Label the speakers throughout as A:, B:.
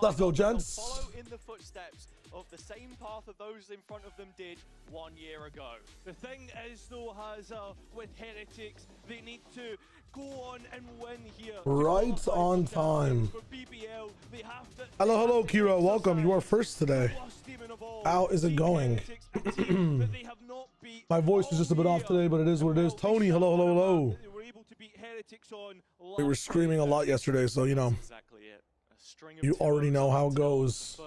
A: Let's go, gents.
B: Follow in the footsteps of the same path of those in front of them did 1 year ago.
C: The thing is, though, with Heretics, they need to go on and win here.
A: Right on time.
C: For BBL, they have to.
A: Hello, Kiro. Welcome. You are first today. How is it going? My voice is just a bit off today, but it is what it is. Tony, hello. We were screaming a lot yesterday, so you know. You already know how it goes.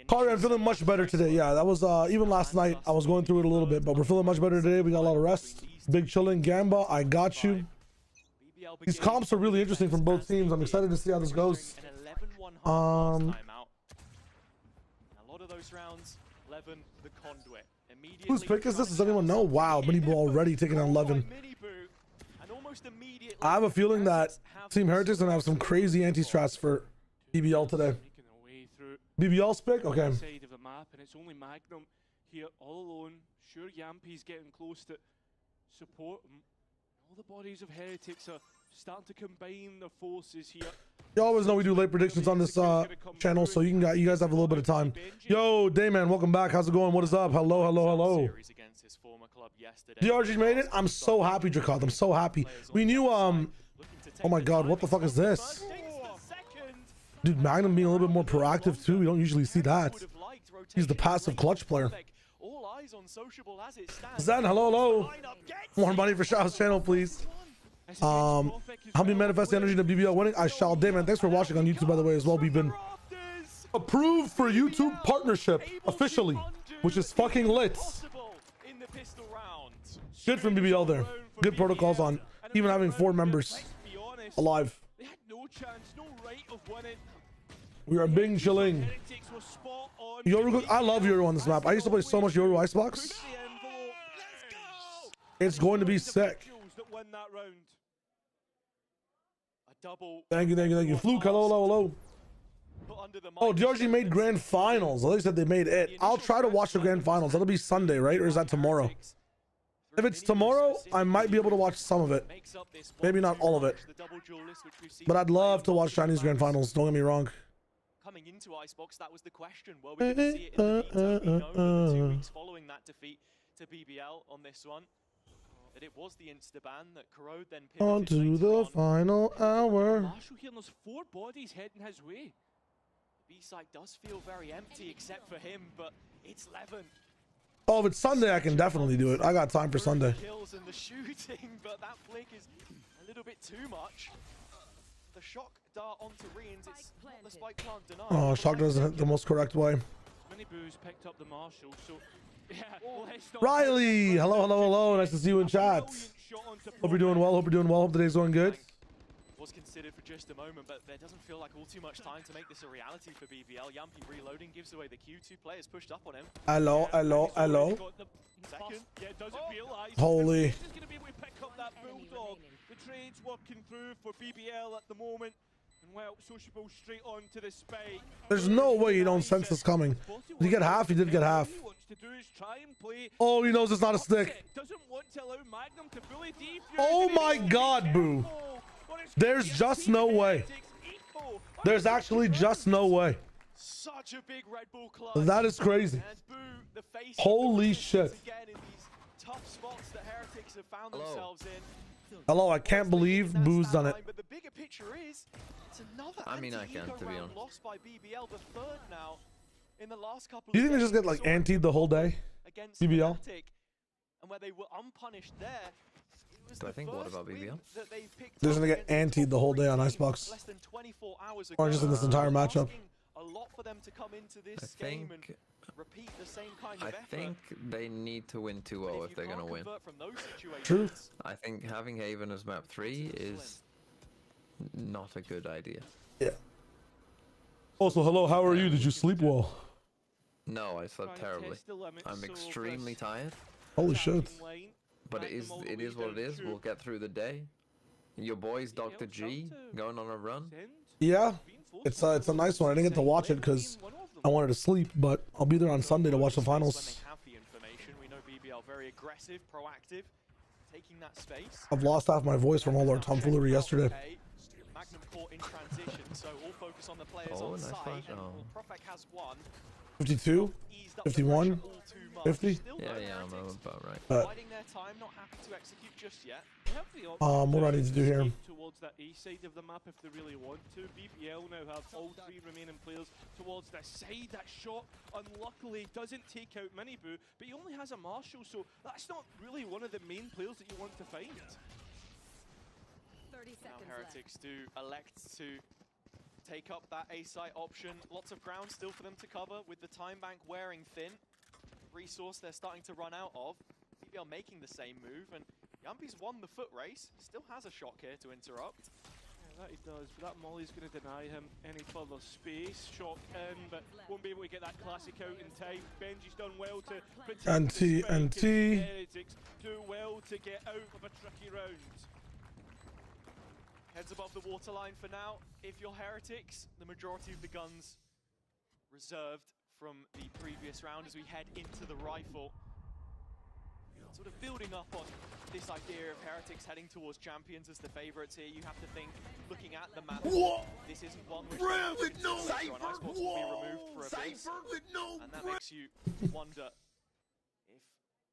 A: Carter, I'm feeling much better today. Yeah, that was even last night I was going through it a little bit, but we're feeling much better today. We got a lot of rest. Big chilling. Gamba, I got you. These comps are really interesting from both teams. I'm excited to see how this goes.
B: A lot of those rounds, 11 the conduit.
A: Whose pick is this? Does anyone know? Wow, Mini Boo already taking on 11. I have a feeling that Team Heretics gonna have some crazy anti-strats for BBL today. BBL's pick? Okay.
C: Side of the map, and it's only Magnum here all alone. Sure, Yampy's getting close to support him. All the bodies of Heretics are starting to combine their forces here.
A: You always know we do late predictions on this channel, so you guys have a little bit of time. Yo, Dayman, welcome back. How's it going? What is up? Hello. NRG made it. I'm so happy, Dracoth. I'm so happy. We knew oh my god, what the fuck is this? Dude, Magnum being a little bit more proactive too. We don't usually see that. He's the passive clutch player. Zen, hello. More money for Shaw's channel, please. Help me manifest the energy to BBL winning. I shall. Damon, thanks for watching on YouTube, by the way, as well. We've been approved for YouTube partnership officially, which is fucking lit. Good from BBL there. Good protocols on even having 4 members alive. We are bing chilling. Yoru, I love Yoru on this map. I used to play so much Yoru Icebox. It's going to be sick. Thank you. Fluke, hello. Oh, DRG made grand finals. They said they made it. I'll try to watch the grand finals. That'll be Sunday, right? Or is that tomorrow? If it's tomorrow, I might be able to watch some of it. Maybe not all of it. But I'd love to watch Chinese grand finals. Don't get me wrong.
B: Coming into Icebox, that was the question. Well, we didn't see it in the detail. We know in the 2 weeks following that defeat to BBL on this one, that it was the insta-ban that Corrode then pivoted
A: on to the final hour.
C: Marshall here, there's 4 bodies heading his way.
B: The B-side does feel very empty except for him, but it's Levin.
A: Oh, if it's Sunday, I can definitely do it. I got time for Sunday.
B: Kills and the shooting, but that flick is a little bit too much. The shock dart onto Reans, it's not the spike plant denied.
A: Oh, shock doesn't hit the most correct way.
C: Mini Boo's picked up the Marshall, so yeah.
A: Riley, hello. Nice to see you in chat. Hope you're doing well. Hope today's going good.
B: Was considered for just a moment, but there doesn't feel like all too much time to make this a reality for BBL. Yampy reloading gives away the Q2 players pushed up on him.
A: Hello. Holy.
C: The trade's working through for BBL at the moment. And well, Sociable straight on to the spike.
A: There's no way you don't sense this coming. Did he get half? He did get half. Oh, he knows it's not a stick. Oh my god, Boo. There's just no way. There's actually just no way.
B: Such a big Red Bull clutch.
A: That is crazy. Holy shit.
B: Tough spots that Heretics have found themselves in.
A: Hello, I can't believe Boo's done it.
B: But the bigger picture is it's another
D: I can't, to be honest.
B: Lost by BBL, the 3rd now in the last couple.
A: Do you think they just get like antied the whole day?
B: Against
A: BBL?
B: And where they were unpunished there.
D: So I think what about BBL?
A: They're just gonna get antied the whole day on Icebox.
B: Less than 24 hours ago.
A: Or just in this entire matchup.
B: A lot for them to come into this game and repeat the same kind of effort.
D: I think they need to win 2-0 if they're gonna win.
A: Truth.
D: I think having Haven as map 3 is not a good idea.
A: Yeah. Also, hello, how are you? Did you sleep well?
D: No, I slept terribly. I'm extremely tired.
A: Holy shit.
D: But it is what it is. We'll get through the day. Your boy's Dr. G going on a run.
A: Yeah, it's a nice one. I didn't get to watch it because I wanted to sleep, but I'll be there on Sunday to watch the finals.
B: We know BBL very aggressive, proactive, taking that space.
A: I've lost half my voice from all our tomfoolery yesterday.
B: Magnum caught in transition, so all focus on the players on
D: nice
B: site.
D: flash.
B: And Profek has one.
A: 52, 51, 50.
D: Yeah, I'm about right.
B: Biding their time, not happy to execute just yet.
A: What do I need to do here?
C: Towards that A side of the map if they really want to. BBL now have all 3 remaining players towards the side. That shot, unluckily, doesn't take out Miniboo, but he only has a Marshall, so that's not really one of the main players that you want to find.
E: 30
B: Now
E: seconds
B: Heretics do elect to take up that A site option. Lots of ground still for them to cover with the time bank wearing thin. Resource they're starting to run out of. BBL making the same move, and Yampi's won the foot race. Still has a shot here to interrupt.
C: Yeah, that he does, but that Molly's going to deny him any further space. Shot in, but won't be able to get that classic out in time. Benji's done well to protect the spike, and Heretics do well to get out of a tricky round.
B: Heads above the waterline for now. If you're Heretics, the majority of the guns reserved from the previous round as we head into the rifle. Sort of building up on this idea of Heretics heading towards champions as the favorites here. You have to think, looking at the map, this isn't one which will be removed for a bit. And that makes you wonder if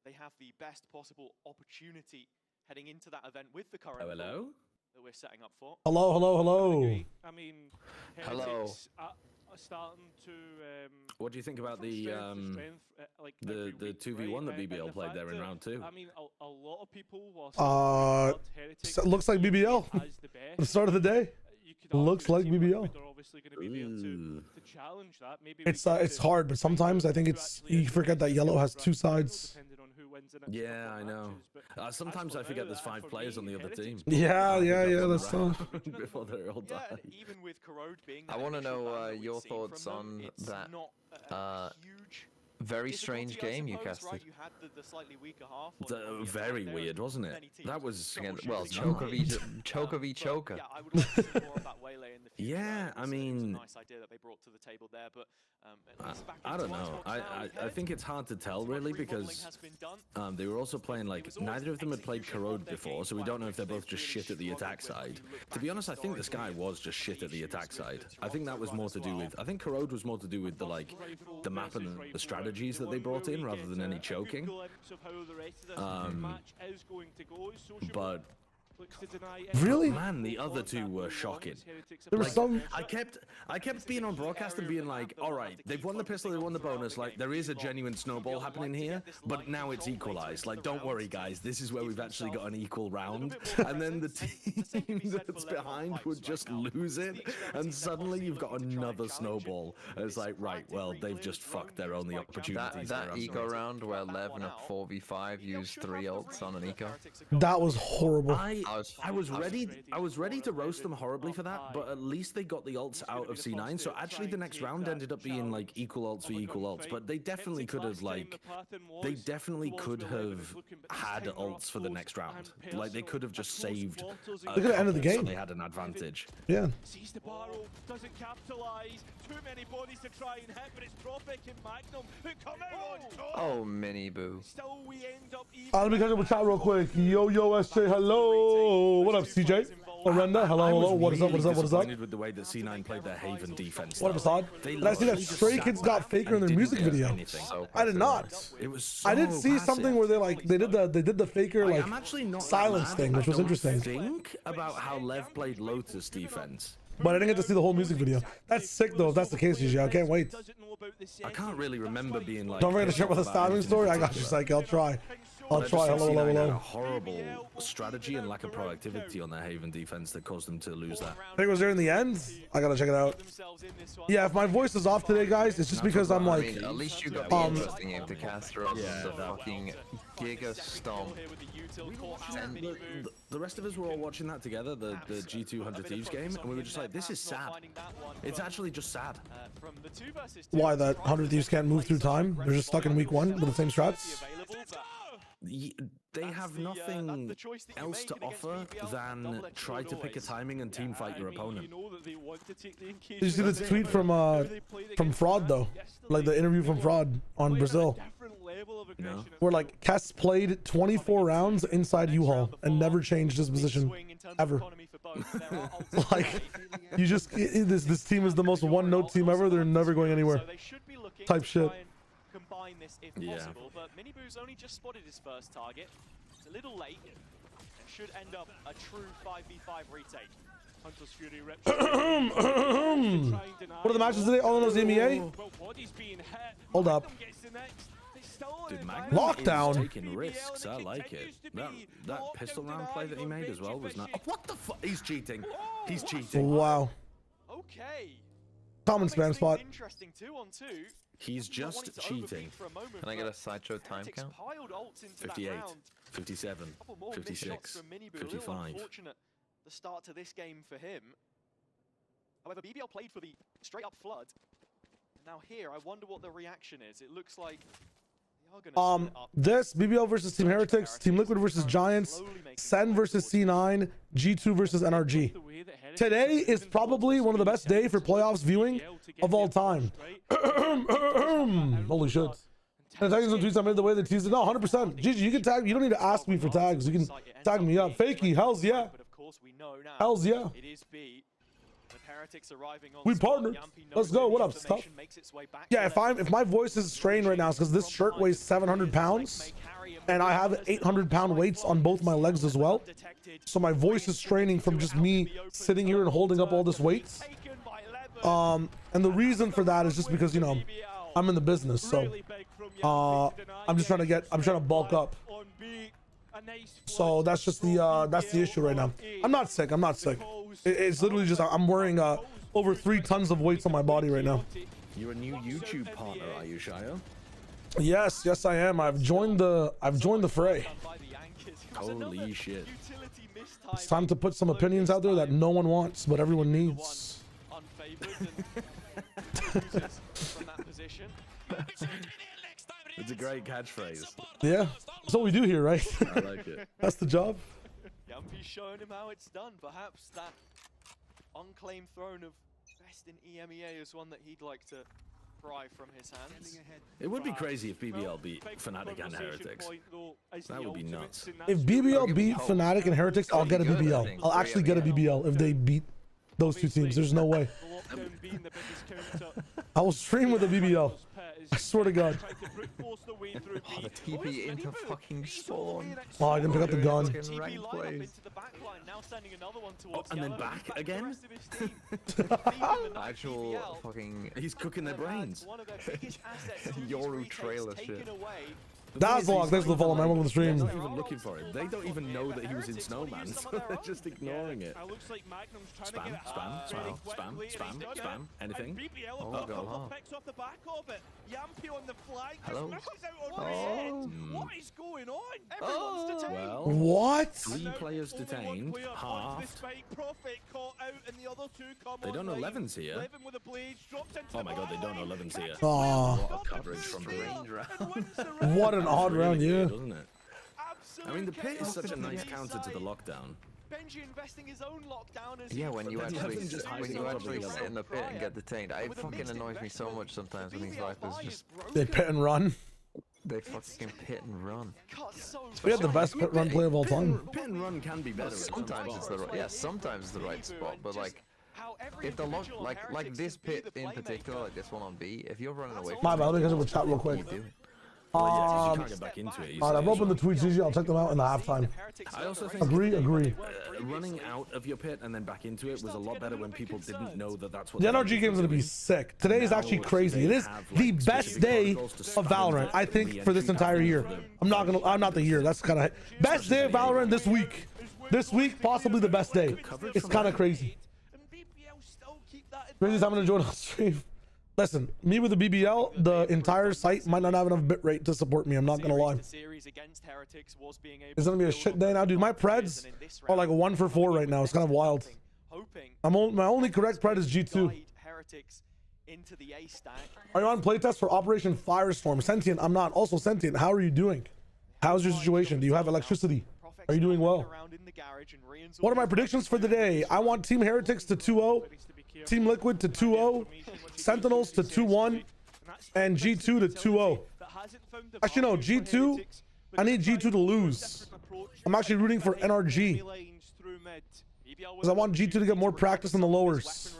B: they have the best possible opportunity heading into that event with the current
F: hello
B: that we're setting up for.
A: Hello, hello, hello.
C: I mean,
D: Hello.
C: Heretics are starting to.
F: What do you think about the
C: like
F: the 2v1 that BBL played there in round 2?
C: I mean, a lot of people were
A: So it looks like BBL
C: as the best.
A: at the start of the day.
C: You could
A: Looks
C: argue
A: like
C: Team
A: BBL.
C: Liquid are obviously going to be there to challenge that. Maybe
A: It's hard, but sometimes I think it's you forget that yellow has 2 sides.
F: Yeah, I know. Sometimes I forget there's 5 players on the other team.
A: Yeah, that's tough.
F: Before they're all
B: Yeah,
F: died.
B: even with Corrode being
D: I
B: that
D: want to
B: initial
D: know
B: ban that we've
D: your
B: seen
D: thoughts
B: from them,
D: on
B: it's
D: that
B: not a huge
D: very
B: difficulty,
D: strange
B: I
D: game you
B: suppose,
D: casted.
B: right? You had the slightly weaker half on the
F: Very
B: attack there,
F: weird,
B: and
F: wasn't it?
B: many teams
F: That was
D: Again,
B: troubleshooting
D: well,
B: that
D: choker v
B: game.
D: choker v choker.
B: Yeah, I would like to see more of that waylay in the future.
F: Yeah,
B: It
F: I
B: was a
F: mean,
B: nice idea that they brought to the table there, but at least back
F: I
B: into
F: don't know.
B: Xbox now with
F: I
B: Head.
F: think it's hard to tell
B: Too much
F: really
B: remodeling
F: because
B: has been done.
F: they were also playing like
B: was always
F: neither of them had played
B: execution of
F: Corrode
B: their
F: before,
B: game
F: so we
B: plan,
F: don't know if they're
B: which
F: both
B: they've
F: just
B: really
F: shit at the
B: struggled
F: attack
B: with when
F: side.
B: you look
F: To be
B: back
F: honest, I think this guy
B: historically
F: was just
B: and
F: shit at the
B: issues
F: attack
B: with
F: side.
B: the
F: I think that was
B: Toronto
F: more
B: run
F: to
B: as
F: do
B: well.
F: with. I think Corrode was more to do with the like the map and the strategies that they brought in rather than any choking. But
A: Really?
F: man, the other 2 were shocking.
A: There was
F: Like,
A: some.
F: I kept being on broadcast and being like, all right, they've won the pistol, they won the bonus, like there is a genuine snowball happening here, but now it's equalized. Like, don't worry guys, this is where we've actually got an equal round. And then the team that's behind would just lose it, and suddenly you've got another snowball. And it's like, right, well, they've just fucked their only opportunities.
D: That eco round where 11 at 4v5 used 3 ults on an eco.
A: That was horrible.
F: I was ready to roast them horribly for that, but at least they got the ults out of C9. So actually, the next round ended up being like equal ults for equal ults. But they definitely could have had ults for the next round. Like they could have just saved.
A: They could have ended the game.
F: So they had an advantage.
A: Yeah.
C: Sees the barrel, doesn't capitalize. Too many bodies to try and hit, but it's Profek and Magnum who come out on top.
D: Oh, Miniboo.
C: Still, we end up even.
A: Let me catch up with chat real quick. Yo, SJ, hello. What up, CJ? Orenda, hello. What is up?
F: Disappointed with the way that C9 played their Haven defense.
A: What up, Assad? Did I see that Stray Kids got Faker in their music video? I did not.
F: It was so
A: I did see something where they did the Faker like
F: I'm actually not
A: silence thing, which was interesting.
F: Think about how Lev played Lotus defense.
A: But I didn't get to see the whole music video. That's sick though. If that's the case, GG, I can't wait.
F: I can't really remember being like.
A: Don't forget to share about the stabbing story. I got you, Psyche. I'll try. Hello.
F: Horrible strategy and lack of productivity on their Haven defense that caused them to lose that.
A: I think it was there in the end. I gotta check it out. Yeah, if my voice is off today, guys, it's just because I'm like.
D: I mean, at least you got the interesting game to cast rather than the fucking Giga Stomp.
F: And the rest of us were all watching that together, the G200 Thieves game, and we were just like, this is sad. It's actually just sad.
A: Why that 100 Thieves can't move through time? They're just stuck in week 1 with the same strats.
F: They have nothing
B: the choice that you
F: else
B: make,
F: to
B: and against
F: offer
B: BBL,
F: than
B: double edged
F: try
B: sword
F: to pick a
B: always.
F: timing and team fight your
C: I mean,
F: opponent.
C: you know that they want to take the
A: Did you see the
C: engagement.
A: tweet from Fraud though? Like the interview from Fraud on Brazil,
F: No.
A: where like Kess played 24 rounds inside U-Haul and never changed his position ever. Like, you just this team is the most one-note team ever. They're never going anywhere. Type shit.
B: Combine this if possible, but Miniboo's only just spotted his first target. It's a little late. It should end up a true 5v5 retake.
C: Hunter's Fury rips.
A: What are the matches today? All in those MEA? Hold up.
F: Dude, Magnum
A: Lockdown.
F: is taking risks. I like it. That pistol round play that he made as well was not. Oh, what the fuck? He's cheating. He's cheating.
A: Wow.
B: Okay.
A: Common spam spot.
B: Interesting 2-on-2.
F: He's just cheating.
D: Can I get a sideshow time count?
F: 58, 57, 56, 55.
B: The start to this game for him. However, BBL played for the straight up flood. Now here, I wonder what the reaction is. It looks like they are gonna split up.
A: This BBL versus Team Heretics, Team Liquid versus Giants, SEN versus C9, G2 versus NRG. Today is probably one of the best days for playoffs viewing of all time. Holy shit. And tagging some tweets I made the way they teased it. No, 100%. GG, you can tag. You don't need to ask me for tags. You can tag me up. Fakey, hells yeah. Hells yeah.
B: It is B. With Heretics arriving on
A: We partnered. Let's go. What up, stuff? Yeah, if my voice is strained right now, it's because this shirt weighs 700 pounds and I have 800-pound weights on both my legs as well. So my voice is straining from just me sitting here and holding up all this weight. And the reason for that is just because, you know, I'm in the business, so I'm trying to bulk up. So that's just the issue right now. I'm not sick. It's literally just I'm wearing over 3 tons of weights on my body right now.
F: You're a new YouTube partner, are you, Shio?
A: Yes, I am. I've joined the fray.
F: Holy shit.
A: It's time to put some opinions out there that no one wants, but everyone needs.
F: It's a great catchphrase.
A: Yeah, that's what we do here, right?
F: I like it.
A: That's the job.
B: Yumpy's showing him how it's done. Perhaps that unclaimed throne of best in EMEA is one that he'd like to pry from his hands.
F: It would be crazy if BBL beat Fnatic and Heretics. That would be nuts.
A: If BBL beat Fnatic and Heretics, I'll get a BBL. I'll actually get a BBL if they beat those two teams. There's no way. I will stream with a BBL. I swear to God.
D: Oh, the TP into fucking spawn.
A: Oh, I didn't pick up the gun.
F: And then back again?
D: Actual fucking...
F: He's cooking their brains.
D: Yoru trailer shit.
A: That's long. Thanks for the follow, man. Welcome to the stream.
F: They're not even looking for him. They don't even know that he was in Snowman, so they're just ignoring it. Spam. Anything?
D: Oh, God. Hello?
C: What is going on?
F: Well,
A: What?
F: 3 players detained, half. They don't know Levin's here. Oh my God, they don't know Levin's here.
A: Aw.
F: What a coverage from the range round.
A: What an odd round, yeah.
F: Doesn't it? I mean, the pit is such a nice counter to the lockdown.
B: Benji investing his own lockdown as
D: Yeah, when you actually
F: Levin's
D: sit in the pit and get detained, it fucking annoys me so much sometimes when these Vipers just
A: They pit and run.
D: they fucking pit and run.
A: We had the best pit run play of all time.
F: Pit and run can be better.
D: Sometimes it's the right, sometimes it's the right spot, but like if the lock like this pit in particular, like this one on B, if you're running away from
A: My bad, let me catch up with chat real quick.
F: Alright, get back into it.
A: I've opened the tweets, GG. I'll check them out in the halftime.
F: I also think
A: Agree.
F: Running out of your pit and then back into it was a lot better when people didn't know that that's what
A: The NRG game's gonna be sick. Today is actually crazy. It is the best day of Valorant, I think, for this entire year. I'm not the year. That's kind of best day of Valorant this week. This week, possibly the best day. It's kind of crazy. Craziest I'm gonna join on stream. Listen, me with the BBL, the entire site might not have enough bitrate to support me. I'm not gonna lie. It's gonna be a shit day now, dude. My preds are like 1 for 4 right now. It's kind of wild. My only correct pred is G2. Are you on playtest for Operation Firestorm? Sentient, I'm not. Also, Sentient, how are you doing? How's your situation? Do you have electricity? Are you doing well? What are my predictions for the day? I want Team Heretics to 2-0, Team Liquid to 2-0, Sentinels to 2-1, and G2 to 2-0. Actually, no, G2. I need G2 to lose. I'm actually rooting for NRG because I want G2 to get more practice in the lowers.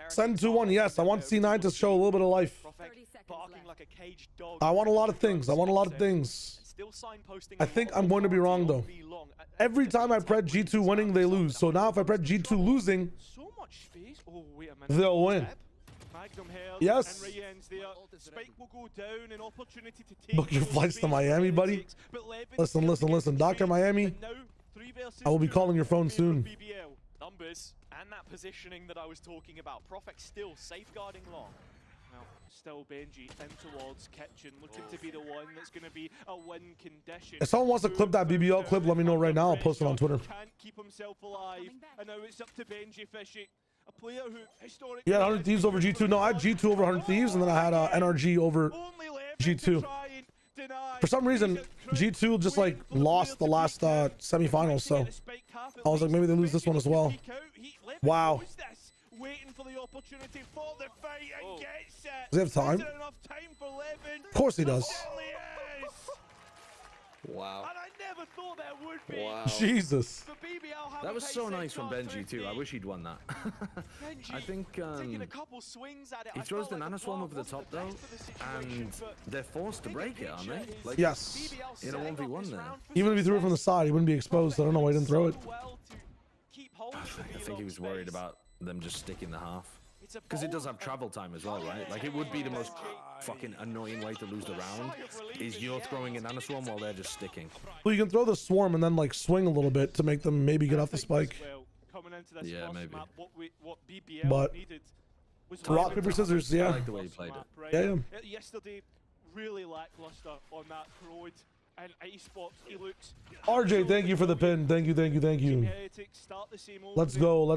A: SEN 2-1, yes. I want C9 to show a little bit of life. I want a lot of things. I want a lot of things. I think I'm going to be wrong though. Every time I pred G2 winning, they lose. So now if I pred G2 losing, they'll win. Yes. Book your flights to Miami, buddy. Listen. Dr. Miami, I will be calling your phone soon.
B: Numbers and that positioning that I was talking about. Profek still safeguarding long.
C: Now, still Benji in towards Kitchen, looking to be the one that's going to be a win condition.
A: If someone wants to clip that BBL clip, let me know right now. I'll post it on Twitter.
C: Can't keep himself alive, and now it's up to Benji Fishy, a player who historically...
A: Yeah, 100 Thieves over G2. No, I had G2 over 100 Thieves, and then I had NRG over G2. For some reason, G2 just like lost the last semifinals, so I was like, maybe they lose this one as well. Wow.
C: Waiting for the opportunity for the fight and gets it.
A: Does he have time? Of course he does.
F: Wow.
C: And I never thought there would be.
F: Wow.
A: Jesus.
F: That was so nice from Benji too. I wish he'd won that. I think he throws the nano swarm over the top though, and they're forced to break it, aren't they? Like,
A: yes.
F: In a 1v1 there.
A: Even if he threw it from the side, he wouldn't be exposed. I don't know why he didn't throw it.
F: I think he was worried about them just sticking the half. Because it does have travel time as well, right? Like, it would be the most fucking annoying way to lose the round, is you're throwing a nano swarm while they're just sticking.
A: Well, you can throw the swarm and then, like, swing a little bit to make them maybe get off the spike.
F: Yeah, maybe.
A: But rock, paper, scissors, yeah.
F: I like the way he played it.
A: Yeah.
C: Yesterday, really lackluster on that road. And iSpot, he looks...
A: RJ, thank you for the pin. Thank you. Let's go.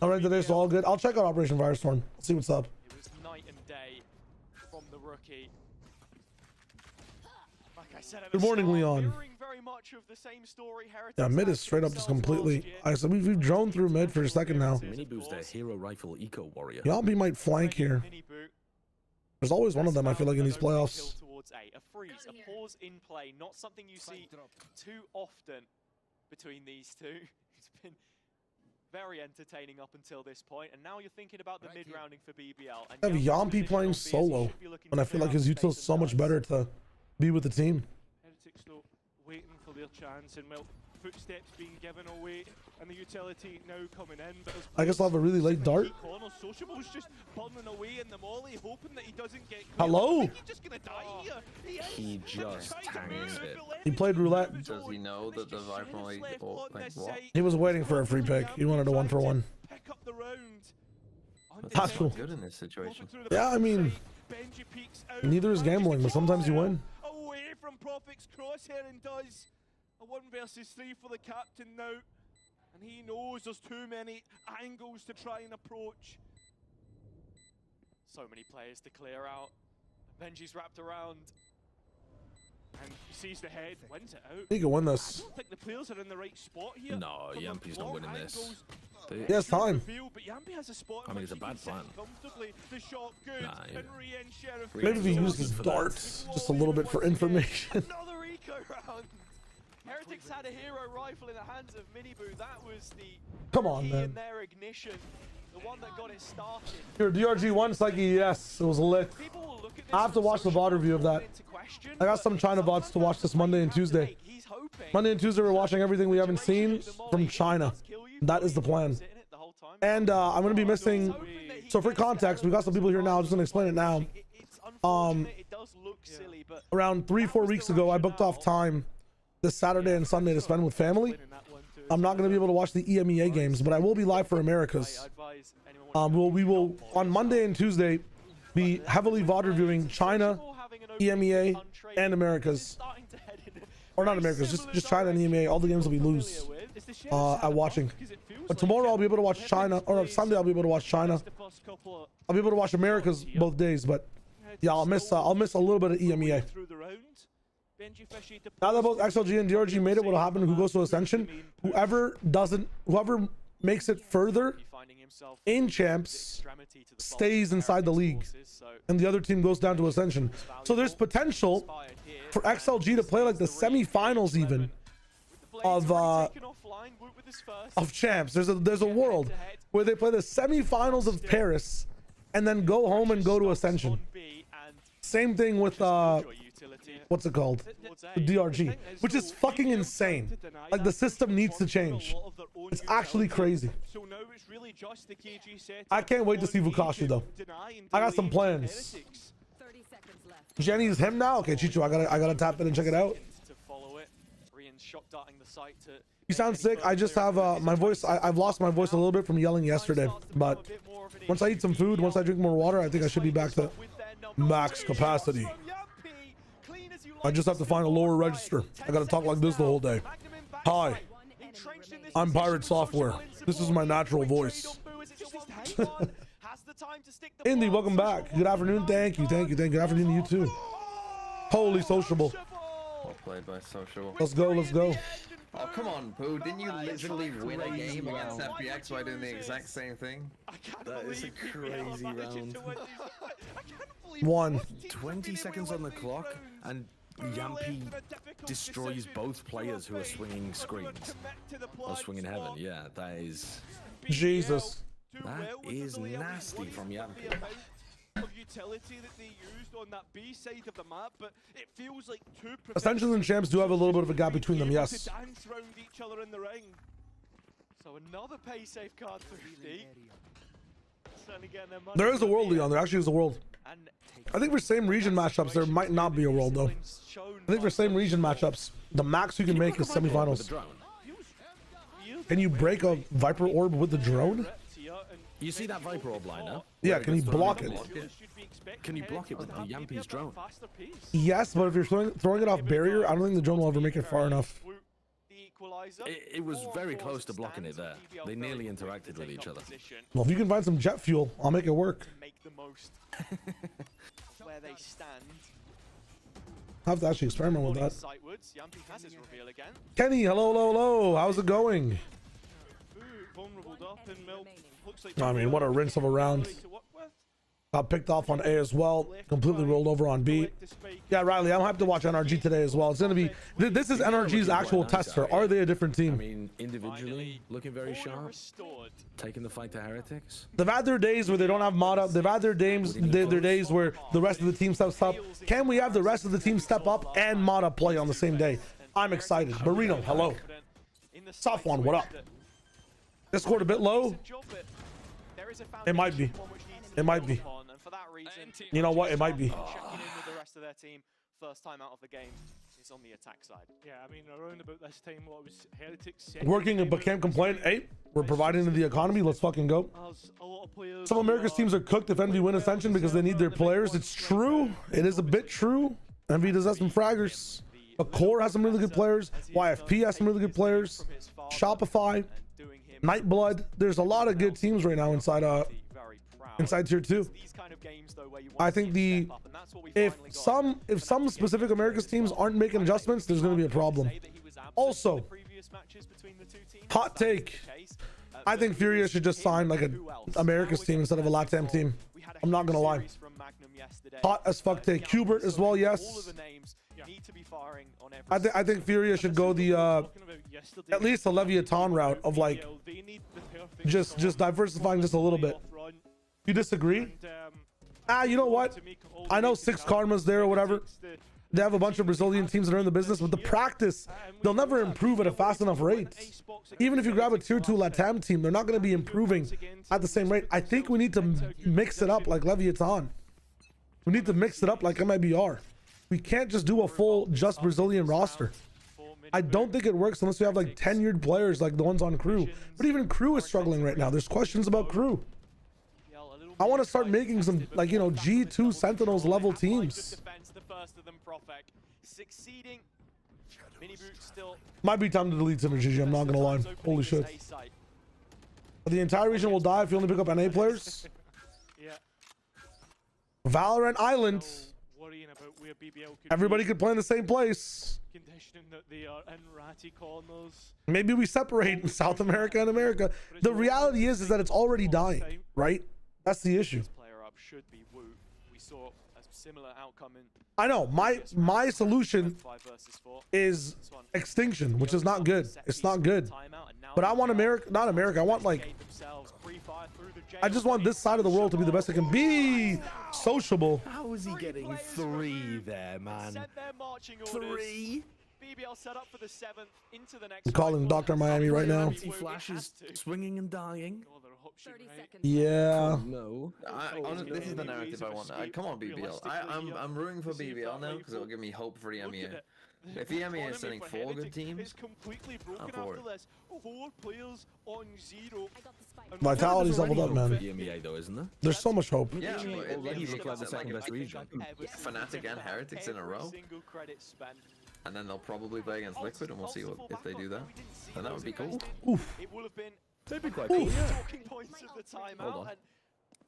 A: All right, today's all good. I'll check out Operation Firestorm. See what's up.
B: It was night and day from the rookie. Like I said,
A: Good morning, Leon.
B: Very much of the same story.
A: Yeah, mid is straight up just completely. I said we've drone through mid for a second now.
F: Miniboo's their hero rifle eco warrior.
A: Y'all be might flank here. There's always one of them, I feel like, in these playoffs.
B: A freeze, a pause in play, not something you see too often between these two. It's been very entertaining up until this point, and now you're thinking about the mid-rounding for BBL.
A: I have Yampi playing solo, and I feel like his util is so much better to be with the team.
C: Heretics though waiting for their chance, and well, footsteps being given away, and the utility now coming in. But
A: I guess I'll have a really late dart.
C: Sociable's just burning away in the molly, hoping that he doesn't get.
A: Hello.
C: He's just gonna die here.
F: He just tanks it.
A: He played roulette.
D: Does he know that the Viper only like what?
A: He was waiting for a free pick. He wanted a 1-for-1.
C: Pick up the round.
A: That's cool.
D: Good in this situation.
A: Yeah, I mean, neither is gambling, but sometimes you win.
C: Away from Profek's crosshair and does a 1 versus 3 for the captain now. And he knows there's too many angles to try and approach.
B: So many players to clear out. Benji's wrapped around.
C: And sees the head, wins it out.
A: He can win this.
C: I don't think the players are in the right spot here.
F: No, Yampi's not winning this.
A: He has time.
C: But Yampi has a spot.
F: I mean, it's a bad plan.
C: The shot good.
F: Nah, yeah.
A: Maybe if he uses darts just a little bit for information.
B: Another eco round. Heretics had a hero rifle in the hands of Miniboo. That was the
A: Come on,
B: key
A: man.
B: in their ignition. The one that got it started.
A: Here, DRG1 Psyche, yes, it was lit.
B: People will look at this
A: I have to watch the VOD review of that. I got some China VODs to watch this Monday and Tuesday. Monday and Tuesday, we're watching everything we haven't seen from China. That is the plan. And I'm going to be missing... So for context, we got some people here now. I'm just going to explain it now. Around 3-4 weeks ago, I booked off time this Saturday and Sunday to spend with family. I'm not going to be able to watch the EMEA games, but I will be live for Americas. We will on Monday and Tuesday be heavily VOD reviewing China, EMEA, and Americas. Or not Americas, just China and EMEA. All the games that we lose at watching. But tomorrow I'll be able to watch China, or Sunday I'll be able to watch China. I'll be able to watch Americas both days, but Yeah, I'll miss a little bit of EMEA. Now that both XLG and DRG made it, what'll happen? Who goes to Ascension? Whoever makes it further in champs stays inside the league, and the other team goes down to Ascension. So there's potential for XLG to play like the semifinals even of champs. There's a world where they play the semifinals of Paris and then go home and go to Ascension. Same thing with what's it called? The DRG, which is fucking insane. Like, the system needs to change. It's actually crazy. I can't wait to see Vukashi though. I got some plans. Jenny's him now? Okay, Chicho, I gotta tap in and check it out. You sound sick. I just have my voice. I've lost my voice a little bit from yelling yesterday, but once I eat some food, once I drink more water, I think I should be back to max capacity. I just have to find a lower register. I gotta talk like this the whole day. Hi, I'm Pirate Software. This is my natural voice. Indy, welcome back. Good afternoon. Thank you. Good afternoon to you too. Holy sociable.
D: Well played by Sociable.
A: Let's go.
D: Oh, come on, Pooh. Didn't you literally win a game against FPX by doing the exact same thing?
F: That is a crazy
A: One.
F: round. 20 seconds on the clock, and Yampy destroys both players who are swinging screens. Or swinging heaven, yeah. That is...
A: Jesus.
F: That is nasty from Yampy.
C: Of utility that they used on that B side of the map, but it feels like two
A: Ascensions and champs do have a little bit of a gap between them, yes.
C: dance around each other in the ring.
B: So another pay safe card for Deep.
A: There is a world, Leon. There actually is a world. I think for same region matchups, there might not be a world though. I think for same region matchups, the max you can make is semifinals. Can you break a Viper orb with the drone?
F: You see that Viper orb liner?
A: Yeah, can you block it?
F: Can you block it with the Yampy's drone?
A: Yes, but if you're throwing it off barrier, I don't think the drone will ever make it far enough.
F: It was very close to blocking it there. They nearly interacted with each other.
A: Well, if you can find some jet fuel, I'll make it work.
B: Make the most where they stand.
A: I have to actually experiment with that.
B: Yampy has his reveal again.
A: Kenny, hello. How's it going? I mean, what a rinse of a round. Got picked off on A as well. Completely rolled over on B. Yeah, Riley, I'm hyped to watch NRG today as well. It's going to be... This is NRG's actual tester. Are they a different team?
F: I mean, individually, looking very sharp. Taking the fight to Heretics.
A: They've had their days where they don't have mod up. They've had their days where the rest of the team steps up. Can we have the rest of the team step up and mod up play on the same day? I'm excited. Marino, hello. Safwan, what up? This scored a bit low. It might be. It might be. You know what? It might be.
B: Checking in with the rest of their team. First time out of the game is on the attack side.
C: Yeah, I mean, around about this time, what was Heretics?
A: Working but can't complain. Hey, we're providing to the economy. Let's fucking go. Some America's teams are cooked if Envy win Ascension because they need their players. It's true. It is a bit true. Envy does have some fraggers. A Core has some really good players. YFP has some really good players. Shopify, Nightblood. There's a lot of good teams right now inside tier 2. I think if some specific America's teams aren't making adjustments, there's going to be a problem. Also, hot take. I think Furia should just sign like an America's team instead of a LATAM team. I'm not gonna lie. Hot as fuck take. Hubert as well, yes. I think Furia should go the at least a Leviathan route of like just diversifying just a little bit. You disagree? You know what? I know 6 Karma's there or whatever. They have a bunch of Brazilian teams that are in the business, but the practice, they'll never improve at a fast enough rate. Even if you grab a tier 2 LATAM team, they're not going to be improving at the same rate. I think we need to mix it up like Leviathan. We need to mix it up like MIBR. We can't just do a full just Brazilian roster. I don't think it works unless we have like tenured players like the ones on Crew. But even Crew is struggling right now. There's questions about Crew. I want to start making some, like, you know, G2 Sentinels level teams. Might be time to delete Synergy, I'm not gonna lie. Holy shit. But the entire region will die if you only pick up NA players. Valorant Island.
C: Worrying about where BBL could
A: Everybody
C: be,
A: could play in the same place.
C: conditioning that they are in ratty corners.
A: Maybe we separate South America and America. The reality is that it's already dying, right? That's the issue.
B: Player up should be Wu. We saw a similar outcome in
A: I know. My solution
B: 5 versus 4.
A: is extinction, which is not good. It's not good. But I want America, not America. I want like, I just want this side of the world to be the best it can be. Sociable.
F: How is he getting 3 there, man? 3?
B: BBL set up for the 7th into the next.
A: I'm calling Dr. Miami right now.
F: He flashes swinging and dying.
E: 30 seconds.
A: Yeah.
F: No.
D: Honestly, this is the narrative I want. Come on, BBL. I'm rooting for BBL now because it'll give me hope for EMEA. If EMEA is sending 4 good teams, I'm for it.
C: 4 players on 0.
E: I got the spike.
A: Vitality's leveled up, man.
F: EMEA though, isn't there?
A: There's so much hope.
D: Yeah, but it
F: Already
D: means
F: look like the
D: that,
F: second best region.
D: Fnatic and Heretics in a row, and then they'll probably play against Liquid, and we'll see what if they do that. And that would be cool.
A: Oof.
B: It will have been
F: They'd be quite cool.
B: talking points of the timeout.
F: Hold on.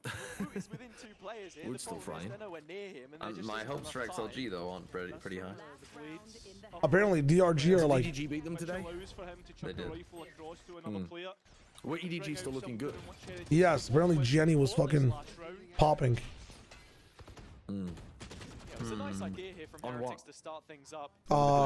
B: And Wu is within 2 players here.
F: Wood's
B: The
F: still
B: problem is
F: frying.
B: they're nowhere near him, and
D: And
B: there just
D: my
B: isn't
D: hopes for
B: enough time.
D: XLG though aren't pretty high.
E: Last round in the
A: Apparently DRG are like,
F: EDG beat them today?
D: They did.
F: Were EDG still looking good?
A: yes, apparently Jenny was fucking popping.
B: Yeah, it was a nice idea here from
F: On
B: Heretics
F: what?
B: to start things up.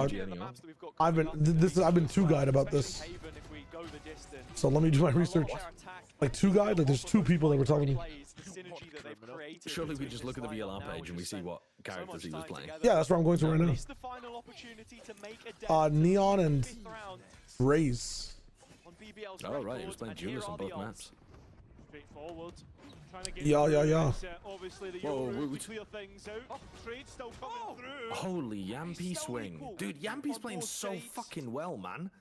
F: Jenny
B: The
F: on?
B: maps that we've got
A: I've been,
B: coming up
A: this is, I've been
B: today,
A: 2-guyed about this.
B: Haven, if we go the distance.
A: So let me do my research.
B: Their attack,
A: Like 2-guyed? Like there's 2 people that were telling me.
B: plays, the synergy that they've created
F: Surely we
B: between
F: just
B: this
F: look at the
B: lineup
F: VLR
B: now
F: page and we
B: just
F: see
B: spent
F: what
B: so
F: characters
B: much
F: he was
B: time
F: playing.
B: together.
A: Yeah, that's where I'm going to right now.
B: This is the final opportunity to make a dent.
A: Neon and
B: Fifth round
A: Raze.
B: on BBL's
F: Oh right, he
B: record,
F: was playing
B: and here
F: Julius on
B: are the
F: both
B: odds.
F: maps.
C: Straightforward. Trying to get
A: Yeah, yeah, yeah.
C: Obviously the
F: Whoa,
C: Euro
F: Wood.
C: to clear things out. Trade still coming through.
F: Holy Yampy swing.
C: equal
F: Dude, Yampy's
C: on
F: playing
C: both
F: so
C: sides.
F: fucking well, man.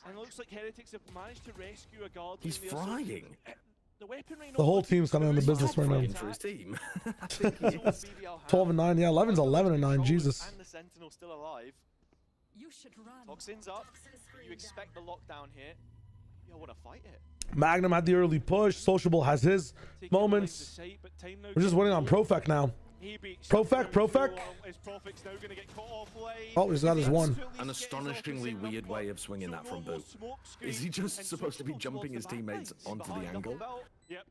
C: And it looks like Heretics have managed to rescue a guard.
F: He's frying.
C: The weaponry
A: The whole team's kind of in the business right now.
F: Frying for his team.
A: 12 and 9. Yeah, 11's 11 and 9. Jesus.
B: And the Sentinel still alive.
E: You should run.
B: Toxins up. You expect the lockdown here. You want to fight it.
A: Magnum had the early push. Sociable has his moments. We're just waiting on Profec now. Profec. Oh, he's got his one.
F: An astonishingly weird way of swinging that from Boo. Is he just supposed to be jumping his teammates onto the angle?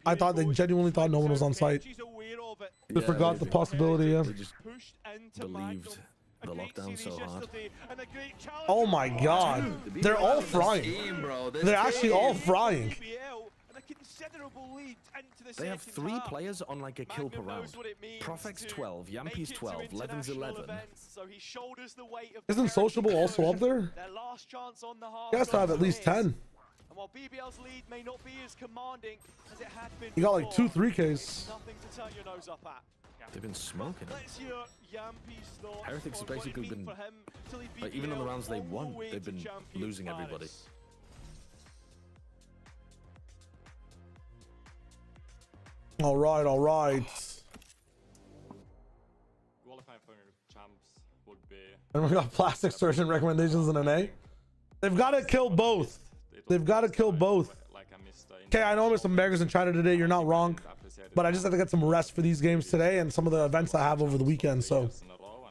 A: I thought they genuinely thought no one was on site. They forgot the possibility, yeah.
F: They just believed the lockdown so hard.
A: Oh my god. They're all frying.
D: Team, bro. This
A: They're actually
D: team.
A: all frying.
F: They have 3 players on like a kill per round. Profec's 12, Yampy's 12, Levin's 11.
A: Isn't Sociable also up there?
B: Their last chance on the half.
A: He has to have at least 10.
B: And while BBL's lead may not be as commanding as it had been,
A: He got like
B: before,
A: 2-3Ks.
B: nothing to turn your nose up at.
F: They've been smoking it.
C: Let's hear Yampy's thoughts
F: Heretics have
C: on what it
F: basically
C: means
F: been-
C: for him to lead
F: Like, even on the
C: BBL
F: rounds they
C: all the
F: won,
C: way
F: they've
C: to
F: been
C: Champions
F: losing everybody.
C: Paris.
A: All right, all right.
G: Qualifying for champs would be.
A: And we got plastic surgeon recommendations in an A. They've got to kill both. They've got to kill both.
G: Like I missed.
A: Okay, I know I missed some beggars in China today. You're not wrong. But I just had to get some rest for these games today and some of the events I have over the weekend. So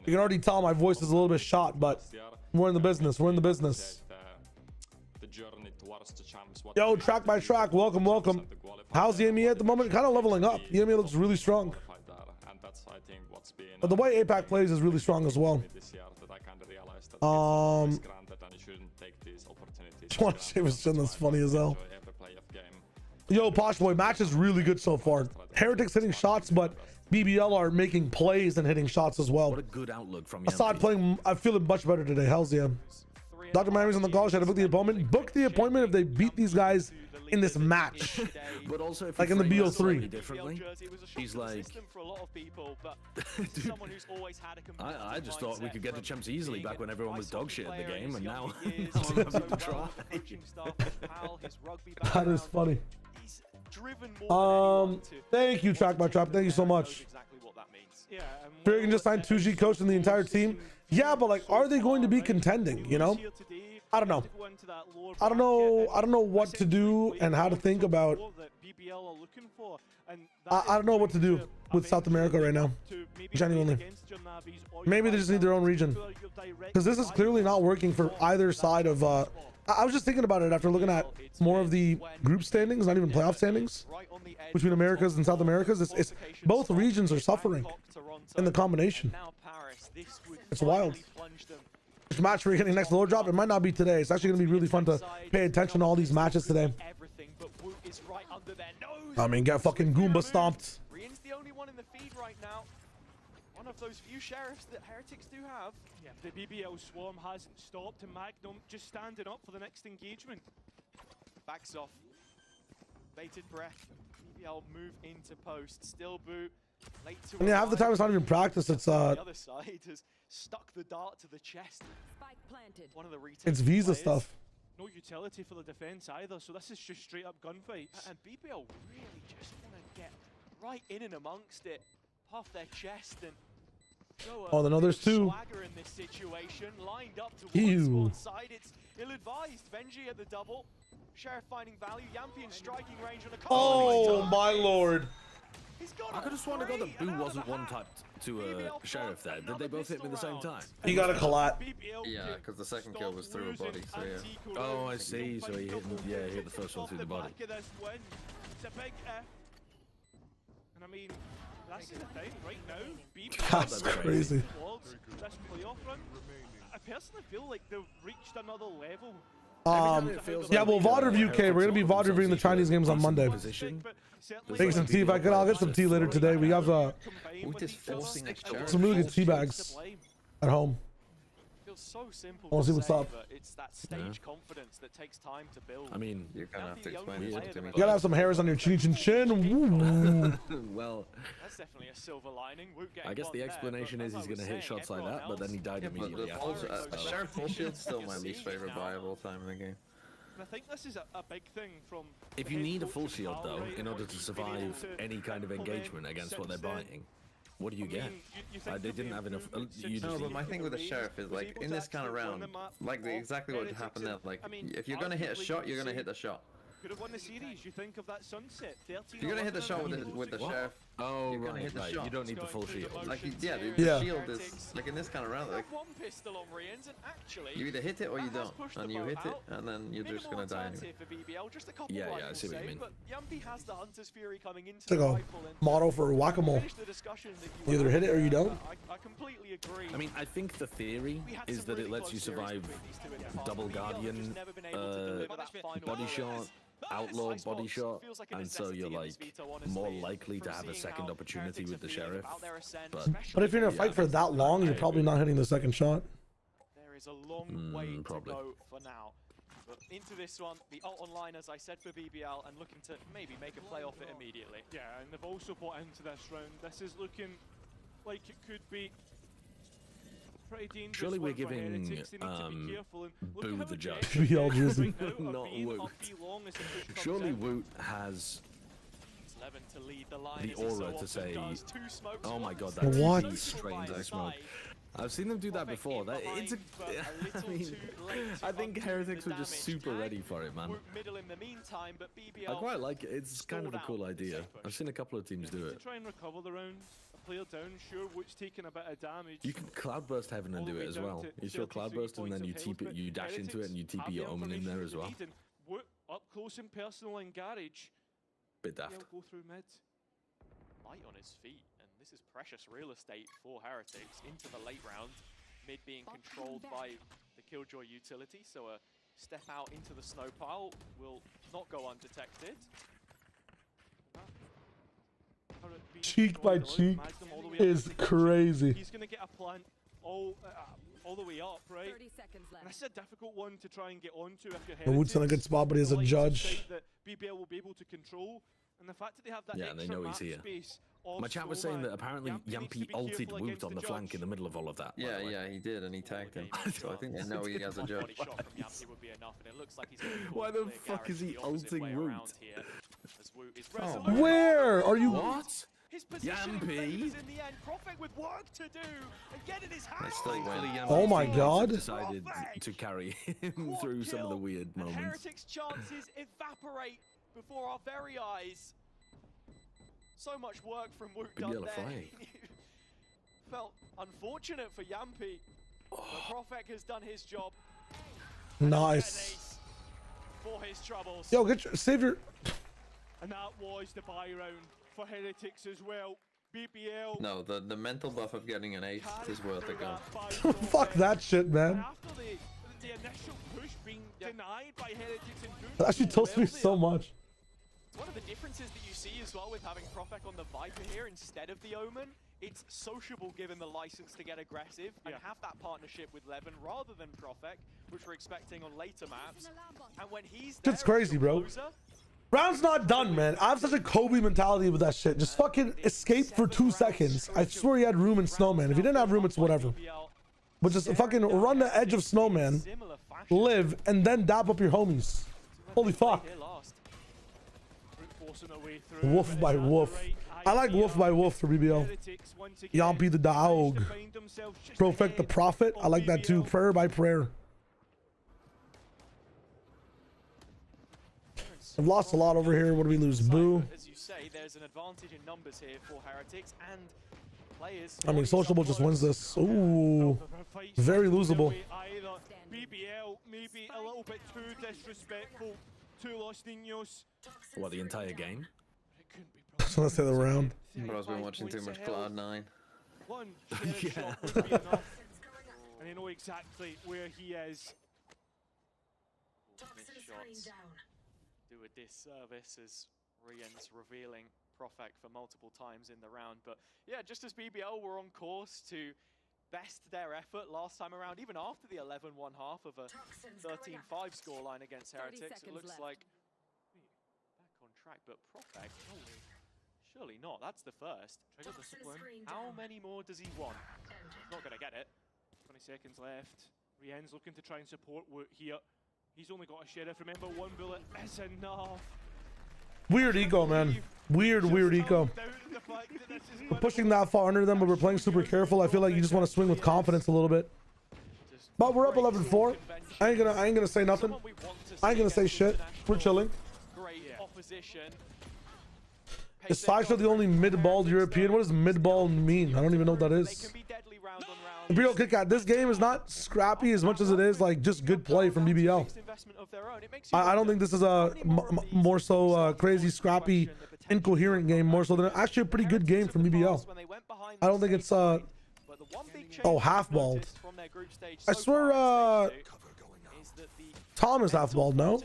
A: you can already tell my voice is a little bit shot, but we're in the business. We're in the business.
G: The journey towards the champs.
A: Yo, track by track. Welcome, welcome. How's the EMEA at the moment? Kind of leveling up. The EMEA looks really strong.
G: And that's, I think, what's been.
A: But the way APAC plays is really strong as well.
G: This year that I kind of realized that it's always granted and you shouldn't take these opportunities.
A: Just want to say was that's funny as hell.
G: Enjoy every play of game.
A: Yo, Posh Boy, match is really good so far. Heretics hitting shots, but BBL are making plays and hitting shots as well.
F: What a good outlook from
A: Assad
F: Yampy.
A: playing, I feel much better today. Hell's yeah. Dr. Miami's on the call. Should I book the appointment? Book the appointment if they beat these guys in this match.
F: But also, if
A: Like
F: you
A: in the
F: frame that
A: BO3.
F: slightly differently,
B: He's
F: he's like,
B: for a lot of people, but
F: dude,
B: someone who's always had a
F: I just thought we
B: mindset
F: could get to
B: from
F: champs easily
B: being
F: back when
B: an
F: everyone was
B: ice
F: dog
B: hockey
F: shit in the
B: player
F: game,
B: his
F: and now
B: younger years,
F: I'm
B: so
F: having to
B: well
F: try.
B: with the coaching staff, his pal, his rugby
A: That is
B: background.
A: funny.
B: He's driven more than anyone to
A: Thank you, Track by Trap. Thank you so
B: knows
A: much.
B: exactly what that means.
C: Yeah,
A: Fear can just sign 2G coach and the entire team. Yeah, but like, are they going to be contending? You know, I don't know. I don't know what to do and how to think about. I don't know what to do with South America right now. Genuinely. Maybe they just need their own region. Because this is clearly not working for either side of... I was just thinking about it after looking at more of the group standings, not even playoff standings, between Americas and South Americas. It's both regions are suffering in the combination. It's wild. Which match we're getting next low drop? It might not be today. It's actually going to be really fun to pay attention to all these matches today. I mean, get fucking Goomba stomped.
B: Rian's the only one in the feed right now. One of those few sheriffs that Heretics do have.
C: Yeah, the BBL swarm hasn't stopped, and Magnum just standing up for the next engagement.
B: Backs off. Bated breath. BBL move into post. Still boot. Late to
A: And yeah, half the time it's not even practice. It's
B: the other side has stuck the dart to the chest.
E: Spike planted.
B: One of the retail
A: it's visa
B: players.
A: stuff.
C: No utility for the defense either, so this is just straight up gunfights.
B: And BBL really just want to get right in and amongst it, puff their chest and show
A: Oh, then no, there's two.
B: swagger in this situation, lined up towards
A: Ew.
B: one side. It's ill-advised. Benji at the double. Sheriff finding value. Yampi in striking range on a couple
A: Oh
B: of
A: my lord.
B: He's got
F: I could have sworn I got that Boo
B: and out of
F: wasn't
B: the
F: one
B: hat.
F: tapped to a sheriff there. Did they both hit me at the same time?
A: You got a collat.
D: Yeah, because the second kill was through a body, so yeah.
F: Oh, I see. So he hit, yeah, he hit the first one through the body.
C: It's a big F. And I mean, that's the thing right now. BBL
A: That's crazy.
C: towards this playoff run. I personally feel like they've reached another level.
A: Yeah, well, VOD review, K. We're gonna be VOD reviewing the Chinese games on Monday. Making some tea. If I could, I'll get some tea later today. We have
D: Who's just forcing a sheriff?
A: some really good tea bags at home.
B: Feels so simple
A: Wanna
B: to
A: see what's
B: say,
A: up?
B: but it's that stage confidence that takes time to build.
F: I mean,
D: You're gonna have to explain
B: Weird.
D: it to me.
A: You gotta have some hairs on your chin chin. Ooh.
F: well,
B: That's definitely a silver lining. Woot getting
F: I guess the
B: one there,
F: explanation
B: but
F: is
B: as
F: he's
B: I was
F: going to hit
B: saying,
F: shots like
B: everyone
F: that, but then he died
B: else-
D: But
F: immediately
D: the
F: after.
D: a sheriff full shield's still my least favorite buy of all time in the game.
C: And I think this is a big thing from.
F: If
C: the
F: you
C: head
F: need a
C: coach
F: full
C: of
F: shield, though,
C: Valorant,
F: in order to
C: being
F: survive
C: able to
F: any kind of
C: implement
F: engagement against what they're
C: since then.
F: buying, what do you
C: I
F: get?
C: mean, you think
F: They
C: of the
F: didn't have enough.
C: improvements
F: You
C: since
F: just
D: No, but
C: the
D: my thing with the sheriff is
C: was
D: like
C: able
D: in
C: to
D: this kind of
C: actually win
D: round,
C: the map
D: like
C: of
D: exactly what
C: Heretics
D: happened there.
C: and,
D: Like
C: I mean,
D: if you're gonna hit a
C: arguably
D: shot,
C: you
D: you're gonna
C: say
D: hit the shot.
C: could have won the series. You think of that sunset. 13
D: If you're gonna hit the shot with the
F: What?
D: sheriff,
F: Oh,
D: You're gonna
F: right,
D: hit the
F: right.
D: shot.
F: You don't need the full shield.
D: like yeah, the
A: Yeah.
D: shield is like in this kind of round, like
B: one pistol on Rian's, and actually
D: you either hit it or you
B: that has
D: don't,
B: pushed
D: and
B: the
D: you
B: boat
D: hit it,
B: out.
D: and then you're just
B: Minimal
D: gonna die anyway.
B: alternative for BBL, just a couple
F: Yeah, yeah, I
B: rifles
F: see what you
B: saved,
F: mean.
B: but Yampi has the Hunter's Fury coming into
A: It's like
B: the
A: a
B: rifle and
A: motto for whack-a-mole.
B: finish the discussion if
A: You either
B: will.
A: hit it or you don't.
B: I completely agree.
F: I mean, I think the theory
B: We had
F: is
B: some
F: that
B: really
F: it lets
B: close
F: you
B: series
F: survive
B: between these two in the past,
F: double
B: but BBL have just
F: guardian,
B: never been able to deliver that final
F: body
B: bonus.
F: shot, outlaw body shot, and so you're like more likely to have a second opportunity with the sheriff.
A: But if you're in a fight for that long, you're probably not hitting the second shot.
B: There is a long way
F: probably.
B: to go for now. But into this one, the ult online, as I said, for BBL, and looking to maybe make a play off it immediately.
C: Yeah, and they've also bought into this round. This is looking like it could be pretty dangerous.
F: Surely we're
C: one for
F: giving,
C: Heretics. They need to be careful and look
F: Boo
C: at how
F: the judge.
C: aggressive
A: BBL
C: they
A: jersey.
C: right now are
F: Not
C: being
F: Woot.
C: up B long as the push comes
F: Surely
C: in.
F: Woot has
B: It's Levin to lead the line
F: the
B: as he so
F: aura to
B: often
F: say,
B: does. Two smokes,
F: oh my
B: one
F: god,
B: side,
F: that
A: What?
F: TV strains
B: by
F: I smoke.
B: side.
F: I've seen them do that
B: Perfect
F: before.
B: in
F: That it's a.
B: behind, but a little
F: I mean,
B: too late to
F: I think
B: undo
F: Heretics
B: the
F: were just
B: damage.
F: super
B: Tag,
F: ready for it, man.
B: Woot middle in the meantime, but BBL
F: I quite like it. It's kind of a cool
B: stalled out the
F: idea.
B: safe push.
F: I've seen a couple of teams do
C: To
F: it.
C: try and recover the round, a player down, sure, Woot's taking a bit of damage.
F: You can cloudburst heaven and
C: all the
F: do
C: way
F: it as
C: down
F: well.
C: to
F: You throw
C: 33
F: cloudburst and then
C: points
F: you
C: of
F: TP
C: health,
F: it, you
C: but
F: dash into it and you
C: Heretics
F: TP
C: have
F: your
C: the
F: omen in
C: information
F: there as
C: you
F: well.
C: need, and Woot up close and personal in garage.
F: Bit daft.
C: They'll go through mid.
B: light on his feet, and this is precious real estate for Heretics into the late round. Mid being controlled by the Killjoy utility, so a step out into the snow pile will not go undetected.
A: Cheek by cheek is crazy.
C: He's going to get a plant all the way up, right?
E: 30 seconds
C: And
E: left.
C: this is a difficult one to try and get onto if you're
A: The Woot's in a good spot, but he has a judge.
C: That BBL will be able to control, and the fact that they have that
F: Yeah, and they
C: extra
F: know he's
C: map
F: here.
C: space of
F: My chat was saying that apparently Yampi ulted Woot on the flank in the middle of all of that. by
D: Yeah,
F: the way.
D: yeah, he did, and he tagged him. So I think they know he has a
B: One
D: judge.
B: body shot from Yampi would be enough, and it looks like he's gonna be
F: Why
B: forced to
F: the
B: clear
F: fuck is
B: Garage
F: he
B: the opposite
F: ulting
B: way
F: Woot?
B: around here, as Woot is
D: Oh,
B: resolute.
A: Where are you?
F: What?
B: His position
F: Yampy.
B: in the end. Prophet with work to do and getting his hands.
A: Oh my God.
F: Decided to carry him through some of the weird
B: And
F: moments.
B: Heretic's chances evaporate before our very eyes. So much work from Wook done
F: BBL
B: there.
F: fight.
B: Felt unfortunate for Yampy, but Prophet has done his job.
A: Nice.
B: For his troubles.
A: Yo, save your.
C: And that was the buy round for Heretics as well. BBL.
D: No, the mental buff of getting an ace is worth it, guys.
A: Fuck that shit, man.
C: After the initial push being denied by Heretics and Boom,
A: That actually tilts me so much.
B: One of the differences that you see as well with having Prophet on the Viper here instead of the Omen, it's sociable given the license to get aggressive and have that partnership with Levin rather than Prophet, which we're expecting on later maps. And when he's there,
A: Shit's crazy, bro.
B: closer,
A: Round's not done, man. I have such a Kobe mentality with that shit. Just fucking escape for 2 seconds. I swear he had room in Snowman. If he didn't have room, it's whatever. But just fucking run the edge of Snowman, live, and then dap up your homies. Holy fuck. Wolf by wolf. I like wolf by wolf for BBL. Yampy the dog. Prophet the prophet. I like that too. Prayer by prayer. I've lost a lot over here. What do we lose? Boo.
B: As you say, there's an advantage in numbers here for Heretics and players.
A: I mean, Sociable just wins this. Ooh. Very losable.
C: BBL maybe a little bit too disrespectful to Los Niños.
F: What, the entire game?
A: So let's say the round.
D: Bro, I've been watching too much Cloud9.
C: One shot would be enough. And they know exactly where he is.
B: Shots do a disservice as Rian's revealing Prophet for multiple times in the round. But yeah, just as BBL were on course to best their effort last time around, even after the 11-1 half of a 13-5 scoreline against Heretics, it looks like back on track. But Prophet, surely not. That's the first. Trigger discipline. How many more does he want? He's not going to get it.
C: 20 seconds left. Rien's looking to try and support Woot here. He's only got a sheriff. Remember, one bullet is enough.
A: Weird eco, man. Weird eco. We're pushing that far under them, but we're playing super careful. I feel like you just want to swing with confidence a little bit. But we're up 11-4. I ain't gonna say nothing. I ain't gonna say shit. We're chilling.
B: Great opposition.
A: Is Sasha the only mid-balled European? What does mid-ball mean? I don't even know what that is. Imperial Kit Kat, this game is not scrappy as much as it is like just good play from BBL. I don't think this is a more so crazy, scrappy, incoherent game, more so than actually a pretty good game from BBL. I don't think it's oh, half-balled. I swear Tom is half-balled, no?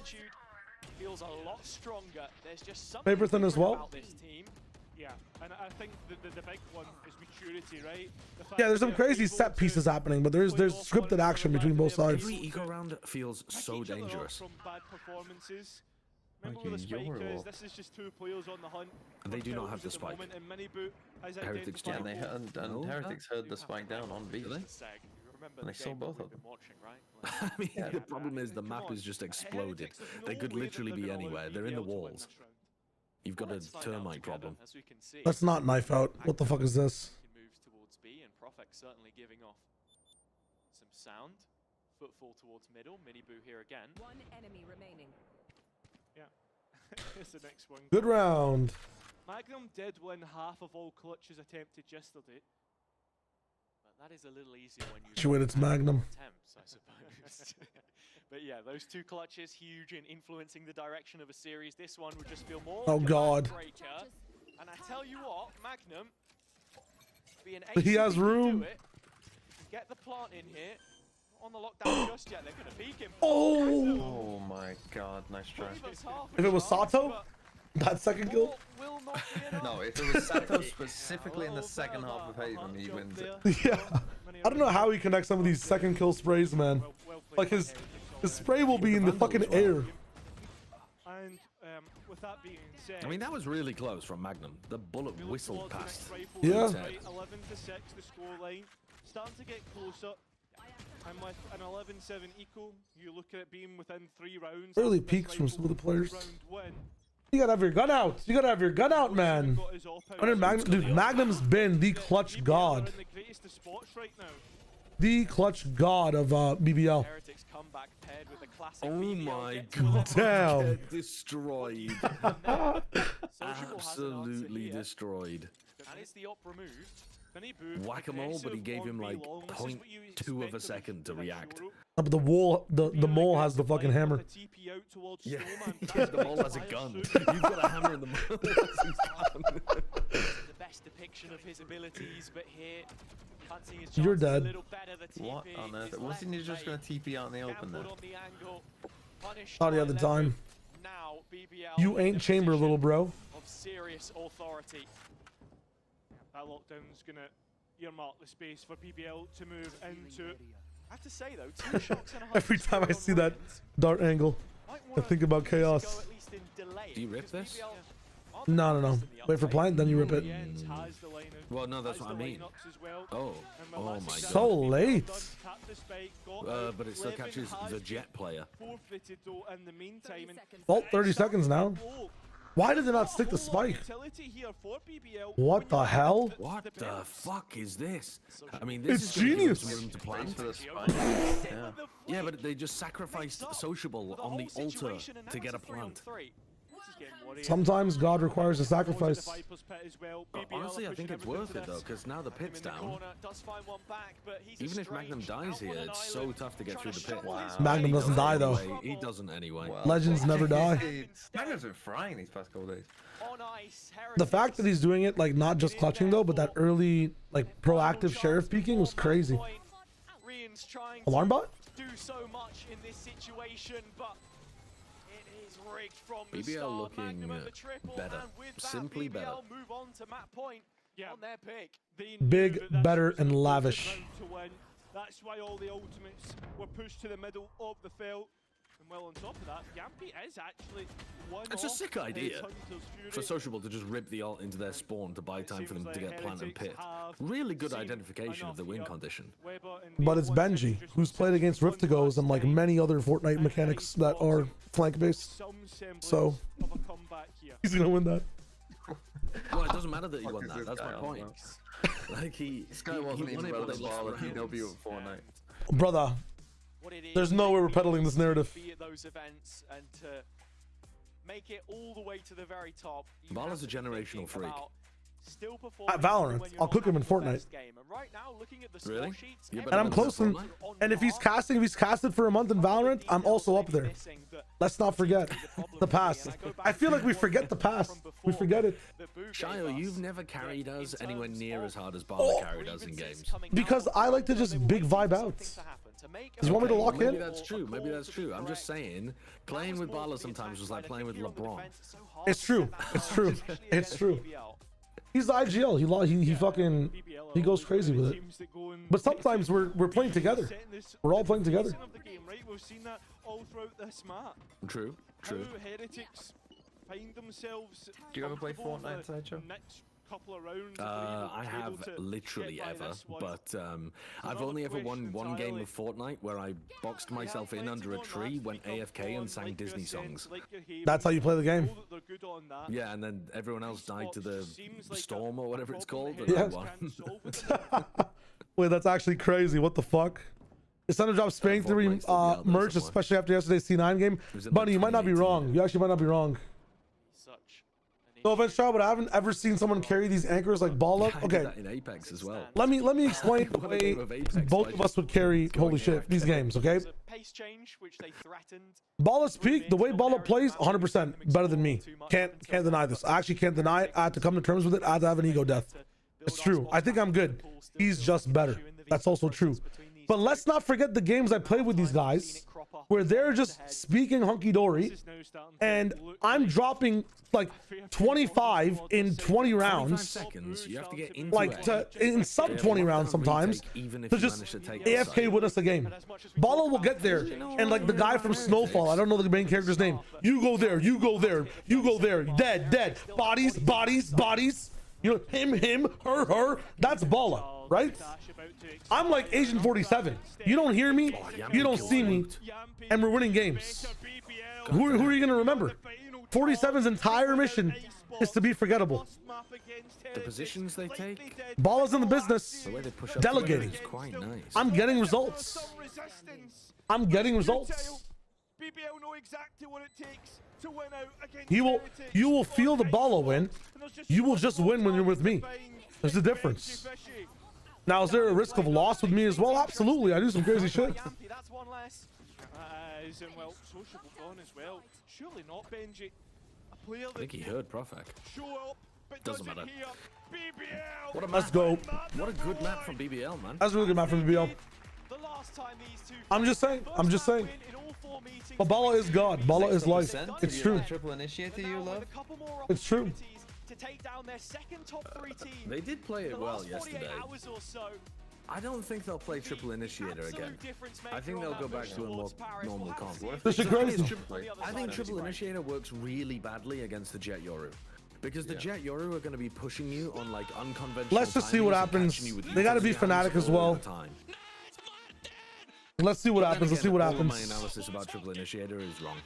B: Feels a lot stronger. There's just something
A: Paper thin as well.
B: about this team.
C: Yeah, and I think the big one is maturity, right?
A: Yeah, there's some crazy set pieces happening, but there's scripted action between both sides.
F: Every eco round feels so dangerous.
C: From bad performances. Remember
D: Okay,
C: with the spikers,
D: Euro.
C: this is just 2 players on the hunt.
F: They do not have
C: At
F: the spike.
C: moment, and Miniboot has
F: Heretics
D: Yeah,
C: identified
D: and they
C: both.
D: and Heretics heard the spike down on B.
F: Really?
B: Remember
D: And
B: the
D: they saw
B: game that
D: both
B: we've
D: of them.
B: been watching, right?
F: I mean, the problem is the map is just exploded. They could literally be anywhere. They're in the walls. You've got a
B: Let's find out
F: termite
B: together,
F: problem.
B: as we can see.
A: Let's not knife out. What the fuck is this?
B: He moves towards B, and Prophet certainly giving off some sound. Footfall towards middle. Miniboo here again.
E: One enemy remaining.
C: Yeah. Here's the next one.
A: Good round.
C: Magnum did win half of all clutches attempted yesterday.
B: But that is a little easier when you
A: Sure, it's Magnum.
B: attempts, I suppose. But yeah, those 2 clutches huge in influencing the direction of a series. This one would just feel more.
A: Oh,
B: like a
A: God.
B: backbreaker. And I tell you what, Magnum, being
A: He has
B: able to
A: room.
B: do it, get the plant in here. Not on the lockdown just yet. They're going to peek him.
A: Oh!
D: Oh my god, nice try.
A: If it was Sato, that second kill?
B: Will not be enough.
D: No, if it was Sato specifically in the second half of Haven, he wins it.
A: Yeah. I don't know how he connects some of these second kill sprays, man. Like his spray will be in the fucking air.
C: And with that being said,
F: I mean, that was really close from Magnum. The bullet
C: we look
F: whistled
C: towards the
F: past.
C: next rifle
A: Yeah.
C: round, right? 11-6, the scoreline. Starting to get closer. And with an 11-7 equal, you look at it being within 3 rounds.
A: Early
C: of this
A: peaks from
C: rifle
A: some of the players.
C: round 1.
A: You gotta have your gun out. You gotta have your gun out, man. Dude, Magnum's been the clutch god. The clutch god of BBL.
F: Oh my god.
A: Damn.
F: Get destroyed. Absolutely destroyed.
B: And is the op removed?
F: Whack-a-mole, but he gave him like 0.2 of a second to react.
A: But the mole has the fucking hammer.
F: Yeah, the mole has a gun. You've got a hammer in the mole has a gun.
B: The best depiction of his abilities, but here fancying his
A: You're
B: chances a
A: dead.
B: little better. The TP
D: What on earth?
B: is
D: Wasn't he
B: less
D: just
B: than
D: gonna TP out in the open there?
B: gambled on the angle, punished
A: Thought he had
B: by
A: the
B: 11.
A: time.
B: Now BBL
A: You
B: in
A: ain't
B: a
A: chamber,
B: position
A: little bro.
B: of serious authority.
C: That lockdown's gonna earmark the space for BBL to move into.
B: I have to say though, 2 shots and a half
A: Every time I
B: on
A: see that
B: Ravens
A: dart angle,
B: might
A: I
B: wanna
A: think about
B: go
A: chaos.
B: at least in delay,
F: Do you rip
B: because
F: this?
B: BBL aren't the
A: No, no,
B: best
A: no.
B: in the
A: Wait for
B: update.
A: plant, then you rip it.
C: Jens has the lineup,
F: Well, no, that's
C: has
F: what I
C: the
F: mean.
C: lineups as well.
F: Oh,
C: And well,
F: oh
C: that's
F: my
C: exactly
A: So
C: what BBL
A: late.
C: done. Tapped the spike, got out.
F: But it still
C: Levin
F: catches
C: has
F: the jet player.
C: forfeited though in the meantime. And
A: Vault 30 seconds now.
C: Whoa.
A: Why did they not
C: Not a
A: stick the
C: whole lot of
A: spike?
C: utility here for BBL
A: What
C: when
A: the
C: you
A: hell?
C: have
F: What
C: the
F: the
C: balance.
F: fuck is this? I mean, this
A: It's
F: is gonna give them
A: genius.
F: some room to
D: Thanks
F: plant.
D: for the spike. Yeah.
F: Yeah, but they just sacrificed Sociable on the altar to get a plant.
A: Sometimes God requires a sacrifice.
F: Honestly, I think it's worth it though, because now the pit's down. Even if Magnum dies here, it's so tough to get through the pit.
D: Wow.
A: Magnum doesn't die though.
F: Anyway, he doesn't anyway.
D: Well,
A: Legends never die.
D: Magnum's been frying these past couple days.
A: The fact that he's doing it like not just clutching though, but that early like proactive sheriff peeking was crazy. Alarm bot?
B: Do so much in this situation, but it is rigged from the
F: BBL
B: start.
F: looking
B: Magnum at the triple,
F: better.
B: and with that,
F: Simply
B: BBL
F: better.
B: move on to Matt Point on their pick.
C: They knew
A: Big,
C: that that's
A: better,
C: what was
A: and
C: the closest
A: lavish.
C: round to win. That's why all the ultimates were pushed to the middle of the field. And well, on top of that, Yampy is actually one
F: It's a
C: off
F: sick
C: his
F: idea
C: Hunter's Fury.
F: for Sociable to just rip the ult into their spawn to buy time for them to get plant and pit. Really good identification of the win condition.
A: But it's Benji, who's played against Riftigos and like many other Fortnite mechanics that are flank based. So he's gonna win that.
F: Well, it doesn't matter that he won
D: Fuck
F: that.
D: is
F: That's
D: this
F: my
D: guy on,
F: point. Like
D: This guy wasn't
F: he won
D: even
F: it,
D: well
F: but
D: as
F: they lost
D: well
F: the
D: if he
F: rounds.
D: W at Fortnite.
A: Brother,
B: What it is,
A: there's no way we're peddling this narrative.
B: Be at those events and to make it all the way to the very top. you
F: Ball
B: have
F: is a
B: to be
F: generational
B: thinking
F: freak.
B: about still performing
A: At Valorant,
B: when you're
A: I'll
B: not
A: cook him in
B: having the
A: Fortnite.
B: best game. And right now, looking at the score
F: Really?
B: sheets,
F: You're
A: And I'm
F: better
A: close
F: than
A: to
F: this
A: him.
F: one,
A: And if he's casted for a month in Valorant, I'm also up there. Let's not forget the past. I feel like we forget the past. We forget it.
F: Shio, you've never carried us anywhere near as hard as Bala carried us in games.
A: Because I like to just big vibe out. You want me to lock
F: Maybe
A: in?
F: that's true. Maybe that's true. I'm just saying, playing with Bala sometimes was like playing with LeBron.
A: It's true. It's true. It's true. He's the IGL. He fucking he goes crazy with it. But sometimes we're playing together. We're all playing together.
C: We've seen that all throughout this map.
F: True. True.
C: How Heretics find themselves.
D: Do you ever play
C: comfortable
D: Fortnite,
C: the
D: Sideshow?
C: next couple of rounds.
F: I have literally ever, but I've only ever won one game of Fortnite where I boxed myself in under a tree, went AFK and sang Disney songs.
A: That's how you play the game.
F: Yeah, and then everyone else died to the storm or whatever it's called, and
A: Yeah.
F: I won.
A: Wait, that's actually crazy. What the fuck? It's time to drop Spank 3 merch, especially after yesterday's C9 game. Bunny, you might not be wrong. You actually might not be wrong. No offense, child, but I haven't ever seen someone carry these anchors like ball up.
F: I did
A: Okay,
F: that in Apex as well.
A: let me explain the
F: What I
A: way
F: do with Apex,
A: both
F: by
A: of us would carry. Holy shit, these games. Okay,
B: Pace change, which they threatened.
A: Balla Speak, the way Balla plays, 100% better than me. Can't deny this. I actually can't deny it. I have to come to terms with it. I have to have an ego death. It's true. I think I'm good. He's just better. That's also true. But let's not forget the games I played with these guys where they're just speaking hunky-dory and I'm dropping like 25 in 20
F: 25
A: rounds,
F: seconds, you have to get into
A: like in sub 20 rounds sometimes, to just AFK win us a game. Balla will get there, and like the guy from Snowfall, I don't know the main character's name. You go there, you go there, you go there, dead, bodies, bodies, bodies. You know, him, her, that's Balla, right? I'm like Asian 47. You don't hear me, you don't see me, and we're winning games. Who are you gonna remember? 47's entire mission is to be forgettable.
F: The positions they take,
A: Ball is in the business.
F: the way they push up
A: Delegating.
F: is quite nice.
A: I'm getting results. I'm getting results.
C: BBL know exactly what it takes to win out against
A: You will feel the ball win. You will just win when you're with me. There's a difference. Now, is there a risk of loss with me as well? Absolutely. I do some crazy shit.
C: That's one less. Isn't well sociable gone as well. Surely not, Benji. A player that
F: I think he heard Profak.
C: show up, but
F: Doesn't
C: doesn't
F: matter.
C: hear BBL.
F: What a
A: Let's go.
F: What a good map from BBL, man.
A: That's a really good map from BBL.
B: The last time these two
A: I'm just saying. I'm just saying.
B: win in all 4 meetings.
A: But Bala is God. Bala is life. It's true.
D: Triple initiator you love.
A: It's true.
B: To take down their second top 3 team.
F: They did play it
B: The
F: well
B: last 48
F: yesterday.
B: hours or so.
F: I don't think they'll play Triple Initiator again. I think they'll go back to a more normal comp.
A: This is crazy.
F: I think Triple Initiator works really badly against the Jet Yoru. Because the Jet Yoru are going to be pushing you on like unconventional.
A: Let's just see what happens. They got to be Fnatic as well. Let's see what happens. Let's see what happens.
F: My analysis about Triple Initiator is wrong.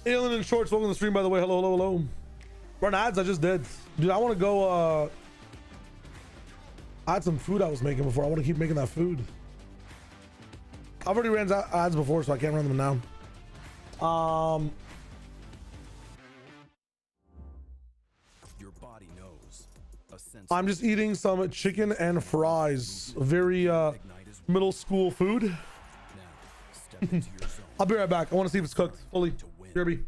A: Alien in shorts, welcome to the stream, by the way. Hello, hello, hello. Run ads, I just did. Dude, I want to go, I had some food I was making before. I want to keep making that food. I've already ran ads before, so I can't run them now.
H: Your body knows.
A: I'm just eating some chicken and fries. Very, middle school food.
H: Now, step into your zone.
A: I'll be right back. I want to see if it's cooked fully. Kirby.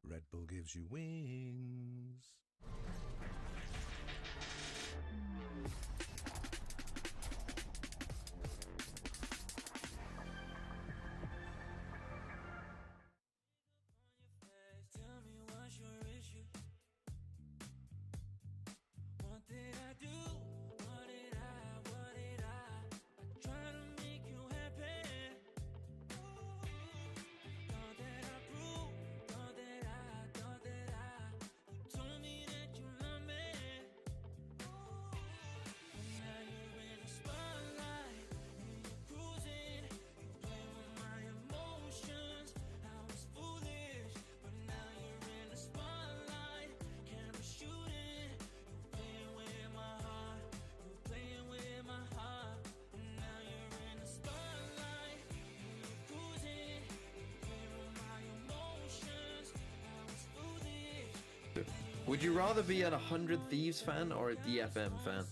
H: Red Bull gives you wings.
D: Would you rather be a 100 Thieves fan or a DFM fan?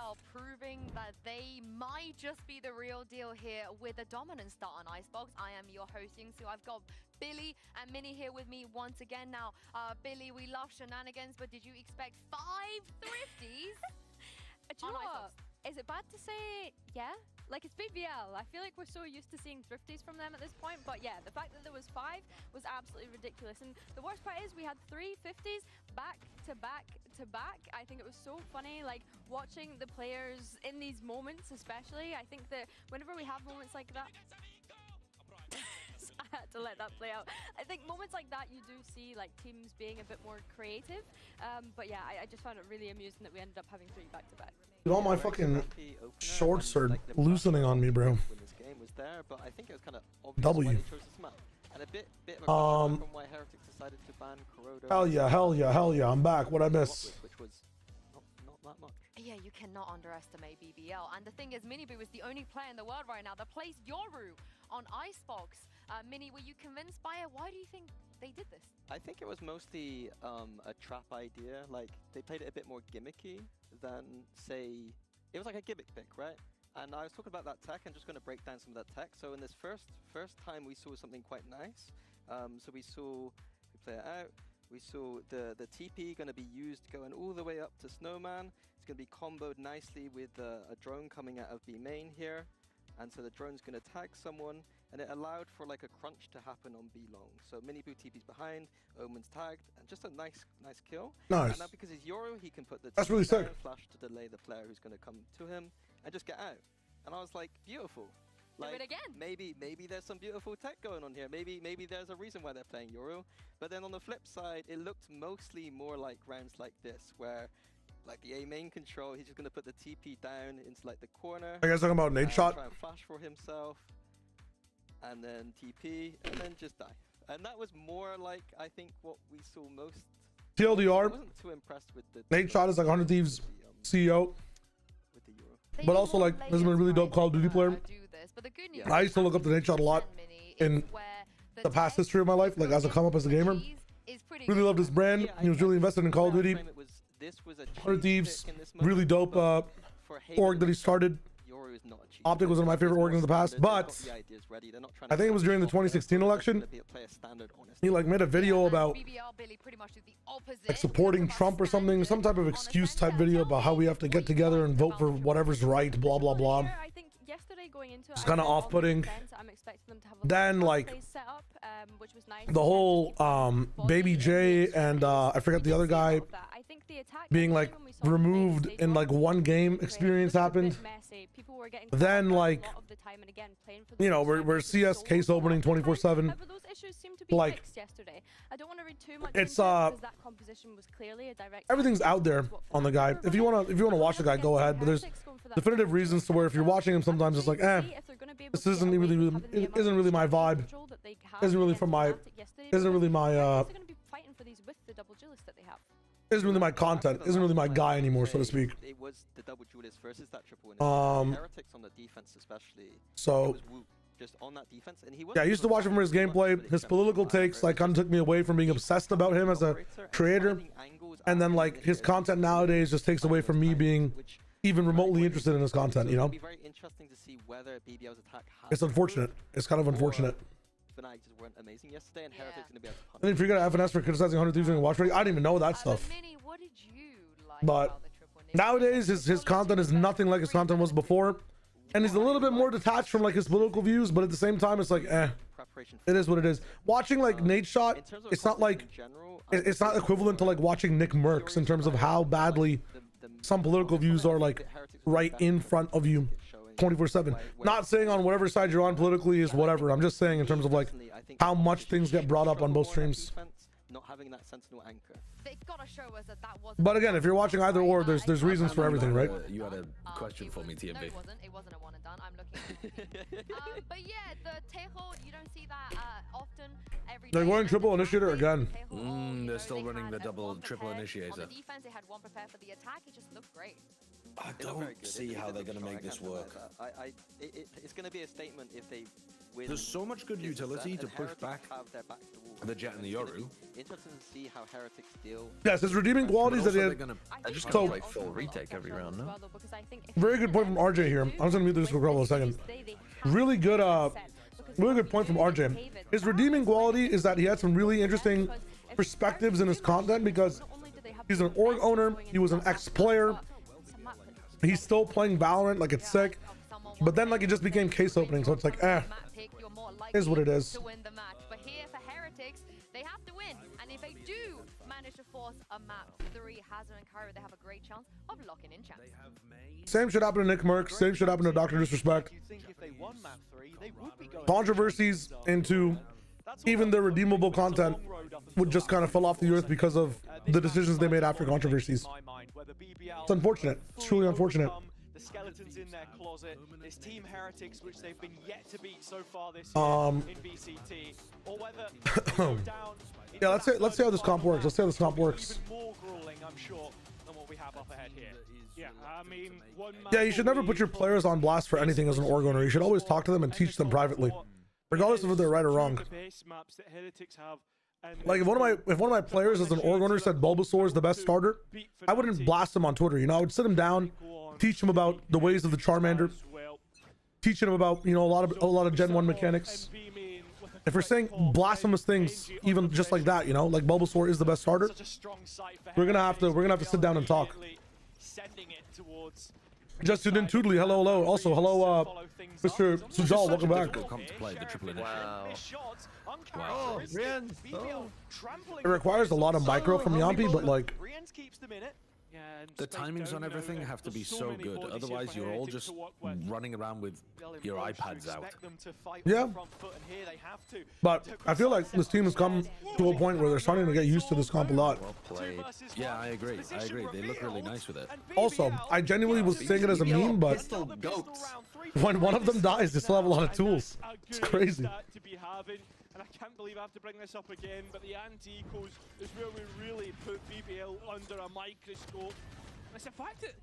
I: BBL proving that they might just be the real deal here with a dominant start on Icebox. I am your hosting, so I've got Billy and Minnie here with me once again. Now, Billy, we love shenanigans, but did you expect 5 thrifties?
J: Do you know what? Is it bad to say, yeah? Like, it's BBL. I feel like we're so used to seeing thrifties from them at this point. But yeah, the fact that there was 5 was absolutely ridiculous. And the worst part is we had 3 50s back to back to back. I think it was so funny, like, watching the players in these moments especially. I think that whenever we have moments like that... I had to let that play out. I think moments like that, you do see like teams being a bit more creative. But yeah, I just found it really amusing that we ended up having 3 back-to-back.
A: Dude, all my fucking shorts are loosening on me, bro. W. Hell yeah, hell yeah, hell yeah. I'm back. What'd I miss?
I: Yeah, you cannot underestimate BBL. And the thing is, Miniboo is the only player in the world right now that plays Yoru on Icebox. Minnie, were you convinced by it? Why do you think they did this?
K: I think it was mostly a trap idea. Like, they played it a bit more gimmicky than, say, it was like a gimmick pick, right? And I was talking about that tech and just going to break down some of that tech. So in this first time, we saw something quite nice. So we play it out. We saw the TP going to be used going all the way up to Snowman. It's going to be comboed nicely with a drone coming out of B main here. And so the drone's going to tag someone, and it allowed for like a crunch to happen on B long. So Miniboo TP's behind, Omen's tagged, and just a nice kill.
A: Nice.
K: And now because he's Yoru, he can put the
A: That's really sick.
K: Flash to delay the player who's going to come to him and just get out. And I was like, beautiful. Like,
I: do it again.
K: Maybe there's some beautiful tech going on here. Maybe there's a reason why they're playing Yoru. But then on the flip side, it looked mostly more like rounds like this, where like the A main control, he's just gonna put the TP down into like the corner.
A: Are you guys talking about Nate shot?
K: Try and flash for himself, and then TP, and then just die. And that was more like, I think, what we saw most.
A: TLDR.
K: I wasn't too impressed with the
A: Nate shot is like 100 Thieves CEO. But also like has been a really dope Call of Duty player. I used to look up to Nate shot a lot in the past history of my life, like as a come up as a gamer. Really loved his brand. He was really invested in Call of Duty. 100 Thieves, really dope org that he started. Optic was one of my favorite orgs in the past, but I think it was during the 2016 election. He like made a video about like supporting Trump or something, some type of excuse type video about how we have to get together and vote for whatever's right, blah blah blah. It's kind of off-putting. Then like the whole Baby J and I forget the other guy being like removed in like one game experience happened. Then like, you know, we're CS case opening 24/7. Like it's everything's out there on the guy. If you wanna watch the guy, go ahead. But there's definitive reasons to where if you're watching him, sometimes it's like, this isn't really my vibe. Isn't really my content. Isn't really my guy anymore, so to speak.
K: It was the double duelist versus that triple win. Heretics on the defense especially.
A: So
K: just on that defense, and
A: yeah, I used to watch him for his gameplay. His political takes like kind of took me away from being obsessed about him as a creator, and then like his content nowadays just takes away from me being even remotely interested in his content. You know, it's unfortunate. It's kind of unfortunate.
K: Weren't amazing yesterday, and Heretics gonna be able to punish.
A: I didn't forget FNS for criticizing 100 Thieves during watch party. I didn't even know that stuff.
I: What did you like
A: but nowadays his content is nothing like his content was before, and he's a little bit more detached from like his political views, but at the same time it's like it is what it is. Watching like Nate shot, it's not like it's not equivalent to like watching Nick Merckx in terms of how badly some political views are like right in front of you 24/7. Not saying on whatever side you're on politically is whatever. I'm just saying in terms of like how much things get brought up on both streams.
K: Not having that sentinel anchor.
A: But again, if you're watching either or, there's reasons for everything, right?
F: You had a question for me, TMB.
I: No, it wasn't a one and done. I'm looking. But yeah, the Tejo, you don't see that often.
A: They're going triple initiator again.
F: They're still running the triple initiator.
I: On the defense, they had one prepared for the attack. It just looked great.
F: I don't see how they're going to make this work.
K: It's going to be a statement if they win.
F: There's so much good utility to push back the Jet and the Yoru.
K: Interesting to see how Heretics deal.
A: Yes, his redeeming qualities that he had.
D: I just
A: So-
D: got like full retake every round, no?
A: Very good point from RJ here. I was gonna mute this for a couple of seconds. Really good point from RJ. His redeeming quality is that he had some really interesting perspectives in his content because he's an org owner, he was an ex-player, he's still playing Valorant, like it's sick, but then like it just became case opening, so it's like is what it is.
I: To win the match, but here for Heretics, they have to win, and if they do manage to force a map 3, Hazard and Kyra, they have a great chance of locking in champs.
A: Same should happen to Nick Merck, same should happen to Dr. Disrespect.
B: You think if they won map 3, they would be going
A: Controversies into even their redeemable content would just kind of fall off the earth because of the decisions they made after controversies. It's unfortunate. It's truly unfortunate.
B: The skeletons in their closet, this team Heretics, which they've been yet to beat so far this year in VCT, or whether they go down.
A: Yeah, let's see how this comp works. Let's see how this comp works.
B: Even more grueling, I'm sure, than what we have up ahead here.
C: Yeah, I mean,
A: Yeah, you should never put your players on blast for anything as an org owner. You should always talk to them and teach them privately, regardless of if they're right or wrong. Like if one of my players as an org owner said Bulbasaur is the best starter, I wouldn't blast him on Twitter. You know, I would sit him down, teach him about the ways of the Charmander, teach him about, you know, a lot of Gen 1 mechanics. If we're saying blasphemous things, even just like that, you know, like Bulbasaur is the best starter, we're gonna have to sit down and talk. Just tuned in, Toodly. Hello. Also, hello, Mr. Sujal. Welcome back.
F: Come to play the triple initiative.
D: Wow. Rian. Oh.
A: It requires a lot of micro from Yampi, but like,
F: The timings on everything have to be so good, otherwise you're all just running around with your iPads out.
A: Yeah. But I feel like this team has come to a point where they're starting to get used to this comp a lot.
D: Well played.
F: Yeah, I agree. They look really nice with it.
A: Also, I genuinely was saying it as a meme, but when one of them dies, they still have a lot of tools. It's crazy.
C: And I can't believe I have to bring this up again, but the anti-ecos is where we really put BBL under a microscope. And it's the fact that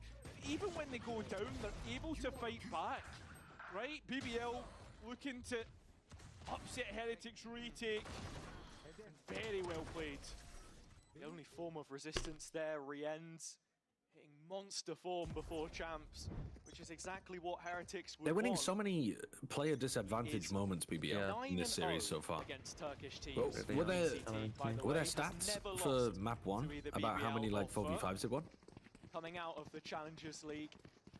C: even when they go down, they're able to fight back, right? BBL looking to upset Heretics retake. Very well played.
B: The only form of resistance there, Rien's hitting monster form before champs, which is exactly what Heretics would
F: They're winning
B: want.
F: so many player disadvantage moments, BBL, in this series so far. Well, were there stats for map 1 about how many like 4v5s it won?
B: Coming out of the Challengers League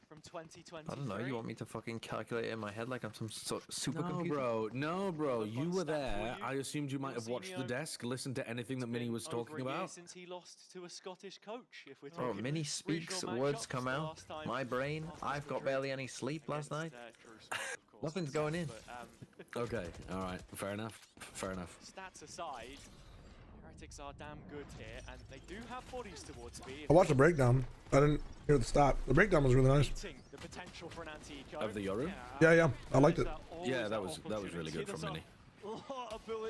B: from 2023.
D: I don't know, you want me to fucking calculate it in my head like I'm some supercomputer?
F: No, bro, you were there. I assumed you might have watched the desk, listened to anything that Mini was talking about.
B: Since he lost to a Scottish coach, if we're
D: Oh,
B: talking
D: Mini speaks, words come out. My brain, I've got barely any sleep last night. Nothing's going in.
F: Okay, alright, fair enough.
B: Stats aside, Heretics are damn good here, and they do have bodies towards speed.
A: I watched the breakdown. I didn't hear the stat. The breakdown was really nice.
B: The potential for an anti-eco.
F: Of the Yoru?
A: Yeah, I liked it.
F: Yeah, that was really good from Mini.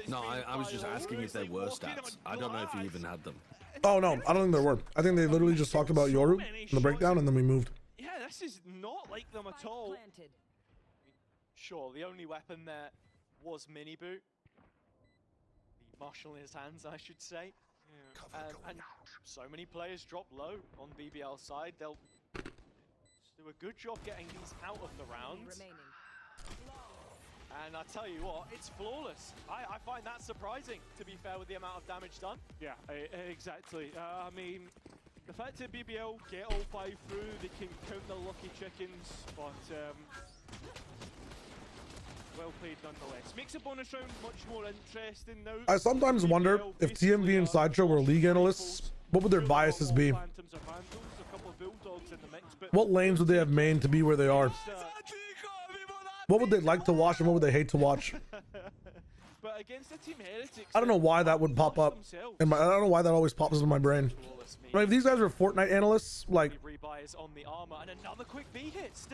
F: No, I was just asking if there were stats. I don't know if you even had them.
A: Oh no, I don't think there were. I think they literally just talked about Yoru in the breakdown and then we moved.
C: Yeah, this is not like them at all.
B: Sure, the only weapon there was Mini Boot. The marshal in his hands, I should say. And so many players drop low on BBL side. They'll do a good job getting these out of the rounds. And I tell you what, it's flawless. I find that surprising, to be fair, with the amount of damage done.
C: Yeah, exactly. I mean, the fact that BBL get all 5 through, they can count the lucky chickens, but well played nonetheless. Makes a bonus round much more interesting now.
A: I sometimes wonder if TMV and Sideshow were league analysts, what would their biases be? What lanes would they have made to be where they are? What would they like to watch and what would they hate to watch?
C: But against the team Heretics,
A: I don't know why that would pop up. I don't know why that always pops in my brain. Like, if these guys were Fortnite analysts, like,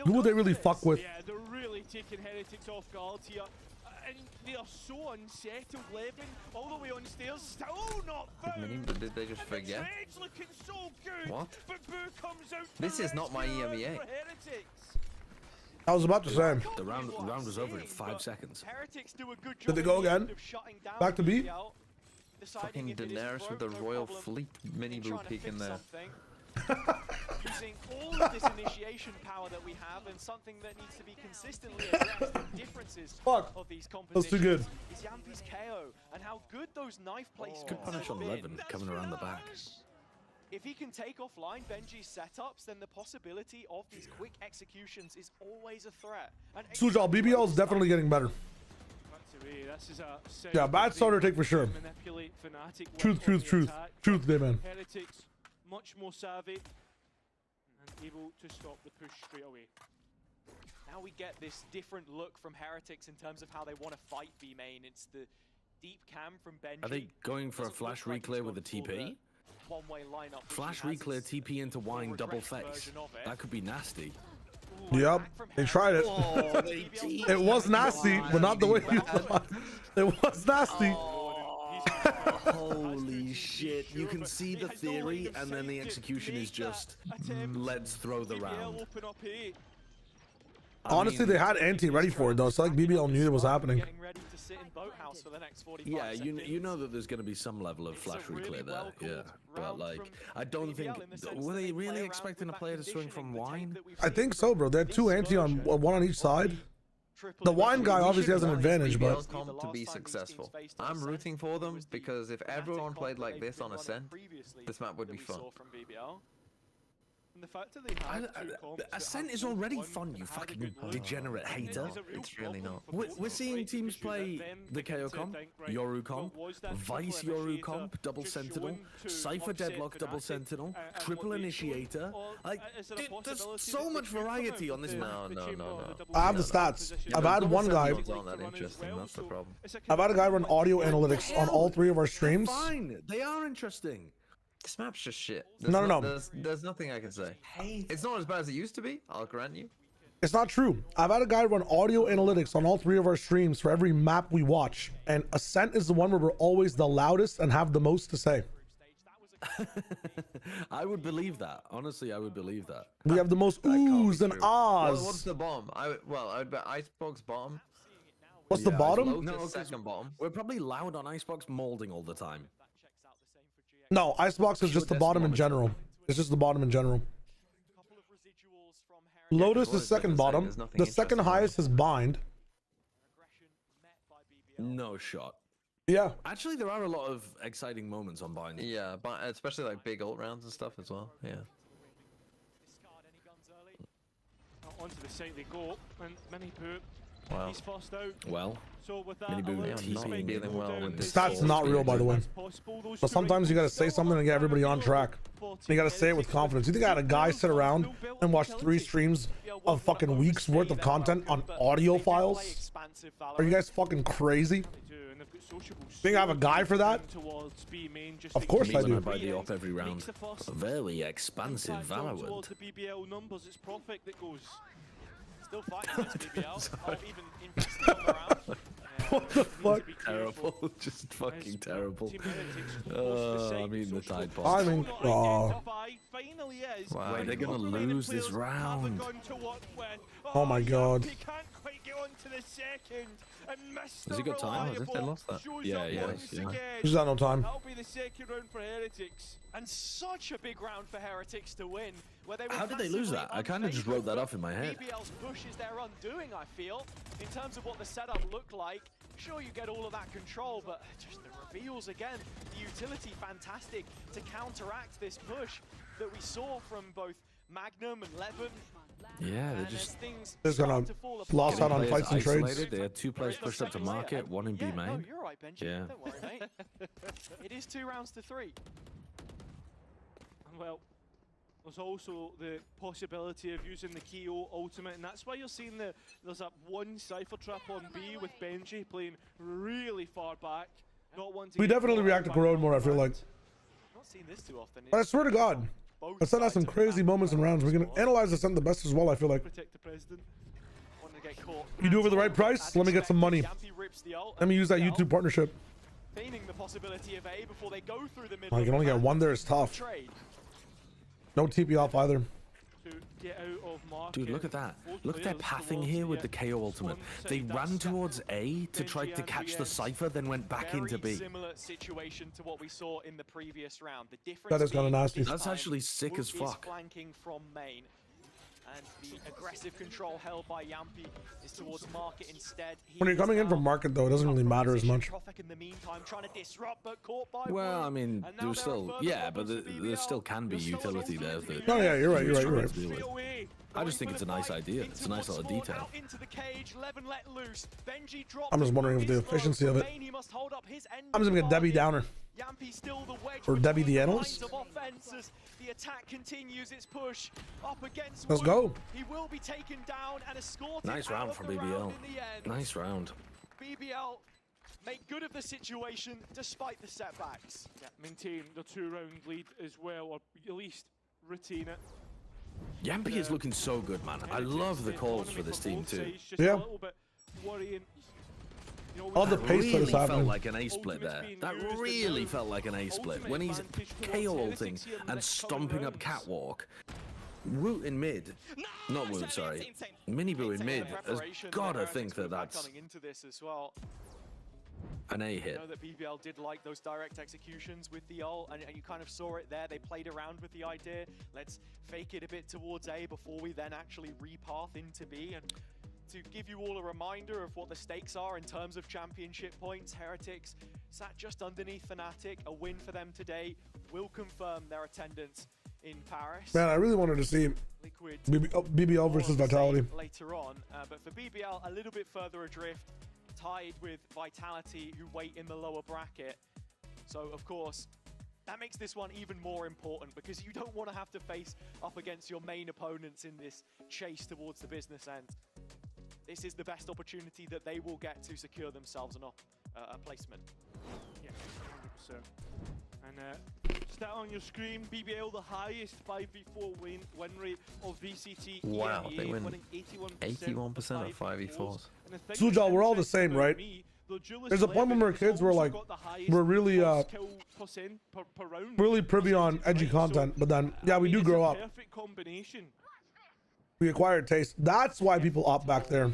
A: who would they really fuck with?
C: Yeah, they're really taking Heretics off guard here. And they are so unsettled, Levin, all the way on stairs, still not found.
D: Did they just forget?
C: Looking so good,
D: what?
C: but Boo comes out
D: this is not my EMEA.
A: I was about to say.
F: The round was over in 5 seconds.
B: Heretics do a good job
A: Did they go
B: in the
A: again?
B: end of shutting down
A: Back to B?
B: BBL, deciding
D: Fucking
B: if it is
D: Daenerys with the
B: broke, no
D: Royal
B: problem,
D: Fleet mini
B: in
D: blue
B: trying to
D: peek in
B: fix
D: there.
B: something. Using all of this initiation power that we have, and something that needs to be consistently addressed in differences
A: Fuck.
B: of these
A: That's too
B: compositions
A: good.
B: is Yampi's KO and how good those knife placements
F: Good punish
B: have
F: on
B: been.
F: Levin coming around the back.
B: If he can take offline Benji's setups, then the possibility of these quick executions is always a threat. And
A: Sujal, BBL is definitely getting better. Yeah, bad starter take for sure. Truth, day man.
C: Heretics much more savvy and able to stop the push straight away.
B: Now we get this different look from Heretics in terms of how they want to fight B main. It's the deep cam from Benji.
F: Are they going for a flash reclear with a TP?
B: One-way lineup.
F: Flash reclear TP into wine double face. That could be nasty.
A: Yep, they tried it.
F: Oh,
A: It was nasty, but not the way you thought. It was nasty.
F: Holy shit. You can see the theory, and then the execution is just, let's throw the round.
A: Honestly, they had anti ready for it though. It's like BBL knew it was happening.
B: Getting ready to sit in Boathouse for the next 45
F: Yeah,
B: seconds.
F: you know that there's going to be some level of flash reclear there, yeah. But like, I don't think, were they really expecting a player to swing from wine?
A: I think so, bro. They had two anti on one on each side. The wine guy obviously has an advantage, but
D: BBL comp to be successful. I'm rooting for them because if everyone played like this on a SEN, this map would be fun.
C: And the fact that they have
F: Ascent is already fun, you fucking degenerate hater.
D: It's really not.
F: We're seeing teams play the KO comp, Yoru comp, Vice Yoru comp, double sentinel, Cypher deadlock double sentinel, triple initiator. Like, dude, there's so much variety on this map.
D: No.
A: I have the stats. I've had one guy.
D: It's not that interesting. That's the problem.
A: I've had a guy run audio analytics on all three of our streams.
F: Fine, they are interesting.
D: This map's just shit.
A: No.
D: There's nothing I can say. It's not as bad as it used to be, I'll grant you.
A: It's not true. I've had a guy run audio analytics on all three of our streams for every map we watch, and Ascent is the one where we're always the loudest and have the most to say.
F: I would believe that. Honestly, I would believe that.
A: We have the most oohs and ahs.
D: What's the bomb? I'd bet Icebox bomb.
A: What's the bottom?
D: No, second bomb.
F: We're probably loud on Icebox molding all the time.
A: No, Icebox is just the bottom in general. It's just the bottom in general. Lotus is second bottom. The second highest is Bind.
F: No shot.
A: Yeah.
F: Actually, there are a lot of exciting moments on Bind.
D: Yeah, but especially like big ult rounds and stuff as well. Yeah.
C: Onto the site they go, and Mini Poo,
D: Wow.
C: he's first out.
F: Well,
C: So with that,
F: Mini Boo
C: allowed
F: teasing
C: T-Spike
F: dealing
C: to go
D: well
C: down
D: with
C: this
A: this. Stats not real, by the way.
C: as possible. Those
A: But
C: two
A: sometimes you gotta
C: rifles
A: say
C: still
A: something to get everybody on
C: 14
A: track. You gotta say it with confidence. You think I had a guy sit around and watch 3 streams of fucking weeks worth of content on audio files? Are you guys fucking crazy? Think I have a guy for that? Of course I do.
F: By the op every round. Very expansive Valorant.
C: Towards the BBL numbers, it's Profit that goes.
B: Still fighting this BBL, or even investing on the round.
A: What the fuck?
F: Terrible, just fucking terrible. I mean the Tide Pod.
A: I mean,
C: Finally is.
D: Wow.
F: Wait, they're gonna lose this round.
A: Oh my god.
C: He can't quite get on to the second. And
F: Has he got time?
D: As if they lost that.
F: Yeah, he has, yeah.
A: He's got no time.
C: That'll be the second round for Heretics.
B: And such a big round for Heretics to win. Where they were
F: How did they lose that? I kind of just wrote that off in my head.
B: BBL's push is their undoing, I feel. In terms of what the setup looked like, sure you get all of that control, but just the reveals again. The utility fantastic to counteract this push that we saw from both Magnum and Levin.
F: Yeah, they're
B: And
F: just
A: They're gonna lost out on fights and trades.
F: isolated. They had 2 players pushed up to market, 1 in B
B: Yeah, no,
F: main.
B: you're right, Benji.
F: Yeah.
B: Don't worry, mate. It is 2 rounds to 3.
C: And well, there's also the possibility of using the KO ultimate, and that's why you're seeing there's that one Cypher trap on B with Benji playing really far back. Not wanting
A: We definitely react to Corrode more, I feel like.
B: Not seen this too often.
A: But I swear to God, Ascent has some crazy moments and rounds. We're gonna analyze Ascent the best as well, I feel like.
C: Protect the president.
B: Wanting to get caught.
A: You do it for the right price? Let me get some money. Let me use that YouTube partnership.
B: Feigning the possibility of A before they go through the middle.
A: I can only get one there, it's tough.
B: Trade.
A: No TP off either.
C: To get out of
F: Dude, look at that. Look at their pathing here with the KO ultimate. They ran towards A to try to catch the Cypher, then went back into B.
B: Similar situation to what we saw in the previous round. The difference
A: That is kind of nasty.
F: That's actually sick as fuck.
B: Flanking from main. And the aggressive control held by Yampi is towards Market instead.
A: When you're coming in from Market, though, it doesn't really matter as much.
B: In the meantime, trying to disrupt, but caught by
F: well, I mean, there's still, yeah, but there still can be utility there.
A: Oh, yeah, you're right.
F: I just think it's a nice idea. It's a nice little detail.
A: I'm just wondering if the efficiency of it. I'm just gonna get Debbie Downer. Or Debbie the Analyst.
B: The attack continues its push up against.
A: Let's go.
B: He will be taken down and escorted.
F: Nice round from BBL. Nice round.
B: BBL make good of the situation despite the setbacks.
C: Yeah, maintain the 2-round lead as well, or at least retain it.
F: Yampi is looking so good, man. I love the calls for this team too.
A: Yeah. All the pace
F: really
A: that is happening.
F: Felt like an A split there. That really felt like an A split. When he's KO ulting and stomping up Catwalk, Woot in mid, not Woot, sorry, Miniboo in mid has gotta think that that's an A hit.
B: I know that BBL did like those direct executions with the ult, and you kind of saw it there. They played around with the idea. Let's fake it a bit towards A before we then actually repath into B. And to give you all a reminder of what the stakes are in terms of championship points, Heretics sat just underneath Fnatic. A win for them today will confirm their attendance in Paris.
A: Man, I really wanted to see BBL versus Vitality
B: later on, but for BBL, a little bit further adrift, tied with Vitality, who wait in the lower bracket. So, of course, that makes this one even more important because you don't want to have to face up against your main opponents in this chase towards the business end. This is the best opportunity that they will get to secure themselves a placement.
C: Yeah, 100%. And stat on your screen, BBL the highest 5v4 win rate of VCT.
D: Wow,
C: EMEA,
D: they win
C: winning
D: 81% of 5v4s.
A: Sujal, we're all the same, right? There's a point when we're kids where like we're really really privy on edgy content, but then yeah, we do grow up. We acquired taste. That's why people opt back there.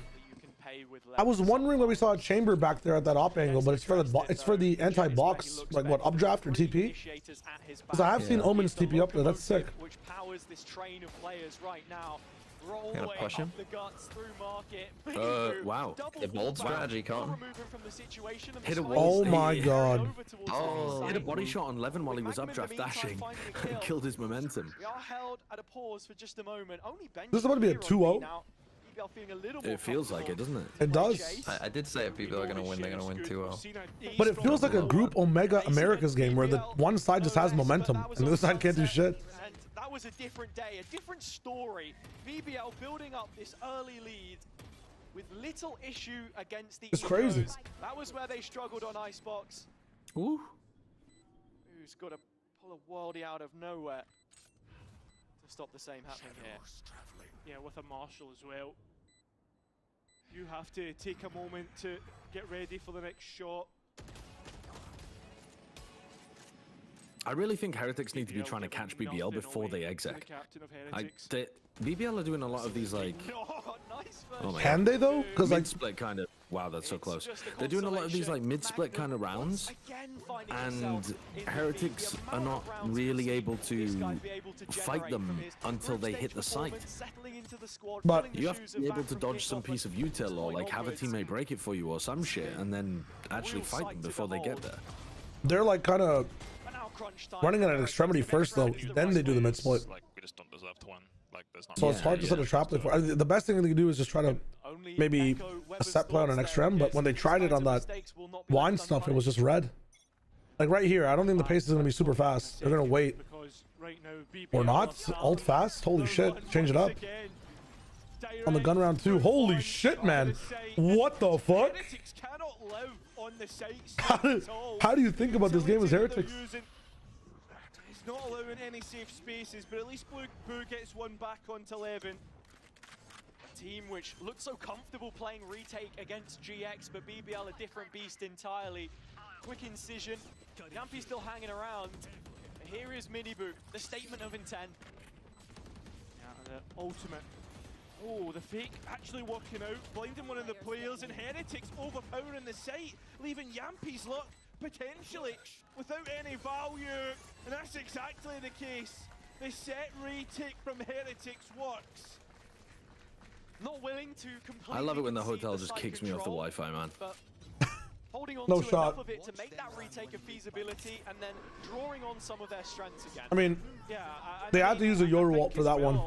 A: I was wondering when we saw a chamber back there at that op angle, but it's for the anti-box, like what, updraft or TP? Because I have seen Omen's TP up there. That's sick.
B: Which powers this train of players right now.
D: Gonna push him?
F: Wow.
D: A bold strategy, Cotton.
F: Hit a wall.
A: Oh my god.
D: Oh.
F: Hit a body shot on Levin while he was updraft dashing and killed his momentum.
B: We are held at a pause for just a moment. Only
A: This is about to be a 2-0.
F: It feels like it, doesn't it?
A: It does.
D: I did say if people are gonna win, they're gonna win 2-0.
A: But it feels like a group Omega Americas game where the one side just has momentum and the other side can't do shit.
B: That was a different day, a different story. BBL building up this early lead with little issue against the
A: It's crazy.
B: That was where they struggled on Icebox.
F: Ooh.
B: Who's got to pull a worldie out of nowhere to stop the same happening here.
C: Yeah, with a Marshall as well. You have to take a moment to get ready for the next shot.
F: I really think Heretics need to be trying to catch BBL before they exec. BBL are doing a lot of these like...
B: Oh
A: can they though? Because like
F: mid-split kind of... Wow, that's so close. They're doing a lot of these like mid-split kind of rounds, and Heretics are not really able to fight them until they hit the site.
A: But
F: you have to be able to dodge some piece of util or like have a teammate break it for you or some shit, and then actually fight them before they get there.
A: they're like kind of running at an extremity first though, then they do the mid split.
G: Like, we just don't deserve to win. Like, there's not
A: So it's hard to set a trap play for. The best thing they can do is just try to maybe a set play on an XRM, but when they tried it on that wine stuff, it was just red. Like right here, I don't think the pace is going to be super fast. They're going to wait. Or not. Ult fast? Holy shit. Change it up. On the gun round 2. Holy shit, man. What the fuck? How do you think about this game as Heretics?
C: It's not allowing any safe spaces, but at least Boo gets one back onto Levin.
B: A team which looked so comfortable playing retake against GX, but BBL a different beast entirely. Quick incision. Yampi's still hanging around. Here is Miniboo, the statement of intent.
C: Yeah, the ultimate Oh, the fake actually working out, blinding one of the players, and Heretics overpowering the site, leaving Yampi's luck potentially without any value. And that's exactly the case. The set retake from Heretics works.
B: Not willing to completely.
F: I love it when the
B: concede
F: hotel just
B: site
F: kicks me off the
B: control,
F: Wi-Fi, man.
B: but holding on
A: No
B: to
A: shot.
B: enough of it to make that retake a feasibility, and then drawing on some of their strengths again.
A: I mean,
B: yeah,
A: they had to use a your walt for that one.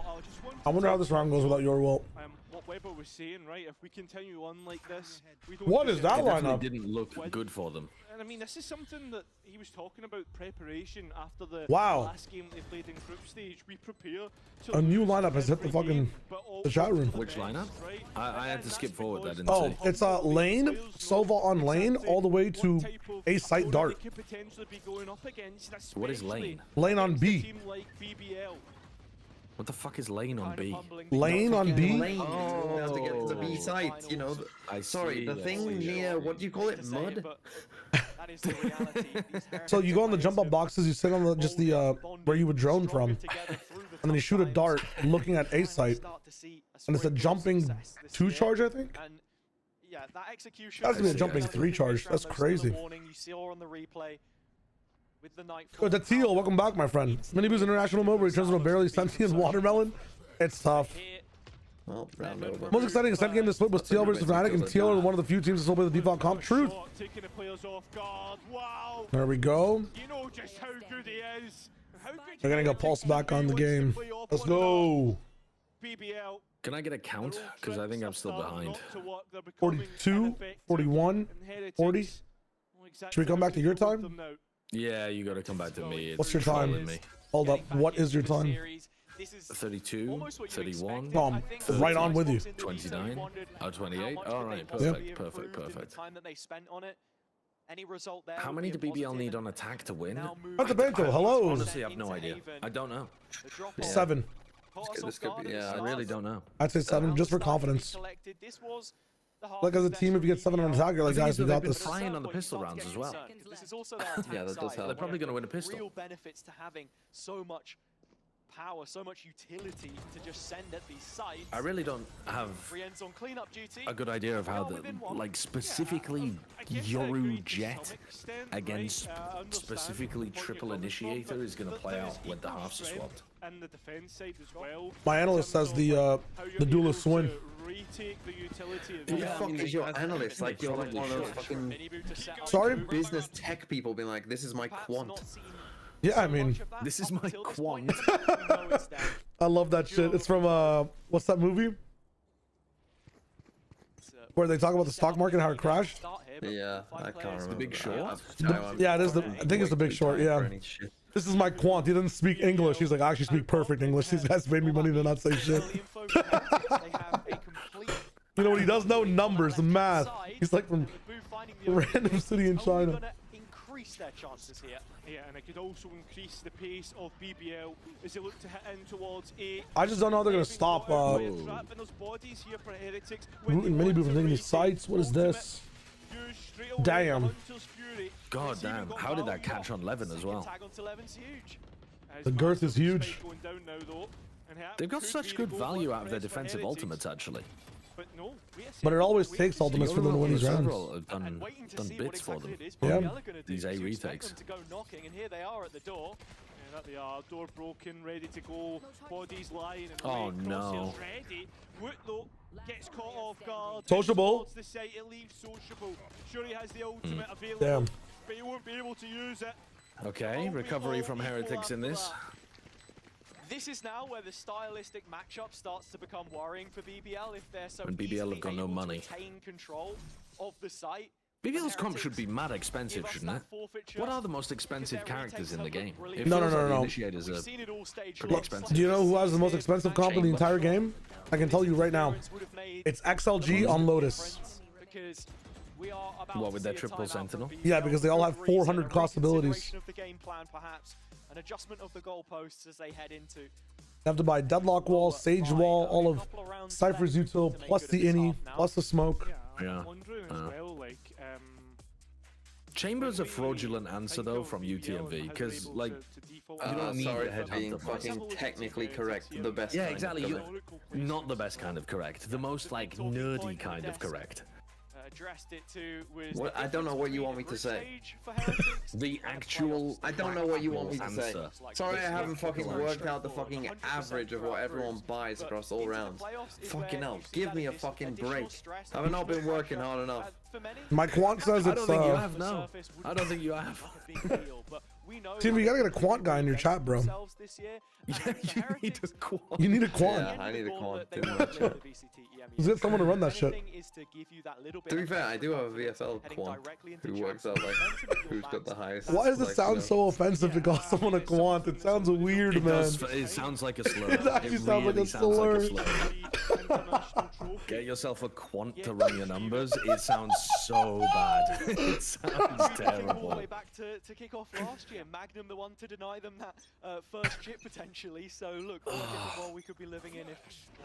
A: I wonder how this round goes without your walt.
C: What Weber was saying, right? If we continue on like this, we don't.
A: What is that
F: It definitely
A: lineup?
F: didn't look good for them.
C: And I mean, this is something that he was talking about preparation after the
A: Wow.
C: last game they played in group stage. We prepare to
A: A new
C: lose
A: lineup has hit the
C: every
A: fucking
C: game, but
A: the
C: also
A: chat room.
C: to the
F: Which
C: best,
F: lineup?
C: right?
F: I had to
C: And
F: skip
C: that's
F: forward. I
C: because
F: didn't
A: Oh,
F: see.
A: it's Lane, Sova on Lane, all the way to
C: what type of
A: A site
C: opponent
A: Dart.
C: they could potentially be going up against,
F: What is
C: especially
F: Lane?
A: Lane on
C: against a
A: B.
C: team like BBL.
F: What the fuck is Lane on B?
A: Lane on B?
D: Lane, you have to get to the B site, you know. Sorry, the thing near, what do you call it, mud?
A: So you go on the jump up boxes, you sit on the just the where you would drone from, and then you shoot a dart looking at A site, and it's a jumping 2 charge, I think.
B: And yeah, that execution.
A: That's gonna be a jumping 3 charge. That's crazy.
B: You saw on the replay with the night.
A: Good, that's Teal. Welcome back, my friend. Miniboo's international mode where he turns into a barely sentient watermelon. It's tough.
D: Well, round over.
A: Most exciting Ascent game this split was TL versus Fnatic, and TL are one of the few teams to still play the default comp. Truth.
C: Taking the players off guard. Wow.
A: There we go.
C: You know just how good he is. How good
A: They're gonna go pulse back on the game. Let's go.
C: BBL.
F: Can I get a count? Because I think I'm still behind.
A: 42, 41, 40. Should we come back to your time?
F: Yeah, you gotta come back to me.
A: What's your
F: It's
A: time?
F: trolling me.
A: Hold up. What is your time?
F: 32, 31,
A: Oh, I'm right on with you.
F: 29, 28. All right, perfect, perfect, perfect.
B: Any result there?
F: How many do BBL need on attack to win?
A: That's a Bento. Hello.
F: Honestly, I have no idea. I don't know.
A: 7.
D: This could be, yeah,
F: I really don't know.
A: I'd say 7 just for confidence. Like as a team, if you get 7 on attack, you're like, guys, we got
F: They've been
A: this.
F: flying on the pistol rounds as well.
D: Yeah, that does help.
F: They're probably going to win a pistol.
B: Real benefits to having so much power, so much utility to just send at these sites.
F: I really don't have
B: Brienne's on cleanup duty.
F: a good idea of how the, like, specifically Yoru Jet against specifically Triple Initiator is going to play out when the halves are swapped.
C: And the defense side as well.
A: My analyst says the duelist win.
C: Retake the utility of
D: Who the fuck is your analyst? Like, you're like one of those fucking
A: Sorry?
D: business tech people being like, this is my quant.
A: Yeah, I mean,
F: This is my quant.
A: I love that shit. It's from what's that movie? Where they talk about the stock market and how it crashed.
D: Yeah, I can't remember.
F: The Big Short?
A: Yeah, it is the. I think it's the Big Short. Yeah. This is my quant. He doesn't speak English. He's like, I actually speak perfect English. These guys paid me money to not say shit. You know what he does know? Numbers, the math. He's like from a random city in China.
B: Increase their chances here.
C: Yeah, and it could also increase the pace of BBL as they look to hit in towards A.
A: I just don't know how they're gonna stop
C: Trapping those bodies here for Heretics.
A: Root and Miniboo from taking these sites. What is this? Damn.
F: God damn, how did that catch on Levin as well?
A: The girth is huge.
F: They've got such good value out of their defensive ultimates, actually.
A: But it always takes ultimates for them to win these rounds.
F: Have done bits for them.
A: Yeah.
F: These A retakes.
B: To go knocking, and here they are at the door.
C: Yeah, that they are. Door broken, ready to go. Bodies lying. And
F: Oh no.
C: ready. Woot though gets caught off guard.
A: Sociable.
C: The site, it leaves Sociable. Sure, he has the ultimate available,
A: Damn.
C: but he won't be able to use it.
F: Okay, recovery from Heretics in this.
B: This is now where the stylistic matchup starts to become worrying for BBL if they're so
F: And BBL have got no money.
B: retain control of the site.
F: BBL's comp should be mad expensive, shouldn't it? What are the most expensive characters in the game? It
A: No,
F: feels
A: no,
F: like the
A: no.
F: Initiators are pretty expensive.
A: Do you know who has the most expensive comp in the entire game? I can tell you right now. It's XLG on Lotus.
F: What, with their triple sentinel?
A: Yeah, because they all have 400 cost abilities.
B: Of the game plan, perhaps an adjustment of the goalposts as they head into.
A: Have to buy Deadlock Wall, Sage Wall, all of Cypher's util, plus the Innie, plus the smoke.
F: Yeah.
C: I'm wondering as well, like,
F: Chamber's a fraudulent answer though from UTMV because like you don't need
D: sorry
F: the
D: for being
F: headhunter.
D: fucking technically correct. The best.
F: Yeah,
D: kind of
F: exactly.
D: correct.
F: Not the best kind of correct. The most like nerdy kind of correct.
B: Addressed it to was
D: What? I don't know what you want me to say.
F: The actual.
D: I don't know what you want me to say.
F: answer.
D: Sorry, I haven't fucking worked out the fucking average of what everyone buys across all rounds. Fucking hell, give me a fucking break. Have I not been working hard enough?
A: My quant says
F: I
A: it's
F: don't think you have. No, I don't think you have.
A: Tim, you gotta get a quant guy in your chat, bro.
F: Yeah, you need a quant.
A: You need a quant.
D: Yeah, I need a quant too much.
A: Let's get someone to run that shit.
D: To be fair, I do have a VFL quant who works out like who's got the highest.
A: Why does it sound
D: selection.
A: so offensive to call someone a quant? It sounds weird,
F: It
A: man.
F: does. It sounds like a slur.
A: It actually sounds like a
F: really
A: slur.
F: Get yourself a quant to run your numbers. It sounds so bad. It sounds terrible.
B: All the way back to kick off last year. Magnum the one to deny them that first chip potentially. So look, what a different world we could be living in if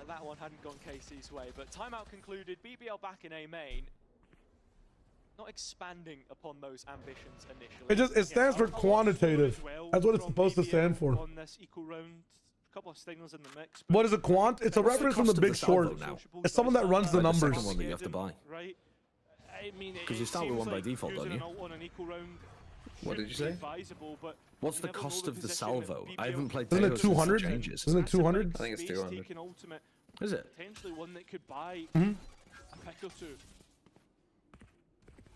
B: that one hadn't gone KC's way. But timeout concluded. BBL back in A main. Not expanding upon those ambitions initially.
A: It stands for quantitative. That's what it's supposed to stand for.
C: On this equal round, a couple of stingers in the mix.
A: What is a quant? It's a reference from The Big Short. It's someone that runs the numbers.
F: Second one that you have to buy.
C: Right. I mean,
F: Because you start with one by default, don't you?
D: What did you say?
F: What's the cost of the salvo? I haven't played.
A: Isn't it
F: Tails since the
A: 200?
F: changes.
A: Isn't it 200?
D: I think it's 200.
F: Is it?
C: Potentially one that could buy
A: Mhm.
C: a pick or two.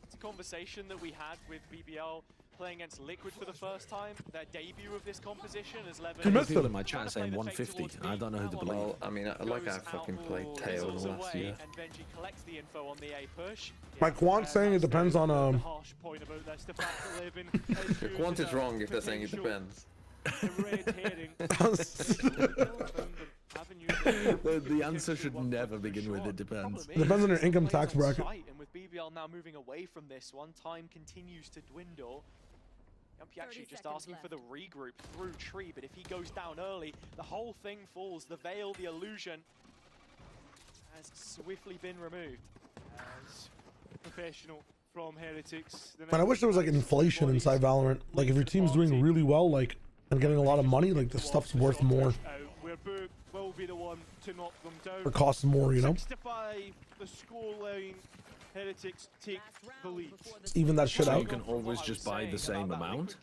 B: It's a conversation that we had with BBL playing against Liquid for the first time. Their debut of this composition as Levin.
A: You missed
F: People
A: it.
F: in my chat saying 150. I don't know who to believe.
D: Well, I mean, like I fucking played Tails last year.
B: And Benji collects the info on the A push.
A: My quant's saying it depends on
C: The harsh point about this, the fact that Levin is
D: Your quant is
C: using
D: wrong if they're saying it depends.
C: a red herring.
F: The answer should never begin with "it depends."
A: Depends on your income tax bracket.
B: And with BBL now moving away from this one, time continues to dwindle. Yumpy actually just asking for the regroup through tree, but if he goes down early, the whole thing falls. The veil, the illusion, has swiftly been removed.
C: As professional from Heretics.
A: Man, I wish there was like inflation inside Valorant. Like if your team's doing really well, like and getting a lot of money, like the stuff's worth more.
C: Where Book will be the one to knock them down.
A: Or costs more, you know?
C: 65, the scoreline. Heretics take the lead.
A: Even that shit
F: So
A: out.
F: you can always just buy the same amount.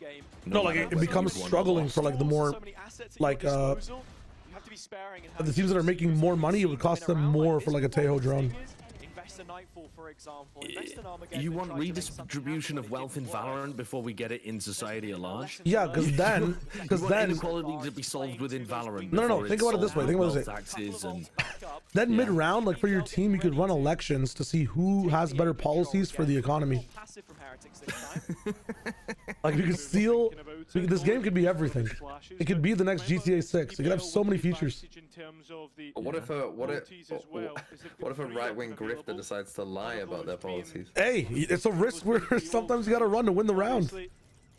A: No, like it becomes struggling for like the more, like the teams that are making more money, it would cost them more for like a Tejo drone.
F: You want redistribution of wealth in Valorant before we get it in society at large?
A: Yeah, because then
F: inequality to be solved within Valorant.
A: No. Think about it this way. Think about it this way.
F: Taxes and
A: Then mid-round, like for your team, you could run elections to see who has better policies for the economy. Like you could steal. This game could be everything. It could be the next GTA 6. It could have so many features.
D: What if a right-wing grifter decides to lie about their policies?
A: Hey, it's a risk where sometimes you gotta run to win the round.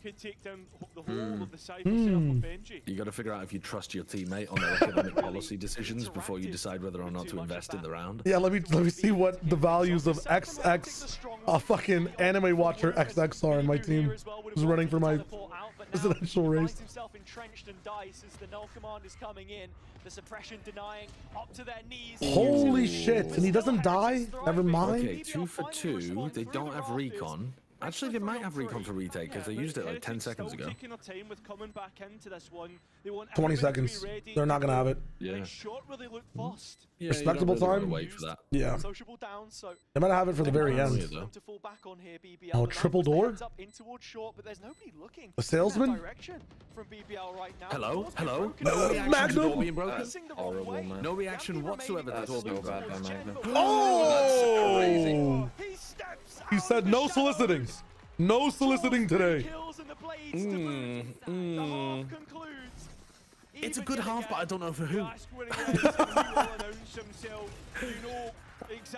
C: Could take down the whole of the side of Benji.
F: you got to figure out if you trust your teammate on their economic policy decisions before you decide whether or not to invest in the round.
A: Yeah, let me see what the values of XX, fucking anime watcher XX are in my team who's running for my presidential race.
B: Himself entrenched and dice as the null command is coming in. The suppression denying up to their knees.
A: Holy shit! And he doesn't die. Never mind.
F: Okay, 2 for 2. They don't have recon. Actually, they might have recon for retake because they used it like 10 seconds ago.
A: 20 seconds. They're not gonna have it.
F: Yeah.
A: Respectable time.
F: Wait for that.
A: Yeah. They might have it for the very end. Oh, triple door. A salesman.
F: Hello. No reaction
A: Magnum.
F: to the door being broken.
D: Horrible, man.
F: No reaction whatsoever to the door being
D: So bad
F: broken.
D: by Magnum.
A: Oh! He said no soliciting. No soliciting today.
F: It's a good half, but I don't know for who.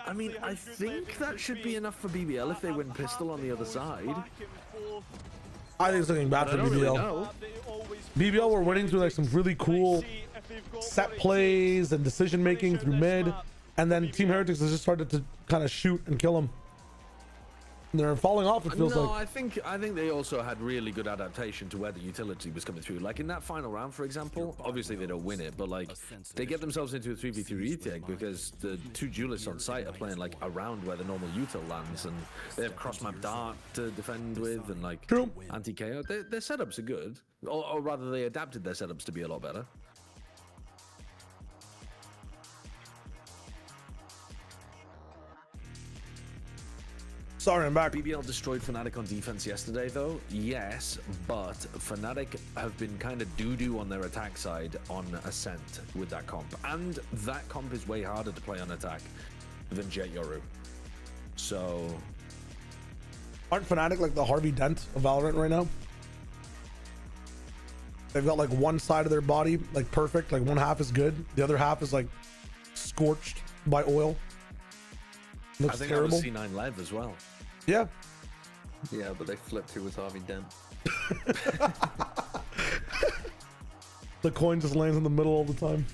F: I mean, I think that should be enough for BBL if they win pistol on the other side.
A: I think it's looking bad for BBL. BBL were winning through like some really cool set plays and decision making through mid, and then Team Heretics has just started to kind of shoot and kill him. They're falling off, it feels
F: no,
A: like.
F: I think they also had really good adaptation to where the utility was coming through. Like in that final round, for example, obviously they don't win it, but like they get themselves into a 3v3 retake because the two duelists on site are playing like around where the normal util lands, and they have cross-map dart to defend with, and like anti-KO. Their setups are good, or rather they adapted their setups to be a lot better.
A: Sorry, I'm back.
F: BBL destroyed Fnatic on defense yesterday, though. Yes, but Fnatic have been kind of doo-doo on their attack side on Ascent with that comp. And that comp is way harder to play on attack than Jet Yoru. So...
A: Aren't Fnatic like the Harvey Dent of Valorant right now? They've got like one side of their body like perfect, like one half is good. The other half is like scorched by oil. Looks
F: I think
A: terrible.
F: that was C9 Lev as well.
A: Yeah.
D: Yeah, but they flipped who was Harvey Dent.
A: The coin just lands in the middle all the time.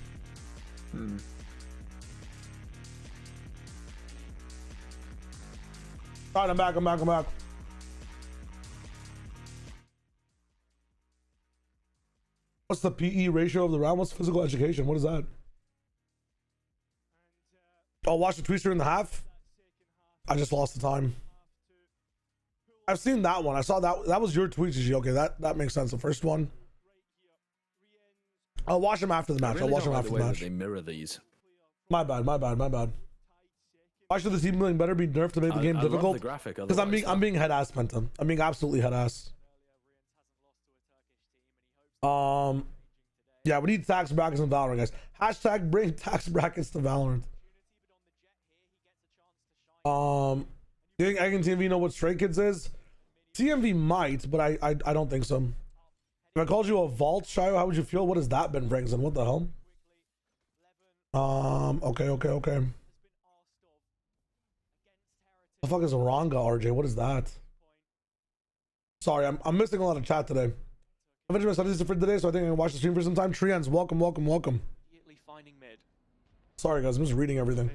A: All right, I'm back. What's the PE ratio of the round? What's physical education? What is that? I'll watch the tweets in the half. I just lost the time. I've seen that one. I saw that. That was your tweet, GG. Okay, that makes sense. The first one. I'll watch them after the match. I'll watch them after the match.
F: They mirror these.
A: My bad. Why should the team building better be nerfed to make the game difficult? Because I'm being head ass, Penta. I'm being absolutely head ass. Yeah, we need tax brackets in Valorant, guys. Hashtag bring tax brackets to Valorant. Do you think Egg and TMV know what Stray Kids is? TMV might, but I don't think so. If I called you a vault, Shio, how would you feel? What has that been, Frankson? What the hell? Okay. The fuck is Ranga, RJ? What is that? Sorry, I'm missing a lot of chat today. I finished my studies for today, so I think I can watch the stream for some time. Trians, welcome. Sorry, guys, I'm just reading everything.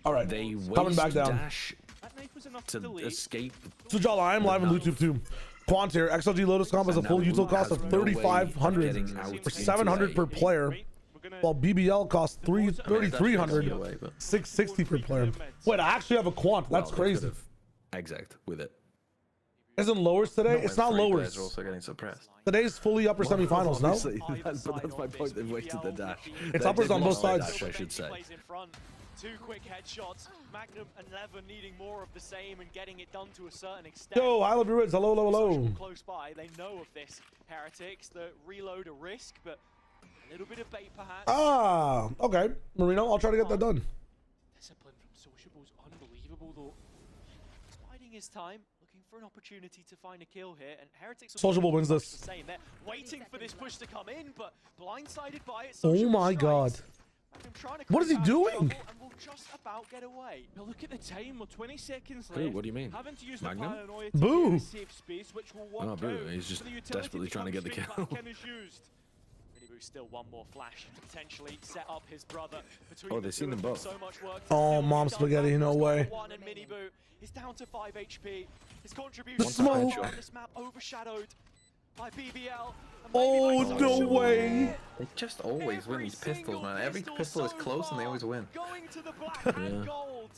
A: All right, coming back down.
F: To escape.
A: Sujala, I am live on YouTube too. Quant here. XLG Lotus Comp has a full util cost of 3,500 or 700 per player, while BBL costs 3,300, 660 per player. Wait, I actually have a quant. That's crazy.
F: Exact with it.
A: Isn't lowers today? It's not lowers.
D: Also getting suppressed.
A: Today's fully upper semifinals, no?
F: But that's my point. They've wasted their dash.
A: It's uppers on both sides.
F: Dash, I should say.
B: Two quick headshots. Magnum and Levin needing more of the same and getting it done to a certain extent.
A: Yo, I love Druids. Hello.
B: Close by, they know of this. Heretics, the reload a risk, but a little bit of bait perhaps.
A: Ah, okay. Marino, I'll try to get that done.
B: Discipline from Sociable's unbelievable though. Biding his time, looking for an opportunity to find a kill here, and Heretics
A: Sociable wins this.
B: The same. They're waiting for this push to come in, but blindsided by it.
A: Oh my god. What is he doing?
B: And we'll just about get away.
C: Now look at the time. We're 20 seconds left.
F: Boo, what do you mean?
C: Having to use
F: Magnum?
C: the paranoia to
A: Boo.
C: get a safe space, which will work
F: Oh, boo.
C: out.
F: He's just
C: So the utility
F: desperately trying to get the
C: becomes
F: kill.
C: straight back in as used.
B: Still one more flash to potentially set up his brother.
F: Oh, they've seen them both.
B: So much work
A: Oh, mom spaghetti, no way.
B: One and Miniboo is down to 5 HP. His
A: The
B: contribution
A: smoke.
B: on this map overshadowed by BBL.
A: Oh, no way.
D: They just always win these pistols, man. Every pistol is close and they always win.
B: Going to the black and gold.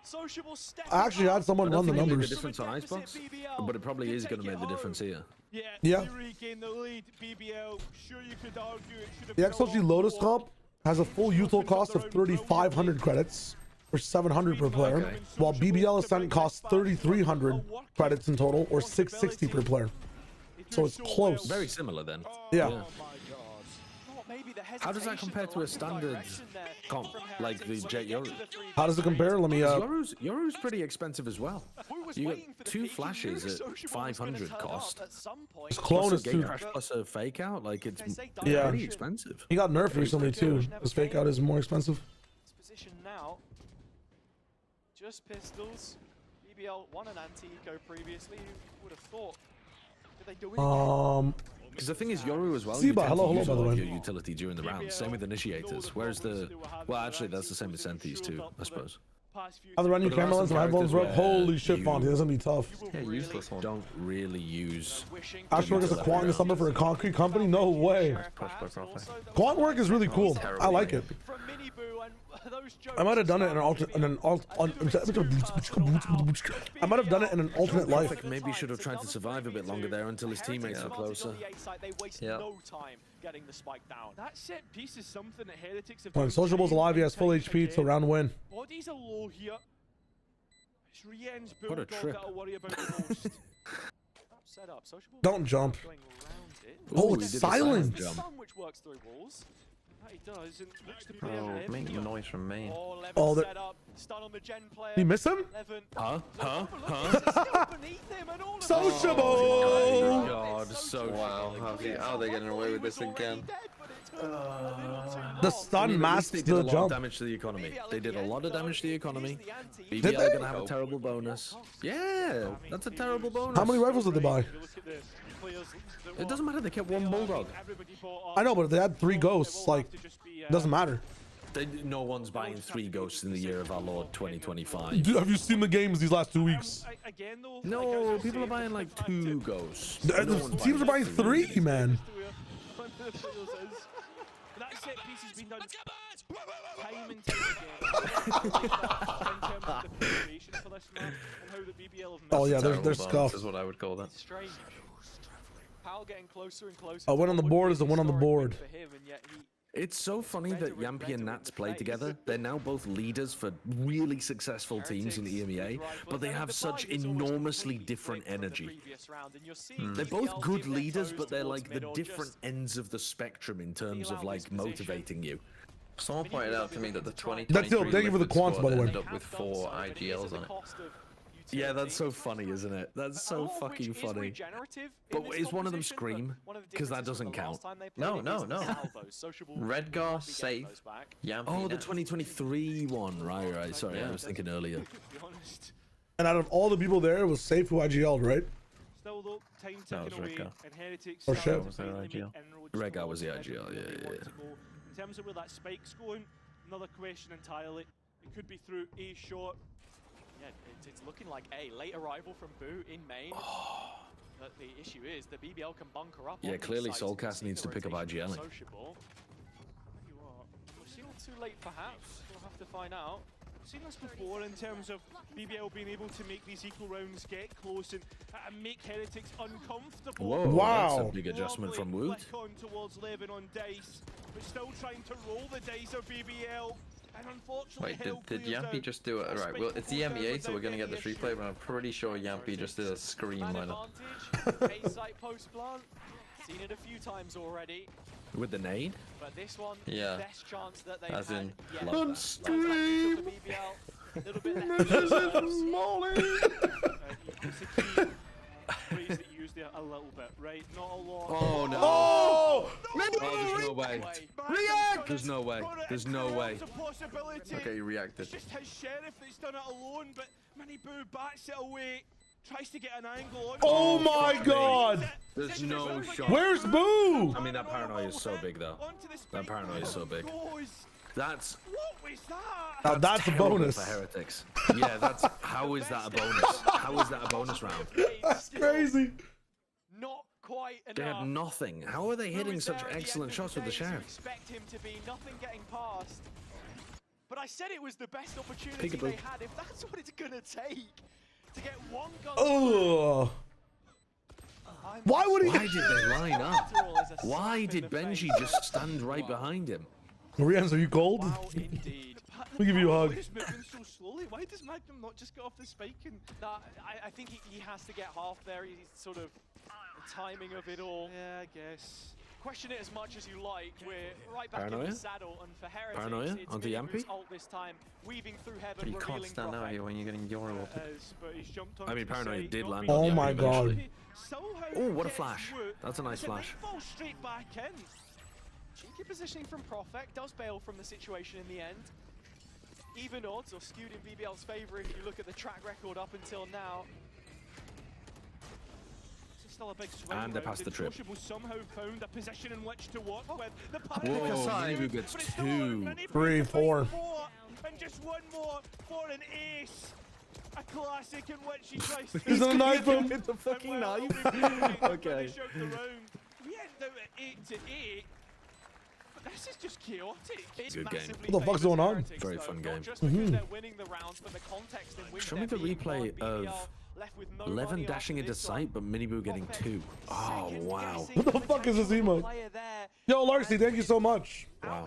B: Sociable
A: I actually had someone run the
F: Make the
A: numbers.
F: difference on Icebox, but it probably is going to make the difference here.
A: Yeah.
C: Regain the lead. BBL, sure you could argue it should have
A: The
C: been a
A: XLG
C: lot
A: Lotus
C: more.
A: comp has a full util cost of 3,500 credits, or 700 per player, while BBL Ascent costs 3,300 credits in total, or 660 per player. So it's close.
F: Very similar then.
A: Yeah.
F: How does that compare to a standard comp like the Jet Yoru?
A: How does it compare? Let me
F: Yoru's pretty expensive as well. You got 2 flashes at 500 cost.
A: His clone is
F: Game
A: 2.
F: Crash plus a fake out, like it's
A: Yeah.
F: pretty expensive.
A: He got nerfed recently too. His fake out is more expensive.
B: Position now. Just pistols. BBL won an anti-eco previously. You would have thought. Did they do anything?
F: Because the thing is, Yoru as well.
A: Siba,
F: you tend to
A: hello,
F: use
A: by
F: a
A: the
F: lot of
A: way.
F: your utility during the round. Same with initiators. Whereas the, well, actually, that's the same with Sentis too, I suppose.
C: past few.
A: How the run your camera lens and headphones work? Holy shit, Fonty, that's gonna be tough.
D: Yeah, useless one.
F: Don't really use.
A: Ashwork is a quant in the summer for a concrete company? No way. Quant work is really cool. I like it. I might have done it in an alternate. I might have done it in an alternate life.
F: Maybe should have tried to survive a bit longer there until his teammates were closer.
B: Yeah. No time getting the spike down.
C: That set piece is something that Heretics have.
A: When Sociable's alive, he has full HP till round win.
C: Bodies are low here. It's Rien's
F: What a trip.
C: that'll worry about the most.
B: Set up. Sociable
A: Don't jump.
B: going around it.
A: Oh,
F: Ooh,
A: it's
F: he did a
A: silent.
F: jump.
B: Some which works through walls.
C: That he does, and looks to be
D: Oh, making noise from me.
A: Oh,
B: set up. Stun on the Gen player.
A: You miss him?
B: 11.
F: Huh?
B: Beneath him and all of
A: Sociable!
F: Oh God, so
D: Wow, how are they getting away with this again?
A: The stun masks
F: they did
A: the
F: a lot of
A: jump.
F: damage to the economy. They did a lot of damage to the economy.
A: Did
F: BBL
A: they?
F: are gonna have a terrible bonus. Yeah, that's a terrible bonus.
A: How many rifles did they buy?
F: It doesn't matter. They kept one bulldog.
A: I know, but if they had 3 ghosts, like, it doesn't matter.
F: No one's buying 3 ghosts in the year of our Lord 2025.
A: Dude, have you seen the games these last 2 weeks?
F: No, people are buying like 2 ghosts.
A: The teams are buying 3, man.
C: That set piece has been done time and time again. In terms of the preparation for this map and how the BBL have
A: Oh yeah,
D: Terrible
A: there's
D: bonus
A: scuff.
D: is what I would call that.
B: Strange. Powell getting closer and closer.
A: A win on the board is a win on the board.
B: For him, and yet he
F: It's so funny that Yampy and Nats play together. They're now both leaders for really successful teams in the EMEA, but they have such enormously different energy. They're both good leaders, but they're like the different ends of the spectrum in terms of like motivating you.
D: Someone pointed out to me that the 2023
A: That's it. Thank you for the
D: Liquid
A: quants,
D: squad
A: by the way.
D: ended up with 4 IGLs on it.
F: Yeah, that's so funny, isn't it? That's so fucking funny. But is one of them Scream? Because that doesn't count.
D: No. Redgar, Safe, Yampy.
F: Oh, the
D: Nats.
F: 2023 one. Right. Sorry, I was thinking earlier.
A: And out of all the people there, it was safe who IGL'd, right?
C: Still though, time
D: That was
C: ticking away,
D: Redgar.
C: and Heretics
A: Oh,
C: still
A: shit.
C: have to
D: Was that
C: finally make
D: IGL?
C: inroads
F: Redgar
C: towards
F: was the
C: where
F: IGL,
C: they want
F: yeah.
C: to go. In terms of where that spike's going, another question entirely. It could be through A short.
B: Yeah, it's looking like a late arrival from Boo in main. But the issue is the BBL can bunker up.
F: Yeah,
B: on these
F: clearly
B: sites.
F: Soulcast
B: We've
F: needs
B: seen
F: to
B: the
F: pick up
B: rotation
F: IGLing.
B: from Sociable. Tell you what, we're still too late perhaps. We'll have to find out.
C: Seen this before in terms of BBL being able to make these equal rounds get close and make Heretics uncomfortable.
F: Whoa,
A: Wow.
F: that's a big adjustment from Woot.
C: Flick on towards Levin on dice, but still trying to roll the dice of BBL. And unfortunately,
D: Wait,
C: Hell
D: did
C: clears
D: Yampy
C: out.
D: just do it? Alright, well, it's the MEA, so we're gonna get this replay, but I'm pretty sure Yampy just did a scream
B: Man
D: lineup.
B: advantage, A-site post plant. Seen it a few times already,
F: With the nade?
B: but this one,
D: Yeah.
B: best chance that they've
D: As
B: had
D: in,
B: yet.
D: love
B: Love
D: that.
A: Scream!
B: for BBL. A little bit left.
A: Molly!
C: It's a key phrase that you used there, a little bit, right? Not a lot.
F: Oh no.
A: Oh!
F: Oh, there's no way.
A: React!
F: There's no way. There's no way.
D: Okay, he reacted.
C: It's just his sheriff that's done it alone, but Mini Boo bats it away, tries to get an angle on.
A: Oh my god!
F: There's no shot.
A: Where's Boo?
F: I mean, that paranoia is so big, though. That paranoia is so big. That's
C: What was that?
A: Now that's a
F: terrible
A: bonus.
F: for Heretics. Yeah, that's how is that a bonus? How is that a bonus round?
A: That's crazy.
B: Not quite enough.
F: They had nothing. How are they hitting such excellent shots with the sheriff?
B: Expect him to be nothing getting past. But I said it was the best opportunity
F: Peekaboo.
B: they had. If that's what it's gonna take to get one gun.
A: Ugh. Why would he?
F: Why did they line up?
B: After all, is a
F: Why
B: slap in
F: did
B: the
F: Benji
B: face.
F: just stand right behind him?
A: Rians, are you cold?
B: Wow, indeed.
A: Let me give you a hug.
C: Why is moving so slowly? Why does Magnum not just get off the spike and...
B: Nah, I think he has to get half there. He's sort of the timing of it all.
C: Yeah, I guess.
B: Question it as much as you like. We're right back in
F: Paranoia?
B: the saddle, and for Heretics,
F: Paranoia
B: it's
F: onto
B: Minimu's
F: Yampy?
B: ult this time, weaving through heaven,
D: You can't
B: revealing
D: stand out
B: Prophet.
D: here when you're getting your ulted.
C: But he's jumped
F: I mean,
C: onto the
F: Paranoia
C: side,
F: did
C: not
F: land
C: being
A: on
C: able
A: my
C: to
A: God.
C: eventually. Somehow
F: Oh, what a
C: gets
F: flash.
C: Woot,
F: That's a nice
C: and it
F: flash.
C: falls straight back in.
B: Cheeky positioning from Prophet, does bail from the situation in the end. Even odds are skewed in BBL's favour if you look at the track record up until now.
C: It's still a big swing
F: And they
C: round,
F: passed the trip.
C: Sociable somehow found a position in which to work with. The
F: Whoa,
C: panic
F: Minimu gets
C: but it's still on
F: 2.
C: Mini Boo
A: 3,
C: to fight
A: 4.
C: for, and just just one more for an ace. A classic in which he tries to...
A: He's gonna knife him
F: with the fucking knife.
C: Okay. We end up at 8-8. But this is just chaotic. It's
F: Good game.
A: What the fuck's going on?
F: Very fun game.
C: Just because they're winning the rounds, but the context in which
F: Show me the replay of 11 dashing into sight, but Miniboo getting 2. Oh, wow.
A: What the fuck is this emote? Yo, Larcy, thank you so much.
F: Wow.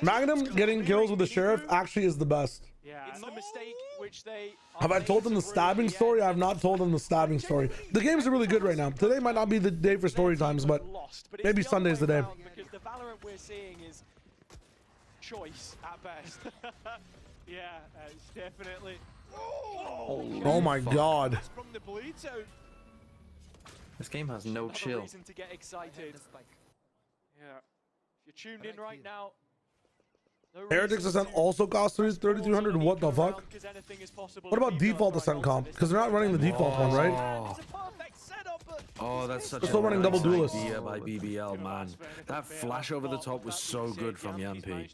A: Magnum getting kills with the sheriff actually is the best.
C: Yeah, it's the mistake which they...
A: Have I told them the stabbing story? I have not told them the stabbing story. The games are really good right now. Today might not be the day for story times, but maybe Sunday's the day.
C: Because the Valorant we're seeing is choice at best. Yeah, it's definitely...
A: Oh my god.
C: From the bleed zone.
D: This game has no chill.
C: Reason to get excited. Yeah. If you're tuned in right now,
A: Heretics Ascent also costs 3,200. What the fuck? What about default Ascent comp? Because they're not running the default one, right?
F: Oh, that's such
A: They're still running double duelist.
F: idea by BBL, man. That flash over the top was so good from Yampi.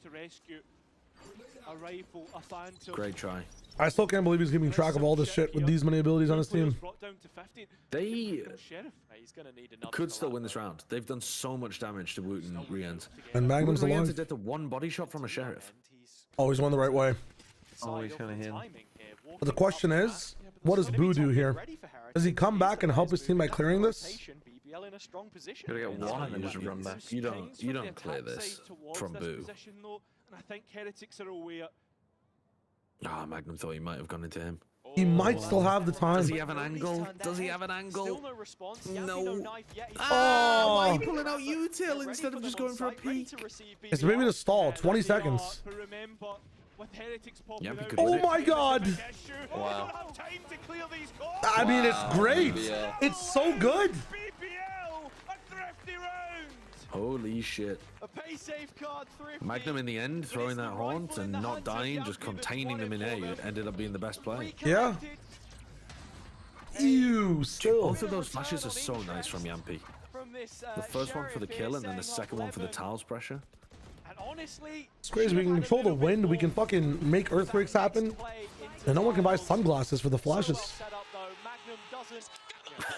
F: Great try.
A: I still can't believe he's keeping track of all this shit with these many abilities on his team.
F: They could still win this round. They've done so much damage to Woot and Rienz.
A: And Magnum's alive.
F: Rienz did the one body shot from a sheriff.
A: Oh, he's going the right way.
D: Oh, he's gonna hit him.
A: But the question is, what does Boo do here? Does he come back and help his team by clearing this?
D: Gotta get one and then just run back.
F: You don't clear this from Boo.
C: I think Heretics are aware.
F: Ah, Magnum thought he might have gone into him.
A: He might still have the time.
F: Does he have an angle? Does he have an angle?
C: Still no response.
F: No.
A: Oh,
F: why are you pulling out util instead of just going for a peek?
A: It's maybe the stall. 20 seconds. Oh my god.
D: Wow.
A: I mean, it's great. It's so good.
F: Holy shit. Magnum in the end, throwing that haunt and not dying, just containing them in A, ended up being the best play.
A: Yeah. Ew, still.
F: Both of those flashes are so nice from Yampi. The first one for the kill and then the second one for the tiles pressure.
A: It's crazy. We can control the wind. We can fucking make earthquakes happen. And no one can buy sunglasses for the flashes.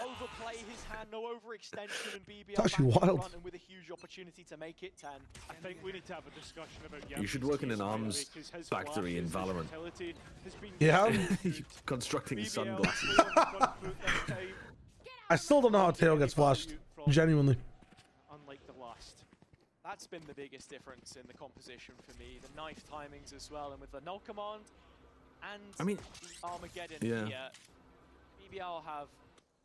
B: Overplay his hand, no overextension, and BBL
A: It's actually wild.
B: And with a huge opportunity to make it 10.
C: I think we need to have a discussion about
F: You should work in an arms factory in Valorant.
A: Yeah.
F: Constructing sunglasses.
A: I still don't know how Tail gets flashed. Genuinely.
C: Unlike the last.
B: That's been the biggest difference in the composition for me. The knife timings as well, and with the null command and
F: I mean,
B: the Armageddon
F: yeah.
B: here, BBL have...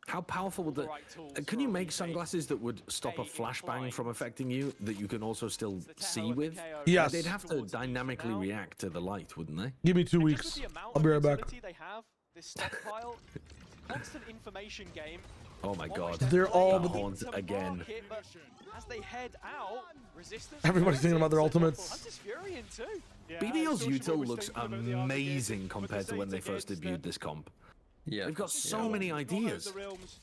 F: How powerful would that... Can you make sunglasses that would stop a flashbang from affecting you, that you can also still see with?
A: Yes.
F: They'd have to dynamically react to the light, wouldn't they?
A: Give me 2 weeks. I'll be right back.
B: They have this stockpile, constant information game.
F: Oh my god.
A: They're all...
F: Haunt again.
B: As they head out, resistance...
A: Everybody's thinking about their ultimates.
F: BBL's util looks amazing compared to when they first debuted this comp.
D: Yeah.
F: They've got so many ideas.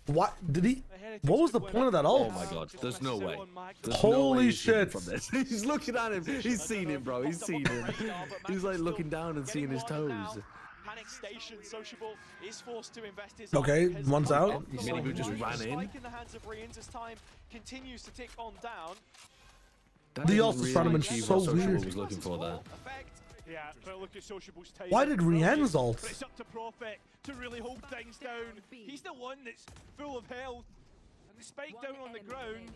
A: What did he? What was the point of that ult?
F: Oh my god, there's no way. There's
A: Holy
F: no way
A: shit.
F: from this. He's looking at him. He's seen him, bro. He's seen him. He's like looking down and seeing his toes.
B: Panic station, Sociable is forced to invest his
A: Okay, one's out.
F: Miniboo just ran in.
B: In the hands of Rienz as time continues to tick on down.
A: The ult is trying to be so weird.
F: Was looking for there.
C: Yeah, but look at Sociable's time.
A: Why did Rienz ult?
C: But it's up to Prophet to really hold things down. He's the one that's full of health. And the spike down on the ground.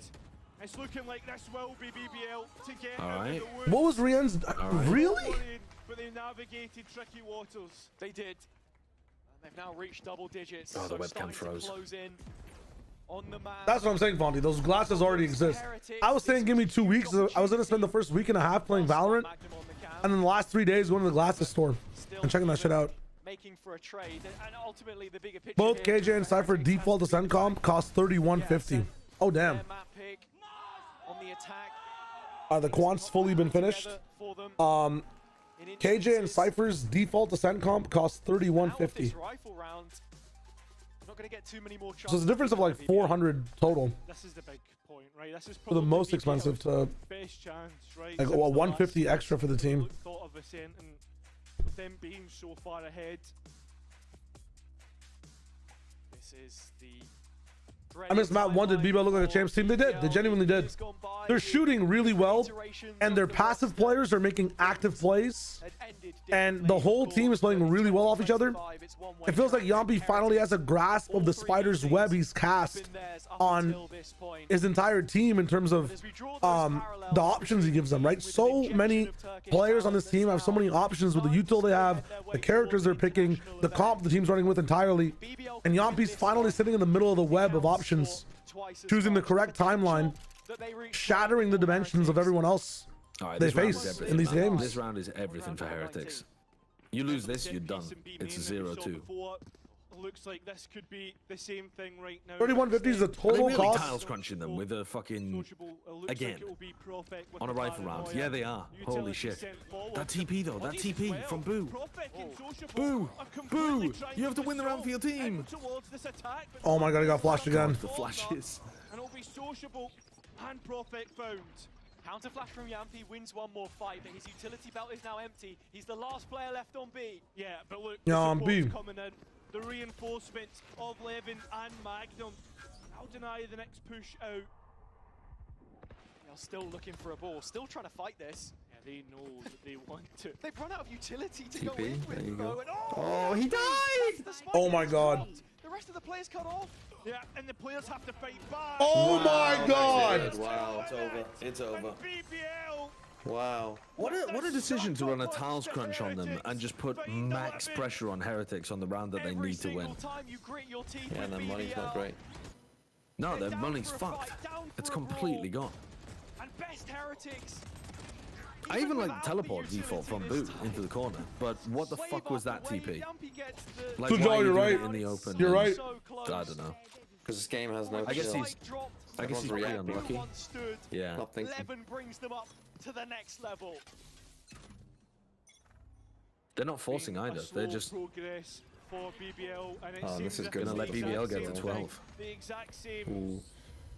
C: It's looking like this will be BBL to get out of the woods.
A: What was Rienz? Really?
C: But they navigated tricky waters.
B: They did. And they've now reached double digits.
F: Oh, the
B: so
F: webcam
B: starting to
F: froze.
B: close in on the map.
A: That's what I'm saying, Fondy. Those glasses already exist. I was saying give me 2 weeks. I was going to spend the first week and a half playing Valorant. And then the last 3 days going to the glasses store and checking that shit out.
B: Making for a trade, and ultimately the bigger picture.
A: Both KJ and Cypher default Ascent comp cost 3150. Oh damn.
B: On the attack.
A: The quant's fully been finished. KJ and Cypher's default Ascent comp cost 3150.
B: Not going to get too many more
A: So it's a difference of like 400 total.
C: This is the big point, right? This is
A: For the most expensive to
C: best chance, right?
A: like 150 extra for the team.
C: Thought of Ascent and with them being so far ahead.
B: This is the...
A: I missed Matt 1. Did BBL look like a champs team? They did. They genuinely did. They're shooting really well, and their passive players are making active plays, and the whole team is playing really well off each other. It feels like Yampi finally has a grasp of the spider's web he's cast on his entire team in terms of the options he gives them, right? So many players on this team have so many options with the util they have, the characters they're picking, the comp the team's running with entirely, and Yampi's finally sitting in the middle of the web of options, choosing the correct timeline, shattering the dimensions of everyone else they face in these games.
F: This round is everything for Heretics. You lose this, you're done. It's 0-2.
C: Looks like this could be the same thing right now.
A: 3150 is the total
F: really
A: cost.
F: Tiles crunching them with a fucking again on a rifle round. Yeah, they are. Holy shit! That TP though, that TP from Boo. Boo, Boo! You have to win the round for your team.
A: Oh my god, he got flashed again.
F: The flashes.
C: And it'll be sociable and Prophet found.
B: Counter flash from Yampi wins one more fight, but his utility belt is now empty. He's the last player left on B.
C: Yeah, but look,
A: Yampi
C: coming in. The reinforcements of Levin and Magnum. I'll deny the next push out.
B: They're still looking for a ball, still trying to fight this.
C: Yeah, they know that they want to.
B: They've run out of utility to
D: TP,
B: go in
D: there
B: with.
D: you go.
B: And
D: Oh, he died!
A: Oh my god.
B: The rest of the players cut off.
C: Yeah, and the players have to fight back.
A: Oh my god.
D: Wow, it's over. It's over.
C: BBL.
D: Wow.
F: What a decision to run a tiles crunch on them and just put max pressure on Heretics on the round that they need to win.
D: Yeah, and their money's not great.
F: No, their money's fucked. It's completely gone.
B: And best Heretics.
F: I even like the teleport default from Boo into the corner, but what the fuck was that TP? Like,
A: So,
F: why
A: Joe,
F: are you
A: you're
F: doing
A: right.
F: it in the open?
A: You're right.
F: I don't know.
D: Because this game has no
F: I guess
D: chill.
F: he's pretty unlucky. Yeah.
D: Not thinking.
B: Levin brings them up to the next level.
F: They're not forcing either. They're just
C: progress for BBL, and it
D: Oh, this is good.
F: gonna let BBL get to 12.
C: The exact same
D: Ooh.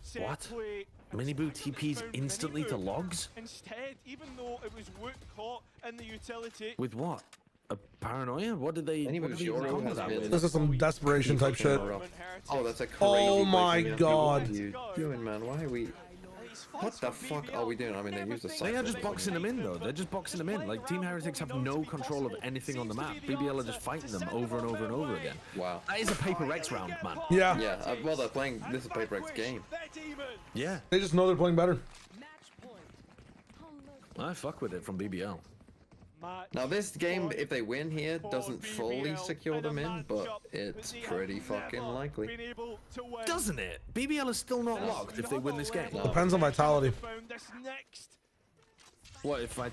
C: set
F: What?
C: play.
F: Miniboo TPs instantly to logs?
C: Instead, even though it was Wook caught in the utility.
F: With what? A paranoia? What did they
D: Anybody's
F: even
D: Euro
F: combo
D: has
F: that
D: been-
F: with?
A: This is some desperation type shit.
D: Oh, that's a crazy
A: Oh
D: play
A: my
D: from Yampi.
A: god.
D: What are you doing, man? Why are we... What the fuck are we doing? I mean, they used a
F: They are just boxing them in though. They're just boxing them in. Like Team Heretics have no control of anything on the map. BBL are just fighting them over and over and over again.
D: Wow.
F: That is a Paper X round, man.
A: Yeah.
D: Yeah, well, they're playing... This is Paper X game.
F: Yeah.
A: They just know they're playing better.
F: I fuck with it from BBL.
D: Now, this game, if they win here, doesn't fully secure them in, but it's pretty fucking likely.
F: Doesn't it? BBL is still not locked if they win this game.
A: Depends on vitality.
F: What if I...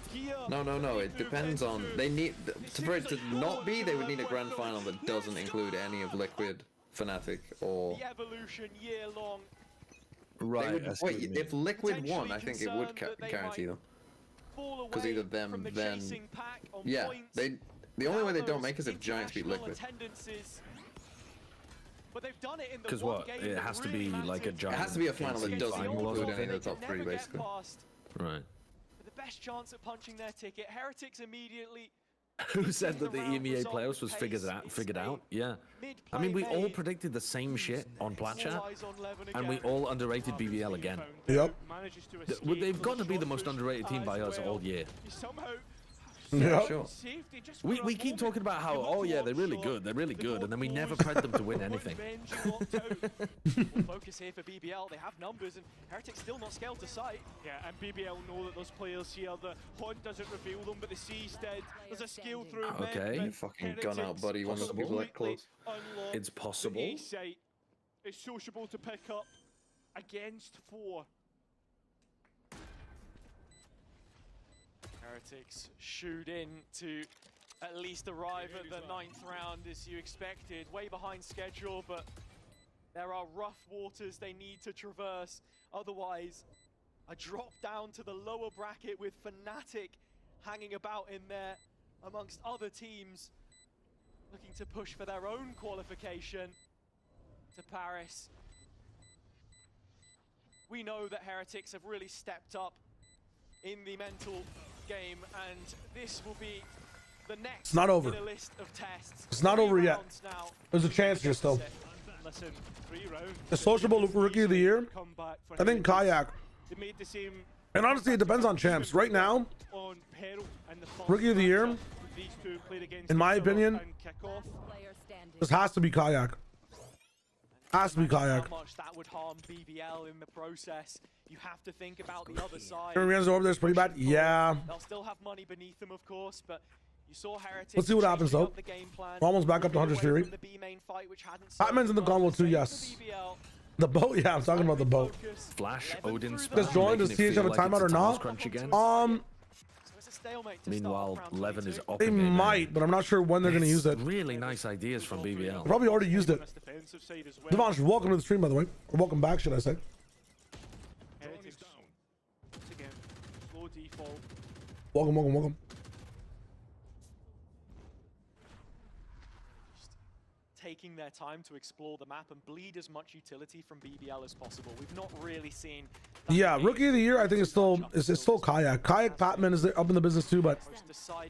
D: No, it depends on... They need... For it to not be, they would need a grand final that doesn't include any of Liquid, Fnatic, or...
B: The evolution year long.
F: Right.
D: They would, wait, if Liquid won, I think it would guarantee them. Because either them, then... Yeah, they... The only way they don't make is if Giants beat Liquid.
F: Because what? It has to be like a giant...
D: It has to be a final that doesn't
F: final or
D: include any of
F: something.
D: the top three, basically.
F: Right.
B: The best chance at punching their ticket. Heretics immediately.
F: Who said that the EMEA playoffs was figured out? Yeah. I mean, we all predicted the same shit on Platchat, and we all underrated BBL again.
A: Yep.
F: They've got to be the most underrated team by us all year.
A: Yeah,
D: sure.
F: We keep talking about how, oh yeah, they're really good, and then we never pred them to win anything.
B: Focus here for BBL. They have numbers, and Heretics still not scaled to sight.
C: Yeah, and BBL know that those players here. The Hunt doesn't reveal them, but the C's dead. There's a skill through.
F: Okay.
D: You fucking gun out, buddy, when those people are close.
F: It's possible.
C: It's sociable to pick up against 4.
B: Heretics shoot in to at least arrive at the 9th round as you expected. Way behind schedule, but there are rough waters they need to traverse. Otherwise, a drop down to the lower bracket with Fnatic hanging about in there amongst other teams looking to push for their own qualification to Paris. We know that Heretics have really stepped up in the mental game, and this will be the next
A: It's not over.
B: in a list of tests.
A: It's not over yet.
B: Now.
A: There's a chance here still.
C: Listen, 3 rounds.
A: The sociable rookie of the year. I think Kayak.
C: They made the same.
A: And honestly, it depends on champs. Right now,
C: On Peril and the
A: rookie of the year,
C: these two played against
A: in my
C: each other
A: opinion,
C: and kickoff.
E: Player standing.
A: this has to be Kayak. Has to be Kayak.
B: How much that would harm BBL in the process. You have to think about the other side.
A: Rams over there's pretty bad. Yeah.
B: They'll still have money beneath them, of course, but you saw Heretics.
A: Let's see what happens, though.
B: the game plan,
A: We're almost back up to Hunter's Fury.
B: the B main fight, which hadn't
A: Batman's in the
B: served
A: combo
B: well.
A: too,
B: Same
A: yes.
B: for BBL.
A: The boat? Yeah, I'm talking about the boat.
F: Flash, Odin,
A: Does join? Does TH have a timeout or not?
F: Crunch again.
B: So it's a stalemate to
F: Meanwhile,
B: start off round
F: Levin
B: 22.
F: is up
A: They
F: again.
A: might, but I'm not sure when they're going to use it.
F: Really nice ideas from BBL.
A: Probably already used it.
C: Defensive side as well.
A: Devansh, welcome to the stream, by the way. Or welcome back, should I say.
C: Heretics once again, slow default.
A: Welcome, welcome, welcome.
B: Taking their time to explore the map and bleed as much utility from BBL as possible. We've not really seen.
A: Yeah, rookie of the year, I think it's still Kayak. Kayak Patman is up in the business too, but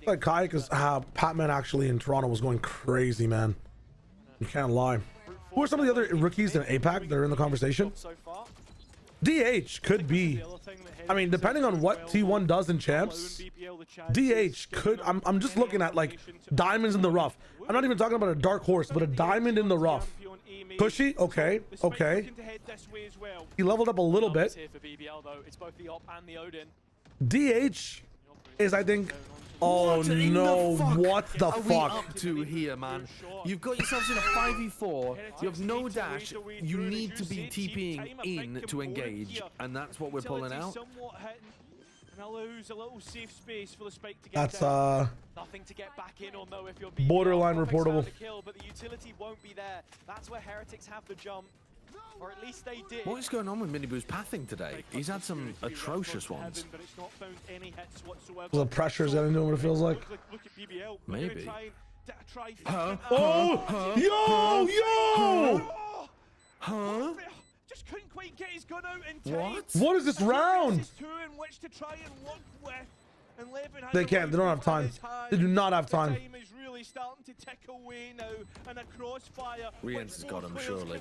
A: like Kayak is Patman actually in Toronto was going crazy, man. You can't lie. Who are some of the other rookies in APAC that are in the conversation?
B: So far,
A: DH could be. I mean, depending on what T1 does in champs, DH could. I'm just looking at like diamonds in the rough. I'm not even talking about a dark horse, but a diamond in the rough. Pushy, okay, okay. He leveled up a little bit.
B: here for BBL though, it's both the Op and the Odin.
A: DH is, I think. Oh no! What the
F: Are we
A: fuck?
F: up to here, man? You've got yourselves in a 5v4. You have no dash. You need to be TPing in to engage, and that's what we're pulling out.
C: And allows a little safe space for the spike to get
A: That's
B: Nothing to get back in on though if you're BBL.
A: Borderline
B: Perfect
A: reportable.
B: time to kill, but the utility won't be there. That's where Heretics have the jump. Or at least they did.
F: What is going on with Miniboo's pathing today? He's had some atrocious ones.
C: But it's not found any hits whatsoever.
A: The pressure's getting to him, what it feels like.
C: Look at BBL.
F: Maybe.
A: Oh! Yo!
C: Huh? Just couldn't quite get his gun out in time.
A: What is this round?
C: Two in which to try and work with. And Levin has
A: They
C: a
A: can't. They don't have
C: rifle in
A: time.
C: his hand.
A: They do not have time.
C: The time is really starting to tick away now, and a crossfire.
F: Rienz has got him, surely.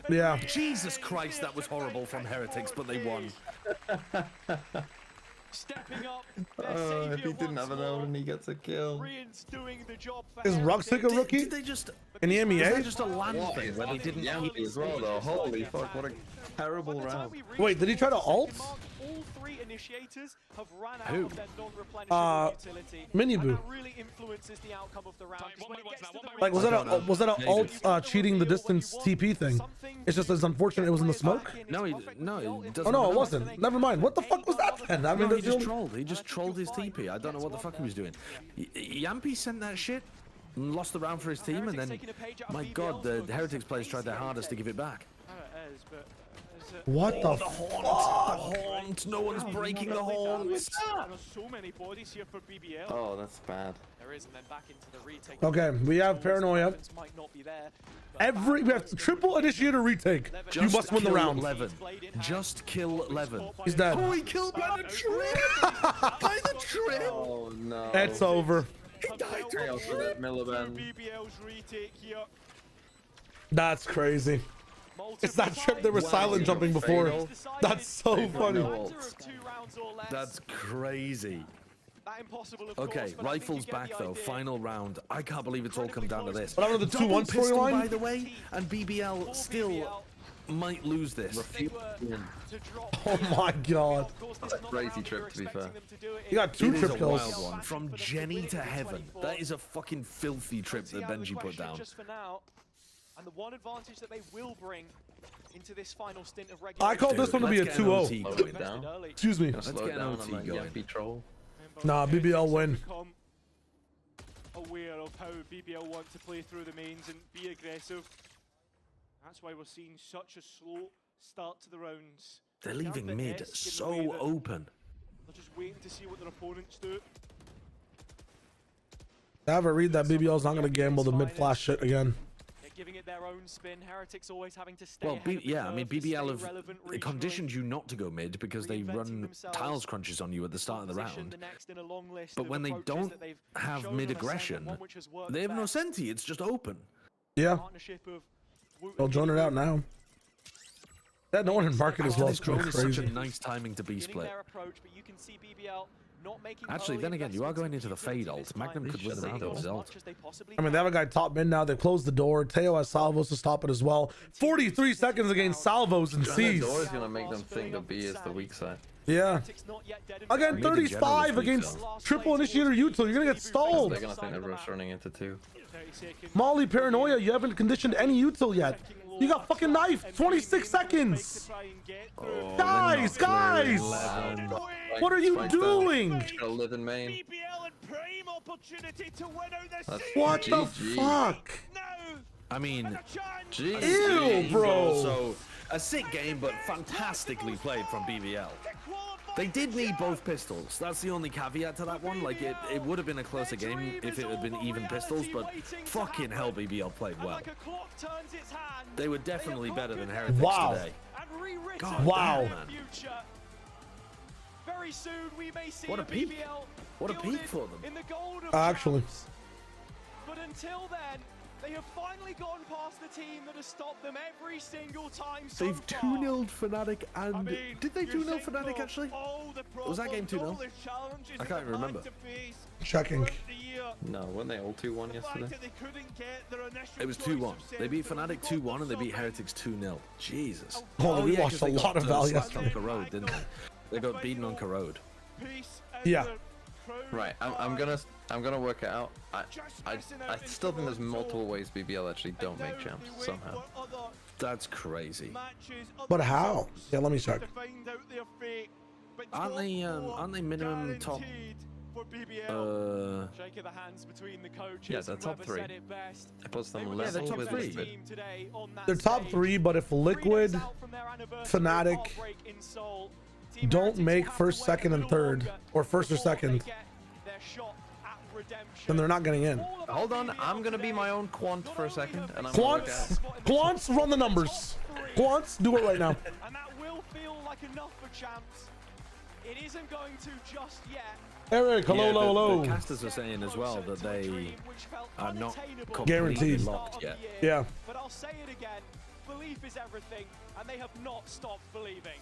A: Yeah.
F: Jesus Christ, that was horrible from Heretics, but they won.
B: Stepping up.
D: If he didn't have an Odin, he gets a kill.
B: Rienz doing the job for
A: Is Ruxick a rookie?
F: Did they just...
A: In the
F: Was
A: MEA?
F: that just a land thing when he didn't...
D: Yankee as well, though. Holy fuck, what a terrible round.
A: Wait, did he try to ult?
B: All three initiators have run out
F: Who?
B: of their non-replenishable utility.
A: Miniboo.
B: And that really influences the outcome of the round. 'Ause when it gets to the
A: Like, was that a ult cheating the distance TP thing? It's just as unfortunate it was in the smoke.
F: No, he doesn't.
A: Oh no, it wasn't. Never mind. What the fuck was that then? I mean,
F: No, he
A: that's the
F: just
A: only-
F: trolled. He just trolled his TP. I don't know what the fuck he was doing. Yampy sent that shit, and lost the round for his team, and then, my god, the Heretics players tried their hardest to give it back.
C: It is, but
A: What the
F: The
A: fuck?
F: haunt! No one's breaking the haunts!
C: there's so many bodies here for BBL.
D: Oh, that's bad.
B: There is, and then back into the retake.
A: Okay, we have paranoia.
B: Might not be there, but
A: We have triple initiator retake. You must win the round.
F: Levin. Just kill Levin.
A: He's dead.
F: Oh, he killed by the trip! By the trip!
D: Oh no.
A: It's over.
F: He died
D: Chaos for that Miliband.
C: BBL's retake here.
A: That's crazy. It's that trip they were silent jumping before. That's so funny.
F: That's crazy. Okay, rifles back though. Final round. I can't believe it's all come down to this.
A: What happened to the 2-1
F: Double pistol,
A: storyline?
F: by the way, and BBL still might lose this.
A: Oh my god.
D: That's a crazy trip, to be fair.
A: He got two
F: It is
A: trip
F: a
A: kills.
F: wild one. From Jenny to heaven. That is a fucking filthy trip that Benji put down.
B: Just for now, and the one advantage that they will bring into this final stint of regular.
A: I call this one to be a 2-0.
D: Slow it down.
A: Excuse me.
F: Let's
D: Slow
F: get
D: it
F: an
D: down
F: OT
D: on that
F: going.
D: Yampy troll.
A: Nah, BBL win.
C: Become aware of how BBL want to play through the mains and be aggressive. That's why we're seeing such a slow start to the rounds.
F: They're leaving mid so open.
C: They're just waiting to see what their opponents do.
A: I have a read that BBL's not going to gamble the mid flash shit again.
B: giving it their own spin. Heretics always having to stay
F: Well,
B: ahead of the
F: yeah, I mean,
B: curve to
F: BBL
B: stay relevant
F: have conditioned
B: regionally.
F: you not to go mid because they run tiles crunches on you at the start of the round. But when they don't have mid aggression, they have no senti. It's just open.
A: Yeah. I'll drone it out now. Yeah, no one in market as well.
F: This drone is such a nice timing to B split. Actually, then again, you are going into the fade ult. Magnum could win the round with his ult.
A: I mean, they have a guy top mid now. They closed the door. Teo has salvos to stop it as well. 43 seconds against salvos and C's.
D: The door is gonna make them think that B is the weak side.
A: Yeah. Again, 35 against triple initiator util. You're gonna get stalled.
D: They're gonna think that Roof's running into 2.
A: Molly paranoia. You haven't conditioned any util yet. You got fucking knifed. 26 seconds.
D: Oh,
A: guys. What are you doing?
D: Live in main.
A: What the fuck?
F: I mean, geez,
A: ew, bro.
F: So a sick game, but fantastically played from BBL. They did need both pistols. That's the only caveat to that one. Like, it would have been a closer game if it had been even pistols, but fucking hell, BBL played well. They were definitely better than Heretics today. God,
A: wow.
F: Damn, man.
B: Very soon we may see
F: What a peak. What a peak for them.
B: In the gold of
A: Actually.
B: But until then, they have finally gone past the team that has stopped them every single time so
F: They've
B: far.
F: 2-0'd Fnatic and... I mean, did they 2-0 Fnatic actually? Was that game 2-0? I can't even remember.
A: Checking.
D: No, weren't they all 2-1 yesterday?
F: It was 2-1. They beat Fnatic 2-1 and they beat Heretics 2-0. Jesus.
A: Oh, we
F: yeah,
A: lost a lot of value yesterday.
F: on Corrode, didn't they? They got beaten on Corrode.
A: Yeah.
D: Right, I'm gonna work it out. I still think there's multiple ways BBL actually don't make champs somehow.
F: That's crazy.
A: But how? Yeah, let me check.
F: Aren't they minimum top?
D: Yeah, they're top 3. It puts them less
F: they're top 3.
A: They're top 3, but if Liquid, Fnatic don't make first, second, and third, or first or second, then they're not getting in.
D: Hold on, I'm gonna be my own quant for a second, and I'm gonna work out.
A: Quants, run the numbers. Quants, do it right now.
B: And that will feel like enough for champs. It isn't going to just yet.
A: Eric, hello.
F: The casters are saying as well that they are not
A: guaranteed
F: locked yet.
A: Yeah.
B: But I'll say it again. Belief is everything, and they have not stopped believing.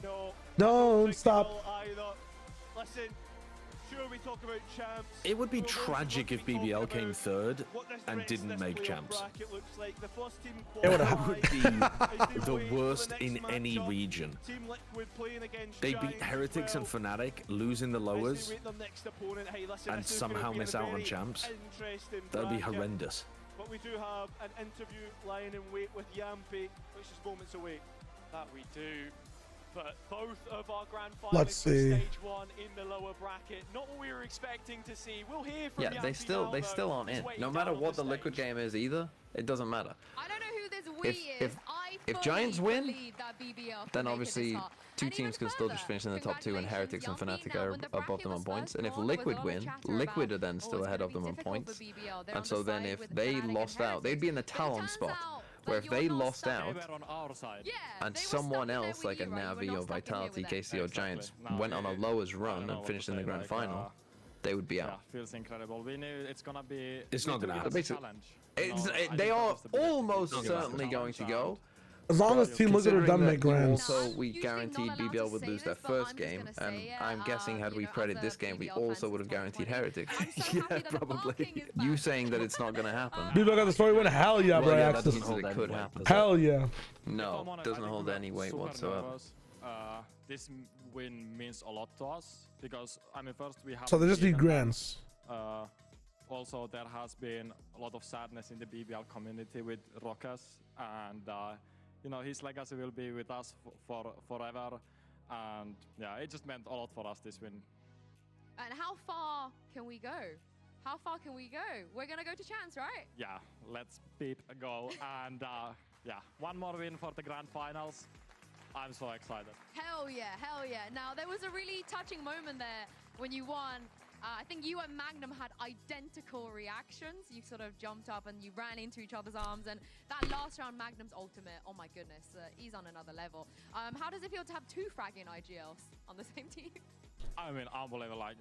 B: No.
A: Don't stop.
B: Listen, sure we talk about champs.
F: It would be tragic if BBL came third and didn't make champs.
A: It would
F: be the worst in any region. They beat Heretics and Fnatic, losing the lowers, and somehow miss out on champs. That would be horrendous.
B: But we do have an interview lying in wait with Yampi, which is moments away. That we do. But both of our grand finalists
A: Let's see.
B: stage 1 in the lower bracket. Not what we were expecting to see. We'll hear from
D: Yeah, they still aren't in. No matter what the Liquid game is either, it doesn't matter.
I: I don't know who this we is.
D: If Giants win, then obviously 2 teams can still just finish in the top 2 and Heretics and Fnatic are above them on points. And if Liquid win, Liquid are then still ahead of them on points. And so then if they lost out, they'd be in the Talon spot. Where if they lost out, and someone else like a Navi or Vitality, KC or Giants went on a lowest run and finished in the grand final, they would be out.
G: Feels incredible. We knew it's gonna be.
F: It's not gonna happen.
D: They are almost certainly going to go.
A: As long as Team Liquid are done make grands.
D: Also, we guaranteed BBL would lose their first game, and I'm guessing had we played this game, we also would have guaranteed Heretics.
F: Yeah, probably.
D: You saying that it's not going to happen?
A: People got the story win. Hell yeah, bro.
D: Yeah, that doesn't hold it could happen.
A: Hell yeah.
D: No, doesn't hold any weight whatsoever.
G: This win means a lot to us because I mean, first we have.
A: So they just need grands.
G: Also, there has been a lot of sadness in the BBL community with Rokas, and you know, his legacy will be with us for forever. And yeah, it just meant a lot for us this win.
I: And how far can we go? How far can we go? We're gonna go to chance, right?
G: Yeah, let's beat a goal. And yeah, one more win for the grand finals. I'm so excited.
I: Hell yeah, hell yeah. Now, there was a really touching moment there when you won I think you and Magnum had identical reactions. You sort of jumped up and you ran into each other's arms. And that last round, Magnum's ultimate, oh my goodness, he's on another level. How does it feel to have 2 fragging IGLs on the same team?
G: I mean, unbelievable. Like,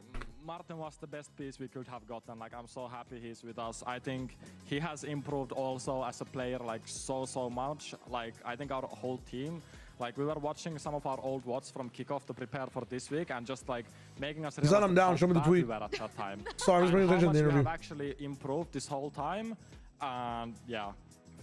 G: Martin was the best piece we could have gotten. Like, I'm so happy he's with us. I think he has improved also as a player, like, so much. Like, I think our whole team, like, we were watching some of our old VODs from kickoff to prepare for this week and just, like, making us realize
A: I'm down. Show me the tweet.
G: we were at that time.
A: Sorry, I was paying attention to the interview.
G: We have actually improved this whole time. And, yeah,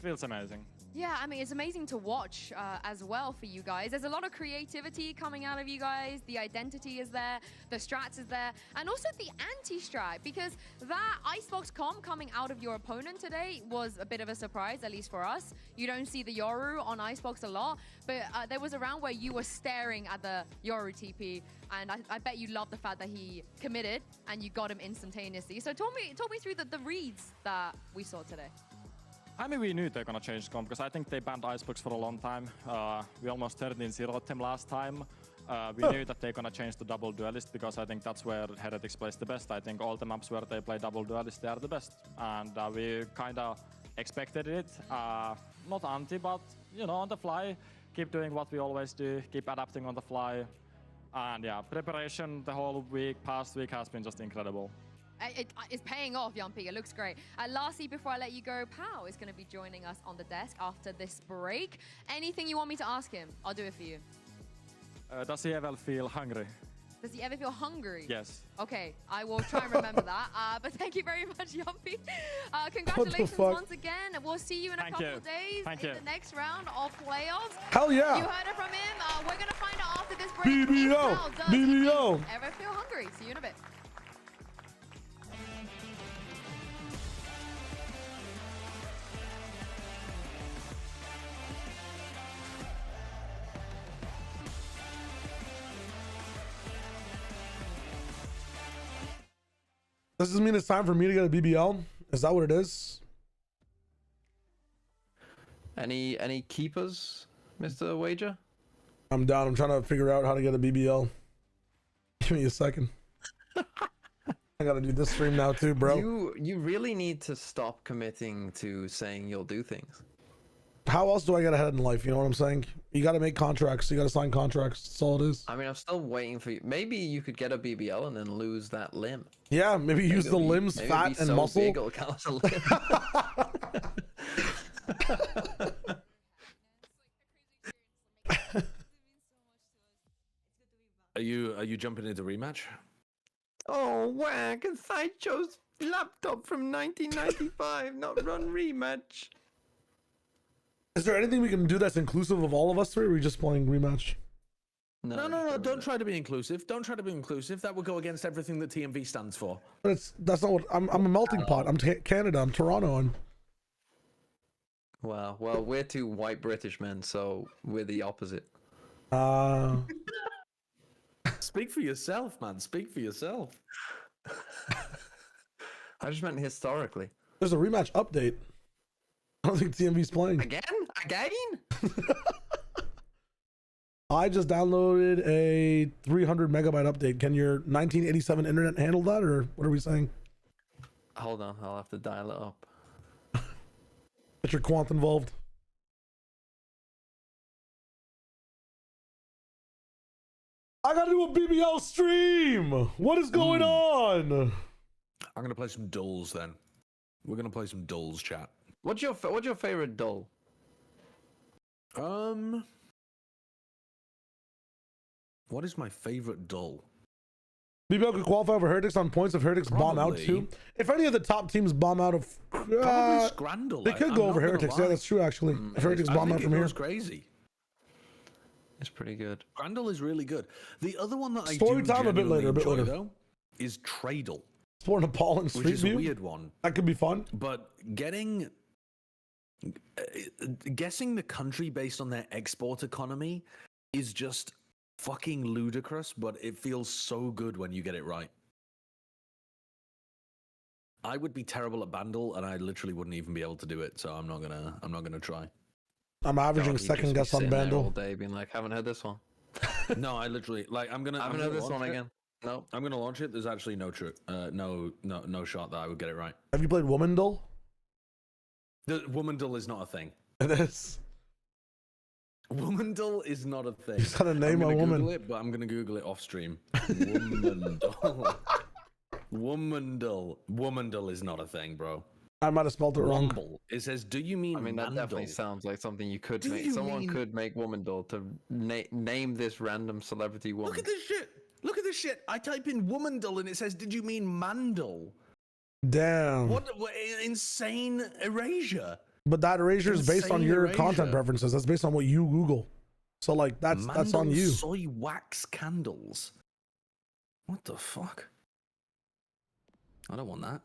G: feels amazing.
I: Yeah, I mean, it's amazing to watch as well for you guys. There's a lot of creativity coming out of you guys. The identity is there, the strats is there, and also the anti-strat, because that Icebox comp coming out of your opponent today was a bit of a surprise, at least for us. You don't see the Yoru on Icebox a lot, but there was a round where you were staring at the Yoru TP, and I bet you love the fact that he committed and you got him instantaneously. So talk me through the reads that we saw today.
G: I mean, we knew they're gonna change comp because I think they banned Icebox for a long time. We almost 13-0'd them last time. We knew that they're gonna change to double duelist because I think that's where Heretics plays the best. I think all the maps where they play double duelist, they are the best. And we kind of expected it. Not anti, but, you know, on the fly. Keep doing what we always do, keep adapting on the fly. And yeah, preparation the whole week, past week has been just incredible.
I: It's paying off, Yumpy. It looks great. Lastly, before I let you go, Pao is going to be joining us on the desk after this break. Anything you want me to ask him, I'll do it for you.
G: Does he ever feel hungry?
I: Does he ever feel hungry?
G: Yes.
I: Okay, I will try and remember that. But thank you very much, Yumpy. Congratulations once again. We'll see you in a couple of days in the next round of playoffs.
A: Hell yeah.
I: You heard it from him. We're going to find out after this break.
A: BBL. BBL.
I: Ever feel hungry? See you in a bit.
A: Does this mean it's time for me to get a BBL? Is that what it is?
D: Any keepers, Mr. Wager?
A: I'm down. I'm trying to figure out how to get a BBL. Give me a second. I gotta do this stream now too, bro.
D: You really need to stop committing to saying you'll do things.
A: How else do I get ahead in life? You know what I'm saying? You got to make contracts. You got to sign contracts. That's all it is.
D: I mean, I'm still waiting for you. Maybe you could get a BBL and then lose that limb.
A: Yeah, maybe use the limbs, fat, and muscle.
D: Big it'll count as a limb.
F: Are you jumping into rematch?
D: Oh, whack! A Sideshow's laptop from 1995, not run rematch.
A: Is there anything we can do that's inclusive of all of us three, or are we just playing rematch?
F: No, don't try to be inclusive. Don't try to be inclusive. That would go against everything that TMV stands for.
A: But that's not what I'm a melting pot. I'm Canada. I'm Toronto. And
D: wow. Well, we're two white British men, so we're the opposite.
F: Speak for yourself, man. Speak for yourself.
D: I just meant historically.
A: There's a rematch update. I don't think TMV's playing.
D: Again?
A: I just downloaded a 300 megabyte update. Can your 1987 internet handle that, or what are we saying?
D: Hold on, I'll have to dial it up.
A: Get your quant involved. I gotta do a BBL stream. What is going on?
F: I'm gonna play some dulls then. We're gonna play some dulls, chat.
D: What's your favorite dull?
F: What is my favorite dull?
A: BBL could qualify over Heretics on points if Heretics bomb out too. If any of the top teams bomb out of,
F: probably Scrandle.
A: They could go over Heretics. Yeah, that's true actually. If Heretics bomb out from here,
F: crazy.
D: It's pretty good.
F: Scrandle is really good. The other one that
A: Story
F: I do
A: time a bit later,
F: though, is Tradle.
A: Sport Nepal Street
F: which is
A: View.
F: A weird one.
A: That could be fun.
F: But guessing the country based on their export economy is just fucking ludicrous, but it feels so good when you get it right. I would be terrible at Bandle, and I literally wouldn't even be able to do it. So I'm not gonna try.
A: I'm averaging second guess on Bandle
D: all day, being like, haven't heard this one.
F: No, I literally like. I
D: haven't heard this one again. No.
F: I'm gonna launch it. There's actually no shot that I would get it right.
A: Have you played Womandal?
F: The Womandal is not a thing.
A: It is.
F: Womandal is not a thing.
A: You gotta name a woman.
F: Google it, but I'm gonna Google it off stream. Womandal. Womandal is not a thing, bro.
A: I might have spelled it wrong.
F: Rumble. It says, "Do you mean?"
D: I mean, that definitely sounds like something you could make. Someone could make Womandal to name this random celebrity woman.
F: Look at this shit. Look at this shit. I type in Womandal and it says, "Did you mean Mandal?"
A: Damn.
F: What insane erasure.
A: But that erasure is based on your
F: Insane
A: content
F: erasure.
A: preferences. That's based on what you Google. So like that's on
F: Mandal
A: you.
F: Soy wax candles. What the fuck? I don't want that.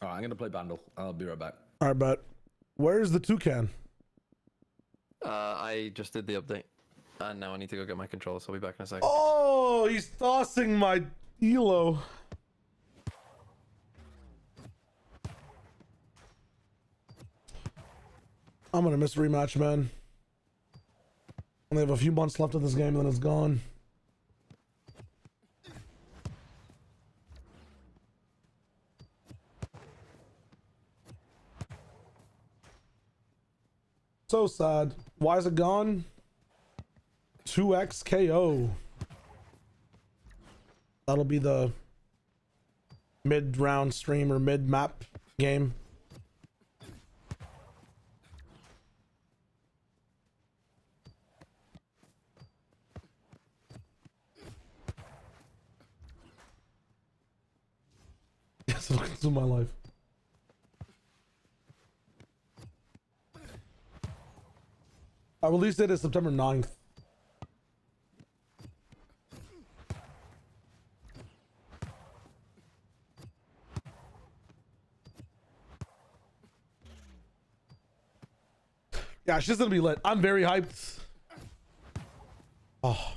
F: All right, I'm gonna play Bandle. I'll be right back.
A: All right, but where's the toucan?
D: I just did the update, and now I need to go get my controller. So I'll be back in a second.
A: Oh, he's tossing my elo. I'm gonna miss the rematch, man. Only have a few months left of this game, and then it's gone. So sad. Why is it gone? 2x KO. That'll be the mid-round stream or mid-map game. Yes, it'll consume my life. I released it as September 9th. Yeah, she's gonna be lit. I'm very hyped. Oh.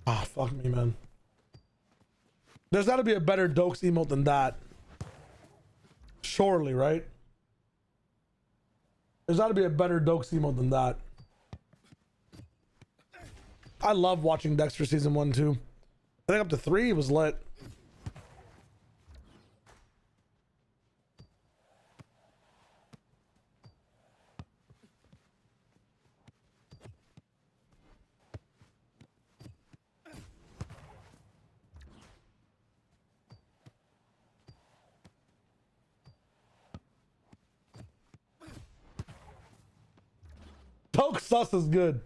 A: Ah, fuck me, man. There's got to be a better Dokes emote than that. Surely, right? There's got to be a better Dokes emote than that. I love watching Dexter season 1 too. I think up to 3 was lit. Doke Sus is good.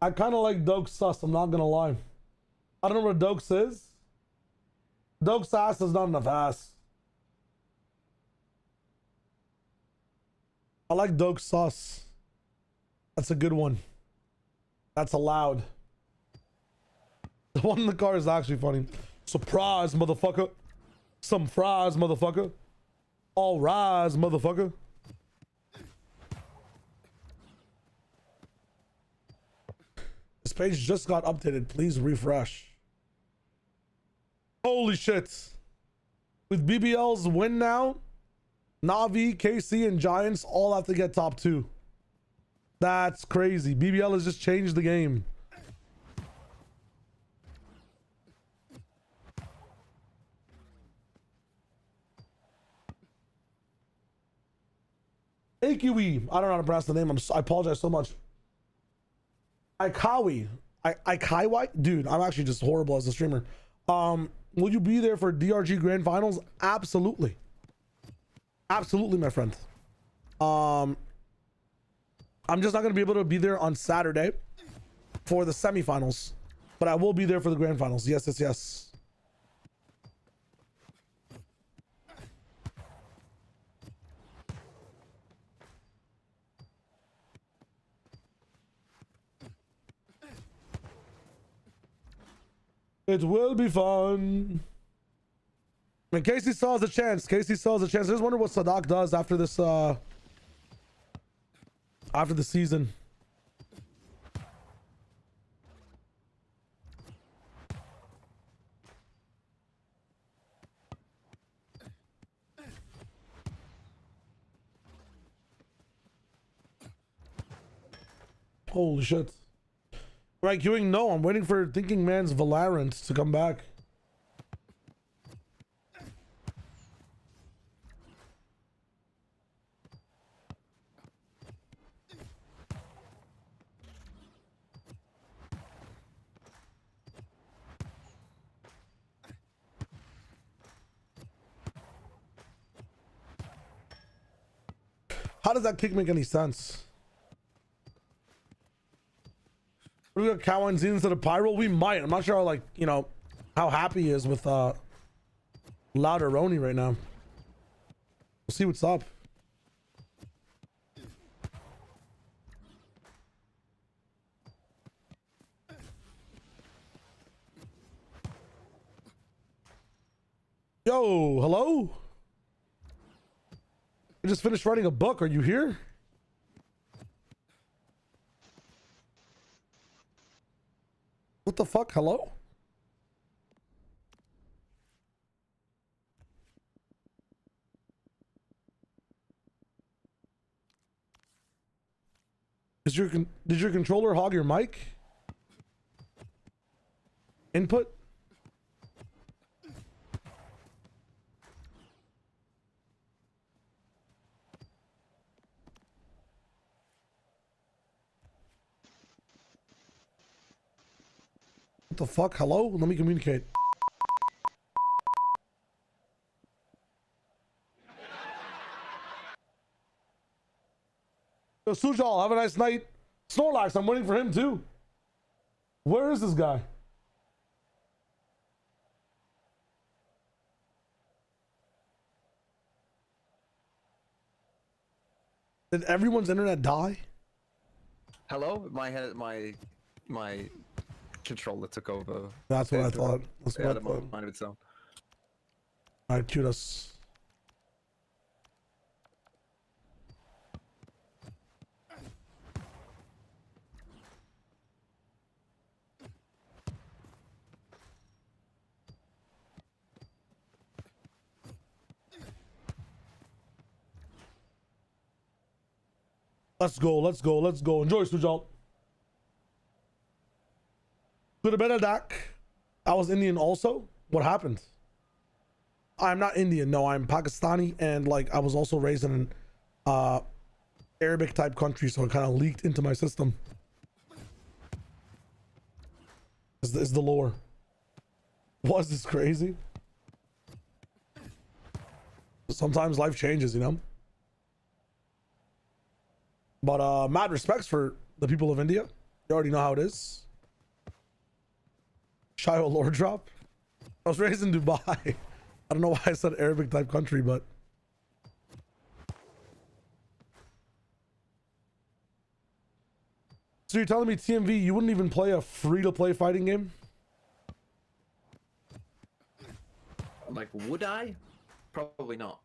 A: I kind of like Doke Sus, I'm not gonna lie. I don't know what Dokes is. Doke's ass is not enough ass. I like Doke Sus. That's a good one. That's allowed. The one in the car is actually funny. Surprise, motherfucker. Some fries, motherfucker. All rise, motherfucker. This page just got updated. Please refresh. Holy shit. With BBL's win now, Na'Vi, KC, and Giants all have to get top 2. That's crazy. BBL has just changed the game. Akiwi. I don't know how to pronounce the name. I apologize so much. Ikawi. Ikaiwai? Dude, I'm actually just horrible as a streamer. Will you be there for DRG Grand Finals? Absolutely. Absolutely, my friend. I'm just not going to be able to be there on Saturday for the semifinals, but I will be there for the Grand Finals. Yes, yes, yes. It will be fun. And Casey still has a chance. Casey still has a chance. I just wonder what Sadak does after this after the season. Holy shit. Right, queuing? No, I'm waiting for Thinking Man's Valorant to come back. How does that kick make any sense? We got Cowan Z instead of Pyro. We might. I'm not sure how, like, you know, how happy he is with Louderoni right now. We'll see what's up. Yo, hello? I just finished writing a book. Are you here? What the fuck? Hello? Did your controller hog your mic? Input? What the fuck? Hello? Let me communicate. Yo, Sujal, have a nice night. Snorlax, I'm waiting for him too. Where is this guy? Did everyone's internet die?
D: Hello? My controller took over.
A: That's what I thought. That's what I thought.
D: Mind of its own.
A: Alright, cute us. Let's go, let's go, let's go. Enjoy, Sujal. Could have been a duck. I was Indian also. What happened? I'm not Indian. No, I'm Pakistani, and like I was also raised in an Arabic type country, so it kind of leaked into my system. Is the lore? Was this crazy? Sometimes life changes, you know. But mad respects for the people of India. You already know how it is. Shio lore drop. I was raised in Dubai. I don't know why I said Arabic type country, but so you're telling me TMV you wouldn't even play a free-to-play fighting game?
D: Like, would I? Probably not.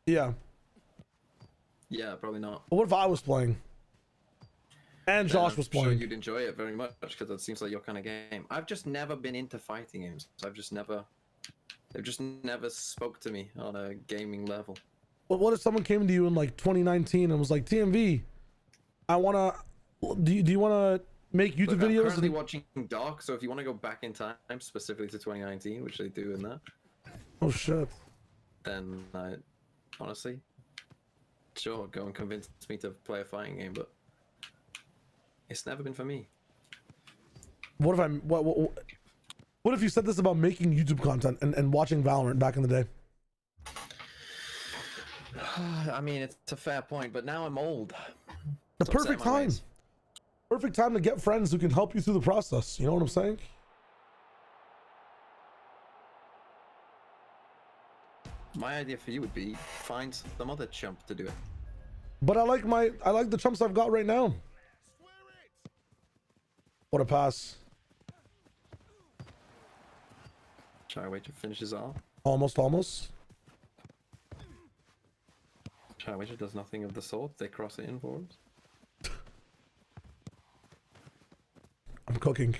A: Yeah.
D: Yeah, probably not.
A: But what if I was playing? And Josh was playing.
D: I'm sure you'd enjoy it very much because it seems like your kind of game. I've just never been into fighting games. They've just never spoke to me on a gaming level.
A: But what if someone came to you in like 2019 and was like, TMV, I wanna, do you wanna make YouTube videos?
D: I'm currently watching Dark, so if you want to go back in time, specifically to 2019, which they do in that.
A: Oh shit.
D: Then honestly, sure, go and convince me to play a fighting game, but it's never been for me.
A: What if what if you said this about making YouTube content and watching Valorant back in the day?
D: I mean, it's a fair point, but now I'm old.
A: The perfect time. Perfect time to get friends who can help you through the process. You know what I'm saying?
D: My idea for you would be find some other chump to do it.
A: But I like the chumps I've got right now. What a pass.
D: Try to wait to finish his arm.
A: Almost.
D: Try to wait, it does nothing of the sort. They cross it in forwards.
A: I'm cooking.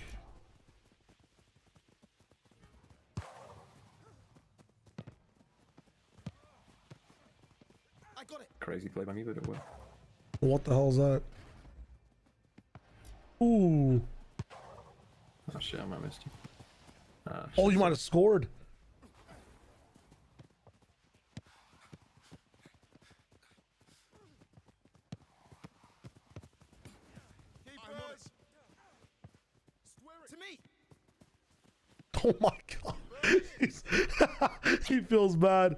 H: I got it.
D: Crazy play by me, but it worked.
A: What the hell is that? Ooh.
D: Oh shit, I might have missed you.
A: Oh, you might have scored.
H: To me.
A: Oh my god. He feels bad.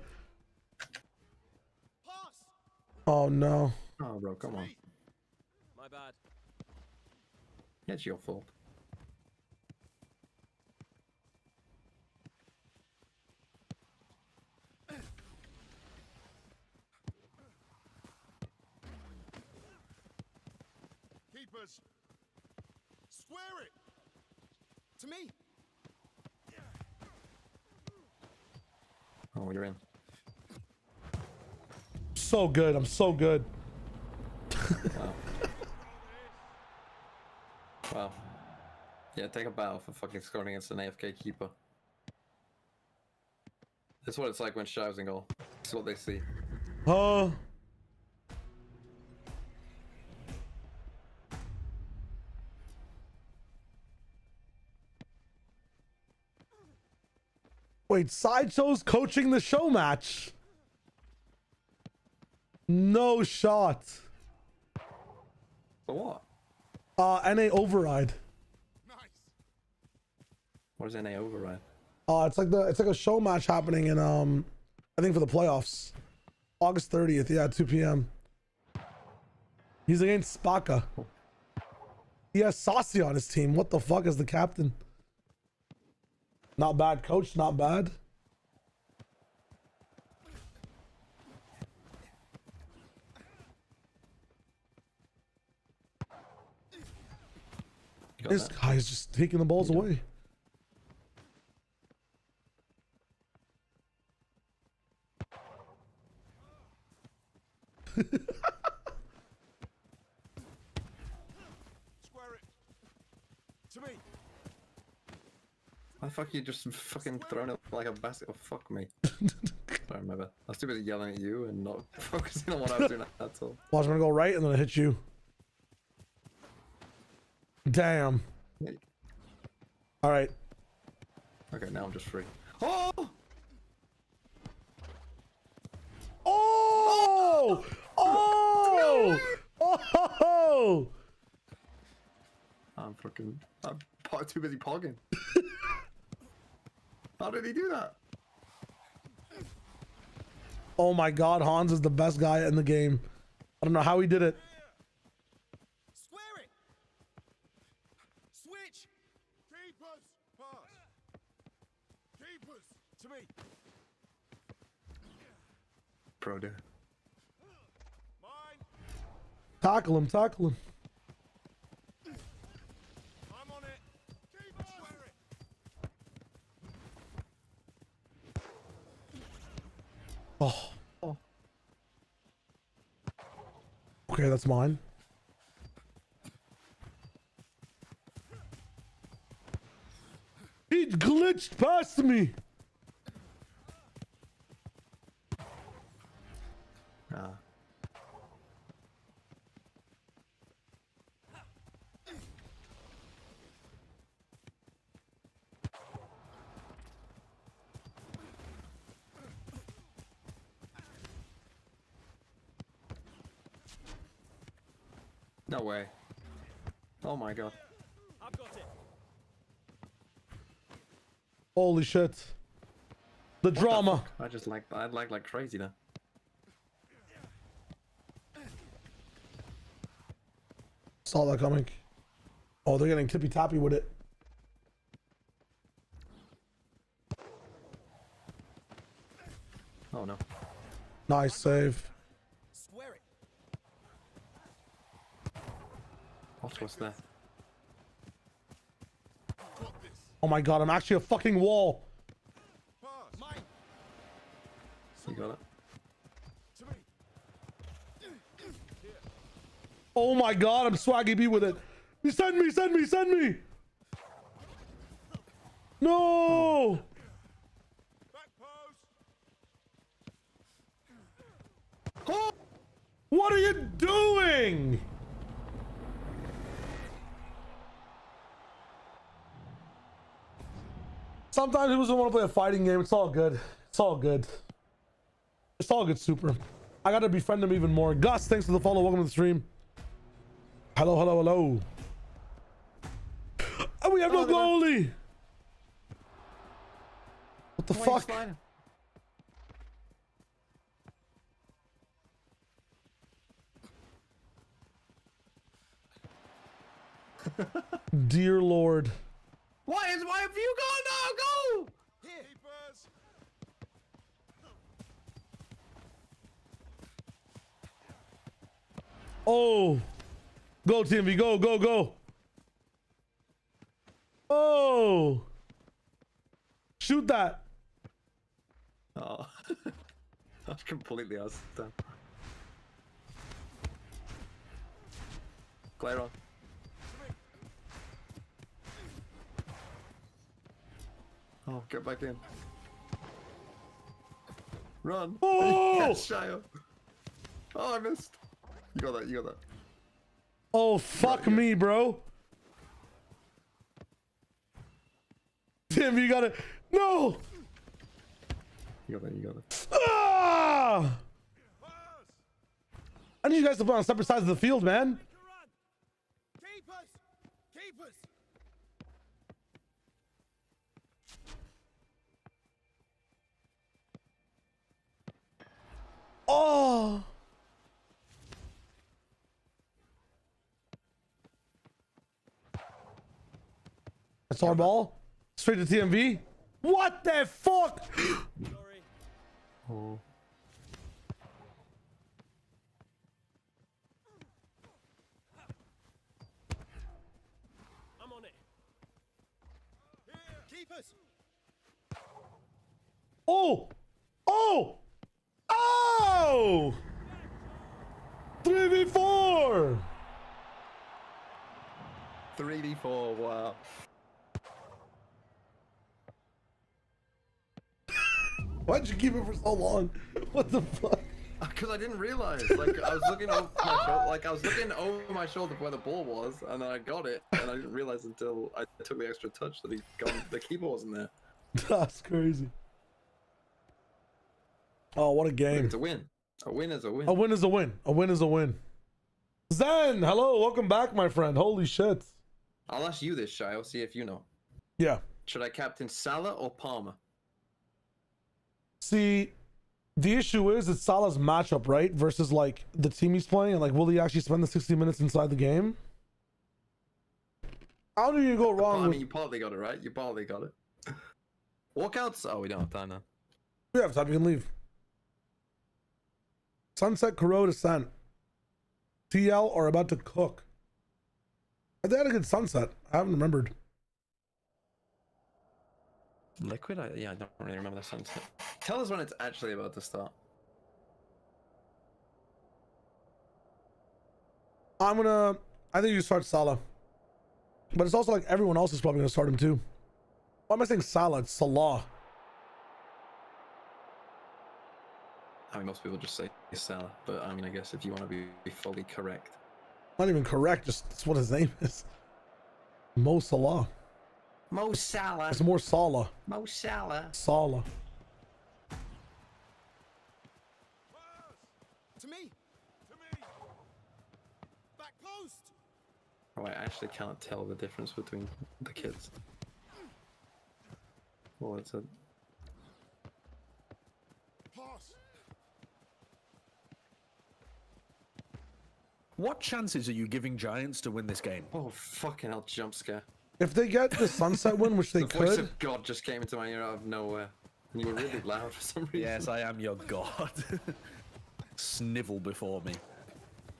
A: Oh no.
D: Oh bro, come on.
H: My bad.
D: It's your fault.
H: Keepers. Square it. To me.
D: Oh, you're in.
A: So good. I'm so good.
D: Wow. Wow. Yeah, take a bow for fucking scoring against an AFK keeper. That's what it's like when Shaw's in goal. That's what they see.
A: Wait, Sideshow's coaching the show match. No shot.
D: For what?
A: NA override.
D: What is NA override?
A: It's like a show match happening in I think for the playoffs. August 30th, yeah, 2 p.m. He's against Spaka. He has Saucy on his team. What the fuck is the captain? Not bad, coach, not bad. This guy is just taking the balls away.
H: Square it. To me.
D: Why the fuck you just fucking throwing it like a basket? Oh, fuck me. Sorry, my bad. I was too busy yelling at you and not focusing on what I was doing, that's all.
A: Watch, I'm gonna go right and then I hit you. Damn.
D: Yeah.
A: All right.
D: Okay, now I'm just free. Oh!
A: Oh! Oh! Oh!
D: I'm too busy pogging. How did he do that?
A: Oh my god, Hans is the best guy in the game. I don't know how he did it.
H: Square it. Switch. Keepers. Pass. Keepers. To me.
D: Pro dude.
H: Mine.
A: Tackle him, tackle him.
H: I'm on it. Keepers. Square it.
A: Oh. Okay, that's mine. He glitched past me.
D: Ah. No way. Oh my god.
H: I've got it.
A: Holy shit. The drama.
D: I just I'd like crazy now.
A: Saw that coming. Oh, they're getting tippy tappy with it.
D: Oh no.
A: Nice save.
H: Square it.
D: What's that?
H: Got this.
A: Oh my god, I'm actually a fucking wall.
H: Pass. Mine.
D: You got it?
H: To me.
A: Oh my god, I'm swaggy B with it. Send me, send me, send me. No.
H: Back post.
A: Oh, what are you doing? Sometimes people just want to play a fighting game. It's all good. It's all good. It's all good, Super. I gotta befriend him even more. Gus, thanks for the follow. Welcome to the stream. Hello, hello, hello. And we have no goalie. What the fuck? Dear Lord.
F: Why have you gone? No, go!
H: Keepers!
A: Oh. Go, TMV. Go, go, go. Oh. Shoot that.
F: Oh. That's completely out of time. Glare on. Oh, get back in. Run.
A: Oh!
F: Yes, Shio. Oh, I missed. You got that, you got that.
A: Oh, fuck me, bro. Tim, you got it. No.
F: You got that, you got it.
A: Ah! I need you guys to play on separate sides of the field, man.
H: Keepers! Keepers!
A: Oh. That's our ball. Straight to TMV. What the fuck?
F: Oh.
H: I'm on it. Keepers!
A: Oh. Oh. Oh. 3v4.
F: 3v4, wow.
A: Why'd you keep it for so long? What the fuck?
F: Because I didn't realize. Like I was looking over my shoulder. Like I was looking over my shoulder for where the ball was, and then I got it, and I didn't realize until I took the extra touch that the keeper wasn't there.
A: That's crazy. Oh, what a game!
F: It's a win. A win is a win.
A: A win is a win. A win is a win. Zen, hello, welcome back, my friend. Holy shit.
F: I'll ask you this, Shio. See if you know.
A: Yeah.
F: Should I captain Salah or Palmer?
A: See, the issue is it's Salah's matchup, right? Versus like the team he's playing, and like, will he actually spend the 60 minutes inside the game? How do you go wrong?
F: I mean, you partly got it right. You partly got it. Walkouts? Oh, we don't have time now.
A: We have time. You can leave. Sunset, Corrode, Ascent. TL are about to cook. They had a good sunset. I haven't remembered.
F: Liquid? Yeah, I don't really remember the sunset. Tell us when it's actually about to start.
A: I think you start Salah. But it's also like everyone else is probably going to start him too. Why am I saying Salah? It's Salah.
F: I mean, most people just say Salah, but I mean, I guess if you want to be fully correct.
A: Not even correct, just that's what his name is. Mo Salah.
F: Mo Salah.
A: It's more Salah.
F: Mo Salah.
A: Salah.
H: To me! To me! Back post!
F: Oh, I actually can't tell the difference between the kids. Well, it's a...
H: Pass!
F: What chances are you giving Giants to win this game? Oh, fucking hell, jump scare.
A: If they get the sunset win, which they
F: The voice
A: could.
F: of God just came into my ear out of nowhere. And you were really loud for some reason.
L: Yes, I am your god. Snivel before me.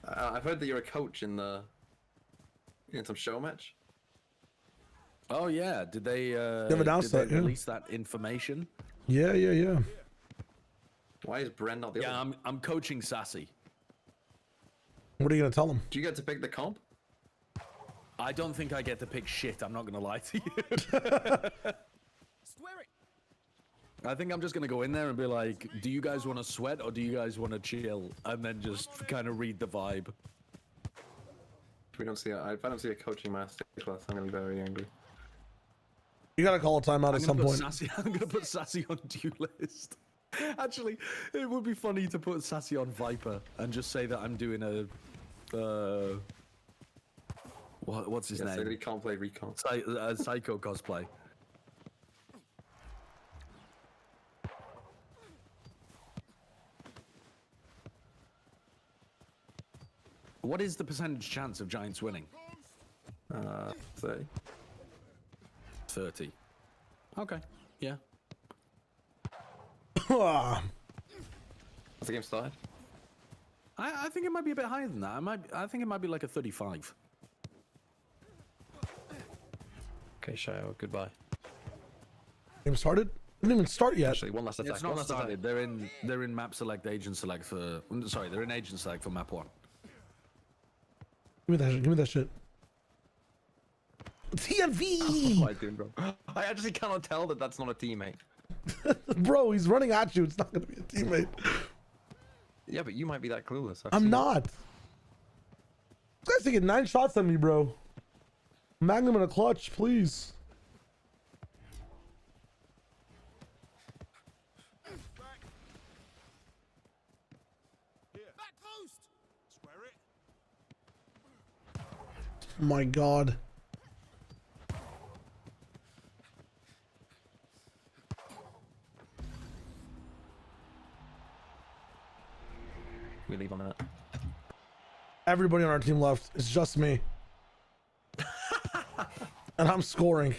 F: I've heard that you're a coach in some show match.
L: Oh yeah, did they release that information?
A: Yeah.
F: Why is Bren not the
L: Yeah,
F: other?
L: I'm coaching Sassy.
A: What are you gonna tell them?
F: Do you get to pick the comp?
L: I don't think I get to pick shit, I'm not gonna lie to you.
H: Square it!
L: I think I'm just gonna go in there and be like, do you guys want to sweat or do you guys want to chill? And then just kind of read the vibe.
F: If I don't see a coaching master class, I'm gonna be very angry.
A: You gotta call a timeout at some point.
F: I'm gonna put Sassy on duelist. Actually, it would be funny to put Sassy on Viper and just say that I'm doing a what's his name?
D: He can't play recon.
F: Psycho cosplay. What is the percentage chance of Giants winning?
D: 30.
F: 30. Okay. Yeah.
A: Ah.
D: Has the game started?
F: I think it might be a bit higher than that. I think it might be like a 35.
D: Okay, Shayo, goodbye.
A: Game started? Didn't even start yet.
D: Actually, one last attack.
F: It's not started. They're in map select, agent select for. Sorry, they're in agent select for map 1.
A: Give me that shit. Give me that shit. TMV!
D: What am I doing, bro? I actually cannot tell that that's not a teammate.
A: Bro, he's running at you. It's not gonna be a teammate.
D: Yeah, but you might be that clueless.
A: I'm not. This guy's taking 9 shots at me, bro. Magnum in a clutch, please.
H: Back post. Square it.
A: My God.
D: We leave on that.
A: Everybody on our team left. It's just me. And I'm scoring.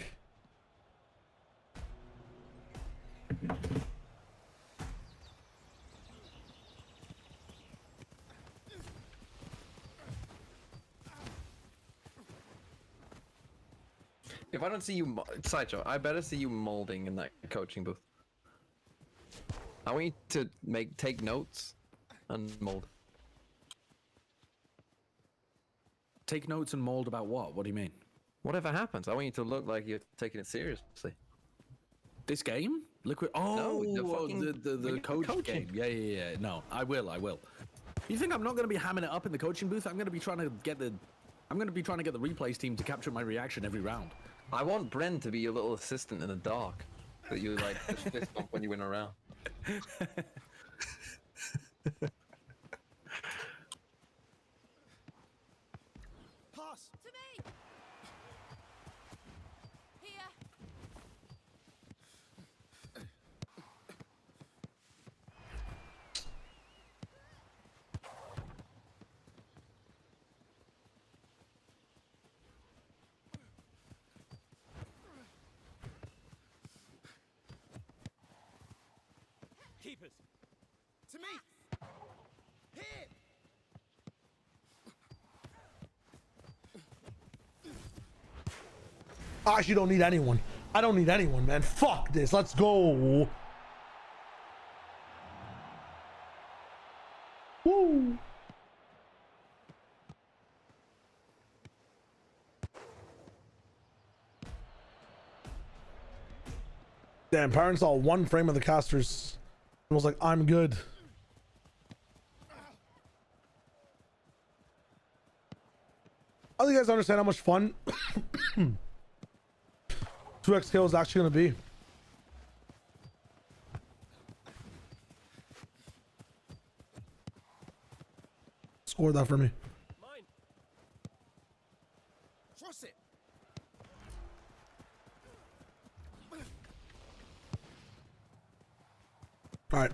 D: If I don't see you, Sideshow, I better see you molding in that coaching booth. I want you to take notes and mold.
F: Take notes and mold about what? What do you mean?
D: Whatever happens, I want you to look like you're taking it seriously.
F: This game? Liquid? Oh, the coach game. Yeah. No, I will. You think I'm not going to be hamming it up in the coaching booth? I'm going to be trying to get the replays team to capture my reaction every round.
D: I want Bren to be your little assistant in the dark, that you like just fist bump when you win a round.
H: Pass.
E: To me. Here.
H: Keepers. To me. Here.
A: I actually don't need anyone. I don't need anyone, man. Fuck this. Let's go. Woo. Damn, parents saw one frame of the casters and was like, I'm good. I don't think you guys understand how much fun 2x kill is actually going to be. Score that for me.
H: Mine. Cross it.
A: All right.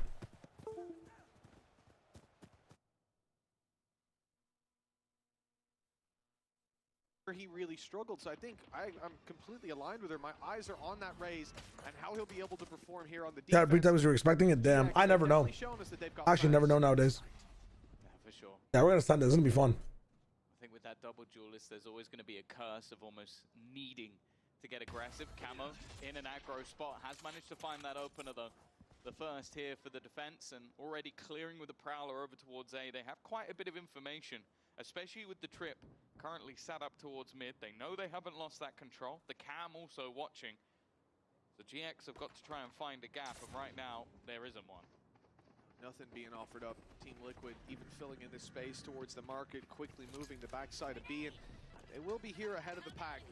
M: He really struggled, so I think I'm completely aligned with her. My eyes are on that raise and how he'll be able to perform here on the defense.
A: Yeah, every time you were expecting it. Damn, I never know. Actually, never know nowadays.
N: Yeah, for sure.
A: Yeah, we're gonna send this. It's gonna be fun.
N: I think with that double duelist, there's always going to be a curse of almost needing to get aggressive. Camo in an aggro spot has managed to find that opener though. The first here for the defense, and already clearing with the Prowler over towards A. They have quite a bit of information, especially with the trip currently sat up towards mid. They know they haven't lost that control. The Cam also watching. The GX have got to try and find a gap, and right now, there isn't one.
M: Nothing being offered up. Team Liquid even filling in this space towards the market, quickly moving the backside of B, and they will be here ahead of the pack.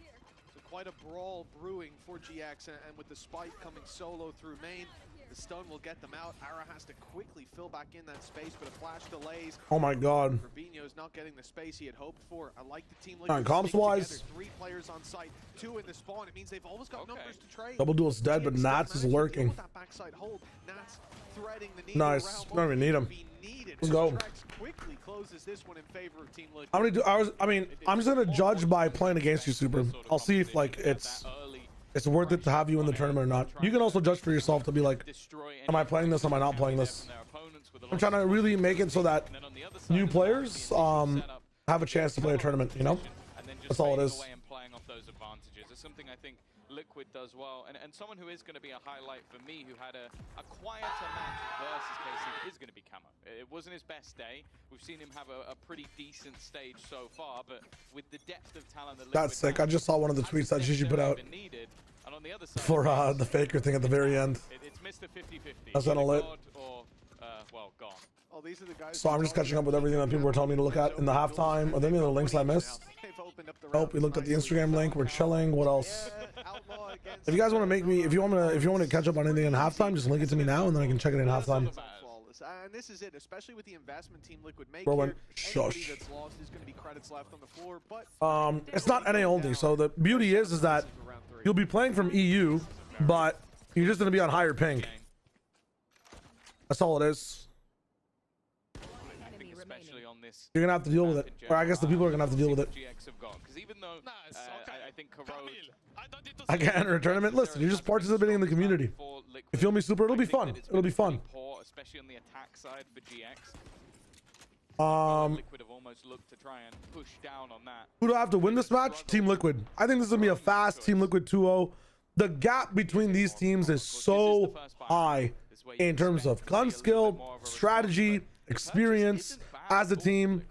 M: So quite a brawl brewing for GX, and with the spike coming solo through main, the stun will get them out. Ara has to quickly fill back in that space, but a flash delays.
A: Oh my god.
M: Rubinho's not getting the space he had hoped for. I like the team
A: On comps wise,
M: 3 players on site, 2 in the spawn. It means they've always got numbers to trade.
A: Double Duel's dead, but Nats is lurking.
M: That backside hold. Nats threading the
A: Nice. Don't even need him. Let's go.
M: Quickly closes this one in favor of Team Liquid.
A: How many do I mean, I'm just gonna judge by playing against you, Super. I'll see if like it's worth it to have you in the tournament or not. You can also judge for yourself to be like, am I playing this? Am I not playing this? I'm trying to really make it so that new players have a chance to play a tournament, you know? That's all it is.
N: Something I think Liquid does well, and someone who is going to be a highlight for me, who had a quieter match versus KC, is going to be Camo. It wasn't his best day. We've seen him have a pretty decent stage so far, but with the depth of talent that Liquid
A: That's sick. I just saw one of the tweets that Gigi put out for the faker thing at the very end.
N: It's Mr. 50-50.
A: That's kind of lit.
N: Or, well, gone.
M: Oh, these are the guys.
A: So I'm just catching up with everything that people were telling me to look at in the halftime. Are there any other links I missed? Nope. We looked at the Instagram link. We're chilling. What else? If you guys want to make me, if you want to catch up on anything in halftime, just link it to me now, and then I can check it in halftime.
M: And this is it, especially with the investment Team Liquid make
A: Bro,
M: here.
A: shush.
M: That's lost is going to be credits left on the floor, but
A: It's not NA only. So the beauty is that you'll be playing from EU, but you're just going to be on higher ping. That's all it is. You're gonna have to deal with it, or I guess the people are gonna have to deal with it. I can't enter a tournament. Listen, you're just participating in the community. You feel me, Super? It'll be fun. It'll be fun.
N: Especially on the attack side for GX.
A: Liquid
N: have almost looked to try and push down on that.
A: Who do I have to win this match? Team Liquid. I think this is gonna be a fast Team Liquid 2-0. The gap between these teams is so high in terms of gun skill, strategy, experience as a team,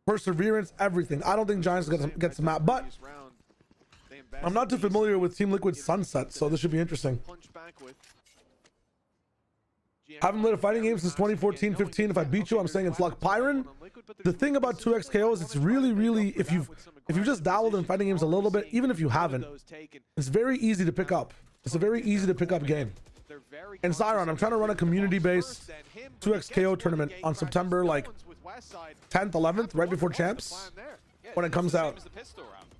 A: perseverance, everything. I don't think Giants gets the map, but I'm not too familiar with Team Liquid's Sunset, so this should be interesting. Haven't played a fighting game since 2014-15. If I beat you, I'm saying it's luck. Pyron, the thing about 2xKO is it's really, if you've just dabbled in fighting games a little bit, even if you haven't, it's very easy to pick up. It's a very easy to pick up game. And Zyron, I'm trying to run a community-based 2xKO tournament on September like 10th, 11th, right before champs, when it comes out.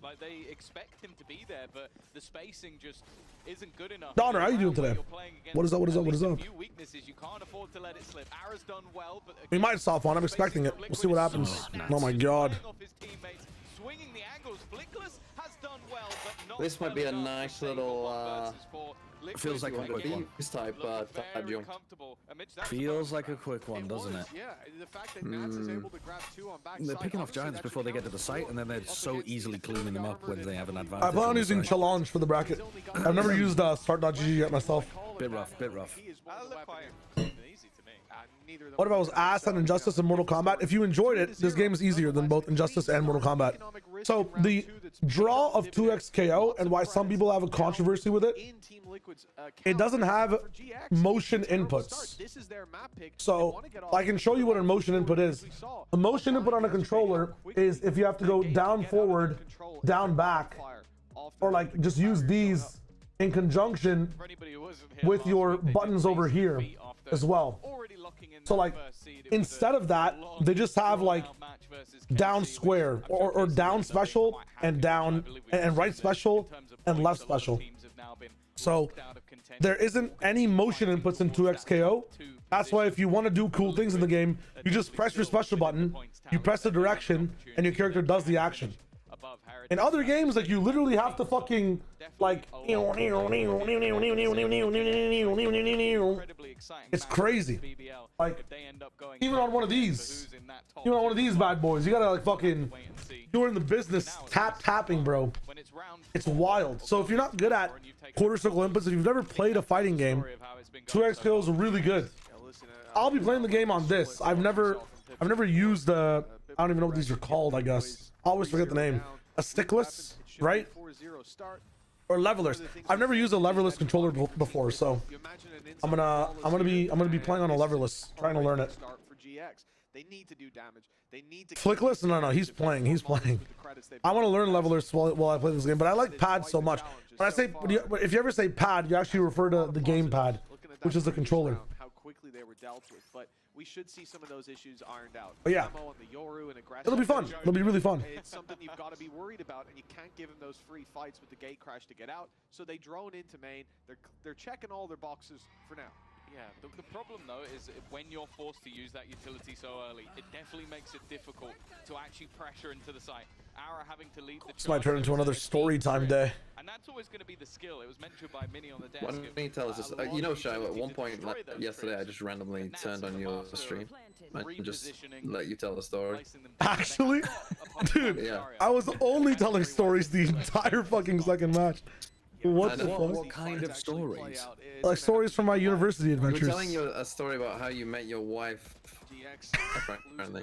N: Like, they expect him to be there, but the spacing just isn't good enough.
A: Donner, how you doing today? What is up? What is up? What is up?
N: You can't afford to let it slip. Ara's done well, but
A: We might soft one. I'm expecting it. We'll see what happens. Oh my god.
N: Swinging the angles. Flickless has done well, but not
D: This might be a nice little
F: feels like a quick one.
D: type jump.
F: Feels like a quick one, doesn't it?
M: Yeah, the fact that Nats is able to grab 2 on backside.
F: They're picking off Giants before they get to the site, and then they're so easily cleaning them up when they have an advantage.
A: I plan on using Challenge for the bracket. I've never used start.gg yet myself.
F: Bit rough, bit rough.
A: What if I was asked on Injustice and Mortal Kombat? If you enjoyed it, this game is easier than both Injustice and Mortal Kombat. So the draw of 2xKO and why some people have a controversy with it, it doesn't have motion inputs. So I can show you what a motion input is. A motion input on a controller is if you have to go down forward, down back, or like just use these in conjunction with your buttons over here as well. So like instead of that, they just have like down square or down special and down and right special and left special. So there isn't any motion inputs in 2xKO. That's why if you want to do cool things in the game, you just press your special button, you press the direction, and your character does the action. In other games, like you literally have to fucking like it's crazy. Like even on one of these bad boys, you gotta like fucking doing the business tapping, bro. It's wild. So if you're not good at quarter circle inputs, if you've never played a fighting game, 2xKO is really good. I'll be playing the game on this. I've never used the I don't even know what these are called. I guess I always forget the name. A stickless, right? Or levelers. I've never used a leverless controller before, so I'm gonna be playing on a leverless, trying to learn it.
M: They need to do damage. They need to
A: Flickless? No, he's playing.
M: habits they've
A: I want to learn levelers while I play this game, but I like pad so much. When I say, if you ever say pad, you actually refer to the game pad, which is the controller.
M: How quickly they were dealt with, but we should see some of those issues ironed out.
A: But yeah,
M: Camo and the Yoru and aggression,
A: it'll be fun. It'll be really fun.
M: It's something you've got to be worried about, and you can't give them those free fights with the gate crash to get out. So they drone into main. They're checking all their boxes for now.
N: Yeah, the problem though is when you're forced to use that utility so early, it definitely makes it difficult to actually pressure into the site. Ara having to lead the
A: This might turn into another story time day.
N: And that's always going to be the skill. It was mentioned by Mini on the desk.
D: Why don't you tell us this? You know, Shai, at one point yesterday, I just randomly turned on your stream and just let you tell the story.
A: Actually, dude,
D: Yeah.
A: I was only telling stories the entire fucking second match. What the fuck?
F: What kind of stories?
A: Like stories from my university
D: We were
A: adventures.
D: telling you a story about how you met your wife. Apparently.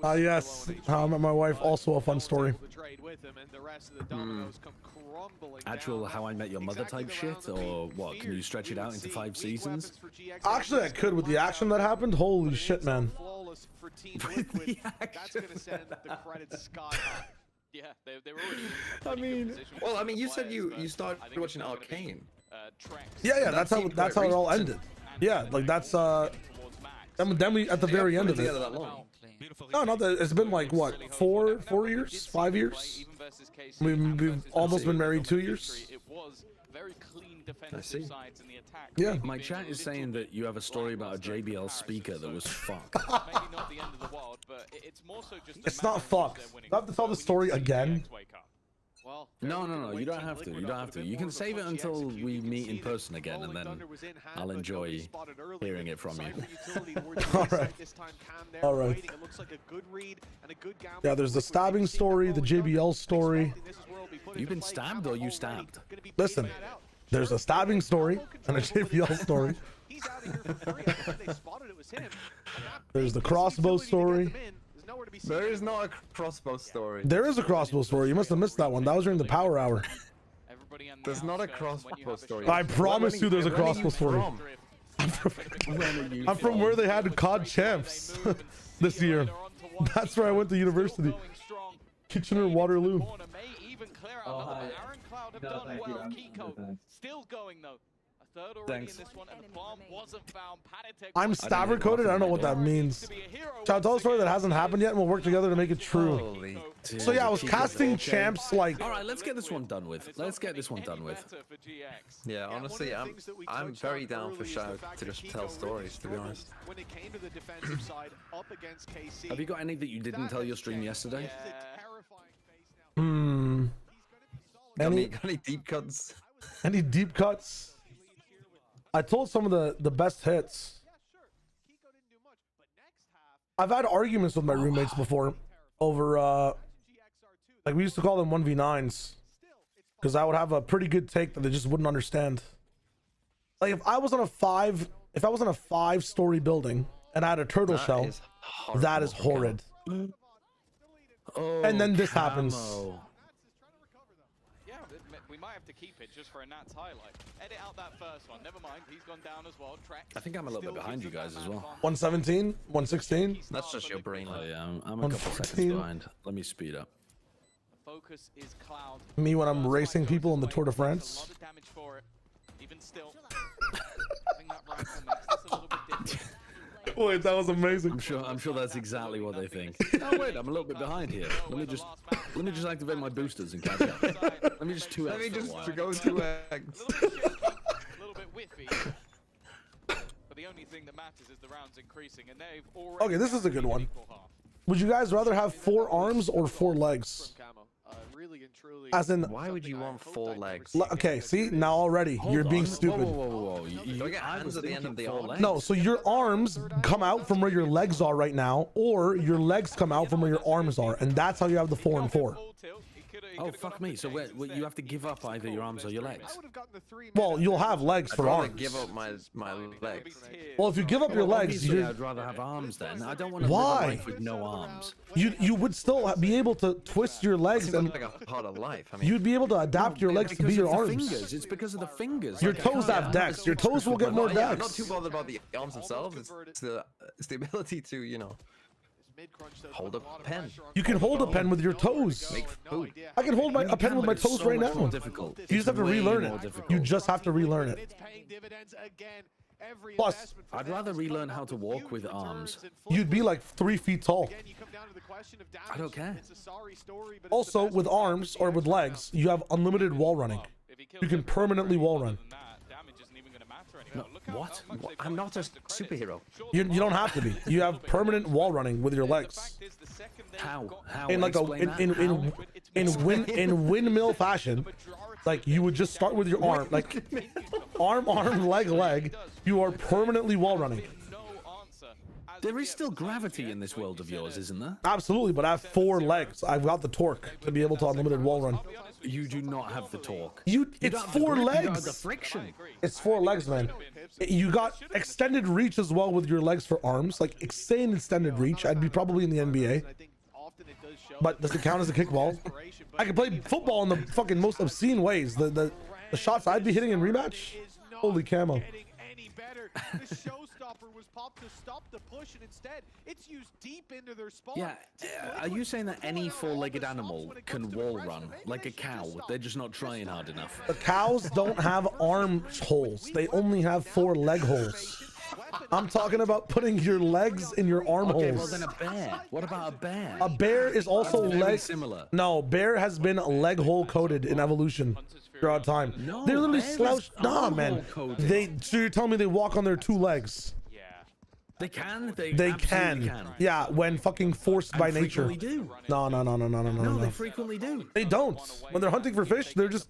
A: Yes, how I met my wife, also a fun story.
F: Actual How I Met Your Mother type shit, or what? Can you stretch it out into 5 seasons?
A: Actually, I could with the action that happened. Holy shit, man.
M: That's going to send the credits sky high.
N: Yeah, they were already.
D: Well, I mean, you said you started watching Arcane.
A: Yeah, that's how it all ended. Yeah, like that's then we at the very end of it. No, not that it's been like what, 4 years, 5 years. We've almost been married 2 years.
D: I see.
A: Yeah.
F: My chat is saying that you have a story about a JBL speaker that was fucked.
A: It's not fucked. Do I have to tell the story again?
F: No, you don't have to. You don't have to. You can save it until we meet in person again, and then I'll enjoy hearing it from you.
A: All right. Yeah, there's the stabbing story, the JBL story.
F: You've been stabbed or you stabbed?
A: Listen, there's a stabbing story and a JBL story. There's the crossbow story.
D: There is not a crossbow story.
A: There is a crossbow story. You must have missed that one. That was during the power hour.
D: There's not a crossbow story.
A: I promise you there's a crossbow story. I'm from where they had COD champs this year. That's where I went to university. Kitchener-Waterloo.
N: Still going though. A third already in this one, and the bomb wasn't found.
A: I'm stabber coded. I don't know what that means. Shall I tell a story that hasn't happened yet, and we'll work together to make it true. So yeah, I was casting champs like.
F: All right, let's get this one done with. Let's get this one done with.
D: Yeah, honestly, I'm very down for Shao to just tell stories, to be honest.
M: When it came to the defensive side, up against KC.
F: Have you got any that you didn't tell your stream yesterday?
A: Any
D: deep cuts?
A: Any deep cuts? I told some of the best hits. I've had arguments with my roommates before over like we used to call them 1v9s because I would have a pretty good take that they just wouldn't understand. Like if I was on a 5-story building and I had a turtle shell, that is horrid.
F: Oh,
A: and then this happens.
N: Yeah, we might have to keep it just for a Nats highlight. Edit out that first one. Never mind, he's gone down as well.
F: I think I'm a little bit behind you guys as well.
A: 117, 116.
D: That's just your brain.
F: Oh yeah, I'm a couple seconds behind. Let me speed up.
N: Focus is Cloud.
A: Me when I'm racing people in the Tour de
N: A
A: France.
N: lot of damage for it. Even still. Having that rifle makes this a little bit different.
A: Wait, that was amazing.
F: I'm sure that's exactly what they think. Oh wait, I'm a little bit behind here. Let me just activate my boosters and catch up. Let me just 2x.
D: Let me just go 2x.
N: A little bit whiffy. But the only thing that matters is the rounds increasing, and they've already.
A: Okay, this is a good one. Would you guys rather have 4 arms or 4 legs? As in,
D: why would you want 4 legs?
A: Okay, see now already you're being stupid.
F: Whoa.
D: You get hands at the end of the arm.
A: No, so your arms come out from where your legs are right now, or your legs come out from where your arms are, and that's how you have the 4 and 4.
F: Oh fuck me! So you have to give up either your arms or your legs.
A: Well, you'll have legs for
D: I'd rather
A: arms.
D: give up my legs.
A: Well, if you give up your legs,
F: Obviously, I'd rather have arms then. I don't want to live a life with no arms.
A: You would still be able to twist your legs
D: Seems
A: and
D: like a part of life. I mean,
A: you'd be able to adapt your legs to be your arms.
F: Fingers. It's because of the fingers.
A: Your toes have decks. Your toes will get more
D: I'm not
A: decks.
D: too bothered about the arms themselves. It's the ability to, you know, Hold a pen.
A: You can hold a pen with your toes.
D: Make food.
A: I can hold a pen with my toes right now.
F: Difficult.
A: You just have to relearn it. You just have to relearn it.
M: It's paying dividends again. Every
A: Plus,
M: investment for
F: I'd
M: them
F: rather
M: has
F: relearn
M: come
F: how
M: up
F: to
M: with
F: walk
M: huge
F: with
M: returns
F: arms.
M: in
A: You'd be
M: football.
A: like 3 feet tall.
M: Again, you come down to the question of damage.
F: I don't care.
M: It's a sorry story, but it's
A: Also,
M: the best
A: with
M: we've got
A: arms
M: for
A: or with
M: DX right
A: legs, you have unlimited wall running. You can permanently wall run.
F: What?
D: I'm not a superhero.
A: You don't have to be. You have permanent wall running with your legs.
F: How?
A: In like in windmill fashion, like you would just start with your arm, like arm, leg. You are permanently wall running.
F: There is still gravity in this world of yours, isn't there?
A: Absolutely, but I have 4 legs. I've got the torque to be able to unlimited wall run.
F: You do not have the torque.
A: It's 4 legs.
F: The friction.
A: It's 4 legs, man. You got extended reach as well with your legs for arms, like insane extended reach. I'd be probably in the NBA. But does it count as a kickball? I could play football in the fucking most obscene ways. The shots I'd be hitting in rematch. Holy camo.
M: The showstopper was popped to stop the push, and instead it's used deep into their spawn.
F: Yeah, are you saying that any 4-legged animal can wall run like a cow? They're just not trying hard enough.
A: The cows don't have arm holes. They only have 4 leg holes. I'm talking about putting your legs in your arm
F: Okay,
A: holes.
F: well then a bear. What about a bear?
A: A bear is also leg
F: similar.
A: No, bear has been leg hole coated in evolution throughout time.
F: No,
A: they're literally
F: bear is
A: slouched. Nah,
F: arm
A: man.
F: hole coated.
A: So you're telling me they walk on their 2 legs?
F: They can.
A: They
F: absolutely
A: can. Yeah, when fucking forced by nature.
F: Frequently do.
A: No.
F: No, they frequently do.
A: They don't. When they're hunting for fish, they're just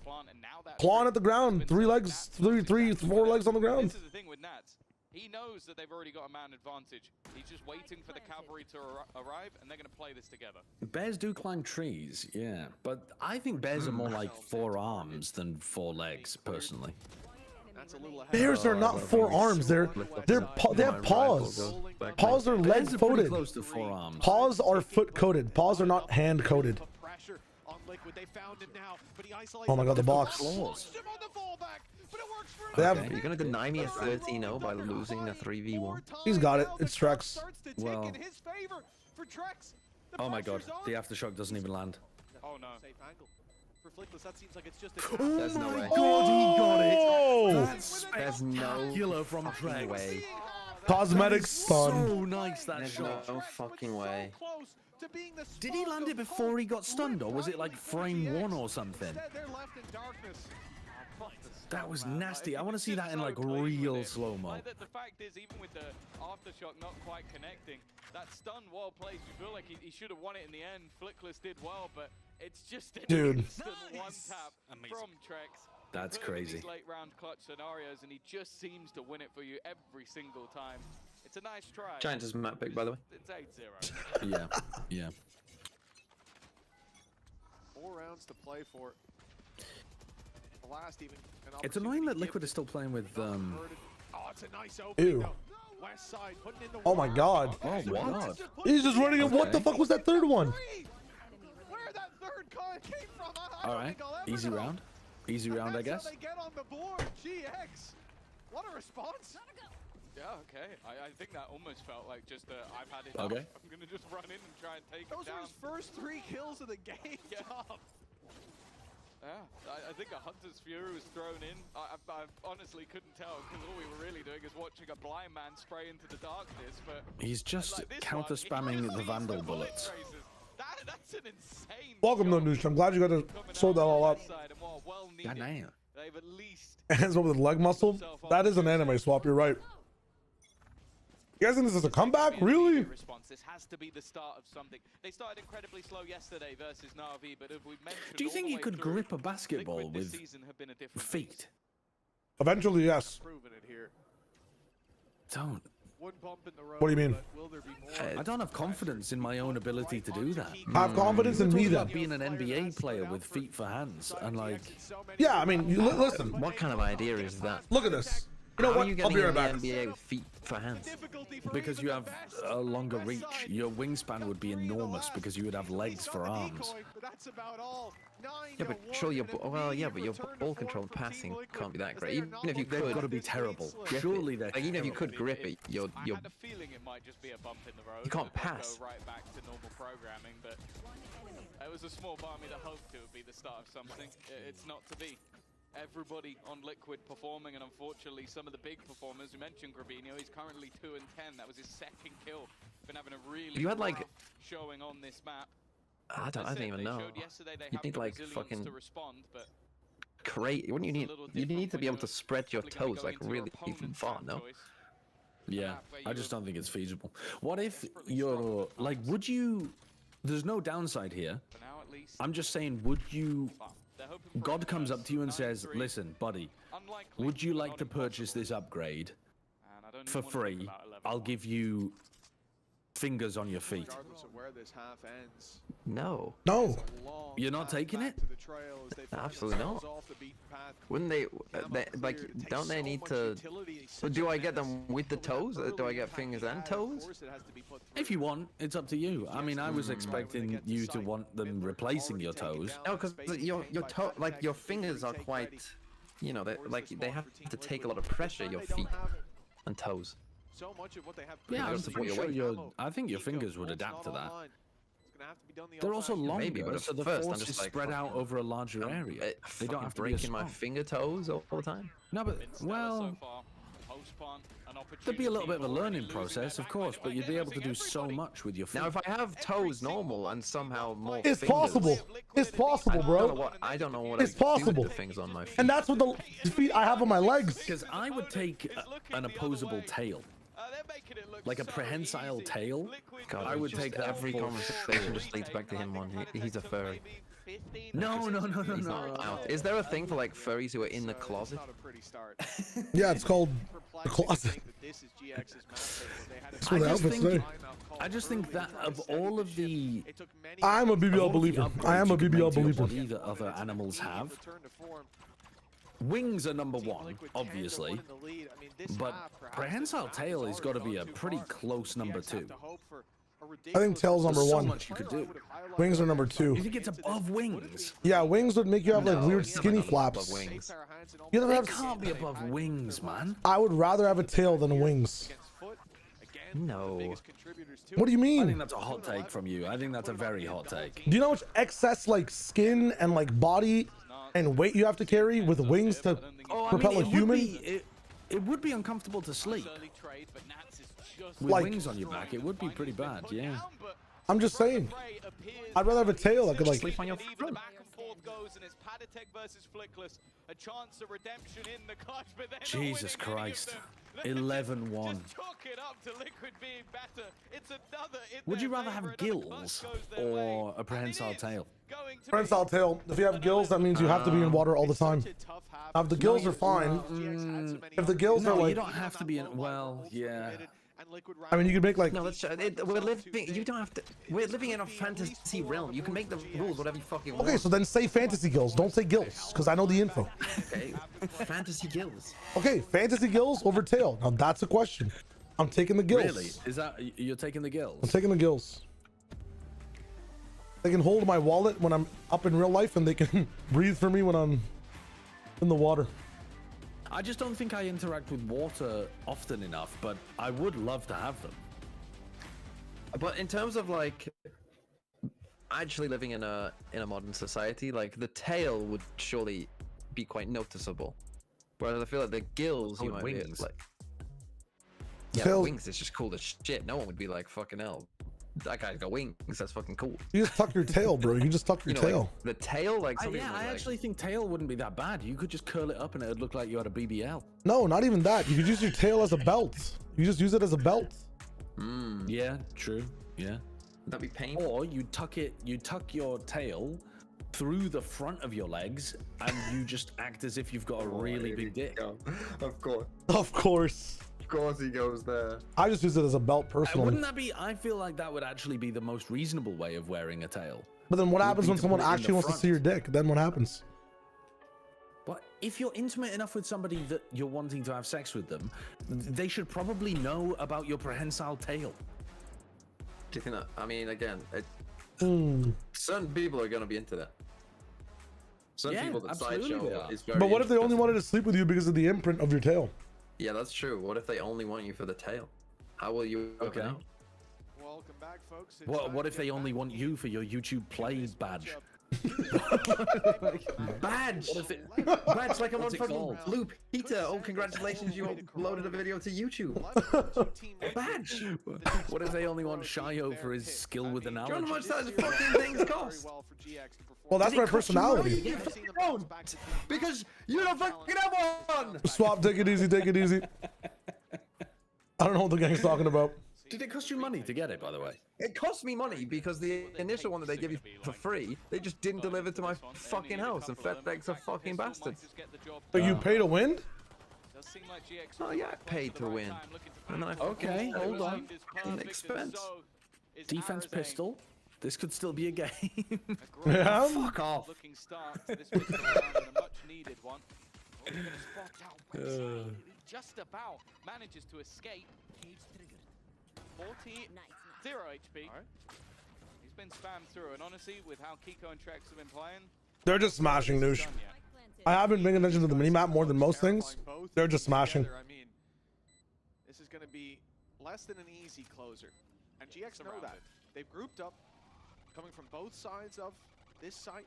A: clawing at the ground. 3 legs, 4 legs on the ground.
N: This is the thing with Nats. He knows that they've already got a man advantage. He's just waiting for the cavalry to arrive, and they're going to play this together.
F: Bears do climb trees, yeah. But I think bears are more like 4 arms than 4 legs, personally.
A: Bears are not 4 arms. They have paws. Paws are leg
F: Pretty
A: coated.
F: close to 4 arms.
A: Paws are foot coated. Paws are not hand coated. Oh my god, the box. They have.
D: You're gonna deny me a 13-0 by losing a 3v1.
A: He's got it. It's Trex.
F: Well. Oh my god, the aftershock doesn't even land.
N: Oh no.
D: There's no way.
F: God, he got it.
A: Oh!
D: There's no
F: from
D: fucking way.
A: Cosmetic stun.
F: So nice that
D: There's
F: shot.
D: no fucking way.
F: Did he land it before he got stunned, or was it like frame 1 or something? That was nasty. I want to see that in like real slow-mo.
N: Like the fact is, even with the aftershock not quite connecting, that stun well played. You feel like he should have won it in the end. Flickless did well, but it's just an instant one tap from Trex.
F: That's crazy.
N: These late round clutch scenarios, and he just seems to win it for you every single time. It's a nice try.
D: Giant is map pick, by the way.
N: It's 8-0.
F: Yeah.
M: 4 rounds to play for. The last even.
F: It's annoying that Liquid is still playing with
M: Oh, it's a nice opening.
A: Ew.
M: West side putting in the
A: Oh my god.
F: Oh what?
A: He's just running it. What the fuck was that 3rd one?
M: Where that 3rd card came from? I
F: All
M: don't
F: right,
M: think I'll ever
F: easy
M: know.
F: round. Easy round, I
M: That's
F: guess.
M: how they get on the board. GX. What a response.
N: Yeah, okay. I think that almost felt like just I've had it.
F: Okay.
N: I'm gonna just run in and try and take
M: Those
N: it
M: are
N: down.
M: his first 3 kills of the game.
N: Yeah, I think a Hunter's Fury was thrown in. I honestly couldn't tell, because all we were really doing is watching a blind man spray into the darkness, but...
F: He's just
N: like this
F: counter spamming the Vandal bullets.
N: That's an insane...
A: Welcome, no news. I'm glad you got to sort that all up.
F: God damn.
N: They've at least...
A: Hands up with leg muscle. That is an anime swap. You're right. You guys think this is a comeback? Really?
N: Response. This has to be the start of something. They started incredibly slow yesterday versus Na'Vi, but as we mentioned,
F: Do you think
N: all
F: you
N: the way
F: could
N: through,
F: grip a basketball
N: Liquid this
F: with
N: season have been a different
F: feet?
A: Eventually, yes.
M: Proving it here.
F: Don't.
M: One bump in the road,
A: What do you mean?
M: but will there be more?
F: I don't have confidence in my own ability to do that.
A: Have confidence in me then.
F: About being an NBA player with feet for hands and like.
A: Yeah, I mean, listen.
D: What kind of idea is that?
A: Look at this. You know
D: How
A: what?
D: are you
A: I'll
D: getting
A: be
D: in
A: right
D: the
A: back.
D: NBA with feet for hands?
F: Because you have a longer reach. Your wingspan would be enormous because you would have legs for arms.
D: Yeah, but surely your but your ball control and passing can't be that great. Even if you
F: They've
D: could,
F: got to be terrible.
D: grip
F: Surely
D: it.
F: they're
D: Like, even if you
F: terrible.
D: could grip it, you're
N: I had a feeling it might just be a bump in the road.
D: You can't
N: and it'll
D: pass.
N: Go right back to normal programming, but it was a small barmy that hoped it would be the start of something. It's not to be. Everybody on Liquid performing, and unfortunately some of the big performers, we mentioned Gravino, he's currently 2 and 10. That was his second kill. Been having a really
D: You had, like,
N: rough showing on this map.
D: I don't even know. You need like fucking
N: to respond, but
D: create. Wouldn't you need? You need to be able to spread your toes like really even far. No.
F: Yeah, I just don't think it's feasible. What if you're like, would you? There's no downside here. I'm just saying, would you? God comes up to you and says, "Listen, buddy, would you like to purchase this upgrade for free? I'll give you fingers on your feet."
M: Regardless of where this half ends.
D: No.
A: No.
F: You're not taking it?
D: Absolutely not. Wouldn't they? Like, don't they need to? But do I get them with the toes? Do I get fingers and toes?
F: If you want, it's up to you. I mean, I was expecting you to want them replacing your toes.
D: No, because your toe, like your fingers are quite, you know, they have to take a lot of pressure. Your feet and toes.
M: So much of what they have.
F: Yeah, I'm pretty sure I think your fingers would adapt to that. They're also longer,
D: Maybe, but
F: so the
D: first,
F: force
D: I'm just
F: is
D: like,
F: spread out over a larger area. They don't have to be
D: breaking my
F: strong.
D: finger toes all the time.
F: No, but well, there'd be a little bit of a learning process, of course, but you'd be able to do so much with your feet.
D: Now, if I have toes normal and somehow more
A: It's
D: fingers,
A: possible. It's possible, bro.
D: I don't know what
A: It's
D: I do
A: possible.
D: with the things on my feet.
A: And that's what the feet I have on my legs.
F: Because I would take an opposable tail. Like a prehensile tail.
D: God,
F: I would take that.
D: Every
F: for
D: conversation
F: sure.
D: just leads back to him one. He's a furry.
F: No.
D: He's not out. Is there a thing for like furries who are in the closet?
A: Yeah, it's called the closet. That's what the outfits say.
F: I just think that of all of the...
A: I'm a BBL believer. I am a BBL believer.
F: That other animals have. Wings are number one, obviously, but prehensile tail has got to be a pretty close number two.
A: I think tail's number
F: There's so
A: one.
F: much you could do.
A: Wings are number two.
F: You think it's above wings?
A: Yeah, wings would make you have like weird skinny flaps.
D: Wings.
A: You never
F: It
A: have.
F: can't be above wings, man.
A: I would rather have a tail than wings.
D: No.
A: What do you
F: I
A: mean?
F: think that's a hot take from you. I think that's a very hot take.
A: Do you know how much excess like skin and like body and weight you have to carry with wings to propel a human?
F: It would be uncomfortable to sleep. With
A: Like-
F: wings on your back, it would be pretty bad, yeah.
A: I'm just saying. I'd rather have a tail that could like.
D: Sleep on your front.
F: Jesus Christ. 11-1. Would you rather have gills or a prehensile tail?
A: Prehensile tail. If you have gills, that means you have to be in water all the time. Now, if the gills are fine, if the gills are
F: No, you
A: like,
F: don't have to be in. Well, yeah.
A: I mean, you could make like.
D: No, that's we're living. You don't have to. We're living in a fantasy realm. You can make the rules whatever you fucking want.
A: Okay, so then say fantasy gills. Don't say gills, because I know the info.
D: Okay. Fantasy gills.
A: Okay, fantasy gills over tail. Now that's a question. I'm taking the gills.
F: Really? Is that you're taking the
A: I'm
F: gills?
A: taking the gills. They can hold my wallet when I'm up in real life, and they can breathe for me when I'm in the water.
F: I just don't think I interact with water often enough, but I would love to have them.
D: But in terms of like actually living in a modern society, like the tail would surely be quite noticeable. Whereas I feel like the gills, you might
F: wings.
D: be like, yeah,
A: Tail-
D: wings is just cool as shit. No one would be like, fucking hell, that guy's got wings. That's fucking cool.
A: You just tuck your tail, bro. You just tuck your
D: You know,
A: tail.
D: like, the tail, like something.
F: Yeah,
D: was
F: I
D: like,
F: actually think tail wouldn't be that bad. You could just curl it up and it would look like you had a BBL.
A: No, not even that. You could use your tail as a belt. You just use it as a belt.
F: Yeah, true. Yeah.
D: Would that be painful?
F: Or you tuck your tail through the front of your legs and you just act as if you've got a really big dick.
O: Of course.
A: Of course.
O: Of course he goes there.
A: I just use it as a belt personally.
F: Wouldn't that be? I feel like that would actually be the most reasonable way of wearing a tail.
A: But then what
F: would
A: happens
F: be
A: when
F: to
A: someone
F: put it in the
A: actually wants to
F: front.
A: see your dick? Then what happens?
F: But if you're intimate enough with somebody that you're wanting to have sex with them, they should probably know about your prehensile tail.
D: Do you think that? I mean, again, certain people are going to be into that. Some people that sideshow is very.
A: But what if they only wanted to sleep with you because of the imprint of your tail?
D: Yeah, that's true. What if they only want you for the tail? How will you?
F: Okay.
M: Welcome back, folks.
F: What if they only want you for your YouTube Play badge?
D: Badge! Badge like I'm on fucking Blue Peter. Oh, congratulations, you uploaded a video to YouTube. Badge!
F: What if they only want Shayo for his skill with
D: Do you know
F: analogy?
D: how much those fucking things cost?
A: Well, that's my personality.
D: Because you don't fucking have one!
A: Swap, take it easy, take it easy. I don't know what the gang's talking about.
F: Did it cost you money to get it, by the way?
D: It cost me money because the initial one that they give you for free, they just didn't deliver to my fucking house, and FedEx are fucking bastards.
A: But you pay to win?
D: Oh yeah, I paid to win. And then I
F: Okay, hold on.
D: An expense.
F: Defense pistol. This could still be a game.
A: Yeah.
F: Fuck off.
N: Looking start to this pistol round and a much needed one. Oh, he's gonna spot out Westside. He just about manages to escape. 0 HP. He's been spammed through, and honestly, with how Kiko and Trex have been playing,
A: They're just smashing, Noosh. I haven't been paying attention to the minimap more than most things. They're just smashing.
M: I mean, this is going to be less than an easy closer. And GX know that. They've grouped up, coming from both sides of this site.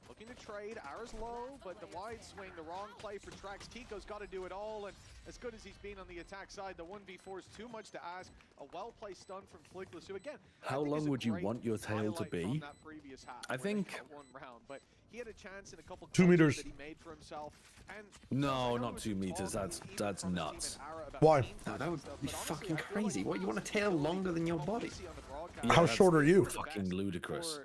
M: Looking to trade. Ara's low, but the wide swing, the wrong play for Trax. Kiko's got to do it all, and as good as he's been on the attack side, the 1v4 is too much to ask. A well-placed stun from Flickless, who again,
F: How long would you want your tail to be? I think.
M: One round, but he had a chance in a couple
A: 2 meters.
M: that he made for himself. And
F: No, not 2 meters. That's nuts.
A: Why?
D: No, that would be fucking crazy. What, you want a tail longer than your body?
A: How short are you?
F: Fucking ludicrous.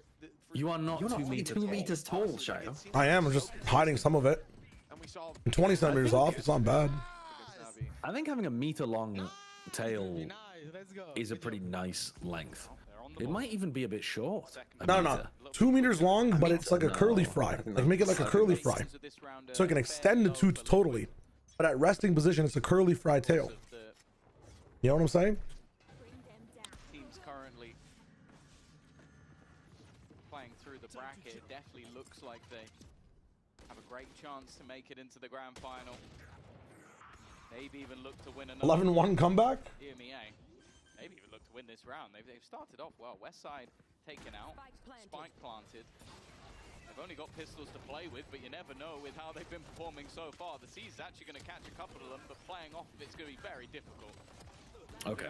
F: You are not,
D: You're not
F: 2
D: fucking
F: meters.
D: 2 meters tall, Shayo.
A: I am. I'm just hiding some of it. I'm 20 centimeters off. It's not bad.
F: I think having a meter-long tail is a pretty nice length. It might even be a bit short.
A: No. 2 meters long, but it's like a curly fry. Like make it like a curly fry, so it can extend the tooth totally. But at resting position, it's a curly fry tail. You know what I'm saying?
N: teams currently playing through the bracket, it definitely looks like they have a great chance to make it into the grand final. Maybe even look to win another
A: 11-1 comeback.
N: EMEA. Maybe even look to win this round. They've started off well. Westside taken out, spike planted. They've only got pistols to play with, but you never know with how they've been performing so far. The C's actually going to catch a couple of them, but playing off of it's going to be very difficult.
F: Okay.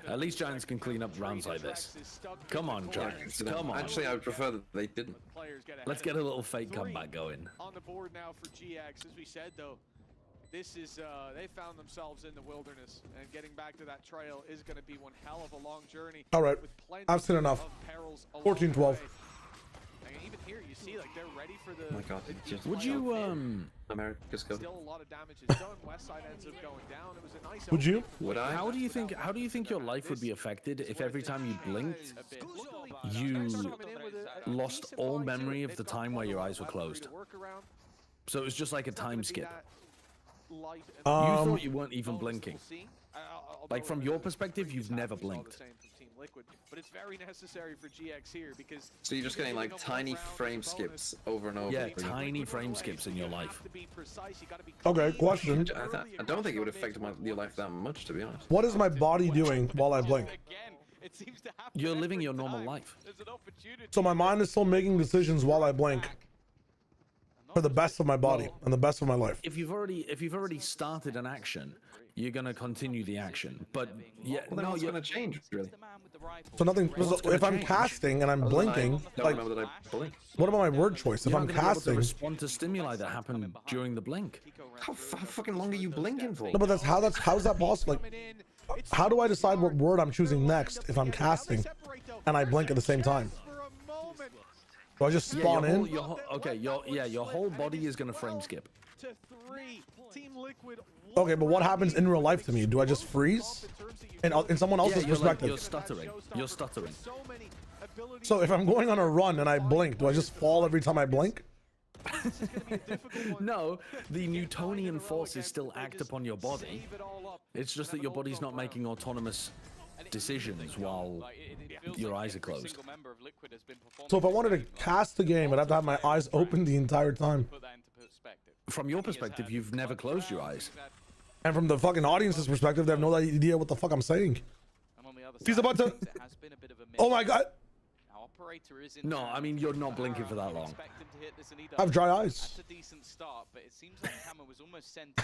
F: At least Giants can clean up rounds like this. Come on, Giants. Come on.
D: Actually, I would prefer that they didn't.
F: Let's get a little fake comeback going.
M: On the board now for GX. As we said, though, this is, they found themselves in the wilderness, and getting back to that trail is going to be one hell of a long journey.
A: All right. I've seen enough. 14-12.
M: Even here, you see, like, they're ready for the.
D: Oh my God, just
F: Would you,
D: America's go.
M: Still a lot of damage is done. Westside ends up going down. It was a nice.
A: Would you?
D: Would I?
F: How do you think your life would be affected if every time you blinked, you lost all memory of the time where your eyes were closed? So it was just like a time skip. You thought you weren't even blinking. Like, from your perspective, you've never blinked.
M: But it's very necessary for GX here because.
D: So you're just getting like tiny frame skips over and over.
F: Yeah, tiny frame skips in your life.
A: Okay, question.
D: I don't think it would affect your life that much, to be honest.
A: What is my body doing while I blink?
F: You're living your normal life.
A: So my mind is still making decisions while I blink for the best of my body and the best of my life.
F: If you've already started an action, you're gonna continue the action. But yeah,
D: Well, then
F: no,
D: what's
F: you're
D: gonna change, really?
A: So nothing. If I'm casting and I'm blinking,
D: Don't
A: like,
D: remember that I blink.
A: what about my word choice? If
F: You're
A: I'm
F: not gonna be able to
A: casting,
F: respond to stimuli that happen during the blink.
D: How fucking long are you blinking for?
A: no, but how's that possible? Like, how do I decide what word I'm choosing next if I'm casting and I blink at the same time? Do I just spawn in?
F: Your whole body is gonna frame skip.
A: Okay, but what happens in real life to me? Do I just freeze? In someone else's perspective.
F: You're stuttering. You're stuttering.
A: So if I'm going on a run and I blink, do I just fall every time I blink?
M: This is going to be a difficult one.
F: No, the Newtonian forces still act upon your body. It's just that your body's not making autonomous decisions while your eyes are closed.
A: So if I wanted to cast the game, I'd have to have my eyes open the entire time.
F: From your perspective, you've never closed your eyes.
A: And from the fucking audience's perspective, they have no idea what the fuck I'm saying. He's about to... Oh my god.
F: No, I mean, you're not blinking for that long.
A: I have dry eyes.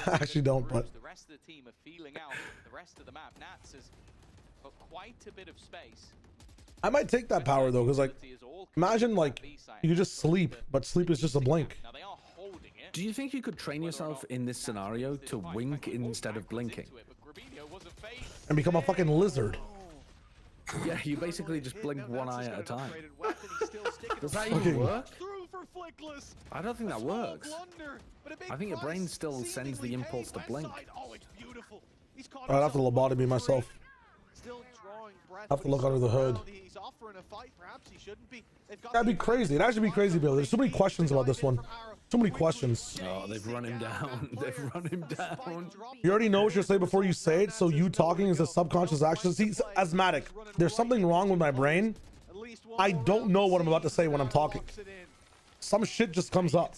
A: I actually don't, but...
N: The rest of the team are feeling out the rest of the map. Nats has got quite a bit of space.
A: I might take that power though, because like, imagine like, you could just sleep, but sleep is just a blink.
F: Do you think you could train yourself in this scenario to wink instead of blinking?
A: And become a fucking lizard.
F: Yeah, you basically just blink one eye at a time. Does that
A: Okay.
F: even work? I don't think that works. I think your brain still sends the impulse to blink.
A: I'd have to lobotomy myself. I have to look under the hood. That'd be crazy. It'd actually be crazy, Bill. There's so many questions about this one. So many questions.
F: Oh, they've run him down. They've run him down.
A: You already know what you're saying before you say it, so you talking is a subconscious action. See, it's asthmatic. There's something wrong with my brain. I don't know what I'm about to say when I'm talking. Some shit just comes up.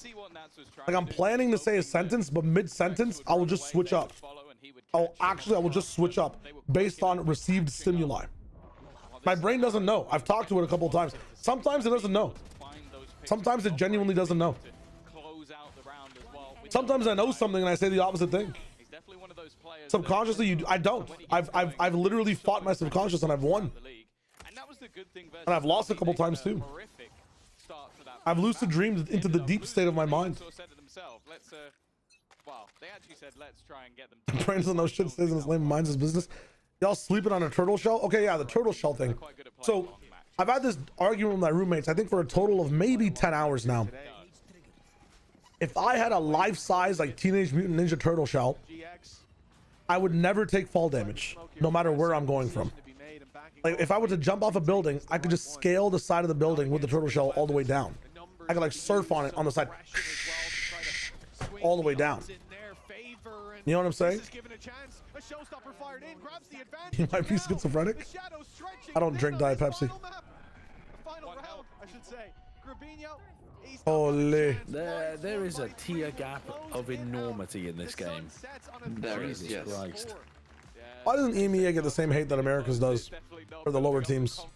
A: Like I'm planning to say a sentence, but mid-sentence, I will just switch up. I will just switch up based on received stimuli. My brain doesn't know. I've talked to it a couple of times. Sometimes it doesn't know. Sometimes it genuinely doesn't know. Sometimes I know something and I say the opposite thing. Subconsciously, I don't. I've literally fought my subconscious and I've won. And I've lost a couple times too. I've lucid dreamed into the deep state of my mind. Brain doesn't know shit, stays in his lane, minds his business. Y'all sleeping on a turtle shell? Okay, yeah, the turtle shell thing. So I've had this argument with my roommates, I think for a total of maybe 10 hours now. If I had a life-size like Teenage Mutant Ninja Turtle shell, I would never take fall damage, no matter where I'm going from. Like if I were to jump off a building, I could just scale the side of the building with the turtle shell all the way down. I could like surf on it on the side, all the way down. You know what I'm saying? You might be schizophrenic. I don't drink Diet Pepsi. Holy.
F: There is a tier gap of enormity in this game.
D: There is, yes.
F: Christ.
A: Why doesn't EMEA get the same hate that America's does for the lower teams?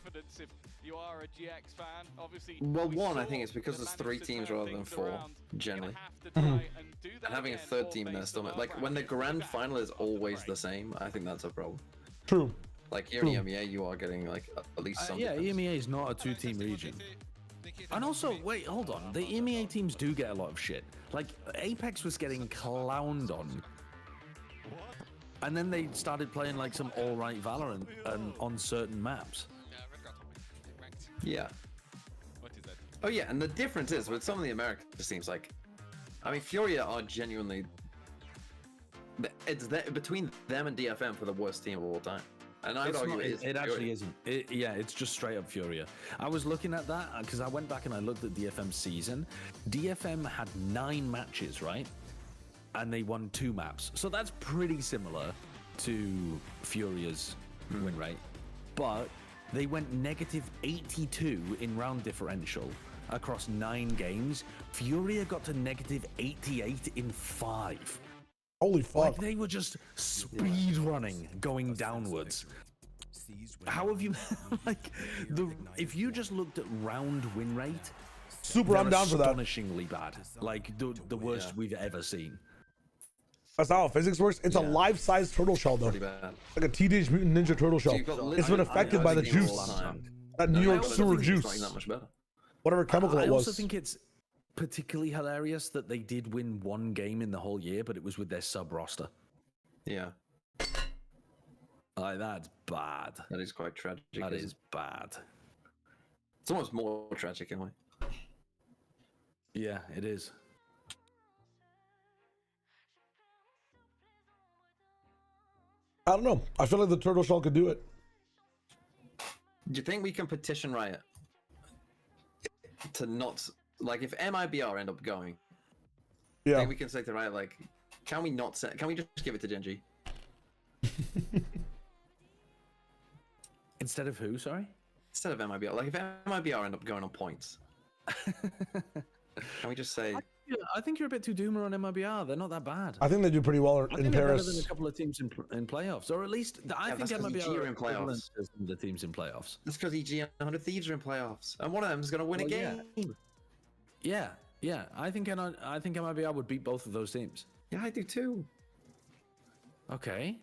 D: Well, one, I think it's because there's 3 teams rather than 4, generally. And having a third team in there still, like when the grand final is always the same, I think that's a problem.
A: True.
D: Like here in EMEA, you are getting like at least some.
F: Yeah, EMEA is not a 2-team region. And also, wait, hold on. The EMEA teams do get a lot of shit. Like Apex was getting clowned on. And then they started playing like some alright Valorant on certain maps.
D: Yeah. Oh yeah, and the difference is with some of the American teams, like, I mean, Furia are genuinely, it's between them and DFM for the worst team of all time. And I'd argue
F: it actually isn't. Yeah, it's just straight up Furia. I was looking at that because I went back and I looked at DFM's season. DFM had 9 matches, right? And they won 2 maps. So that's pretty similar to Furia's win rate. But they went -82 in round differential across 9 games. Furia got to -88 in 5.
A: Holy fuck.
F: Like they were just speed running going downwards. How have you like if you just looked at round win rate,
A: super, I'm down for that.
F: Astonishingly bad. Like the worst we've ever seen.
A: That's not how physics works. It's a life-size turtle shell though. Like a Teenage Mutant Ninja Turtle shell. It's been affected by the juice. That New York sewer juice. Whatever chemical it was.
F: I also think it's particularly hilarious that they did win 1 game in the whole year, but it was with their sub roster.
D: Yeah.
F: Like that's bad.
D: That is quite tragic.
F: That is bad.
D: It's almost more tragic in a way.
F: Yeah, it is.
A: I don't know. I feel like the turtle shell could do it.
D: Do you think we can petition Riot to not like if MIBR end up going,
A: yeah,
D: I think we can say to Riot, like, can we not set? Can we just give it to Genji?
F: Instead of who? Sorry.
D: Instead of MIBR, like if MIBR end up going on points, can we just say?
F: I think you're a bit too doomer on MIBR. They're not that bad.
A: I think they do pretty well
F: I
A: in
F: think they're better
A: Paris.
F: than a couple of teams in playoffs, or at least I think MIBR
D: are in playoffs.
F: The teams in playoffs.
D: That's because EG and 100 Thieves are in playoffs, and one of them is going to win a game.
F: Yeah. I think MIBR would beat both of those teams.
D: Yeah, I do too.
F: Okay.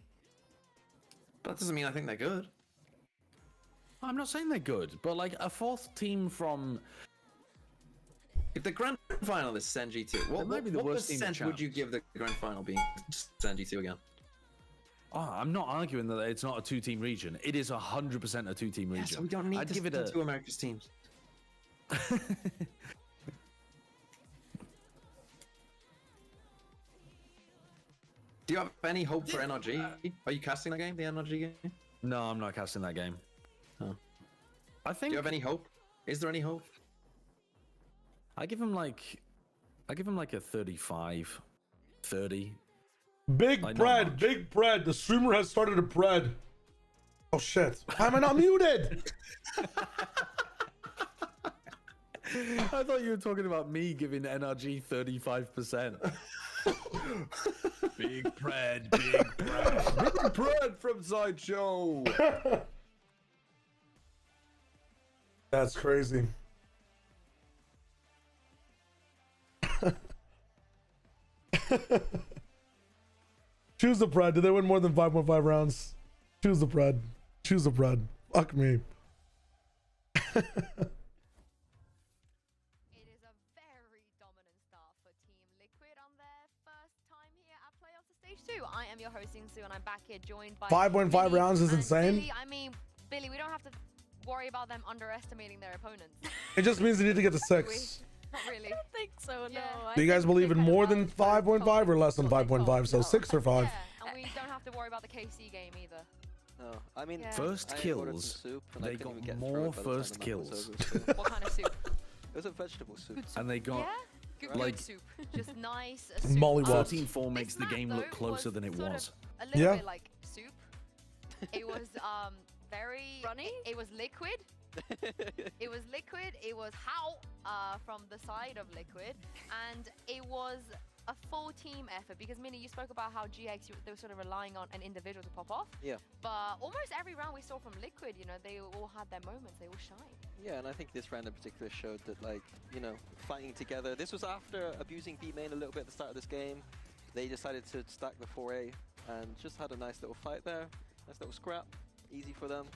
D: But that doesn't mean I think they're good.
F: I'm not saying they're good, but like a fourth team from.
D: If the grand final is SEN G2, what percent would you give the grand final being SEN G2 again?
F: Oh, I'm not arguing that it's not a two-team region. It is 100% a two-team region.
D: So we don't need
F: I'd give it
D: two America's teams. Do you have any hope for NRG? Are you casting that game, the NRG game?
F: No, I'm not casting that game.
D: Oh.
F: I think.
D: Do you have any hope? Is there any hope?
F: I give him like a 35, 30.
A: Big
F: like,
A: bread, big bread. The streamer has started a bread. Oh shit! Why am I not muted?
F: I thought you were talking about me giving NRG 35%. Big bread, big bread. Big bread from Sideshow.
A: That's crazy. Choose the bread. Did they win more than 5.5 rounds? Choose the bread. Choose the bread. Fuck me.
I: It is a very dominant start for Team Liquid on their first time here at playoffs of stage 2. I am your host Sue, and I'm back here joined by
A: 5.5 rounds is insane.
I: Billy. I mean, Billy, we don't have to worry about them underestimating their opponents.
A: It just means they need to get to 6.
I: Not really.
J: I don't think so, no.
A: Do you guys believe in more than 5.5 or less than 5.5? So 6 or 5?
I: Yeah, and we don't have to worry about the KC game either.
K: No, I mean,
F: first kills. They got more first kills.
I: What kind of soup?
K: It was a vegetable soup.
F: And they got
I: Good
F: like
I: soup. Just nice.
A: Mollywop.
F: 13-4 makes the game look closer than it was.
I: A little bit like soup. It was very runny. It was liquid. It was liquid. It was hot from the side of Liquid, and it was a full team effort. Because Minnie, you spoke about how GX they were sort of relying on an individual to pop off.
K: Yeah.
I: But almost every round we saw from Liquid, you know, they all had their moments. They all shined.
K: Yeah, and I think this round in particular showed that, like, you know, fighting together. This was after abusing B main a little bit at the start of this game. They decided to stack the 4A and just had a nice little fight there. Nice little scrap. Easy for them.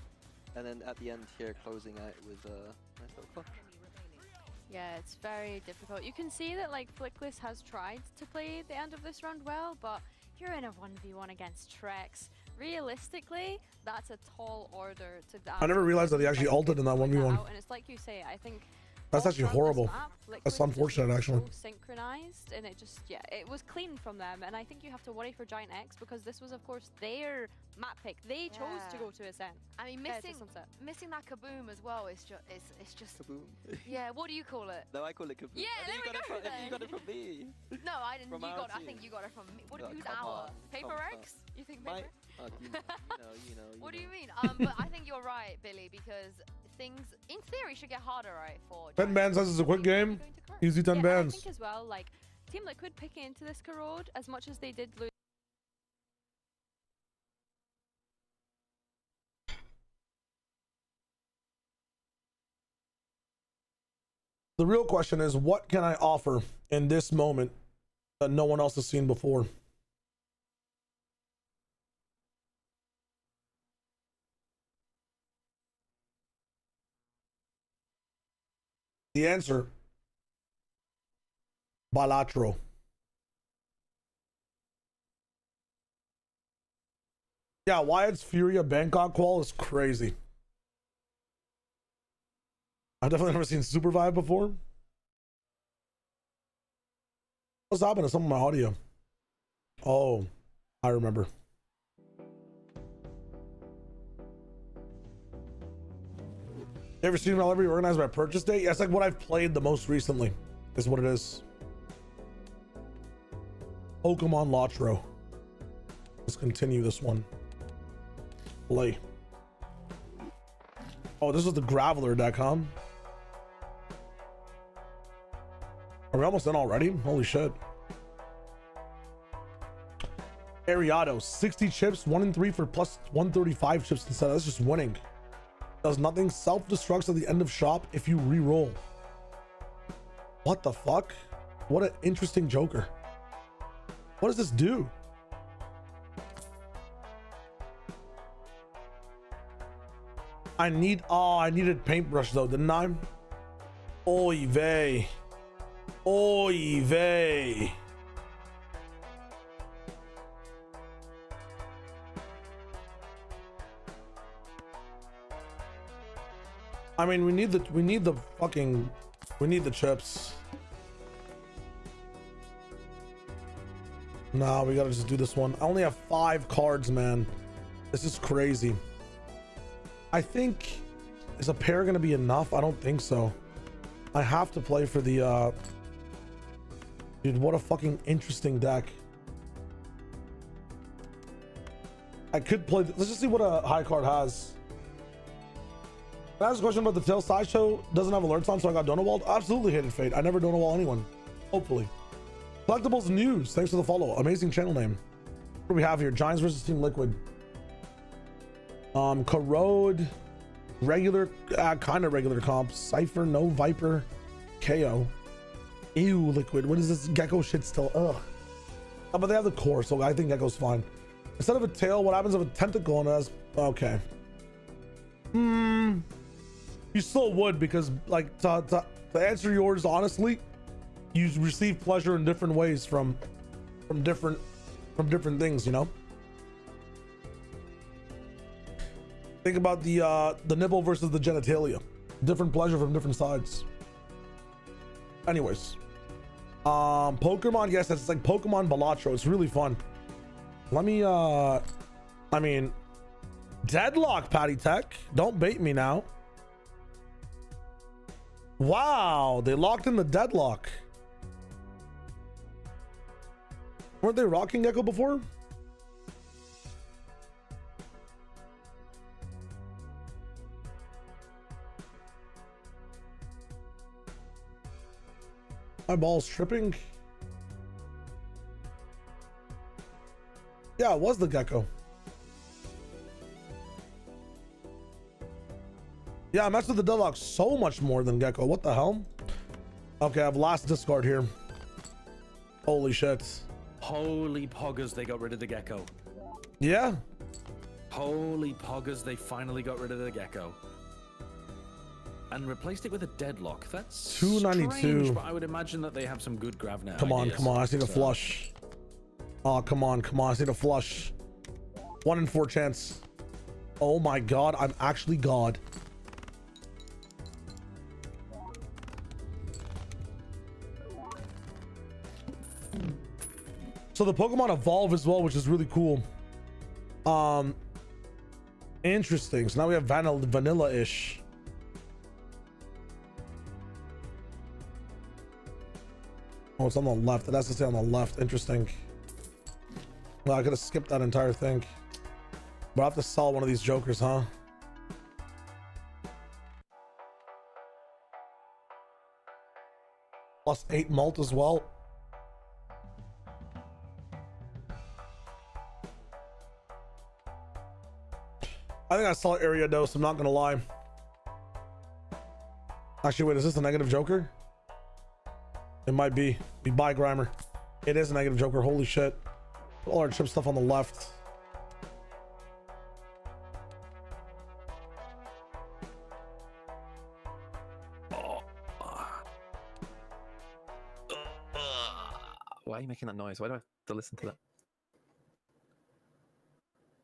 K: And then at the end here, closing out with a nice little clutch.
J: Yeah, it's very difficult. You can see that like Flickless has tried to play the end of this round well, but you're in a 1v1 against Trex. Realistically, that's a tall order to
A: I never realized that he actually ulted in that 1v1.
J: And it's like you say, I think
A: That's actually horrible. That's unfortunate, actually.
J: Synchronized, and it just, yeah, it was clean from them. And I think you have to worry for Giant X because this was, of course, their map pick. They chose to go to SN.
I: I mean, missing that kaboom as well is just, it's just.
K: Kaboom.
I: Yeah, what do you call it?
K: No, I call it kaboom.
I: Yeah, there we go.
K: You got it from me.
I: No, I didn't.
K: From
I: I think you got it from me. Who's
K: come
I: our?
K: on,
I: Paper X? You think Paper?
K: You know.
I: What do you mean? But I think you're right, Billy, because things, in theory, should get harder, right? For
A: 10 bans says it's a quick game. Easy 10
J: I
A: bans.
J: think as well, like, Team Liquid picking into this corrode as much as they did lose.
A: The real question is, what can I offer in this moment that no one else has seen before? The answer, bilateral. Yeah, Wyatt's Furia Bangkok qual is crazy. I've definitely never seen Super Vibe before. What's happened to some of my audio? Oh, I remember. You ever seen I'll ever be organized by purchase date? Yeah, it's like what I've played the most recently. is what it is. Pokemon Lotro. Let's continue this one. Play. Oh, this is the Graveler deck, huh? Are we almost done already? Holy shit. Ariado, 60 chips, 1 in 3 for plus 135 chips instead. That's just winning. Does nothing. Self-destructs at the end of shop if you re-roll. What the fuck? What an interesting Joker. What does this do? I needed paintbrush though, didn't I? Oy vey. Oy vey. I mean, we need the chips. Nah, we gotta just do this one. I only have 5 cards, man. This is crazy. I think, is a pair gonna be enough? I don't think so. I have to play for the dude, what a fucking interesting deck. I could play, let's just see what a high card has. Can I ask a question about the Tail Sideshow? Doesn't have alerts on, so I got Donawalled? Absolutely hated Fate. I never Donawall anyone. Hopefully. Collectibles News. Thanks for the follow. Amazing channel name. What do we have here? Giants versus Team Liquid. Corrode. Regular, kind of regular comp. Cypher, no Viper. KO. Ew, Liquid. What is this Gecko shit still? Ugh. Oh, but they have the core, so I think Gecko's fine. Instead of a tail, what happens if a tentacle and has... Okay. You still would, because like to answer yours honestly, you receive pleasure in different ways from different things, you know. Think about the nipple versus the genitalia. Different pleasure from different sides. Anyways, Pokemon, yes, it's like Pokemon Balatro. It's really fun. Let me I mean, Deadlock, Patty Tech. Don't bait me now. Wow, they locked in the Deadlock. Weren't they rocking Gecko before? My ball's tripping. Yeah, it was the Gecko. Yeah, I messed with the Deadlock so much more than Gecko. What the hell? Okay, I have last discard here. Holy shit.
F: Holy poggers, they got rid of the Gecko.
A: Yeah.
F: Holy poggers, they finally got rid of the Gecko. And replaced it with a Deadlock. That's
A: 292.
F: Strange, but I would imagine that they have some good Gravnet
A: Come on,
F: ideas.
A: come on. I just need a flush. Oh, come on, come on. I just need a flush. 1 in 4 chance. Oh my god, I'm actually God. So the Pokemon evolve as well, which is really cool. Interesting. So now we have vanilla-ish. Oh, it's on the left. It has to say on the left. Interesting. Well, I could have skipped that entire thing. But I have to sell one of these Jokers, huh? Plus 8 mult as well. I think I saw area dose, I'm not gonna lie. Actually, wait, is this a negative Joker? It might be. We buy Grimer. It is a negative Joker, holy shit. All our chip stuff on the left.
D: Why are you making that noise? Why do I have to listen to that?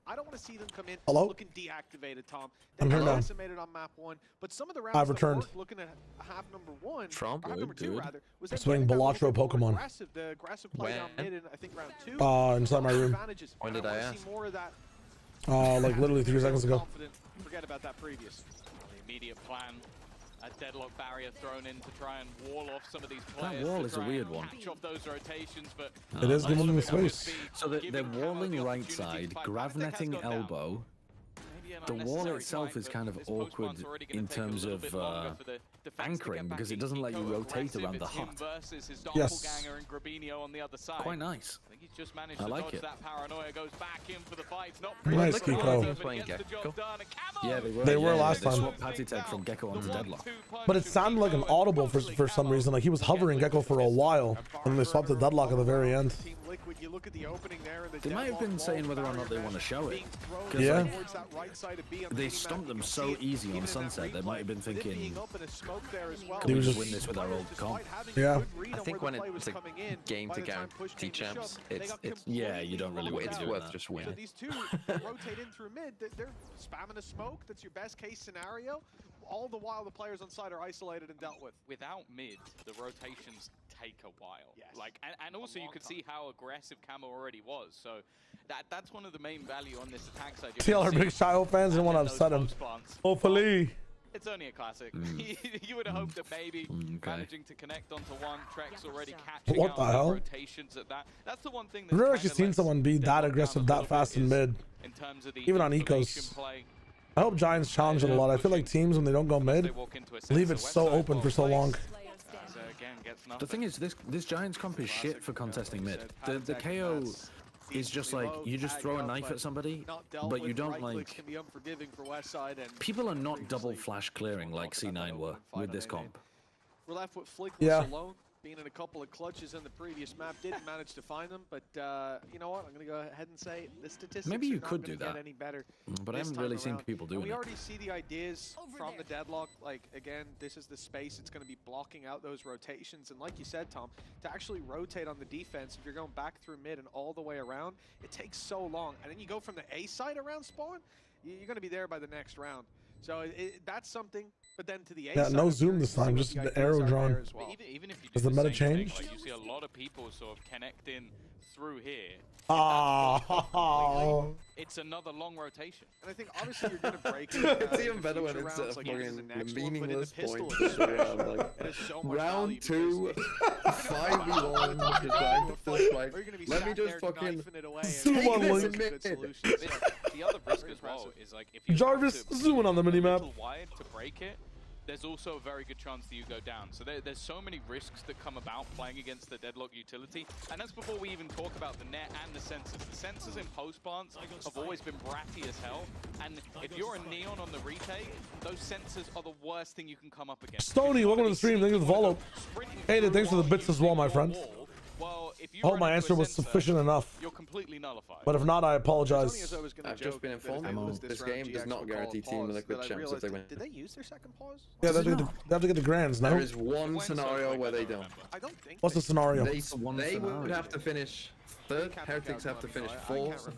M: I don't want to see them come in looking deactivated, Tom.
A: I'm here now.
M: Decimated on map 1, but some of the rounds
A: I've
M: that
A: returned.
M: worked, looking at half number 1,
D: Trump,
M: or half number 2 rather, was that
A: Swing
M: getting a
A: Balatro
M: little bit more
A: Pokemon.
M: aggressive. The aggressive play down mid in, I think, round 2.
A: Inside my room.
D: When did I ask?
M: More of that.
A: Like literally 3 seconds ago.
M: Forget about that previous.
N: The immediate plan a deadlock barrier thrown in to try and wall off some of these players.
F: That wall
N: to
F: is a
N: try
F: weird
N: and
F: one.
N: Catch off those rotations, but
A: It is giving them the space.
F: So they're walling right side, grav netting elbow. The wall itself is kind of awkward in terms of anchoring because it doesn't let you rotate around the hut.
A: Yes.
F: Quite nice.
N: I think he's just managed
F: I
N: to
F: like
N: dodge
F: it.
N: that paranoia, goes back in for the fight. Not
A: Nice,
N: pretty,
A: Kiko.
N: but gets the job done. And Camo
F: Yeah,
A: They were
F: yeah,
A: last
F: they
A: time.
F: swapped Patty Tech from Gecko onto Deadlock.
A: But it sounded like an audible for some reason. Like he was hovering Gecko for a while, and then they swapped the deadlock at the very end.
M: You look at the opening there, and
F: They might have been saying whether or not they want to show it.
A: Yeah.
F: They stumped them so easy on Sunset, they might have been thinking,
A: He
F: can we
A: was
F: just
A: just-
F: win this with our old comp?
A: Yeah.
D: I think when it's a game to guarantee champs, it's
F: yeah, you don't really want to
D: it's
F: be doing
D: worth
F: that.
D: just
M: So
D: winning.
M: these two rotate in through mid. They're spamming a smoke. That's your best case scenario. All the while, the players on side are isolated and dealt with.
N: Without mid, the rotations take a while.
M: Yes.
N: Like, and also you could see how aggressive Camo already was. So that's one of the main value on this attack side.
A: See all our big Shio fans didn't want to upset him. Hopefully.
N: It's only a classic. You would have hoped that maybe managing to connect onto one, Trek's already catching
A: What
N: out
A: the
N: on
A: hell?
N: rotations at that. That's the one thing
A: I've
N: that's
A: never
N: kinda
A: actually seen
N: lets
A: someone be that
N: Deadlock
A: aggressive
N: down a
A: that
N: little
A: fast
N: bit
A: in
N: is
A: mid.
N: in terms of the
A: Even on
N: information
A: ecos.
N: play.
A: I hope Giants challenge it a lot. I feel like teams when they don't go mid, leave it so open for so long.
N: So again, gets nothing.
F: The thing is, this Giants comp is shit for contesting mid. The KO is just like, you just throw a knife at somebody, but you don't like... People are not double flash clearing like C9 were with this comp.
M: We're left with Flickless
A: Yeah.
M: alone. Being in a couple of clutches in the previous map, didn't manage to find them, but you know what? I'm going to go ahead and say the statistics
F: Maybe you
M: are not
F: could
M: gonna
F: do
M: get
F: that.
M: any better
F: But I
M: this
F: haven't
M: time
F: really seen
M: around.
F: people
M: And
F: doing
M: we
F: it.
M: already see the ideas from the deadlock. Like, again, this is the space it's going to be blocking out those rotations. And like you said, Tom, to actually rotate on the defense, if you're going back through mid and all the way around, it takes so long. And then you go from the A side around spawn, you're going to be there by the next round. So that's something. But then to the A
A: Yeah,
M: side,
A: no
M: I'm
A: zoom
M: curious
A: this
M: to see
A: time,
M: what
A: just
M: the
A: the
M: ideas
A: arrow
M: are there
A: drawn.
M: as well.
N: Even if you
A: Has
N: do
A: the meta
N: same thing,
A: changed?
N: like you see a lot of people sort of connecting through here.
A: Ah.
N: It's another long rotation.
M: And I think obviously you're going to break it.
O: It's even better when it's a fucking meaningless point to show up. Like, round 2, 5v1, just like, let me just fucking
A: Zoom on
O: take this
A: Link.
O: mid.
N: The other risk as well is like if you
A: Jarvis
N: have to
A: zooming on the
N: be a
A: minimap.
N: little wide to break it, there's also a very good chance that you go down. So there's so many risks that come about playing against the deadlock utility. And that's before we even talk about the net and the sensors. The sensors in post-plants have always been bratty as hell. And if you're a Neon on the retake, those sensors are the worst thing you can come up against.
A: Stony, welcome to the stream. Thank you for the follow. Hey, thanks for the bits as well, my friend.
N: Well, if you
A: I hope
N: run
A: my
N: into a
A: answer was
N: sensor,
A: sufficient enough.
N: you're completely nullified.
A: But if not, I apologize.
O: I've just been informed this game does not guarantee Team Liquid champs if they win.
M: Did they use their second pause?
A: Yeah, they have to get the grands, no?
O: There is one scenario where they don't.
M: I don't think.
A: What's the scenario?
O: They would have to finish third, Heretics have to finish fourth,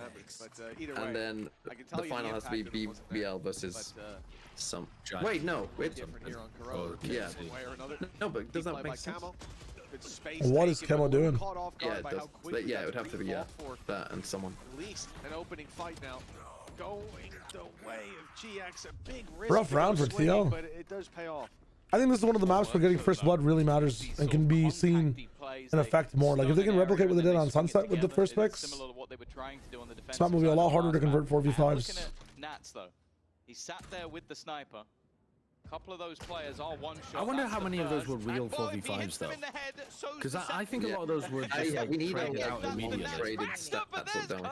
O: and then the final has to be BBL versus some. Wait, no, wait. Yeah. No, but does that make sense?
A: What is Kemo doing?
O: Yeah, it does. Yeah, it would have to be that and someone.
M: At least an opening fight now. Going the way of GX, a big risk.
A: Rough round for
M: swinging,
A: TL.
M: But it does pay off.
A: I think this is one of the maps where getting first blood really matters and can be seen in effect more. Like if they can replicate what they did on Sunset with the first picks, this map will be a lot harder to convert 4v5s.
N: Looking at Nats though, he sat there with the sniper. A couple of those players are one shot.
F: I wonder how many of those were real 4v5s though. Because I think a lot of those were just like
O: we need
F: traded out immediately.
O: traded stats or don't.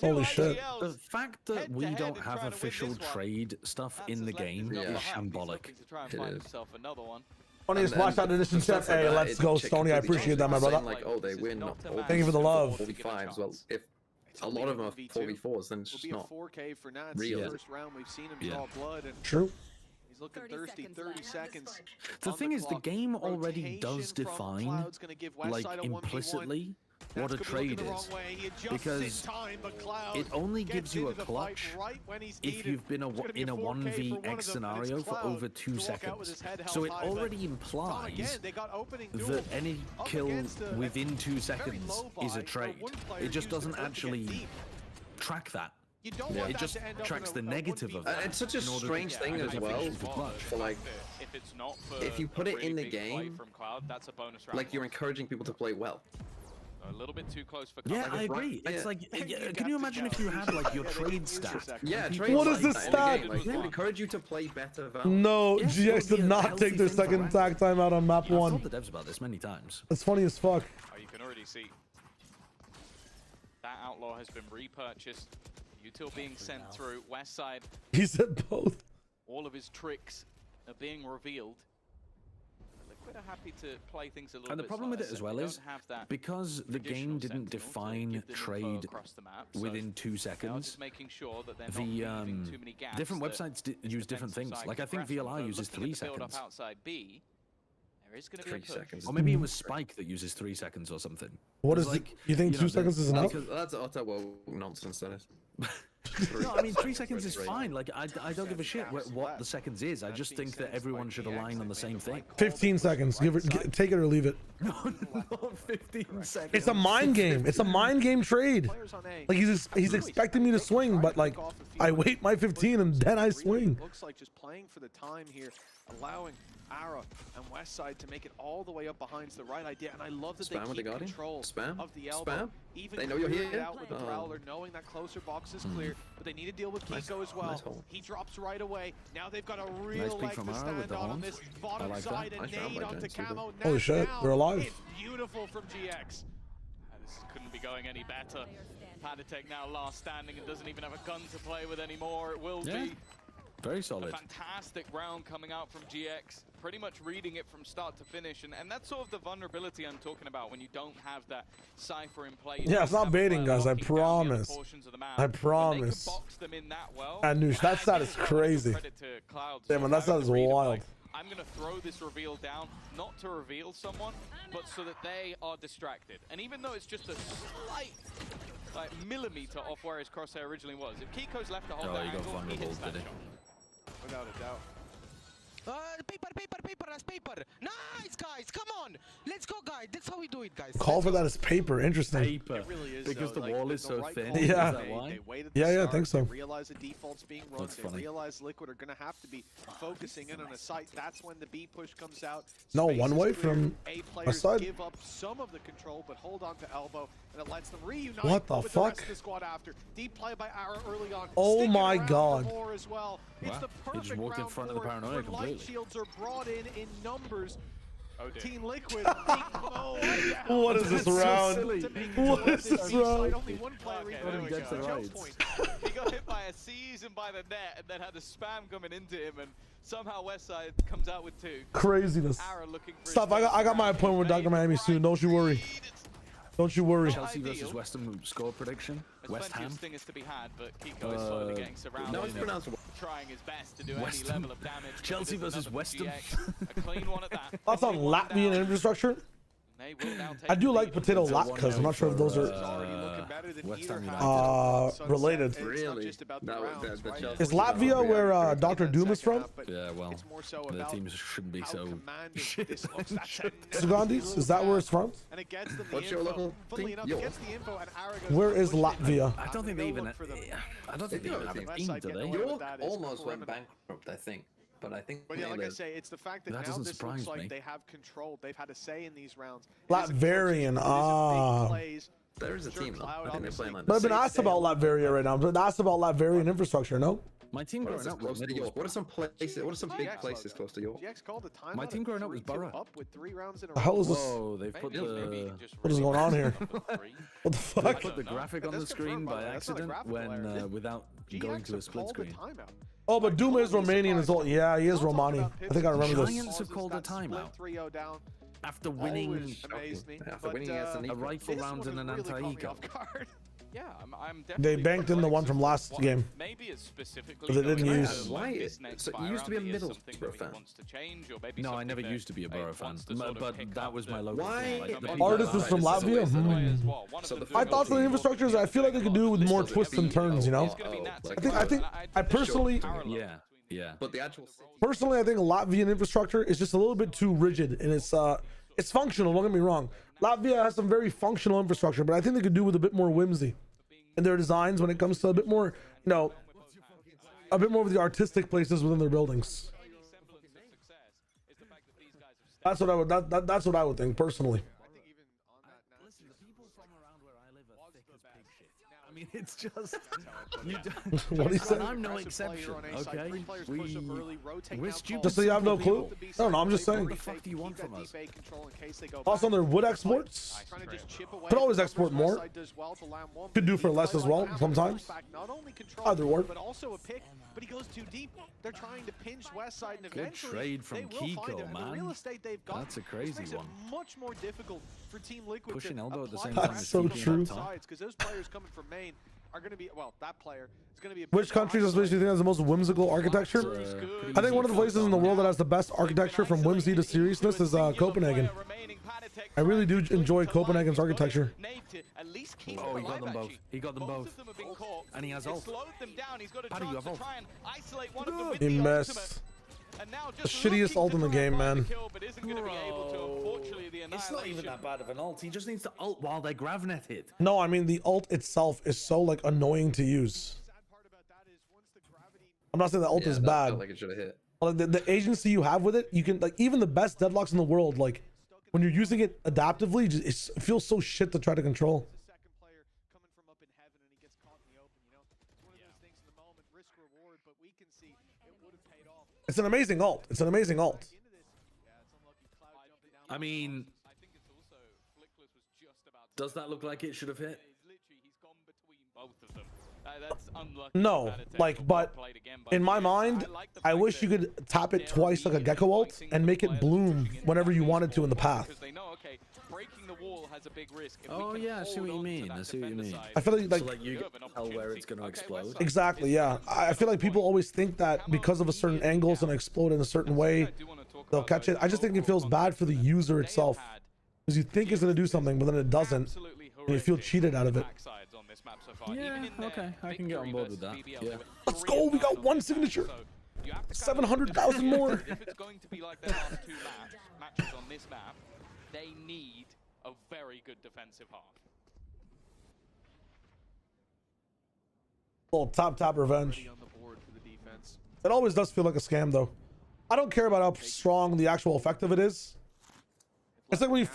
A: Holy shit.
F: The fact that we don't have official trade stuff in the game is shambolic.
O: It is.
A: Funniest watch out edition chat. Hey, let's go, Stony. I appreciate that, my brother.
O: Like, oh, they win.
A: Thank you for the love.
O: 4v5s. Well, if a lot of them are 4v4s, then it's just not
M: 4K for Nats.
O: real.
M: First round we've seen him draw blood and
A: True.
M: he's looking thirsty. 30 seconds.
F: The thing is, the game already does define, like implicitly, what a trade is, because it only gives you a clutch if you've been in a 1vx scenario for over 2 seconds. So it already implies that any kill within 2 seconds is a trade. It just doesn't actually track that.
M: You don't
F: Yeah,
M: want
F: it
M: that
F: just
M: to end up
F: tracks
M: in
F: the negative of that.
O: It's such a strange thing as well. For like,
N: if it's not for
O: if you put
N: a
O: it
N: really
O: in the
N: big play
O: game,
N: from Cloud, that's a bonus round.
O: like you're encouraging people to play well.
N: A little bit too close for
F: Yeah,
N: Cloud.
F: I agree. It's like, can you imagine if you had like your trade stat?
O: Yeah, trade.
A: What is this
O: in the
A: stat?
O: game, like, they encourage you to play better.
A: No,
F: Yes,
A: GX
F: it would
A: did
F: be a
A: not
F: healthy
A: take their
F: thing for
A: second
F: rank.
A: tag time out on map
F: I've
A: 1.
F: told the devs about this many times.
A: That's funny as fuck.
N: Oh, you can already see that outlaw has been repurchased. Util being sent through. West side.
A: He said both.
N: All of his tricks are being revealed. Liquid are happy to play things a little
F: And the
N: bit
F: problem with it
N: slower,
F: as
N: so
F: well
N: they
F: is,
N: don't have that
F: because the game didn't define trade within 2 seconds,
N: just making sure that they're not
F: the
N: leaving too many gaps
F: different
N: that
F: websites use different things.
N: side
F: Like I think
N: can press on,
F: VLR
N: but
F: uses
N: looking
F: 3
N: at the build-up
F: seconds.
N: outside B, there is going to be a
O: 3
N: push.
O: seconds.
F: Or maybe it was Spike that uses 3 seconds or something.
A: What is
F: It's
A: it? You think 2 seconds is enough?
O: That's utter nonsense. That is.
F: No, I mean 3 seconds is fine. Like I don't give a shit what the seconds is. I just think that everyone should align on the same thing.
A: 15 seconds. Take it or leave it.
F: No, 15 seconds.
A: It's a mind game. It's a mind game trade. Like he's expecting me to swing, but like I wait my 15 and then I swing.
M: Looks like just playing for the time here, allowing Ara and Westside to make it all the way up behind the right idea, and I love that
O: Spam with
M: they
O: the
M: keep
O: Guardian.
M: control
O: Spam.
M: of the elbow.
O: Spam.
M: Even
O: They know you're
M: clearing it
O: here.
M: out with the Prowler, knowing that closer box is clear, but they need to deal with Kiko as well.
O: Nice hole.
M: He drops right away. Now they've got a
F: Nice
M: real
F: peek
M: leg
F: from
M: to
F: Ara
M: stand
F: with the
M: on
F: horns.
M: this bottom
F: like that.
M: side, and
O: Nice round
M: nade
O: by
M: onto
O: Giants, too,
M: Camo.
A: Holy
M: Now
A: shit,
M: down.
A: they're alive.
M: It's beautiful from GX.
N: This couldn't be going any better. Panatek now last standing and doesn't even have a gun to play with anymore. It will be
F: very
N: a
F: solid.
N: fantastic round coming out from GX. Pretty much reading it from start to finish, and that's sort of the vulnerability I'm talking about when you don't have that cipher in play.
A: Yeah, it's not baiting, guys. I promise. I promise. Anush, that stat is crazy. Damn, man, that stat is wild.
N: I'm going to throw this reveal down, not to reveal someone, but so that they are distracted. And even though it's just a slight, like, millimeter off where his crosshair originally was, if Kiko's left to hold that angle, he hits that shot.
M: Without a doubt.
P: That's paper. Nice, guys. Come on. Let's go, guys. That's how we do it, guys.
A: Call for that as paper. Interesting.
F: Paper. Because the wall is so thin.
A: Yeah.
F: Is that why?
A: Yeah, I think so.
M: They realize the default's being run.
F: That's funny.
M: They realize Liquid are going to have to be focusing in on a site. That's when the B push comes out.
A: No,
M: Space
A: one
M: is
A: way
M: clear.
A: from
M: A
A: my
M: players
A: side.
M: give up some of the control, but hold on to elbow, and it lets them reunite
A: What the
M: with the rest
A: fuck?
M: of the squad after. Deep play by Ara early on.
A: Oh
M: Sticking
A: my
M: around
A: God.
M: for more as well. It's
F: Wow.
M: the
F: He just
M: perfect
F: walked in
M: round
F: front of the
M: for it,
F: paranoia
M: when
F: completely.
M: light shields are brought in numbers.
N: Oh dear.
M: Team Liquid.
A: What is this round? What is this round?
M: Only one player
N: there we
F: Gets
N: go.
F: the rights.
N: He got hit by a season by the net and then had a spam coming into him, and somehow Westside comes out with 2.
A: Craziness.
N: Ara looking for
A: Stop. I got my appointment with Dr. Miami soon. Don't you worry. Don't you worry.
F: Chelsea versus West Ham score prediction.
N: There's
F: West
N: plenty
F: Ham.
N: of stingers to be had, but Kiko is slowly getting surrounded.
O: No, it's pronounced.
N: Trying his best to do
F: West
N: any
F: Ham.
N: level of damage. but
F: Chelsea
N: it is
F: versus
N: another
F: West Ham.
N: GX. A clean one at that.
A: Thoughts on
N: Only one
A: Latvian
N: down.
A: infrastructure?
N: They will now take
A: I do
N: the
A: like
N: lead.
A: potato
F: It's a
A: latkes. I'm not sure if those are
F: West Ham United.
A: related.
O: Really? The Chelsea.
A: Is Latvia where Dr. Doom is from?
F: Yeah, well, their teams shouldn't be so shit.
A: Sugandis? Is that where it's from?
M: And it gets them the
O: What's your
M: info.
O: local
M: Funnily
O: team?
M: enough,
O: Yo.
M: it gets the info, and Ara goes
A: Where
M: to
A: is
M: push it.
A: Latvia?
F: I don't think they even. I don't think they
O: do
F: even
O: have
F: have
O: a
F: a
M: team.
F: team, do they?
O: York
M: That is
O: almost went
M: criminal.
O: bankrupt, I think. But I think
M: But yeah,
O: they
M: like I
O: live.
M: say, it's the fact that
F: That
M: now
F: doesn't
M: this
F: surprise
M: looks like
F: me.
M: they have control. They've had a say in these rounds. It isn't
A: Latvarian.
M: close, it isn't big
A: Ah.
M: plays.
O: There is a
M: Sure,
O: team though.
M: Cloud
O: I think they're
M: obviously
O: playing like
A: But I've been
O: the
A: asked about Latveria right now. I'm been asked about Latvian infrastructure, no?
F: My team
O: What
F: growing
O: is
F: up
O: close
F: was
O: to York? What are some places? What are some big places close to York?
M: GX called a timeout.
F: My team growing up was Borough.
M: Up with 3 rounds in a
A: The hell
M: row.
A: is this?
F: Whoa, they've put the
A: What is going on here? What the
F: they
A: fuck?
F: put the graphic on the
M: That's
F: screen
M: confirmed, by
F: by
M: the way. That's not a
F: accident
M: graphical
F: when
M: error.
F: without
M: GX
F: going to a
M: have
F: split
M: called
F: screen.
M: timeout.
A: Oh, but Doom is Romanian as well. Yeah, he is Romani. I think I remember this.
F: Giants have called a timeout
M: 3-0 down.
F: after winning
M: Always amazed me.
O: After
M: But,
O: winning against an
F: a
O: equal.
F: rifle
M: this
F: round
M: one
F: and an
M: has really caught me
F: anti-eco.
M: off guard.
N: Yeah, I'm
A: They
N: definitely
A: banked in the one from last
N: What-
A: game.
N: Maybe it's specifically
A: But they didn't
N: going
A: use-
N: to,
O: Why
N: like,
O: is-
N: this next
O: so you
N: buy
O: used to be a
N: round is
O: Middlesbrough
N: something that he
O: fan.
N: wants to change, or maybe
F: No, I
N: something
F: never
N: that
F: used to be a
N: he
F: Borough fan,
N: wants to sort of
F: but
N: pick
F: that
N: up
F: was
N: the-
F: my local
O: Why
F: team. Like,
O: are
F: the
O: you
F: people
A: Artists
F: that
A: is
F: I
A: from
F: like.
A: Latvia? Hmm.
N: So
A: I thought the infrastructures, I feel like they could do with more twists and turns, you know? I personally,
F: Yeah.
O: But the actual
A: personally, I think Latvian infrastructure is just a little bit too rigid, and it's functional. Don't get me wrong. Latvia has some very functional infrastructure, but I think they could do with a bit more whimsy. in their designs when it comes to a bit more, you know, a bit more of the artistic places within their buildings. That's what I would. That's what I would think personally.
F: Listen, the people from around where I live are thick as pig shit. I mean, it's just
A: What do you say?
F: I'm no exception. Okay, we're stupid.
A: Just so you have no clue. No, I'm just saying.
F: What the fuck do you want from us?
A: Also, on their wood exports, could always export more. Could do for less as well sometimes. Either or.
M: But also a pick, but he goes too deep. They're trying to pinch West Side, and
F: Good
M: eventually
F: trade from
M: they will find
F: Kiko,
M: him.
F: man.
M: The real estate they've got,
F: That's a crazy
M: makes
F: one.
M: it much more difficult for Team Liquid
F: Pushing
M: to
F: elbow at the
M: apply
F: same
M: pressure
F: time
A: as so
M: from
A: true.
M: both sides, because those players coming from Maine are going to be, well, that player is going to be a
A: Which country does you think has the most whimsical architecture? I think one of the places in the world that has the best architecture from whimsy to seriousness is Copenhagen. I really do enjoy Copenhagen's architecture.
F: Oh, he got them both. He got them both. And he has ult. Paddy, you have ult.
A: He missed. The shittiest ult in the game, man.
F: It's not even that bad of an ult. He just needs to ult while they're gravnetted.
A: No, I mean the ult itself is so like annoying to use. I'm not saying the ult is
O: that
A: bad.
O: felt like it should have hit.
A: Like the agency you have with it, you can like even the best deadlocks in the world, like when you're using it adaptively, it feels so shit to try to control. It's an amazing ult. It's an amazing ult.
F: I mean, does that look like it should have hit?
A: No, like, but in my mind, I wish you could tap it twice like a gecko ult and make it bloom whenever you wanted to in the path.
F: Oh yeah, I see what you mean. I see what you mean.
A: I feel like
F: so, like you can tell where it's going to explode.
A: Exactly, yeah. I feel like people always think that because of a certain angle it's going to explode in a certain way, they'll catch it. I just think it feels bad for the user itself. Because you think it's going to do something, but then it doesn't. And you feel cheated out of it.
F: Yeah, okay. I can get on board with that. Yeah.
A: Let's go. We got one signature. 700,000 more.
N: If it's going to be like the last two matches on this map, they need a very good defensive half.
A: Little top revenge. It always does feel like a scam though. I don't care about how strong the actual effect of it is. It's like when you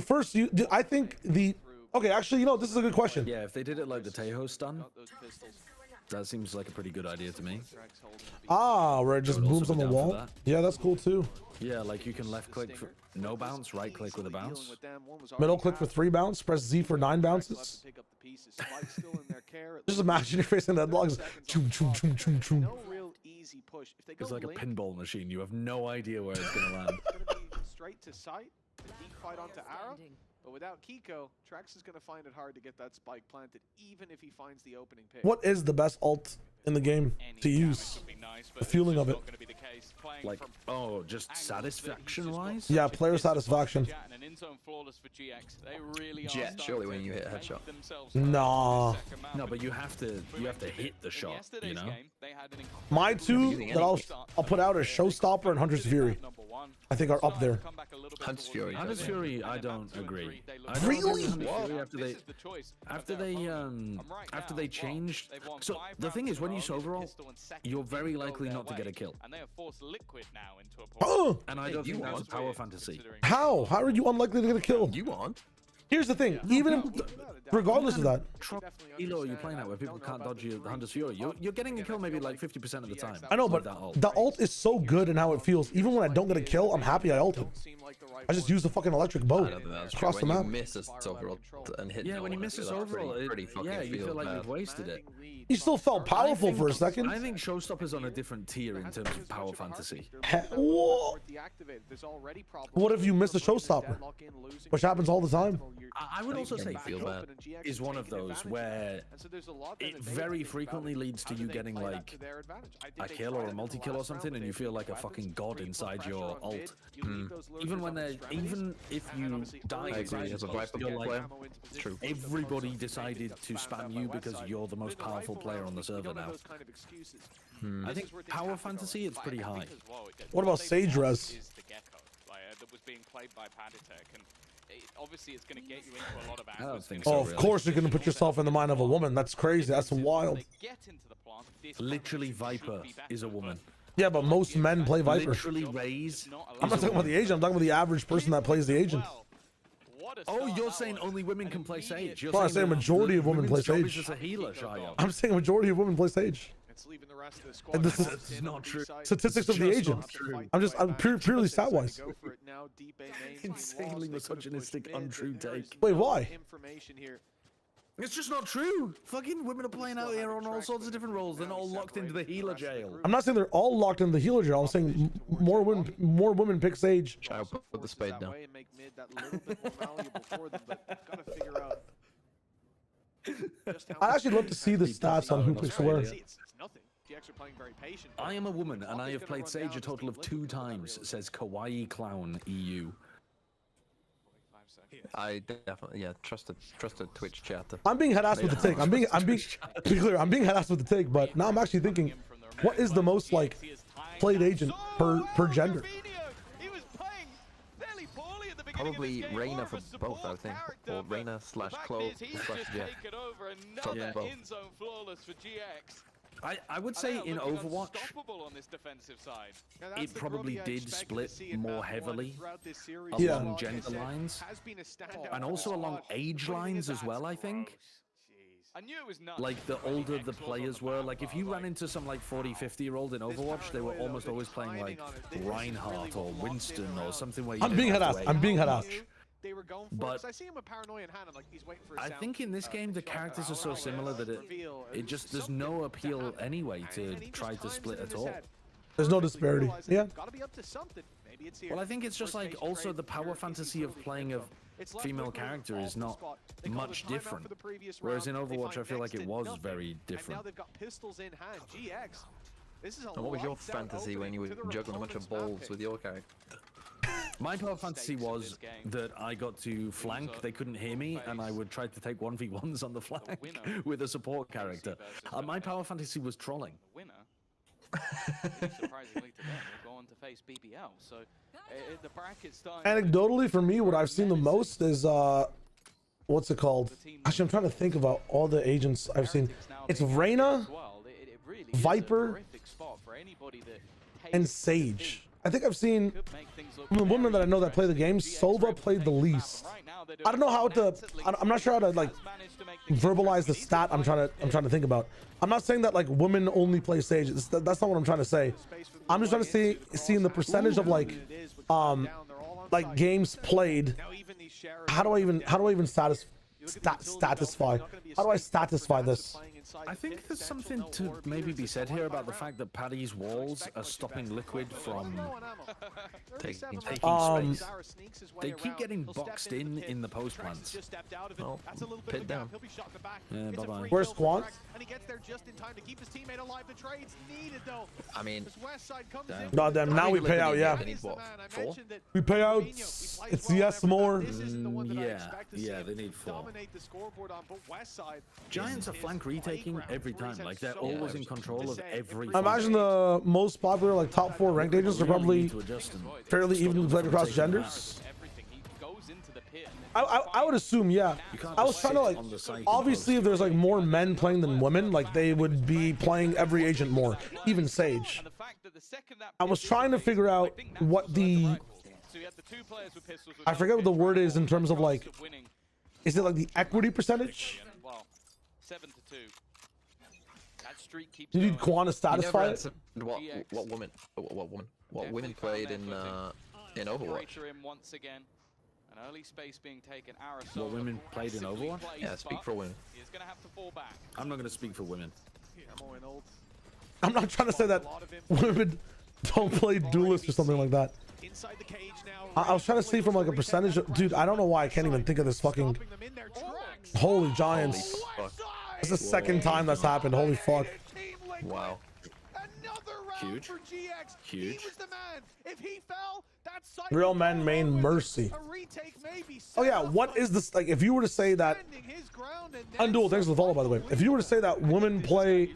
A: first I think the okay, actually, you know, this is a good question.
F: Yeah, if they did it like the Tejo stun, that seems like a pretty good idea to me.
A: Ah, where it just booms on the wall. Yeah, that's cool too.
F: Yeah, like you can left click for no bounce, right click with a bounce.
A: Middle click for 3 bounce, press Z for 9 bounces. Just imagine you're facing that logs.
F: It's like a pinball machine. You have no idea where it's gonna land.
M: Straight to sight, deep fight onto Arrow. But without Kiko, Trax is going to find it hard to get that spike planted, even if he finds the opening pick.
A: What is the best ult in the game to use? The feeling of it.
F: Like, oh, just satisfaction-wise?
A: Yeah, player satisfaction.
O: Jet, surely when you hit a headshot.
A: Nah.
F: No, but you have to hit the shot, you know?
A: My two that I'll put out are Showstopper and Hunter's Fury. I think are up there.
O: Hunter's Fury.
F: Hunter's Fury, I don't agree.
A: Really?
F: After they changed. So the thing is, when you overall, you're very likely not to get a kill.
A: Oh!
F: And I don't think that's a power fantasy.
A: How? How are you unlikely to get a kill?
O: You want?
A: Here's the thing. Even if, regardless of that.
F: Elo, you're playing that where people can't dodge you the Hunter's Fury. You're getting a kill maybe like 50% of the time.
A: I know, but the ult is so good in how it feels. Even when I don't get a kill, I'm happy I ulted. I just use the fucking electric bow across the map.
O: When you miss a overall and hit
F: when you miss a overall, you feel like you've wasted it.
A: You still felt powerful for a second.
F: I think Showstopper's on a different tier in terms of power fantasy.
A: What if you miss a Showstopper? Which happens all the time.
F: I would also say Flip is one of those where it very frequently leads to you getting like a kill or a multi-kill or something, and you feel like a fucking god inside your ult. Even if you die,
O: as a Viper player, it's true.
F: Everybody decided to spam you because you're the most powerful player on the server now. I think power fantasy, it's pretty high.
A: What about Sage Res?
N: That was being played by Paditech, and obviously it's going to get you into a lot of angles.
L: I don't think
A: Oh,
L: so.
A: of
L: really.
A: course you're gonna put yourself in the mind of a woman. That's crazy. That's wild.
N: They get into the plant, this
L: Literally,
N: combination should
L: Viper
N: be better,
L: is a
N: but
L: woman.
A: Yeah, but most men play Viper.
L: Literally, Raze.
A: I'm not talking about the agent. I'm talking about the average person that plays the agent.
L: Oh, you're saying only women can play Sage? You're
A: Well, I say a majority of women play
L: women's job
A: Sage.
L: is as a healer, Shayo.
A: I'm saying a majority of women play Sage.
M: It's leaving the rest of the squad.
A: And this
L: That's
A: is
L: not true.
A: statistics of the agent. I'm purely stat wise.
L: Insanely misogynistic, untrue take.
A: Wait, why?
M: Information here.
L: It's just not true. Fucking women are playing out here on all sorts of different roles. They're not all locked into the healer jail.
A: I'm not saying they're all locked in the healer jail. I'm saying more women pick Sage.
D: I'll put the spade down.
A: I'd actually love to see the stats on who picks where.
M: It's nothing. GX are playing very patient.
L: I am a woman and I have played Sage a total of 2 times, says Kawaii Clown EU.
D: I definitely, yeah, trust a Twitch chatter.
A: I'm being head-ass with the take. I'm being to be clear, I'm being head-ass with the take, but now I'm actually thinking, what is the most like played agent per gender?
D: Probably Reyna for both, I think, or Reyna slash Chloe slash Jeff.
N: Another
D: Both.
N: in zone flawless for GX.
L: I would say in Overwatch,
N: On this defensive side.
L: it probably did split more heavily
A: Yeah.
L: along gender lines and also along age lines as well, I think.
N: I knew it was nuts.
L: Like the older the players were, like if you ran into some like 40, 50-year-old in Overwatch, they were almost always playing like Reinhardt or Winston or something where you
A: I'm being head-ass. I'm being head-ass.
M: They were going for
L: But
M: it. I see him with paranoia in hand. I'm like, he's waiting for a
L: I
M: sound.
L: think in this game the characters are so similar that it just there's no appeal anyway to try to split at all.
A: There's no disparity. Yeah.
M: Gotta be up to something. Maybe it's here.
L: Well, I think it's just like also the power fantasy of playing a female character is not much different. Whereas in Overwatch, I feel like it was very
M: And
L: different.
M: now they've got pistols in hand. GX. This is a
D: And what was your
M: lights out
D: fantasy when you were
M: opening to the
D: juggling a bunch of
M: opponent's map
D: balls
M: pick.
D: with your character?
L: My power fantasy was that I got to flank, they couldn't hear me, and I would try to take 1v1s on the flank with a support character. My power fantasy was trolling.
N: Winner, surprisingly to them, will go on to face BBL. So the bracket starting.
A: Anecdotally, for me, what I've seen the most is what's it called? Actually, I'm trying to think about all the agents I've seen. It's Reyna, Viper, and Sage. I think I've seen from the women that I know that play the game, Sova played the least. I don't know how to. I'm not sure how to like verbalize the stat. I'm trying to think about. I'm not saying that like women only play Sage. That's not what I'm trying to say. I'm just trying to see in the percentage of like games played. How do I even satisfy? How do I satisfy this?
L: I think there's something to maybe be said here about the fact that Paddy's walls are stopping Liquid from taking space. They keep getting boxed in the post plants.
D: Oh, pit down.
L: Yeah, bye-bye.
A: Where's Quant?
M: And he gets there just in time to keep his teammate alive. The trade's needed though.
D: I mean,
A: God damn, now we pay out, yeah.
D: They need what, 4?
A: We pay out. It's yes more.
L: Yeah, they need 4. Giants are flank retaking every time. Like they're always in control of every.
A: I imagine the most popular like top 4 ranked agents are probably fairly evenly played across genders. I would assume, yeah. I was trying to like, obviously if there's like more men playing than women, like they would be playing every agent more, even Sage. I was trying to figure out what the, I forget what the word is in terms of like, is it like the equity percentage?
N: 7-2. That streak keeps
A: You need Quan to satisfy it?
D: What women played in Overwatch?
N: Once again. An early space being taken.
L: What women played in Overwatch?
D: Yeah, speak for women.
N: He's gonna have to fall back.
L: I'm not going to speak for women.
A: I'm not trying to say that women don't play duelist or something like that. I was trying to see from like a percentage of, dude, I don't know why I can't even think of this fucking, holy giants. It's the second time that's happened, holy fuck.
D: Wow.
L: Huge. Huge.
A: Real men main mercy. Oh yeah, what is this, like if you were to say that, Unduel, thanks for the follow by the way. If you were to say that women play,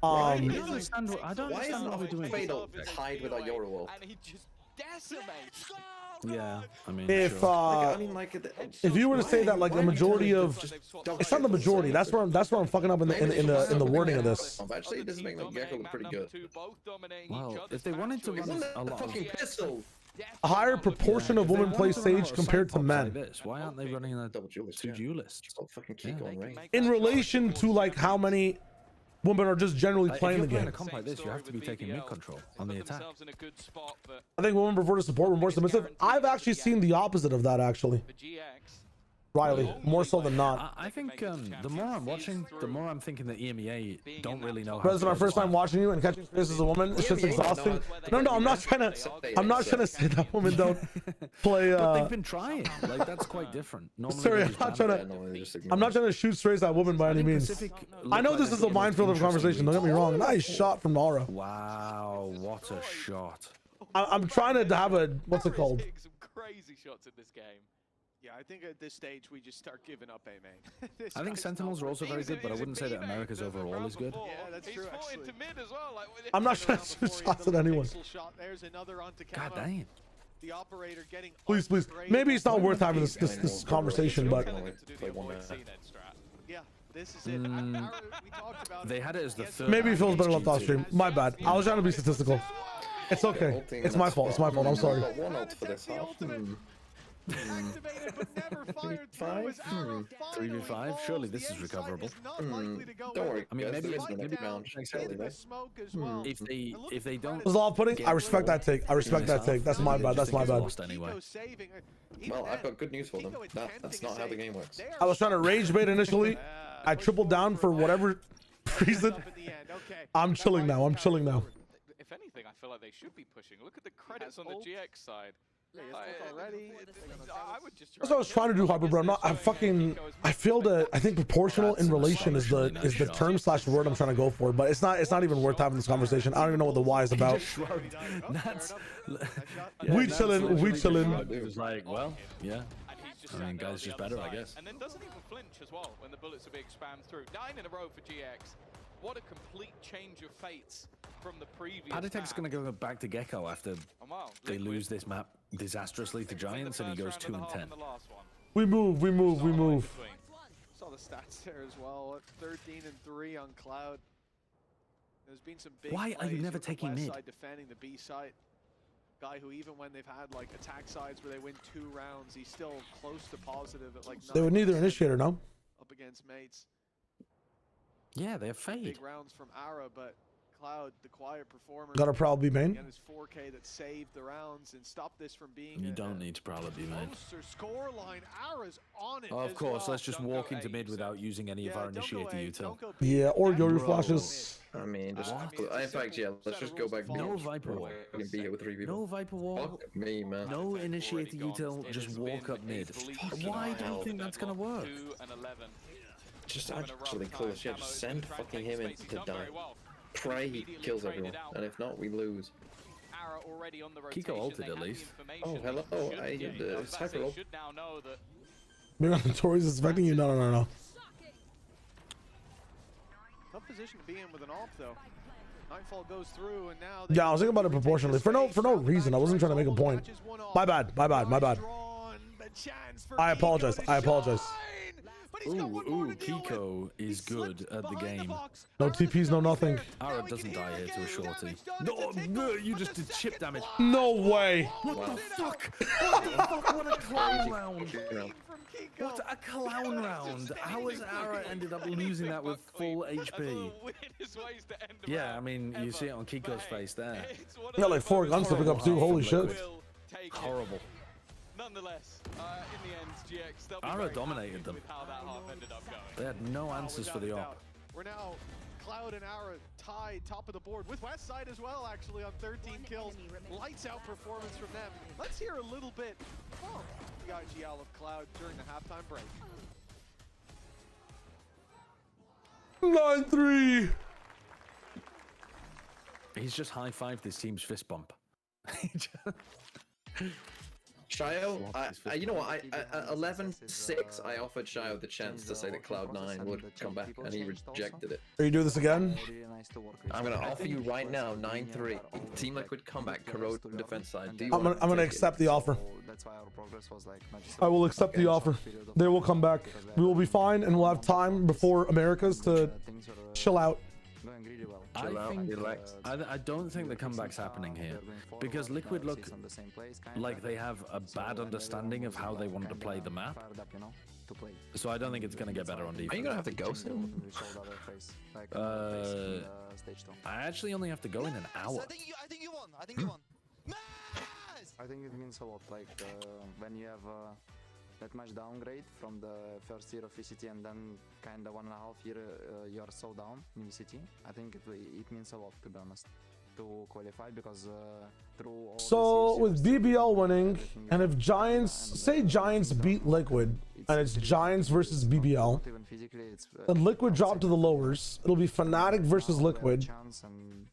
L: I don't understand what we're doing.
O: Fatal tied with a Euro.
N: And he just decimates
L: Yeah, I mean,
A: if
L: sure.
A: if you were to say that like the majority of, it's not the majority. That's where I'm fucking up in the wording of this.
O: Actually, it doesn't make Gecko look pretty good.
L: Well, if they wanted to run a lot
O: fucking pistol.
A: A higher proportion of women play Sage compared to men.
L: Why aren't they running a
O: double duelist?
L: Two duelists.
O: Fucking Kiko and Ray.
A: In relation to like how many women are just generally playing the game.
L: A comp like this, you have to be taking mid control on the attack.
A: I think women prefer to support, more submissive. I've actually seen the opposite of that actually. Riley, more so than not.
L: I think the more I'm watching, the more I'm thinking that EMEA don't really know.
A: President, our first time watching you and catching space as a woman, it's just exhausting. No, I'm not trying to say that women don't play.
L: But they've been trying. Like that's quite different. Normally
A: sorry, I'm not trying to shoot straight at women by any means. I know this is a minefield of conversation. Don't get me wrong. Nice shot from Aura.
L: Wow, what a shot!
A: I'm trying to have a what's it called?
N: Some crazy shots in this game.
M: Yeah, I think at this stage we just start giving up A main.
L: I think Sentinels are also very good, but I wouldn't say that America's overall is good.
M: Yeah, that's true. Actually.
A: I'm not trying to shoot shots at anyone.
L: God damn.
M: The operator getting
A: Please. Maybe it's not worth having this conversation, but
M: yeah, this is it. We talked about
L: they had it as the third.
A: maybe it feels better left off stream. My bad. I was trying to be statistical. It's okay. It's my fault. I'm sorry.
O: One ult for this half.
M: Activated but never fired through as Arrow
L: 3v5. Surely this is recoverable.
O: Don't worry.
L: I mean, maybe if they don't.
A: Was all putting. I respect that take. That's my bad.
L: Anyway.
O: Well, I've got good news for them. That's not how the game works.
A: I was trying to rage bait initially. I tripled down for whatever reason. I'm chilling now.
N: If anything, I feel like they should be pushing. Look at the credits on the GX side.
A: That's what I was trying to do, Harper, bro. I feel that I think proportional in relation is the term / word I'm trying to go for, but it's not even worth having this conversation. I don't even know what the why is about. We chilling.
L: It was like, well, yeah. I mean, guys just better, I guess.
N: And then doesn't even flinch as well when the bullets are being spammed through. 9 in a row for GX. What a complete change of fates from the previous
L: Paditech's going to go back to Gecko after they lose this map disastrously to Giants, and he goes 2-10.
A: We move.
M: Saw the stats there as well. 13-3 on Cloud. There's been some big
L: Why are you
M: plays
L: never
M: from
L: taking
M: West
L: mid?
M: Side defending the B side. Guy who even when they've had like attack sides where they win 2 rounds, he's still close to positive at like 9%.
A: They would need their initiator, no?
M: Up against mates.
L: Yeah, they're fade.
M: Big rounds from Ara, but Cloud, the quiet performer.
A: Gotta probably be main.
M: Again, his 4K that saved the rounds and stopped this from being.
L: You don't need to probably be main.
M: Score line. Ara's on it.
L: Of course, let's just walk into mid without using any of our initiator util.
A: Yeah, or Yoru flashes.
O: I mean, just in fact, yeah. Let's just go back.
L: No Viper Wall.
O: We can be here with 3 people.
L: No Viper Wall.
O: Fuck me, man.
L: No initiator util. Just walk up mid. Why do you think that's gonna work?
O: Just actually close. Yeah, just send fucking him in to die. Pray he kills everyone, and if not, we lose.
L: Kiko ulted at least.
O: Oh, hello. It's hyper ult.
A: Maybe on the Tories is affecting you? No.
M: Tough position to be in with an ult, though. Nightfall goes through, and now.
A: Yeah, I was thinking about it proportionally for no reason. I wasn't trying to make a point. My bad. I apologize.
L: Ooh, Kiko is good at the game.
A: No TPs, no nothing.
L: Ara doesn't die here to a shorty. No, you just did chip damage.
A: No way.
L: What the fuck? What a clown round. What a clown round. How has Ara ended up losing that with full HP? Yeah, I mean, you see it on Kiko's face there.
A: He got like 4 guns to pick up too. Holy shit.
L: Horrible.
N: Nonetheless, in the end, GX
L: Ara dominated them. They had no answers for the op.
M: We're now Cloud and Ara tied top of the board with West Side as well, actually, on 13 kills. Lights out performance from them. Let's hear a little bit from the IGL of Cloud during the halftime break.
A: 9-3.
L: He's just high-fived his team's fist bump.
O: Shayo, you know what? 11-6, I offered Shayo the chance to say that Cloud9 would come back, and he rejected it.
A: Are you doing this again?
O: I'm gonna offer you right now 9-3. Team Liquid comeback, corrode defense side. Do you
A: I'm gonna accept the offer. I will accept the offer. They will come back. We will be fine, and we'll have time before Americas to chill out.
L: I don't think the comeback's happening here because Liquid look like they have a bad understanding of how they want to play the map. So I don't think it's going to get better on defense.
O: Are you going to have to go soon?
L: I actually only have to go in an hour.
Q: I think you won. I think you won.
R: I think it means a lot. Like when you have that much downgrade from the first year of VCT and then kind of 1.5 year you are so down in VCT. I think it means a lot, to be honest, to qualify because through all
A: so with BBL winning, and if Giants, say Giants beat Liquid, and it's Giants versus BBL, then Liquid drop to the lowers. It'll be Fnatic versus Liquid,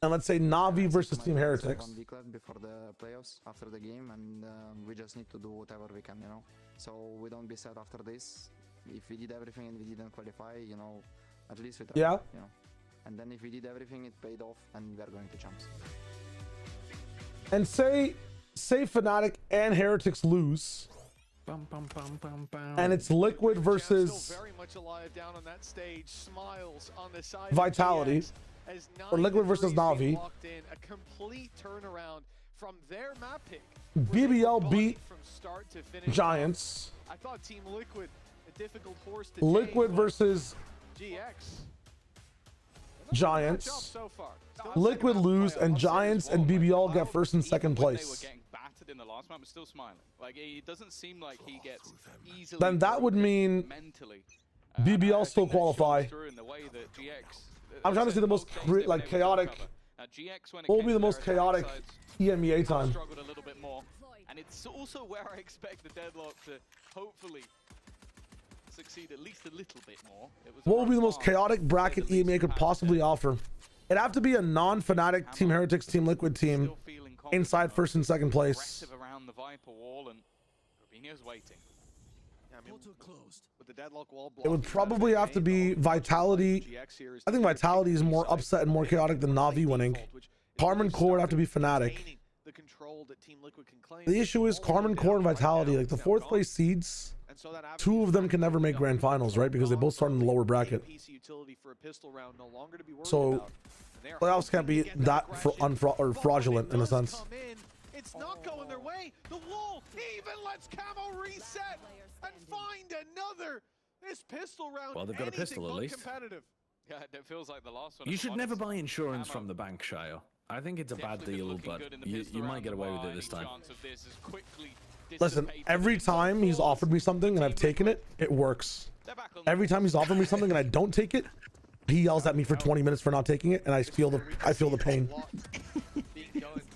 A: and let's say Na'Vi versus Team Heretics.
R: Before the playoffs, after the game, and we just need to do whatever we can, you know. So we don't be sad after this. If we did everything and we didn't qualify, you know, at least we tried,
A: yeah.
R: you know. And then if we did everything, it paid off, and we are going to champs.
A: And say Fnatic and Heretics lose, and it's Liquid versus
M: very much alive down on that stage. Smiles on the side
A: Vitality, or Liquid versus Na'Vi.
M: A complete turnaround from their map pick.
A: BBL beat
M: from start to finish.
A: Giants.
M: I thought Team Liquid a difficult horse to
A: Liquid
M: tame,
A: versus
M: GX.
A: Giants.
M: So far.
A: Liquid lose, and Giants and BBL get first and second place.
N: They were getting battered in the last map, but still smiling. Like it doesn't seem like he gets easily.
A: Then that would mean
N: mentally.
A: BBL still qualify. I'm trying to see the most chaotic. What will be the most chaotic EMEA time?
N: Struggled a little bit more, and it's also where I expect the deadlock to hopefully succeed at least a little bit more.
A: What would be the most chaotic bracket EMEA could possibly offer? It'd have to be a non-Fnatic Team Heretics Team Liquid team inside first and second place.
N: Around the Viper wall, and Robinho's waiting.
M: Yeah, I mean, with the deadlock wall
A: It would probably have to be Vitality. I think Vitality is more upset and more chaotic than Na'Vi winning. Carmen Core would have to be Fnatic. The issue is Carmen Core and Vitality, like the fourth place seeds, two of them can never make grand finals, right? Because they both start in the lower bracket. So playoffs can't be that fraudulent in a sense.
M: It's not going their way. The wall even lets Camo reset and find another. This pistol round.
L: Well, they've got a pistol at least.
M: Competitive.
N: Yeah, it feels like the last one.
L: You should never buy insurance from the bank, Shayo. I think it's a bad deal, but you might get away with it this time.
A: Listen, every time he's offered me something and I've taken it, it works. Every time he's offered me something and I don't take it, he yells at me for 20 minutes for not taking it, and I feel the pain.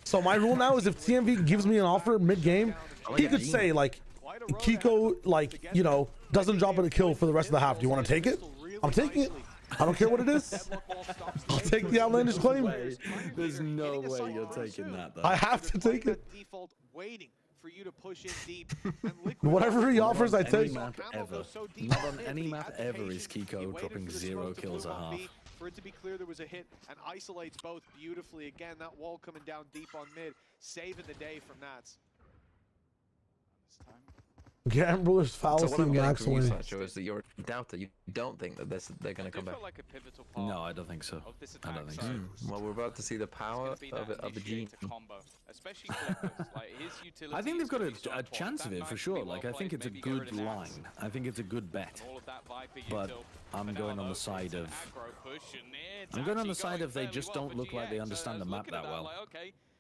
A: So my rule now is if TMV gives me an offer mid-game, he could say like, Kiko, like, you know, doesn't drop it a kill for the rest of the half. Do you want to take it? I'm taking it. I don't care what it is. I'll take the outlandish claim.
L: There's no way you're taking that, though.
A: I have to take it.
M: Default waiting for you to push in deep.
A: Whatever he offers, I take.
L: Map ever. Not on any map ever is Kiko dropping 0 kills a half.
M: For it to be clear there was a hit and isolates both beautifully. Again, that wall coming down deep on mid, saving the day from Nats.
A: Gambler's fallacy,
O: so what I'm
A: max
O: getting
A: win.
O: from you, Sacho, is that you're a doubter. You don't think that they're going to come back.
L: No, I don't think so. I don't think so.
O: Well, we're about to see the power of the gene.
L: I think they've got a chance of it for sure. Like, I think it's a good line. I think it's a good bet. But I'm going on the side of... they just don't look like they understand the map that well.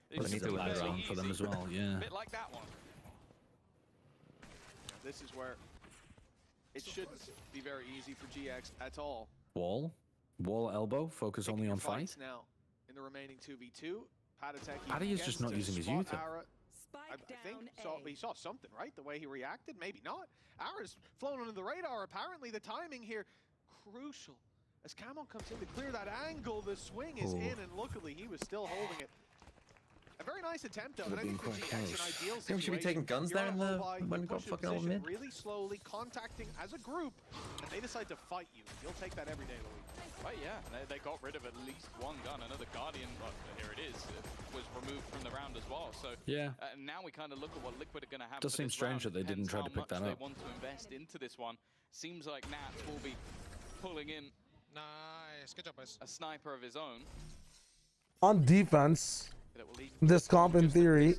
L: This is a bad round for them as well, yeah.
M: This is where it shouldn't be very easy for GX at all.
L: Wall elbow, focus only on fight.
M: Now in the remaining 2v2,
L: Paddy is just not using his Utah.
M: I think he saw something, right? The way he reacted, maybe not. Ara's flown under the radar. Apparently the timing here crucial. As Camo comes in to clear that angle, the swing is in, and luckily he was still holding it. A very nice attempt, though, and I think for GX, an ideal
D: Think we should be taking guns there in the when we got fucking all mid.
M: Really slowly contacting as a group, and they decide to fight you. You'll take that every day, Louis.
N: Right, yeah, they got rid of at least one gun. Another Guardian, but here it is, was removed from the round as well. So
L: yeah,
N: now we kind of look at what Liquid are going to have.
L: Does seem strange that they didn't try to pick that up.
N: They want to invest into this one. Seems like Nats will be pulling in.
P: Nice, good job, boys.
N: A sniper of his own.
A: On defense, this comp in theory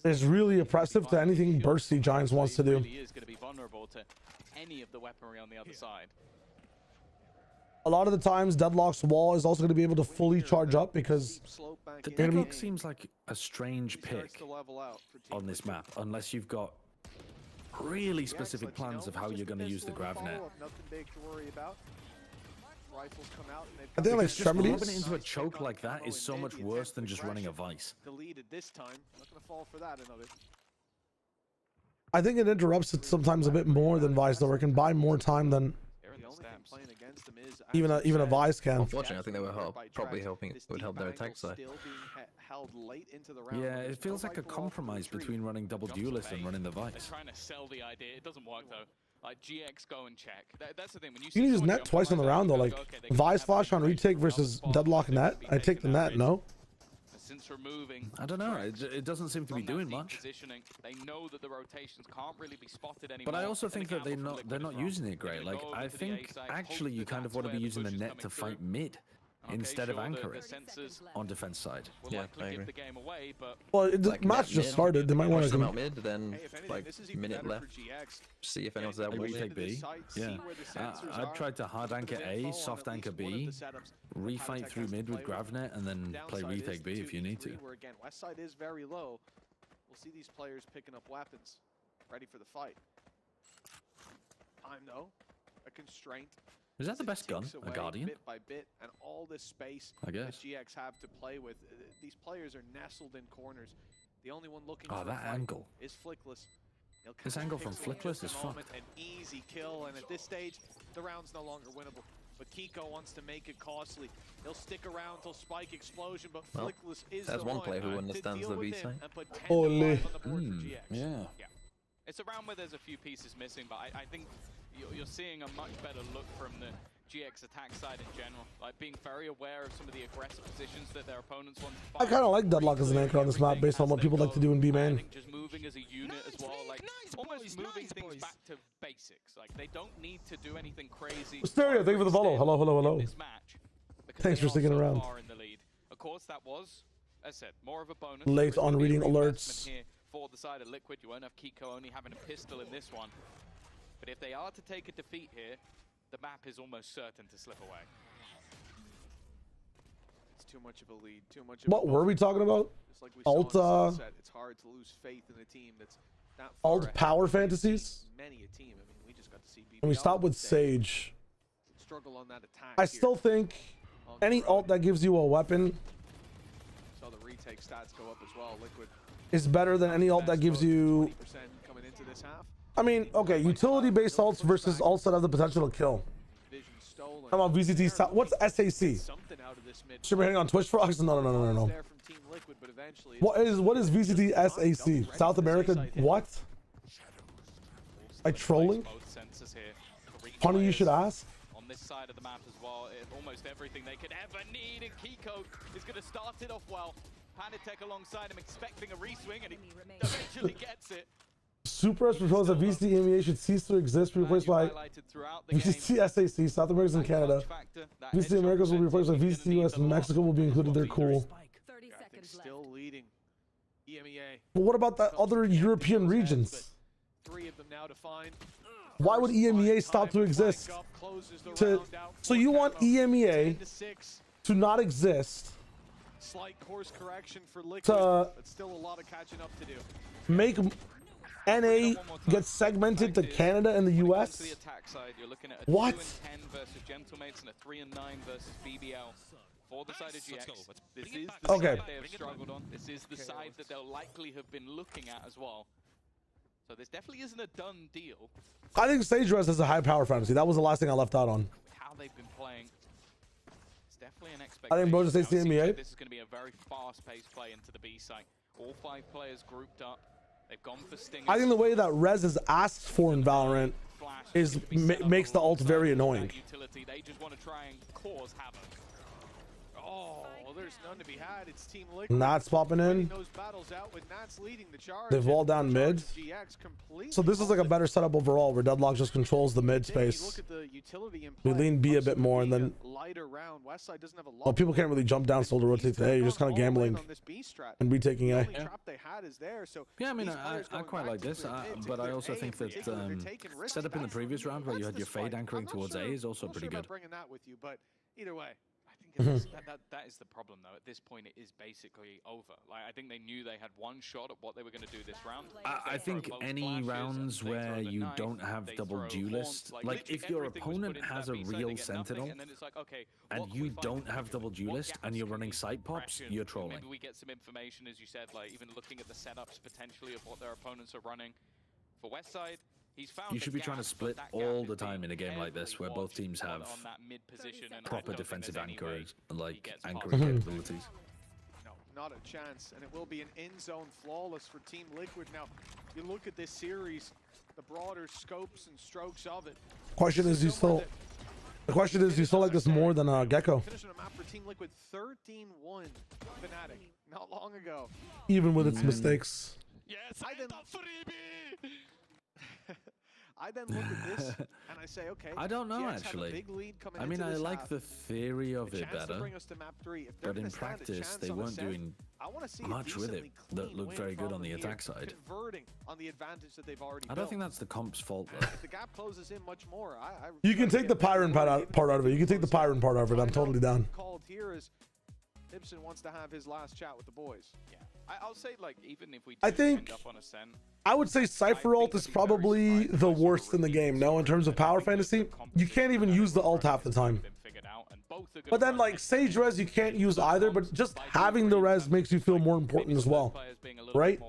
A: is really oppressive to anything Bursty Giants wants to do.
N: Really is going to be vulnerable to any of the weaponry on the other side.
A: A lot of the times, Deadlock's wall is also going to be able to fully charge up because
L: the Deadlock seems like a strange pick on this map, unless you've got really specific plans of how you're going to use the grav net.
M: Nothing big to worry about. Rifles come out and
A: I think like
L: just
A: extremities.
L: rubbing it into a choke like that is so much worse than just running a vice.
M: Deleted this time. Not gonna fall for that another.
A: I think it interrupts it sometimes a bit more than Vice, though. It can buy more time than even a Vice can.
D: Unfortunately, I think they were probably hoping it would help their attack side.
L: Yeah, it feels like a compromise between running double duelist and running the Vice.
N: They're trying to sell the idea. It doesn't work though. Like GX go and check. That's the thing. When you
A: You can use net twice in the round though. Like Vice flash on retake versus Deadlock net. I take the net. No.
N: Since removing,
L: I don't know. It doesn't seem to be doing much.
N: They know that the rotations can't really be spotted anymore.
L: But I also think that they're not using it great. Like I think actually you kind of want to be using the net to fight mid instead of anchoring on defense side.
D: Yeah, I agree.
A: Well, the match just started. They might want to
D: come out mid, then like minute left. See if anyone's there.
L: Retake B. Yeah. I've tried to hard anchor A, soft anchor B, refight through mid with Gravnet, and then play retake B if you need to.
M: Where again, West side is very low. We'll see these players picking up weapons, ready for the fight. Time though, a constraint.
L: Is that the best gun? A Guardian?
M: Bit by bit, and all this space
L: I guess.
M: that GX have to play with. These players are nestled in corners. The only one looking
L: for
M: that
L: angle
M: is Flickless.
L: This angle from Flickless is fucked.
M: An easy kill, and at this stage, the round's no longer winnable. But Kiko wants to make it costly. He'll stick around till Spike explosion, but
D: well,
M: Flickless is
D: there's one player who understands the B side.
A: Holy.
L: Yeah.
N: It's a round where there's a few pieces missing, but I think you're seeing a much better look from the GX attack side in general. Like being very aware of some of the aggressive positions that their opponents want to fight.
A: I kind of like Deadlock as an anchor on this map based on what people like to do in B main.
N: Just moving as a unit as well, like almost moving things back to basics. Like they don't need to do anything crazy.
A: Stereo, thank you for the follow. Hello, hello, hello. Thanks for sticking around.
N: Of course, that was, as I said, more of a bonus.
A: Late on reading alerts.
N: Here for the side of Liquid, you won't have Kiko only having a pistol in this one. But if they are to take a defeat here, the map is almost certain to slip away.
M: It's too much of a lead. Too much.
A: What were we talking about?
M: Like we
A: Alt.
M: It's hard to lose faith in a team that's not
A: alt power fantasies.
M: Many a team. I mean, we just got to see BBL
A: and we stop with Sage.
M: Struggle on that attack.
A: I still think any alt that gives you a weapon.
M: So the retake stats go up as well. Liquid
A: is better than any alt that gives you.
M: Coming into this half.
A: I mean, okay, utility-based alts versus alts that have the potential to kill. Come on, VCT. What's SAC? Should we hang on Twitch Frogs? No. What is VCT SAC? South America? What? Like trolling? Funny you should ask.
N: On this side of the map as well, almost everything they could ever need, and Kiko is going to start it off well. Panitek alongside him, expecting a reswing, and he eventually gets it.
A: Super has proposed that VCT EMEA should cease to exist, be replaced by VCT SAC, South America and Canada. VCT Americas will be replaced by VCT US, and Mexico will be included. They're cool.
M: 30 seconds still leading. EMEA.
A: But what about the other European regions?
M: 3 of them now defined.
A: Why would EMEA stop to exist? So you want EMEA to not exist?
M: Slight course correction for Liquid, but still a lot of catching up to do.
A: Make NA get segmented to Canada and the US?
N: You're looking at a
A: what?
N: 2-10 versus Gentlemates and a 3-9 versus BBL. For the side of GX, this is the side they have struggled on. This is the side that they'll likely have been looking at as well. So this definitely isn't a done deal.
A: I think Sage Res has a high power fantasy. That was the last thing I left out on.
N: How they've been playing. It's definitely an
A: I
N: expectation.
A: think bro just
N: Now,
A: takes the
N: it seems
A: NBA.
N: like this is going to be a very fast-paced play into the B site. All 5 players grouped up. They've gone for stingers.
A: I think the way that Rez is asked for in Valorant is makes the ult very annoying.
N: Utility. They just want to try and cause havoc.
M: Oh, there's none to be had. It's Team Liquid.
A: Nats popping in.
M: Those battles out with Nats leading the charge.
A: They've walled down mid. So this is like a better setup overall, where Deadlock just controls the mid space. We lean B a bit more, and then well, people can't really jump down still to rotate to A. You're just kind of gambling and retaking A.
L: Yeah, I mean, I quite like this, but I also think that setup in the previous round where you had your fade anchoring towards A is also pretty good.
M: Either way.
N: That is the problem, though. At this point, it is basically over. Like, I think they knew they had one shot at what they were going to do this round.
L: I think any rounds where you don't have double duelist, like if your opponent has a real sentinel and you don't have double duelist and you're running side pops, you're trolling.
N: Maybe we get some information, as you said, like even looking at the setups potentially of what their opponents are running. For Westside,
L: you should be trying to split all the time in a game like this, where both teams have proper defensive anchors, like anchoring capabilities.
M: No, not a chance, and it will be an in-zone flawless for Team Liquid. Now, you look at this series, the broader scopes and strokes of it.
A: Question is, do you still like this more than Gecko?
M: Finishing a map for Team Liquid 13-1 Fnatic not long ago.
A: Even with its mistakes.
M: Yes, I then look at this and I say, okay,
L: I don't know actually. I mean, I like the theory of it better, but in practice they weren't doing much with it that looked very good on the attack side. I don't think that's the comp's fault though.
M: If the gap closes in much more,
A: You can take the Pyron part out of it. You can take the Pyron part out of it. I'm totally down.
M: Called here is Ibsen wants to have his last chat with the boys.
N: Yeah, I'll say, like, even if we do
A: I think
N: end up on a SEN,
A: I would say Cypher ult is probably the worst in the game. No, in terms of power fantasy, you can't even use the ult half the time. But then, like, Sage Res, you can't use either, but just having the Res makes you feel more important as well, right?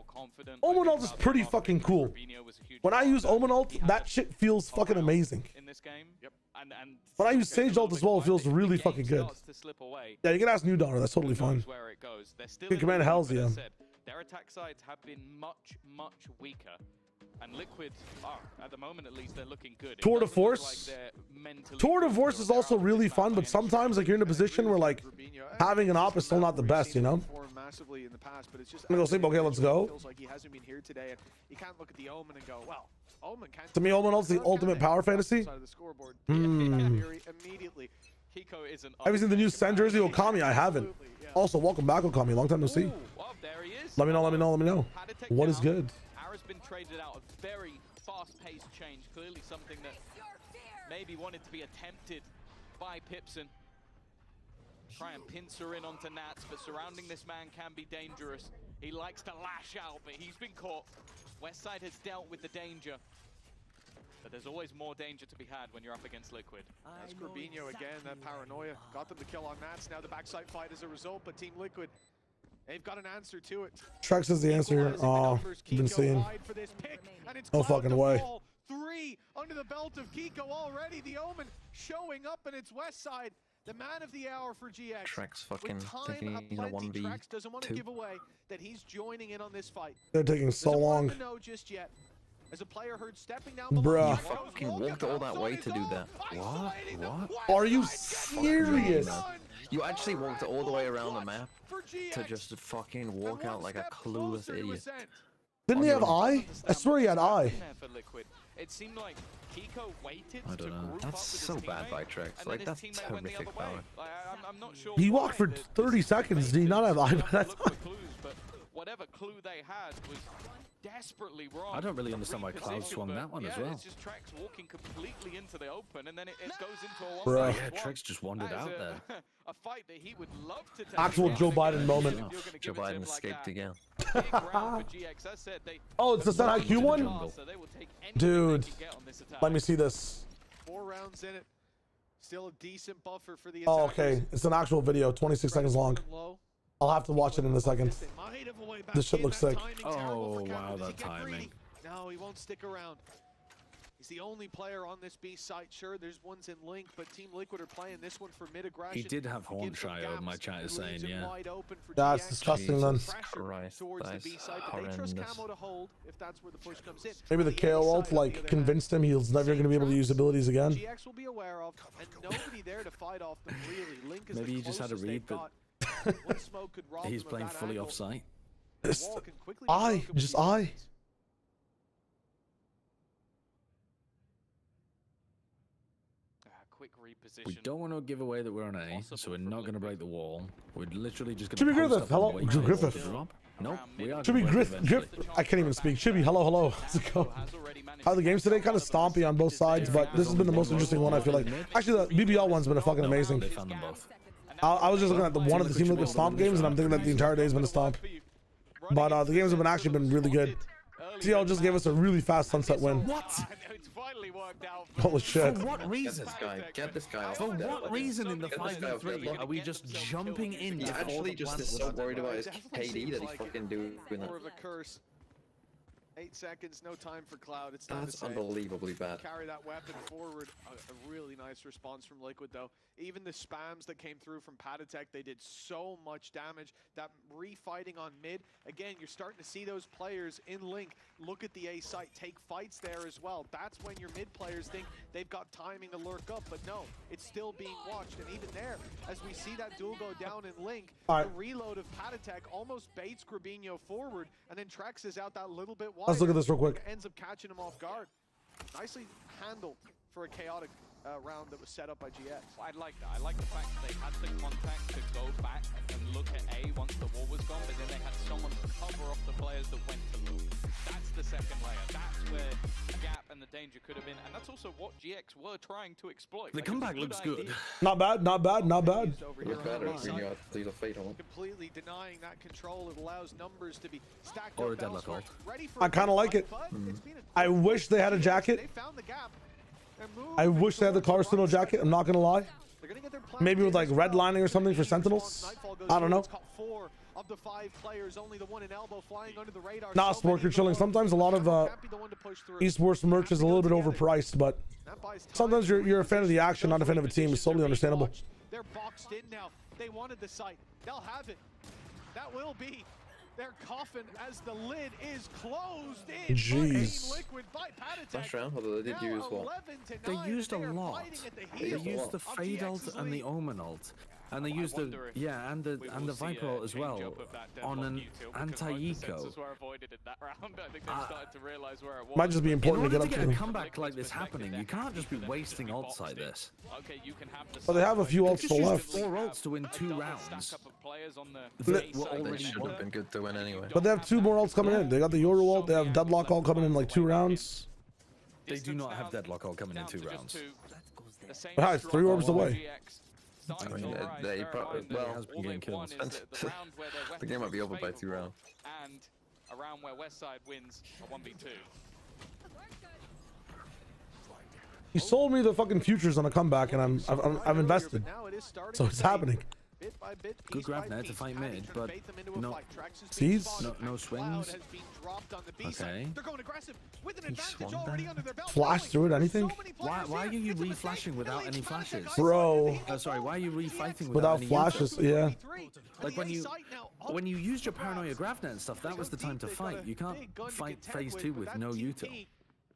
A: Omen ult is pretty fucking cool. When I use Omen ult, that shit feels fucking amazing. When I use Sage ult as well, it feels really fucking good. Yeah, you can ask New Donner, that's totally fine. You can command Hells, yeah.
N: Their attack sides have been much weaker, and Liquid are, at the moment at least, they're looking good.
A: Tour de Force. Tour de Force is also really fun, but sometimes like you're in a position where like having an op is still not the best, you know?
M: Massively in the past, but it's just
A: I'm gonna go sleep. Okay, let's go.
M: Feels like he hasn't been here today, and you can't look at the Omen and go, well, Omen can't.
A: To me, Omen ult's the ultimate power fantasy.
M: Immediately.
N: Kiko isn't.
A: Have you seen the new SEN jersey? Okami, I haven't. Also, welcome back, Okami. Long time no see.
N: There he is.
A: Let me know. What is good?
N: Ara's been traded out. A very fast-paced change. Clearly something that maybe wanted to be attempted by Pipson. Try and pincer in onto Nats, but surrounding this man can be dangerous. He likes to lash out, but he's been caught. Westside has dealt with the danger. But there's always more danger to be had when you're up against Liquid.
M: That's Corbino again, that paranoia. Got them to kill on Nats. Now the backside fight as a result, but Team Liquid, they've got an answer to it.
A: Trex is the answer. Oh, been seeing. No fucking way.
M: 3 under the belt of Kiko already. The Omen showing up, and it's Westside. The man of the hour for GX.
D: Trex fucking taking a 1v2.
M: Trex doesn't want to give away that he's joining in on this fight.
A: They're taking so long.
M: Know just yet. As a player heard stepping down
A: bruh.
D: You fucking walked all that way to do that. What?
A: Are you serious?
D: You actually walked all the way around the map to just fucking walk out like a clueless idiot.
A: Didn't he have eye? I swear he had eye.
N: It seemed like Kiko waited.
D: I don't know. That's so bad by Trex. Like, that's horrific power.
N: I'm not sure.
A: He walked for 30 seconds. Did he not have eye by that time?
N: But whatever clue they had was desperately wrong.
L: I don't really understand why Cloud swung that one as well.
N: It's just Trex walking completely into the open, and then it goes into a
A: one.
L: Yeah, Trex just wandered out there.
N: A fight that he would love to take.
A: Actual Joe Biden moment.
D: Joe Biden escaped again.
A: Oh, it's the Sun IQ one? Dude, let me see this.
M: 4 rounds in it. Still a decent buffer for the
A: Oh, okay. It's an actual video, 26 seconds long. I'll have to watch it in a second. This shit looks sick.
L: Oh, wow, that timing.
M: No, he won't stick around. He's the only player on this B site. Sure, there's ones in Link, but Team Liquid are playing this one for mid-aggression.
L: He did have Hornshy, my chat is saying, yeah.
A: That's disgusting, then.
D: Christ,
M: Towards the B site, but they trust Camo to hold if that's where the push comes in.
A: Maybe the KO ult like convinced him he's never going to be able to use abilities again.
M: GX will be aware of, and nobody there to fight off them really. Link is
L: Maybe he just had a read that he's playing fully off-site.
A: Just
N: Quick reposition.
L: We don't want to give away that we're on A, so we're not going to break the wall. We're literally just going
A: Chibi
L: to
A: Griffith, hello, Griffith.
L: Nope, we are
A: Chibi Griffith, I can't even speak. Chibi, hello. How's it go? How are the games today? Kind of stompy on both sides, but this has been the most interesting one, I feel like. Actually, the BBL one's been fucking amazing.
L: They found them both.
A: I was just looking at the one of the Team Liquid stomp games, and I'm thinking that the entire day has been a stomp. But the games have actually been really good. TL just gave us a really fast sunset win.
L: What?
A: Holy shit.
L: For what reason?
O: Get this guy off.
L: For what reason in the 5v3 are we just jumping in?
O: He actually just is so worried about his KD that he's fucking doing that.
M: More of a curse. 8 seconds, no time for Cloud. It's time
O: That's unbelievably bad.
M: Carry that weapon forward. A really nice response from Liquid, though. Even the spams that came through from Patatek, they did so much damage. That refighting on mid, again, you're starting to see those players in Link look at the A site, take fights there as well. That's when your mid players think they've got timing to lurk up, but no, it's still being watched. And even there, as we see that duel go down in Link, the reload of Patatek almost baits Grabinho forward, and then Trex is out that little bit wide.
A: Let's look at this real quick.
M: Ends up catching him off guard. Nicely handled for a chaotic round that was set up by GX.
N: I like that. I like the fact that they had the contact to go back and look at A once the wall was gone, but then they had someone to cover off the players that went to look. That's the second layer. That's where the gap and the danger could have been, and that's also what GX were trying to exploit.
L: The comeback looks good.
A: Not bad.
O: Look better.
M: Completely denying that control. It allows numbers to be stacked
L: or
M: up.
L: a deadlock ult.
A: I kind of like it. I wish they had a jacket.
M: They found the gap.
A: I wish they had the Carstino jacket. I'm not gonna lie. Maybe with like redlining or something for Sentinels. I don't know.
M: Of the 5 players, only the one in elbow flying under the radar.
A: Nah, Sporker chilling. Sometimes a lot of esports merch is a little bit overpriced, but sometimes you're a fan of the action, not a fan of a team. It's totally understandable.
M: They're boxed in now. They wanted the site. They'll have it. That will be their coffin as the lid is closed in.
A: Jeez.
O: Flash round, although they did use what?
L: They used a lot. They used the Fade ult and the Omen ult. And they used the and the Viper ult as well on an anti-eco.
A: Might just be important to get up
L: to. In order to get a comeback like this happening, you can't just be wasting ults like this.
A: But they have a few ults still left.
L: 4 ults to win 2 rounds.
O: They should have been good to win anyway.
A: But they have 2 more ults coming in. They got the Yoru ult. They have Deadlock ult coming in like 2 rounds.
L: They do not have Deadlock ult coming in 2 rounds.
A: But it's 3 orbs away.
O: I mean, they probably, well,
L: has been getting killed.
O: The game might be over by 2 rounds.
N: And a round where Westside wins a 1v2.
A: He sold me the fucking futures on a comeback, and I'm invested. So it's happening.
L: Good grab there to fight mid, but no
A: sees,
L: no swings. Okay.
A: Flash through it, anything?
L: Why are you re-flashing without any flashes?
A: Bro.
L: Sorry, why are you re-fighting
A: without flashes? Yeah.
L: Like when you used your paranoia Gravnet and stuff, that was the time to fight. You can't fight phase 2 with no util.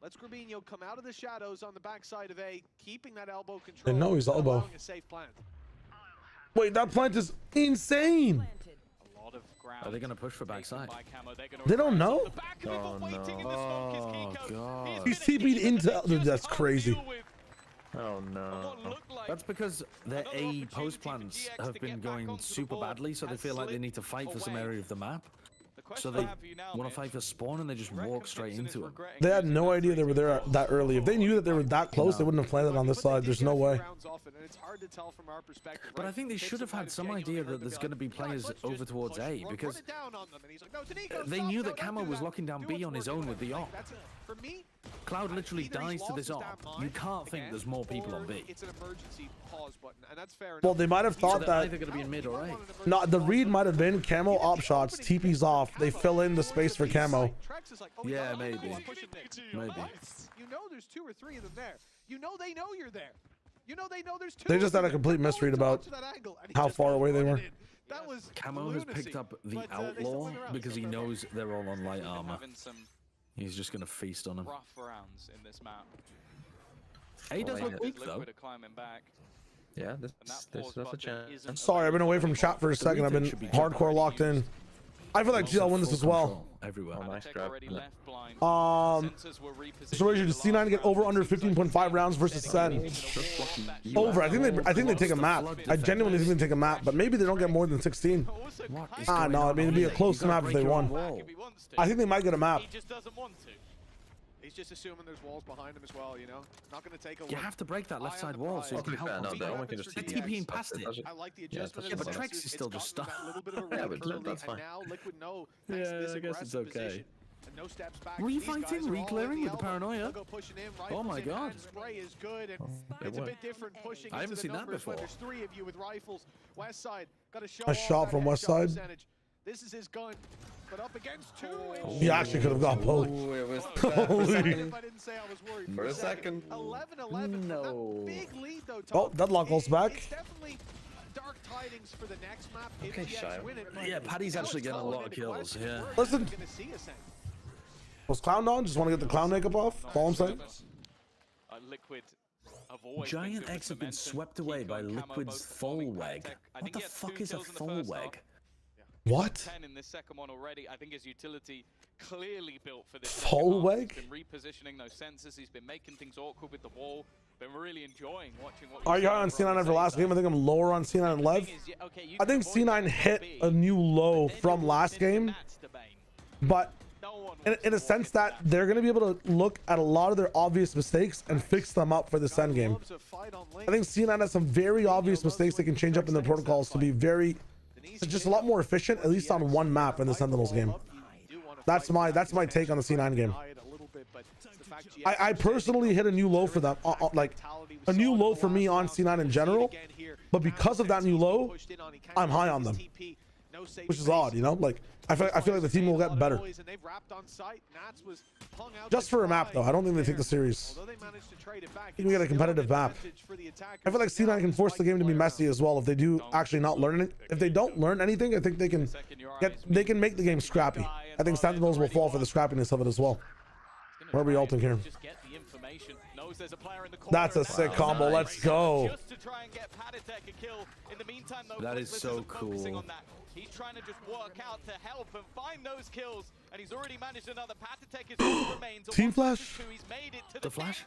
M: Let's Grabinho come out of the shadows on the backside of A, keeping that elbow control.
A: They know he's elbow. Wait, that plant is insane.
L: Are they gonna push for backside?
A: They don't know.
L: Oh no! Oh god!
A: He's TP'd into. That's crazy.
L: Oh no! That's because their A post plants have been going super badly, so they feel like they need to fight for some area of the map. So they want to fight for spawn and they just walk straight into it.
A: They had no idea they were there that early. If they knew that they were that close, they wouldn't have planted on this side. There's no way.
L: But I think they should have had some idea that there's going to be players over towards A, because they knew that Camo was locking down B on his own with the op.
M: For me,
L: Cloud literally dies to this op. You can't think there's more people on B.
M: It's an emergency pause button, and that's fair enough.
A: Well, they might have thought
L: They're
A: that.
L: either going to be in mid or A.
A: No, the read might have been camo op shots, TP's off. They fill in the space for camo.
L: Yeah, maybe. Maybe.
M: You know there's 2 or 3 of them there. You know they know you're there. You know they know there's 2.
A: They just had a complete misread about how far away they were.
M: That was
L: Camo has picked up the outlaw because he knows they're all on light armor. He's just gonna feast on them.
N: Rough rounds in this map.
L: A does look weak though.
D: Yeah, this is a chance.
A: Sorry, I've been away from chat for a second. I've been hardcore locked in. I feel like GL win this as well.
L: Everywhere.
D: Oh, nice grab.
A: So where does C9 get over under 15.5 rounds versus SEN? Over. I think they take a map. I genuinely think they take a map, but maybe they don't get more than 16. Ah, no. I mean, it'd be a close map if they won. I think they might get a map.
M: He just doesn't want to. He's just assuming there's walls behind him as well, you know? Not going to take a
L: You have to break that left side wall so you can help.
D: No, can just
L: They're TPing past it.
M: I like the adjustment.
L: Yeah, but Trex is still just stuck.
D: Yeah, but that's fine.
M: Now Liquid know
L: Yeah, I guess it's okay.
M: No steps back.
L: Were you fighting re-clearing with the paranoia? Oh my god.
M: Spray is good, and it's a bit different pushing.
L: I haven't seen that before.
M: There's 3 of you with rifles. West side got
A: A shot from West side.
M: This is his gun, but up against 2.
A: He actually could have got both.
D: It was
A: Holy.
M: If I didn't say I was worried
D: For a second.
M: 11-11.
L: No.
M: Big lead though, Tom.
A: Oh, deadlock goes back.
M: It's definitely dark tidings for the next map.
D: Okay, Shy.
L: Yeah, Paddy's actually getting a lot of kills. Yeah.
A: Listen. Was Clown on? Just want to get the clown makeup off? That's all I'm saying.
N: Liquid have always
L: Giant X have been swept away by Liquid's full weg. What the fuck is a full weg?
A: What?
N: 10 in this second one already. I think his utility clearly built for this.
A: Full weg?
N: He's been repositioning those sensors. He's been making things awkward with the wall. Been really enjoying watching what.
A: Are you high on C9 after last game? I think I'm lower on C9 and Lev. I think C9 hit a new low from last game, but in a sense that they're going to be able to look at a lot of their obvious mistakes and fix them up for the SEN game. I think C9 has some very obvious mistakes they can change up in their protocols to be very, just a lot more efficient, at least on one map in the Sentinels game. That's my take on the C9 game. I personally hit a new low for them, like a new low for me on C9 in general, but because of that new low, I'm high on them, which is odd, you know? Like I feel like the team will get better. Just for a map though, I don't think they take the series. You get a competitive map. I feel like C9 can force the game to be messy as well if they do actually not learn it. If they don't learn anything, I think they can make the game scrappy. I think Sentinels will fall for the scrappiness of it as well. Where are we ulting here? That's a sick combo. Let's go.
L: That is so cool.
N: He's trying to just work out to help and find those kills, and he's already managed another. Patatek is all remains.
A: Team flash.
N: He's made it to
L: the flash.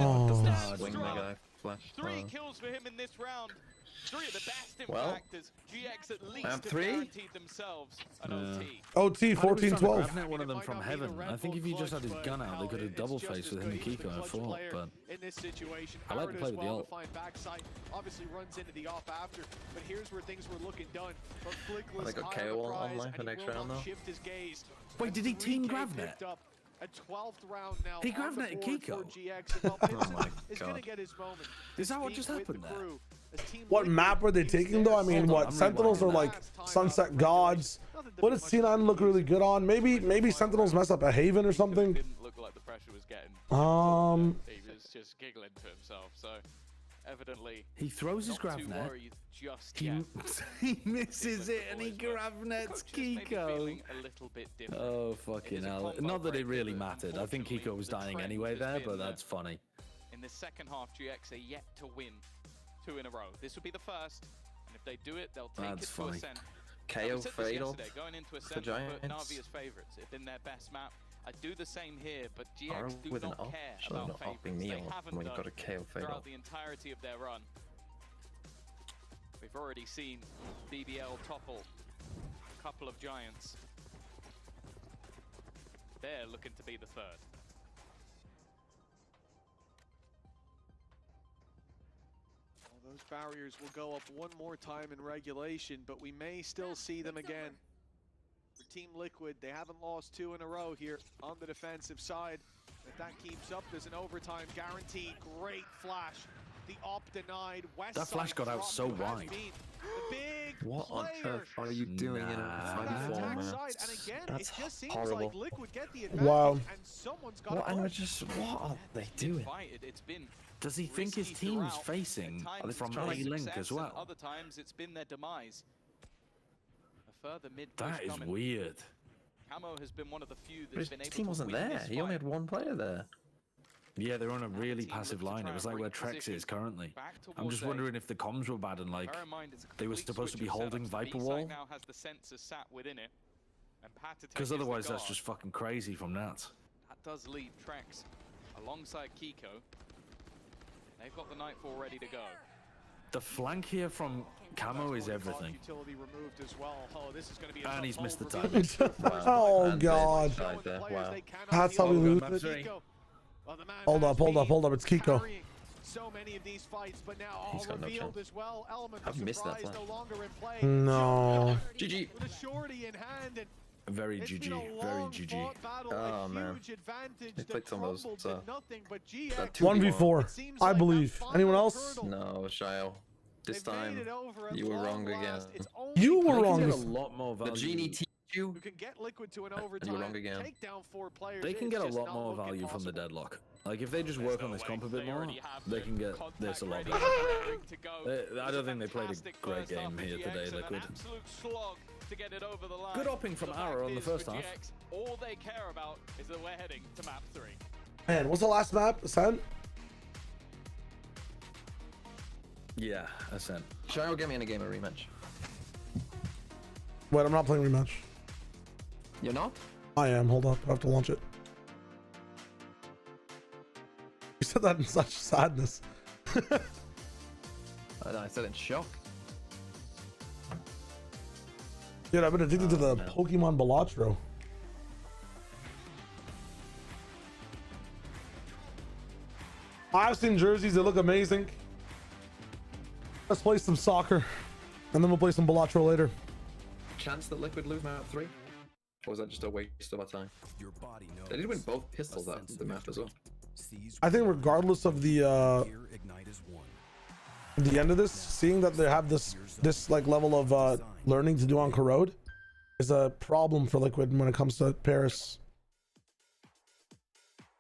A: Oh.
D: Flash.
N: 3 kills for him in this round. 3 of the best in
D: Well,
N: fact, as GX at least
D: I have
N: have
D: 3.
N: guaranteed themselves an OT.
A: OT 14-12.
L: I've one of them from heaven. I think if he just had his gun out, they could have double faced with him and Kiko, I thought, but I like to play with the ult.
M: Obviously runs into the off after, but here's where things were looking done. But
D: I got KO online for next round though.
L: Wait, did he team Gravnet?
M: A 12th round now.
L: He Gravnet Kiko.
D: Oh my god.
L: Is that what just happened there?
A: What map were they taking though? I mean, what Sentinels are like Sunset Gods? What does C9 look really good on? Maybe Sentinels mess up a Haven or something.
N: Didn't look like the pressure was getting.
L: He
N: was just giggling to himself. So evidently
L: he throws his Gravnet. He misses it and he Gravnets Kiko. Oh fucking hell! Not that it really mattered. I think Kiko was dying anyway there, but that's funny.
N: In the second half, GX are yet to win 2 in a row. This will be the first, and if they do it, they'll take it to a SEN.
D: KO fatal
N: going into a
D: for
N: SEN,
D: Giants.
N: but Navi as favourites. It's been their best map. I do the same here, but GX do not care about favourites. They haven't
D: when you got a KO fatal.
N: throughout the entirety of their run. We've already seen BBL topple a couple of Giants. They're looking to be the third.
M: Well, those barriers will go up one more time in regulation, but we may still see them again. For Team Liquid, they haven't lost 2 in a row here on the defensive side. If that keeps up, there's an overtime guarantee. Great flash. The op denied. West
F: That flash got out so wide.
D: What on earth are you doing in a 5v4, man? That's horrible.
A: Wow.
D: What, and what are they doing?
F: Does he think his team's facing from A-Link as well?
N: Other times it's been their demise. A further mid
F: that is weird.
N: Camo has been one of the few
D: But
N: that's
D: his
N: been able
D: team
N: to
D: wasn't
N: win
D: there.
N: this
D: He only
N: fight.
D: had one player there.
F: Yeah, they're on a really passive line. It was like where Trex is currently. I'm just wondering if the comms were bad and like they were supposed to be holding Viper Wall.
N: Now has the sensor sat within it.
F: Because otherwise that's just fucking crazy from that.
N: That does leave Trex alongside Kiko. They've got the Nightfall ready to go.
F: The flank here from Camo is everything. And he's missed the target.
A: Oh god.
D: Wow.
A: That's how we lose it. Hold up. It's Kiko.
M: So many of these fights, but now all
D: He's got no
M: revealed
D: chance.
M: as well. Element
D: I've missed that flash.
M: no longer in play.
A: No.
D: GG.
M: With a shorty in hand, and
F: Very
M: it's
F: GG.
M: been a
F: Very
M: long
F: GG.
M: fought battle,
D: Oh,
M: a
D: man.
M: huge advantage
D: They
M: that
D: clicked on those,
M: crumbled
D: so-
M: to nothing, but
D: That
M: GX
A: 1v4. I believe. Anyone else?
D: No, Shio. This
M: They've
D: time,
M: made it over at
D: you were
M: long
D: wrong again.
M: last. It's only
A: You were
F: They
A: wrong.
F: can get a
A: this-
F: lot more
D: The
F: value.
D: genie teach you.
M: who can get Liquid to an
D: And you were
M: overtime,
D: wrong again.
M: take down 4 players.
F: They can
M: It's
F: get a
M: just
F: lot
M: not
F: more
M: looking
F: value from the
M: possible.
F: deadlock. Like if they just work on this comp a bit more, they can get this a lot
N: ready,
F: better.
N: raring to go.
F: I don't think they played a
N: Fantastic
F: great
N: first half
F: game
N: from
F: here
N: GX
F: today,
N: and
F: Liquid.
N: An absolute slog to get it over the line.
F: Good opping from
N: The
F: Arrow
N: fact
F: in the
N: is,
F: first
N: for
F: half.
N: GX, all they care about is that we're heading to map 3.
A: Man, what's the last map? Sen?
F: Yeah, SN.
D: Shio, get me in a game of rematch.
A: Wait, I'm not playing rematch.
D: You're not?
A: I am. Hold up. I have to launch it. You said that in such sadness.
D: I said in shock.
A: Dude, I've been addicted to the Pokemon Balatro. I've seen jerseys that look amazing. Let's play some soccer, and then we'll play some Balatro later.
D: Chance that Liquid lose map 3? Or was that just a waste of our time?
H: Your body knows.
D: They did win both pistols that the map as well.
A: I think regardless of the
H: Ignite is one.
A: end of this, seeing that they have this like level of learning to do on Corrode is a problem for Liquid when it comes to Paris.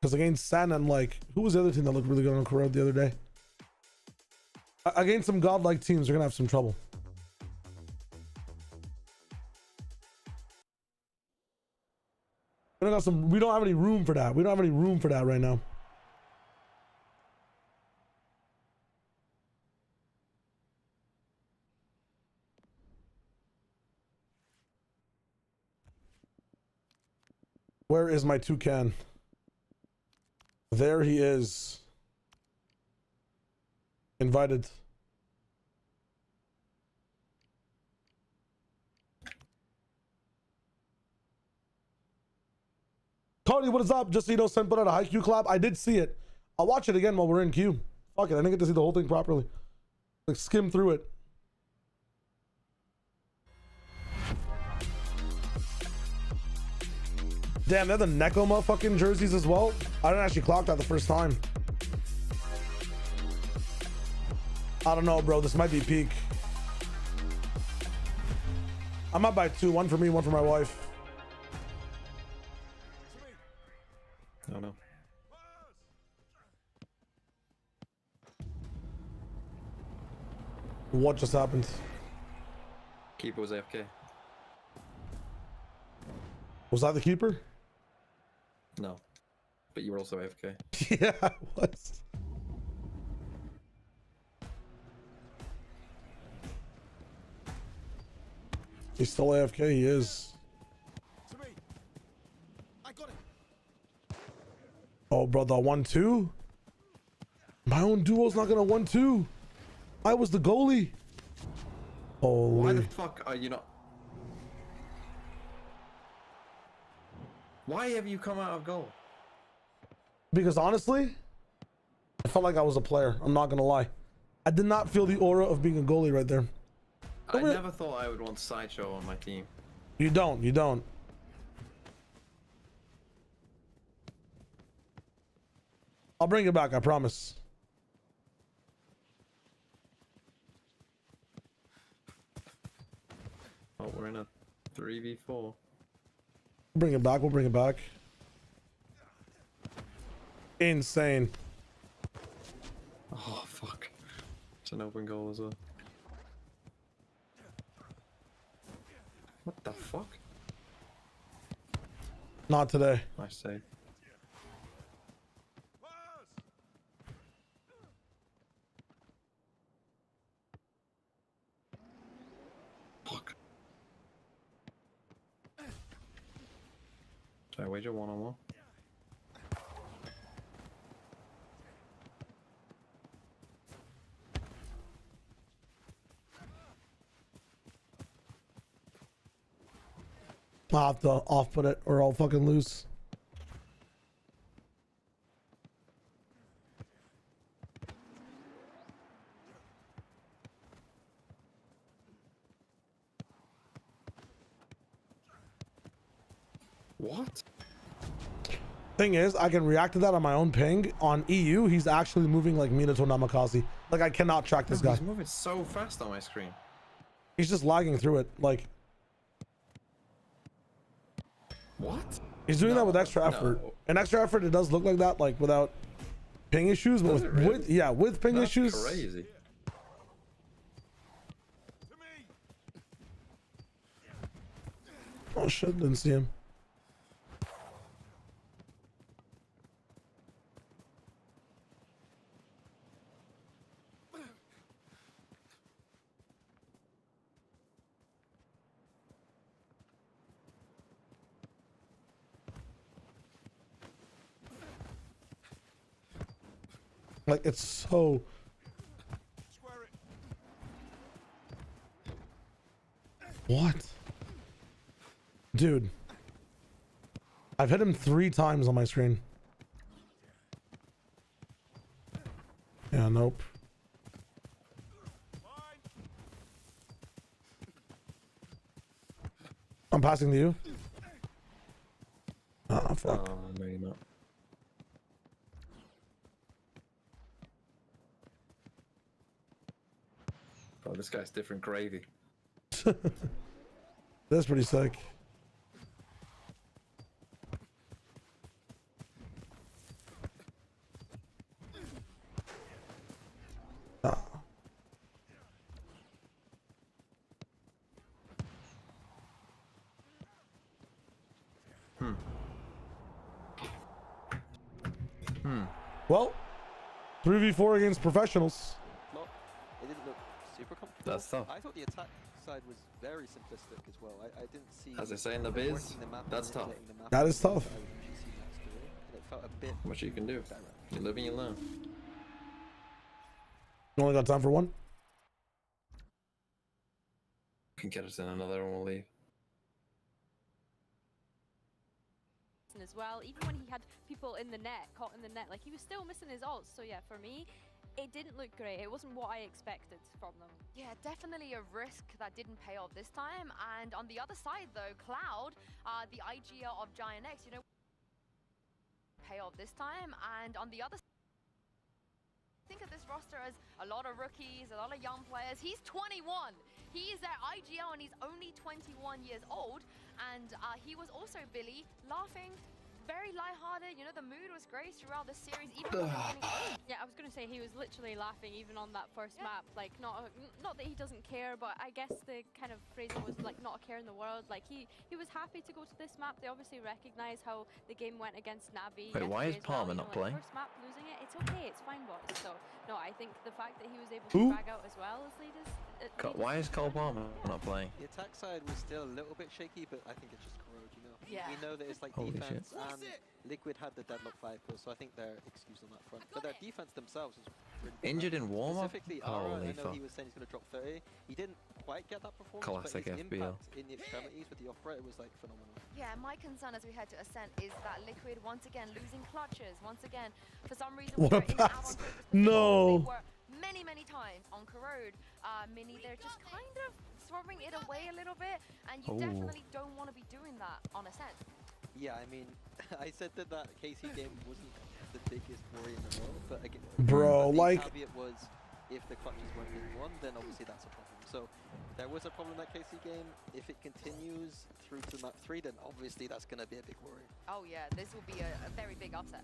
A: Because against SEN and like, who was the other team that looked really good on Corrode the other day? Against some godlike teams, they're gonna have some trouble. We don't have any room for that. We don't have any room for that right now. Where is my toucan? There he is. Invited. Cody, what is up? Just so you know, Sen put out a high Q clap. I did see it. I'll watch it again while we're in queue. Fuck it, I didn't get to see the whole thing properly. Like, skim through it. Damn, they're the Neko motherfucking jerseys as well. I didn't actually clock that the first time. I don't know, bro. This might be peak. I might buy 2. 1 for me, 1 for my wife.
D: Oh no.
A: What just happened?
D: Keeper was AFK.
A: Was that the keeper?
D: No. But you were also AFK.
A: Yeah, I was. He's still AFK, he is. Oh, bro, the 1-2? My own duo's not gonna 1-2. I was the goalie.
D: Why the
A: Holy.
D: fuck are you not? Why have you come out of goal?
A: Because honestly, I felt like I was a player. I'm not gonna lie. I did not feel the aura of being a goalie right there.
D: I never thought I would want Sideshow on my team.
A: You don't. I'll bring it back, I promise.
O: Oh, we're in a 3v4.
A: Bring it back, we'll bring it back. Insane.
O: Oh, fuck. It's an open goal as well. What the fuck?
A: Not today.
O: Nice save. Fuck. Should I wager 1-on-1?
A: I'll have to off put it or I'll fucking lose.
O: What?
A: Thing is, I can react to that on my own ping. On EU, he's actually moving like Minato Namakasi. Like, I cannot track this guy.
O: He's moving so fast on my screen.
A: He's just lagging through it. Like,
O: what?
A: He's doing that with extra effort. An extra effort, it does look like that, like without ping issues, but with ping issues.
O: Crazy.
A: Oh shit, didn't see him. Like, it's so... What? Dude. I've hit him 3 times on my screen. Yeah, nope. I'm passing to you. Ah, fuck.
O: Oh, maybe not. Oh, this guy's different gravy.
A: That's pretty sick. Ah. Well, 3v4 against professionals.
K: Not, it didn't look super comfortable.
O: That's tough.
K: I thought the attack side was very simplistic as well. I didn't see.
O: As they say in the biz, that's tough.
A: That is tough.
K: It felt a bit
O: What you can do. You live and you learn.
A: You only got time for one?
O: Can get us in another and we'll leave.
J: As well, even when he had people in the net, caught in the net, like he was still missing his ults. So yeah, for me, it didn't look great. It wasn't what I expected from them.
I: Yeah, definitely a risk that didn't pay off this time. And on the other side though, Cloud, the IGL of Giant X, you know, pay off this time. And on the other side, think of this roster as a lot of rookies, a lot of young players. He's 21. He is their IGL and he's only 21 years old. And he was also, Billy, laughing, very lighthearted. You know, the mood was great throughout the series, even when he was getting...
J: Yeah, I was going to say he was literally laughing even on that first map. Like, not that he doesn't care, but I guess the kind of phrasing was like not a care in the world. Like he was happy to go to this map. They obviously recognize how the game went against Navi.
D: Wait, why is Palmer not playing?
J: First map losing it, it's okay, it's fine, boys. So no, I think the fact that he was able to drag out as well as leaders.
D: Why is Cole Palmer not playing?
K: The attack side was still a little bit shaky, but I think it just corroded, you know.
I: Yeah.
K: We know that it's like
D: Holy
K: defense
D: shit.
K: and Liquid had the deadlock Viper, so I think they're excused on that front. But their defense themselves was really
D: Injured in warm-up?
K: Specifically, Ara,
D: Holy
K: I know
D: fuck.
K: he was saying he's going to drop 30. He didn't quite get that performance,
D: Classic
K: but his
D: FBL.
K: impact in the extremities with the opera, it was like phenomenal.
I: Yeah, my concern as we head to Ascent is that Liquid once again losing clutches. Once again, for some reason,
A: What
I: we
A: a
I: were in an
A: pass.
I: advantageous
A: No.
I: position. They were many times on Corrode. Mini, they're just kind of throwing it away a little bit, and you definitely don't want to be doing that on Ascent.
K: Yeah, I mean, I said that KC game wasn't the biggest worry in the world. But again,
A: bro,
K: the
A: like,
K: caveat was if the clutches weren't being won, then obviously that's a problem. So there was a problem in that KC game. If it continues through to map 3, then obviously that's going to be a big worry.
I: Oh yeah, this will be a very big upset.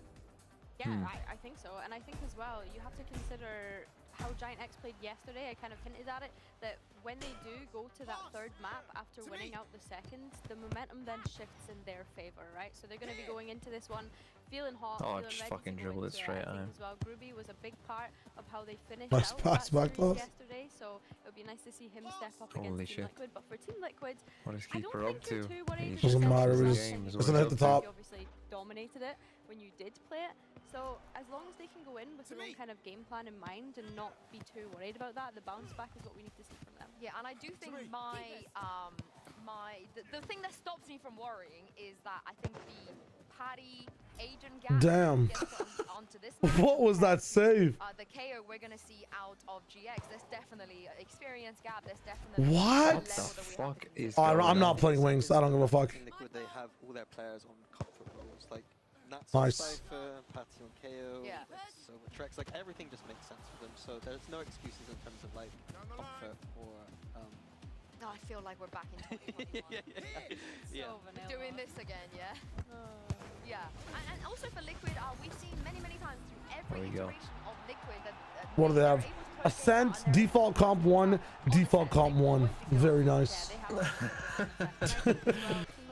J: Yeah, I think so. And I think as well, you have to consider how Giant X played yesterday. I kind of hinted at it, that when they do go to that third map after winning out the second, the momentum then shifts in their favor, right? So they're going to be going into this one feeling hot,
D: Oh,
J: feeling
D: just
J: ready
D: fucking
J: to go
D: dribble it
J: into
D: straight
J: I think
D: at him.
J: as well, Groovy was a big part of how they finished
A: Nice
J: out
A: pass
J: that
A: back
J: series
A: close.
J: yesterday. So it would be nice to see him step up
D: Holy
J: against Team
D: shit.
J: Liquid. But for Team Liquid,
D: What is
J: I don't
D: keeper up
J: think you're
D: to?
J: too worried.
D: He's
A: Doesn't
D: just
A: matter,
D: up to
A: it
D: the
A: is-
D: game, is
A: it's
D: what
A: gonna
D: he's
A: hit the
D: up to.
A: top.
J: You obviously dominated it when you did play it. So as long as they can go in with their own kind of game plan in mind and not be too worried about that, the bounce back is what we need to see from them.
I: Yeah, and I do think the thing that stops me from worrying is that I think the Paddy Agent gap
A: Damn.
I: gets onto this map.
A: What was that save?
I: The KO we're gonna see out of GX. There's definitely an experience gap. There's definitely
A: What?
I: a
D: What the
I: level that we have
D: fuck
I: to
D: is
A: Oh,
D: going
A: I'm not
D: on?
A: playing wings. I don't give a fuck.
K: In Liquid, they have all their players on comfort roles. Like, Nats
A: Nice.
K: on Cypher, Patty on KO,
I: Yeah.
K: so Trex, like everything just makes sense for them. So there's no excuses in terms of like comfort or
I: No, I feel like we're back in 2021.
K: yeah.
J: So vanilla.
I: Doing this again, yeah? Yeah. And also for Liquid, we've seen many times through every
D: There we go.
I: iteration of Liquid that
A: What do they
I: they're
A: have?
I: able to play
A: Ascent,
I: and they're
A: default comp 1, default comp 1. Very nice.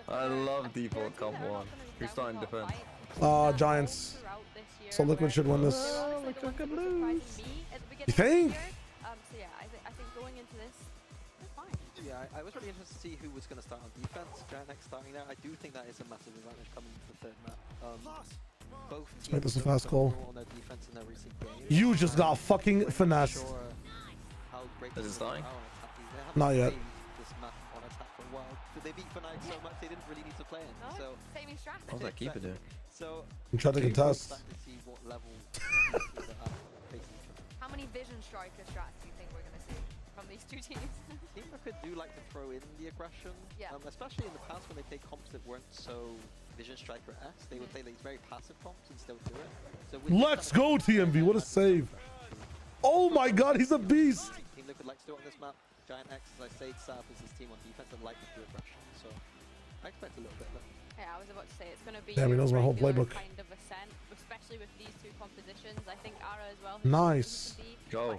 D: I love default comp 1. Who's starting defense?
A: Giants. So Liquid should win this. You think?
J: So yeah, I think going into this, they're fine.
K: Yeah, I was really interested to see who was going to start on defense. Giant X starting there. I do think that is a massive advantage coming into the third map. Both
A: Let's make this a
K: teams
A: fast call.
K: on their defense in their recent games.
A: You just got fucking finessed.
K: How great
D: Is it starting?
K: They haven't
A: Not yet.
K: played this map on attack for a while. They beat Fnatic so much they didn't really need to play it. So
I: saving strategy.
D: What's that keeper doing?
K: So
A: I'm trying to contest.
K: to see what level teams are facing each other.
I: How many Vision Striker strats do you think we're gonna see from these two teams?
K: Team Liquid do like to throw in the aggression,
I: Yeah.
K: Especially in the past when they played comps that weren't so Vision Striker-esque. They would play these very passive comps and still do it. So with
A: Let's go, TMV. What a save. Oh my god, he's a beast.
K: Team Liquid likes to do it on this map. Giant X, as I say, Sap is his team on defense and like to do aggression. So I expect a little bit of that.
J: Yeah, I was about to say it's going to be
A: Damn, he knows my whole
J: regular
A: playbook.
J: kind of ascent, especially with these two compositions. I think Ara as well.
A: Nice.
D: Go,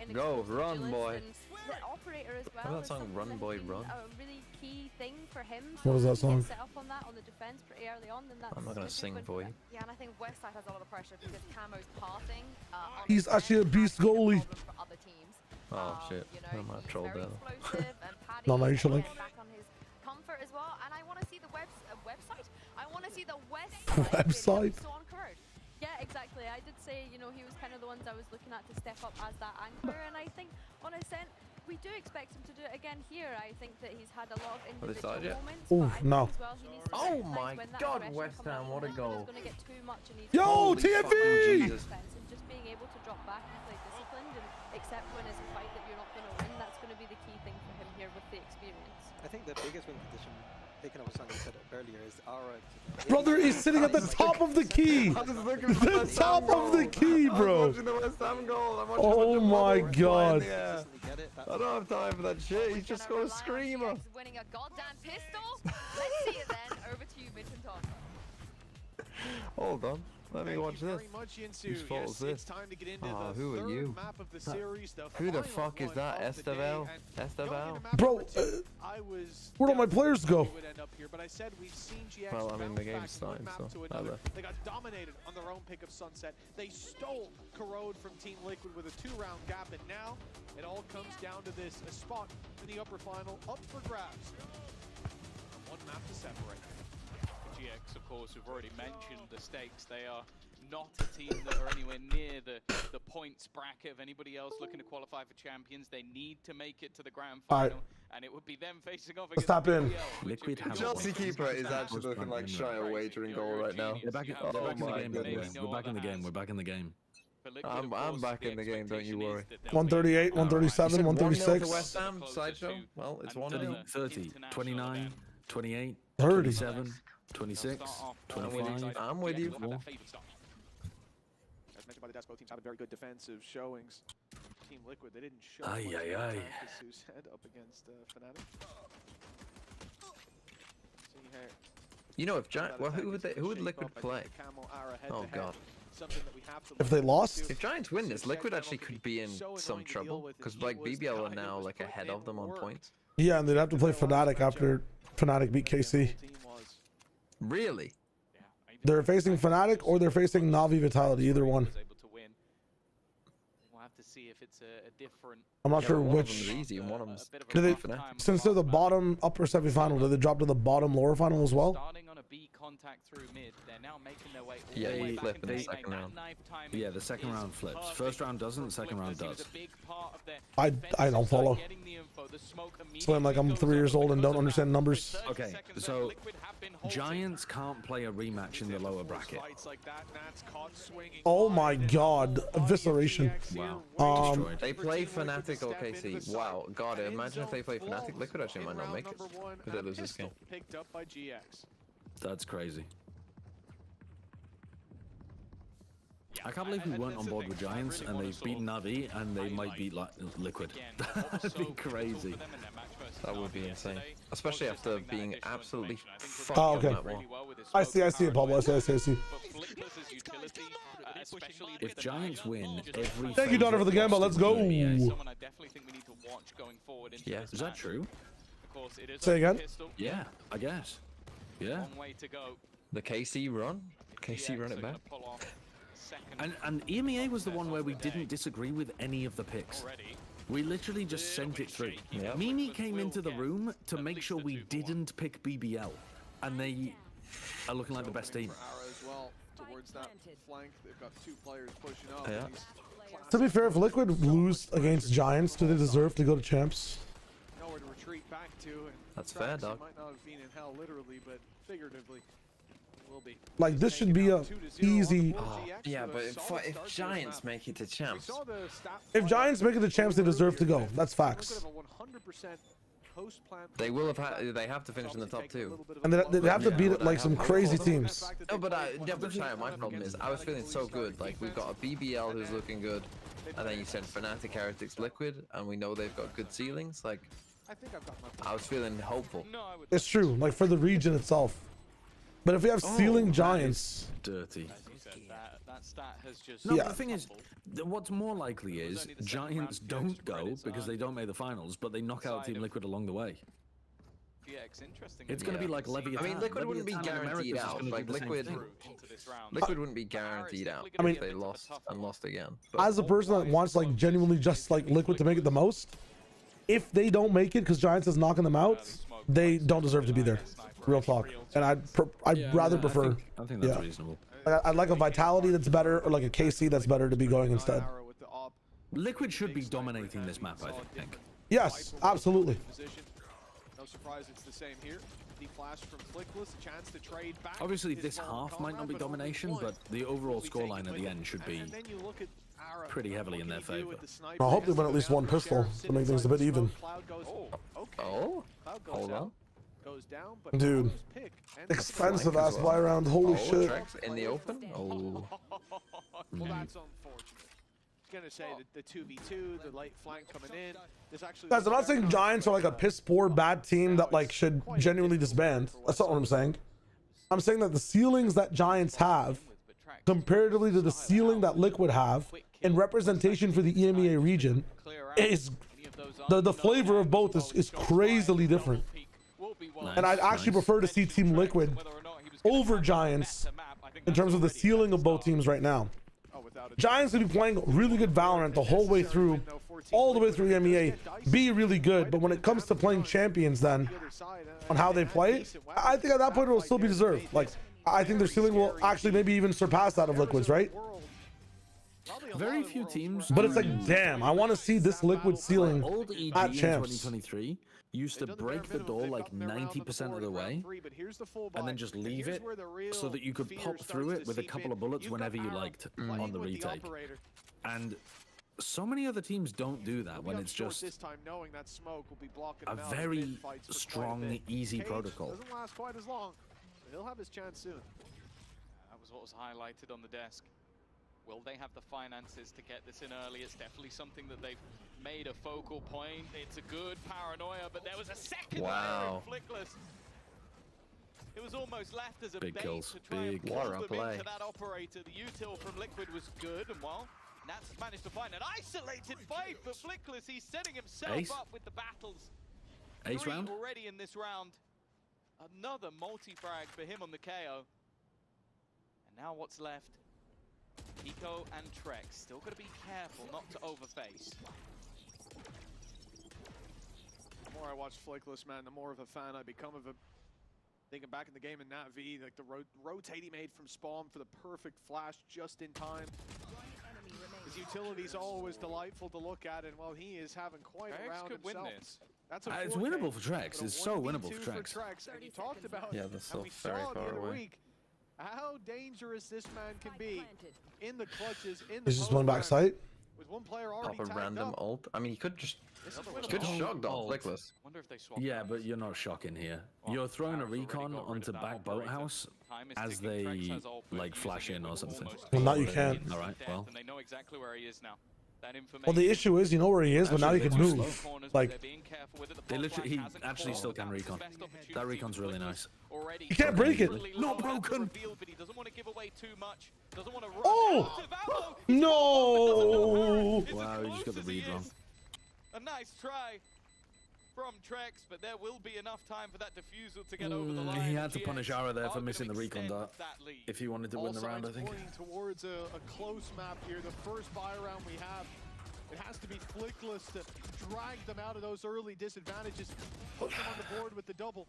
D: run, boy.
J: The operator as well.
D: How's that
J: is
D: song,
J: something
D: Run,
J: that
D: Boy,
J: has been
D: Run?
J: A really key thing for him.
A: What was that
J: So if he
A: song?
J: gets set up on that on the defense pretty early on, then that's
D: I'm not gonna
J: just
D: sing
J: good
D: for you.
J: them.
I: Yeah, and I think Westside has a lot of pressure because Camo's passing. On
A: He's
I: the
A: actually a
I: end
A: beast
I: has been
A: goalie.
I: problem for other teams.
D: Oh shit.
I: You know,
D: I might have
I: he's
D: trolled
I: very
D: that.
I: explosive, and Paddy
A: No, you should
I: again
A: like-
I: back on his comfort as well. And I want to see the website. I want to see the
A: Website?
I: So on Corrode.
J: Yeah, exactly. I did say, you know, he was kind of the ones I was looking at to step up as that anchor, and I think on Ascent, we do expect him to do it again here. I think that he's had a lot of
D: Well, it's
J: individual
D: started yet?
J: moments.
A: Oof,
J: but I think
A: no.
J: as well he needs to
D: Oh
J: recognize
D: my
J: when that
D: God,
J: aggression
D: West
J: comes
D: Ham,
J: out.
D: what a
J: He's
D: goal.
J: going to get too much and he's
A: Yo,
D: Holy
A: TFV!
D: fucking Jesus.
J: defense, and just being able to drop back and play disciplined and accept when it's a fight that you're not going to win. That's going to be the key thing for him here with the experience.
K: I think the biggest win condition, taking up something you said earlier, is Ara.
A: Brother is sitting at the top of the key. The top of the key, bro. Oh my god.
D: I don't have time for that shit. He's just got a screamer.
I: GX winning a goddamn pistol. Let's see it then. Over to you, Mitch and Tom.
D: Hold on. Let me watch this.
M: Very much into,
D: Whose fault is this?
M: It's time to get into
D: Oh,
M: the
D: who are
M: third
D: you?
M: map of the series, the
D: Who the
M: final
D: fuck is
M: one
D: that?
M: of the day,
D: Esteval?
M: and
D: Esteval?
M: going into map
A: Bro,
M: number two, I was
A: where'd all my players go?
M: we would end up here, but I said we've seen GX
D: Well, I mean, the
M: bounce
D: game's
M: back one
D: starting,
M: map
D: so
M: to another.
D: either.
M: They got dominated on their own pick of Sunset. They stole Corrode from Team Liquid with a 2-round gap, and now it all comes down to this, a spot in the upper final up for grabs. One map to separate.
N: GX, of course, we've already mentioned the stakes. They are not a team that are anywhere near the points bracket of anybody else looking to qualify for champions. They need to make it to the grand
A: All right.
N: final, and it would be them facing off
A: Let's
N: against
A: tap in.
N: BBL, which
L: Liquid
N: if you
L: have
N: don't
D: Chelsea
N: want
D: keeper
N: to
D: is
N: have
D: actually looking like
L: Crazy.
D: shy of wagering goal right now.
L: They're back,
N: You have
L: they're back in the
D: my
L: game, by the way.
D: goodness.
L: We're back in the game. We're back in the game.
N: For Liquid, of
D: I'm
N: course,
D: back
N: the
D: in the game, don't you
N: expectation is
D: worry.
N: that they'll be
A: 138, 137,
D: 1-0 to
A: 136.
D: West Ham, Sideshow? Well, it's 1-0.
L: 30, 29, 28,
A: 30.
L: 27, 26, 25.
D: I'm with you.
M: As mentioned by the desk, both teams having very good defensive showings. Team Liquid, they didn't show
F: Aye,
M: much
F: aye,
M: attack,
F: aye.
M: as Sue said, up against Fnatic. See here.
D: You know, if Giant, well, who would Liquid play? Oh god.
A: If they lost,
D: if Giants win this, Liquid actually could be in some trouble because like BBL are now like ahead of them on points.
A: yeah, and they'd have to play Fnatic after Fnatic beat KC.
D: Really?
A: They're facing Fnatic or they're facing Na'Vi Vitality, either one.
N: We'll have to see if it's a different.
A: I'm not sure
D: one
A: which.
D: of them's easy and one of them's.
A: Do they, since they're the bottom upper semifinal, do they drop to the bottom lower final as well?
N: Starting on a B contact through mid, they're now making their way all
D: Yeah,
N: the way
D: you
N: back
D: flip
N: into
D: in the
N: the
D: second round.
F: Yeah, the second round flips. First round doesn't, the second round does.
A: I don't follow. So I'm like, I'm 3 years old and don't understand numbers.
F: Okay, so Giants can't play a rematch in the lower bracket.
A: Oh my god, evisceration.
F: Wow.
D: They play Fnatic or KC. Wow, god, imagine if they play Fnatic. Liquid actually might not make it because they lose this game.
M: Picked up by GX.
F: That's crazy. I can't believe we weren't on board with Giants and they've beaten Navi and they might beat Liquid. That'd be crazy.
D: That would be insane. Especially after being absolutely fucked
A: Oh,
D: on
A: okay.
D: that one.
A: I see it, Pablo. I see.
F: If Giants win every...
A: Thank you, Donner, for the game, but let's go.
D: Yeah.
F: Is that true?
A: Say again?
F: Yeah, I guess. Yeah.
D: The KC run? KC run it back?
F: And EMEA was the one where we didn't disagree with any of the picks. We literally just sent it through.
D: Yep.
F: Mimi came into the room to make sure we didn't pick BBL. And they are looking like the best team.
M: Towards that flank, they've got 2 players pushing up.
D: Yeah.
A: To be fair, if Liquid lose against Giants, do they deserve to go to champs?
M: Nowhere to retreat back to. And
D: That's fair, dog.
M: might not have been in hell literally, but figuratively will be.
A: Like, this should be a easy.
D: Yeah, but if Giants make it to champs,
A: If Giants make it to champs, they deserve to go. That's facts.
D: they will have they have to finish in the top 2.
A: And they have to beat it like some crazy teams.
D: No, but Shia, my problem is I was feeling so good. Like we've got a BBL who's looking good, and then you send Fnatic, Heretics, Liquid, and we know they've got good ceilings. Like I was feeling hopeful.
A: It's true, like for the region itself. But if we have ceiling Giants,
F: dirty.
N: That stat has just
F: No, but the thing is, what's more likely is Giants don't go because they don't make the finals, but they knock out Team Liquid along the way. It's going to be like Leviathan.
D: I mean, Liquid wouldn't be guaranteed out. Like Liquid wouldn't be guaranteed out.
A: I mean,
D: if they lost and lost again. But
A: as a person that wants like genuinely just like Liquid to make it the most, if they don't make it because Giants is knocking them out, they don't deserve to be there. Real talk. And I'd rather prefer.
F: I think that's reasonable.
A: I'd like a Vitality that's better, or like a KC that's better to be going instead.
F: Liquid should be dominating this map, I think.
A: Yes, absolutely.
M: No surprise it's the same here. The flash from Flickless, a chance to trade back.
F: Obviously, this half might not be domination, but the overall scoreline at the end should be pretty heavily in their favor.
A: I hope they win at least one pistol to make things a bit even.
D: Oh, hold on.
M: Goes down, but
A: Dude, expensive ass buy round. Holy shit.
D: Tracks in the open? Oh.
M: Well, that's unfortunate. I was gonna say the 2v2, the late flank coming in. There's actually
A: Guys, I'm not saying Giants are like a piss poor bad team that like should genuinely disband. That's not what I'm saying. I'm saying that the ceilings that Giants have, comparatively to the ceiling that Liquid have, in representation for the EMEA region, is the flavor of both is crazily different. And I'd actually prefer to see Team Liquid over Giants in terms of the ceiling of both teams right now. Giants will be playing really good Valorant the whole way through, all the way through EMEA, be really good, but when it comes to playing champions then, on how they play, I think at that point it will still be deserved. Like, I think their ceiling will actually maybe even surpass that of Liquid's, right?
F: Very few teams.
A: But it's like, damn, I want to see this Liquid ceiling
F: Old EG
A: at
F: in
A: champs.
F: 2023 used to break the door like 90% of the way and then just leave it so that you could pop through it with a couple of bullets whenever you liked on the retake. And so many other teams don't do that when it's just a very strong, easy protocol.
M: Doesn't last quite as long. He'll have his chance soon.
N: That was what was highlighted on the desk. Will they have the finances to get this in early? It's definitely something that they've made a focal point. It's a good paranoia, but there was a second layer in Flickless. It was almost left as a bait to try and pull them into that operator. The util from Liquid was good, and well, Nats managed to find an isolated fight, but Flickless, he's setting himself up with the battles.
L: Ace round?
N: Already in this round. Another multi-frag for him on the KO. And now what's left? Eco and Trex. Still got to be careful not to overface.
M: The more I watch Flickless, man, the more of a fan I become of him. Thinking back in the game in Nat V, like the rotate he made from spawn for the perfect flash just in time. His utility's always delightful to look at, and while he is having quite a round himself.
N: Win this.
M: That's a
L: it's winnable for Trex. It's so winnable for Trex.
M: And you talked about,
O: that's still
M: and we
O: very
M: saw
O: far
M: the other
O: away.
M: week, how dangerous this man can be in the clutches, in the
A: He's just one back sight.
M: with one player already
O: Pop a random
M: up.
O: ult. I mean, he could just
N: Good
O: shock dog Flickless.
N: Wonder if they swap
L: Yeah,
N: guns.
L: but you're not shocking here. You're throwing a recon onto back boathouse as they like flash in or something.
A: Well, now you can.
L: All right, well.
N: And they know exactly where he is now. That
A: Well, the issue is, you know where he is, but now he can move. Like,
L: They literally, he actually still can recon. That recon's really nice.
A: you can't break it.
L: Not broken.
N: But he doesn't want to give away too much. Doesn't want to run
A: Oh!
N: out of ammo.
A: No!
L: Wow, you just got the read wrong.
N: A nice try from Trex, but there will be enough time for that defusal to get over the line.
L: He had to
N: GX
L: punish Ara there for
N: are
L: missing the
N: gonna
L: recon
N: extend
L: dart
N: that lead.
L: if he wanted to win the round, I think.
M: Pointing towards a close map here, the first buy round we have. It has to be Flickless to drag them out of those early disadvantages, put them on the board with the double.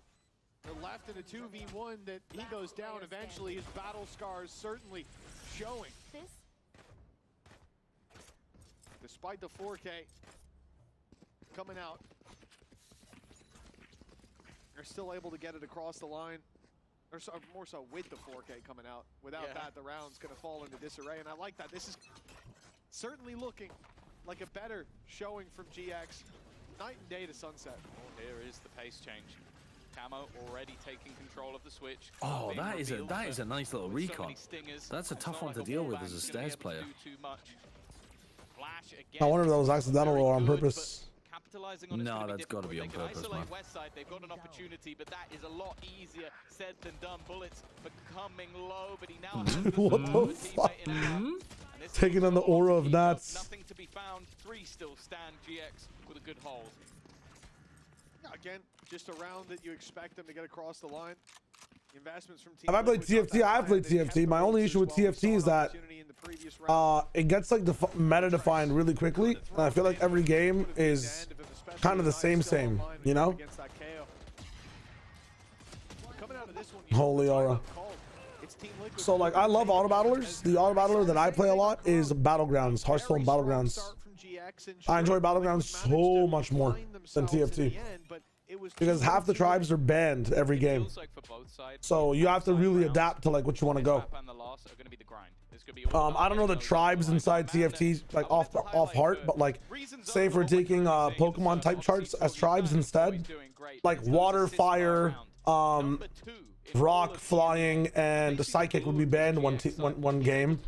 M: They're left in a 2v1 that he goes down eventually. His battle scars certainly showing. Despite the 4K coming out, they're still able to get it across the line. Or so, more so with the 4K coming out. Without that, the round's going to fall into disarray, and I like that. This is certainly looking like a better showing from GX. Night and day to Sunset.
N: Here is the pace change. Camo already taking control of the switch.
L: Oh, that is a nice little recon. That's a tough one to deal with as a stairs player.
A: I wonder if that was accidental or on purpose.
L: No, that's got to be on purpose, man.
N: West side, they've got an opportunity, but that is a lot easier said than done. Bullets becoming low, but he now has
A: What the fuck? Taking on the aura of Nats.
N: Nothing to be found. 3 still stand. GX with a good hold.
M: Again, just a round that you expect them to get across the line. The investments from
A: If I played TFT, I have played TFT. My only issue with TFT is that it gets like meta defined really quickly. And I feel like every game is kind of the same, you know? Holy aura. So like, I love auto battlers. The auto battler that I play a lot is Battlegrounds, Hearthstone Battlegrounds. I enjoy Battlegrounds so much more than TFT. Because half the tribes are banned every game. So you have to really adapt to like what you want to go. I don't know the tribes inside TFT like off heart, but like say if we're taking Pokemon type charts as tribes instead, like water, fire, rock, flying, and psychic would be banned one game.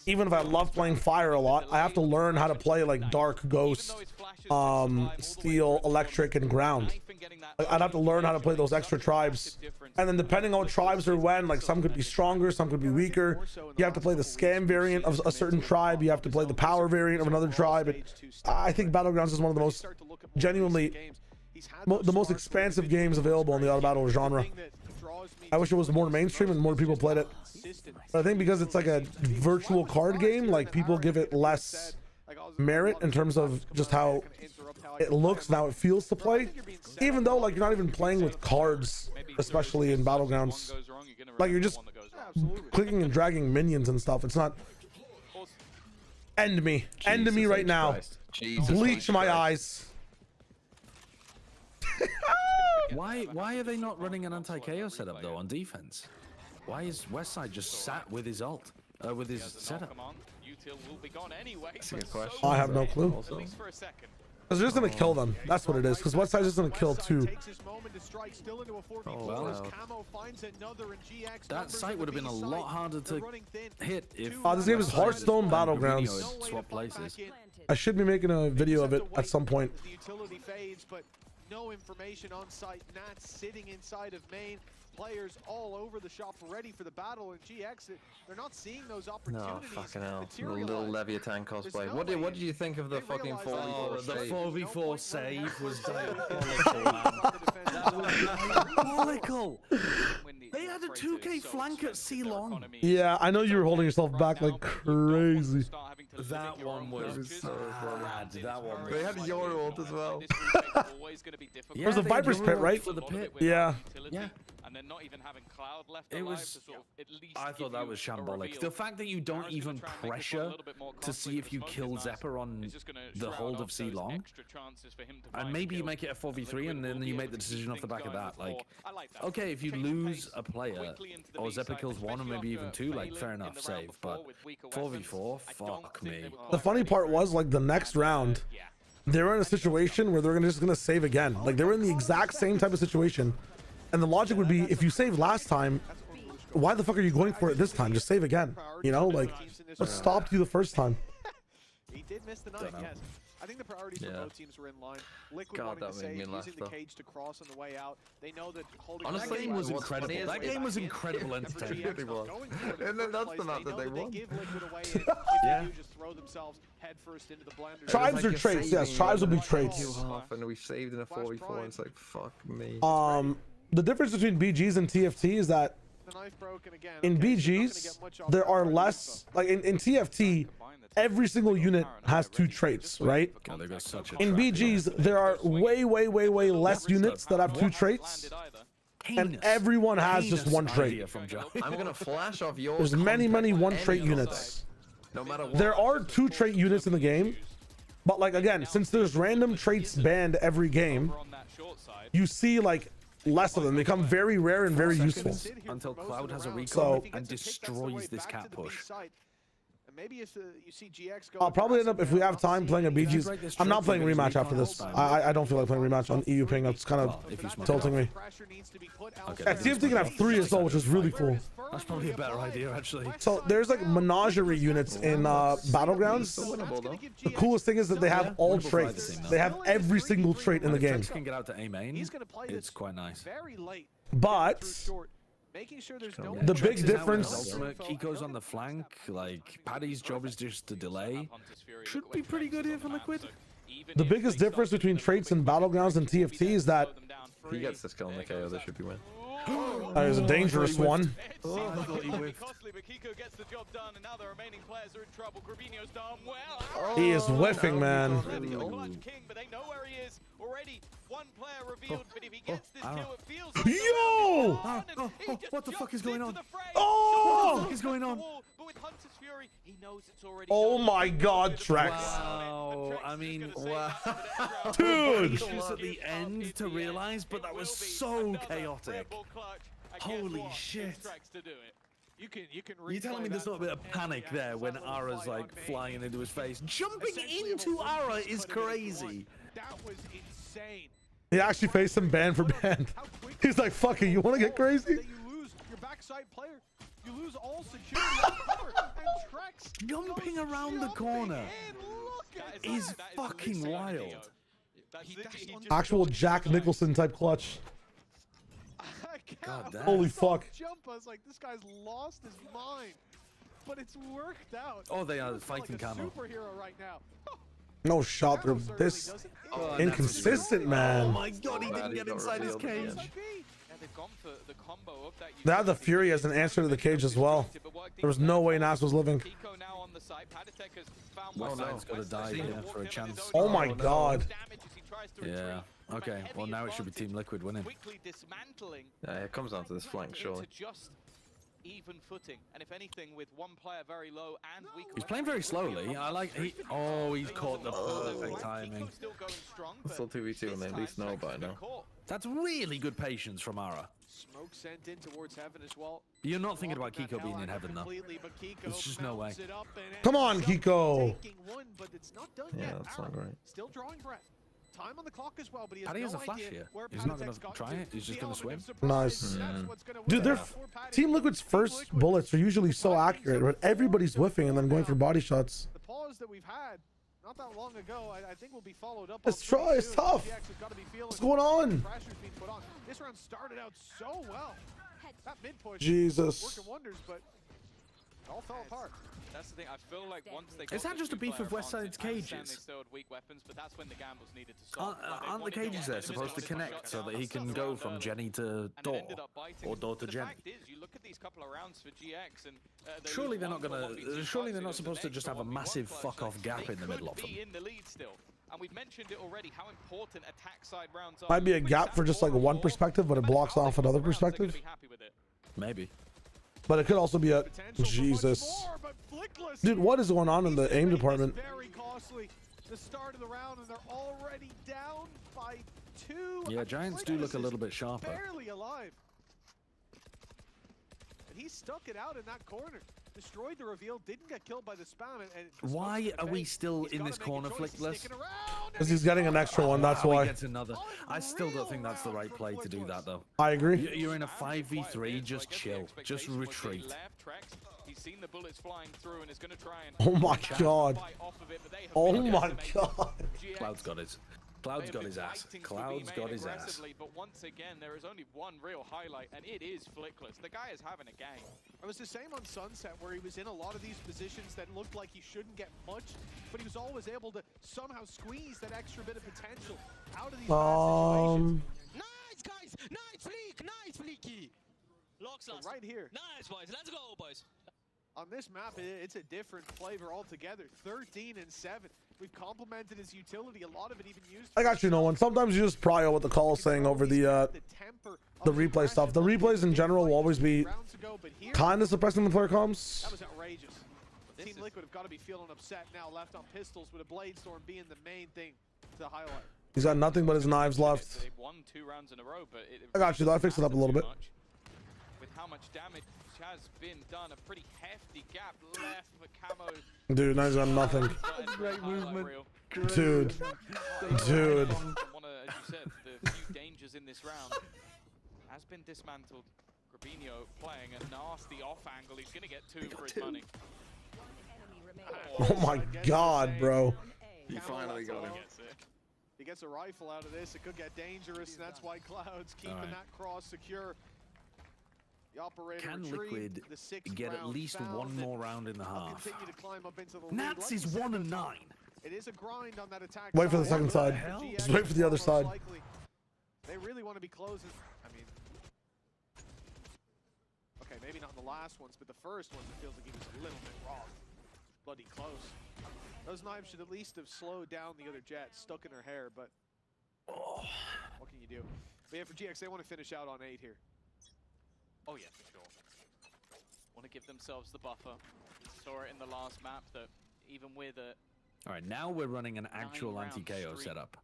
A: Even if I love playing fire a lot, I have to learn how to play like dark, ghost, steel, electric, and ground. Like, I'd have to learn how to play those extra tribes, and then depending on what tribes are when, like some could be stronger, some could be weaker. You have to play the scam variant of a certain tribe. You have to play the power variant of another tribe. And I think Battlegrounds is one of the most genuinely the most expansive games available in the auto battle genre. I wish it was more mainstream and more people played it. But I think because it's like a virtual card game, like people give it less merit in terms of just how it looks and how it feels to play. Even though like you're not even playing with cards, especially in Battlegrounds. Like you're just clicking and dragging minions and stuff. It's not. End me. End me right now. Bleach my eyes.
L: Why are they not running an anti-KO setup though on defense? Why is Westside just sat with his ult, with his setup?
N: Util will be gone anyway.
A: I have no clue.
N: At least for a second.
A: Because they're just gonna kill them. That's what it is. Because Westside's just gonna kill two.
L: That site would have been a lot harder to hit if.
A: This game is Hearthstone Battlegrounds.
L: Swap places.
A: I should be making a video of it at some point.
M: The utility fades, but no information on site. Nats sitting inside of main. Players all over the shop ready for the battle, and GX, they're not seeing those opportunities.
D: No, fucking hell. The little Leviathan cosplay. What did you think of the fucking 4v4
L: The
D: save?
L: 4v4 save was diabolical, man. That was diabolical. They had a 2k flank at C long.
A: Yeah, I know you were holding yourself back like crazy.
L: That one was so bad. That one was.
D: They had your ult as well.
A: There's a Viper's pit, right?
L: For the pit.
A: Yeah.
L: Yeah.
N: And then not even having Cloud left
L: It was.
N: to sort of at least
L: I thought that was shambolic. The fact that you don't even pressure to see if you kill Zephyr on the hold of C long, and maybe you make it a 4v3 and then you make the decision off the back of that. Like, okay, if you lose a player or Zephyr kills one or maybe even two, like fair enough, save. But 4v4, fuck me.
A: The funny part was like the next round, they were in a situation where they're just gonna save again. Like they were in the exact same type of situation. And the logic would be, if you saved last time, why the fuck are you going for it this time? Just save again. You know, like, what stopped you the first time?
M: He did miss the knife, yes. I think the priorities for both teams were in line. Liquid wanting to save, using the cage to cross on the way out. They know that holding...
L: Honestly, that game was incredible. That game was incredible entertainment.
O: And then that's the map that they won.
M: Yeah. Just throw themselves head first into the blender.
A: Tribes are traits, yes. Tribes will be traits.
O: And we saved in a 4v4, and it's like, fuck me.
A: The difference between BGs and TFT is that in BGs, there are less, like in TFT, every single unit has two traits, right? In BGs, there are way less units that have two traits, and everyone has just one trait.
D: I'm gonna flash off your.
A: There's many one trait units.
D: No matter what.
A: There are two trait units in the game, but like again, since there's random traits banned every game, you see like less of them. They become very rare and very useful.
L: Until Cloud has a recall and destroys this cat push.
M: Maybe if you see GX go,
A: I'll probably end up, if we have time, playing a BGs. I'm not playing rematch after this. I don't feel like playing rematch on EU ping. It's kind of tilting me. At TFT can have 3 as well, which is really cool.
L: That's probably a better idea, actually.
A: So there's like menagerie units in Battlegrounds. The coolest thing is that they have all traits. They have every single trait in the game.
L: Can get out to A main. It's quite nice.
A: But the big difference,
L: Kiko's on the flank, like Paddy's job is just to delay. Should be pretty good here for Liquid.
A: The biggest difference between traits in Battlegrounds and TFT is that
O: if he gets this kill on the KO, this should be win.
A: That is a dangerous one. He is whiffing, man. Yo!
L: What the fuck is going on?
A: Oh!
L: What the fuck is going on?
A: Oh my God, Trex.
L: Wow. I mean, wow.
A: Dude!
L: Just at the end to realize, but that was so chaotic. Holy shit. You're telling me there's not a bit of panic there when Ara's like flying into his face? Jumping into Ara is crazy.
M: That was insane.
A: He actually faced him band for band. He's like, fuck it, you want to get crazy?
M: You lose your backside player. You lose all security cover. And Trex
L: jumping around the corner is fucking wild.
A: Actual Jack Nicholson type clutch.
L: God damn.
A: Holy fuck.
M: Jump. I was like, this guy's lost his mind. But it's worked out.
L: Oh, they are fighting camo.
M: Superhero right now.
A: No shot. They're this inconsistent, man.
L: Oh my God, he didn't get inside his cage.
A: They have the Fury as an answer to the cage as well. There was no way Nas was living.
L: Well, now it's got to die here for a chance.
A: Oh my God.
L: Yeah. Okay. Well, now it should be Team Liquid winning.
O: Yeah, it comes down to this flank, surely.
N: Even footing, and if anything, with one player very low and weak.
L: He's playing very slowly. I like. Oh, he's caught the perfect timing.
O: Still 2v2, and they at least know about it now.
F: That's really good patience from Ara.
M: Smoke sent in towards heaven as well.
F: You're not thinking about Kiko being in heaven, though. There's just no way.
A: Come on, Kiko.
M: One, but it's not done
D: Yeah,
M: yet.
D: that's not great.
M: Still drawing breath. Time on the clock as well, but he has
F: Paddy has
M: no
F: a flash
M: idea
F: here.
M: where
F: He's not going
M: Paddy's
F: to try it. He's just going to swim.
A: Nice. Dude, their Team Liquid's first bullets are usually so accurate, but everybody's whiffing and then going for body shots.
M: The pause that we've had not that long ago, I think will be followed up.
A: It's tough. What's going on?
M: Pressure's being put on. This round started out so well. That mid push
A: Jesus.
M: working wonders, but it all fell apart.
N: That's the thing. I feel like once they
F: Is that just a beef of Westside's cages?
N: They still had weak weapons, but that's when the gambles needed to stop.
F: Aren't the cages there supposed to connect so that he can go from Jenny to door, or door to Jenny?
N: The fact is, you look at these couple of rounds for GX, and
F: Surely they're not gonna. Surely they're not supposed to just have a massive fuck off gap in the middle of them.
N: in the lead still. And we've mentioned it already, how important attack side rounds are.
A: Might be a gap for just like one perspective, but it blocks off another perspective.
F: Maybe.
A: But it could also be a Jesus. Dude, what is going on in the aim department?
M: Very costly. The start of the round, and they're already down by 2.
F: Yeah, Giants do look a little bit sharper.
M: Barely alive. And he stuck it out in that corner. Destroyed the reveal, didn't get killed by the spam. And
F: Why are we still in this corner, Flickless?
A: Because he's getting an extra one, that's
F: He
A: why.
F: gets another. I still don't think that's the right play to do that, though.
A: I agree.
F: You're in a 5v3, just chill. Just retreat.
N: He's seen the bullets flying through and is going to try and
A: Oh my god. Oh my god.
F: Cloud's got his. Cloud's got his ass. Cloud's got his ass.
N: But once again, there is only one real highlight, and it is Flickless. The guy is having a game.
M: It was the same on Sunset, where he was in a lot of these positions that looked like he shouldn't get much, but he was always able to somehow squeeze that extra bit of potential out of these bad situations.
P: Nice, guys! Nice fleek! Nice fleeky!
M: So right here.
P: Nice, boys. Let's go, boys.
M: On this map, it's a different flavor altogether. 13 and 7. We've complimented his utility. A lot of it even used.
A: I got you, no one. Sometimes you just prio what the call is saying over the replay stuff. The replays in general will always be kind of suppressing the player comms.
M: That was outrageous. Team Liquid have got to be feeling upset now. Left on pistols with a Blade Storm being the main thing to highlight.
A: He's got nothing but his knives left.
N: They've won 2 rounds in a row, but
A: I got you, though. I fixed it up a little bit.
N: With how much damage has been done, a pretty hefty gap left for Camo.
A: Dude, now he's got nothing.
F: Great movement.
A: Dude. Dude.
N: One of, as you said, the few dangers in this round has been dismantled. Grabinho playing a nasty off angle. He's going to get 2 for his money.
A: Oh my god, bro.
O: He finally got him.
M: He gets a rifle out of this. It could get dangerous, and that's why Cloud's keeping that cross secure. The operator
F: Can
M: retrieved,
F: Liquid
M: the 6th
F: get at
M: round
F: least
M: found.
F: one more round in the half?
M: Continue to climb up into the lead.
F: Nats
M: Like
F: is
M: you said,
F: 1 and 9.
M: It is a grind on that attack.
A: Wait for the second side.
M: GX
A: Just wait for the other
M: most
A: side.
M: likely. They really want to be closing. I mean, okay, maybe not in the last ones, but the first one, it feels like he was a little bit raw. Bloody close. Those knives should at least have slowed down the other jet, stuck in her hair, but what can you do? But yeah, for GX, they want to finish out on 8 here.
N: Oh yeah, for sure. Want to give themselves the buffer. Saw it in the last map that even with a...
F: Alright, now we're running an actual anti-KO setup.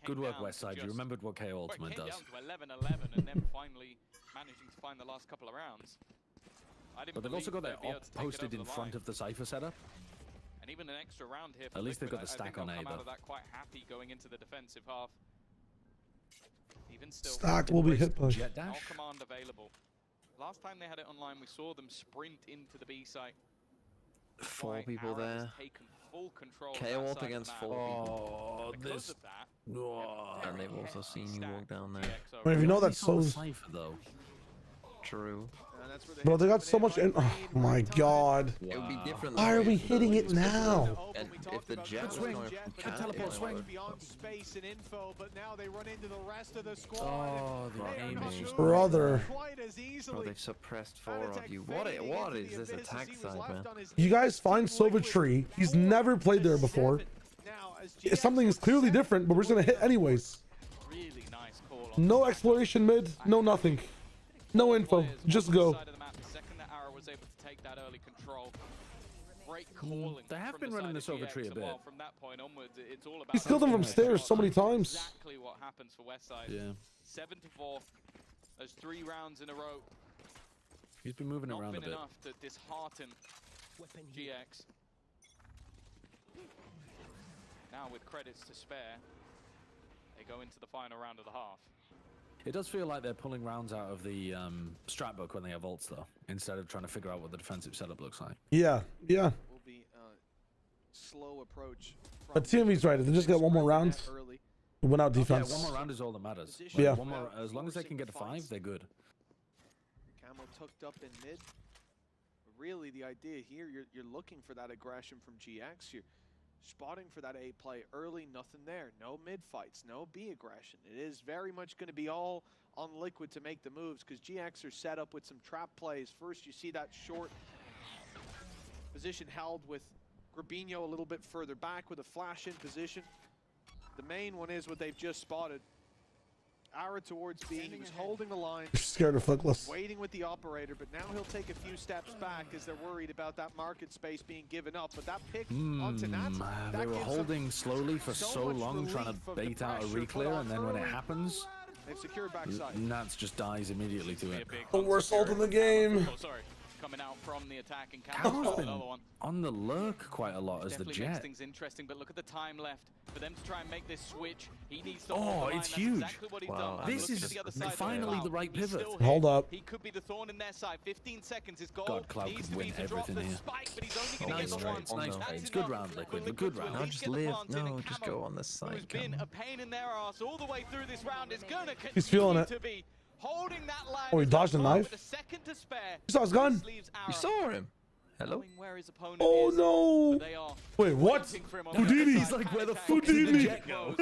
F: Good work, Westside. You remembered what KO Ultimate does.
N: Down to 11-11 and then finally managing to find the last couple of rounds.
F: But they've also got their op posted in front of the Cypher setup.
N: And even an extra round here.
F: At least they've got the stack on A,
N: though. Come out
F: though.
N: of that quite happy going into the defensive half. Even still,
A: Stack will be hit push.
F: Jet
N: no
F: dash.
N: command available. Last time they had it online, we saw them sprint into the B site.
D: 4 people there.
N: Full control
D: KO up against 4 people.
N: Because of that,
D: And they've also seen you walk down there.
A: I mean, if you know that's so...
F: Cypher, though.
D: True.
A: Bro, they got so much in... Oh my god.
D: It would be different.
A: Why are we hitting it now?
D: And if the jet
F: swing.
D: was going
F: Good teleport swing.
M: Beyond space and info, but now they run into the rest of the squad.
F: Oh, the aim is...
A: Brother.
M: Quite as easily.
D: Bro, they've suppressed 4 of you. What is this attack side, man?
A: You guys find Silvertree. He's never played there before. Something is clearly different, but we're just gonna hit anyways.
N: really nice call.
A: No exploration mid, no nothing. No info, just go.
N: The second that Arrow was able to take that early control. Great calling.
F: They have been running this over tree a bit.
N: Well, from that point onwards, it's all about.
A: He's killed him from stairs so many times.
N: Exactly what happens for Westside.
F: Yeah.
N: 7-4. Those 3 rounds in a row.
L: He's been moving around a
N: Not
L: bit.
N: been enough to dishearten GX. Now with credits to spare, they go into the final round of the half.
L: It does feel like they're pulling rounds out of the strat book when they have ults, though, instead of trying to figure out what the defensive setup looks like.
A: Yeah, yeah.
M: Will be slow approach.
A: But TMV's right. If they just get one more round, win out defense.
L: Yeah, one more round is all that matters. Like,
A: Yeah.
L: One more, as long as they can get a 5, they're good.
M: Camo tucked up in mid. Really, the idea here, you're looking for that aggression from GX. You're spotting for that A play early, nothing there. No mid fights, no B aggression. It is very much going to be all on Liquid to make the moves because GX are set up with some trap plays. First, you see that short position held with Grabinho a little bit further back with a flash in position. The main one is what they've just spotted. Ara towards B, he was holding the line.
A: Scared of Flickless.
M: Waiting with the operator, but now he'll take a few steps back as they're worried about that market space being given up. But that pick onto Nats,
L: They were holding slowly for so long, trying to bait out a reclear, and then when it happens,
M: they've secured backside.
L: Nats just dies immediately to it.
A: The worst ult in the game.
N: Oh, sorry. Coming out from the attack and
L: Cameron's
N: Cameron's
L: been
N: another one.
L: on the lurk quite a lot as the
N: Definitely makes
L: Jet.
N: things interesting, but look at the time left for them to try and make this switch. He needs to
L: Oh,
N: hold the line.
L: it's
N: That's
L: huge.
N: Exactly what he's done.
L: This
N: Looking
L: is
N: to the other side
L: finally
N: of
L: the right
N: He's
L: pivot.
N: still
A: Hold
N: here.
A: up.
N: He could be the thorn in their side. 15 seconds is goal.
L: God, Cloud
N: Needs
L: could
N: to
L: win
N: be to drop
L: everything
N: the
L: here.
N: spike, but he's only going to
L: Nice
N: get the
L: trades,
N: one.
L: nice
N: That's
L: trades.
N: enough
L: Good round,
N: for
L: Liquid.
N: Liquid
L: Good
N: to
L: round.
N: at
D: No,
N: least
D: just
N: get the
D: live.
N: plant in,
D: No,
N: and
D: just
N: Camo,
D: go on this side.
N: who's been a pain in their ass all the way through this round, is going to
A: He's feeling it.
N: to be holding that line.
A: Oh, he dodged a knife.
N: With a second to spare.
A: You saw his gun.
N: This leaves
D: You
N: Ara
D: saw him. Hello?
N: knowing where his opponent
A: Oh
N: is,
A: no!
N: but they are
A: Wait, what?
N: waiting for him on
A: Houdini.
N: the
A: He's
N: other
L: like,
N: side.
L: where the
N: Panic
L: fuck did the
A: Houdini.
L: Jet go?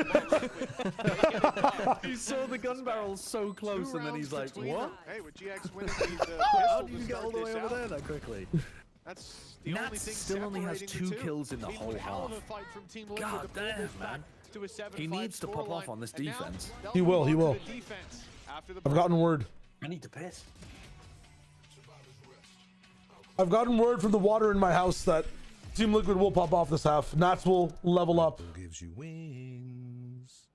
L: He saw the gun barrel so close, and then he's like, what?
M: Hey, with GX winning the
L: How
M: pistol
L: did you
M: to
L: get all
M: start
L: the way
M: this
L: over
M: out.
L: there that quickly?
M: That's the only
L: Nats
M: thing
L: still only has
M: separating
L: 2
M: the
L: kills in the
M: Been
L: whole
M: one hell of a
L: half.
M: fight from Team Liquid
L: God
M: to pull
L: damn,
M: this back
L: man.
M: to a 7-5
L: He needs to pop
M: scoreline.
L: off on this
M: And now
L: defense.
M: they'll
A: He will,
M: move
A: he
M: on to
A: will.
M: the defense after the
A: I've gotten word.
L: I need to piss.
A: I've gotten word from the water in my house that Team Liquid will pop off this half. Nats will level up.
H: Gives you wings.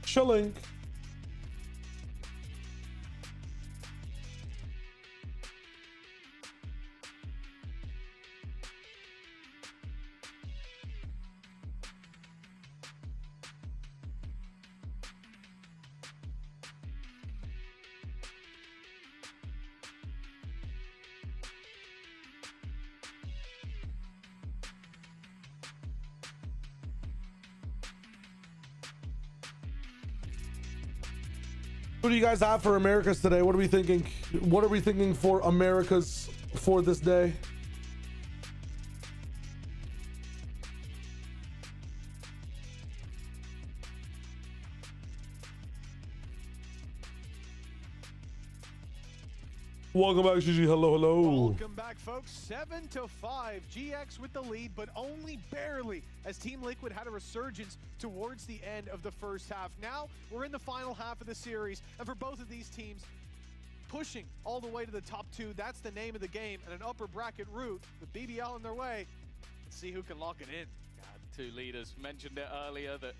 A: Chilling. Who do you guys have for Americas today? What are we thinking? What are we thinking for Americas for this day? Welcome back, GG. Hello, hello.
M: Welcome back, folks. 7-5. GX with the lead, but only barely, as Team Liquid had a resurgence towards the end of the first half. Now we're in the final half of the series, and for both of these teams, pushing all the way to the top 2. That's the name of the game, and an upper bracket route with BBL in their way. Let's see who can lock it in.
N: God, 2 leaders. Mentioned it earlier that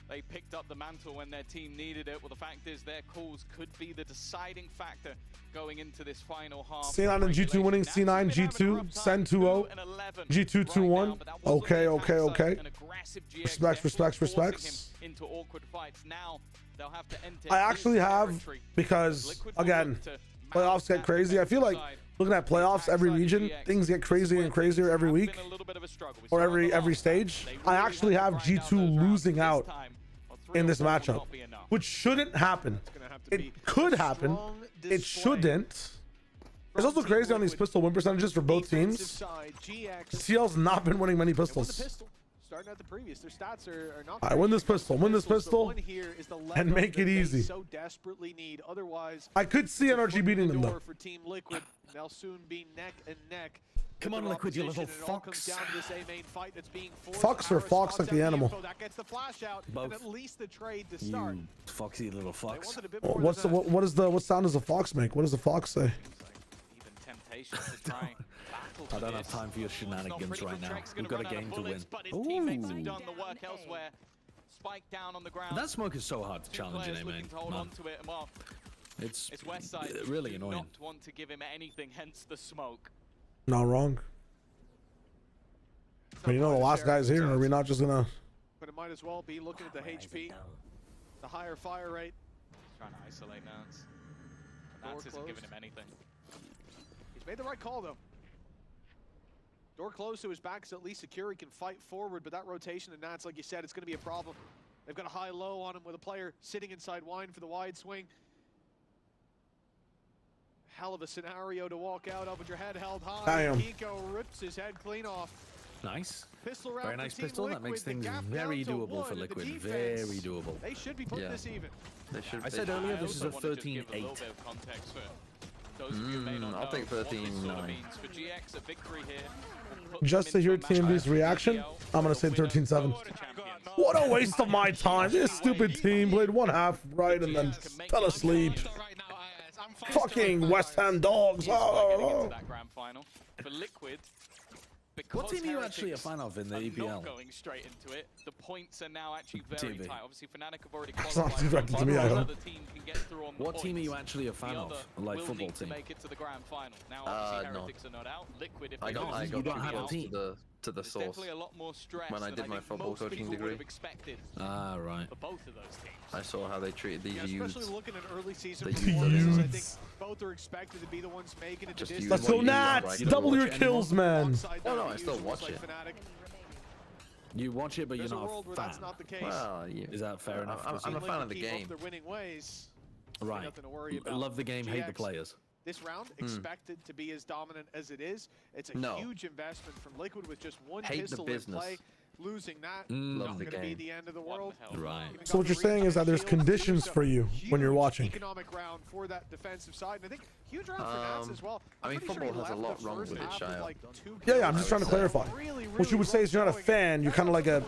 N: they picked up the mantle when their team needed it. Well, the fact is their calls could be the deciding factor going into this final half.
A: C9 and G2 winning. C9, G2, SEN 2-0, G2 2-1. Okay, okay, okay. Respects.
N: Into awkward fights. Now they'll have to enter.
A: I actually have, because again, playoffs get crazy. I feel like looking at playoffs, every region, things get crazier and crazier every week or every stage. I actually have G2 losing out in this matchup, which shouldn't happen. It could happen. It shouldn't. It's also crazy on these pistol win percentages for both teams. CL's not been winning many pistols.
M: Starting at the previous, their stats are not.
A: I win this pistol, and make it easy.
M: So desperately need. Otherwise,
A: I could see NRG beating them though.
M: For Team Liquid, they'll soon be neck and neck.
F: Come on, Liquid, you little fox.
A: Fox or fox like the animal?
F: Both.
M: At least the trade to start.
F: You foxy little fox.
A: What sound does a fox make? What does the fox say?
N: Even temptation to try and battle
F: I don't have
N: this.
F: time for your shenanigans right now. We've got a game to win.
N: But his teammates have done the work elsewhere. Spike down on the ground.
F: That smoke is so hard to challenge in, man. It's
N: Westside
F: really annoying.
N: Not want to give him anything, hence the smoke.
A: Not wrong. But you know the last guy's here. Are we not just gonna?
M: But it might as well be looking at the HP, the higher fire rate.
N: He's trying to isolate Nance. Nance isn't giving him anything.
M: He's made the right call though. Door closed to his back, so at least Security can fight forward. But that rotation and Nance, like you said, it's going to be a problem. They've got a high-low on him with a player sitting inside Wine for the wide swing. Hell of a scenario to walk out of with your head held high.
A: Damn.
M: Kiko rips his head clean off.
F: Nice.
M: Pistol round
F: Very
M: for
F: nice
M: Team
F: pistol. That
M: Liquid.
F: makes
M: The
F: things
M: gap
F: very
M: down to
F: doable
M: one,
F: for
M: and the
F: Liquid.
M: defense,
F: Very doable.
M: They should be putting this even.
O: They should.
F: I said earlier this is a
N: also wanted to give a little
F: 13-8.
N: bit of context for those of you who may not
O: I'll
N: know
O: take
N: what this
O: 13-9.
N: sort of means. For GX, a victory here will put
A: Just
N: them
A: to hear
N: into a match
A: TMD's
N: for
A: reaction,
N: BBL,
A: I'm gonna say
N: the winner
A: 13-7.
N: of the champions.
A: What a waste of my time. This stupid team played one half right and then fell asleep. Fucking West Ham dogs. Oh.
N: That grand final for Liquid.
F: What
N: Because
F: team are you actually a
N: Heretics
F: fan of in the
N: are
F: EBL?
N: not going straight into it. The points are now actually very
F: TV.
N: tight. Obviously, Fnatic have already
A: It's not
N: qualified.
A: directed to me, I hope.
F: What team are you actually a fan of? Like
N: will
F: football
N: need to
F: team?
N: make it to the grand final. Now, obviously,
O: No.
N: Heretics are not out. Liquid, if
O: I
N: they
O: got
N: lose,
F: you don't have a
O: treated
F: team.
O: to the
N: there's
O: source
N: definitely a lot more stress
O: when I
N: than
O: did my
N: think
O: football
N: most
O: coaching
N: people would
O: degree.
N: have expected
F: Ah, right.
N: for both of those teams.
O: I saw how they treated the
M: Yeah,
O: youths.
M: especially looking at early season
O: The
M: performances, I think
O: youths.
M: both are expected to be the ones making it to
O: Just
M: distance.
O: use
A: Let's go
O: what you
A: Nats.
O: like.
A: Double your
F: watch
A: kills, man.
O: Oh no, I still watch it.
F: You watch it, but
M: There's
F: you're
M: a
F: not
M: world
F: a
M: where
F: fan.
M: that's not the case.
O: Well, yeah.
F: Is that fair enough?
O: I'm a fan of the
M: Keep up
O: game.
M: their winning ways.
F: Right.
M: Nothing to worry about.
F: Love the game, hate the
M: GX,
F: players.
M: This round expected to be as dominant as it is. It's a
O: No.
M: huge investment from Liquid with just one
O: Hate the
M: pistol in
O: business.
M: play. Losing that,
F: Love
M: not
O: the
M: going to be
O: game.
M: the end of the world.
F: Right.
M: Even
A: So
M: got
A: what you're
M: the
A: saying is that there's
M: shields,
A: conditions
M: so
A: for you when you're
M: huge
A: watching.
M: Economic round for that defensive side, and I think huge round for Nats as well.
O: I mean,
M: I'm pretty sure
O: football
M: he
O: has a
M: left
O: lot
M: the
O: wrong
M: first
O: with it,
M: half with,
O: Shia.
M: like, 2
A: Yeah,
M: kills.
A: I'm just trying to clarify.
M: Really,
A: What you would say is you're not a fan. You're kind of like a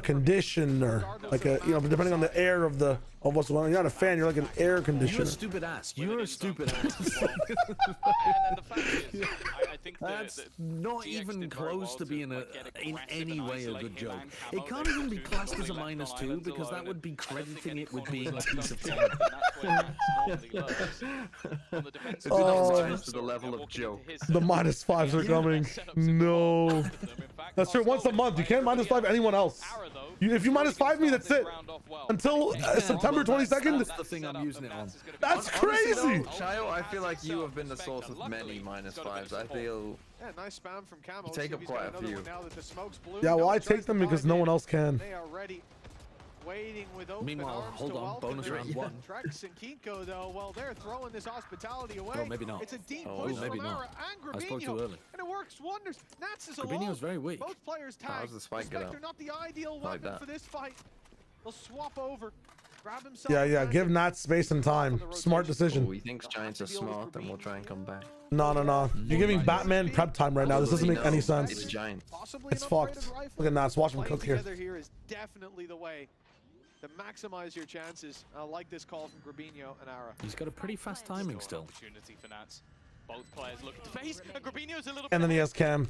A: condition or like a, you know, depending on the air of what's going on. You're not a fan. You're like an air
F: You're a
A: conditioner.
F: stupid ass. You're a stupid ass.
N: And the fact is, I think
F: That's not
N: GX
F: even
N: did very
F: close
N: well
F: to being
N: like, get
F: in
N: aggressive
F: any
N: and
F: way a
N: isolate
F: good
N: him
F: joke.
N: and
F: It
N: Camo.
F: can't
N: They
F: even be
N: got two
F: classed
N: that
F: as a
N: they left
F: -2
N: on islands
F: because that
N: alone,
F: would be
N: and I don't think
F: crediting
N: any
F: it with
N: corner
F: being
N: was
F: a
N: left
F: piece of
N: unfilled,
F: talent.
N: and that's where Nats normally lurks. On the defensive
O: It's
N: side,
A: Oh.
O: exposed to the level of joke.
A: The -5s are coming. No. That's true. Once a month. You can't -5 anyone else. If you -5 me, that's it. Until September 22nd.
F: That's the thing I'm using it on.
A: That's
O: Honestly,
A: crazy.
O: though, Shayo, I feel like you have been the source of many -5s. I feel
M: Yeah, nice spam from Camo.
O: You take
M: See if
O: up
M: he's
O: quite
M: got
O: a
M: another
O: few.
M: one now that the smoke's blue.
A: Yeah, well,
M: No,
A: I
M: tries
A: take them
M: to
A: because
M: dive
A: no
M: in.
A: one else can.
M: They are ready, waiting with open
F: Meanwhile,
M: arms
F: hold
M: to
F: on,
M: welcome
F: bonus
M: their
F: round one.
M: Trex and Kinko, though, well, they're throwing this hospitality away.
F: Oh, maybe not.
M: It's a deep
F: Oh,
M: push
F: maybe
M: from
F: not.
M: Ara and
F: I spoke too
M: Grabinho,
F: early.
M: and it works wonders. Nats is alone.
F: Grabinho's very weak.
M: Both players
O: How
M: tagged.
O: does the spike get
M: Spectre
O: out?
M: not the ideal
O: Like
M: weapon
O: that.
M: for this fight. They'll swap over, grab himself.
A: Yeah,
M: a
A: yeah.
M: back
A: Give
M: and
A: Nat space and time. Smart
O: Oh,
A: decision.
O: he thinks Giants are smart, then we'll try and come back.
A: No, no, no. You're giving Batman prep time right now. This doesn't make any
O: It's
A: sense.
O: Giants.
M: Possibly
A: It's
M: an
A: fucked.
M: upgraded rifle.
A: Look at Nats. Watch him
M: Playing
A: cook here.
M: together here is definitely the way to maximize your chances. I like this call from Grabinho and Ara.
F: He's got a pretty fast timing still.
N: Opportunity for Nats. Both players look at the face, and Grabinho's a little
A: And then he has Cam.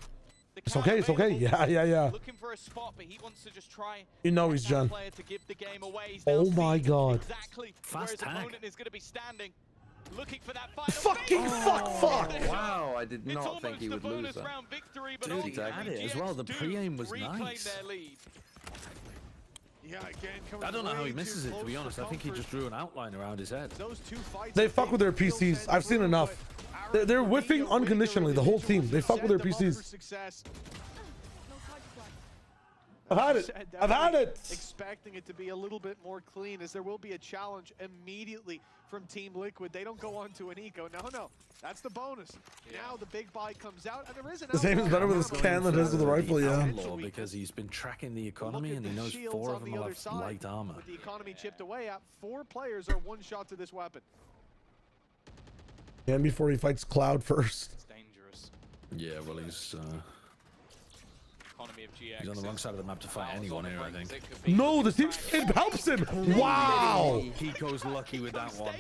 A: It's okay. It's okay. Yeah, yeah, yeah.
N: Looking for a spot, but he wants to just try.
A: You know he's Jen.
N: Player to give the game away. He's
A: Oh
N: now
A: my
N: seen
A: God.
N: Exactly
F: Fast
N: where his
F: tag.
N: opponent is going to be standing, looking for that final.
A: Fucking fuck.
O: Wow, I did
N: It's
O: not think he would
N: almost a
O: lose
N: bonus
O: that.
N: round victory, but
F: Dude, he had it as well. The
N: GX
F: pre-aim was
N: reclaim
F: nice.
N: their lead.
M: Yeah, again, coming
F: I don't know how
M: way
F: he
M: too
F: misses it, to
M: close
F: be
M: for
F: honest. I think he
M: comfort.
F: just drew an outline around his head.
M: Those two fights
A: They
M: have
A: fuck
M: been
A: with their
M: real
A: PCs.
M: sense
A: I've seen
M: for,
A: enough.
M: but
A: They're
M: Ara
A: whiffing
M: Grabinho
A: unconditionally, the whole team. They fuck with their
M: set them up for
A: PCs.
M: success.
A: I've had it.
M: Said
A: I've had
M: definitely
A: it.
M: Expecting it to be a little bit more clean, as there will be a challenge immediately from Team Liquid. They don't go on to an eco. No, that's the bonus. Now the big buy comes out, and there is an
A: His aim is better with his can than it is with the rifle, yeah.
F: Outlaw, because he's been tracking the economy and he knows
M: shields
F: 4
M: on
F: of them
M: the
F: will
M: other
F: have
M: side.
F: light armor.
M: With the economy chipped away at, 4 players are one shot to this weapon.
A: And before he fights Cloud first.
N: It's dangerous.
L: Yeah, well, he's
N: Economy of GX.
L: he's on the wrong side of the map to fight anyone here, I think.
A: No, the team it helps him. Wow.
L: Kiko's lucky with that one.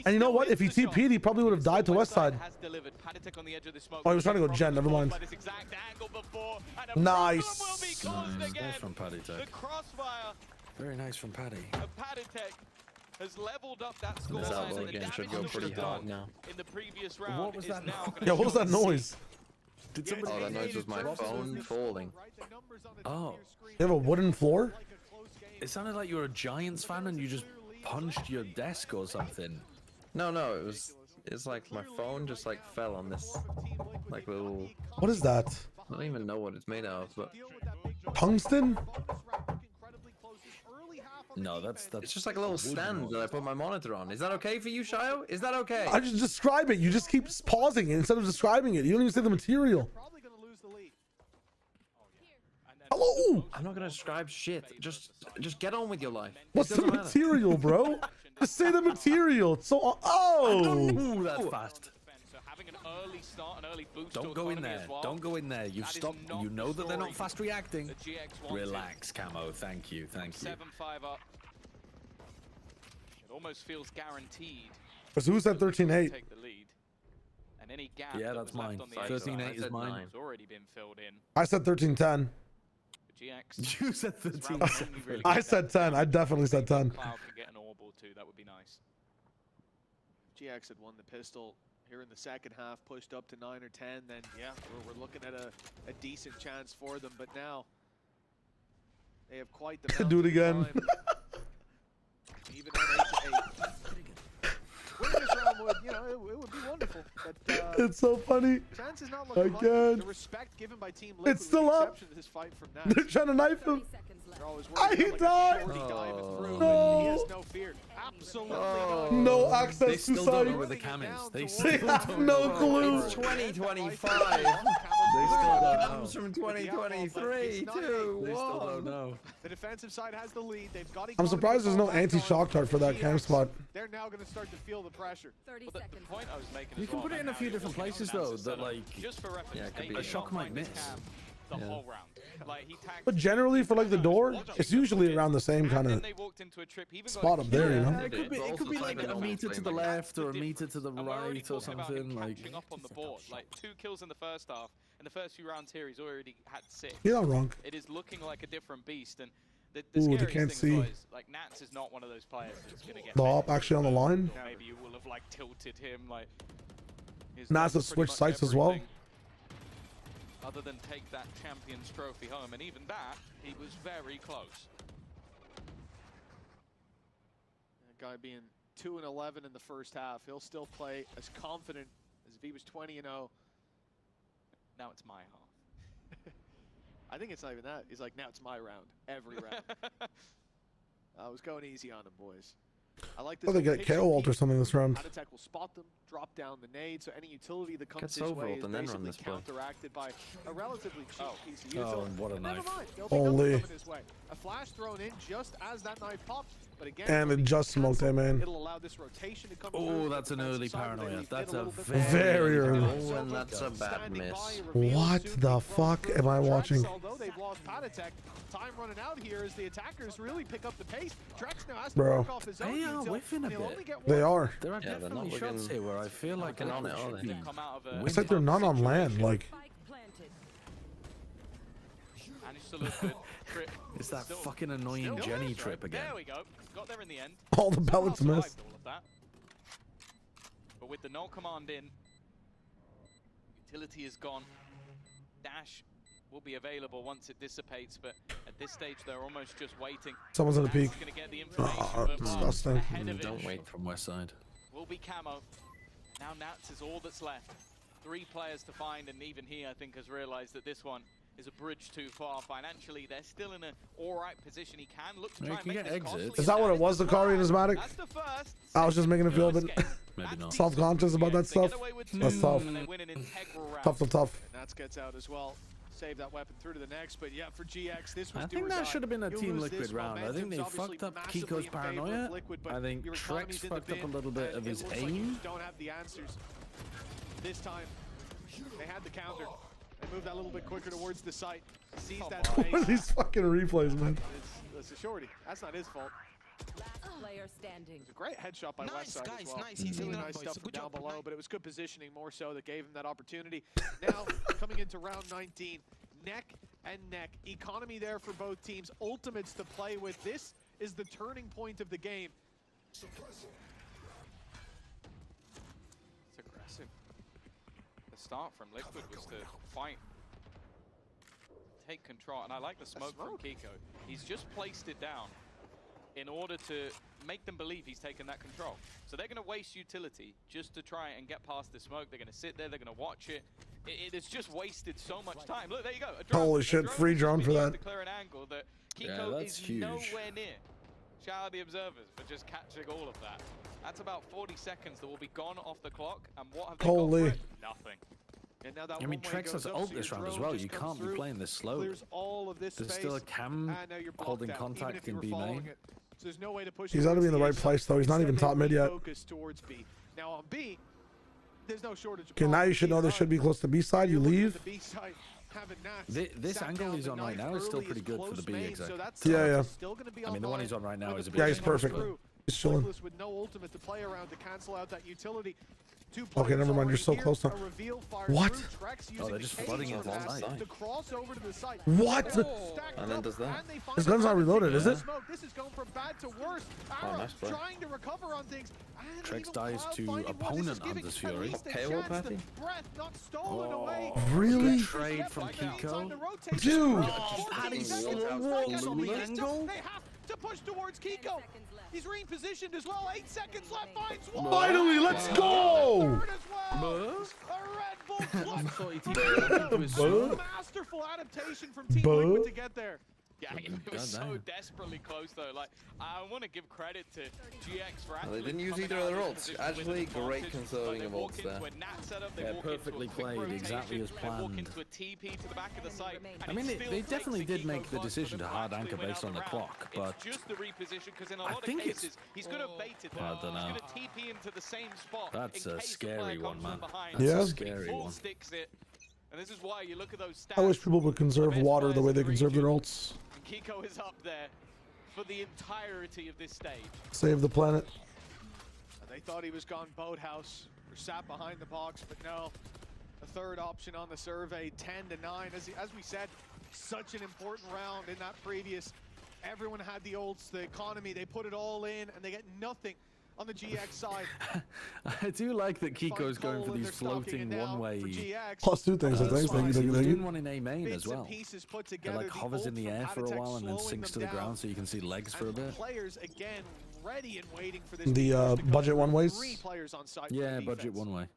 A: And you know what? If he TP'd, he probably would have died to West Side. Oh, he was trying to go Gen. Never mind. Nice.
L: Nice from Paddy Tech. Very nice from Paddy.
N: Has leveled up that score
D: This
N: line,
D: outlaw
N: and the
D: game
N: damage
D: should go
N: that
D: pretty
N: was
D: hard
N: done
D: now.
N: in the previous round
L: What was
N: is
L: that
N: now
L: noise?
N: gonna
A: Yeah, what was
N: show
A: that
N: its
A: noise?
L: Did somebody?
D: Oh, that noise was my phone falling.
L: Oh,
A: You have a wooden floor?
L: it sounded like you were a Giants fan and you just punched your desk or something.
D: No, it's like my phone just like fell on this like little.
A: What is that?
D: I don't even know what it's made out of, but
A: Tungsten?
L: No, that's
D: it's just like a little stand that I put my monitor on. Is that okay for you, Shio? Is that okay?
A: I just describe it. You just keep pausing it instead of describing it. You don't even say the material. Hello.
D: I'm not gonna describe shit. Just get on with your life.
A: What's the material, bro? Just say the material. It's so. Oh.
L: Ooh, that's fast.
N: So having an early start, an early boost to
L: Don't go in
N: economy
L: there.
N: as well.
L: Don't go in there. You've
N: That is
L: stopped.
N: not
L: You know
N: the
L: that they're not
N: story
L: fast reacting.
N: that GX wanted.
L: Relax, Camo. Thank you. Thank you.
N: 7-5 up. It almost feels guaranteed.
A: So who's that 13-8?
N: Take the lead. And any gap
L: Yeah,
N: that
L: that's
N: was left
L: mine.
N: on the
L: 13-8 is
N: outside
L: mine.
N: has already been filled in.
A: I said 13-10.
N: For GX.
L: You said
N: this round
L: 13.
N: only really
A: I
N: gets
A: said 10. I definitely said 10.
N: Cloud can get an orb or two. That would be nice.
M: GX had won the pistol here in the second half, pushed up to 9 or 10. Then, yeah, we're looking at a decent chance for them. But now, they have quite the
A: Do it again.
M: Even on 8-8. Winning this round would, you know, it would be wonderful. But
A: It's so funny.
M: chances not looking like
A: Again.
M: the respect given by Team Liquid
A: It's still
M: with the
A: up.
M: exception of this fight from
A: They're
M: Nats.
A: trying to knife him.
M: They're always
A: I
M: worried about,
A: died.
M: like, a shorty diving through,
A: No.
M: but he has no fear. Absolutely none.
A: No
L: They
A: access to
L: still don't know
A: sight.
L: where the cam is. They
A: They
L: still
A: have
L: don't
A: no
L: know.
A: clue.
D: It's 2025.
L: They still don't know.
D: Comes from 2023 too.
L: They still don't know.
M: The defensive side has the lead. They've got
A: I'm surprised there's no anti-shock dart for that cam spot.
M: They're now going to start to feel the pressure.
E: 30
N: Well, the
E: seconds.
N: point I was making
L: You
N: as
L: can
N: well
L: put it
N: right
L: in a
N: now,
L: few
N: you're
L: different
N: looking at
L: places,
N: Nance's
L: though, that,
N: setup.
L: like,
N: just for reference,
D: yeah, it could
N: they
D: be
N: did
L: a shock
N: not
L: might
N: find his
L: miss.
N: cam the
D: Yeah.
N: whole round. Like, he tagged
A: But generally for like the door, it's usually around the same kind
N: and
A: of
N: then they walked into a trip. He even got
A: spot
N: a
A: up there, you
N: kill.
A: know?
L: It could be,
D: But
L: it could
D: also
L: be like
D: Simon
L: a
D: Owen
L: meter to
D: playing
L: the
D: like
L: left or a meter to the
N: And we're already
L: right or
N: talking about him
L: something. Like,
N: catching up on the board. Like 2 kills in the first half. In the first few rounds here, he's already had 6.
A: You're not wrong.
N: It is looking like a different beast. And the
A: Ooh, they
N: scariest
A: can't
N: thing as well
A: see.
N: is, like, Nats is not one of those players that's going to get
A: The
N: made.
A: op actually on the line.
N: Or maybe you will have, like, tilted him. Like, he's
A: Nats
N: done
A: has
N: pretty
A: switched
N: much
A: sites as well.
N: everything other than take that Champions Trophy home. And even that, he was very close.
M: That guy being 2-11 in the first half, he'll still play as confident as if he was 20-0.
N: Now it's my half.
M: I think it's not even that. He's like, now it's my round. Every round. I was going easy on him, boys. I like this.
A: Oh, they get KO ult or something this round.
M: Attack will spot them, drop down the nade, so any utility that comes
D: Gets
M: his way
D: overult
M: is
D: and then run
M: basically
D: this play.
M: counteracted by a relatively cheap piece of
L: Oh,
M: utility.
L: and what a
M: And never
L: knife.
M: mind, there'll be
A: Holy.
M: nothing coming his way. A flash thrown in just as that knife popped, but again,
A: And it just smoked him in.
M: it'll allow this rotation to come
L: oh,
M: through.
L: that's an early paranoia. That's a
A: Very early.
D: Oh, and that's a bad miss.
A: What the fuck am I watching?
M: Although they've lost Patatek, time running out here as the attackers really pick up the pace. Trex now has to
A: Bro.
M: work off his own
L: They are
M: util,
L: whiffing a
M: and he'll
L: bit.
M: only get
A: They
M: one.
A: are.
L: There are
D: Yeah, they're not
L: definitely shots
D: looking-
L: here where I feel like
D: looking on it, are
L: should
D: they?
L: be
N: Come out of a
A: It's like they're not on land. Like,
E: Spike planted.
N: managed to look good. Trip.
L: It's that
N: Still-
L: fucking annoying
N: still
L: Jenny
N: works,
L: trip
N: right?
L: again.
N: There we go. Got there in the end.
A: all the pellets
N: Somehow
A: missed.
N: survived all of that. But with the null command in, utility is gone. Dash will be available once it dissipates, but at this stage they're almost just waiting.
A: Someone's at the
N: Nats
A: peak.
N: is gonna get the information,
A: Oh,
N: but
A: disgusting.
N: ahead of
L: Don't
N: it
L: wait from West Side.
N: will be Camo. Now Nats is all that's left. 3 players to find, and even he, I think, has realized that this one is a bridge too far. Financially, they're still in an alright position. He can look to
L: Yeah,
N: try
L: he
N: and
L: can
N: make
L: get
N: this
L: exits.
N: costly.
A: Is that what it was, the Kari and his Matic?
N: That's the first.
A: I was just making it feel a bit
L: Maybe not.
A: self-conscious about that stuff. That's tough.
N: And they win an integral round.
A: Tough.
M: Nats gets out as well. Save that weapon through to the next, but yeah, for GX, this was
L: I
M: do
L: think
M: or
L: that
M: die.
L: should have been a
M: You'll
L: Team
M: lose
L: Liquid
M: this.
L: round. I think they
M: Momentum's
L: fucked up
M: obviously
L: Kiko's
M: massively in favor of
L: paranoia.
M: Liquid, but
L: I think
M: your
L: Trex
M: economy's in the
L: fucked up a
M: bin,
L: little bit
M: and
L: of
M: it
L: his
M: looks like you
L: aim.
M: just don't have the answers this time. They had the counter. They moved that a little bit quicker towards the site. Sees that space.
A: What are these fucking replays, man?
M: It's a shorty. That's not his fault.
E: Last player standing.
M: It's a great headshot by Westside
P: guys,
M: as well.
P: nice. He's
M: really
P: in
M: nice stuff from
P: good
M: down
P: job.
M: below, but it was good positioning more so that gave him that opportunity. Now, coming into round 19, neck and neck. Economy there for both teams. Ultimates to play with. This is the turning point of the game.
N: It's aggressive. The start from Liquid was to fight, take control, and I like the smoke from Kiko. He's just placed it down in order to make them believe he's taken that control. So they're going to waste utility just to try and get past the smoke. They're going to sit there, they're going to watch it. It has just wasted so much time. Look, there you go.
A: Holy shit, free drone for that.
N: To clear an angle that Kiko is nowhere near. Shout out the observers for just catching all of that. That's about 40 seconds that will be gone off the clock. And what have they got for it? Nothing.
M: And now that
F: I mean, Trex has ult this round as well. You can't be playing this slow. There's still a cam holding contact in B main.
M: So there's no way to push.
A: He's got to be in the right place though. He's not even top mid yet.
M: Towards B. Now on B, there's no shortage.
A: Okay, now you should know this should be close to B side. You leave.
F: This angle he's on right now is still pretty good for the B exec.
A: Yeah.
F: I mean, the one he's on right now is a bit.
A: Yeah, he's perfect. He's chilling.
M: With no ultimate to play around to cancel out that utility.
A: Okay, never mind. You're so close now. What?
F: Oh, they're just flooding into the site.
A: What?
O: And then does that.
A: His gun's not reloaded, is it?
M: This is going from bad to worse.
O: Oh, nice play.
M: Trying to recover on things.
F: Trex dies to opponent Hunter's Fury.
O: Payroll patty?
A: Really?
F: Good trade from Kiko.
A: Dude!
F: Patty's walks on the angle.
M: They have to push towards Kiko. He's repositioned as well. 8 seconds left. Finds one.
A: Finally, let's go!
M: A Red Bull clutch. Masterful adaptation from Team Liquid to get there.
N: Yeah, it was so desperately close though. Like, I want to give credit to GX for actually.
O: They didn't use either of their ults. Actually, great conserving of ults there.
F: Yeah, perfectly played, exactly as planned. I mean, they definitely did make the decision to hard anchor based on the clock, but
N: just the reposition because in a lot
F: I think
N: of cases he's going to bait it there.
F: I don't know.
N: He's going to TP into the same spot.
F: That's a scary one, man.
A: Yeah.
F: That's a scary one.
N: Sticks it. And this is why you look at those stats.
A: I wish people would conserve water the way they conserve their ults.
N: And Kiko is up there for the entirety of this stage.
A: Save the planet.
M: They thought he was gone boathouse or sat behind the box, but no. A third option on the survey, 10-9. As we said, such an important round in that previous. Everyone had the ults, the economy, they put it all in, and they get nothing on the GX side.
F: I do like that Kiko's going for these floating one-way
A: +2 things, I think.
F: He was doing one in A main as well. It like hovers in the air for a while and then sinks to the ground so you can see legs for a bit.
M: Players again ready and waiting for this.
A: The budget one-ways?
F: Yeah, budget one-way.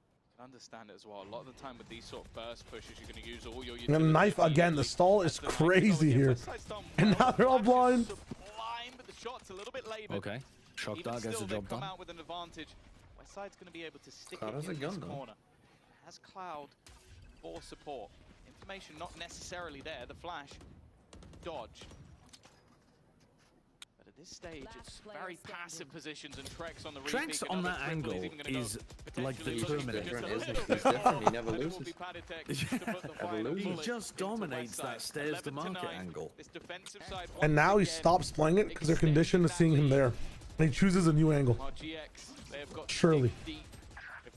N: Understand it as well. A lot of the time with these sort of burst pushes, you're going to use all your
A: And the knife again. The stall is crazy here. And now they're all blind.
N: But the shot's a little bit labored.
F: Okay. Shock dart gets the job done.
N: Out with an advantage. Westside's going to be able to stick
O: Cloud
N: it
O: has a
N: in
O: gun,
N: this
O: though.
N: corner. Has Cloud for support. Information not necessarily there. The flash dodged. But at this stage, it's very passive positions and Trex on the
F: Trex on that angle is like the Terminator.
O: He's different. He never loses.
F: He just dominates that stairs to market angle.
A: And now he stops playing it because they're conditioned to seeing him there. And he chooses a new angle. Surely.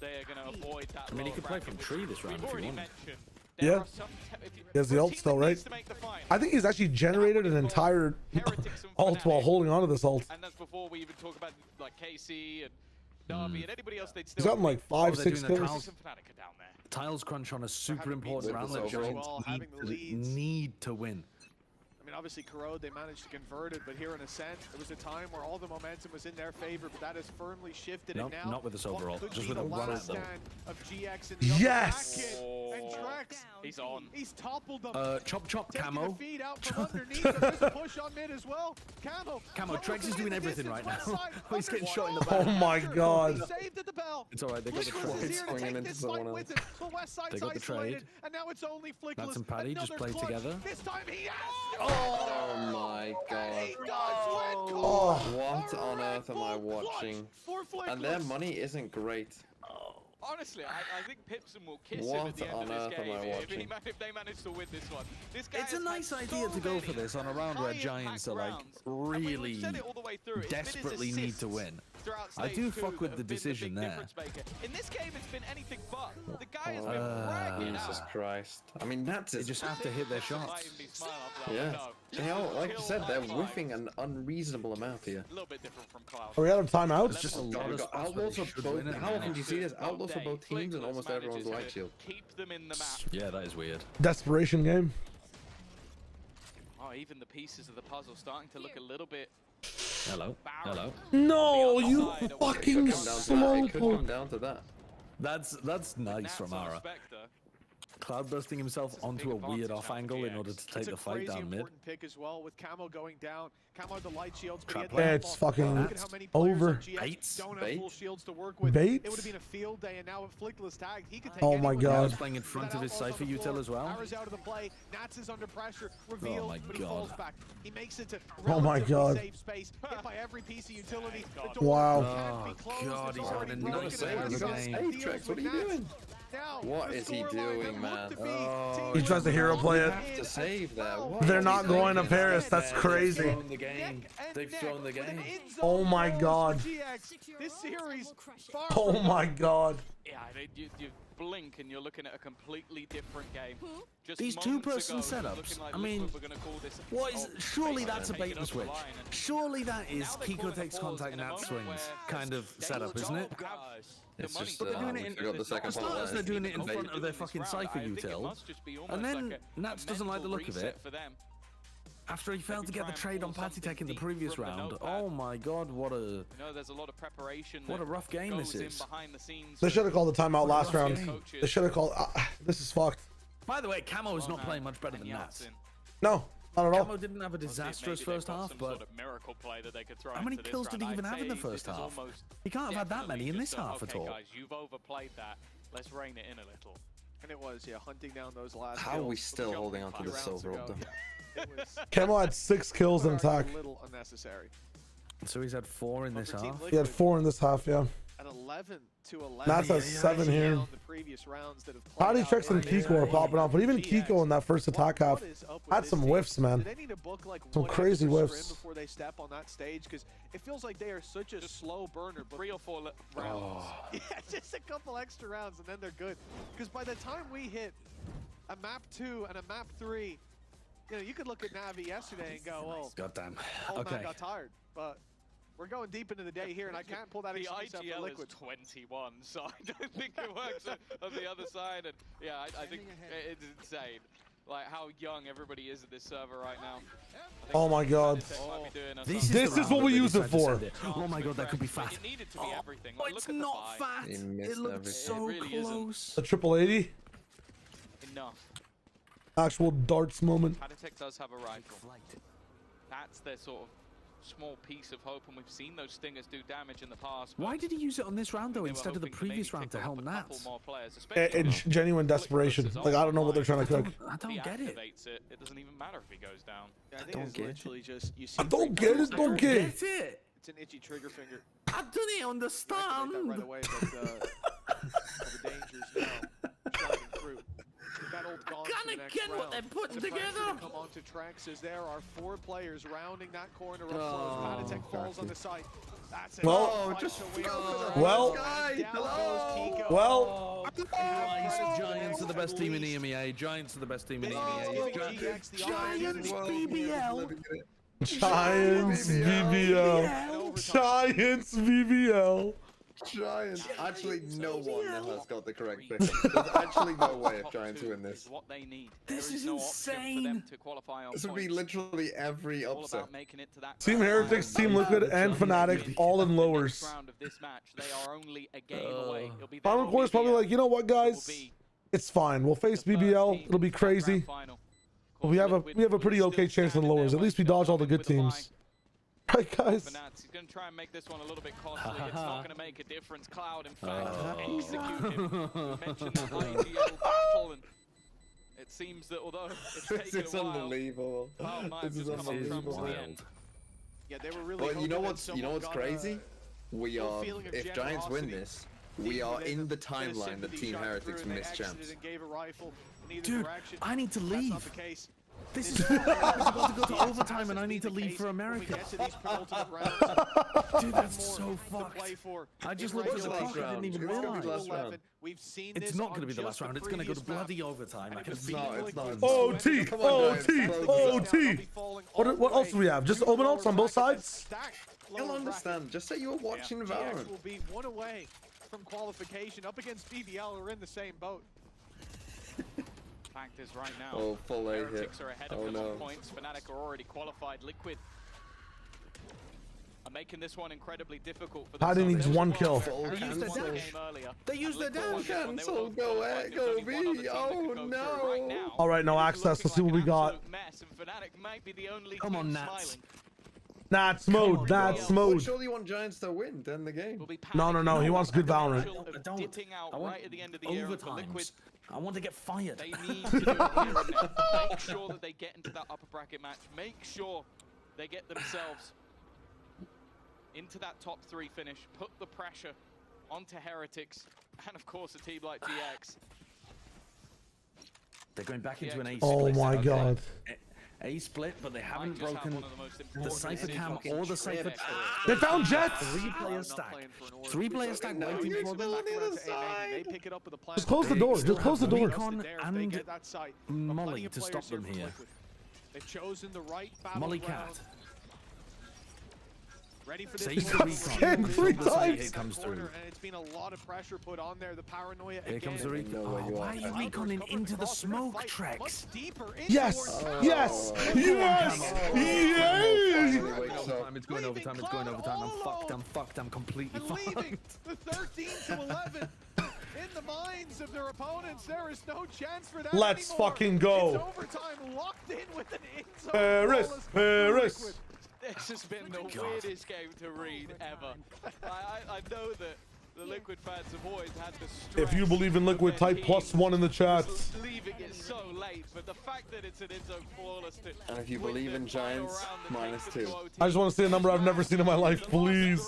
F: I mean, he could play from tree this round if he wanted.
A: Yeah. He has the ult still, right? I think he's actually generated an entire ult while holding onto this ult.
N: And that's before we even talk about like KC and Derby and anybody else. They'd
A: He's
N: still
A: got like 5, 6 kills.
F: Tiles crunch on a super important round that Giants need to win.
M: I mean, obviously, Corrode, they managed to convert it, but here in Ascent, there was a time where all the momentum was in their favor, but that has firmly shifted.
F: Nope,
M: and now,
F: not with this overall, just with a run at them.
M: Of GX in the
A: yes!
M: And Trex,
N: he's on.
M: He's toppled them.
F: Chop chop camo.
M: The feed out from underneath. There's a push on mid as well.
F: Camo, Trex is doing everything right now. He's getting shot in the
A: Oh
F: back.
A: my god.
M: Saved at the bell.
F: It's alright, they got the trade. They got the trade.
M: And now it's only Flickless.
F: Lance and Paddy just played together.
M: This time he has.
O: Oh my god.
A: Oh.
O: What on earth am I watching? And their money isn't great.
N: Honestly, I think Pipson will kiss him at the end of this game if they manage to win this one. This guy
L: It's a nice idea to go for this on a round where Giants are like really desperately need to win. I do fuck with the decision there.
N: In this game, it's been anything but. The guy has been bragging.
O: Jesus Christ. I mean, that's
L: they just have to hit their shots.
O: Yeah. They all, like I said, they're whiffing an unreasonable amount here.
N: A little bit different from Cloud.
A: Are we out of timeouts?
L: It's just a lot of
O: outlaws for both. How often do you see this? Outlaws for both teams and almost everyone's light shield.
N: Keep them in the map.
L: Yeah, that is weird.
A: Desperation game.
N: Oh, even the pieces of the puzzle starting to look a little bit.
L: Hello. Hello.
A: No, you fucking
O: slow. It could come down to that.
L: That's nice from Ara. Cloud bursting himself onto a weird off angle in order to take the fight down mid.
M: Pick as well with Camo going down. Camo the light shields.
A: It's fucking over.
L: Bates.
M: Don't have full shields to work with.
A: Bates?
M: It would have been a field day, and now with Flickless tagged, he could take
A: Oh my God.
L: He's playing in front of his Cypher util as well.
M: Ara's out of the play. Nats is under pressure. Revealed, but he falls back. He makes it to
A: oh my God.
M: safe space. Hit by every piece of utility.
A: Wow.
L: Oh God, he's having a nice end of the game.
O: What are you doing? What is he doing, man? Oh,
A: he tries to hero play it.
O: To save that.
A: They're not going to Paris. That's crazy.
L: They've thrown the game. They've thrown the game.
A: Oh my God.
M: This series.
A: Oh my God.
N: Yeah, you blink and you're looking at a completely different game. Just
L: these two-person setups.
N: Like,
L: I mean, what is? Surely that's a bait and switch. Surely that is Kiko takes contact, Nat swings kind of setup, isn't it?
O: It's just
L: they're doing it in,
O: the second
L: part. They're doing it in front of their fucking Cypher util, and then Nats doesn't like the look of it. After he failed to get the trade on Patty Tech in the previous round. Oh my God, what a
N: there's a lot of preparation.
L: What a rough game this is.
A: They should have called the timeout last round. They should have called. This is fucked.
L: By the way, Camo is not playing much better than Nats.
A: No, not at all.
L: Camo didn't have a disastrous first half, but how many kills did he even have in the first half? He can't have had that many in this half at all.
N: Guys, you've overplayed that. Let's rein it in a little.
M: And it was, hunting down those last.
O: How are we still holding on to the silver up though?
A: Camo had 6 kills in attack.
M: A little unnecessary.
L: So he's had 4 in this half.
A: He had 4 in this half, yeah.
M: At 11 to 11.
A: Nats has 7 here. Patty Tricks and Kiko are popping off, but even Kiko in that first attack half had some whiffs, man. Some crazy whiffs.
M: Before they step on that stage, because it feels like they are such a slow burner.
N: 3 or 4 rounds.
M: Yeah, just a couple extra rounds and then they're good. Because by the time we hit a map 2 and a map 3, you could look at Navi yesterday and go, well,
L: goddamn.
M: Old man got tired, but we're going deep into the day here, and I can't pull that excuse out for Liquid.
N: Is 21, so I don't think it works on the other side. And yeah, I think it's insane, like how young everybody is at this server right now.
A: Oh my God. This is what we use it for.
L: Oh my God, that could be fast.
N: It needed to be everything.
L: Oh, it's not fast. It looked so close.
A: A triple 80.
N: Enough.
A: Actual darts moment.
N: Patitech does have a rifle. That's their sort of small piece of hope, and we've seen those stingers do damage in the past.
L: Why did he use it on this round though instead of the previous round to help Nats?
A: It's genuine desperation. Like, I don't know what they're trying to cook.
L: I don't get it.
N: It doesn't even matter if he goes down.
M: Yeah, I think it's literally just you see.
A: I don't get it. Don't get it.
M: It's an itchy trigger finger.
L: I don't understand.
M: Right away, but the dangers now shining through. That old
L: gonna get what they're putting together.
M: Come on to Trax as there are 4 players rounding that corner. Patitech falls on the side. That's it.
A: Well,
L: Giants are the best team in EMEA. Giants are the best team in EMEA. Giants BBL.
A: Giants BBL. Giants BBL.
O: Giants. Actually, no one has got the correct pick. There's actually no way if Giants win this.
N: What they need.
L: This is insane.
O: This would be literally every upset.
A: Team Heretics, Team Liquid, and Fnatic all in lowers. Final Core is probably like, you know what, guys? It's fine. We'll face BBL. It'll be crazy. But we have a pretty okay chance in lowers. At least we dodge all the good teams. Right, guys.
N: He's going to try and make this one a little bit costly. It's not going to make a difference. Cloud, in fact, executed. We mentioned the IGL battle, and it seems that although it's taken a while,
O: unbelievable.
N: This is unbelievable.
M: Yeah, they were really.
O: Well, you know what's crazy? We are. If Giants win this, We are in the timeline that Team Heretics missed champs.
L: Dude, I need to leave. This is about to go to overtime and I need to leave for America. Dude, that's so fucked. I just looked at the clock, I didn't even realize. It's not going to be the last round, it's going to go to bloody overtime. I can feel it.
A: OT! OT! OT! What else do we have? Just open ults on both sides?
O: You'll understand. Just say you were watching Valorant.
M: Will be one away from qualification up against BBL, who are in the same boat.
N: Fact is right now,
O: oh, full A hit.
N: Heretics are ahead of them on points. Fnatic are already qualified. Liquid are making this one incredibly difficult for them.
A: Paddy needs one kill.
L: They used their dash.
O: Cancel. Go A. Go B. Oh no.
A: All right, no access. Let's see what we got.
L: Come on, Nats.
A: Nats mode. Nats mode.
O: Surely you want Giants to win, then the game.
A: No. He wants good Valorant.
L: I don't. I want overtimes. I want to get fired.
N: They need to do it here and now. Make sure that they get into that upper bracket match. Make sure they get themselves into that top 3 finish. Put the pressure onto Heretics and of course a team like GX.
L: They're going back into an A split.
A: Oh my god.
L: A split, but they haven't broken the Cypher Cam or the Cypher.
A: They found Jet!
L: 3-player stack. 3-player stack waiting for them.
A: Just close the door. Just close the door.
L: Recon and Molly to stop them here.
M: They've chosen the right
L: Molly Cat.
M: Ready for
L: Save
M: this
L: the recon.
A: 3 times.
L: It comes through.
M: And it's been a lot of pressure put on there. The paranoia
L: Here comes the recon. Oh, why are you reconning into the smoke, Trex?
A: Yes! Yes! Yes! Yes!
L: It's going overtime. It's going overtime. I'm fucked. I'm completely fucked.
M: Leaving the 13 to 11 in the minds of their opponents. There is no chance for that
A: Let's
M: anymore.
A: fucking go.
M: It's overtime, locked in with an in-zone.
A: Paris.
N: This has been the weirdest game to read ever. I know that the Liquid fans have always had the stress.
A: If you believe in Liquid, type +1 in the chat.
N: Leaving it so late, but the fact that it's an in-zone flawless.
O: And if you believe in Giants, -2.
A: I just want to see a number I've never seen in my life, please.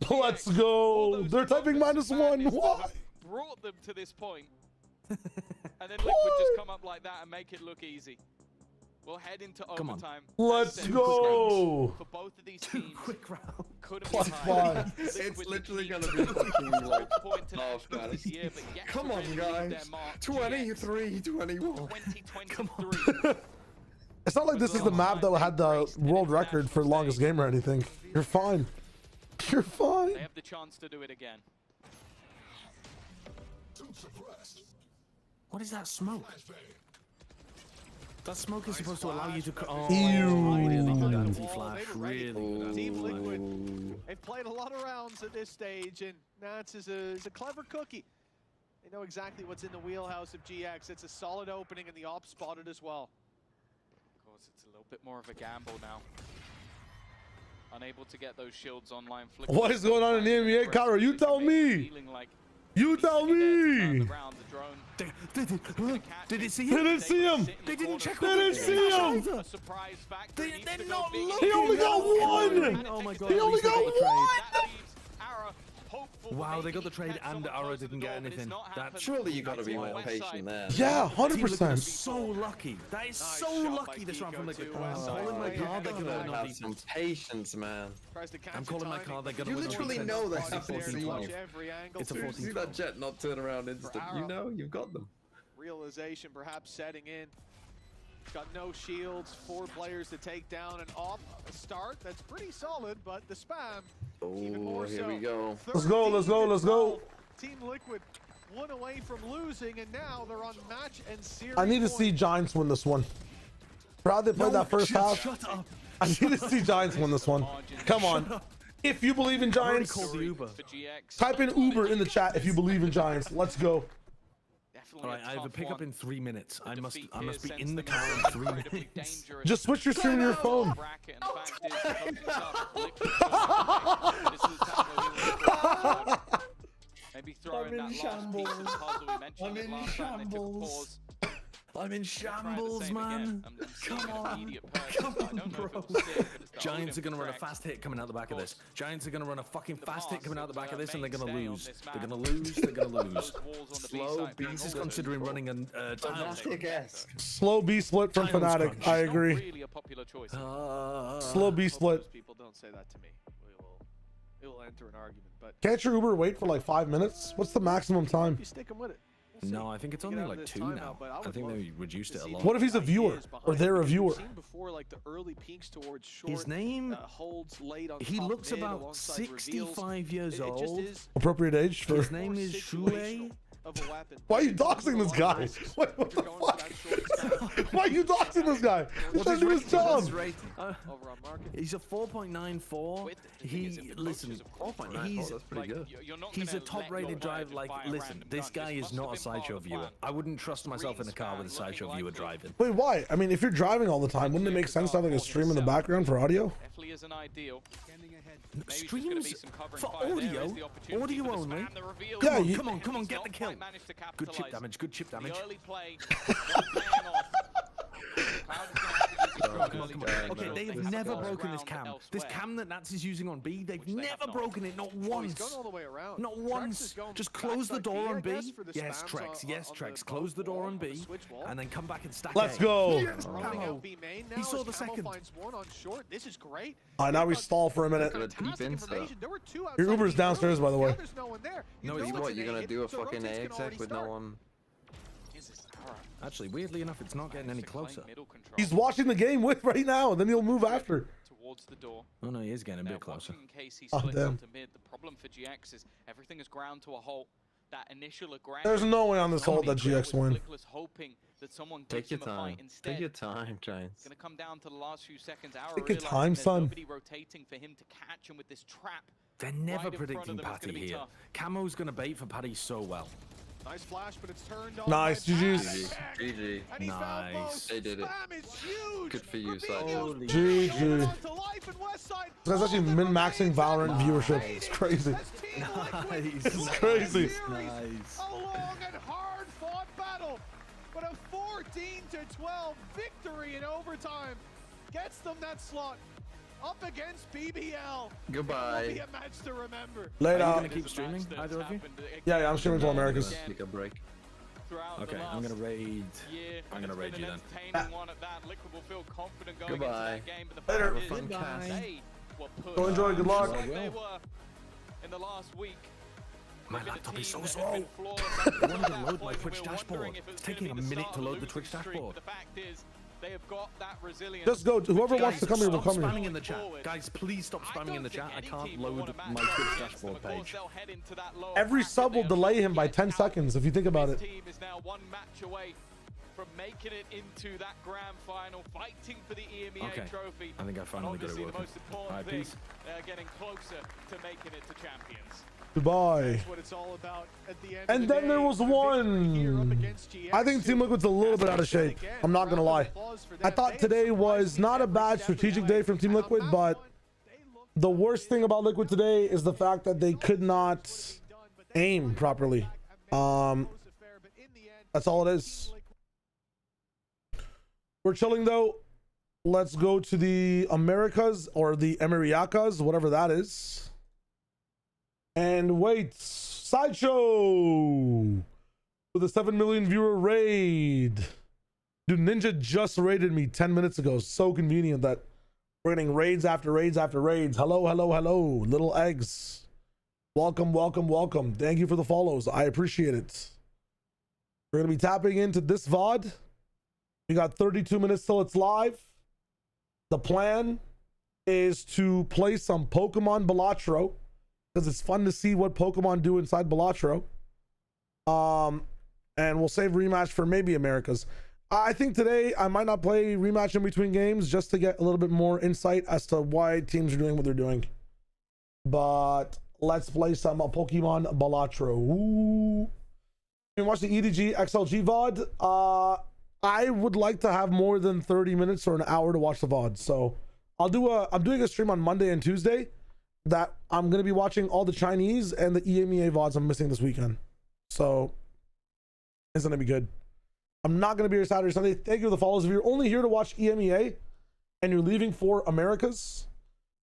A: Let's go. They're typing -1. Why?
N: Brought them to this point, and then Liquid just come up like that and make it look easy. We'll head into overtime.
A: Let's go.
N: For both of these teams.
L: Quick round.
A: +5.
O: It's literally gonna be fucking like half matters. Come on, guys. 23, 21.
L: Come on.
A: It's not like this is the map that had the world record for longest game or anything. You're fine. You're fine.
N: They have the chance to do it again.
L: What is that smoke? That smoke is supposed to allow you to. Oh,
A: Ew.
L: Really good anti-flash. Really good.
M: Team Liquid, they've played a lot of rounds at this stage, and Nats is a clever cookie. They know exactly what's in the wheelhouse of GX. It's a solid opening, and the op spotted as well.
N: Of course, it's a little bit more of a gamble now. Unable to get those shields online.
A: What is going on in the NBA, Kyra? You tell me. You tell me.
L: Did it see him?
A: Didn't see him.
L: They didn't check.
A: They didn't see him.
L: They're not looking.
A: He only got one.
L: Oh my god.
A: He only got one.
L: Wow, they got the trade and Arrow didn't get anything.
O: Surely you gotta be more patient there.
A: Yeah, 100%.
L: So lucky. That is so lucky this round from Liquid. I'm calling my card. They're gonna
O: have some patience, man.
L: I'm calling my card. They're gonna
O: You
L: win.
O: literally know that happens to you.
L: It's a 14.
O: See that Jet not turn around instant. You know you've got them.
M: Realization perhaps setting in. Got no shields, 4 players to take down, and off a start that's pretty solid, but the spam even more
O: here
M: so.
O: we go.
A: Let's go. Let's go. Let's go.
M: Team Liquid 1 away from losing, and now they're on match and series.
A: I need to see Giants win this one. Proud they played that first half.
L: Shut up.
A: I need to see Giants win this one. Come on. If you believe in Giants, type in Uber in the chat if you believe in Giants. Let's go.
L: All right, I have a pickup in 3 minutes. I must be in the car in 3 minutes.
A: Just switch your screen to your phone.
N: Maybe throwing that last piece of the puzzle we mentioned it last time. They took a pause.
L: I'm in shambles, man.
N: Come on, bro.
F: Giants are going to run a fast hit coming out the back of this. Giants are going to run a fucking fast hit coming out the back of this, and they're going to lose. They're going to lose. They're going to lose. Slow Beast is considering running a tile.
A: Slow B split from Fnatic. I agree.
N: Really a popular choice.
A: Slow B split.
M: People don't say that to me. We will enter an argument, but
A: Can't your Uber wait for like 5 minutes? What's the maximum time?
M: you stick them with it.
F: No, I think it's only like 2 now. I think they reduced it a lot.
A: What if he's a viewer or they're a viewer?
M: Before, like the early peaks towards short,
F: His name,
M: holds late on
F: he
M: top
F: looks
M: mid
F: about
M: alongside
F: 65 years
M: It just
F: old.
M: is
A: Appropriate age for.
F: His name is Shue.
M: of a weapon.
A: Why are you doxing this guy? What the fuck? Why are you doxing this guy? He's trying to do his job.
F: He's a 4.94. Listen,
O: 4.94, that's pretty good.
F: He's a top-rated driver. Like, listen, this guy is not a sideshow viewer. I wouldn't trust myself in a car with a sideshow viewer driving.
A: Wait, why? I mean, if you're driving all the time, wouldn't it make sense to have like a stream in the background for audio?
N: Definitely is an ideal.
F: Streams for audio? Audio only?
A: Yeah,
F: Come on, get the kill. Good chip damage, good chip damage. Okay, they have never broken this cam. This cam that Nats is using on B, they've never broken it, not once. Not once. Just close the door on B. Yes, Trex, yes, Trex. Close the door on B, and then come back and stack
A: Let's
F: A.
A: go.
F: Yes, Camo. He saw the second.
M: This is great.
A: Now we stall for a minute.
O: Deep insert.
A: Your Uber's downstairs, by the way.
O: No, what, you're gonna do a fucking A exec with no one?
F: Actually, weirdly enough, it's not getting any closer.
A: He's watching the game with right now, and then he'll move after.
N: Towards the door.
F: Oh no, he is getting a bit closer.
N: In case he
A: Oh,
N: splits
A: damn.
N: onto mid, the problem for GX is everything is ground to a halt. That initial aggression.
A: There's no way on this hold that GX win.
N: Hoping that someone
O: Take your
N: gives him a fight
O: time.
N: instead.
O: Take your time, Giants.
N: It's gonna come down to the last few seconds. Arrow
A: Take your
N: realizing
A: time,
N: there's
A: son.
N: Nobody rotating for him to catch him with this trap.
F: They're never
N: right in front of
F: predicting
N: them. It's gonna
F: Patty
N: be
F: here.
N: tough.
F: Camo's gonna bait for Patty so well.
M: Nice flash, but it's turned on.
A: Nice,
M: by
A: GG's.
M: Pack.
O: GG.
M: And he found both.
F: Nice.
O: They did it.
M: Spam is huge.
O: Good for you, Side.
F: Holy
A: GG.
M: On to life and Westside.
A: This guy's actually min-maxing Valorant viewership. It's crazy.
F: Nice.
A: It's crazy.
F: Nice.
M: A long and hard-fought battle, but a 14-12 victory in overtime gets them that slot up against BBL.
O: Goodbye.
M: It will be a match to remember.
A: Later.
F: Are you gonna keep streaming, either of you?
A: Yeah, I'm streaming to Americas.
O: Take a break.
F: Okay, I'm gonna raid. I'm gonna raid you then.
O: Goodbye.
A: Later.
O: Have a fun cast.
A: Go enjoy. Good luck.
N: In the last week.
F: My laptop is so slow. I wanted to load my Twitch dashboard. It's taking a minute to load the Twitch dashboard.
N: The fact is, they have got that resilience.
A: Just go. Whoever wants to come here will
F: Stop
A: come
F: spamming
A: here.
F: in the chat. Guys, please stop spamming in the chat. I can't load my Twitch dashboard page.
A: Every sub will delay him by 10 seconds if you think about it.
N: This team is now one match away from making it into that grand final, fighting for the EMEA
F: Okay.
N: trophy.
F: I think I finally got it
N: Obviously, the
F: working.
N: most important
F: Alright,
N: thing,
F: peace.
N: they're getting closer to making it to champions.
A: Goodbye.
M: That's what it's all about at the end
A: And
M: of the
A: then there
M: day.
A: was
M: A victory here up
A: one.
M: against GX,
A: I think Team Liquid's a little bit out of shape. I'm not gonna lie. I thought today was not a bad strategic day from Team Liquid, but the worst thing about Liquid today is the fact that they could not aim properly. That's all it is. We're chilling though. Let's go to the Americas or the Emiriakas, whatever that is. And wait, Sideshow with a 7 million viewer raid. Dude, Ninja just raided me 10 minutes ago. So convenient that we're getting raids after raids after raids. Hello, hello, hello, little eggs. Welcome, welcome, welcome. Thank you for the follows. I appreciate it. We're going to be tapping into this VOD. We got 32 minutes till it's live. The plan is to play some Pokemon Balatro, because it's fun to see what Pokemon do inside Balatro. And we'll save rematch for maybe Americas. I think today I might not play rematch in between games just to get a little bit more insight as to why teams are doing what they're doing. But let's play some Pokemon Balatro. Ooh. You can watch the EDG XLG VOD. I would like to have more than 30 minutes or an hour to watch the VOD. So I'm doing a stream on Monday and Tuesday that I'm going to be watching all the Chinese and the EMEA VODs I'm missing this weekend. So it's going to be good. I'm not going to be here Saturday, Sunday. Thank you for the follows. If you're only here to watch EMEA and you're leaving for Americas,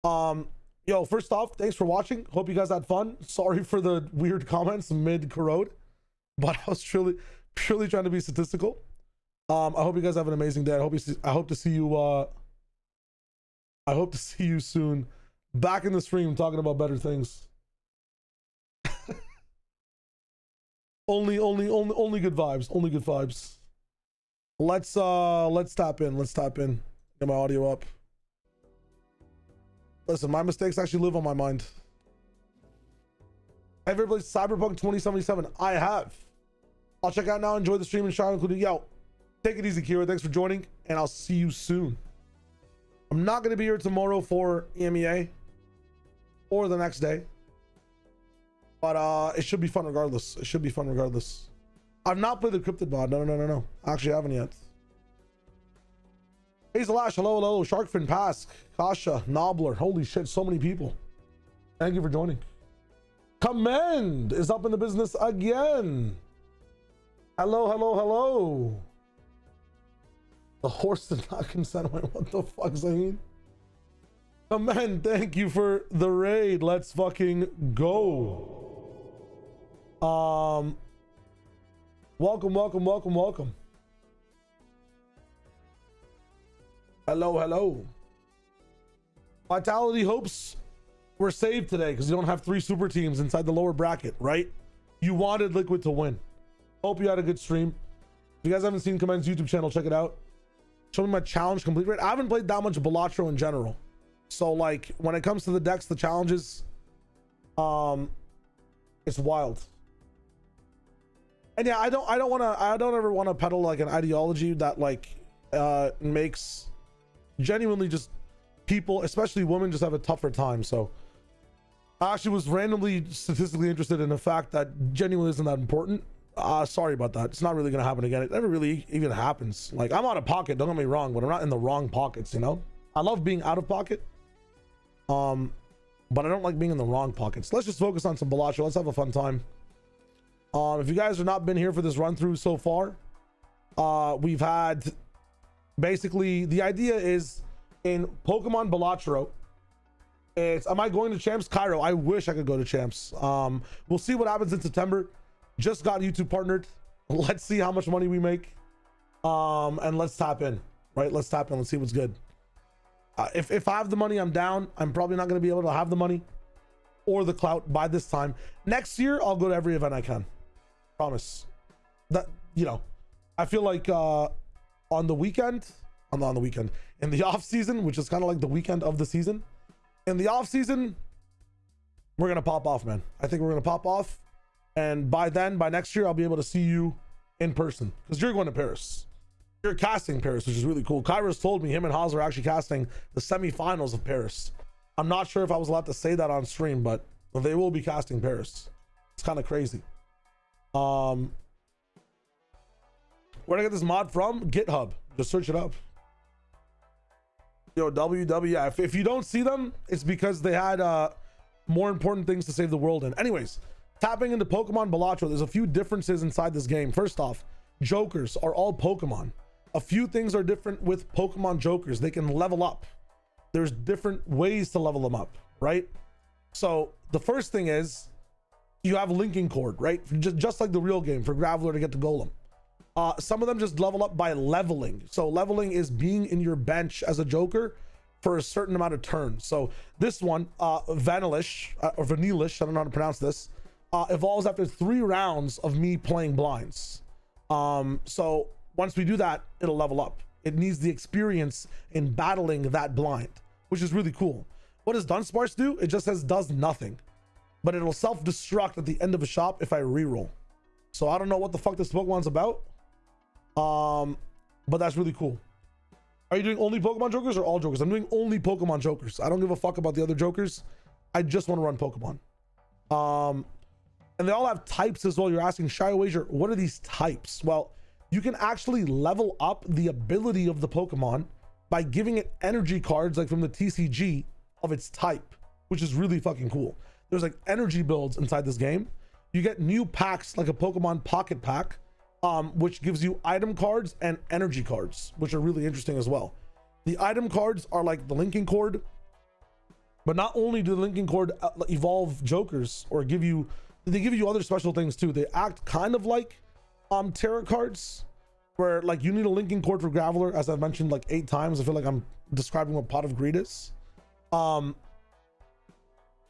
A: Yo, first off, thanks for watching. Hope you guys had fun. Sorry for the weird comments mid-corrode, but I was purely trying to be statistical. I hope you guys have an amazing day. I hope to see you soon. Back in the stream talking about better things. only good vibes. Only good vibes. Let's tap in. Get my audio up. Listen, my mistakes actually live on my mind. Have you ever played Cyberpunk 2077? I have. I'll check out now. Enjoy the stream and shout out, including yo. Take it easy, Kira. Thanks for joining, and I'll see you soon. I'm not going to be here tomorrow for EMEA or the next day, but it should be fun regardless. I've not played the Cryptid mod. No. I actually haven't yet. Hazel Ash, hello. Sharkfin, Pask, Kasha, Nobbler. Holy shit, so many people. Thank you for joining. Commend is up in the business again. Hello. The horse did not consent. Wait, what the fuck, Zaheen? Commend, thank you for the raid. Let's fucking go. Welcome. Hello. Vitality hopes were saved today because you don't have 3 super teams inside the lower bracket, right? You wanted Liquid to win. Hope you had a good stream. If you guys haven't seen Commend's YouTube channel, check it out. Show me my challenge complete rate. I haven't played that much Balatro in general. So like when it comes to the decks, the challenges, it's wild. And yeah, I don't ever want to peddle like an ideology that like makes genuinely just people, especially women, just have a tougher time. So I actually was randomly statistically interested in the fact that genuinely isn't that important. Sorry about that. It's not really gonna happen again. It never really even happens. Like, I'm out of pocket, don't get me wrong, but I'm not in the wrong pockets, you know? I love being out of pocket, but I don't like being in the wrong pockets. Let's just focus on some Balatro. Let's have a fun time. If you guys have not been here for this run through so far, we've had basically, the idea is in Pokemon Balatro, it's, am I going to champs? Cairo, I wish I could go to champs. We'll see what happens in September. Just got YouTube partnered. Let's see how much money we make. And let's tap in, right? Let's tap in. Let's see what's good. If I have the money, I'm down. I'm probably not going to be able to have the money or the clout by this time. Next year, I'll go to every event I can. Promise. That, you know, I feel like on the weekend, in the off season, which is kind of like the weekend of the season, in the off season, we're going to pop off, man. I think we're going to pop off. And by then, by next year, I'll be able to see you in person because you're going to Paris. You're casting Paris, which is really cool. Kairos told me him and Haas are actually casting the semifinals of Paris. I'm not sure if I was allowed to say that on stream, but they will be casting Paris. It's kind of crazy. Where'd I get this mod from? GitHub. Just search it up. Yo, WWF. If you don't see them, it's because they had more important things to save the world in. Anyways, tapping into Pokemon Balatro, there's a few differences inside this game. First off, Jokers are all Pokemon. A few things are different with Pokemon Jokers. They can level up. There's different ways to level them up, right? So the first thing is you have linking cord, right? Just like the real game for Graveler to get to Golem. Some of them just level up by leveling. So leveling is being in your bench as a Joker for a certain amount of turns. So this one, Vanillish, or Vanillish, I don't know how to pronounce this, evolves after 3 rounds of me playing blinds. So once we do that, it'll level up. It needs the experience in battling that blind, which is really cool. What does Dunsparce do? It just says does nothing, but it'll self-destruct at the end of a shop if I reroll. So I don't know what the fuck this Pokemon's about, but that's really cool. Are you doing only Pokemon Jokers or all Jokers? I'm doing only Pokemon Jokers. I don't give a fuck about the other Jokers. I just want to run Pokemon. And they all have types as well. You're asking Shy Wager, what are these types? Well, you can actually level up the ability of the Pokemon by giving it energy cards like from the TCG of its type, which is really fucking cool. There's like energy builds inside this game. You get new packs like a Pokemon Pocket Pack, which gives you item cards and energy cards, which are really interesting as well. The item cards are like the linking cord, But not only do the linking cord evolve jokers or give you, they give you other special things too. They act kind of like tarot cards, where like you need a linking cord for Graveler, as I've mentioned like 8 times. I feel like I'm describing what Pot of Greed is.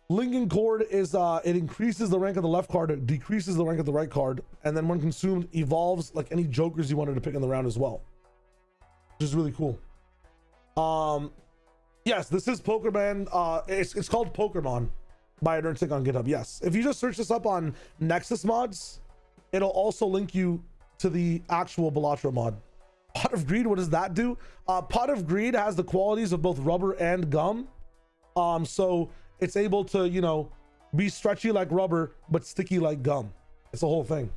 A: Linking cord is it increases the rank of the left card, it decreases the rank of the right card, and then when consumed, evolves like any jokers you wanted to pick in the round as well, which is really cool. Yes, this is Pokerman. It's called Pokermon by Nerdsick on GitHub. Yes, if you just search this up on Nexus mods, it'll also link you to the actual Balatro mod. Pot of Greed, what does that do? Pot of Greed has the qualities of both rubber and gum. So it's able to, you know, be stretchy like rubber, but sticky like gum. It's the whole thing.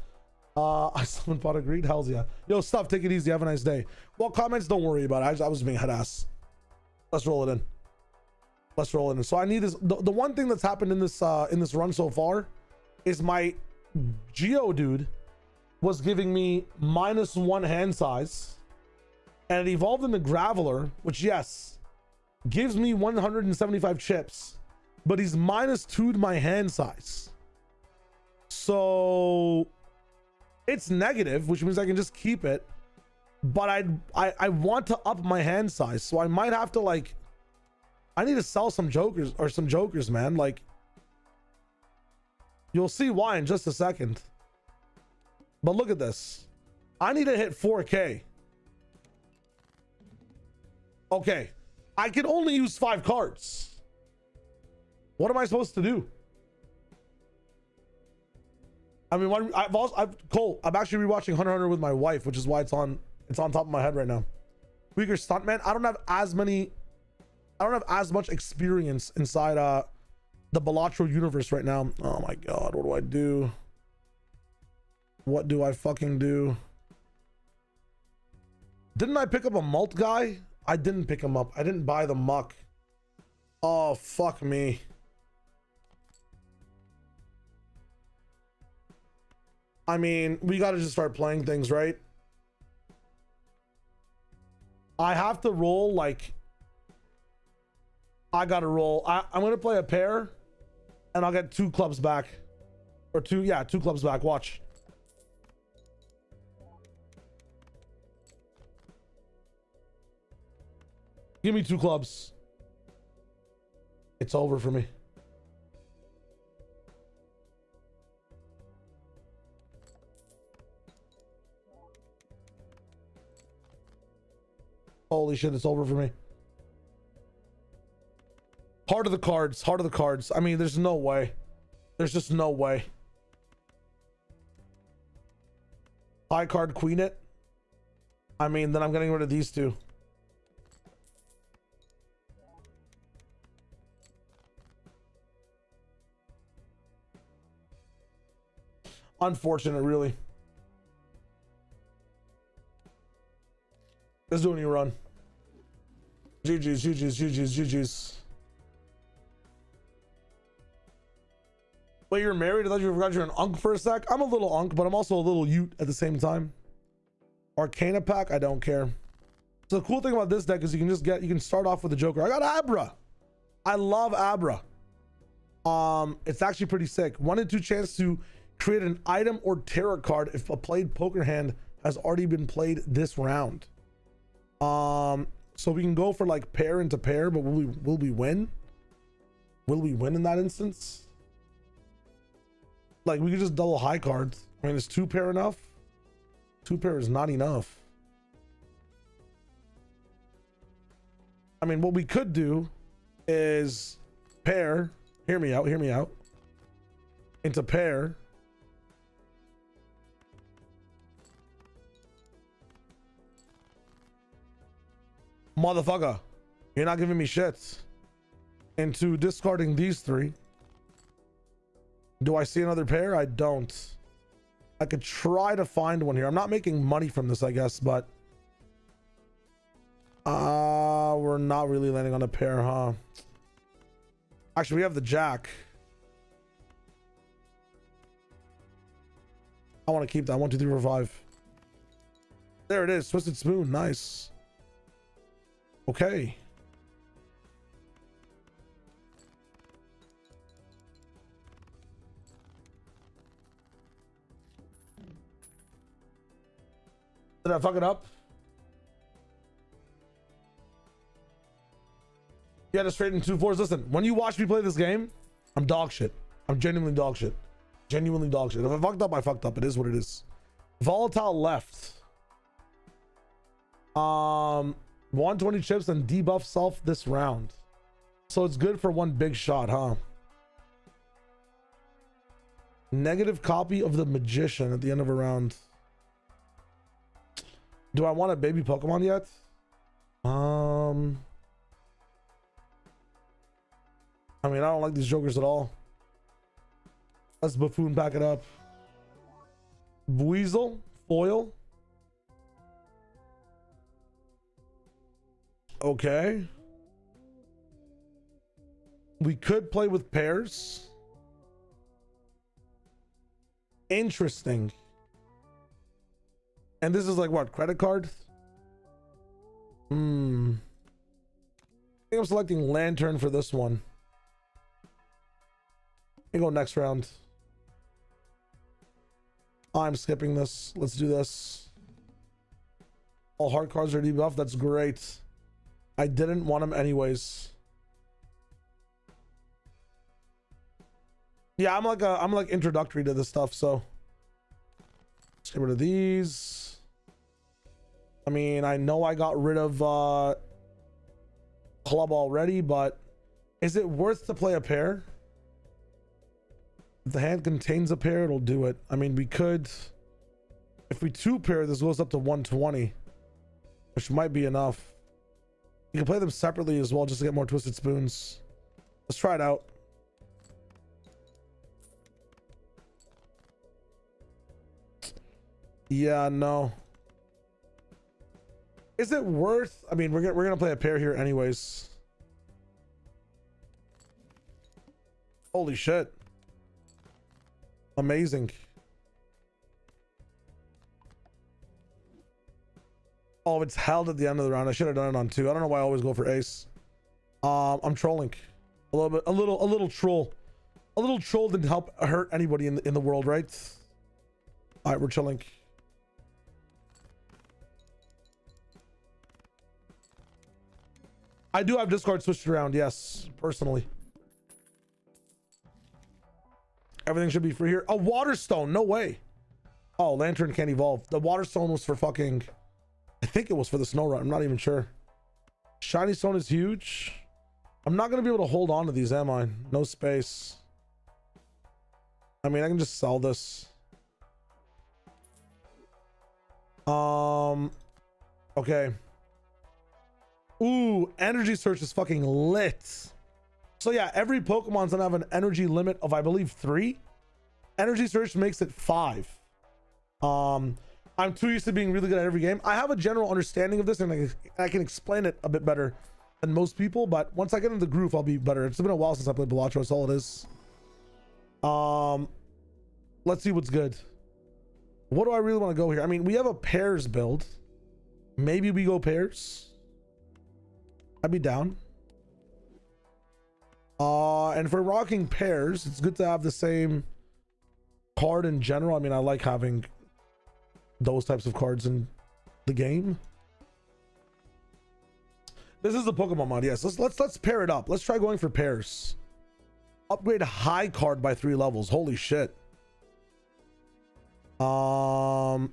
A: I summoned Pot of Greed, hells yeah. Yo, Stuff, take it easy, have a nice day. Well, comments, don't worry about it. I was being head ass. Let's roll it in. Let's roll it in. So I need this. The one thing that's happened in this run so far is my Geo dude was giving me -1 hand size, and it evolved into Graveler, which yes, gives me 175 chips, but he's -2'd my hand size. So it's negative, which means I can just keep it. But I want to up my hand size, so I might have to like, I need to sell some jokers, man. Like, you'll see why in just a second. But look at this. I need to hit 4K. Okay, I can only use 5 cards. What am I supposed to do? I mean, Cole, I'm actually rewatching Hunter x Hunter with my wife, which is why it's on top of my head right now. Weaker stuntman. I don't have as much experience inside the Balatro universe right now. Oh my god, what do I do? What do I fucking do? Didn't I pick up a mult guy? I didn't pick him up. I didn't buy the muck. Oh, fuck me. I mean, we gotta just start playing things, right? I have to roll, like, I gotta roll. I'm gonna play a pair and I'll get 2 clubs back. Or 2 clubs back. Watch. Give me 2 clubs. It's over for me. Holy shit, it's over for me. Heart of the cards, heart of the cards. I mean, there's no way. There's just no way. High card, queen it. I mean, then I'm getting rid of these 2. Unfortunate, really. Let's do a new run. GG's, GG's, GG's, GG's. Wait, you're married? I thought you forgot you're an unk for a sec. I'm a little unk, but I'm also a little ute at the same time. Arcana pack, I don't care. So the cool thing about this deck is you can start off with the Joker. I got Abra. I love Abra. It's actually pretty sick. 1 in 2 chance to create an item or tarot card if a played poker hand has already been played this round. So we can go for like pair into pair, but will we win? Will we win in that instance? Like, we could just double high cards. I mean, is 2 pair enough? 2 pair is not enough. I mean, what we could do is pair. Hear me out, hear me out. Into pair. Motherfucker, you're not giving me shit. Into discarding these 3. Do I see another pair? I don't. I could try to find one here. I'm not making money from this, I guess, but we're not really landing on a pair, huh? Actually, we have the jack. I want to keep that. 1, 2, 3, 4, 5. There it is. Twisted Spoon. Nice. Okay. Did I fuck it up? You had to straighten 2-4s. Listen, when you watch me play this game, I'm dog shit. I'm genuinely dog shit. Genuinely dog shit. If I fucked up, I fucked up. It is what it is. Volatile left. 120 chips and debuff self this round. So it's good for one big shot, huh? Negative copy of the magician at the end of a round. Do I want a baby Pokemon yet? I mean, I don't like these jokers at all. Let's buffoon back it up. Weasel, foil. Okay. We could play with pairs. Interesting. And this is like what? Credit card? I think I'm selecting Lantern for this one. Let me go next round. I'm skipping this. Let's do this. All hard cards are debuffed. That's great. I didn't want them anyways. Yeah, I'm like introductory to this stuff, so let's get rid of these. I mean, I know I got rid of club already, but is it worth to play a pair? If the hand contains a pair, it'll do it. I mean, we could, if we 2-pair, this goes up to 120, which might be enough. You can play them separately as well, just to get more twisted spoons. Let's try it out. Yeah, no. Is it worth? I mean, we're gonna play a pair here anyways. Holy shit. Amazing. Oh, it's held at the end of the round. I should have done it on 2. I don't know why I always go for ace. I'm trolling a little bit. A little troll. A little troll didn't help hurt anybody in the world, right? All right, we're chilling. I do have discard switched around, yes, personally. Everything should be free here. A water stone, no way. Oh, Lantern can't evolve. The water stone was for fucking, I think it was for the snow run. I'm not even sure. Shiny stone is huge. I'm not gonna be able to hold on to these, am I? No space. I mean, I can just sell this. Okay. Ooh, energy search is fucking lit. So yeah, every Pokemon's gonna have an energy limit of, I believe, 3. Energy search makes it 5. I'm too used to being really good at every game. I have a general understanding of this, and I can explain it a bit better than most people, but once I get into the groove, I'll be better. It's been a while since I played Balatro, that's all it is. Let's see what's good. What do I really want to go here? I mean, we have a pairs build. Maybe we go pairs. I'd be down. And for rocking pairs, it's good to have the same card in general. I mean, I like having those types of cards in the game. This is the Pokemon mod. Yes, let's pair it up. Let's try going for pairs. Upgrade high card by 3 levels. Holy shit. Nah,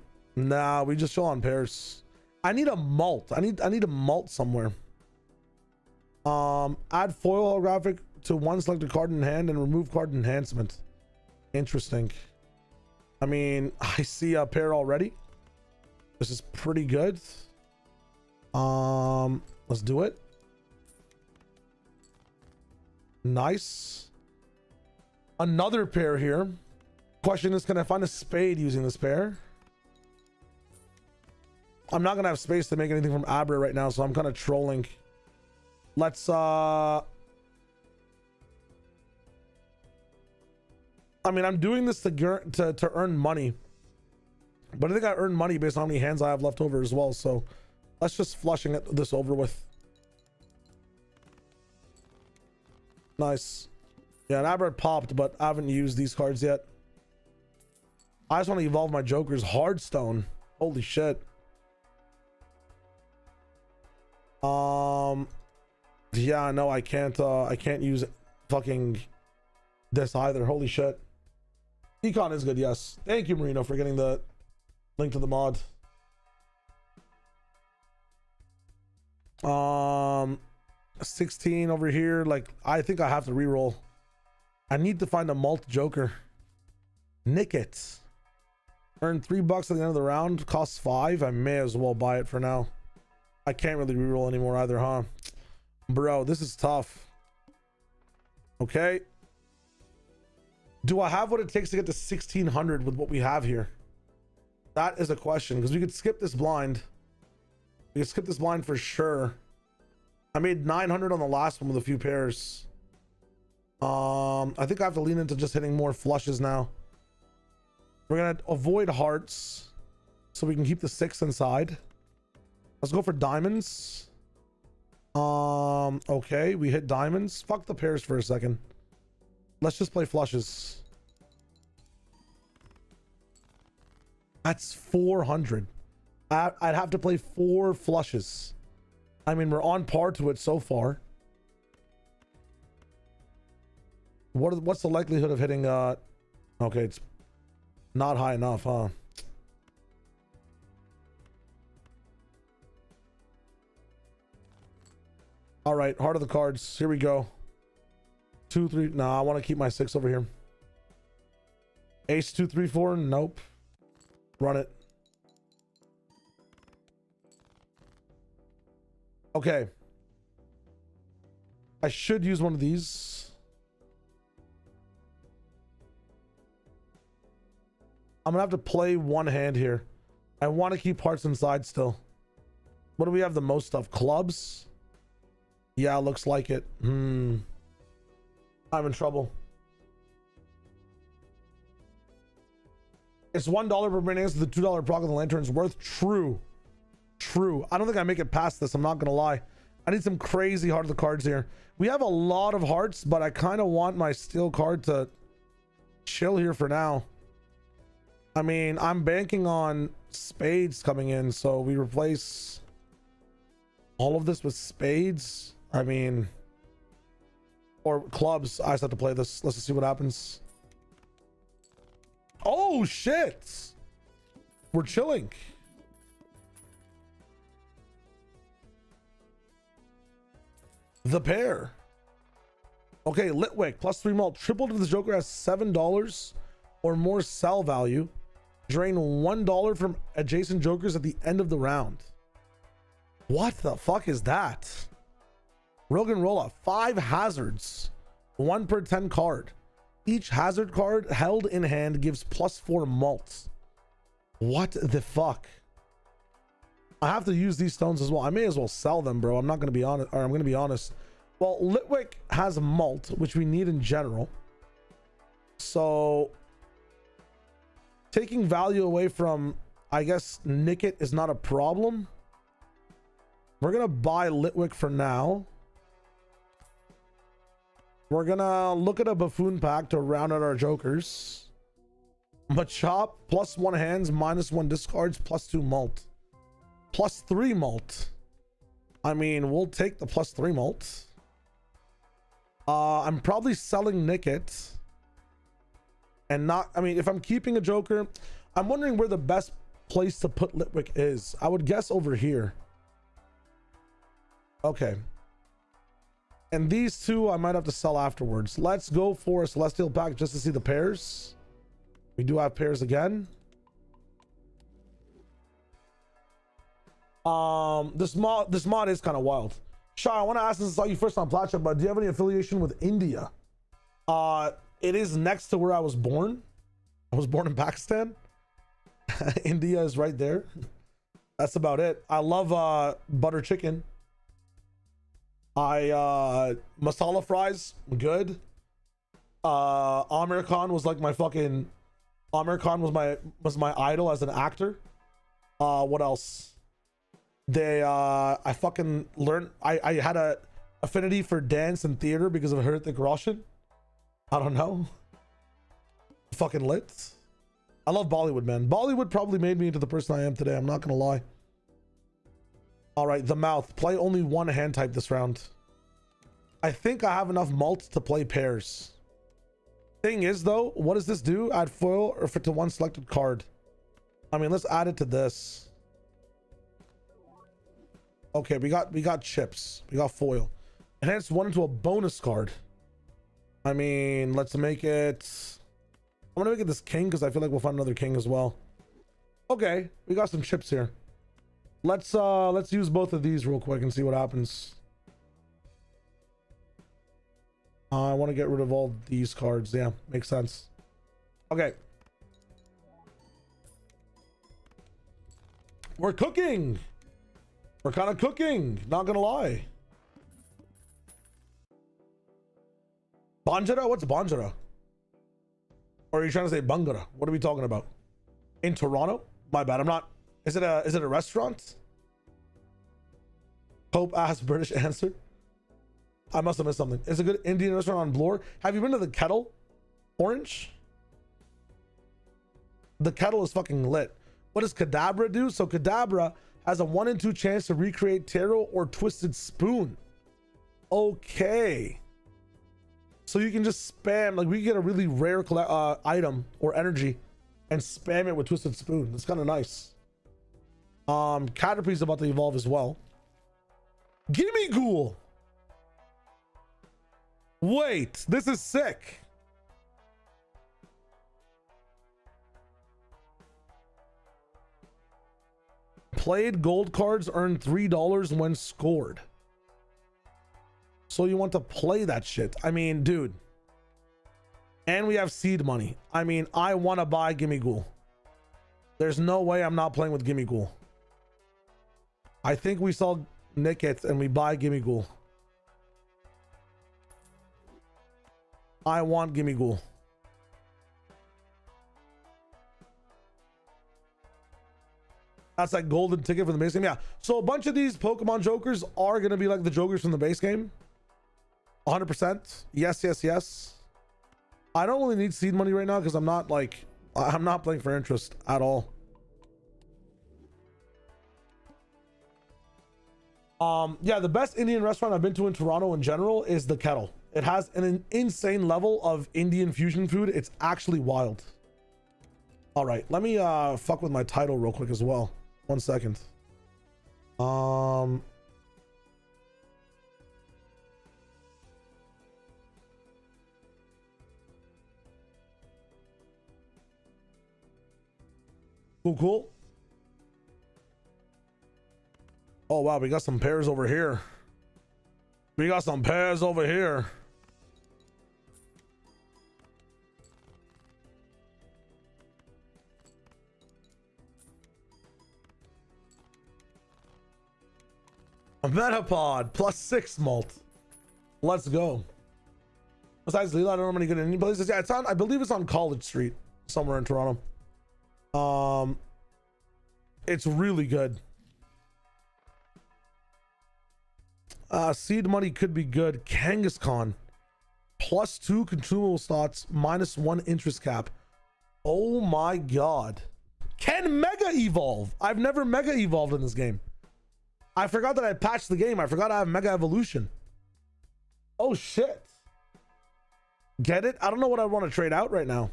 A: we just chill on pairs. I need a mult. I need a mult somewhere. Add foil holographic to one selected card in hand and remove card enhancement. Interesting. I mean, I see a pair already. This is pretty good. Let's do it. Nice. Another pair here. Question is, can I find a spade using this pair? I'm not gonna have space to make anything from Abra right now, so I'm kind of trolling. Let's I mean, I'm doing this to earn money, but I think I earn money based on how many hands I have left over as well. So let's just flushing this over with. Nice. Yeah, an Abra popped, but I haven't used these cards yet. I just want to evolve my Joker's Hardstone. Holy shit. Yeah, no, I can't use fucking this either. Holy shit. Econ is good, yes. Thank you, Marino, for getting the link to the mod. 16 over here. Like, I think I have to reroll. I need to find a malt joker. Nick it. Earn $3 at the end of the round. Costs 5. I may as well buy it for now. I can't really reroll anymore either, huh? Bro, this is tough. Okay. Do I have what it takes to get to 1600 with what we have here? That is a question, because we could skip this blind. We could skip this blind for sure. I made 900 on the last one with a few pairs. I think I have to lean into just hitting more flushes now. We're gonna avoid hearts so we can keep the 6 inside. Let's go for diamonds. Okay, we hit diamonds. Fuck the pairs for a second. Let's just play flushes. That's 400. I'd have to play 4 flushes. I mean, we're on par to it so far. What's the likelihood of hitting okay, it's not high enough, huh? All right, heart of the cards. Here we go. 2, 3. Nah, I want to keep my 6 over here. Ace 2, 3, 4. Nope. Run it. Okay. I should use one of these. I'm gonna have to play one hand here. I want to keep hearts inside still. What do we have the most of? Clubs? Yeah, looks like it. I'm in trouble. It's $1 per minute. The $2 proc of the lantern's worth. True. I don't think I make it past this. I'm not gonna lie. I need some crazy heart of the cards here. We have a lot of hearts, but I kind of want my steel card to chill here for now. I mean, I'm banking on spades coming in, so we replace all of this with spades. I mean, or clubs. I just have to play this. Let's just see what happens. Oh shit, we're chilling. The pair. Okay, Litwick plus 3 malt. Tripled if the Joker has $7 or more sell value. Drain $1 from adjacent Jokers at the end of the round. What the fuck is that? Rogan Rolla. 5 hazards. 1 per 10 card. Each hazard card held in hand gives +4 malt. What the fuck? I have to use these stones as well. I may as well sell them, bro. I'm not going to be honest, or I'm going to be honest. Well, Litwick has malt, which we need in general. So taking value away from, I guess, Nickit is not a problem. We're going to buy Litwick for now. We're going to look at a Buffoon pack to round out our Jokers. Machop, +1 hands, -1 discards, +2 malt. +3 malt. I mean, we'll take the +3 malt. I'm probably selling Nickit. And not, I mean, if I'm keeping a Joker, I'm wondering where the best place to put Litwick is. I would guess over here. Okay. And these two I might have to sell afterwards. Let's go for a Celestial pack just to see the pairs. We do have pairs again. This mod is kind of wild. Shah, I want to ask, since I saw you first on Platcha, but do you have any affiliation with India? It is next to where I was born. I was born in Pakistan. India is right there. That's about it. I love butter chicken. Masala fries, good. Amir Khan was like my fucking, Amir Khan was my idol as an actor. What else? I fucking learned, I had a affinity for dance and theater because of Hrithik Roshan. I don't know. Fucking lit. I love Bollywood, man. Bollywood probably made me into the person I am today. I'm not gonna lie. All right, the mouth. Play only one hand type this round. I think I have enough malt to play pairs. Thing is though, what does this do? Add foil or fit to one selected card? I mean, let's add it to this. Okay, we got chips. We got foil. Enhance one into a bonus card. I mean, let's make it... I'm gonna make it this king because I feel like we'll find another king as well. Okay, we got some chips here. Let's use both of these real quick and see what happens. I want to get rid of all these cards. Yeah, makes sense. Okay. We're cooking. We're kind of cooking. Not gonna lie. Banjara? What's Banjara? Or are you trying to say Bangara? What are we talking about? In Toronto? My bad. I'm not. Is it a restaurant? Pope asked, British answered. I must have missed something. It's a good Indian restaurant on Bloor. Have you been to the Kettle? Orange? The Kettle is fucking lit. What does Kadabra do? So Kadabra has a 1 in 2 chance to recreate Taro or Twisted Spoon. Okay. So you can just spam, like we get a really rare item or energy and spam it with Twisted Spoon. That's kind of nice. Caterpie's about to evolve as well. Gimme Ghoul. Wait, this is sick. Played gold cards earn $3 when scored. So you want to play that shit. I mean, dude. And we have seed money. I mean, I want to buy Gimme Ghoul. There's no way I'm not playing with Gimme Ghoul. I think we sell Nickets and we buy Gimme Ghoul. I want Gimme Ghoul. That's like golden ticket for the base game. Yeah. So a bunch of these Pokemon Jokers are going to be like the Jokers from the base game. 100%. Yes, yes, yes. I don't really need seed money right now because I'm not playing for interest at all. Yeah, the best Indian restaurant I've been to in Toronto in general is the Kettle. It has an insane level of Indian fusion food. It's actually wild. All right, let me fuck with my title real quick as well. 1 second. Cool, cool. Oh wow, we got some pairs over here. We got some pairs over here. A Metapod +6 malt. Let's go. Besides Leela, I don't know many good Indian places. Yeah, it's on, I believe it's on College Street somewhere in Toronto. It's really good. Seed money could be good. Kangaskhan +2 consumable slots, -1 interest cap. Oh my god. Can Mega Evolve? I've never Mega Evolved in this game. I forgot that I patched the game. I forgot I have Mega Evolution. Oh shit. Get it? I don't know what I want to trade out right now.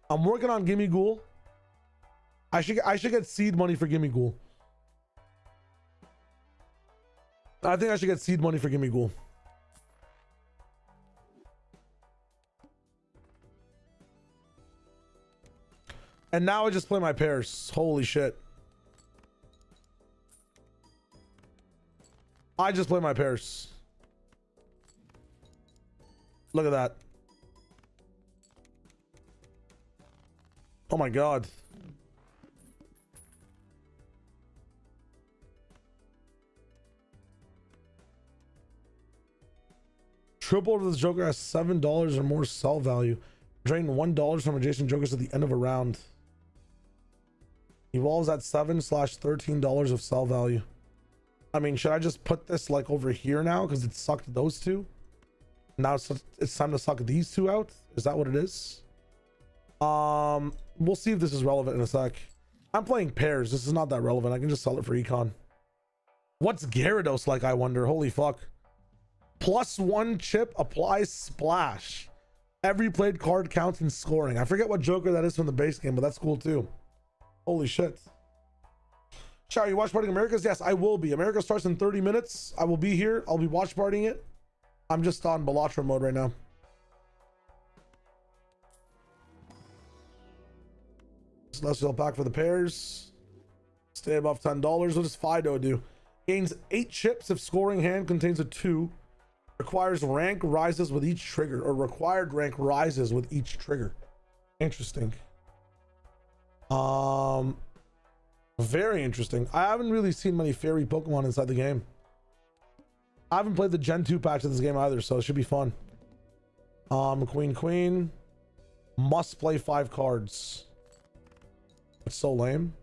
A: I'm working on Gimme Ghoul. I should get seed money for Gimme Ghoul. I think I should get seed money for Gimme Ghoul. And now I just play my pairs. Holy shit. I just play my pairs. Look at that. Oh my god. Triple to this Joker has $7 or more sell value. Drain $1 from adjacent Jokers at the end of a round. Evolves at $7/$13 of sell value. I mean, should I just put this like over here now because it sucked those two? Now it's time to suck these two out. Is that what it is? We'll see if this is relevant in a sec. I'm playing pairs. This is not that relevant. I can just sell it for econ. What's Gyarados like, I wonder? Holy fuck. +1 chip applies splash. Every played card counts in scoring. I forget what Joker that is from the base game, but that's cool too. Holy shit. Shall you watch partying Americas? Yes, I will be. America starts in 30 minutes. I will be here. I'll be watch partying it. I'm just on Balatra mode right now. Celestial pack for the pairs. Stay above $10. What does Fido do? Gains 8 chips if scoring hand contains a 2. Requires rank rises with each trigger, or required rank rises with each trigger. Interesting. Very interesting. I haven't really seen many fairy Pokemon inside the game. I haven't played the Gen 2 patch of this game either, so it should be fun. Queen. Must play 5 cards. That's so lame.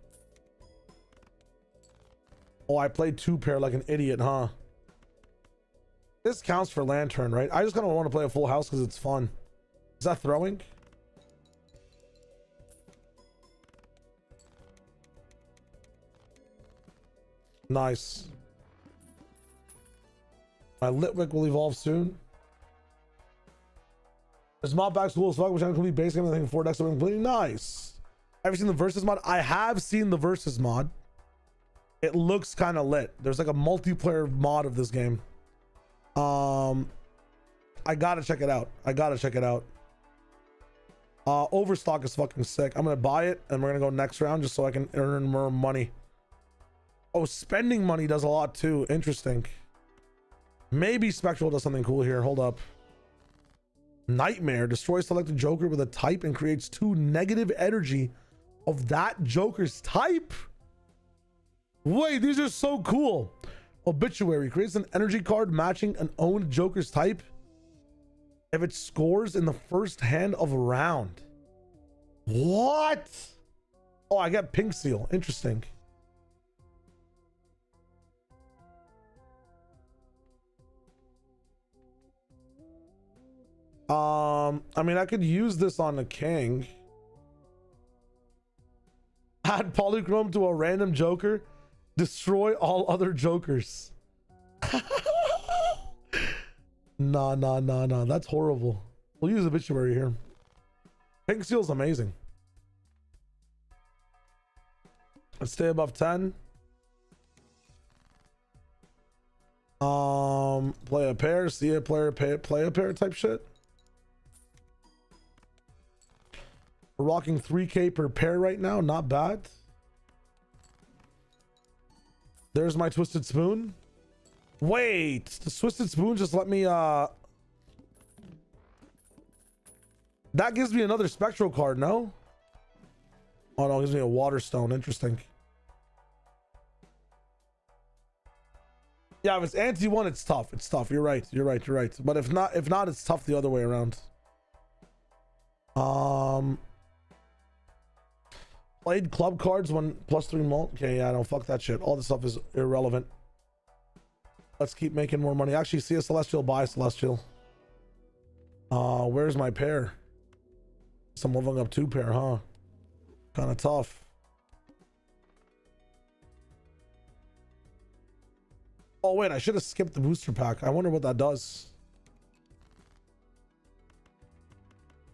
A: Oh, I played 2 pair like an idiot, huh? This counts for Lantern, right? I just kind of want to play a full house because it's fun. Is that throwing? Nice. My Litwick will evolve soon. This mod back's cool as fuck, which I'm complete base game. I think 4 decks are completely nice. Have you seen the Versus mod? I have seen the Versus mod. It looks kind of lit. There's like a multiplayer mod of this game. I gotta check it out. Overstock is fucking sick. I'm gonna buy it and we're gonna go next round just so I can earn more money. Oh, spending money does a lot too. Interesting. Maybe Spectral does something cool here. Hold up. Nightmare destroys selected Joker with a type and creates 2 negative energy of that Joker's type. Wait, these are so cool. Obituary creates an energy card matching an owned Joker's type if it scores in the first hand of a round. What? Oh, I get Pink Seal. Interesting. I mean, I could use this on the king. Add Polychrome to a random Joker. Destroy all other Jokers. Nah. That's horrible. We'll use Obituary here. Pink Seal's amazing. Let's stay above 10. Play a pair, see a player, play a pair type shit. We're rocking 3K per pair right now. Not bad. There's my Twisted Spoon. Wait, the Twisted Spoon just let me that gives me another Spectral card, no? Oh no, it gives me a Water Stone. Interesting. Yeah, if it's anti-1, it's tough. It's tough. You're right. But if not, it's tough the other way around. Played club cards when +3 mult. Okay, yeah, no, fuck that shit. All this stuff is irrelevant. Let's keep making more money. Actually, see a Celestial, buy a Celestial. Where's my pair? So I'm leveling up 2 pair, huh? Kind of tough. Oh wait, I should have skipped the booster pack. I wonder what that does.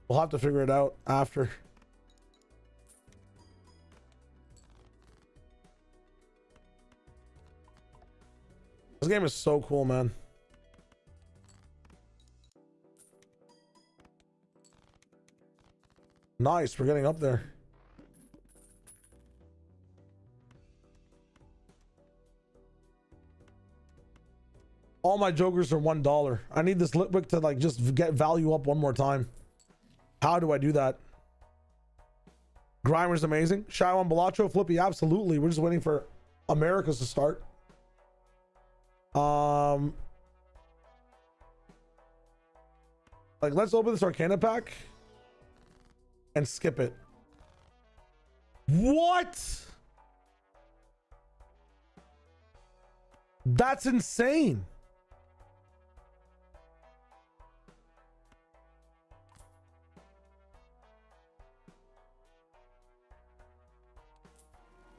A: We'll have to figure it out after. This game is so cool, man. Nice, we're getting up there. All my Jokers are $1. I need this Litwick to like just get value up one more time. How do I do that? Grimer's amazing. Shadow on Balatro, Flippy, absolutely. We're just waiting for Americas to start. Like, let's open this Arcana pack and skip it. What? That's insane.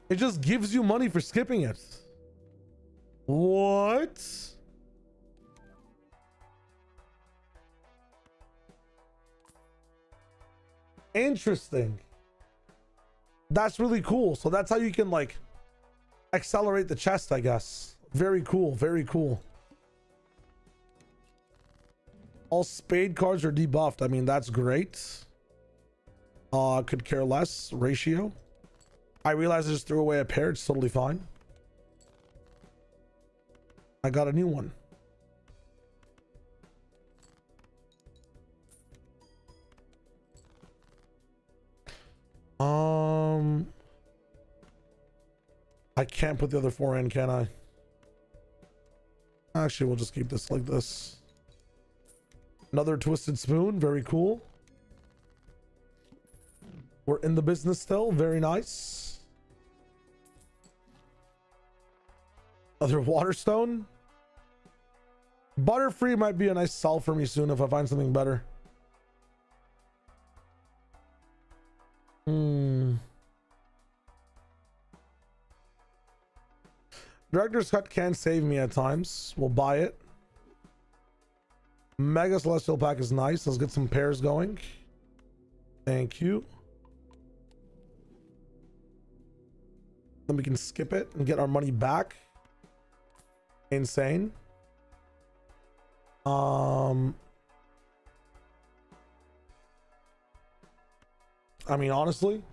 A: It just gives you money for skipping it. What? Interesting. That's really cool. So that's how you can like accelerate the chest, I guess. Very cool. Very cool. All spade cards are debuffed. I mean, that's great. Could care less. Ratio. I realized I just threw away a pair. It's totally fine. I got a new one. I can't put the other 4 in, can I? Actually, we'll just keep this like this. Another twisted spoon. Very cool. We're in the business still. Very nice. Other waterstone. Butterfree might be a nice sell for me soon if I find something better. Director's Cut can save me at times. We'll buy it. Mega Celestial Pack is nice. Let's get some pairs going. Thank you. Then we can skip it and get our money back. Insane. I mean, honestly,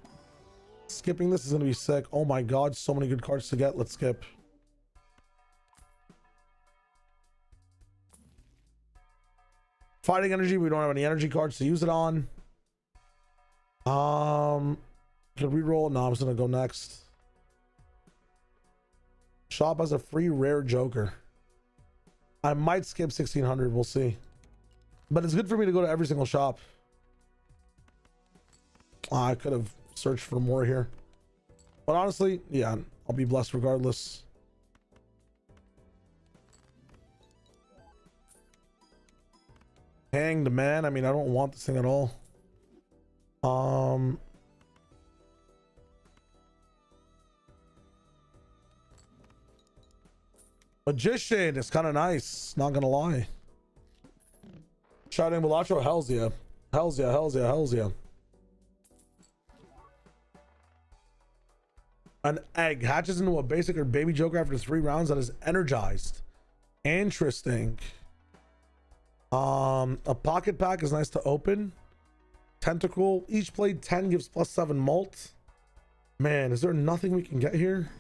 A: skipping this is going to be sick. Oh my god, so many good cards to get. Let's skip. Fighting energy, we don't have any energy cards to use it on. Can reroll? No, I'm just gonna go next. Shop has a free rare Joker. I might skip 1600, we'll see. But it's good for me to go to every single shop. I could have searched for more here. But honestly, yeah, I'll be blessed regardless. Hanged Man. I mean, I don't want this thing at all. Magician is kind of nice, not gonna lie. Shouting Bellotro, hells yeah. Hells yeah, hells yeah, hells yeah. An egg hatches into a basic or baby Joker after 3 rounds that is energized. Interesting. A pocket pack is nice to open. Tentacle, each blade 10 gives +7 mult. Man, is there nothing we can get here?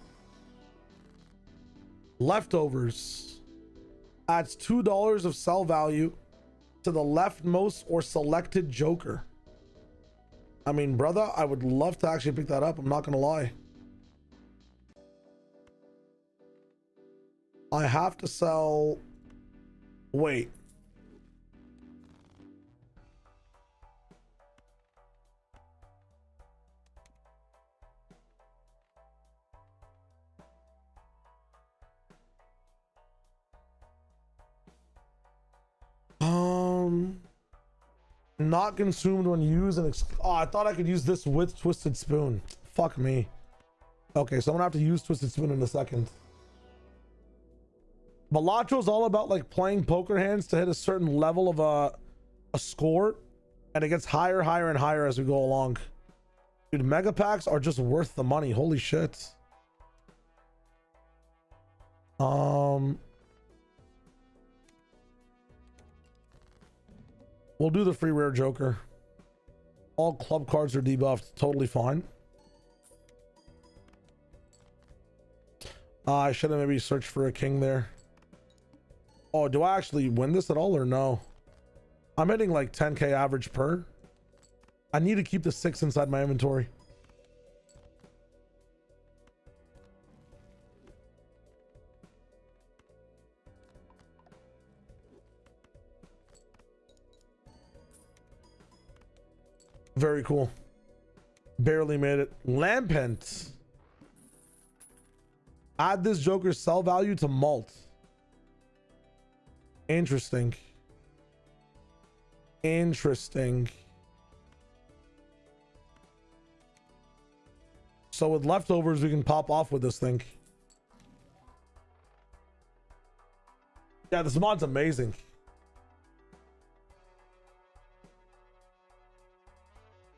A: Leftovers adds $2 of sell value to the leftmost or selected Joker. I mean, brother, I would love to actually pick that up. I'm not gonna lie. I have to sell. Wait. Not consumed when used and oh, I thought I could use this with Twisted Spoon. Fuck me. Okay, so I'm gonna have to use Twisted Spoon in a second. Bellotro is all about like playing poker hands to hit a certain level of a score, and it gets higher, higher, and higher as we go along. Dude, mega packs are just worth the money. Holy shit. We'll do the free rare Joker. All club cards are debuffed. Totally fine. I should have maybe searched for a king there. Oh, do I actually win this at all or no? I'm hitting like 10k average per. I need to keep the 6 inside my inventory. Very cool. Barely made it. Lampent. Add this Joker's sell value to mult. Interesting. Interesting. So with leftovers, we can pop off with this thing. Yeah, this mod's amazing.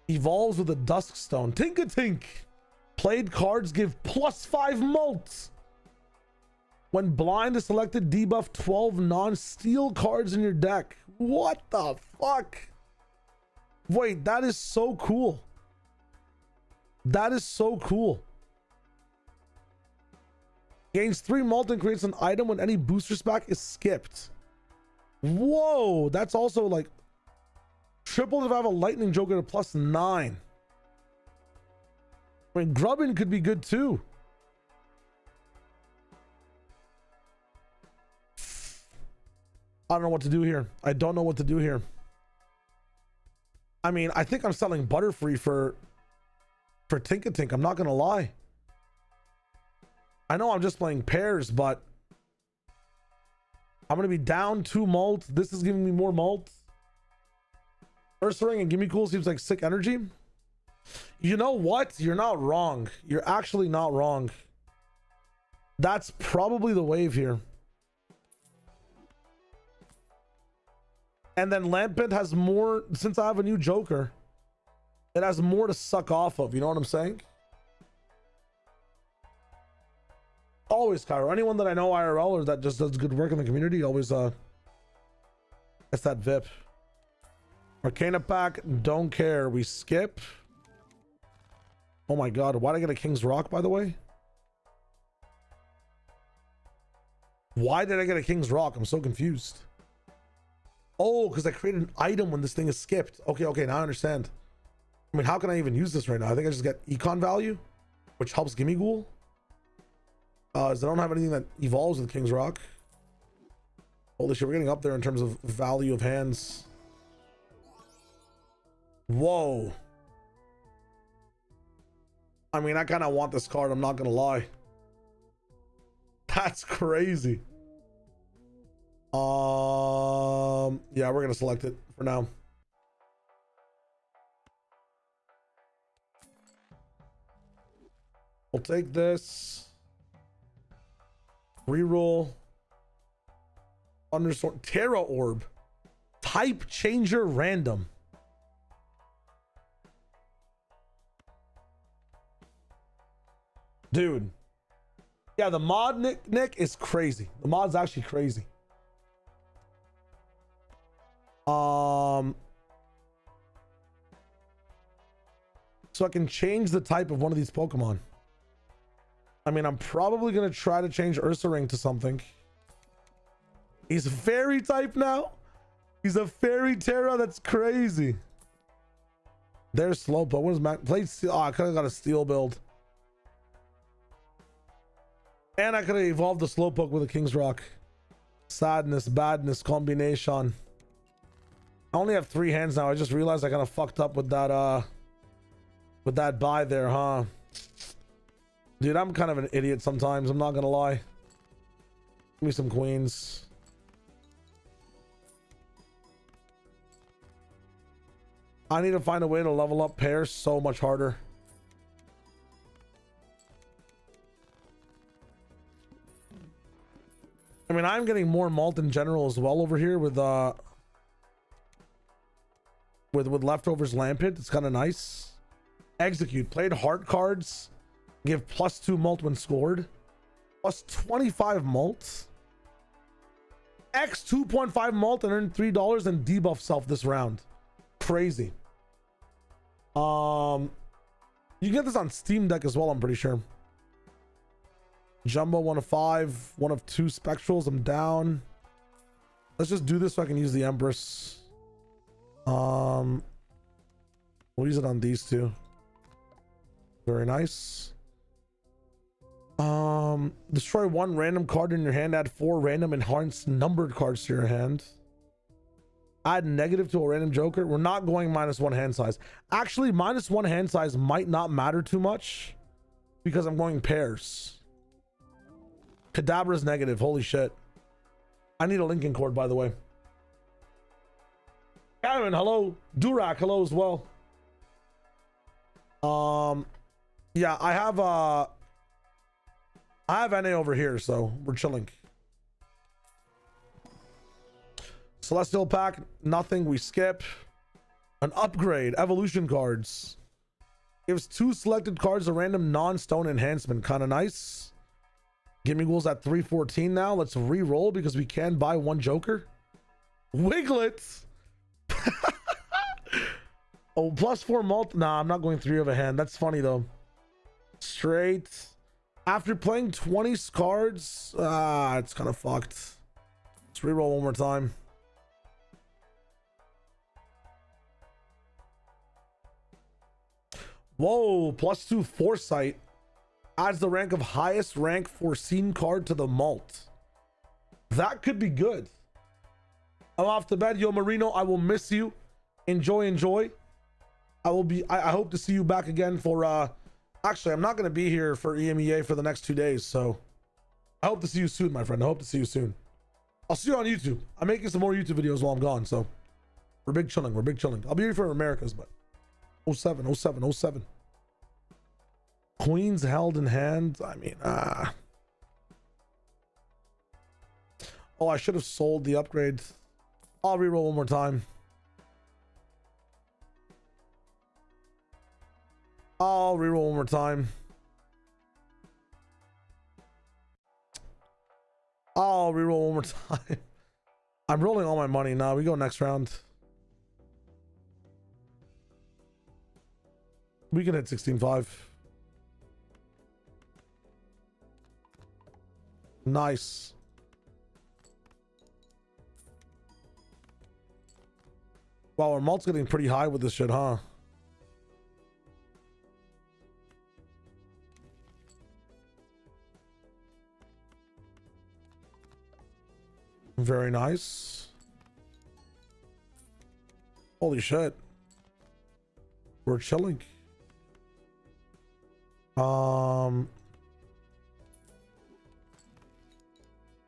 A: Evolves with a dusk stone. Tink-a-tink. Played cards give +5 mults. When blind is selected, debuff 12 non-steel cards in your deck. What the fuck? Wait, that is so cool. That is so cool. Gains 3 mult and creates an item when any booster spec is skipped. Whoa, that's also like triple if I have a lightning joker to +9. I mean, grubbin could be good too. I don't know what to do here. I don't know what to do here. I mean, I think I'm selling Butterfree for Tink-a-Tink. I'm not gonna lie. I know I'm just playing pairs, but I'm gonna be down 2 mult. This is giving me more mult. Ursaring and Gimme Cool seems like sick energy. You know what? You're not wrong. You're actually not wrong. That's probably the wave here. And then Lampent has more, since I have a new Joker, it has more to suck off of. You know what I'm saying? Always, Cairo. Anyone that I know IRL or that just does good work in the community, always gets that VIP. Arcana pack, don't care. We skip. Oh my god, why did I get a King's Rock, by the way? Why did I get a King's Rock? I'm so confused. Oh, because I created an item when this thing is skipped. Okay, now I understand. I mean, how can I even use this right now? I think I just get econ value, which helps Gimme Ghoul. As I don't have anything that evolves with King's Rock. Holy shit, we're getting up there in terms of value of hands. Whoa. I mean, I kind of want this card, I'm not gonna lie. That's crazy. Yeah, we're gonna select it for now. We'll take this. Reroll. Undersort. Terra Orb. Type changer random. Dude. Yeah, the mod Nick is crazy. The mod's actually crazy. So I can change the type of one of these Pokemon. I mean, I'm probably gonna try to change Ursaring to something. He's a fairy type now. He's a fairy Terra. That's crazy. There's Slowpoke. What is Mac? Played Steel. Oh, I could have got a Steel build. And I could have evolved the Slowpoke with a King's Rock. Sadness, badness combination. I only have 3 hands now. I just realized I kind of fucked up with that buy there, huh? Dude, I'm kind of an idiot sometimes. I'm not gonna lie. Give me some queens. I need to find a way to level up pairs so much harder. I mean, I'm getting more malt in general as well over here with leftovers Lampent. It's kind of nice. Execute. Played heart cards. Give +2 mult when scored. Plus 25 mult. X 2.5 mult and earn $3 and debuff self this round. Crazy. You can get this on Steam Deck as well, I'm pretty sure. Jumbo 1 of 5, 1 of 2 spectrals. I'm down. Let's just do this so I can use the Empress. We'll use it on these two. Very nice. Destroy 1 random card in your hand. Add 4 random enhanced numbered cards to your hand. Add negative to a random joker. We're not going -1 hand size. Actually, -1 hand size might not matter too much because I'm going pairs. Kadabra's negative. Holy shit. I need a Lincoln cord, by the way. Aaron, hello. Durak, hello as well. Yeah, I have NA over here, so we're chilling. Celestial pack, nothing. We skip. An upgrade, evolution cards. Gives 2 selected cards a random non-stone enhancement. Kind of nice. Gimme ghouls at 314 now. Let's re-roll because we can buy 1 joker. Wiglet. Oh, +4 multi. Nah, I'm not going 3 of a hand. That's funny though. Straight. After playing 20 cards, it's kind of fucked. Let's re-roll one more time. Whoa, +2 foresight. Adds the rank of highest rank foreseen card to the mult. That could be good. I'm off to bed. Yo, Marino, I will miss you. Enjoy. I hope to see you back again for actually, I'm not going to be here for EMEA for the next 2 days, so I hope to see you soon, my friend. I hope to see you soon. I'll see you on YouTube. I'm making some more YouTube videos while I'm gone, so we're big chilling. I'll be here for Americas, but 07. Queens held in hand. I mean, oh, I should have sold the upgrade. I'll reroll one more time. I'm rolling all my money now. We go next round. We can hit 16.5. Nice. Wow, our mult's getting pretty high with this shit, huh? Very nice. Holy shit. We're chilling.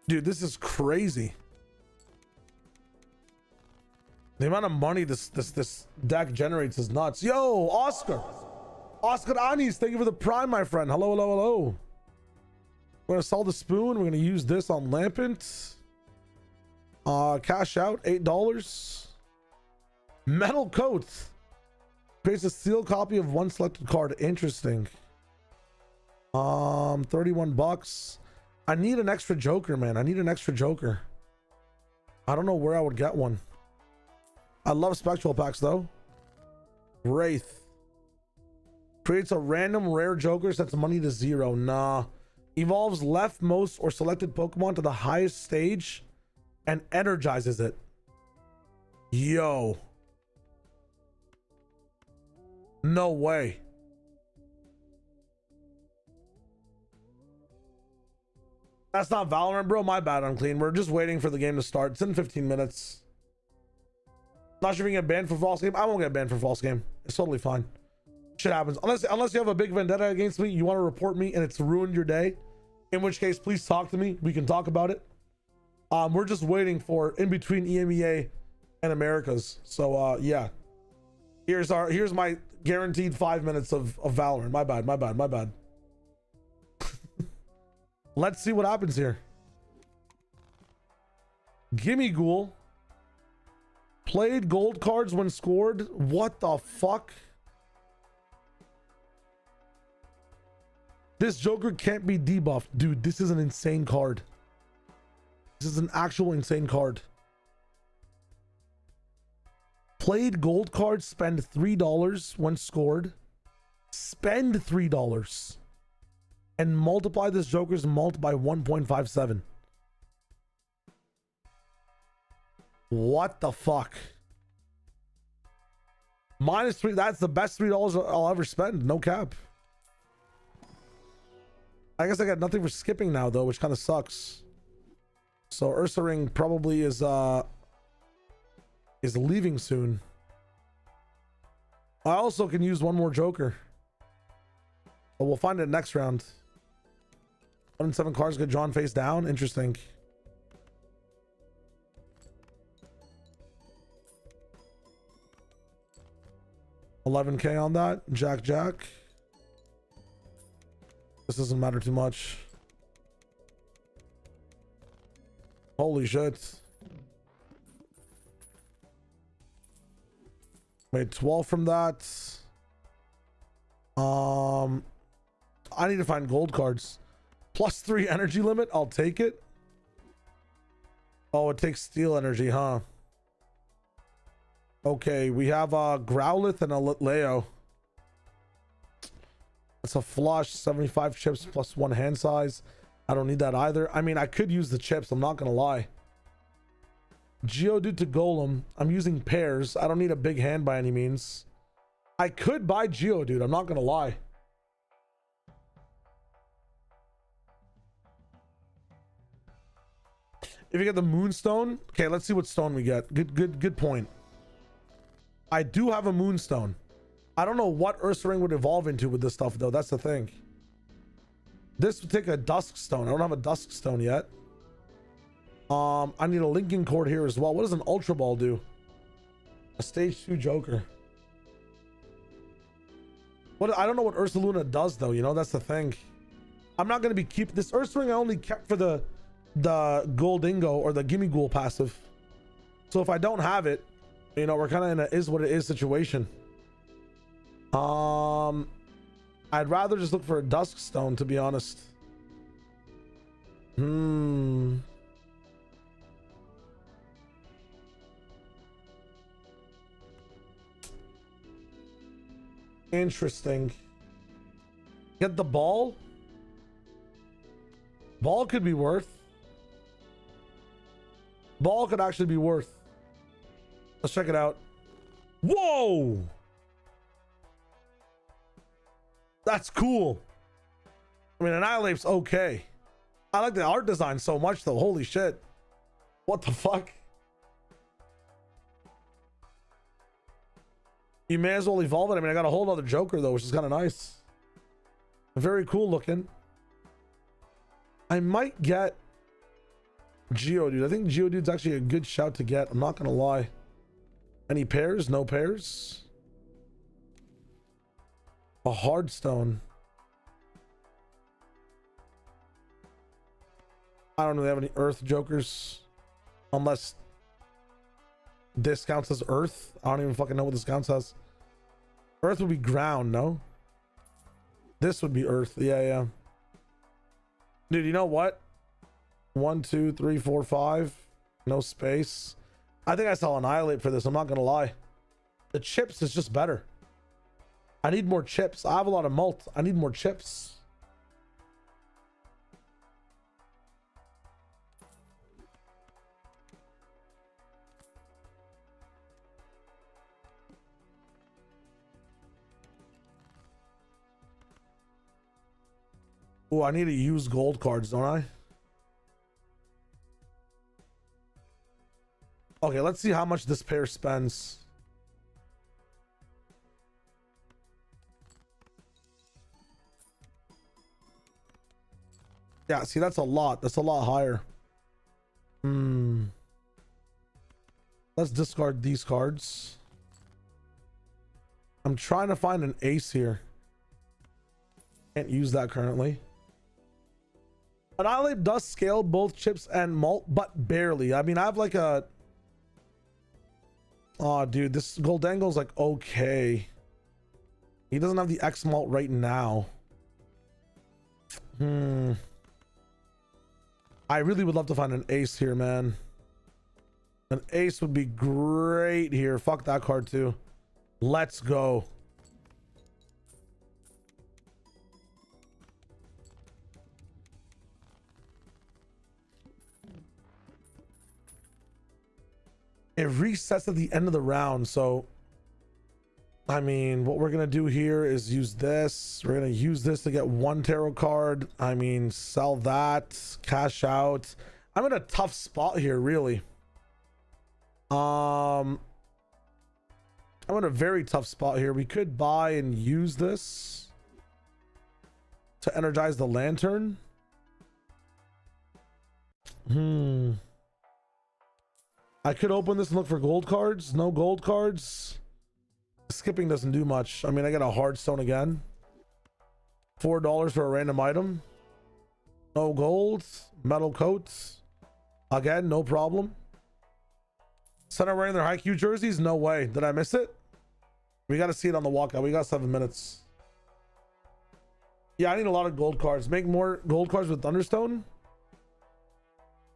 A: Dude, this is crazy. The amount of money this deck generates is nuts. Yo, Oscar Anis, thank you for the prime, my friend. Hello. We're gonna sell the spoon. We're gonna use this on Lampant. Cash out $8. Metal coat creates a sealed copy of 1 selected card. Interesting. 31 bucks. I need an extra joker, man. I don't know where I would get one. I love spectral packs though. Wraith creates a random rare joker, sets money to 0. Nah. Evolves leftmost or selected Pokemon to the highest stage and energizes it. Yo. No way. That's not Valorant, bro. My bad, Unclean. We're just waiting for the game to start. It's in 15 minutes. Not sure if you can get banned for false game. I won't get banned for false game. It's totally fine. Shit happens. Unless you have a big vendetta against me, you want to report me and it's ruined your day. In which case, please talk to me. We can talk about it. We're just waiting for in between EMEA and Americas. So yeah. Here's my guaranteed 5 minutes of Valorant. My bad. Let's see what happens here. Gimme Ghoul. Played gold cards when scored. What the fuck? This Joker can't be debuffed. Dude, this is an insane card. This is an actual insane card. Played gold cards, spend $3 when scored. Spend $3. And multiply this Joker's mult by 1.57. What the fuck? -3. That's the best $3 I'll ever spend. No cap. I guess I got nothing for skipping now though, which kind of sucks. So Ursa Ring probably is leaving soon. I also can use one more Joker. But we'll find it next round. 107 cards get drawn face down. Interesting. $11K on that. Jack. This doesn't matter too much. Holy shit. Made 12 from that. I need to find gold cards. +3 energy limit. I'll take it. Oh, it takes steel energy, huh? Okay, we have a Growlithe and a Leo. It's a flush, 75 chips +1 hand size. I don't need that either. I mean, I could use the chips, I'm not gonna lie. Geodude to Golem. I'm using pairs. I don't need a big hand by any means. I could buy Geodude, I'm not gonna lie. If you get the Moonstone, okay, let's see what stone we get. Good point. I do have a Moonstone. I don't know what Ursaring would evolve into with this stuff though. That's the thing. This would take a Dusk Stone. I don't have a Dusk Stone yet. I need a Linking Cord here as well. What does an Ultra Ball do? A stage 2 Joker. What, I don't know what Ursaluna does though, you know, that's the thing. I'm not gonna be keep this Ursaring. I only kept for the Goldingo or the Gimme Ghoul passive. So if I don't have it, you know, we're kind of in a is what it is situation. I'd rather just look for a Dusk Stone, to be honest. Interesting. Get the ball. Ball could be worth. Ball could actually be worth. Let's check it out. Whoa! That's cool. I mean, Annihilate's okay. I like the art design so much though. Holy shit. What the fuck? You may as well evolve it. I mean, I got a whole other Joker though, which is kind of nice. Very cool looking. I might get Geodude. I think Geodude's actually a good shout to get. I'm not gonna lie. Any pairs? No pairs. A Hardstone. I don't know if they have any Earth Jokers. Unless this counts as Earth. I don't even fucking know what this counts as. Earth would be ground, no? This would be Earth. Yeah. Dude, you know what? 1, 2, 3, 4, 5. No space. I think I saw Annihilate for this. I'm not gonna lie. The chips is just better. I need more chips. I have a lot of malt. I need more chips. Oh, I need to use gold cards, don't I? Okay, let's see how much this pair spends. Yeah, see, that's a lot. That's a lot higher. Let's discard these cards. I'm trying to find an ace here. Can't use that currently. Annihilate does scale both chips and malt, but barely. I mean, I have like a... Oh, dude, this Goldangle's like okay. He doesn't have the X malt right now. I really would love to find an ace here, man. An ace would be great here. Fuck that card too. Let's go. It resets at the end of the round, so I mean, what we're gonna do here is use this. We're gonna use this to get one tarot card. I mean, sell that, cash out. I'm in a tough spot here, really. I'm in a very tough spot here. We could buy and use this to energize the lantern. I could open this and look for gold cards. No gold cards. Skipping doesn't do much. I mean, I got a hard stone again. $4 for a random item. No gold. Metal coats. Again, no problem. Center wearing their Haikyuu jerseys? No way. Did I miss it? We got to see it on the walkout. We got 7 minutes. Yeah, I need a lot of gold cards. Make more gold cards with Thunderstone.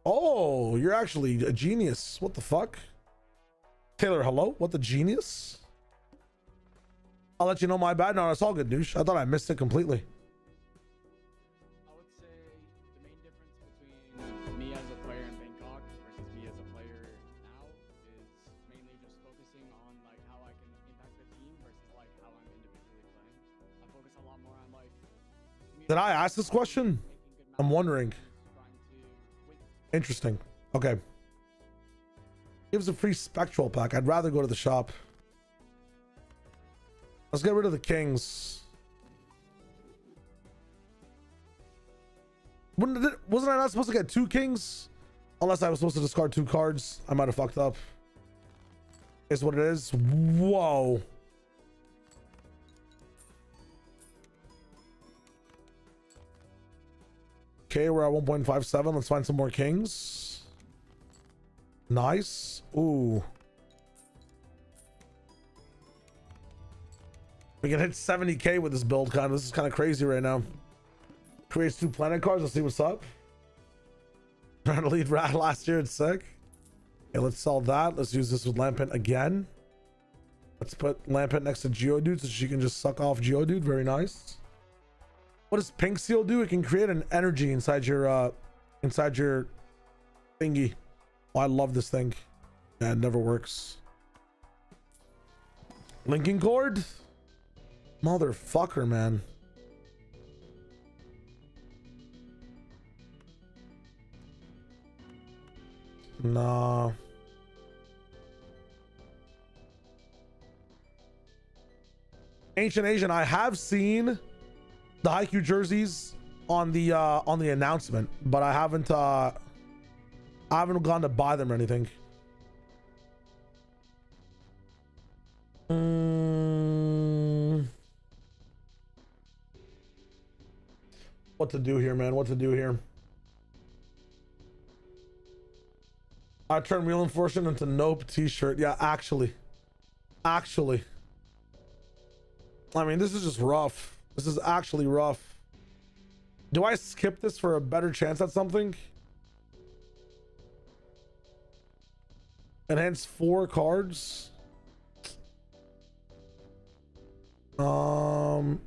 A: Oh, you're actually a genius. What the fuck? Taylor, hello? What the genius? I'll let you know my bad. No, it's all good, douche. I thought I missed it completely.
Q: I would say the main difference between me as a player in Bangkok versus me as a player now is mainly just focusing on like how I can impact the team versus like how I'm individually playing. I focus a lot more on like.
A: Did I ask this question? I'm wondering. Interesting. Okay. Gives a free spectral pack. I'd rather go to the shop. Let's get rid of the kings. Wasn't I not supposed to get 2 kings? Unless I was supposed to discard 2 cards. I might have fucked up. Is what it is. Whoa. Okay, we're at 1.57. Let's find some more kings. Nice. Ooh. We can hit 70k with this build, kind of. This is kind of crazy right now. Creates 2 planet cards. Let's see what's up. Trying to lead rat last year. It's sick. Okay, let's sell that. Let's use this with Lampent again. Let's put Lampent next to Geodude so she can just suck off Geodude. Very nice. What does Pink Seal do? It can create an energy inside your thingy. Oh, I love this thing. Yeah, it never works. Linking cord? Motherfucker, man. Nah. Ancient Asian, I have seen the Haikyuu jerseys on the announcement, but I haven't gone to buy them or anything. What to do here, man? What to do here? I turned Real Enforcement into Nope t-shirt. Yeah, actually. I mean, this is just rough. This is actually rough. Do I skip this for a better chance at something? Enhance 4 cards. I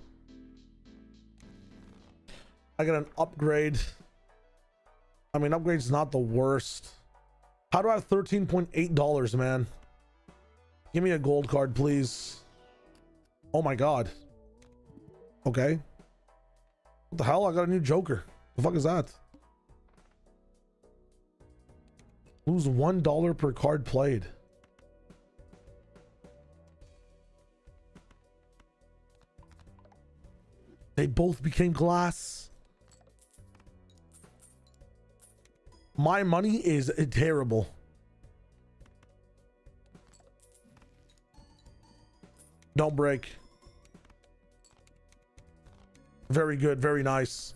A: get an upgrade. I mean, upgrade's not the worst. How do I have $13.8, man? Give me a gold card, please. Oh my god. Okay. What the hell? I got a new Joker. The fuck is that? Lose $1 per card played. They both became glass. My money is terrible. Don't break. Very good. Very nice.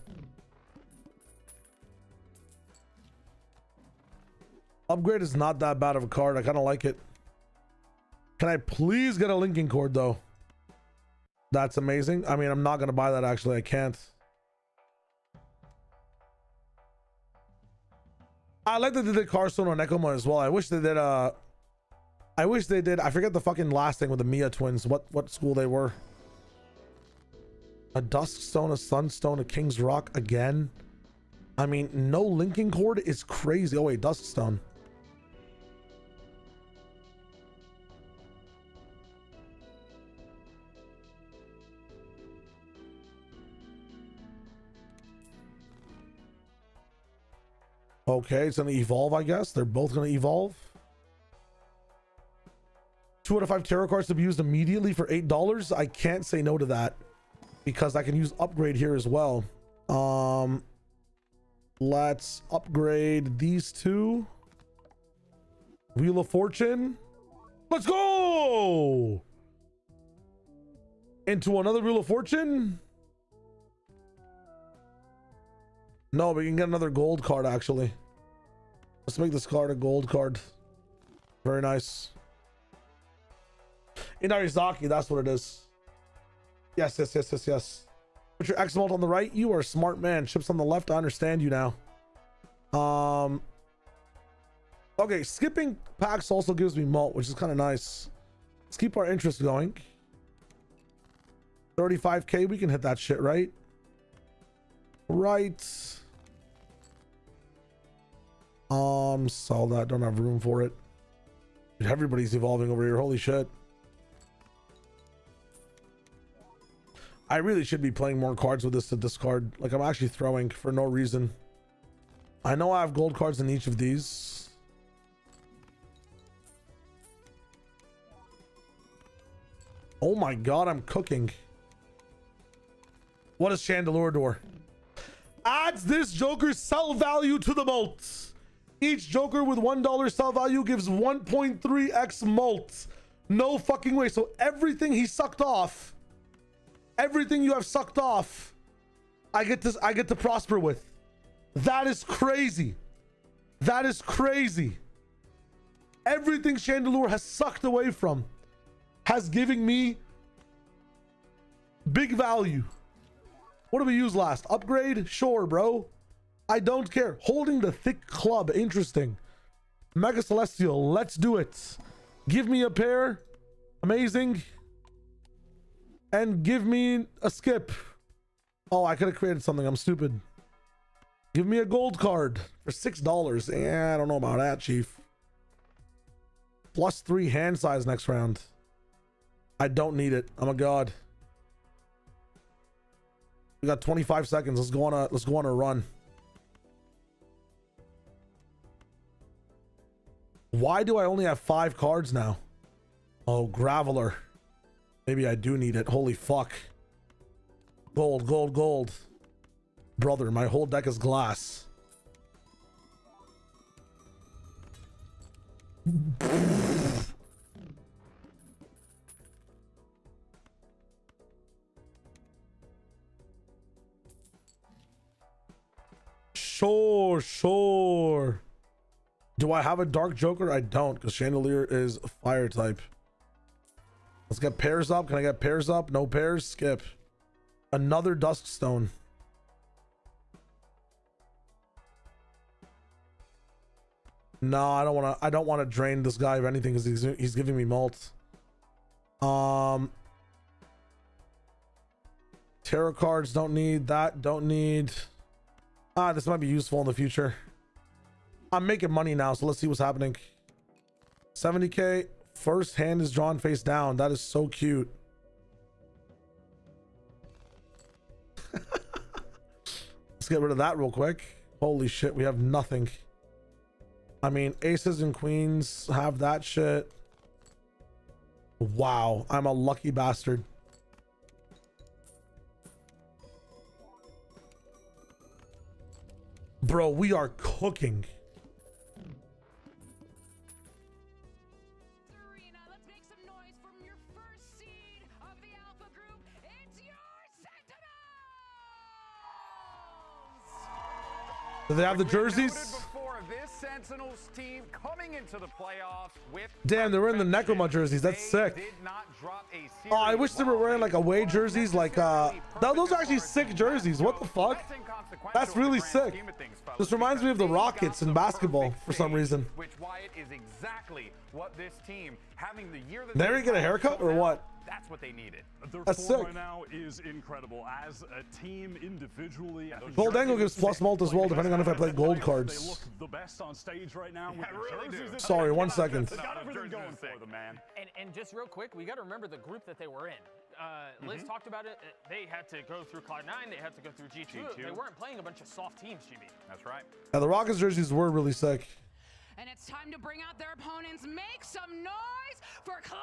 A: Upgrade is not that bad of a card. I kind of like it. Can I please get a linking cord though? That's amazing. I mean, I'm not going to buy that actually. I can't. I like that they did Carstone on Nekoma as well. I wish they did I forget the fucking last thing with the Mia twins. What school they were. A Dusk Stone, a Sunstone, a King's Rock again. I mean, no linking cord is crazy. Oh wait, Dusk Stone. Okay, it's gonna evolve, I guess. They're both gonna evolve. 2 out of 5 tarot cards to be used immediately for $8. I can't say no to that because I can use upgrade here as well. Let's upgrade these 2. Wheel of Fortune. Let's go into another Wheel of Fortune. No, we can get another gold card actually. Let's make this card a gold card. Very nice. Inarizaki, that's what it is. Yes. Put your X malt on the right. You are a smart man. Chips on the left. I understand you now. Okay, skipping packs also gives me malt, which is kind of nice. Let's keep our interest going. 35k, we can hit that shit, right? Right. Sell that. Don't have room for it. Dude, everybody's evolving over here. Holy shit. I really should be playing more cards with this to discard. Like, I'm actually throwing for no reason. I know I have gold cards in each of these. Oh my god, I'm cooking. What is Chandelier Door? Adds this Joker's sell value to the mults. Each Joker with $1 sell value gives 1.3x mults. No fucking way. So everything he sucked off, everything you have sucked off, I get to prosper with. That is crazy. That is crazy. Everything Chandelier has sucked away from has given me big value. What do we use last? Upgrade? Sure, bro. I don't care. Holding the thick club. Interesting. Mega Celestial. Let's do it. Give me a pair. Amazing. And give me a skip. Oh, I could have created something. I'm stupid. Give me a gold card for $6. Yeah, I don't know about that, Chief. +3 hand size next round. I don't need it. I'm a god. We got 25 seconds. Let's go on a run. Why do I only have 5 cards now? Oh, Graveler. Maybe I do need it. Holy fuck. Gold, gold, gold. Brother, my whole deck is glass. Sure. Do I have a Dark Joker? I don't, because Chandelier is fire type. Let's get pairs up. Can I get pairs up? No pairs? Skip. Another Duskstone. No, I don't want to drain this guy of anything because he's giving me malt. Tarot cards, don't need that. Don't need. This might be useful in the future. I'm making money now, so let's see what's happening. 70k. First hand is drawn face down. That is so cute. Let's get rid of that real quick. Holy shit, we have nothing. I mean, aces and queens have that shit. Wow, I'm a lucky bastard. Bro, we are cooking. Do they have the jerseys? Damn, they were in the Necroma jerseys. That's sick. Oh, I wish they were wearing like away jerseys. Like, those are actually sick jerseys. What the fuck? That's really sick. This reminds me of the Rockets in basketball for some reason. There you get a haircut or what?
H: That's what they needed.
A: That's sick.
H: Right now is incredible. As a team, individually,
A: Gold Angle gives plus malt as well, depending on if I play gold cards.
H: They look the best on stage right now. Yeah, really do.
A: Sorry, 1 second.
H: They got everything going for them, man.
S: And just real quick, we got to remember the group that they were in. Liz talked about it. They had to go through Cloud9. They had to go through G2. They weren't playing a bunch of soft teams, GB.
H: That's right.
A: Yeah, the Rockets jerseys were really sick.
T: And it's time to bring out their opponents. Make some noise for Cloud9!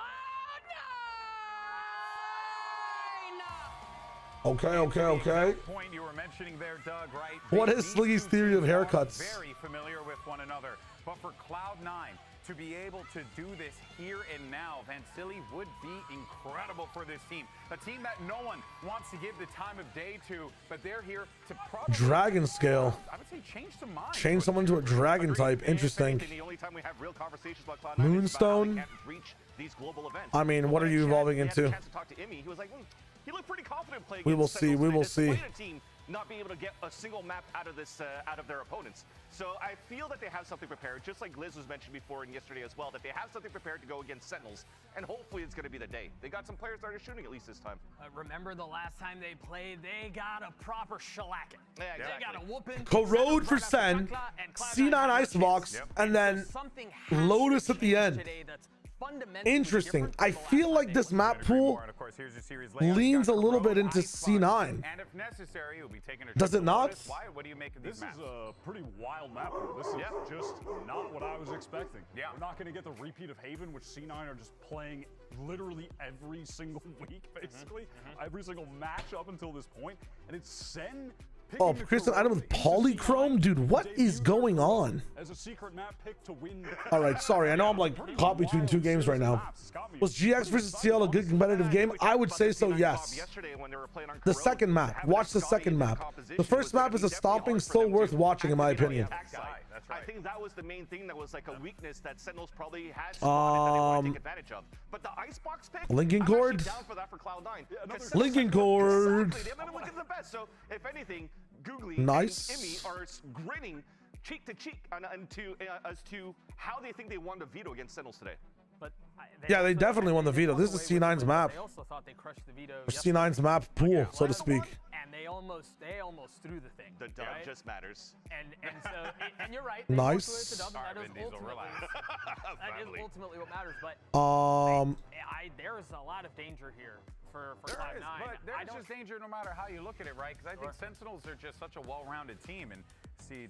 A: Okay.
H: Point you were mentioning there, Doug, right?
A: What is Sliggy's theory of haircuts?
H: Very familiar with one another, but for Cloud9,
U: to be able to do this here and now. Vansili would be incredible for this team. A team that no one wants to give the time of day to, but they're here to probably...
A: Dragon scale.
U: I would say change some minds.
A: Change someone to a dragon type. Interesting.
U: The only time we have real conversations about Cloud9
A: Moonstone.
U: These global events.
A: I mean, what are you evolving into?
U: To talk to Imi. He was like, he looked pretty confident playing.
A: We will see. We will see.
U: Not being able to get a single map out of this out of their opponents. So I feel that they have something prepared, just like Liz was mentioned before and yesterday as well, that they have something prepared to go against Sentinels, and hopefully it's going to be the day. They got some players that are shooting at least this time.
S: Remember the last time they played, they got a proper shellacking.
U: Yeah, exactly.
S: They got a whooping.
A: Corrode for Sen, C9 Icebox, and then Lotus at the end. Interesting. I feel like this map pool leans a little bit into C9. Does it not?
U: What do you make of these maps?
H: This is a pretty wild map pool. This is just not what I was expecting.
U: Yeah.
H: We're not going to get the repeat of Haven, which C9 are just playing literally every single week, basically. Every single match up until this point. And it's Sen.
A: Oh, Kristen item with polychrome? Dude, what is going on?
H: As a secret map pick to win.
A: All right, sorry. I know I'm like caught between two games right now. Was GX versus CL a good competitive game? I would say so, yes. The second map. Watch the second map. The first map is a stomping, still worth watching in my opinion.
U: I think that was the main thing that was like a weakness that Sentinels probably had spotted that they want to take advantage of. But the icebox pick,
A: Lincoln Cord?
U: down for that for Cloud9.
A: Lincoln Cord.
U: They've been looking the best. So if anything, Googly
A: nice.
U: and Imi are grinning cheek to cheek as to how they think they won the veto against Sentinels today.
S: But
A: yeah, they definitely won the veto. This is C9's map.
S: They also thought they crushed the veto.
A: C9's map pool, so to speak.
S: And they almost threw the thing.
U: The dub just matters.
S: And you're right.
A: Nice.
S: The dub, that is ultimately what matters. But there is a lot of danger here for Cloud9.
U: But there's just danger no matter how you look at it, right? Because I think Sentinels are just such a well-rounded team, and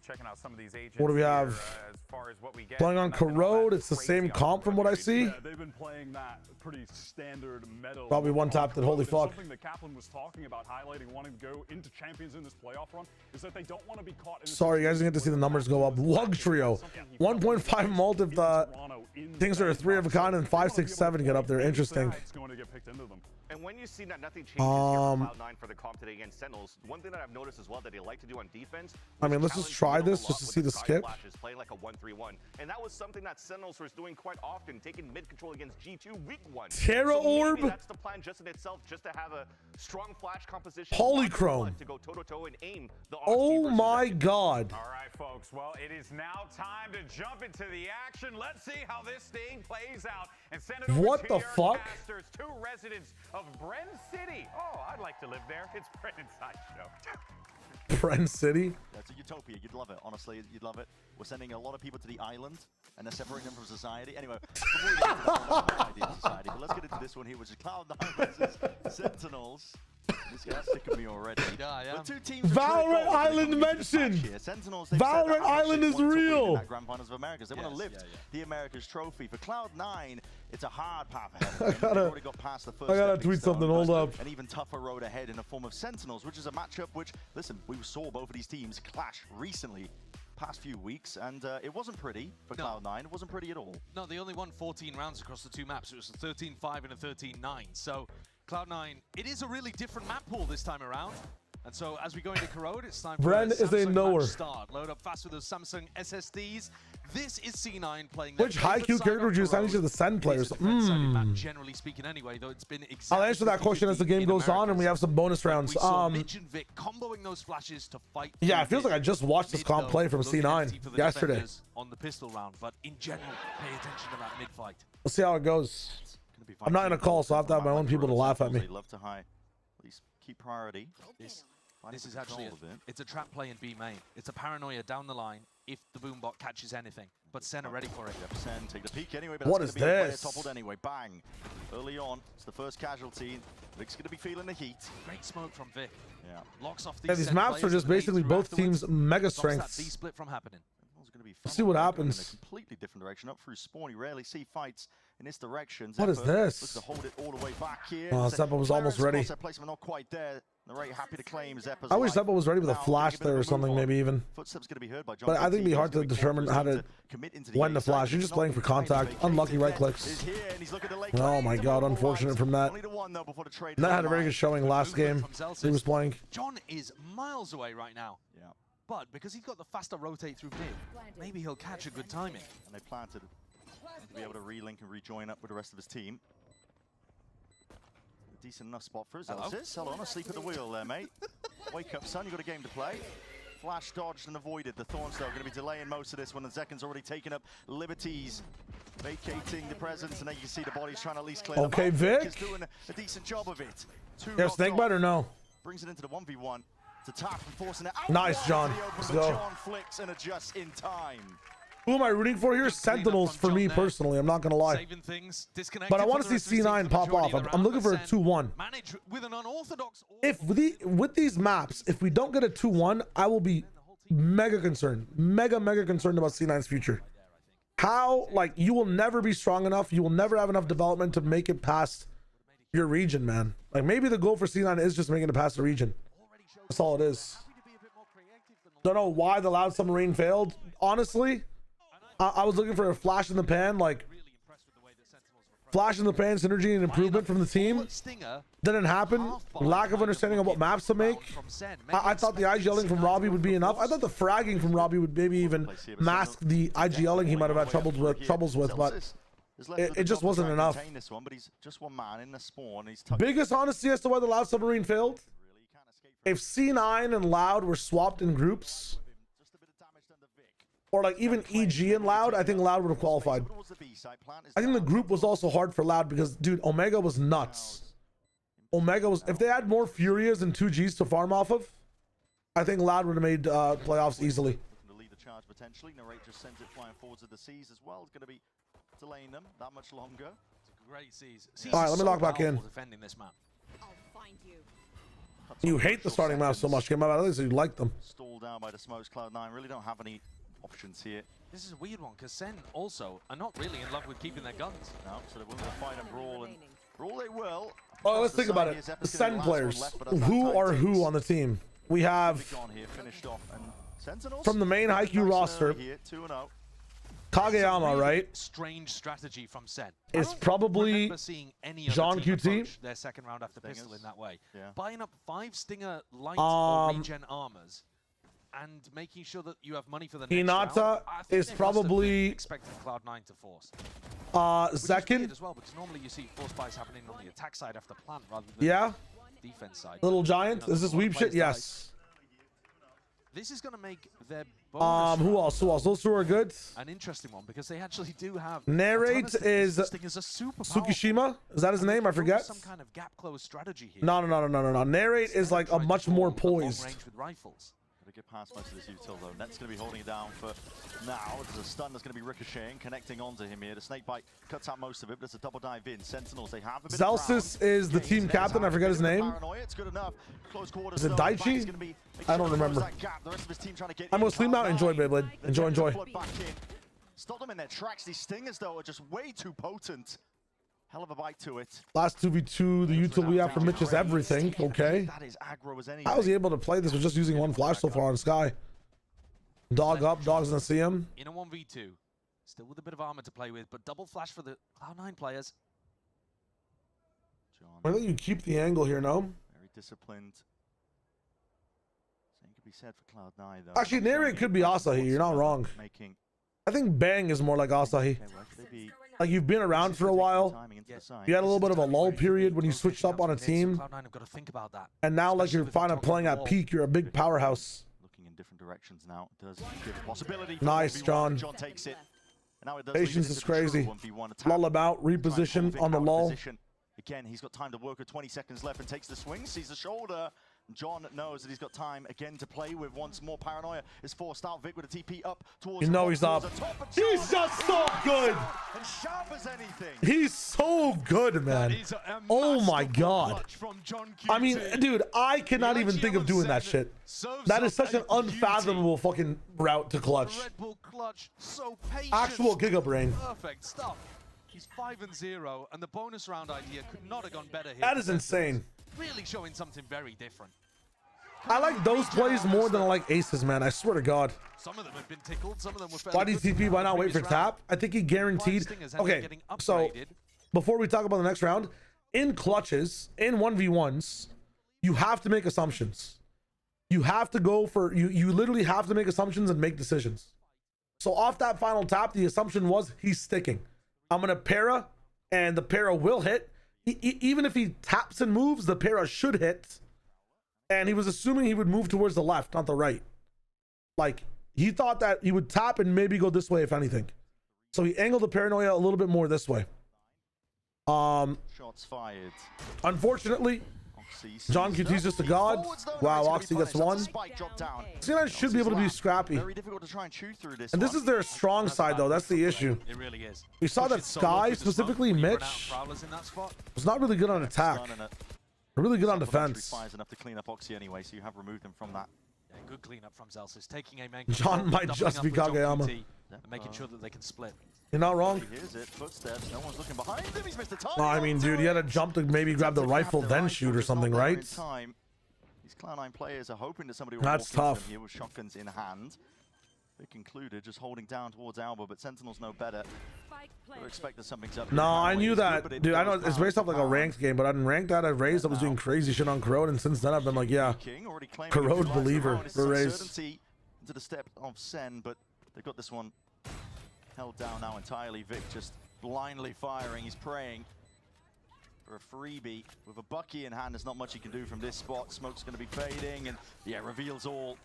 U: checking out some of these agents.
A: What do we have?
U: As far as what we get.
A: Playing on Corrode, it's the same comp from what I see.
H: Yeah, they've been playing that pretty standard metal.
A: Probably one tapped it. Holy fuck.
H: Something that Kaplan was talking about, highlighting, wanting to go into champions in this playoff run, is that they don't want to be caught in.
A: Sorry, you guys didn't get to see the numbers go up. Lug Trio, 1.5 mult if the things are 3 of a kind, and 5, 6, 7 get up there. Interesting.
H: It's going to get picked into them.
U: And when you see that nothing changes here for Cloud9 for the comp today against Sentinels, one thing that I've noticed as well that they like to do on defense.
A: I mean, let's just try this just to see the skip.
U: Playing like a 1-3-1, and that was something that Sentinels was doing quite often, taking mid control against G2 week 1.
A: Terra Orb.
U: That's the plan just in itself, just to have a strong flash composition.
A: Polychrome.
U: To go toe to toe and aim the.
A: Oh my God.
U: All right, folks. Well, it is now time to jump into the action. Let's see how this thing plays out. And send it over
A: what
U: to
A: the
U: your
A: fuck?
U: Masters, 2 residents of Bren City. Oh, I'd like to live there. It's Brennan Sideshow.
A: Bren City.
V: That's a utopia. You'd love it. Honestly, you'd love it. We're sending a lot of people to the island, and they're separating them from society. Anyway, before we get into that idea of society, but let's get into this one here, which is Cloud9 versus Sentinels. This guy's sick of me already.
W: Yeah, yeah.
V: The 2 teams
A: Valorant Island mentioned.
V: Sentinels,
A: Valorant Island is real.
V: Grand Finals of Americas. They want to lift the Americas trophy. For Cloud9, it's a hard path ahead. They've already got past the first.
A: I gotta tweet something. Hold up.
V: An even tougher road ahead in the form of Sentinels, which is a matchup which, listen, we saw both of these teams clash recently. Past few weeks, and it wasn't pretty for Cloud9. It wasn't pretty at all.
W: No, they only won 14 rounds across the 2 maps. It was a 13-5 and a 13-9. So Cloud9, it is a really different map pool this time around. And so as we go into Corrode, it's time for
A: Bren is a knower.
W: Start. Load up fast with those Samsung SSDs. This is C9 playing.
A: Which high Q character would you assign to the Sen players?
W: Generally speaking, anyway, though it's been exactly.
A: I'll answer that question as the game goes on, and we have some bonus rounds.
W: Mitch and Vic comboing those flashes to fight.
A: Yeah, it feels like I just watched this comp play from C9 yesterday.
W: On the pistol round, but in general, pay attention to that mid fight.
A: We'll see how it goes. I'm not in a call, so I have to have my own people to laugh at me.
V: They love to at least keep priority.
W: This is actually it's a trap play in B main. It's a paranoia down the line if the boombot catches anything. But Sen are ready for it.
V: Yep, Sen take the peek anyway. But
A: what is this?
V: Toppled anyway. Bang! Early on, it's the first casualty. Vic's gonna be feeling the heat.
W: Great smoke from Vic.
V: Yeah.
W: Locks off
A: these maps are just basically both teams' mega strengths.
W: D-split from happening.
A: Let's see what happens.
V: In a completely different direction. Up through spawn, you rarely see fights in this direction.
A: What is this?
V: Looks to hold it all the way back here.
A: Oh, Zeppa was almost ready.
V: Placement not quite there. Narrate happy to claim Zeppa's
A: I wish
V: life.
A: Zeppa was ready with a
V: Now,
A: flash
V: getting a bit
A: there or
V: of a
A: something,
V: move on.
A: maybe even.
V: Footsteps going to be heard by John
A: But I think it'd be hard to
V: He's gonna be
A: determine how to
V: commit into the
A: when to
V: A side.
A: flash. You're
V: He's
A: just
V: not
A: playing for
V: trying to
A: contact.
V: vacate
A: Unlucky
V: it.
A: right clicks.
V: Is here, and he's looking to lay
A: Oh
V: claim
A: my
V: to
A: god,
V: multiple
A: unfortunate
V: lives.
A: from that.
V: Only the one, though, before the trade
A: That
V: is
A: had a very
V: online.
A: good showing last game he was playing.
W: John is miles away right now.
V: Yeah.
W: But because he's got the faster rotate through mid, maybe he'll catch a good timing.
V: And they planted to be able to relink and rejoin up with the rest of his team. A decent enough spot for Zelsis. Hold on, asleep at the wheel there, mate. Wake up, son, you got a game to play. Flash dodged and avoided. The Thorns, though, going to be delaying most of this when the Zekken's already taken up liberties, vacating the presence, and then you can see the body's trying to at least clear
A: Okay,
V: them out.
A: Vic.
V: Is doing a decent job of it.
A: Yeah, Snakebite or no?
V: Brings it into the 1v1 to tap and forcing it out.
A: Nice, John. Let's go.
V: John flicks and adjusts in time.
A: Who am I rooting for here? Sentinels for me personally. I'm not gonna lie.
W: Saving things, disconnected
A: But I want
W: from
A: to
W: the
A: see
W: rest of
A: C9
W: the team for the
A: pop
W: majority
A: off.
W: of the
A: I'm
W: round,
A: looking for a
W: but
A: 2-1.
W: manage with an unorthodox.
A: If with these maps, if we don't get a 2-1, I will be mega concerned. Mega concerned about C9's future. How, like, you will never be strong enough. You will never have enough development to make it past your region, man. Like, maybe the goal for C9 is just making it past the region. That's all it is. Don't know why the Loud Submarine failed. Honestly, I was looking for a flash in the pan, like flash in the pan synergy and improvement from the team. Didn't happen. Lack of understanding of what maps to make. I thought the IGLing from Robbie would be enough. I thought the fragging from Robbie would maybe even mask the IGLing he might have had troubles with, but it just wasn't enough.
V: This one, but he's just one man in the spawn. He's
A: Biggest honesty as to why the Loud Submarine failed. If C9 and Loud were swapped in groups, or like even EG and Loud, I think Loud would have qualified. I think the group was also hard for Loud because, dude, Omega was nuts. Omega was, if they had more Furias and 2Gs to farm off of, I think Loud would have made playoffs easily.
V: To lead the charge potentially. Narrate just sends it flying forwards of the seas as well. It's going to be delaying them that much longer.
W: It's a great seas.
A: All right, let me lock back in.
W: Defending this map.
A: You hate the starting maps so much, Game. At least you like them.
V: Stalled down by the smokes. Cloud9 really don't have any options here.
W: This is a weird one because SEN also are not really in love with keeping their guns.
V: No, so they're willing to fight and brawl, and brawl they will.
A: Oh, let's think about it. The SEN players. Who are who on the team? We have from the main Haikyuu roster, Kageyama, right?
W: Strange strategy from SEN.
A: It's probably John QT.
W: Their second round after pistol in that way.
V: Yeah.
W: Buying up 5 Stinger light or regen armors and making sure that you have money for the next
A: Hinata
W: round. I think
A: is
W: they must have
A: probably
W: been expecting Cloud9 to force.
A: Zekken
W: As well, because normally you see force buys happening on the attack side after plant rather than defense side.
A: Little Giant. Is this weep shit? Yes.
W: This is going to make their bonus
A: who else? Those two are good.
W: an interesting one because they actually do have
A: Narrate is Tsukishima. Is that his name? I forget.
W: Some kind of gap close strategy here.
A: No. Narrate is like a much more poised.
W: Range with rifles.
V: Gotta get past most of this util though. Net's gonna be holding it down for now. There's a stun that's gonna be ricocheting, connecting onto him here. The snakebite cuts out most of it, but there's a double dive in. Sentinels, they have a bit
A: Zelsis is the team captain. I forget his name.
V: It's good enough. Close quarters,
A: Is it Daichi? I don't remember. I'm gonna sleep now. Enjoy, Beyblade. Enjoy.
V: Stop them in their tracks. These stingers though are just way too potent. Hell of a bite to it.
A: Last 2v2, the util we have for Mitch is everything. Okay.
V: That is aggro as anything.
A: How was he able to play this with just using one flash so far on Sky? Dog up, dogs gonna see him.
W: In a 1v2, still with a bit of armor to play with, but double flash for the Cloud9 players.
A: I think you keep the angle here, no?
V: Very disciplined. Same could be said for Cloud9 though.
A: Actually, Narrate could be Asahi. You're not wrong. I think Bang is more like Asahi. Like, you've been around for a while. You had a little bit of a lull period when you switched up on a team. And now, like, you're finally playing at peak. You're a big powerhouse.
V: Looking in different directions now. Does give a possibility.
A: Nice, John.
V: John takes it. And now it does
A: Patience is crazy. Lull about, reposition on the lull.
V: Again, he's got time to work with 20 seconds left and takes the swing, sees the shoulder. John knows that he's got time again to play with once more. Paranoia is forced out. Vic with a TP up towards.
A: You know he's up. He's just so good.
V: And sharp as anything.
A: He's so good, man. Oh my god. I mean, dude, I cannot even think of doing that shit. That is such an unfathomable fucking route to clutch. Actual Giga Brain.
W: Perfect stuff. He's 5-0, and the bonus round idea could not have gone better here.
A: That is insane.
W: really showing something very different.
A: I like those plays more than I like aces, man. I swear to God.
W: Some of them have been tickled. Some of them were
A: Why do you TP? Why not wait for tap? I think he guaranteed. Okay, so before we talk about the next round, in clutches, in 1v1s, you have to make assumptions. You have to go for, you literally have to make assumptions and make decisions. So off that final tap, the assumption was he's sticking. I'm going to para, and the para will hit. Even if he taps and moves, the para should hit. And he was assuming he would move towards the left, not the right. Like, he thought that he would tap and maybe go this way, if anything. So he angled the paranoia a little bit more this way.
V: Shots fired.
A: Unfortunately, John QT's just a god. Wow, Oxy gets one. C9 should be able to be scrappy.
V: Very difficult to try and chew through this.
A: And this is their strong side, though. That's the issue.
W: It really is.
A: We saw that Sky, specifically Mitch, was not really good on attack. Really good on defense.
V: Fires enough to clean up Oxy anyway, so you have removed him from that.
W: Yeah, good cleanup from Zelsis. Taking a main
A: John might just be Kageyama.
W: And making sure that they can split.
A: You're not wrong.
V: Here's it. Footsteps. No one's looking behind him. He's missed a time.
A: No, I mean, dude, you had to jump to maybe grab the rifle, then shoot or something, right?
V: These Cloud9 players are hoping that somebody will
A: That's
V: walk into
A: tough.
V: them here with shotguns in hand. They concluded just holding down towards Alba, but Sentinels know better. They're expecting something's up.
A: No, I knew that, dude. I know it's based off like a ranked game, but in ranked that I raised, I was doing crazy shit on Corrode, and since then I've been like, yeah, Corrode believer for raise.
V: Into the step of Sen, but they've got this one held down now entirely. Vic just blindly firing. He's praying for a freebie with a Bucky in hand. There's not much he can do from this spot. Smoke's going to be fading, and yeah, reveals all.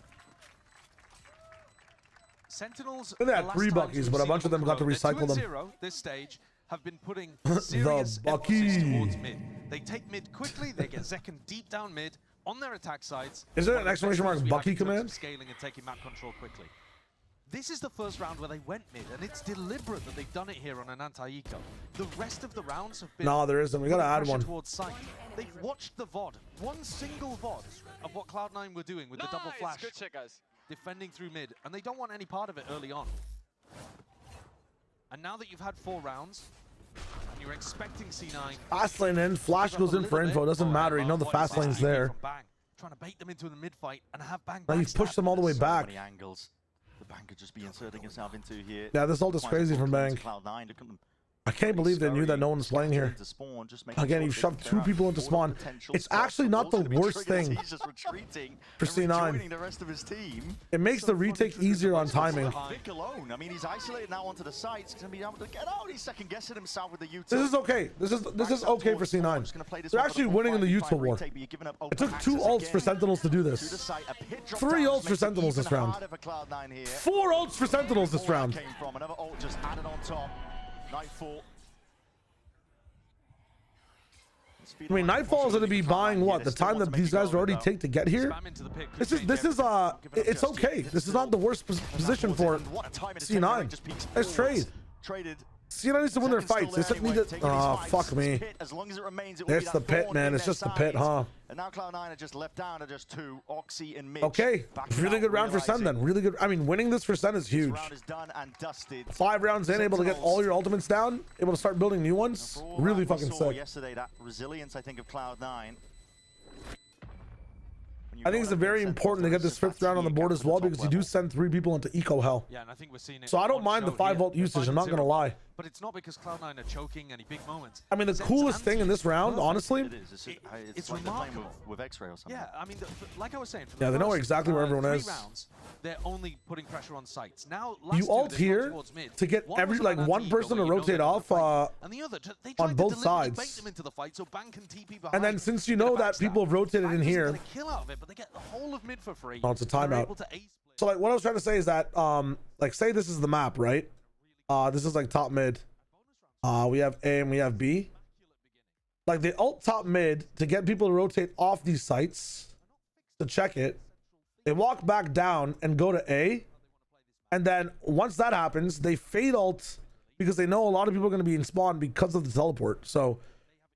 W: Sentinels.
A: They had 3 Buckies, but a bunch of them got to recycle them.
W: 2-0 this stage have been putting serious emphasis towards mid. They take mid quickly. They get Zekken deep down mid on their attack sides.
A: Is there an exclamation mark Bucky command?
W: Scaling and taking map control quickly. This is the first round where they went mid, and it's deliberate that they've done it here on an anti-eco. The rest of the rounds have been...
A: No, there isn't. We gotta add one.
W: Towards site. They've watched the VOD, one single VOD of what Cloud9 were doing with the double flash.
B: Good shit, guys.
W: Defending through mid, and they don't want any part of it early on. And now that you've had 4 rounds, and you're expecting C9...
A: Fast lane in, flash goes in for info, doesn't matter, you know the fast lane's there.
W: Trying to bait them into the mid fight and have Bang
A: now you've pushed them all the way back.
V: Many angles the Bang could just be inserting himself into here.
A: Yeah, this ult is crazy from Bang.
V: Cloud9, look at them.
A: I can't believe they knew that no one's playing here. Again, you've shoved 2 people into spawn. It's actually not the worst thing for C9. It makes the retake easier on timing.
V: Vic alone. I mean, he's isolated now onto the site. He's going to be able to get out. He's second guessing himself with the util.
A: This is okay. This is okay for C9. They're actually winning in the util war. It took 2 ults for Sentinels to do this. 3 ults for Sentinels this round. 4 ults for Sentinels this round.
V: Another ult just added on top. Nightfall.
A: I mean, Nightfall is going to be buying what? The time that these guys already take to get here? This is it's okay. This is not the worst position for C9. Let's trade. C9 needs to win their fights. They just need to... Oh, fuck me. It's the pit, man. It's just the pit, huh?
V: And now Cloud9 are just left down to just 2, Oxy and Mitch.
A: Okay, really good round for Sen then. Really good. I mean, winning this for Sen is huge. 5 rounds in, able to get all your ultimates down, able to start building new ones. Really fucking sick.
V: Yesterday, that resilience, I think, of Cloud9.
A: I think it's very important to get this 5th round on the board as well, because you do send 3 people into eco hell.
W: Yeah, and I think we're seeing it.
A: So I don't mind the 5 ult usage. I'm not gonna lie.
W: But it's not because Cloud9 are choking any big moments.
A: I mean, the coolest thing in this round, honestly,
V: it's like remarkable with X-ray or something.
W: Yeah, I mean, like I was saying.
A: Yeah, they know exactly where everyone
W: 3
A: is.
W: rounds, they're only putting pressure on sites. Now,
A: you ult here to get every one person to rotate off on both sides. And then since you know that people have rotated in here, oh, it's a timeout. So like what I was trying to say is that like say this is the map, right? This is like top mid. We have A and we have B. Like they ult top mid to get people to rotate off these sites to check it. They walk back down and go to A. And then once that happens, they fade ult because they know a lot of people are going to be in spawn because of the teleport. So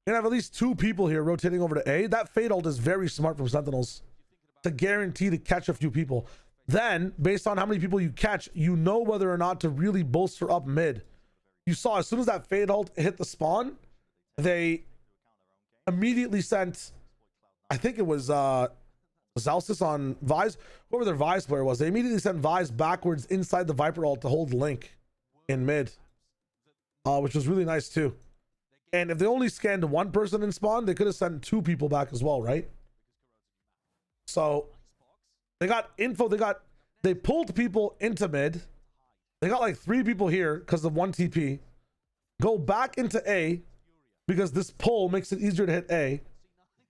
A: you're going to have at least 2 people here rotating over to A. That fade ult is very smart from Sentinels to guarantee to catch a few people. Then, based on how many people you catch, you know whether or not to really bolster up mid. You saw as soon as that fade ult hit the spawn, they immediately sent I think it was Zalsis on Vise, whoever their Vise player was. They immediately sent Vise backwards inside the Viper ult to hold Link in mid, which was really nice too. And if they only scanned one person in spawn, they could have sent 2 people back as well, right? So they got info. They pulled people into mid. They got like 3 people here because of 1 TP. Go back into A because this pull makes it easier to hit A.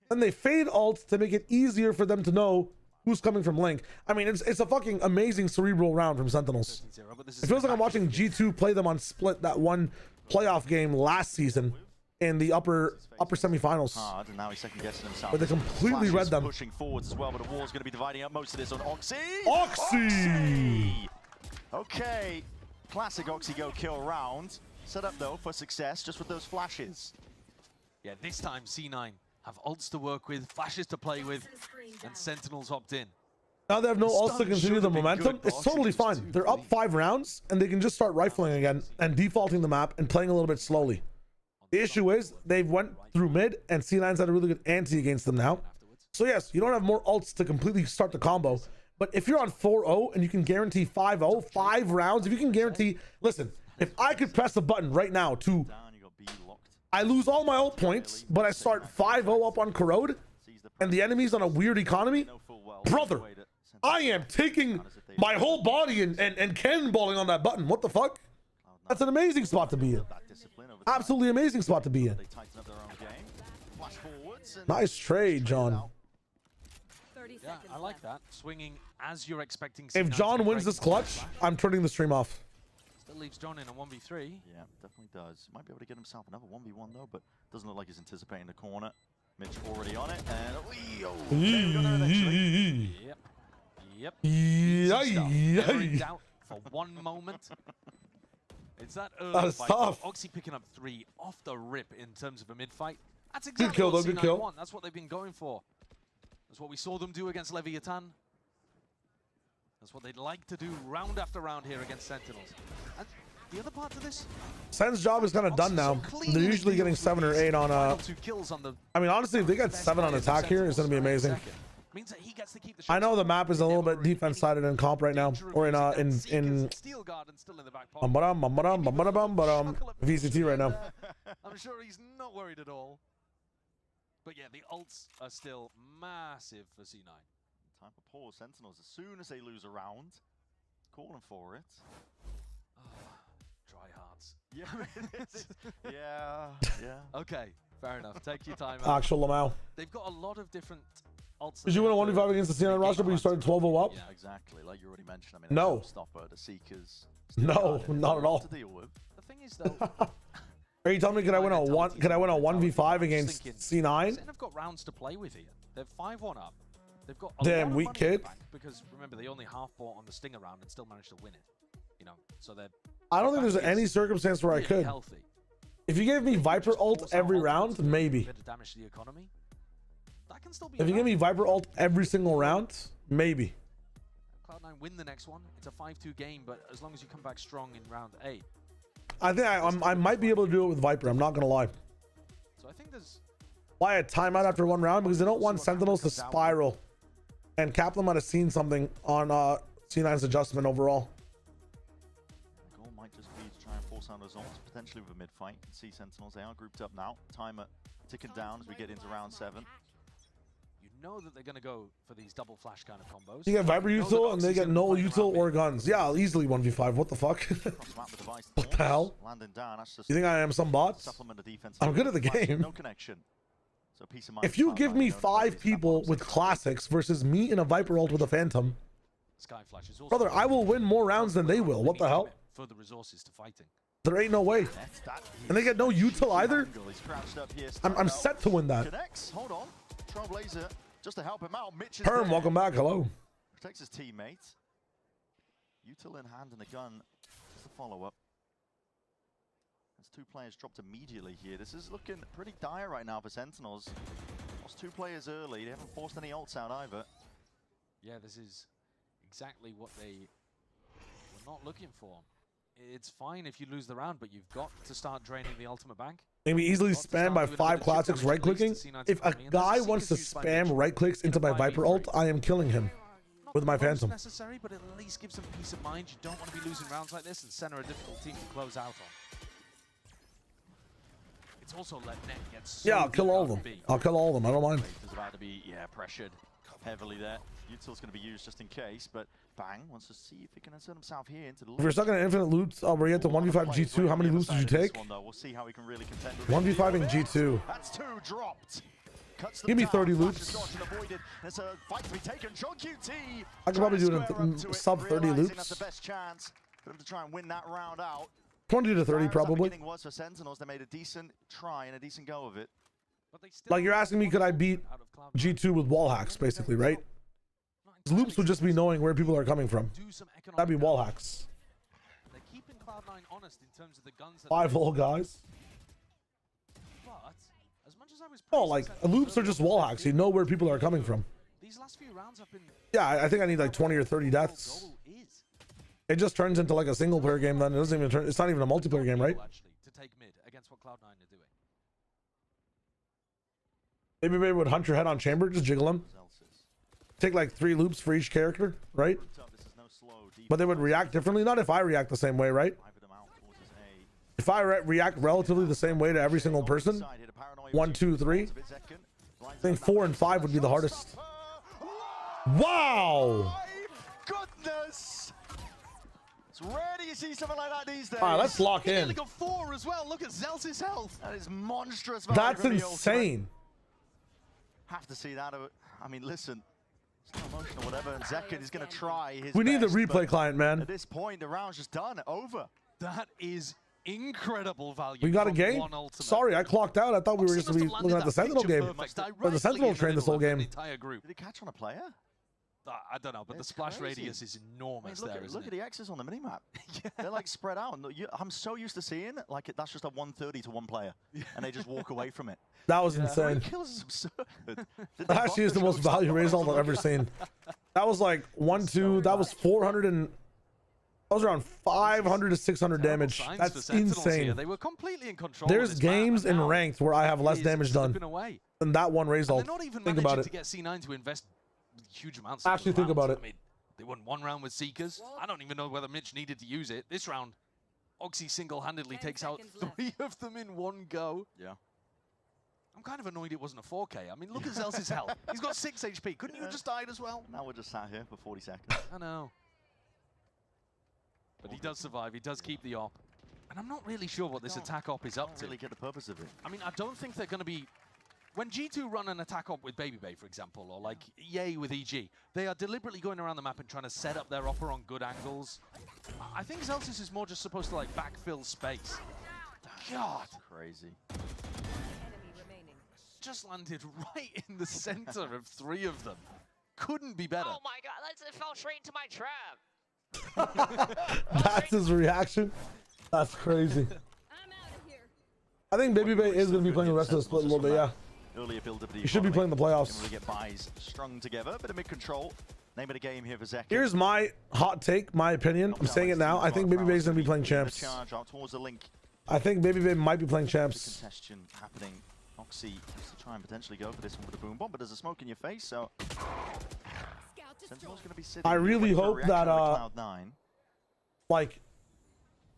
A: Then they fade ult to make it easier for them to know who's coming from Link. I mean, it's a fucking amazing cerebral round from Sentinels. It feels like I'm watching G2 play them on Split, that one playoff game last season in the upper semifinals.
V: Hard, and now he's second guessing himself.
A: But they completely read them.
V: Pushing forwards as well, but the wall's going to be dividing up most of this on Oxy.
A: Oxy!
V: Okay, classic Oxy go kill round. Set up though for success just with those flashes.
W: Yeah, this time C9 have ults to work with, flashes to play with, and Sentinels opt in.
A: Now they have no ults to continue the momentum. It's totally fine. They're up 5 rounds, and they can just start rifling again and defaulting the map and playing a little bit slowly. The issue is they've went through mid, and C9's had a really good ante against them now. So yes, you don't have more ults to completely start the combo. But if you're on 4-0 and you can guarantee 5-0, 5 rounds, if you can guarantee... Listen, if I could press a button right now to... I lose all my ult points, but I start 5-0 up on Corrode, and the enemy's on a weird economy, brother, I am taking my whole body and cannonballing on that button. What the fuck? That's an amazing spot to be in. Absolutely amazing spot to be in. Nice trade, John.
W: Yeah, I like that. Swinging as you're expecting.
A: If John wins this clutch, I'm turning the stream off.
W: Still leaves John in a 1v3.
V: Yeah, definitely does. Might be able to get himself another 1v1 though, but doesn't look like he's anticipating the corner. Mitch already on it, and
W: Yep.
A: Yep.
W: Never in doubt for one moment. It's that early
A: That's
W: fight.
A: tough.
W: Oxy picking up 3 off the rip in terms of a mid fight. That's exactly
A: Good kill,
W: what
A: though. Good
W: C9
A: kill.
W: want. That's what they've been going for. That's what we saw them do against Leviathan. That's what they'd like to do round after round here against Sentinels. And the other part to this,
A: Sen's job is kind of done now. They're usually getting 7 or 8 on I mean, honestly, if they get 7 on attack here, it's going to be amazing.
W: means that he gets to keep the
A: I know the map is a little bit defense-sided in comp right now, or in VCT right now.
W: I'm sure he's not worried at all. But yeah, the ults are still massive for C9.
V: Time for pause. Sentinels, as soon as they lose a round, calling for it.
W: Dry hearts.
V: Yeah, yeah.
W: Okay, fair enough. Take your time.
A: Actual Lamau.
W: They've got a lot of different ults.
A: Did you win a 1v5 against the C9 roster, but you started 12-0 up?
V: Yeah, exactly. Like you already mentioned. I mean,
A: no.
V: Stopper, the Seekers.
A: No, not at all.
W: The thing is, though.
A: Are you telling me could I win a 1v5 against C9?
W: They've got rounds to play with here. They're 5-1 up. They've got a
A: damn
W: lot of
A: weak
W: money
A: kid.
W: in the bank because remember they only half bought on the Stinger round and still managed to win it. You know, so they're.
A: I don't think there's any circumstance where I could.
W: Healthy.
A: If you gave me Viper ult every round, maybe.
W: Bit of damage to the economy. That can still be.
A: If you give me Viper ult every single round, maybe.
W: Cloud9 win the next one. It's a 5-2 game, but as long as you come back strong in round 8.
A: I think I might be able to do it with Viper. I'm not gonna lie.
W: So I think there's.
A: Why a timeout after one round? Because they don't want Sentinels to spiral. And Kaplan might have seen something on C9's adjustment overall.
V: The goal might just be to try and force out results, potentially with a mid-fight. You can see Sentinels, they are grouped up now. Timer ticking down as we get into round 7.
W: You know that they're going to go for these double flash kind of combos.
A: You get Viper util and they get no util or guns. Yeah, easily 1v5. What the fuck? What the hell? You think I am some bot? I'm good at the game.
V: No connection. So peace of mind.
A: If you give me 5 people with classics versus me in a Viper ult with a Phantom, brother, I will win more rounds than they will. What the hell?
W: Further resources to fighting.
A: There ain't no way. And they get no util either. I'm set to win that.
V: Connects. Hold on. Trailblazer just to help him out. Mitch is
A: Perm,
V: there.
A: welcome back. Hello.
V: Protects his teammate. Util in hand and a gun. Just a follow-up. As 2 players dropped immediately here. This is looking pretty dire right now for Sentinels. Lost 2 players early. They haven't forced any ults out either.
W: Yeah, this is exactly what they were not looking for. It's fine if you lose the round, but you've got to start draining the ultimate bank.
A: Maybe easily spam by 5 classics right clicking. If a guy wants to spam right clicks into my Viper ult, I am killing him with my Phantom.
W: Necessary, but it at least gives them peace of mind. You don't want to be losing rounds like this, and Sen are a difficult team to close out on. It's also let Net get so
A: Yeah, I'll kill all of them. I'll kill all of them. I don't mind.
V: Is about to be pressured heavily there. Util's going to be used just in case, but Bang wants to see if he can insert himself here into the.
A: If you're stuck in an infinite loot, where you get to 1v5 G2, how many loots did you take?
V: We'll see how he can really contend with
A: 1v5 in G2.
V: That's 2 dropped.
A: Give me 30 loops.
V: There's a fight to be taken. John QT.
A: I could probably do it in sub 30 loops.
V: That's the best chance for him to try and win that round out.
A: 20 to 30 probably.
V: Was for Sentinels. They made a decent try and a decent go of it.
A: Like you're asking me, could I beat G2 with wall hacks, basically, right? Loops would just be knowing where people are coming from. That'd be wall hacks. 5 whole guys. Oh, like loops are just wall hacks. You know where people are coming from. Yeah, I think I need like 20 or 30 deaths. It just turns into like a single player game then. It doesn't even turn. It's not even a multiplayer game, right? Maybe would hunt your head on chamber, just jiggle him. Take like 3 loops for each character, right? But they would react differently. Not if I react the same way, right? If I react relatively the same way to every single person, 1, 2, 3. I think 4 and 5 would be the hardest. Wow!
V: Goodness! It's rare do you see something like that these days.
A: All right, let's lock in.
W: He got 4 as well. Look at Zelz's health.
V: That is monstrous.
A: That's insane.
V: Have to see that. I mean, listen. It's not emotional, whatever. And Zekken is going to try his
A: We need the
V: best,
A: replay client, man.
V: At this point, the round's just done. Over.
W: That is incredible value.
A: We got a game? Sorry, I clocked out. I thought we were just looking at the Sentinel game. But the Sentinel trained this whole game.
V: Did he catch on a player?
W: I don't know, but the splash radius is enormous.
V: Look at the X's on the minimap. They're like spread out. And I'm so used to seeing like that's just a 130 to 1 player, and they just walk away from it.
A: That was insane.
V: Kills is absurd.
A: That actually is the most value result I've ever seen. That was like 1, 2. That was 400 and. That was around 500 to 600 damage. That's insane.
W: They were completely in control.
A: There's games in ranked where I have less damage done than that one result. Think about it.
W: To get C9 to invest huge amounts.
A: Actually, think about it.
W: I mean, they won 1 round with Seekers. I don't even know whether Mitch needed to use it. This round, Oxy single-handedly takes out 3 of them in 1 go.
V: Yeah.
W: I'm kind of annoyed it wasn't a 4K. I mean, look at Zelz's health. He's got 6 HP. Couldn't you have just died as well?
V: Now we're just sat here for 40 seconds.
W: I know. But he does survive. He does keep the op. And I'm not really sure what this attack op is up to.
V: Really get the purpose of it.
W: I mean, I don't think they're going to be... When G2 run an attack op with Baby Bay, for example, or like Yay with EG, they are deliberately going around the map and trying to set up their opper on good angles. I think Zelsis is more just supposed to like backfill space. God.
V: Crazy.
W: Just landed right in the center of 3 of them. Couldn't be better.
B: Oh my god, it fell straight into my trap.
A: That's his reaction. That's crazy. I think Baby Bay is going to be playing the rest of the split a little bit, yeah.
V: Earlier build of the
A: He should be playing the playoffs.
V: Really get buys strung together, bit of mid-control. Name of the game here for Zekken.
A: Here's my hot take, my opinion. I'm saying it now. I think Baby Bay is going to be playing champs.
V: Charge out towards the link.
A: I think Baby Bay might be playing champs.
V: Contestation happening. Oxy has to try and potentially go for this one with a boom bomb, but there's a smoke in your face, so Sentinel's going to be sitting.
A: I really hope that like.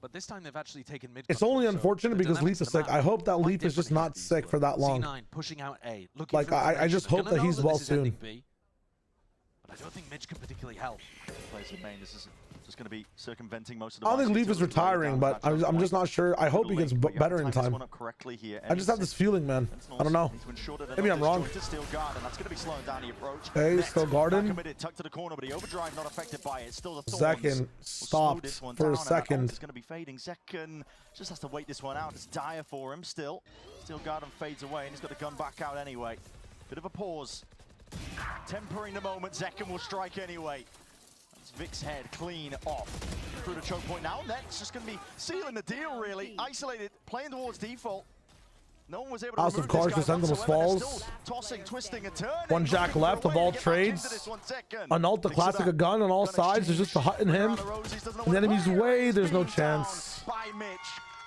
W: But this time they've actually taken mid.
A: It's only unfortunate because Leaf is sick. I hope that Leaf is just not sick for that long.
W: C9 pushing out A.
A: Like I just hope that he's well soon.
W: But I don't think Mitch can particularly help.
V: Plays in main. This is just going to be circumventing most of the.
A: I don't think Leaf is retiring, but I'm just not sure. I hope he gets better in time. I just have this feeling, man. I don't know. Maybe I'm wrong. Okay, still guarding. Zekken stopped for a second.
V: It's going to be fading. Zekken just has to wait this one out. It's dire for him still. Steel Garden fades away, and he's got the gun back out anyway. Bit of a pause. Tempering the moment, Zekken will strike anyway. That's Vic's head clean off. Through the choke point now, Net's just going to be sealing the deal, really. Isolated, playing towards default. No one was able to
A: House of Cards, the Sentinels falls.
V: Tossing, twisting, and turning.
A: 1 Jack left of all trades. An ult, the classic, a gun on all sides. There's just a hut in him. In the enemy's way, there's no chance.
V: By Mitch.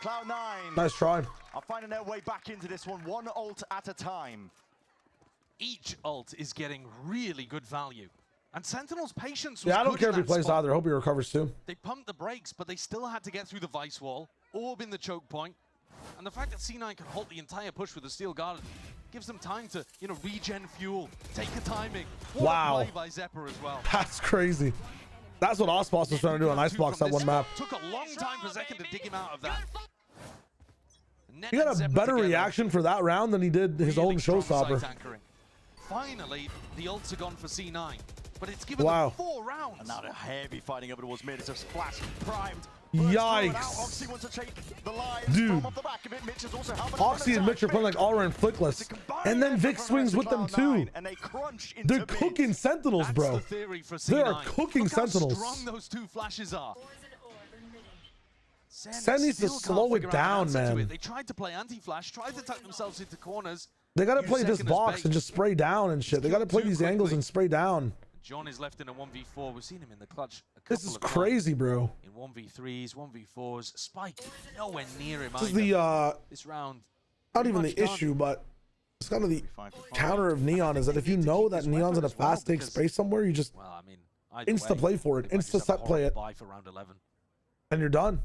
V: Cloud9
A: Nice try.
V: are finding their way back into this one ult at a time.
W: Each ult is getting really good value. And Sentinel's patience was
A: Yeah, I don't
W: good
A: care
W: in
A: if he
W: that
A: plays
W: spot.
A: either. I hope he recovers too.
W: They pumped the brakes, but they still had to get through the Vice Wall, orb in the choke point. And the fact that C9 can halt the entire push with the Steel Guard gives them time to, you know, regen fuel, take the timing. What
A: Wow.
W: a play by Zephyr as well.
A: That's crazy. That's what Osboss was trying to do on Icebox that one map.
W: Took a long time for Zekken to dig him out of that.
A: He got a better reaction for that round than he did his own showstopper.
W: Finally, the ults are gone for C9, but it's given
A: Wow.
W: them 4 rounds.
V: And now they're heavy fighting over towards mid. It's a splash primed.
A: Yikes.
V: Oxy wants to take the lives
A: Dude.
V: from off the back of it. Mitch is also helping.
A: Oxy and Mitch are playing like Aura and Flickless. And then Vic swings with them too.
V: And they crunch into
A: They're
V: mid.
A: cooking Sentinels,
W: That's
A: bro.
W: the theory for
A: They are
W: C9.
A: cooking
W: Look how
A: Sentinels.
W: strong those 2 flashes are.
A: Sen needs to
W: still can't
A: slow it
W: figure out an
A: down,
W: answer to
A: man.
W: it. They tried to play anti-flash, tried to tuck themselves into corners.
A: They got to
W: Use
A: play this
W: Zekken as
A: box
W: bait.
A: and just spray down and shit. They got to play these angles and spray down.
W: John is left in a 1v4. We've seen him in the clutch a couple
A: This is
W: of times.
A: crazy, bro.
W: In 1v3s, 1v4s. Spike nowhere near him
A: This is
W: either.
A: the,
W: This round,
A: not even
W: much
A: the
W: done.
A: issue, but it's kind of the counter of Neon is that if you know that Neon's in a fast take space somewhere, you just
W: well, I mean, either
A: insta
W: way,
A: play for it,
W: they might
A: insta
W: just have a
A: set play it,
W: horrible buy for round 11.
A: and you're done.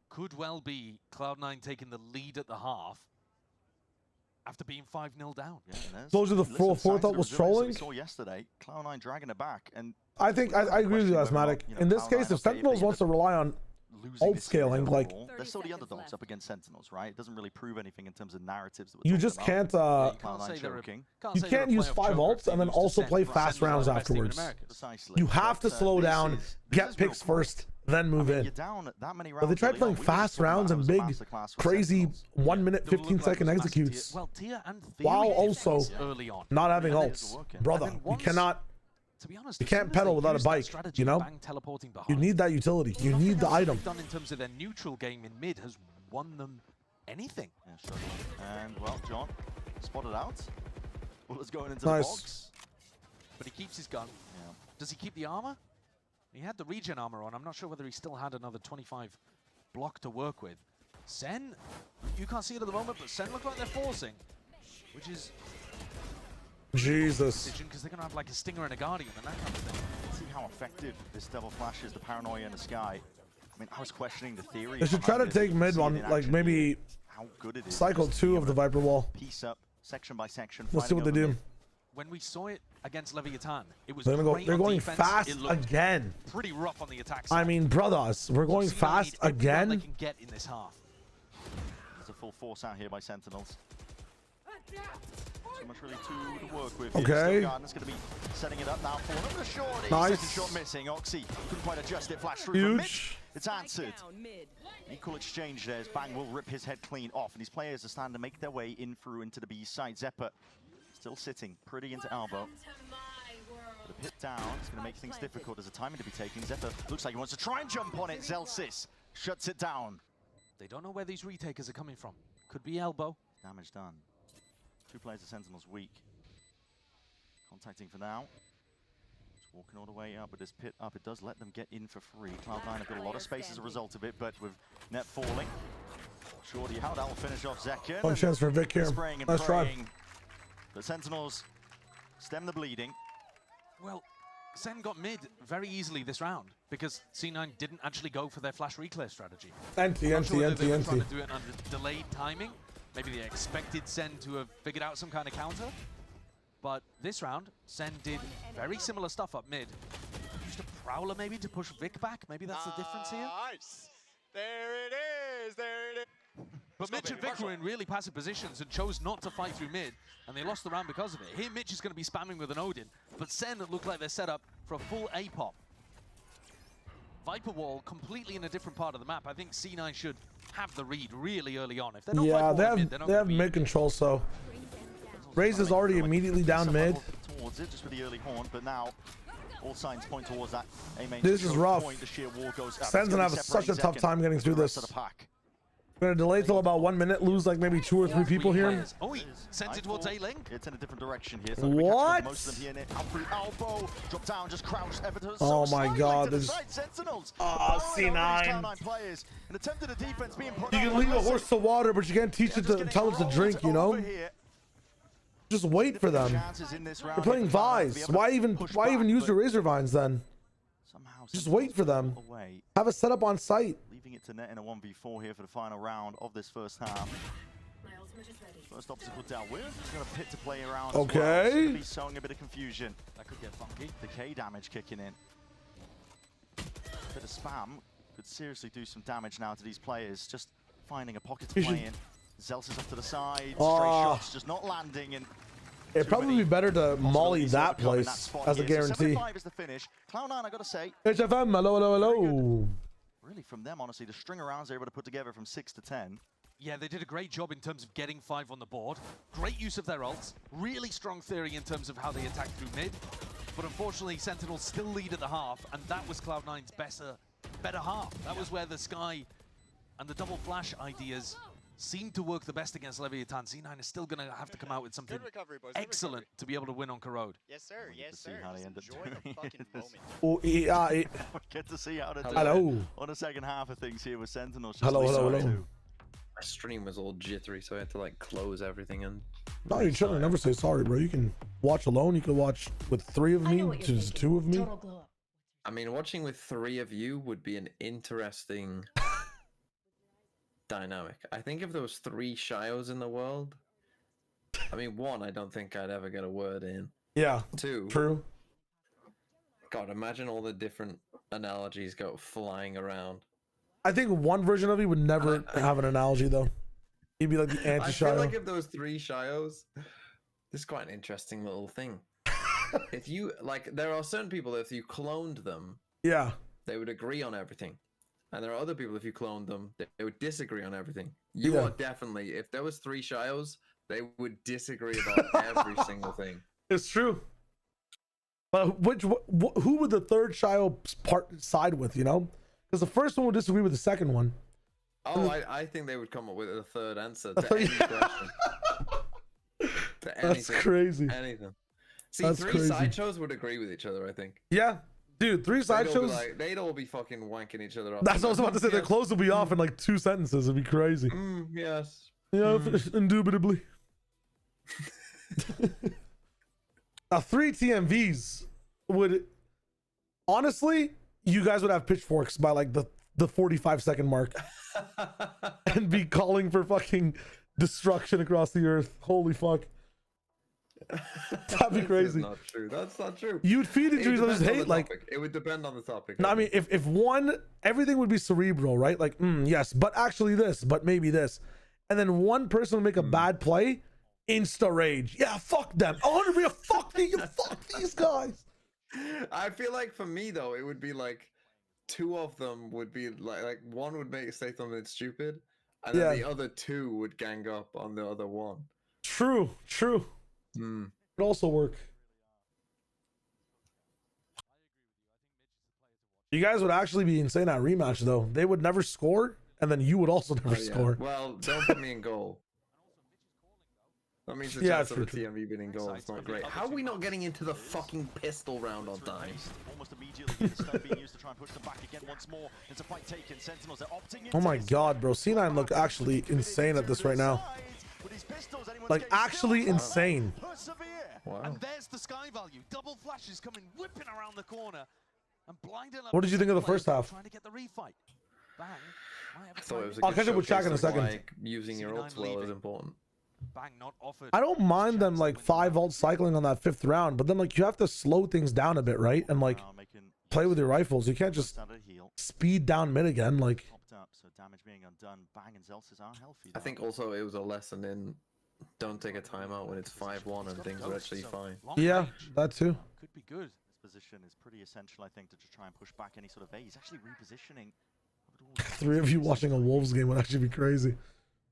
W: Could well be Cloud9 taking the lead at the half after being 5-0 down.
A: Those are the full fourth up was trolling.
V: We saw yesterday, Cloud9 dragging it back, and
A: I think I agree with you, Asthmatic. In this case, if Sentinels wants to rely on ult scaling, like
V: they're still the underdogs up against Sentinels, right? It doesn't really prove anything in terms of narratives. That
A: you just can't you can't use 5 ults and then also play fast rounds afterwards. You have to slow down, get picks first, then move in. But they tried playing fast rounds and big, crazy 1 minute 15-second executes, while also not having ults. Brother, you cannot.
W: To be honest,
A: You can't pedal without a bike, you know? You need that utility. You need the item.
W: Done in terms of their neutral game in mid has won them anything.
V: Yeah, struggling. And well, John spotted out. Bullet's going into
A: Nice.
V: the box.
W: But he keeps his gun.
V: Yeah.
W: Does he keep the armor? He had the regen armor on. I'm not sure whether he still had another 25 block to work with. Sen, you can't see it at the moment, but Sen look like they're forcing, which is
A: Jesus.
W: because they're gonna have like a Stinger and a Guardian and that kind of thing.
V: Let's see how effective this double flash is. The paranoia in the sky. I mean, I was questioning the theory.
A: They should try to
V: behind it.
A: take mid
V: See it
A: on,
V: in
A: like,
V: action
A: maybe
V: here, how good it is.
A: cycle
V: Just
A: 2
V: being
A: of the
V: able to
A: Viper wall.
V: Piece up section by section.
A: Let's see what they do.
W: When we saw it against Leviathan, it was
A: They're gonna go.
W: great
A: They're
W: on
A: going
W: defense.
A: fast
W: It looked
A: again.
W: pretty rough on the attack side.
A: I mean, brothers, we're going
W: C9
A: fast
W: need every round They
A: again.
W: can get in this half.
V: There's a full force out here by Sentinels. So much really to work with.
A: Okay.
V: Garden's going to be setting it up now for another short.
A: Nice.
V: Second shot missing. Oxy couldn't quite adjust it. Flash through
A: Huge.
V: from Mitch. It's answered. Equal exchange there as Bang will rip his head clean off, and his players are starting to make their way in through into the B side. Zephyr still sitting pretty into elbow. The pit down, it's going to make things difficult. There's a timing to be taken. Zephyr looks like he wants to try and jump on it. Zelsis shuts it down.
W: They don't know where these retakers are coming from. Could be elbow.
V: Damage done. 2 players of Sentinels weak. Contacting for now. Just walking all the way up with this pit up. It does let them get in for free. Cloud9 have got a lot of space as a result of it, but with net falling. Shorty, how that'll finish off Zekken.
A: One chance for Vic here.
V: Spraying and
A: Nice try.
V: praying. The Sentinels stem the bleeding.
W: Well, Sen got mid very easily this round because C9 didn't actually go for their flash reclear strategy.
A: Empty,
W: I'm not
A: empty,
W: sure whether they were
A: empty,
W: trying
A: empty.
W: to do it under delayed timing. Maybe they expected Sen to have figured out some kind of counter. But this round, Sen did very similar stuff up mid. Used a Prowler maybe to push Vic back. Maybe that's the difference here.
C: Nice. There it is. There it is.
W: But Mitch and Vic were in really passive positions and chose not to fight through mid, and they lost the round because of it. Here, Mitch is going to be spamming with an Odin, but Sen look like they're set up for a full A-pop. Viper wall completely in a different part of the map. I think C9 should have the read really early on. If they're not
A: Yeah,
W: Viper
A: they
W: wall
A: have
W: mid, they're not
A: they
W: gonna
A: have
W: be
A: mid control, so Raze is already immediately down mid.
V: Towards it, just with the early horn, but now all signs point towards that A main.
A: This is rough.
V: Point, the sheer wall goes up.
A: Sen's gonna have such a tough time getting through this. We're gonna delay till about 1 minute, lose like maybe 2 or 3 people here.
W: Oh, he sends it towards A-Link.
V: It's in a different direction here.
A: What?
V: Most of them here. Through elbow, drop down, just crouch.
A: Oh my God!
V: There's
A: Sentinels.
V: C9 players. An attempt at a defense being put
A: You can lead a horse to water, but you can't teach it to tell it to drink. You know. Just wait for them. You're playing Vise. Why even use your Razor Vines then? Just wait for them. Have a setup on site.
V: Leaving it to net in a 1v4 here for the final round of this first half. First obstacle dealt with. He's got a pit to play around.
A: Okay.
V: As well. It's gonna be sowing a bit of confusion. That could get funky. Decay damage kicking in. A bit of spam could seriously do some damage now to these players. Just finding a pocket to play in. Zel's is off to the side. Stray shots just not landing. And
A: it'd probably be better to molly that place as a guarantee.
V: 75 is the finish. Cloud9, I gotta say.
A: HFM, hello.
V: Really, from them, honestly, the string of rounds they're able to put together from 6 to 10.
W: Yeah, they did a great job in terms of getting 5 on the board. Great use of their ults. Really strong theory in terms of how they attack through mid. But unfortunately, Sentinels still lead at the half, and that was Cloud9's better half. That was where the Sky and the double flash ideas seemed to work the best against Leviathan. C9 is still going to have to come out with something excellent to be able to win on Corrode.
C: Yes, sir. Yes, sir.
V: See how they end up doing
A: Oh,
V: get to see how they
A: hello.
V: On the second half of things here with Sentinels.
A: Hello.
O: My stream was all jittery, so I had to like close everything and.
A: No, you shouldn't never say sorry, bro. You can watch alone. You can watch with 3 of me, just 2 of me.
O: I mean, watching with 3 of you would be an interesting dynamic. I think if there was 3 Shios in the world, I mean, 1, I don't think I'd ever get a word in.
A: Yeah.
O: 2.
A: True.
O: God, imagine all the different analogies go flying around.
A: I think 1 version of you would never have an analogy though. He'd be like the anti-Shio.
O: I feel like if there was 3 Shios, this is quite an interesting little thing. If you like, there are certain people that if you cloned them,
A: yeah,
O: they would agree on everything, and there are other people if you cloned them, they would distree on everything. You are definitely, if there was 3 Shios, they would disagree about every single thing.
A: It's true. But who would the 3rd Shio side with? You know, because the first one would disagree with the second one.
O: Oh, I think they would come up with a 3rd answer to any question. To anything.
A: That's crazy.
O: Anything. See,
A: That's
O: 3
A: crazy.
O: sideshows would agree with each other, I think.
A: Yeah, dude, 3 sideshows.
O: They'd all be fucking wanking each other up.
A: That's what I was about to say. Their clothes will be off in like 2 sentences. It'd be crazy.
O: Yes.
A: Yeah, indubitably. Now, 3 TMVs would, honestly, you guys would have pitchforks by like the 45-second mark and be calling for fucking destruction across the earth. Holy fuck. That'd be crazy.
O: That's not true. That's not true.
A: You'd feed into each other's hate. Like,
O: it would depend on the topic.
A: no, I mean, if everything would be cerebral, right? Like, yes, but actually this, but maybe this. And then one person would make a bad play, insta rage. Yeah, fuck them. 100%, fuck these guys.
O: I feel like for me though, it would be like 2 of them would be like one would say something stupid, and then the other 2 would gang up on the other one.
A: True. It also work. You guys would actually be insane at rematch though. They would never score, and then you would also never score.
O: Well, don't put me in goal. That means the chance of the TMV being in goal is not great. How are we not getting into the fucking pistol round on time?
V: Almost immediately, the stone being used to try and push them back again once more. It's a fight taken. Sentinels are opting in.
A: Oh my god, bro. C9 look actually insane at this right now. Like, actually insane.
O: Wow.
W: And there's the Sky value. Double flashes coming whipping around the corner and blinding up.
A: What did you think of the first half?
W: Trying to get the refight. Bang.
O: I thought it was a
A: I'll
O: good
A: catch up with Shaq in a
O: showcase of
A: second.
O: why using your ults well is important.
W: Bang not offered.
A: I don't mind them like 5 ult cycling on that 5th round, but then like you have to slow things down a bit, right? And like play with your rifles. You can't just speed down mid again. Like,
V: so damage being undone. Bang and Zelsis are healthy.
O: I think also it was a lesson in don't take a timeout when it's 5-1 and things are actually fine.
A: yeah, that too.
W: Could be good.
V: This position is pretty essential, I think, to just try and push back any sort of A. He's actually repositioning.
A: 3 of you watching a Wolves game would actually be crazy.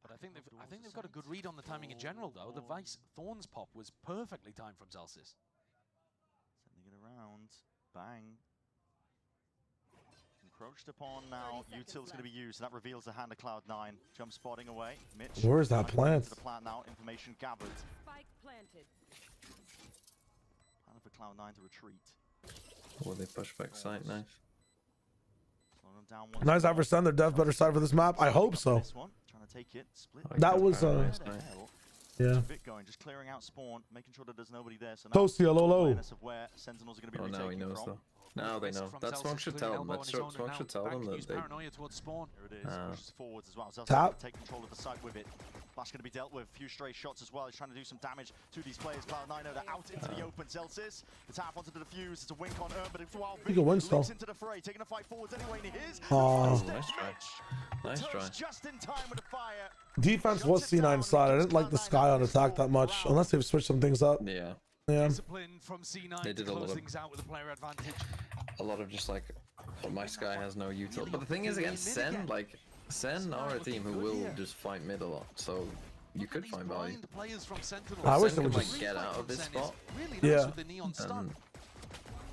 W: But I think they've got a good read on the timing in general, though. The Vice Thorns pop was perfectly timed from Zelsis.
V: Sending it around. Bang. Approached upon now. Util's going to be used. That reveals the hand of Cloud9. Jump spotting away. Mitch.
A: Where's that plant?
V: The plant now. Information gathered.
E: Spike planted.
V: Plan for Cloud9 to retreat.
D: Oh, they push back side. Nice.
A: Nice out for Sen. They're def better side for this map. I hope so.
V: Trying to take it. Split.
A: That was yeah.
V: Bit going, just clearing out spawn, making sure that there's nobody there. So
A: Toasty, hello.
V: Of where Sentinels are going to be
D: now he knows though. Now they know. That Smoke should tell them. That Smoke should tell them that they...
V: Paranoia towards spawn. Here it is. Pushes forwards as well.
A: Tap.
V: Take control of the site with it. Flash going to be dealt with. A few stray shots as well. He's trying to do some damage to these players. Cloud9 they're out into the open. Zelsis. The tap onto the defuse. It's a wink on but it's Wild
A: You can win still.
V: into the fray, taking a fight forwards anyway. And it is.
D: Nice try. Nice try.
V: Just in time with the fire.
A: Defense was C9 side. I didn't like the Sky on attack that much, unless they've switched some things up.
D: Yeah.
A: Yeah.
W: From C9
D: they did a lot of
W: out with a player advantage.
D: A lot of just like, oh, my Sky has no util. But the thing is, against Sen, like Sen are a team who will just fight mid a lot. So you could find value.
A: I wish they
D: would
A: would
D: just get out of this spot.
A: Yeah.
D: And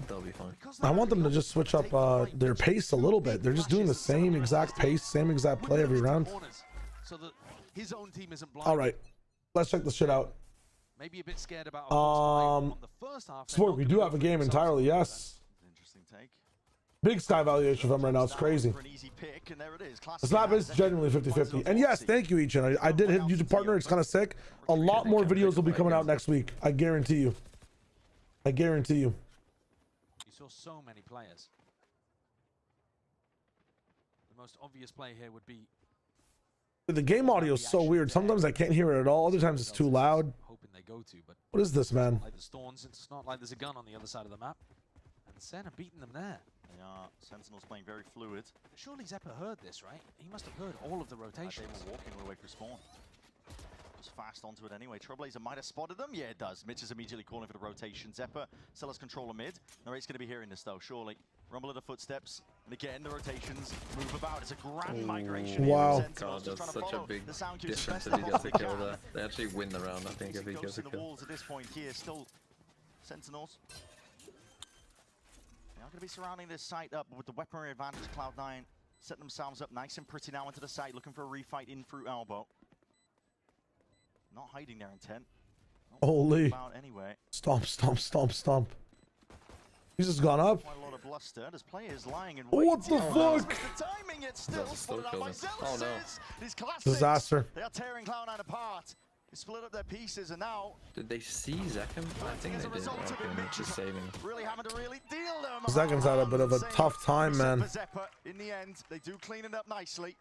D: they'll be fine.
A: I want them to just switch up their pace a little bit. They're just doing the same exact pace, same exact play every round.
W: So that his own team isn't blind.
A: All right, let's check this shit out.
W: Maybe a bit scared about
A: Sport, we do have a game entirely, yes.
V: Interesting take.
A: Big Sky valuation from right now, it's crazy. This map is genuinely 50-50. And yes, thank you, Ichin. I did hit YouTube partner, it's kind of sick. A lot more videos will be coming out next week. I guarantee you. I guarantee you.
W: You saw so many players. The most obvious play here would be...
A: The game audio is so weird. Sometimes I can't hear it at all. Other times it's too loud.
W: Hoping they go to, but
A: what is this, man?
W: like the Storms, it's not like there's a gun on the other side of the map. And Sen are beating them there.
V: They are. Sentinels playing very fluid.
W: Surely Zeppa heard this, right? He must have heard all of the rotations.
V: They were walking all the way through spawn. Just fast onto it anyway. Trailblazer might have spotted them. Yeah, it does. Mitch is immediately calling for the rotation. Zeppa still has control of mid. Narrate's going to be hearing this though, surely. Rumble of the footsteps. And again, the rotations move about. It's a grand migration.
A: Wow.
D: God, that's such a big difference if he gets a kill there. They actually win the round, I think, if he gets a kill.
V: Walls at this point here, still Sentinels. They are going to be surrounding this site up with the weaponry advantage. Cloud9 setting themselves up nice and pretty now into the site, looking for a refight in through elbow. Not hiding their intent.
A: Holy.
V: Anyway.
A: Stomp, stomp, stomp, stomp. He's just gone up.
V: Quite a lot of bluster. There's players lying in wait.
A: What the fuck?
V: The timing, it's still spotted out by
D: Oh no.
V: These classics,
A: disaster.
V: They are tearing Cloud9 apart. They split up their pieces and now...
D: Did they see Zekem? I think they did. Okay, Mitch is saving.
V: Really having to really deal them.
A: Zekem's had a bit of a tough time, man.
V: In the end, they do clean it up nicely.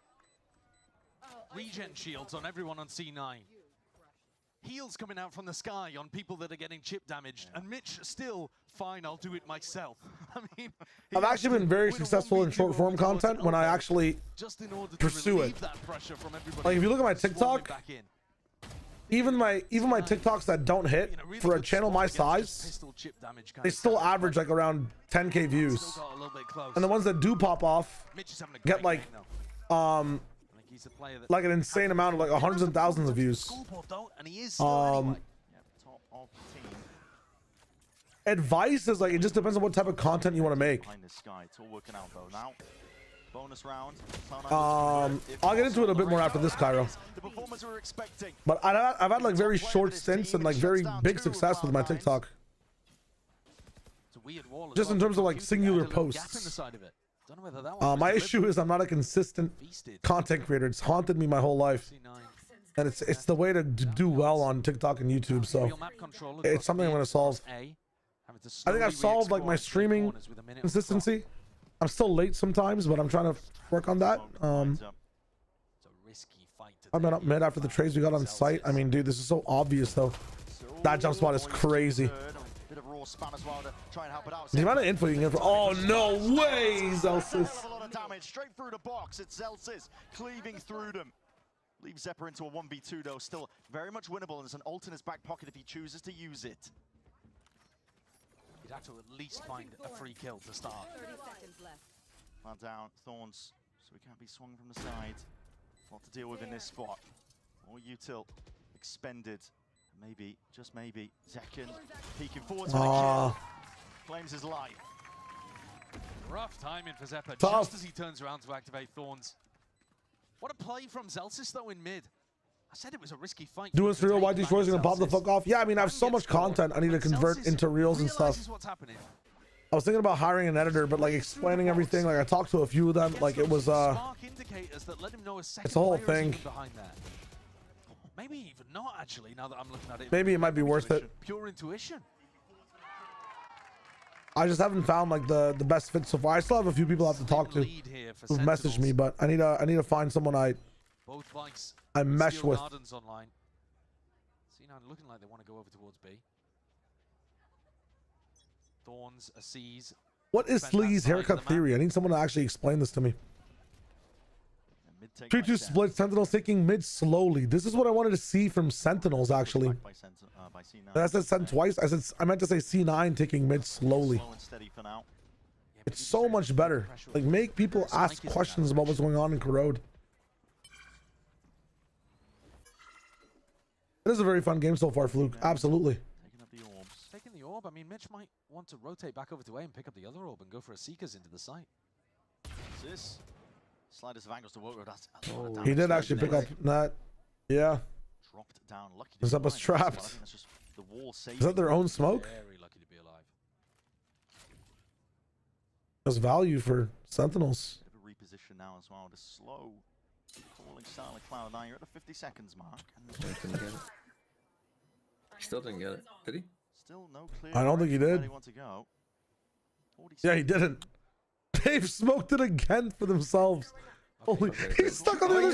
W: Regen shields on everyone on C9. Heals coming out from the sky on people that are getting chip damaged, and Mitch still, fine, I'll do it myself. I mean,
A: I've actually been very successful in short form content when I actually pursue it. Like if you look at my TikTok, even my TikToks that don't hit for a channel my size, they still average like around 10K views, and the ones that do pop off get like an insane amount of like hundreds and thousands of views. Advice is like it just depends on what type of content you want to make.
V: It's all working out though now. Bonus round.
A: I'll get into it a bit more after this, Cairo. But I've had like very short stints and like very big success with my TikTok. Just in terms of like singular posts. My issue is I'm not a consistent content creator. It's haunted me my whole life, and it's the way to do well on TikTok and YouTube. So it's something I'm going to solve. I think I've solved like my streaming consistency. I'm still late sometimes, but I'm trying to work on that. I've been up mid after the trades we got on site. I mean, dude, this is so obvious though. That jump spot is crazy. The amount of info you can get for, oh no way, Zelsis.
V: A lot of damage straight through the box. It's Zelsis cleaving through them. Leaves Zeppa into a 1v2 though, still very much winnable, and there's an ult in his back pocket if he chooses to use it.
W: You'd have to at least find a free kill to start.
E: 30 seconds left.
V: Man down, Thorns, so he can't be swung from the side. A lot to deal with in this spot. More util expended. Maybe, just maybe, Zekken peeking forward to the kill. Claims his life.
W: Rough timing for Zeppa,
A: Tough.
W: just as he turns around to activate Thorns. What a play from Zelsis, though, in mid. I said it was a risky fight.
A: Doing surreal white destroyers gonna pop the fuck off. Yeah, I mean, I have so much content I need to convert into reels and stuff.
W: What's happening.
A: I was thinking about hiring an editor, but like explaining everything. Like I talked to a few of them. Like it was it's a whole thing.
W: Maybe even not actually. Now that I'm looking at it,
A: Maybe it might be worth it.
W: Pure intuition.
A: I just haven't found like the best fit so far. I still have a few people I have to talk to who've messaged me, but I need to find someone I mesh with.
W: Online. C9 looking like they want to go over towards B. Thorns, a C's.
A: What is Sliggy's haircut theory? I need someone to actually explain this to me. 3-2 split, Sentinels taking mid slowly. This is what I wanted to see from Sentinels, actually. I said Sen twice. I meant to say C9 taking mid slowly. It's so much better. Like, make people ask questions about what's going on in Corrode. It is a very fun game so far, Fluke. Absolutely.
W: Taking the orb. I mean, Mitch might want to rotate back over to A and pick up the other orb and go for a Seekers into the site.
V: This sliders of angles to work with.
A: Oh, he did actually pick up that. Yeah.
V: Dropped down. Lucky.
A: Zeppa's trapped.
V: The wall
A: is that their own smoke?
W: Very lucky to be alive.
A: There's value for Sentinels.
V: Bit of a reposition now as well. The slow falling start like Cloud9. You're at the 50 seconds mark.
O: Didn't get it. He still didn't get it. Did he?
V: Still no clear.
A: I don't think he did. Yeah, he didn't. They've smoked it again for themselves. Holy, he's stuck on the other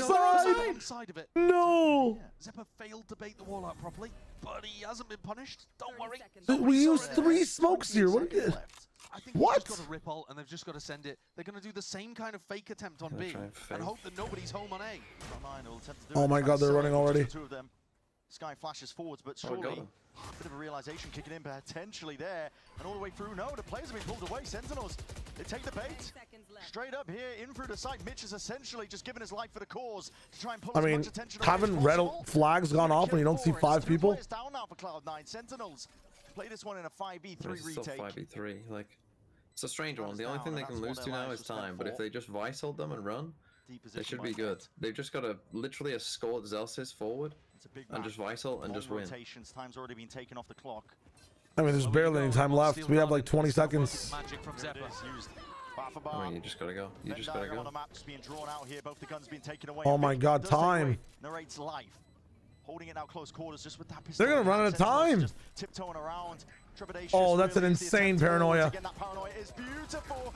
A: side.
W: Of it.
A: No.
W: Zeppa failed to bait the wall out properly, but he hasn't been punished. Don't worry.
A: We used 3 smokes here. What?
W: I think they've just got to rip ult and they've just got to send it. They're going to do the same kind of fake attempt on B and hope that nobody's home on A.
A: Oh my God, they're running already.
V: Sky flashes forwards, but surely a bit of a realization kicking in potentially there. And all the way through, no, the players have been pulled away. Sentinels, they take the bait. Straight up here, in through the site. Mitch is essentially just given his life for the cause to try and pull as much attention away
A: haven't
V: as
A: red
V: possible.
A: flags gone off when you don't see 5 people?
V: Down now for Cloud9. Sentinels play this one in a 5v3 retake.
O: Still 5v3, like, it's a strange one. The only thing they can lose to now is time, but if they just vice hold them and run, they should be good. They've just got to literally escort Zelsis forward and just vital and just win.
V: Time's already been taken off the clock.
A: I mean, there's barely any time left. We have like 20 seconds.
V: Magic from Zeppa.
O: I mean, you just gotta go. You just gotta go.
A: Oh my God, time.
V: Narrates life. Holding it now close quarters just with that
A: pistol. They're gonna run out of time.
V: Tiptoeing around.
A: Oh, that's an insane paranoia.
V: Again, that paranoia is beautiful.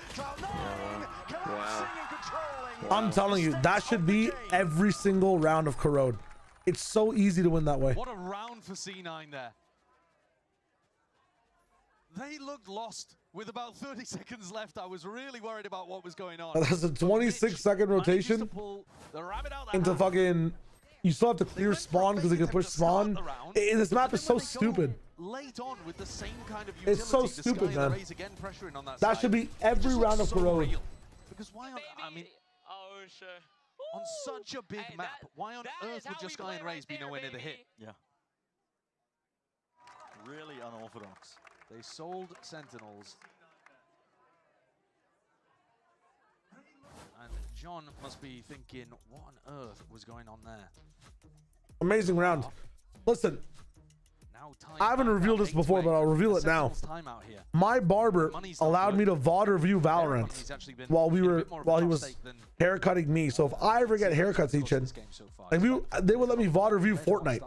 O: Wow.
A: I'm telling you, that should be every single round of Corrode. It's so easy to win that way.
W: What a round for C9 there. They looked lost with about 30 seconds left. I was really worried about what was going on.
A: That's a 26-second rotation into fucking... You still have to clear spawn because they can push spawn. This map is so stupid.
W: Late on with the same kind of
A: it's so stupid, man. That should be every round of Corrode.
W: Because why on... I mean... On such a big map, why on earth would your Sky and Rays be nowhere near the hit?
V: Yeah. Really unorthodox.
W: They sold Sentinels. And John must be thinking, what on earth was going on there?
A: Amazing round. Listen, I haven't revealed this before, but I'll reveal it now. My barber allowed me to VOD review Valorant while he was haircutting me. So if I ever get haircuts, Ichin, like they would let me VOD review Fortnite.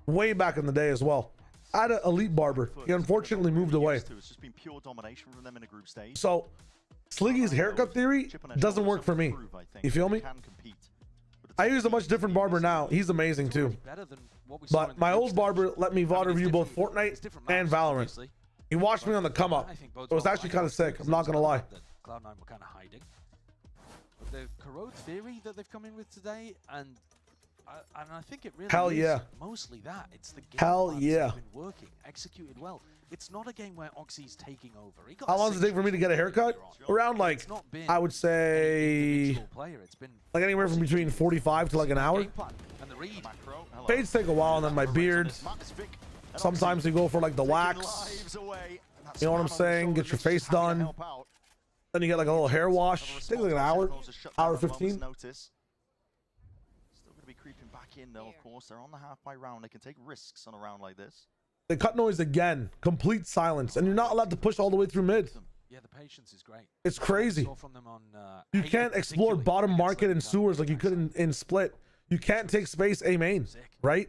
A: Way back in the day as well. I had an elite barber. He unfortunately moved away.
V: It's just been pure domination from them in a group stage.
A: So Sliggy's haircut theory doesn't work for me. You feel me? I use a much different barber now. He's amazing too. But my old barber let me VOD review both Fortnite and Valorant. He watched me on the come up. It was actually kind of sick. I'm not gonna lie.
W: Cloud9 were kind of hiding. But the Corrode theory that they've come in with today, and I think it really is mostly that. It's the game that's been working, executed well. It's not a game where Oxy's taking over.
A: How long does it take for me to get a haircut? Around like, I would say, like anywhere from between 45 to like an hour. Fades take a while, and then my beard. Sometimes we go for like the wax. You know what I'm saying? Get your face done. Then you get like a little hair wash. Takes like an hour, hour 15.
V: Notice. Still going to be creeping back in though, of course. They're on the half by round. They can take risks on a round like this.
A: They cut noise again. Complete silence. And you're not allowed to push all the way through mid.
W: Yeah, the patience is great.
A: It's crazy.
W: From them on,
A: you can't explore bottom market and sewers like you could in Split. You can't take space A main, right?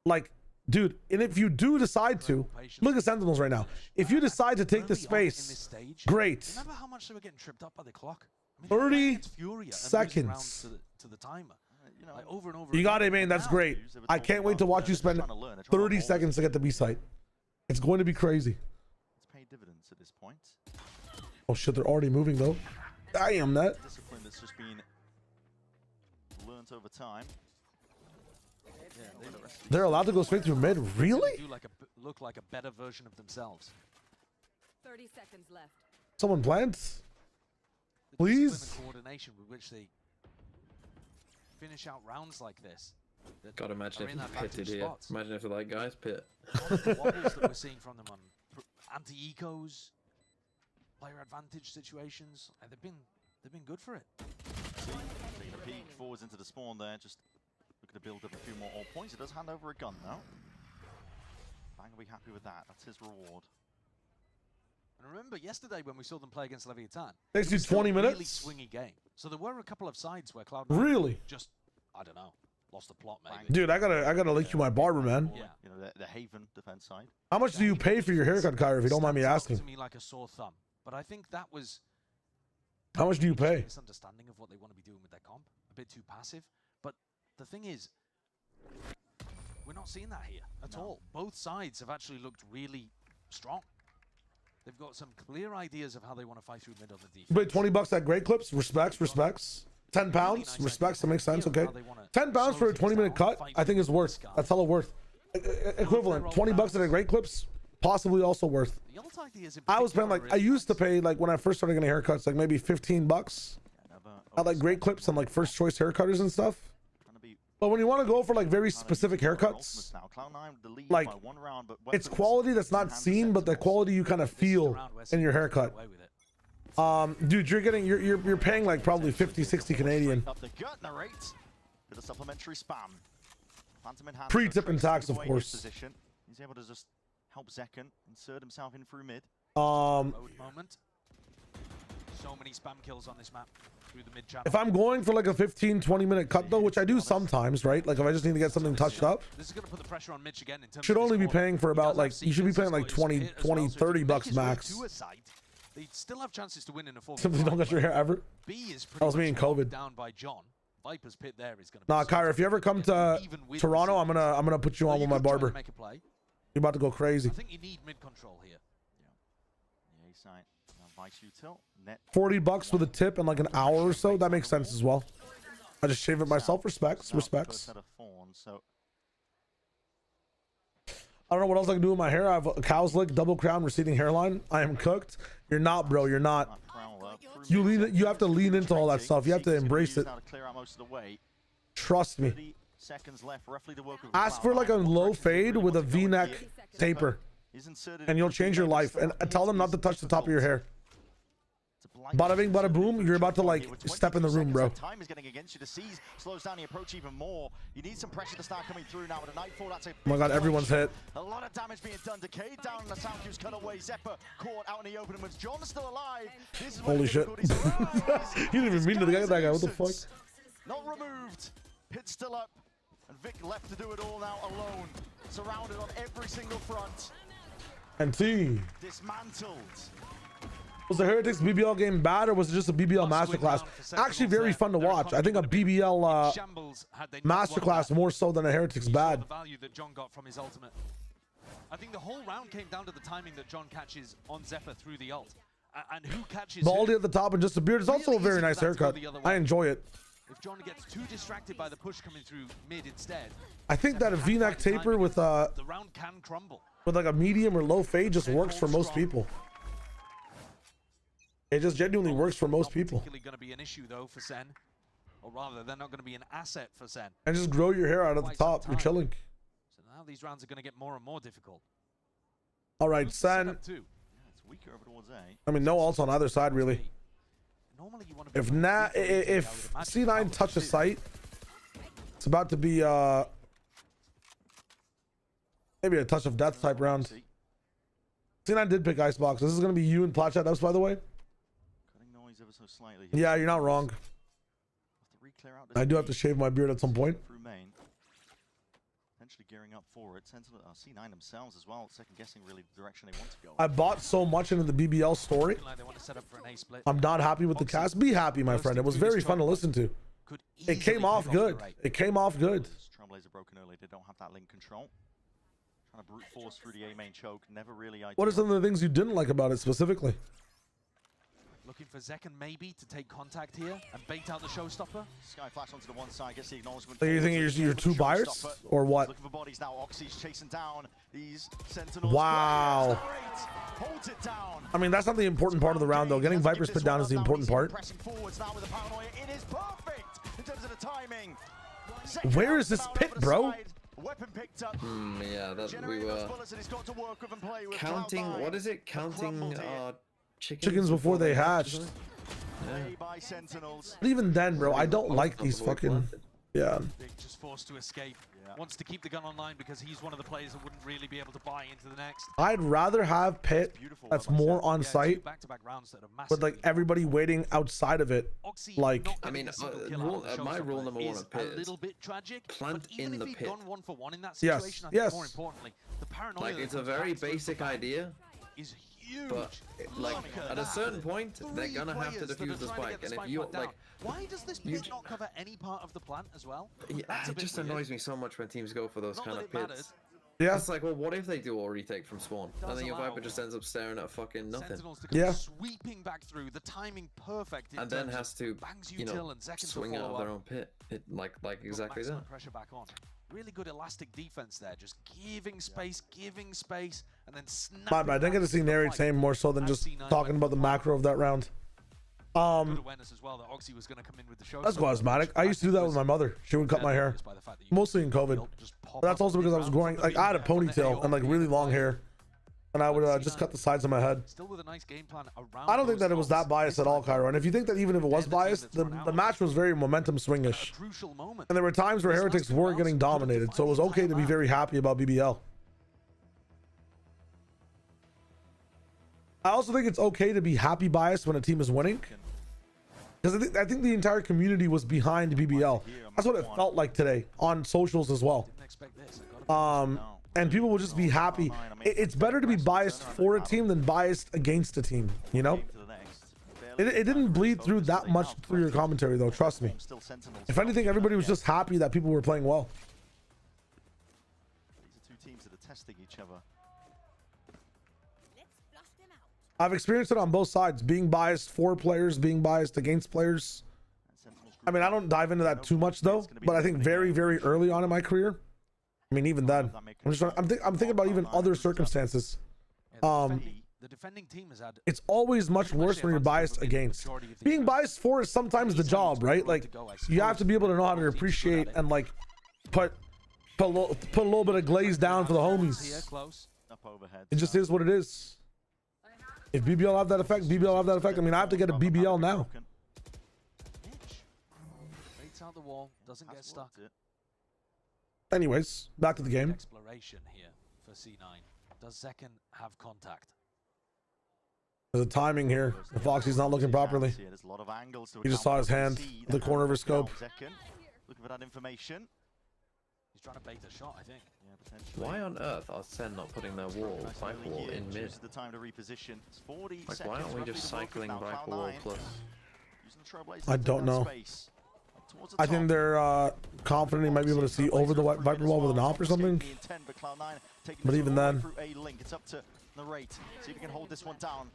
A: Like, dude, and if you do decide to, look at Sentinels right now. If you decide to take the space, great.
W: Remember how much they were getting tripped up by the clock? I mean,
A: 30 seconds.
W: To the timer. Like over and over
A: You
W: again.
A: got it, man. That's great. I can't wait to watch you spend 30 seconds to get the B site. It's going to be crazy.
V: It's paid dividends at this point.
A: Oh shit, they're already moving though. I am that.
V: Discipline that's just been learnt over time.
A: They're allowed to go straight through mid. Really?
W: Do look like a better version of themselves.
E: 30 seconds left.
A: Someone plants. Please.
W: The coordination with which they finish out rounds like this.
O: God, imagine if you pitted here. Imagine if they're like, guys, pit.
W: The wobbles that we're seeing from them on anti-ecos, player advantage situations, they've been good for it.
V: Taking a peek forwards into the spawn there, just looking to build up a few more all points. It does hand over a gun though. Bang will be happy with that. That's his reward.
W: And remember, yesterday when we saw them play against Leviathan,
A: Takes you 20 minutes.
W: Really swingy game. So there were a couple of sides where Cloud9
A: really
W: just, I don't know, lost the plot maybe.
A: Dude, I gotta link you my barber, man.
W: Yeah.
V: You know, the Haven defense side.
A: How much do you pay for your haircut, Kyra, if you don't mind me asking?
W: To me like a sore thumb, but I think that was.
A: How much do you pay?
W: Misunderstanding of what they want to be doing with their comp, a bit too passive. But the thing is, we're not seeing that here at all. Both sides have actually looked really strong. They've got some clear ideas of how they want to fight through mid on the defense.
A: But 20 bucks at Great Clips, respects. 10 pounds, respects, that makes sense, okay. 10 pounds for a 20-minute cut, I think is worth. That's hella worth. Equivalent, 20 bucks at a Great Clips, possibly also worth. I was paying like, I used to pay like when I first started getting haircuts, like maybe 15 bucks. At like Great Clips and like first choice haircutters and stuff. But when you want to go for like very specific haircuts, like it's quality that's not seen, but the quality you kind of feel in your haircut. Dude, you're paying like probably 50, 60 Canadian.
V: Up the gut narrates. Bit of supplementary spam. Phantom in hand.
A: Pre-tip and tax, of course.
V: Position. He's able to just help Zekken insert himself in through mid.
W: Moment. So many spam kills on this map through the mid channel.
A: If I'm going for like a 15-20 minute cut though, which I do sometimes, right? Like if I just need to get something touched up,
W: this is going to put the pressure on Mitch again in terms
A: should
W: of
A: only be paying for about like, you should be paying like 20, 30 bucks max.
W: They still have chances to win in a 4v5.
A: Simply don't get your hair ever.
W: B is
A: That was me in COVID.
W: Down by John. Viper's pit there is going to.
A: Nah, Kyra, if you ever come to Toronto, I'm gonna put you on with my barber. You're about to go crazy.
W: I think you need mid control here.
V: Yeah. The A side. Vice util. Net.
A: 40 bucks with a tip in like an hour or so. That makes sense as well. I just shave it myself. Respects. I don't know what else I can do with my hair. I have a cow's lick, double crown, receding hairline. I am cooked. You're not, bro. You're not. You have to lean into all that stuff. You have to embrace it. Trust me. Ask for like a low fade with a V-neck taper, and you'll change your life. And tell them not to touch the top of your hair. Bada bing, bada boom. You're about to like step in the room, bro.
V: Time is getting against you. The C's slows down the approach even more. You need some pressure to start coming through now. With a Nightfall, that's a
A: oh my god, everyone's hit.
V: A lot of damage being done. Decade down in the South Q's cutaway. Zephyr caught out in the open. Was John still alive? This is
A: holy shit. He didn't even mean to get that guy. What the fuck?
V: Not removed. Pit still up. And Vic left to do it all now alone. Surrounded on every single front.
A: And T.
V: Dismantled.
A: Was the Heretics BBL game bad, or was it just a BBL masterclass? Actually, very fun to watch. I think a BBL masterclass more so than a Heretics bad.
W: The value that John got from his ultimate. I think the whole round came down to the timing that John catches on Zephyr through the ult, and who catches.
A: Baldy at the top and just a beard. It's also a very nice haircut. I enjoy it.
W: If John gets too distracted by the push coming through mid instead,
A: I think that a V-neck taper with
W: the round can crumble.
A: With like a medium or low fade just works for most people. It just genuinely works for most people.
W: Particularly going to be an issue though for SEN, or rather, they're not going to be an asset for SEN.
A: And just grow your hair out at the top. You're chilling.
W: So now these rounds are going to get more and more difficult.
A: All right, SEN.
V: weaker over towards A.
A: I mean, no ults on either side, really. If C9 touches site, it's about to be maybe a touch of death type round. C9 did pick Icebox. This is going to be you and Platchat Ups, by the way. Yeah, you're not wrong. I do have to shave my beard at some point.
V: Potentially gearing up for it. Sentinel, C9 themselves as well, second guessing really the direction they want to go.
A: I bought so much into the BBL story. I'm not happy with the cast. Be happy, my friend. It was very fun to listen to. It came off good. It came off good.
V: Trailblazer broken early. They don't have that link control. Trying to brute force through the A main choke. Never really ideal.
A: What are some of the things you didn't like about it specifically?
W: Looking for Zekken maybe to take contact here and bait out the showstopper.
V: Sky flash onto the one side, gets the acknowledgement.
A: So you think you're too biased or what?
V: Looking for bodies now. Oxy's chasing down these Sentinels.
A: Wow.
V: Holds it down.
A: I mean, that's not the important part of the round, though. Getting Viper's put down is the important part.
V: Pressing forwards now with the paranoia. It is perfect in terms of the timing.
A: Where is this pit, bro?
V: Weapon picked up.
O: Yeah, that we were counting. What is it? Counting
A: chickens before they hatched.
V: By Sentinels.
A: But even then, bro, I don't like these fucking. Yeah.
W: Big just forced to escape. Wants to keep the gun online because he's one of the players that wouldn't really be able to buy into the next.
A: I'd rather have pit that's more on site, with like everybody waiting outside of it. Like,
O: I mean, my rule number one of pit is
W: a little bit tragic.
O: Plant in the pit.
W: Gone 1-for-1 in that
A: Yes.
W: situation,
A: Yes.
W: more importantly, the paranoia
O: like it's a very basic idea.
W: Is huge.
O: But like at a certain point, they're gonna have to defuse the spike, and if you like,
W: why does this pit not cover any part of the plant as well?
O: Yeah, it just annoys me so much when teams go for those kind of pits.
A: Yeah.
O: It's like, well, what if they do a retake from spawn, and then your Viper just ends up staring at fucking nothing.
A: Yeah.
W: Sweeping back through, the timing perfect.
O: And then has to, you know, swing out of their own pit. It like exactly that.
W: Pressure back on. Really good elastic defense there, just giving space, and then snapping.
A: My bad. I didn't get to see narrate same more so than just talking about the macro of that round.
W: Good awareness as well that Oxy was going to come in with the show.
A: That's cosmetic. I used to do that with my mother. She would cut my hair, mostly in COVID. But that's also because I was growing, like I had a ponytail and like really long hair, and I would just cut the sides of my head.
W: Still with a nice game plan around.
A: I don't think that it was that biased at all, Cairo. And if you think that even if it was biased, the match was very momentum swingish. And there were times where Heretics were getting dominated, so it was okay to be very happy about BBL. I also think it's okay to be happy biased when a team is winning, because I think the entire community was behind BBL. That's what it felt like today on socials as well. And people will just be happy. It's better to be biased for a team than biased against a team, you know? It didn't bleed through that much through your commentary, though, trust me. If anything, everybody was just happy that people were playing well.
V: These are two teams that are testing each other.
A: I've experienced it on both sides, being biased for players, being biased against players. I mean, I don't dive into that too much, though, but I think very, very early on in my career, I mean, even then, I'm thinking about even other circumstances.
W: The defending team has had
A: it's always much worse when you're biased against. Being biased for is sometimes the job, right? Like, you have to be able to know how to appreciate and like put a little bit of glaze down for the homies. It just is what it is. If BBL have that effect, BBL have that effect. I mean, I have to get a BBL now.
W: Baits out the wall, doesn't get stuck.
A: Anyways, back to the game.
W: Exploration here for C9. Does Zekken have contact?
A: There's a timing here. The Foxy's not looking properly. He just saw his hand in the corner of her scope.
V: Looking for that information.
W: He's trying to bait a shot, I think.
V: Yeah, potentially.
O: Why on earth are SEN not putting their Viper wall in mid?
V: The time to reposition. It's 40
O: like, why aren't we just cycling Viper wall plus?
A: I don't know. I think they're confident he might be able to see over the Viper wall with an op or something. But even then,
V: it's up to Narrate. See if he can hold this one down.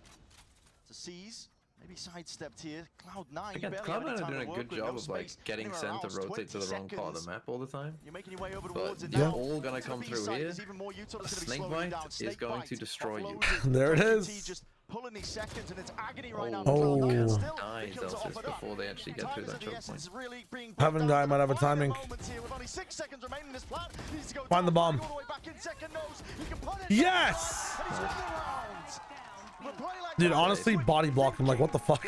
V: To seize. Maybe sidestepped here. Cloud9.
O: Again, Cloud9 are doing a good job of like getting SEN to rotate to the wrong part of the map all the time.
V: You're making your way over
O: but
V: towards
O: they're all gonna come through here. A Snakebite is going to destroy you.
A: There it is.
V: Pulling these seconds and it's agony right now.
O: Dies Elsis before they actually get through that choke point.
A: Heaven guy might have a timing. Find the bomb. Yes! Dude, honestly, body block him. Like, what the fuck?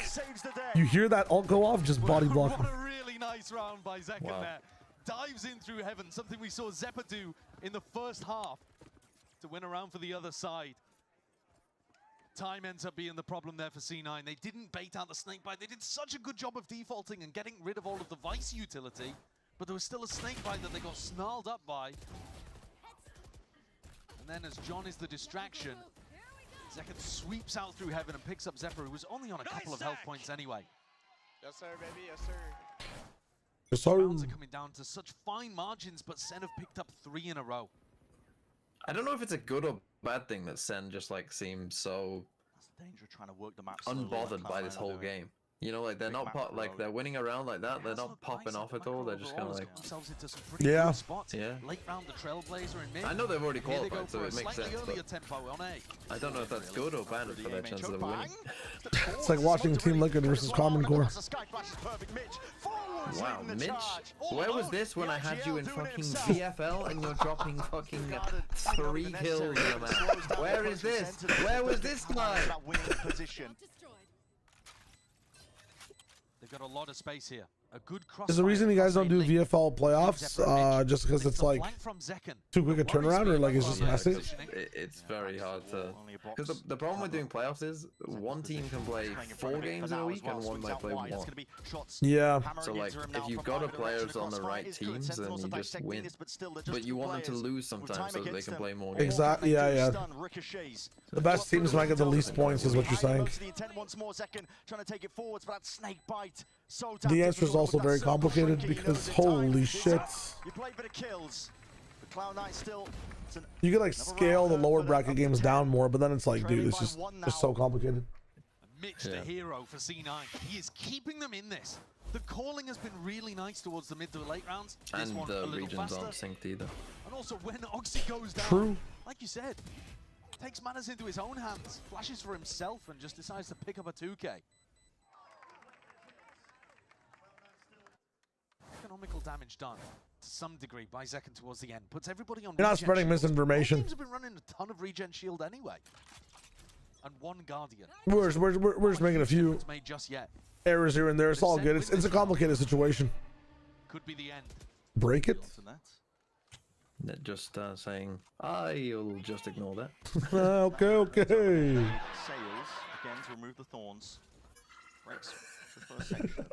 A: You hear that ult go off? Just body block him.
W: What a really nice round by Zekken there. Dives in through heaven, something we saw Zeppa do in the first half to win around for the other side. Time ends up being the problem there for C9. They didn't bait out the snake bite. They did such a good job of defaulting and getting rid of all of the Vice utility, but there was still a snake bite that they got snarled up by. And then as John is the distraction, Zekken sweeps out through heaven and picks up Zephyr, who was only on a couple of health points anyway.
C: Yes, sir, baby. Yes, sir.
W: Rounds are coming down to such fine margins, but Sen have picked up 3 in a row.
D: I don't know if it's a good or bad thing that Sen just like seems so
V: danger of trying to work the map
D: unbothered by this whole game. You know, like they're not like they're winning around like that. They're not popping off at all. They're just kind of like
A: yeah.
W: Late round the Trailblazer in mid.
D: I know they've already qualified, so it makes sense.
W: But
D: I don't know if that's good or bad for their chances of winning.
A: It's like watching Team Liquid versus Common Core.
D: Wow, Mitch, where was this when I had you in fucking VFL and you're dropping fucking 3 kills in a match? Where is this? Where was this guy?
W: They've got a lot of space here. A good cross.
A: Is the reason you guys don't do VFL playoffs just because it's like too quick a turnaround, or like it's just messy?
D: It's very hard to, because the problem with doing playoffs is one team can play 4 games in a week and one might play 1.
A: Yeah.
D: So like if you've got the players on the right teams, then you just win. But you want them to lose sometimes so that they can play more games.
A: Exactly. Yeah. The best teams might get the least points, is what you're saying. The answer is also very complicated because holy shit. You could like scale the lower bracket games down more, but then it's like, dude, it's just so complicated.
W: Mitch, the hero for C9, he is keeping them in this. The calling has been really nice towards the mid to late rounds.
D: And the regions aren't synced either.
W: And also when Oxy goes down,
A: true,
W: like you said, takes matters into his own hands, flashes for himself, and just decides to pick up a 2K. Economical damage done to some degree by Zekken towards the end. Puts everybody on.
A: You're not spreading
W: shields.
A: misinformation.
W: Teams have been running a ton of regen shield anyway. And 1 Guardian.
A: We're just making a few
W: made just yet.
A: errors here and there. It's all good. It's a complicated situation.
W: Could be the end.
A: Break it.
D: Just saying, I'll just ignore that.
A: Okay.
V: Sails again to remove the thorns. Breaks the first section.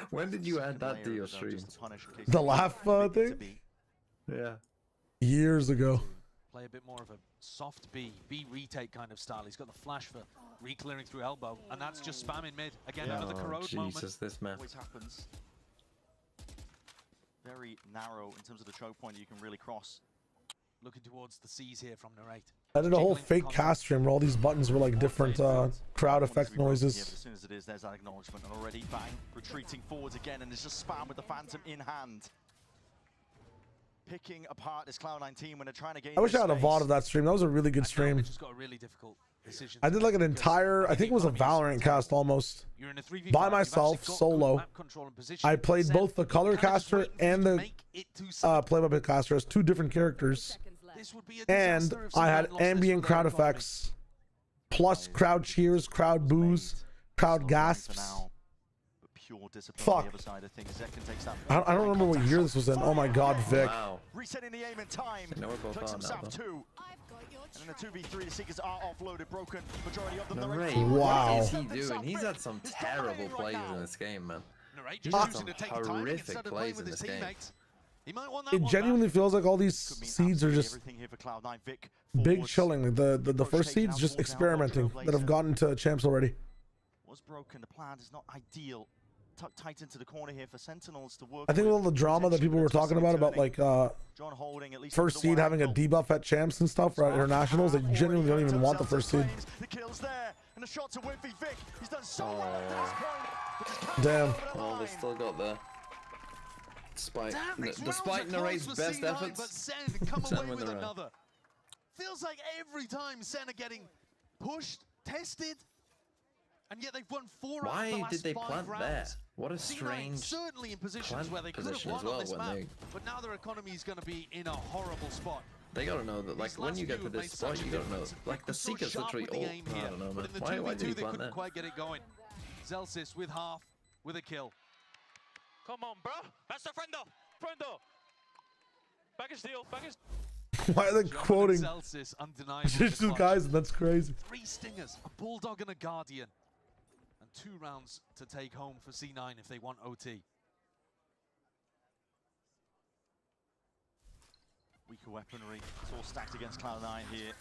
D: When did you add that to your streams?
A: The laugh thing?
D: Yeah.
A: Years ago.
W: Play a bit more of a soft B retake kind of style. He's got the flash for re-clearing through elbow, and that's just spam in mid. Again, over the corrode moment.
D: Jesus, this man.
V: Always happens. Very narrow in terms of the choke point that you can really cross.
W: Looking towards the C's here from Narrate.
A: I did a whole fake cast stream where all these buttons were like different crowd effect noises.
V: Yeah, but as soon as it is, there's that acknowledgement, and already bang, retreating forwards again, and it's just spam with the Phantom in hand. Picking apart this Cloud9 team when they're trying to gain.
A: I wish I had a VOD of that stream. That was a really good stream.
W: Just got a really difficult decision.
A: I did like an entire, I think it was a Valorant cast almost, by myself, solo. I played both the color caster and the play-by-play caster as 2 different characters. And I had ambient crowd effects, plus crowd cheers, crowd boos, crowd gasps. Fuck. I don't remember what year this was in. Oh my god, Vic.
V: Wow. Resetting the aim in time. Took himself 2. And in the 2v3, the Seekers are offloaded, broken. Majority of them
D: Ray,
A: wow.
D: What is he doing? He's had some terrible plays in this game, man. He's had some horrific plays in this game.
A: It genuinely feels like all these seeds are just big chilling. The first seeds just experimenting that have gotten to champs already.
V: Was broken. The plan is not ideal. Tucked tight into the corner here for Sentinels to work.
A: I think all the drama that people were talking about like first seed having a debuff at champs and stuff for internationals, they genuinely don't even want the first seed.
V: The kills there, and the shots are Wimpy Vic. He's done so well up to this point.
A: Damn.
D: Oh, they still got there. Despite Narrate's best efforts,
W: but Sen come away with another. Feels like every time Sen are getting pushed, tested, and yet they've won 4 out of the last 5 rounds.
D: Why did they plant there? What a strange
W: certainly in positions where they could have won on this map, but now their economy is going to be in a horrible spot.
O: They gotta know that, like, when you get to this spot, you gotta know, like, the Seeker's literally all. I don't know, man. Why did he plant that?
W: Quite get it going. Zelsis with half, with a kill.
C: Come on, bro. That's the friendo. Friendo. Package deal. Package.
A: Why are they quoting
W: Zelsis, undeniable.
A: Jiu-Jitsu guys? That's crazy.
W: 3 stingers, a bulldog and a guardian, and 2 rounds to take home for C9 if they want OT.
V: Weaker weaponry. It's all stacked against Cloud9 here.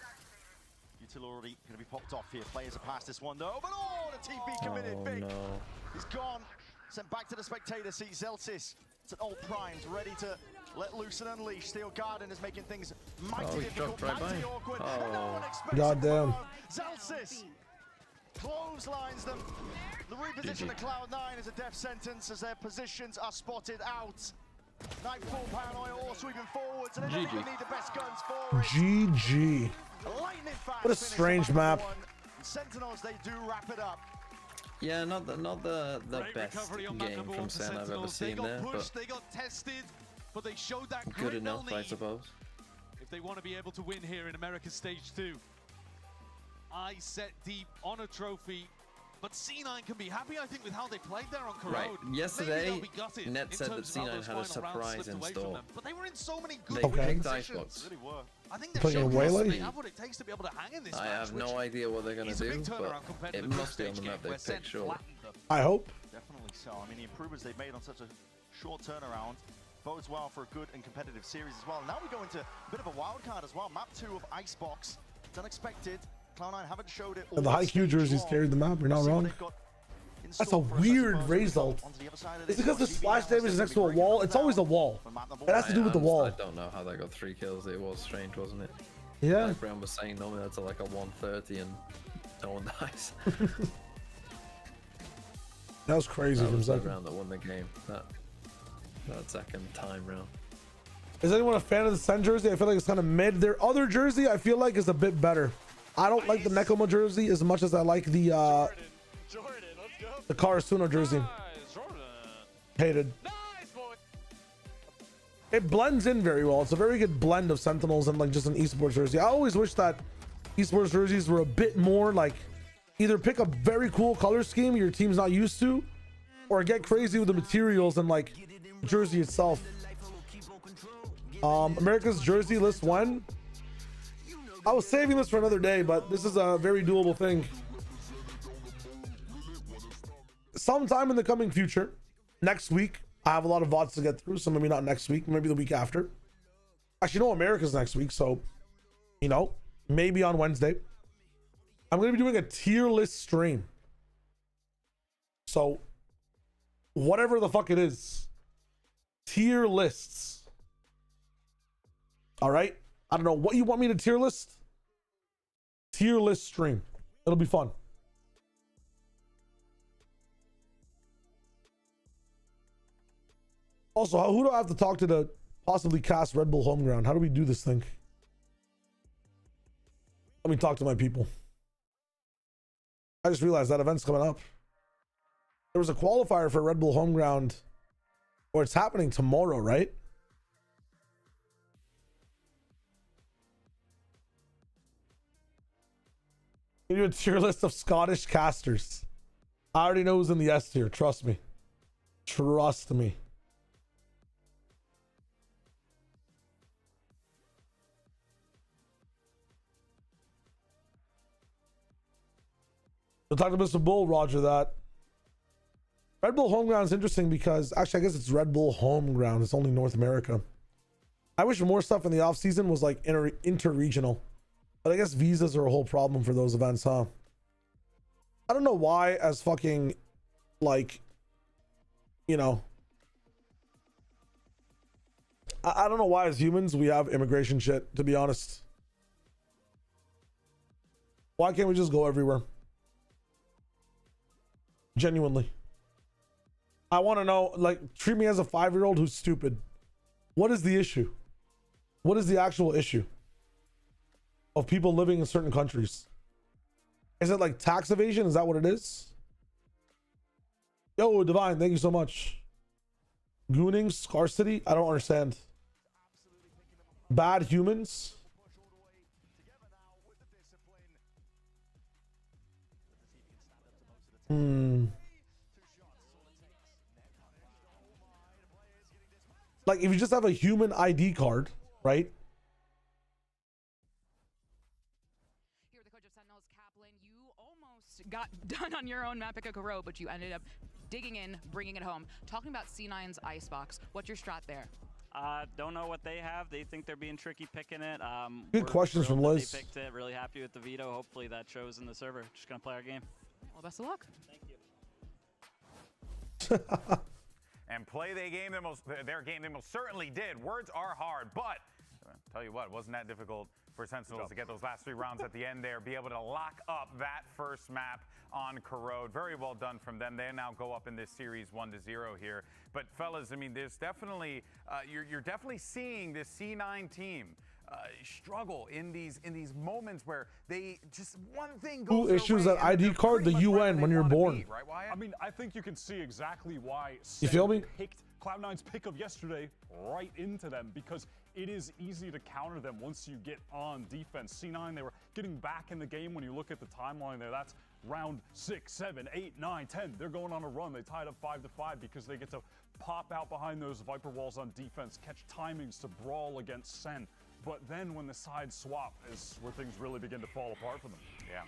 V: Util already going to be popped off here. Players are past this one though. But oh, the TP committed big.
O: No.
V: He's gone. Sent back to the spectator seat. Zelsis. It's an old primes ready to let loose and unleash. Steel Garden is making things mighty difficult, mighty awkward. And no one expects
A: Goddamn.
V: Zelsis clotheslines them. The reposition of Cloud9 is a death sentence as their positions are spotted out. Nightfall Paranoia all sweeping forwards, and they don't even need the best guns for it.
A: GG. What a strange map.
V: Sentinels, they do wrap it up.
O: Yeah, not the best game from SEN I've ever seen there, but
W: they got tested, but they showed that
O: good enough, I suppose.
W: If they want to be able to win here in America's Stage 2. I set deep on a trophy. But C9 can be happy, I think, with how they played there on Corrode.
O: Right. Yesterday, Net said that C9 had a surprise in store.
W: But they were in so many good
O: They picked
W: positions.
O: Icebox.
W: Really were. I think they've shown they have what it takes to be able to hang in this
O: I
W: match,
O: have no idea what they're going to do, but it must be on the map they picked, surely.
A: I hope.
V: Definitely so. I mean, the improvements they've made on such a short turnaround bodes well for a good and competitive series as well. Now we go into a bit of a wild card as well. Map 2 of Icebox. It's unexpected. Cloud9 haven't showed it.
A: And the high Q jerseys carried the map. You're not wrong. That's a weird result. It's because the splash damage is next to a wall. It's always a wall. It has to do with the wall.
O: I don't know how they got 3 kills. It was strange, wasn't it?
A: Yeah.
O: Like Brian was saying, normally that's like a 130 and no one dies.
A: That was crazy
O: That
A: from
O: was the
A: second.
O: round that won the game. That second time round.
A: Is anyone a fan of the SEN jersey? I feel like it's kind of mid. Their other jersey, I feel like, is a bit better. I don't like the Nekoma jersey as much as I like the Karasuno jersey. Hated. It blends in very well. It's a very good blend of Sentinels and like just an esports jersey. I always wish that esports jerseys were a bit more like either pick a very cool color scheme your team's not used to, or get crazy with the materials and like jersey itself. America's jersey list when? I was saving this for another day, but this is a very doable thing. Sometime in the coming future, next week, I have a lot of VODs to get through, so maybe not next week, maybe the week after. Actually, no, America's next week, so, you know, maybe on Wednesday. I'm going to be doing a tier list stream. So, whatever the fuck it is, tier lists. All right? I don't know what you want me to tier list. Tier list stream. It'll be fun. Also, who do I have to talk to possibly cast Red Bull Homeground? How do we do this thing? Let me talk to my people. I just realized that event's coming up. There was a qualifier for Red Bull Homeground, or it's happening tomorrow, right? You do a tier list of Scottish casters. I already know who's in the S tier. Trust me. Trust me. We'll talk to Mr. Bull, Roger that. Red Bull Homeground is interesting because actually I guess it's Red Bull Homeground. It's only North America. I wish more stuff in the off season was like inter-regional. But I guess visas are a whole problem for those events, huh? I don't know why as fucking like, you know, I don't know why as humans we have immigration shit, to be honest. Why can't we just go everywhere? Genuinely. I want to know, like, treat me as a 5-year-old who's stupid. What is the issue? What is the actual issue of people living in certain countries? Is it like tax evasion? Is that what it is? Yo, Divine, thank you so much. Gooning, scarcity? I don't understand. Bad humans? Like if you just have a human ID card, right?
T: Here, the coach of Sentinels, Kaplan, you almost got done on your own map at Kokoro, but you ended up digging in, bringing it home. Talking about C9's Icebox, what's your strat there?
G: Don't know what they have. They think they're being tricky picking it.
A: Good questions from Liz.
G: They picked it. Really happy with the veto. Hopefully that shows in the server. Just gonna play our game.
T: Well, best of luck.
G: Thank you.
J: And play their game they most certainly did. Words are hard, but I'll tell you what, it wasn't that difficult for Sentinels to get those last 3 rounds at the end there, be able to lock up that first map on Corrode. Very well done from them. They now go up in this series 1-0 here. But fellas, I mean, there's definitely you're definitely seeing this C9 team struggle in these moments where they just one thing goes.
A: Who issues that ID card? The UN when you're born.
J: Beat, right, Wyatt?
H: I mean, I think you can see exactly why
A: You feel me?
H: picked Cloud9's pick of yesterday right into them, because it is easy to counter them once you get on defense. C9, they were getting back in the game. When you look at the timeline there, that's round 6, 7, 8, 9, 10. They're going on a run. They tied up 5-5 because they get to pop out behind those Viper walls on defense, catch timings to brawl against SEN. But then when the sides swap is where things really begin to fall apart for them.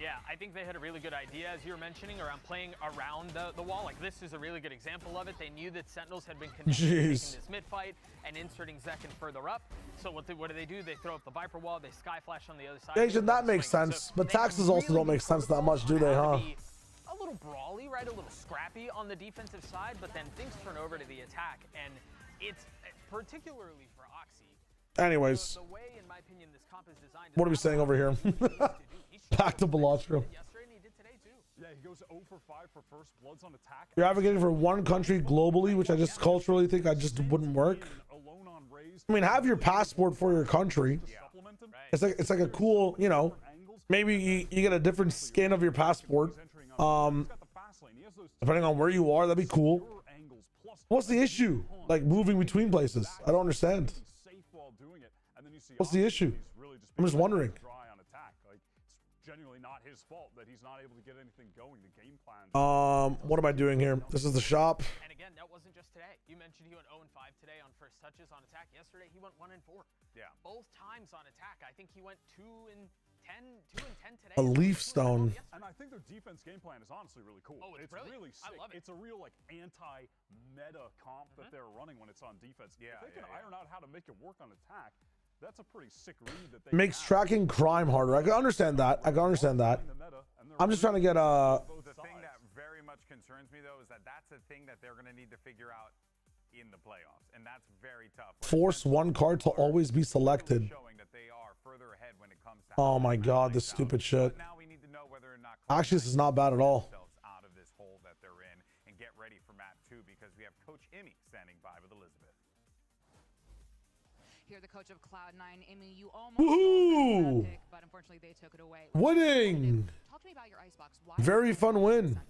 S: Yeah, I think they had a really good idea, as you were mentioning, around playing around the wall. Like, this is a really good example of it. They knew that Sentinels had been connected to taking this mid-fight and inserting Zekin further up. So what do? They throw up the Viper wall, they sky flash on the other side.
A: Asian, that makes sense. But taxes also don't make sense that much, do they, huh?
S: A little brawly, right? A little scrappy on the defensive side, but then things turn over to the attack. And it's particularly for Oxy.
A: Anyways,
S: the way, in my opinion, this comp is designed.
A: what are we saying over here? Back to Belastro.
H: Yeah, he goes 0 for 5 for first bloods on attack.
A: You're advocating for one country globally, which I just culturally think I just wouldn't work. I mean, have your passport for your country. It's like a cool, you know, maybe you get a different skin of your passport. Depending on where you are, that'd be cool. What's the issue? Like moving between places? I don't understand. What's the issue? I'm just wondering.
H: Genuinely not his fault that he's not able to get anything going. The game plan.
A: What am I doing here? This is the shop.
S: And again, that wasn't just today. You mentioned he went 0 and 5 today on first touches on attack. Yesterday he went 1 and 4.
H: Yeah.
S: Both times on attack. I think he went 2 and 10 today.
A: A leaf stone.
H: And I think their defense game plan is honestly really cool.
S: Oh, it's
H: really sick.
S: I love it.
H: It's a real like anti-meta comp that they're running when it's on defense.
J: Yeah,
H: if they can iron out how to make it work on attack, that's a pretty sick read that they
A: Makes tracking crime harder. I can understand that. I'm just trying to get
J: The thing that very much concerns me though is that that's a thing that they're going to need to figure out in the playoffs, and that's very tough.
A: force one card to always be selected.
J: Showing that they are further ahead when it comes to
A: Oh my god, this stupid shit.
J: now we need to know whether or not
A: Actually, this is not bad at all.
J: out of this hole that they're in and get ready for map 2, because we have Coach Immy standing by with Elizabeth.
T: Here, the coach of Cloud9, Imi, you almost
A: Woohoo!
T: pick, but unfortunately they took it away.
A: Winning!
T: Talk to me about your Icebox. Why
A: Very fun win.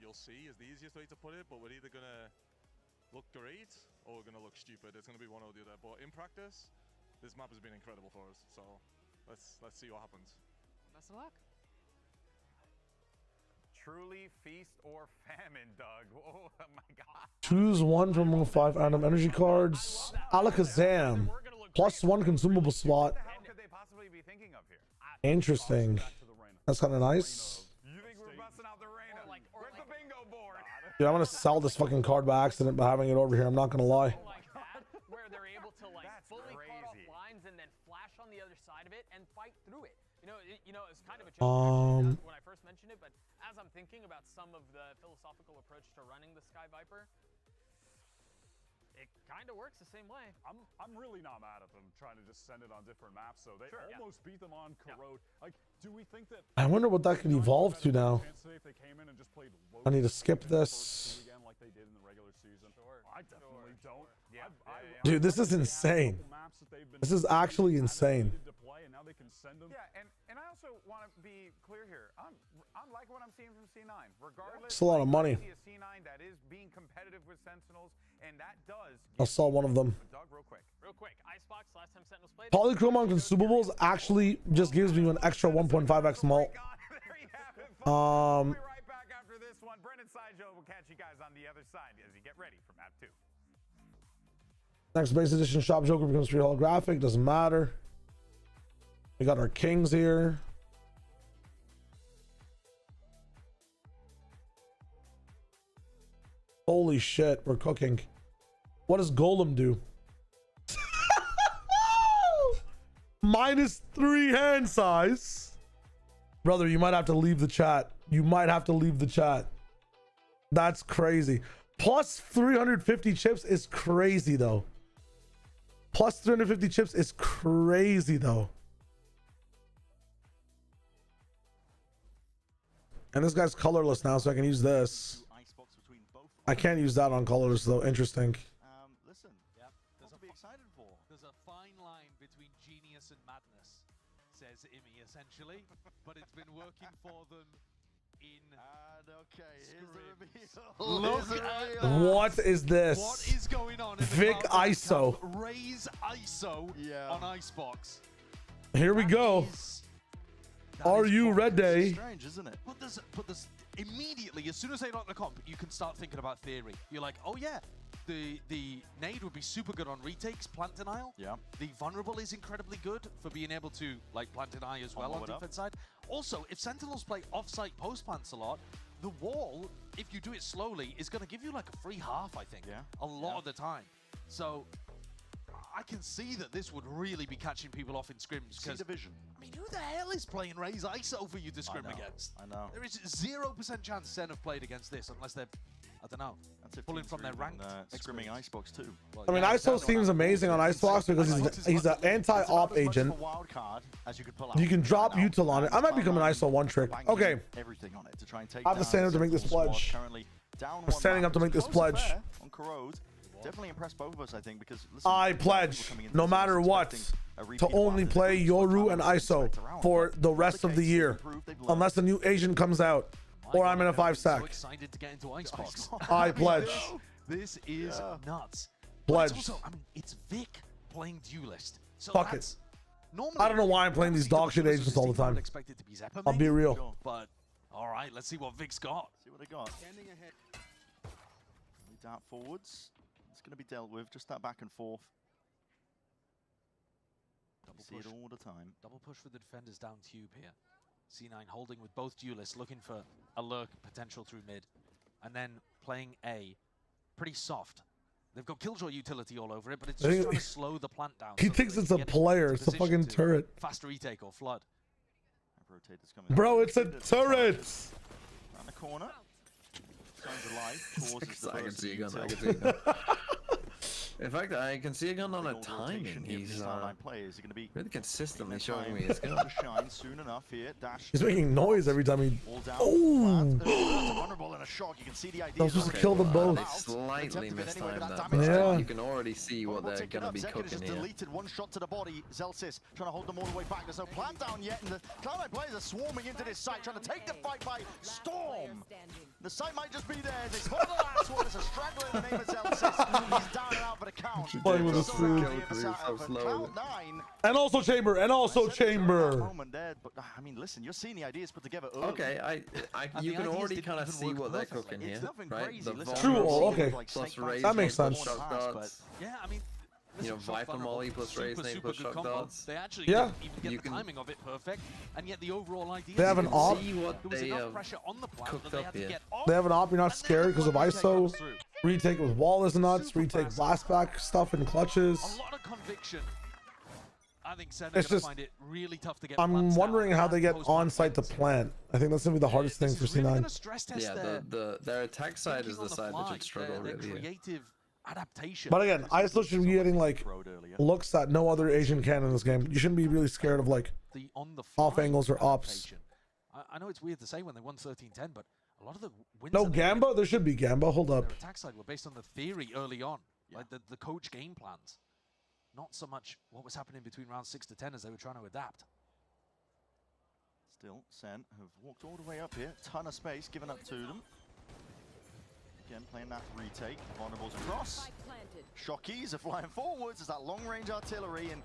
R: You'll see is the easiest way to put it, but we're either gonna look great or we're gonna look stupid. It's gonna be one or the other. But in practice, this map has been incredible for us. So let's see what happens.
T: Best of luck.
J: Truly feast or famine, Doug. Oh my god.
A: Choose one from among 5 random energy cards. Alakazam. +1 consumable slot.
J: What could they possibly be thinking of here?
A: Interesting. That's kind of nice.
J: You think we're busting out the Reina? Where's the bingo board?
A: Dude, I'm gonna sell this fucking card by accident by having it over here. I'm not gonna lie.
S: Where they're able to like fully cut off lines and then flash on the other side of it and fight through it. You know, it's kind of a joke when I first mentioned it, but as I'm thinking about some of the philosophical approach to running the Sky Viper, it kind of works the same way.
H: I'm really not mad at them trying to just send it on different maps, so they almost beat them on Corrode. Like, do we think that
A: I wonder what that could evolve to now. I need to skip this.
H: again like they did in the regular season? I definitely don't.
A: Dude, this is insane. This is actually insane.
J: Yeah, and I also want to be clear here. I'm like what I'm seeing from C9. Regardless,
A: It's a lot of money.
J: I see a C9 that is being competitive with Sentinels, and that does.
A: I'll sell one of them.
J: Doug, real quick.
S: Icebox, last time Sentinels played.
A: Polychrome on consumables actually just gives me an extra 1.5x mult.
J: We'll be right back after this one. Brennan Sideshow will catch you guys on the other side as you get ready for map 2.
A: Next base edition shop Joker becomes free holographic. Doesn't matter. We got our kings here. Holy shit, we're cooking. What does Golem do? -3 hand size. Brother, you might have to leave the chat. You might have to leave the chat. That's crazy. Plus 350 chips is crazy though. Plus 350 chips is crazy though. And this guy's colorless now, so I can use this. I can't use that on colorless though. Interesting.
V: Listen, there's to be excited for.
W: There's a fine line between genius and madness, says Imi essentially, but it's been working for them in.
V: Okay, here's the reveal.
W: Look at that.
A: What is this?
W: What is going on?
A: Vic ISO.
W: Raise ISO on Icebox.
A: Here we go. Are you ready?
V: Strange, isn't it?
W: But there's immediately, as soon as they lock the comp, you can start thinking about theory. You're like, oh yeah, the nade would be super good on retakes, plant denial.
V: Yeah.
W: The vulnerable is incredibly good for being able to like plant deny as well on defense side. Also, if Sentinels play off-site post plants a lot, the wall, if you do it slowly, is going to give you like a free half, I think.
V: Yeah.
W: A lot of the time. So I can see that this would really be catching people off in scrims. Because
V: division.
W: I mean, who the hell is playing Raise ISO for you to scrim against?
V: I know.
W: There is 0% chance Sen have played against this unless they're, I don't know, pulling from their ranked
V: scrimming Icebox too.
W: Well,
A: I mean, ISO seems amazing on Icebox because he's an anti-op agent. You can drop util on it. I might become an ISO one trick. Okay.
V: Everything on it to try and take
A: I have to stand up to make this pledge. I'm standing up to make this pledge.
V: On Corrode. Definitely impressed both of us, I think, because listen,
A: I pledge, no matter what, to only play Yoru and ISO for the rest of the year, unless a new agent comes out, or I'm in a 5-stack.
W: So excited to get into Icebox.
A: I pledge.
W: This is nuts.
A: Pledge.
W: Also, I mean, it's Vic playing Duelist. So
A: Fuck it.
W: Normally,
A: I don't know why I'm playing these dog shit agents all the time. I'll be real.
W: But all right, let's see what Vic's got.
V: See what they got. Standing ahead. We dart forwards. It's going to be dealt with, just that back and forth. See it all the time.
W: Double push for the defenders down tube here. C9 holding with both duelists, looking for a lurk potential through mid. And then playing A, pretty soft. They've got Killjoy utility all over it, but it's just trying to slow the plant down.
A: He thinks it's a player, it's a fucking turret.
W: Fast retake or flood.
A: Bro, it's a turret!
V: Around the corner.
O: I can see a gun. I can see a gun. In fact, I can see a gun on a timing. He's really consistently showing me his gun.
A: He's making noise every time he. Oh! I was supposed to kill them both.
O: They slightly mistimed that.
A: Yeah.
O: You can already see what they're going to be cooking here.
V: Deleted one shot to the body. Zelsis trying to hold them all the way back. There's no plant down yet, and the Cloud9 players are swarming into this site, trying to take the fight by storm. The site might just be there. They put the last one as a straggler in the name of Zelsis. He's down and out for the count.
A: Playing with his food. And also chamber, and also chamber.
V: But I mean, listen, you're seeing the ideas put together early.
O: Okay, you can already kind of see what they're cooking here, right? The
A: True. Okay.
O: Plus raise,
A: that makes sense.
W: Yeah, I mean,
O: you know, Viper Molly plus raise, name plus shock darts.
W: They actually
A: yeah.
W: Even get the timing of it perfect, and yet the overall idea.
A: They have an op. They have an op. You're not scared because of ISO. Retake with wall nuts. Retake blastback stuff and clutches.
W: A lot of conviction. I think Sen
A: it's just.
W: Find it really tough to get
A: I'm wondering how they get on site to plant. I think that's gonna be the hardest thing for C9.
O: Yeah, their attack side is the side that should struggle really.
W: Adaptation.
A: But again, ISO should be getting like looks that no other Asian can in this game. You shouldn't be really scared of like off angles or ops.
W: I know it's weird to say when they won 13-10, but a lot of the wins.
A: No Gamba. There should be Gamba. Hold up.
W: Their attack side were based on the theory early on, like the coach game plans, not so much what was happening between rounds 6 to 10 as they were trying to adapt.
V: Still, Sen have walked all the way up here. Ton of space given up to them. Again, playing that retake. Vulnerables across. Shockies are flying forwards as that long-range artillery, and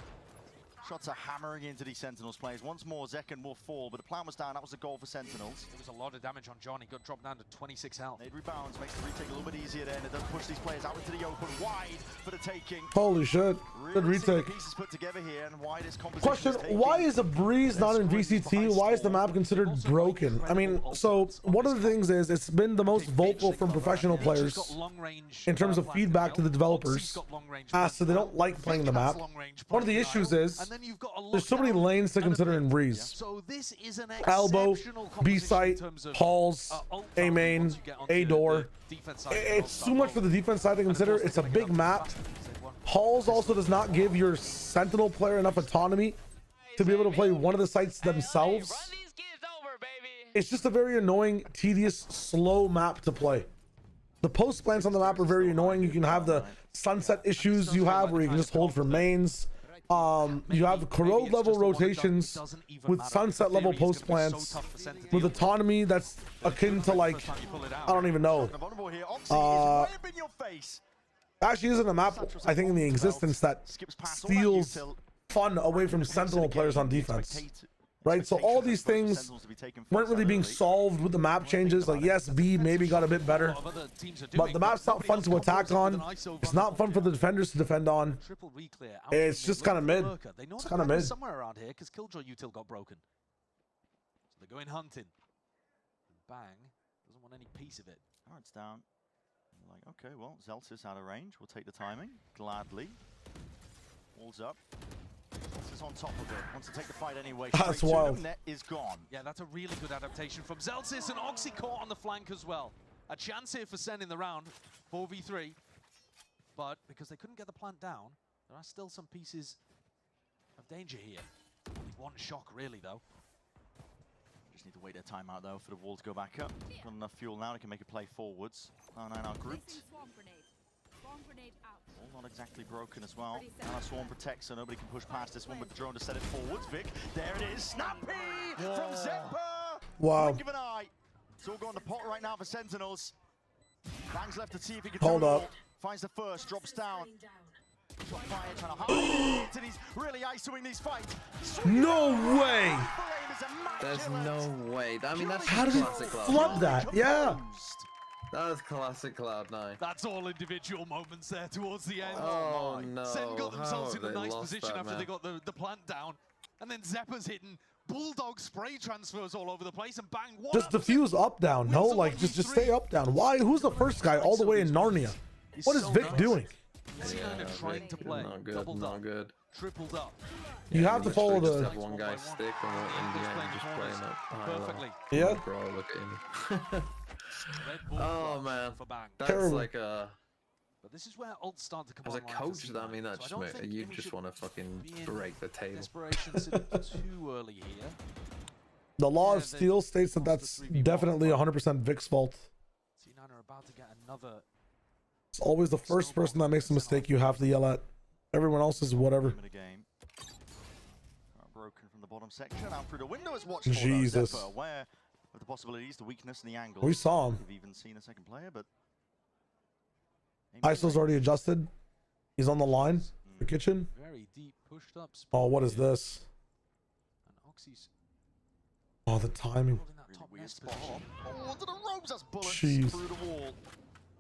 V: Shots are hammering into these Sentinels players. Once more, Zekken will fall, but the plan was down. That was a goal for Sentinels.
W: There was a lot of damage on John. He got dropped down to 26 health.
V: It rebounds, makes the retake a little bit easier then. It does push these players out into the open, wide for the taking.
A: Holy shit. Good retake.
V: Pieces put together here, and why this
A: Question, why is a breeze not in VCT? Why is the map considered broken? I mean, so one of the things is it's been the most vocal from professional players in terms of feedback to the developers as to they don't like playing the map. One of the issues is there's so many lanes to consider in breeze.
W: So this is an
A: Elbow, B site, halls, A main, A door. It's too much for the defense side to consider. It's a big map. Halls also does not give your Sentinel player enough autonomy to be able to play one of the sites themselves. It's just a very annoying, tedious, slow map to play. The post plants on the map are very annoying. You can have the sunset issues you have where you can just hold for mains. You have corrode level rotations with sunset level post plants with autonomy that's akin to, like, I don't even know. Actually isn't a map, I think, in the existence that steals fun away from Sentinel players on defense. Right, so all these things weren't really being solved with the map changes. Like, yes, B maybe got a bit better, but the map's not fun to attack on. It's not fun for the defenders to defend on. It's just kind of mid. It's kind of mid.
W: Somewhere around here, because Killjoy util got broken. So they're going hunting. Bang doesn't want any piece of it.
V: Oh, it's down. Like, okay, well, Zelsis out of range. We'll take the timing gladly. Walls up. Is on top of it. Wants to take the fight anyway.
A: That's wild.
V: Net is gone.
W: Yeah, that's a really good adaptation from Zelsis, and Oxy caught on the flank as well. A chance here for Sen in the round, 4v3. But because they couldn't get the plant down, there are still some pieces of danger here. Only one shock, really, though.
V: Just need to wait their timeout, though, for the wall to go back up. Got enough fuel now, they can make a play forwards. Cloud9 are grouped. All not exactly broken as well. Now Swarm protects, so nobody can push past this one with the drone to set it forwards. Vic, there it is. Snappy from Zeppa.
A: Wow.
V: Blink of an eye. It's all going to pot right now for Sentinels. Bang's left to see if he can
A: Hold
V: do it
A: up.
V: all. Finds the first, drops down. Got fire trying to hold it. He's really ISOing these fights.
A: No way.
O: There's no way. I mean, that's
A: How did he
O: classic Cloud9.
A: flub that? Yeah.
O: That was classic Cloud9.
W: That's all individual moments there towards the end.
O: Oh no.
W: Sen got themselves
O: How
W: in a
O: have they
W: nice
O: lost
W: position
O: that,
W: after
O: man?
W: they got the plant down. And then Zeppa's hitting bulldog spray transfers all over the place, and bang, one
A: Just diffuse up down. No, like just stay up down. Why? Who's the first guy all the way in Narnia? What is Vic doing?
W: Trying to play.
O: Not good.
W: Doubled
O: Not
W: up,
O: good.
W: tripled up.
A: You have to follow
O: Just
A: the.
O: have one guy stick and in the end just playing it
W: Perfectly.
A: Yeah.
O: Bro, look at him. Oh man, that's
A: Terrible.
O: like a.
W: But this is where ults start to come
O: As a
W: online for
O: coach,
W: C9.
O: I mean, that
W: So I
O: just
W: don't think
O: you
W: we
O: just
W: should
O: want to fucking
W: be in
O: break the table.
W: desperation too early here.
A: The law of steel states that that's definitely 100% Vic's fault.
W: C9 are about to get another.
A: It's always the first person that makes a mistake you have to yell at. Everyone else is whatever.
V: Broken from the bottom section, out through the window is watched for
A: Jesus.
V: Zeppa, aware of the possibilities, the weakness, and the angle.
A: We saw him.
V: We've even seen a second player, but
A: ISO's already adjusted. He's on the line. The kitchen.
W: Very deep, pushed up.
A: Oh, what is this?
W: And Oxy's
A: Oh, the timing.
V: really weird spot. Oh, onto the ropes, that's bullets
A: Jeez.
V: through the wall.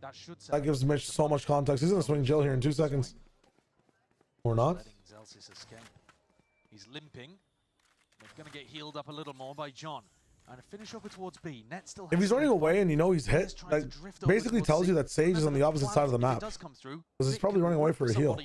W: That should
A: That gives Mitch so much context. He's gonna swing Jill here in 2 seconds. Or not.
W: letting Zelsis escape. He's limping. They're going to get healed up a little more by John. And a finish over towards B. Net still
A: If he's running away and you know he's hit, that basically tells you that Sage is on the opposite side of the map. Because he's probably running away for a heal.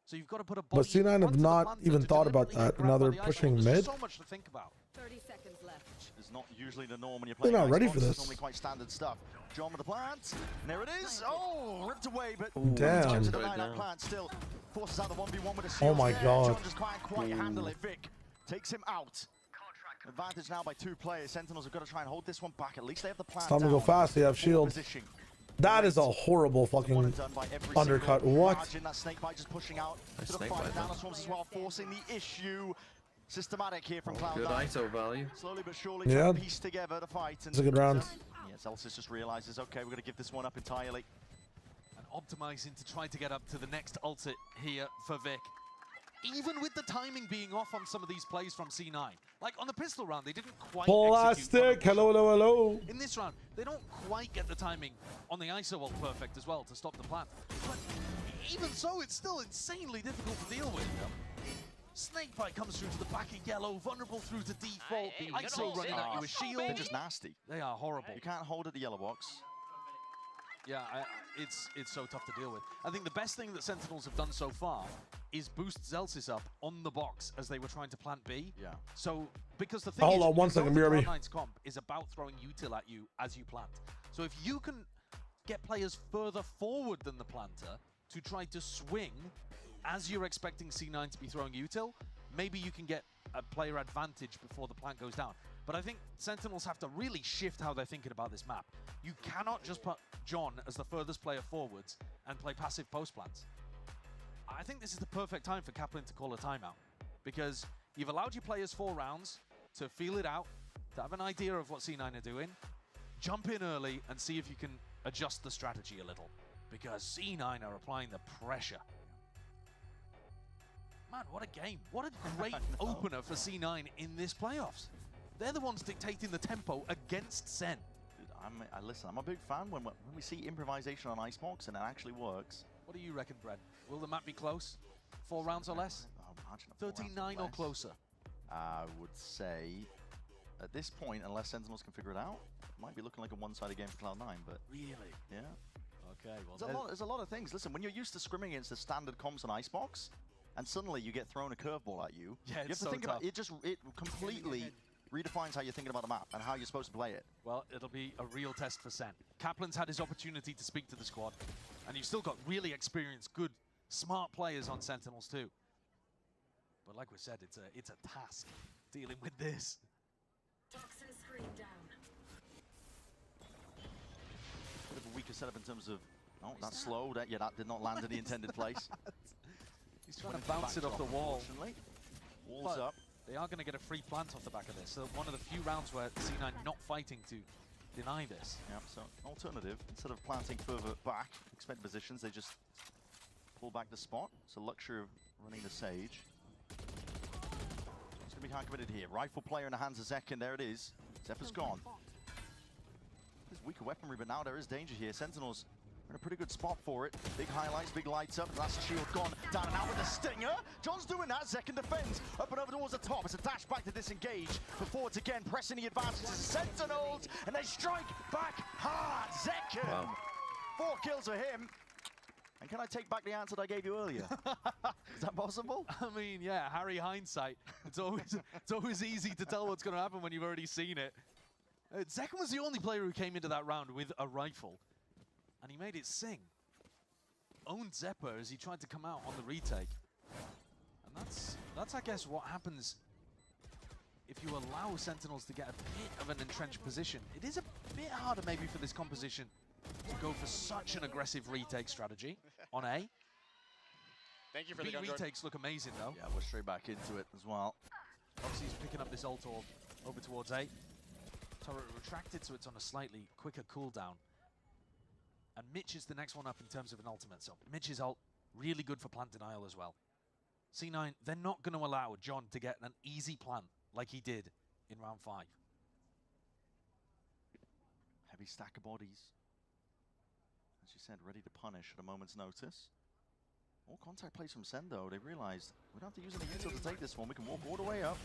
W: So you've got to put a
A: But C9 have not even thought about that. Now they're pushing mid.
W: So much to think about.
E: 30 seconds left.
V: It's not usually the norm when you're
A: They're
V: playing.
A: not ready
V: Icebox.
A: for this.
V: It's normally quite standard stuff. John with the plant. And there it is. Oh, ripped away, but
A: Damn.
V: to deny that plant still forces out the 1v1 with a shield.
A: Oh my
V: there.
A: God.
V: John just can't quite handle it. Vic takes him out. Advantage now by 2 players. Sentinels have got to try and hold this one back. At least they have the plant.
A: It's time to go fast. They have shield. That is a horrible fucking undercut. What?
V: That snake bite just pushing out to the fight. Down Swarms as well, forcing the issue. Systematic here from Cloud9.
O: Good ISO value.
V: Slowly but surely
A: Yeah.
V: trying to piece together the fight.
A: It's a good round.
V: Yeah, Zelsis just realizes, okay, we're going to give this one up entirely.
W: And optimizing to try to get up to the next ulti here for Vic. even with the timing being off on some of these plays from C9. Like on the pistol round, they didn't quite
A: Plastic, hello, hello, hello.
W: In this round, they don't quite get the timing on the ISO ult perfect as well to stop the plant. But even so, it's still insanely difficult to deal with. Snakebite comes through to the back of yellow, vulnerable through to default. The ISO running at you with shield.
V: They're just nasty.
W: They are horrible.
V: You can't hold at the yellow box.
W: Yeah, it's so tough to deal with. I think the best thing that Sentinels have done so far is boost Zelsis up on the box as they were trying to plant B.
V: Yeah.
W: So, because the thing
A: Hold
W: is,
A: on 1 second, BRB.
W: Cloud9's comp is about throwing util at you as you plant. So if you can get players further forward than the planter to try to swing as you're expecting C9 to be throwing util, maybe you can get a player advantage before the plant goes down. But I think Sentinels have to really shift how they're thinking about this map. You cannot just put John as the furthest player forwards and play passive post plants. I think this is the perfect time for Kaplan to call a timeout, because you've allowed your players 4 rounds to feel it out, to have an idea of what C9 are doing, jump in early and see if you can adjust the strategy a little, because C9 are applying the pressure. Man, what a game. What a great opener for C9 in this playoffs. They're the ones dictating the tempo against SEN.
V: Dude, listen, I'm a big fan when we see improvisation on Icebox and it actually works.
W: What do you reckon, Brent? Will the map be close? 4 rounds or less? 13-9 or closer?
V: I would say, at this point, unless Sentinels can figure it out, it might be looking like a one-sided game for Cloud9, but...
W: Really?
V: Yeah.
W: Okay, well...
V: There's a lot of things. Listen, when you're used to scrimming against the standard comps on Icebox, and suddenly you get thrown a curveball at you,
W: yeah,
V: you have to think about it. It completely redefines how you're thinking about the map and how you're supposed to play it.
W: Well, it'll be a real test for SEN. Kaplan's had his opportunity to speak to the squad, and you've still got really experienced, good, smart players on Sentinels too. But like we said, it's a task dealing with this.
V: Toxin screen down. Bit of a weaker setup in terms of... Oh, that's slow. That did not land in the intended place.
W: He's trying to bounce it off the wall.
V: Walls up.
W: They are going to get a free plant off the back of this. So one of the few rounds where C9 not fighting to deny this.
V: Yep, so alternative, instead of planting further back, expect positions, they just pull back the spot. It's a luxury of running the Sage. It's going to be hard committed here. Rifle player in the hands of Zek, and there it is. Zephyr's gone. There's weaker weaponry, but now there is danger here. Sentinels are in a pretty good spot for it. Big highlights, big lights up. Last shield gone. Down and out with a stinger. John's doing that. Zek defends. Up and over towards the top. It's a dash back to disengage. But forwards again, pressing the advantage to the Sentinels. And they strike back hard. Zek. Wow. 4 kills for him. And can I take back the answer that I gave you earlier? Is that possible?
W: I mean, yeah, Harry hindsight. It's always easy to tell what's going to happen when you've already seen it. Zek was the only player who came into that round with a rifle. And he made it sing. Owned Zephyr as he tried to come out on the retake. And that's I guess, what happens if you allow Sentinels to get a bit of an entrenched position. It is a bit harder maybe for this composition to go for such an aggressive retake strategy on A.
C: Thank you for
W: B
C: the gun,
W: retakes look amazing though.
V: Yeah, we're straight back into it as well.
W: Obviously he's picking up this ult orb over towards A. Turret retracted, so it's on a slightly quicker cooldown. And Mitch is the next one up in terms of an ultimate. So Mitch's ult, really good for plant denial as well. C9, they're not going to allow John to get an easy plant like he did in round 5.
V: Heavy stack of bodies. As you said, ready to punish at a moment's notice. All contact plays from SEN though. They realized we don't have to use any util to take this one. We can walk all the way up.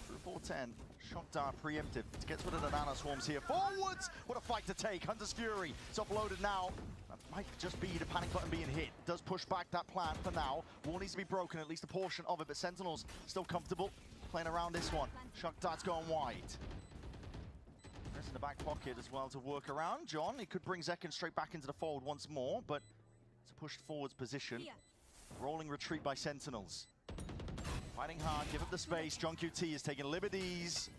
V: Through 410. Shock dart preemptive. To get rid of the nano swarms here. Forwards! What a fight to take. Hunter's Fury. It's uploaded now. That might just be the panic button being hit. Does push back that plan for now. Wall needs to be broken, at least a portion of it, but Sentinels still comfortable playing around this one. Shock dart's going wide. There's in the back pocket as well to work around. John, he could bring Zekin straight back into the fold once more, but it's a pushed forwards position. Rolling retreat by Sentinels. Fighting hard, give up the space. John QT is taking liberties.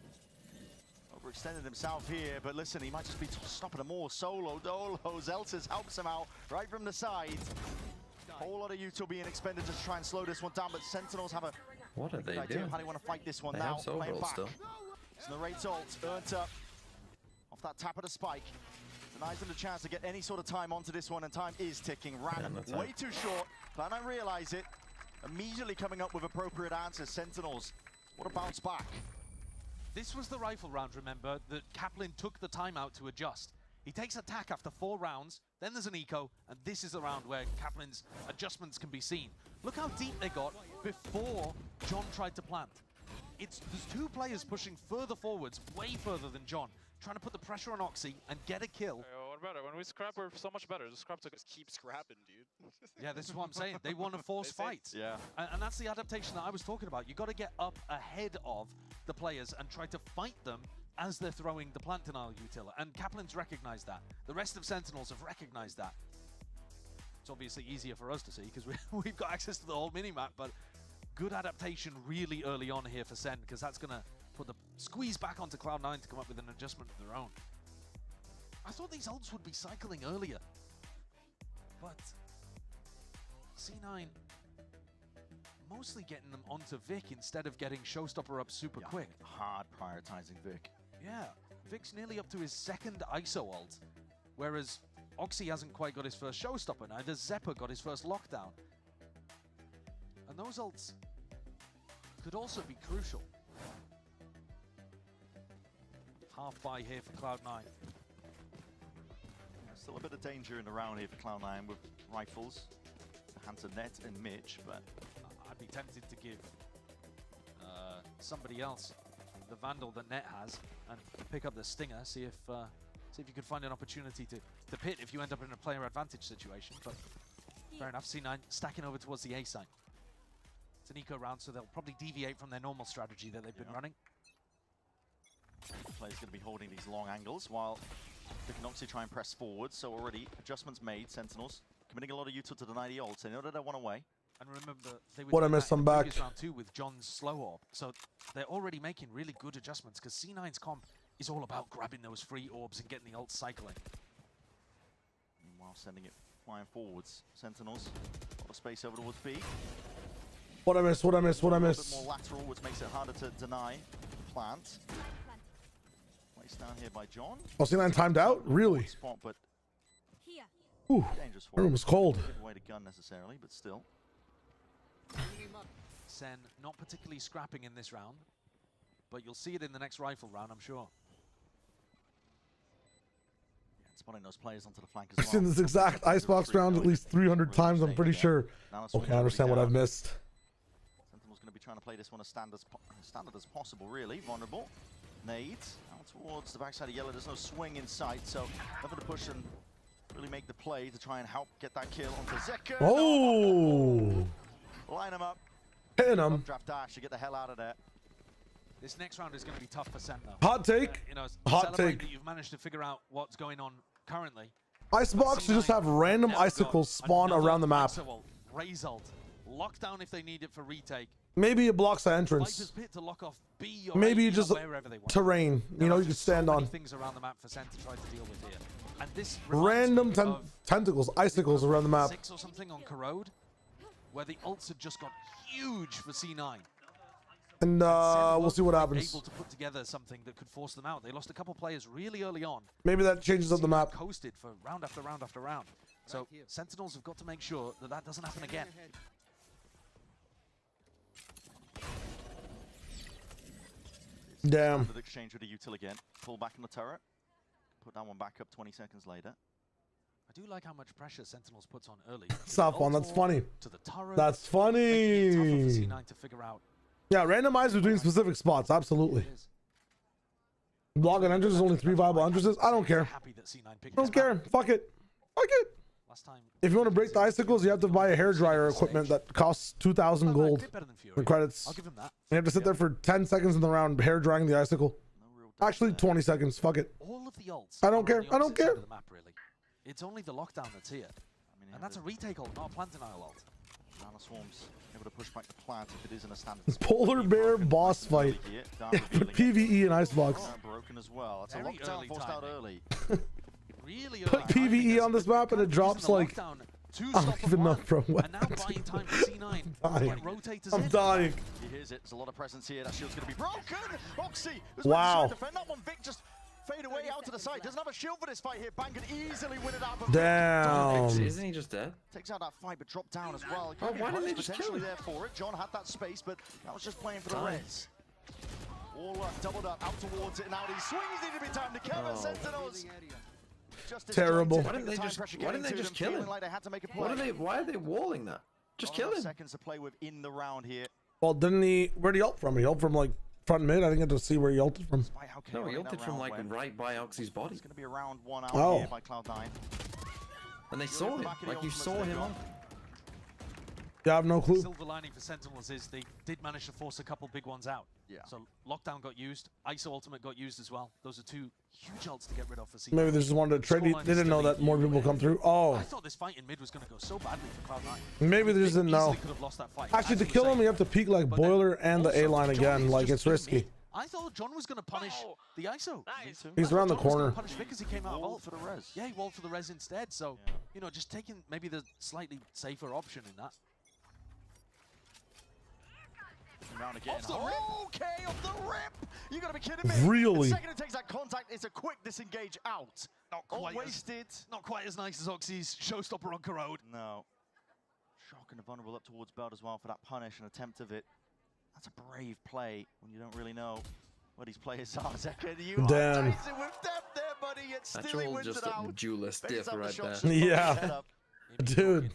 V: Overextended himself here, but listen, he might just be stopping them all. Solo, Dolo, Zeltis helps him out right from the side. Whole lot of util being expended to try and slow this one down, but Sentinels have a
O: what are they
V: idea
O: doing?
V: of how they want to fight this one
O: They
V: now.
O: have Soul
V: Playing back.
O: still.
V: So the rates ult, earned up off that tap of the spike. Denies them the chance to get any sort of time onto this one, and time is ticking. Ran way too short. Cloud9 realize it. immediately coming up with appropriate answers. Sentinels, what a bounce back.
W: This was the rifle round, remember, that Kaplan took the time out to adjust. He takes attack after 4 rounds, then there's an eco, and this is the round where Kaplan's adjustments can be seen. Look how deep they got before John tried to plant. There's 2 players pushing further forwards, way further than John, trying to put the pressure on Oxy and get a kill.
C: What better? When we scrap, we're so much better. The scrap took us keep scrapping, dude.
W: Yeah, this is what I'm saying. They want to force fights.
V: Yeah.
W: And that's the adaptation that I was talking about. You got to get up ahead of the players and try to fight them as they're throwing the plant denial util. And Kaplan's recognized that. The rest of Sentinels have recognized that. It's obviously easier for us to see because we've got access to the whole minimap, but good adaptation really early on here for Sen, because that's going to put the squeeze back onto Cloud9 to come up with an adjustment of their own. I thought these ults would be cycling earlier, but C9 mostly getting them onto Vic instead of getting Showstopper up super quick.
V: Hard prioritizing Vic.
W: Yeah, Vic's nearly up to his 2nd ISO ult, whereas Oxy hasn't quite got his first Showstopper, neither Zeppa got his first lockdown. And those ults could also be crucial. Half buy here for Cloud9.
V: Still a bit of danger in the round here for Cloud9 with rifles. The hands of Net and Mitch, but
W: I'd be tempted to give somebody else the Vandal that Net has and pick up the Stinger, see if you could find an opportunity to pit if you end up in a player advantage situation. But fair enough, C9 stacking over towards the A site. It's an eco round, so they'll probably deviate from their normal strategy that they've been running.
V: The player's going to be holding these long angles while they can obviously try and press forward. So already adjustments made. Sentinels committing a lot of util to deny the ults. They know that they want away.
W: And remember, they were
A: What I
W: doing
A: missed,
W: that in
A: I'm
W: the
A: back.
W: previous round too with John's slow orb. So they're already making really good adjustments because C9's comp is all about grabbing those free orbs and getting the ult cycling.
V: Meanwhile, sending it flying forwards. Sentinels, a lot of space over towards B.
A: What I missed, what I missed, what I
V: A bit
A: missed.
V: more lateral, which makes it harder to deny the plant. Placed down here by John.
A: Oh, C9 timed out? Really?
V: Spot, but
A: Ooh,
V: dangerous
A: the room was cold.
V: Give away the gun necessarily, but still.
W: Sen not particularly scrapping in this round, but you'll see it in the next rifle round, I'm sure.
V: Yeah, spotting those players onto the flank
A: I've
V: as
A: seen
V: well.
A: this exact icebox round at least 300 times, I'm pretty sure. Okay, I understand what I've missed.
V: Sentinel's going to be trying to play this one as standard as possible, really. Vulnerable. Nades out towards the backside of yellow. There's no swing in sight, so nothing to push and really make the play to try and help get that kill onto Zeka.
A: Oh!
V: Line him up.
A: Hitting him.
V: Draft dash to get the hell out of there.
W: This next round is going to be tough for Sen though.
A: Hot take.
W: You know,
A: Hot
W: celebrate
A: take.
W: that you've managed to figure out what's going on currently.
A: Icebox to just have random icicles spawn around the map.
W: Raise ult. Lockdown if they need it for retake.
A: Maybe it blocks the entrance.
W: Viper's Pit to lock off B or
A: Maybe
W: A,
A: you just
W: wherever they want.
A: terrain. You know, you can stand
W: so
A: on.
W: many things around the map for Sen to try to deal with here. And this
A: Random tentacles, icicles around the map.
W: 6 or something on Corrode, where the ults had just got huge for C9.
A: And we'll see what happens.
W: Able to put together something that could force them out. They lost a couple players really early on.
A: Maybe that changes up the map.
W: Coasted for round after round after round. So Sentinels have got to make sure that that doesn't happen again.
A: Damn.
V: Exchange with the util again. Pull back on the turret. Put that one back up 20 seconds later.
W: I do like how much pressure Sentinels puts on early.
A: It's not fun. That's funny.
W: To the turret,
A: That's funny.
W: tougher for C9 to figure out.
A: Yeah, randomize between specific spots. Absolutely. Block and entrance is only 3 viable entrances. I don't care. Don't care. Fuck it. Fuck it. If you want to break the icicles, you have to buy a hairdryer equipment that costs 2,000 gold in credits.
W: I'll give him that.
A: You have to sit there for 10 seconds in the round hair drying the icicle. Actually, 20 seconds. Fuck it.
W: All of the ults.
A: I don't care. I don't care.
W: The map, really. It's only the lockdown that's here. And that's a retake ult, not a plant denial ult.
V: Nano Swarm's able to push back the plant if it is in a standard.
A: Polar bear boss fight. Put PvE in Icebox.
V: Broken as well. That's a lockdown forced out early.
W: Really
A: Put PvE on this map and it drops like... I don't even know, bro.
W: And now buying time for C9.
A: I'm dying.
V: He hears it. There's a lot of presence here. That shield's going to be broken. Oxy.
A: Wow.
V: Defend that one. Vic just fade away out to the side. Doesn't have a shield for this fight here. Bang can easily win it out.
A: Damn.
O: Isn't he just dead?
V: Takes out that fight, but dropped down as well.
O: Oh, why didn't they just kill him?
V: There for it. John had that space, but that was just playing for the res. All up, doubled up, out towards it. Now these swings need to be timed to cover Sentinels.
A: Terrible.
O: Why didn't they just kill him?
V: Like they had to make a play.
O: Why are they walling that? Just kill him.
V: Seconds to play with in the round here.
A: Well, didn't he? Where'd he ult from? He ult from like front mid. I didn't get to see where he ulted from.
O: No, he ulted from like right by Oxy's body.
V: It's going to be around 1 hour
A: Oh.
V: here by Cloud9.
O: And they saw him. Like you saw him on.
A: Yeah, I have no clue.
W: Silver lining for Sentinels is they did manage to force a couple big ones out.
V: Yeah.
W: So Lockdown got used, ISO Ultimate got used as well. Those are two huge ults to get rid of for C9.
A: Maybe they just wanted to trade. They didn't know that more people come through. Oh.
W: I thought this fight in mid was going to go so badly for Cloud9.
A: Maybe they just didn't know.
W: Could have lost that fight.
A: Actually, to kill him, you have to peek like Boiler and the A line again. Like it's risky.
W: I thought John was going to punish the ISO.
A: He's around the corner.
W: Punish Vic as he came out of ult
V: for the res.
W: Yeah, he walled for the res instead. So, you know, just taking maybe the slightly safer option in that.
V: Round again.
W: Off the rip.
V: Okay, off the rip. You gotta be kidding me.
A: Really?
V: The second it takes that contact, it's a quick disengage out.
W: Not quite
V: wasted.
W: Not quite as nice as Oxy's showstopper on Corrode.
V: No. Shock and vulnerable up towards Belt as well for that punish and attempt of it. That's a brave play when you don't really know what these players are. Zeka, you
A: Damn.
V: are dicing with depth there, buddy. Yet still he wins
O: just
V: it out.
O: a duelist diff right there.
A: Yeah. Dude.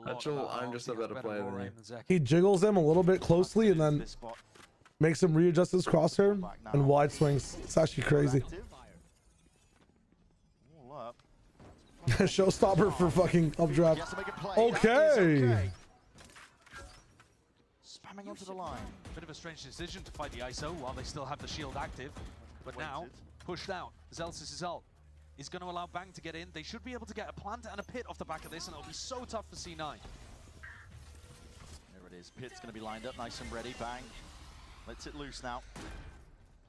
O: Actual, I'm just a better player than you.
A: He jiggles him a little bit closely and then makes him readjust his crosshair and wide swings. It's actually crazy. Showstopper for fucking updraft. Okay.
V: Spamming onto the line.
W: Bit of a strange decision to fight the ISO while they still have the shield active. But now, pushed out. Zelsis' ult is going to allow Bang to get in. They should be able to get a plant and a pit off the back of this, and it'll be so tough for C9.
V: There it is. Pit's going to be lined up nice and ready. Bang. Lets it loose now.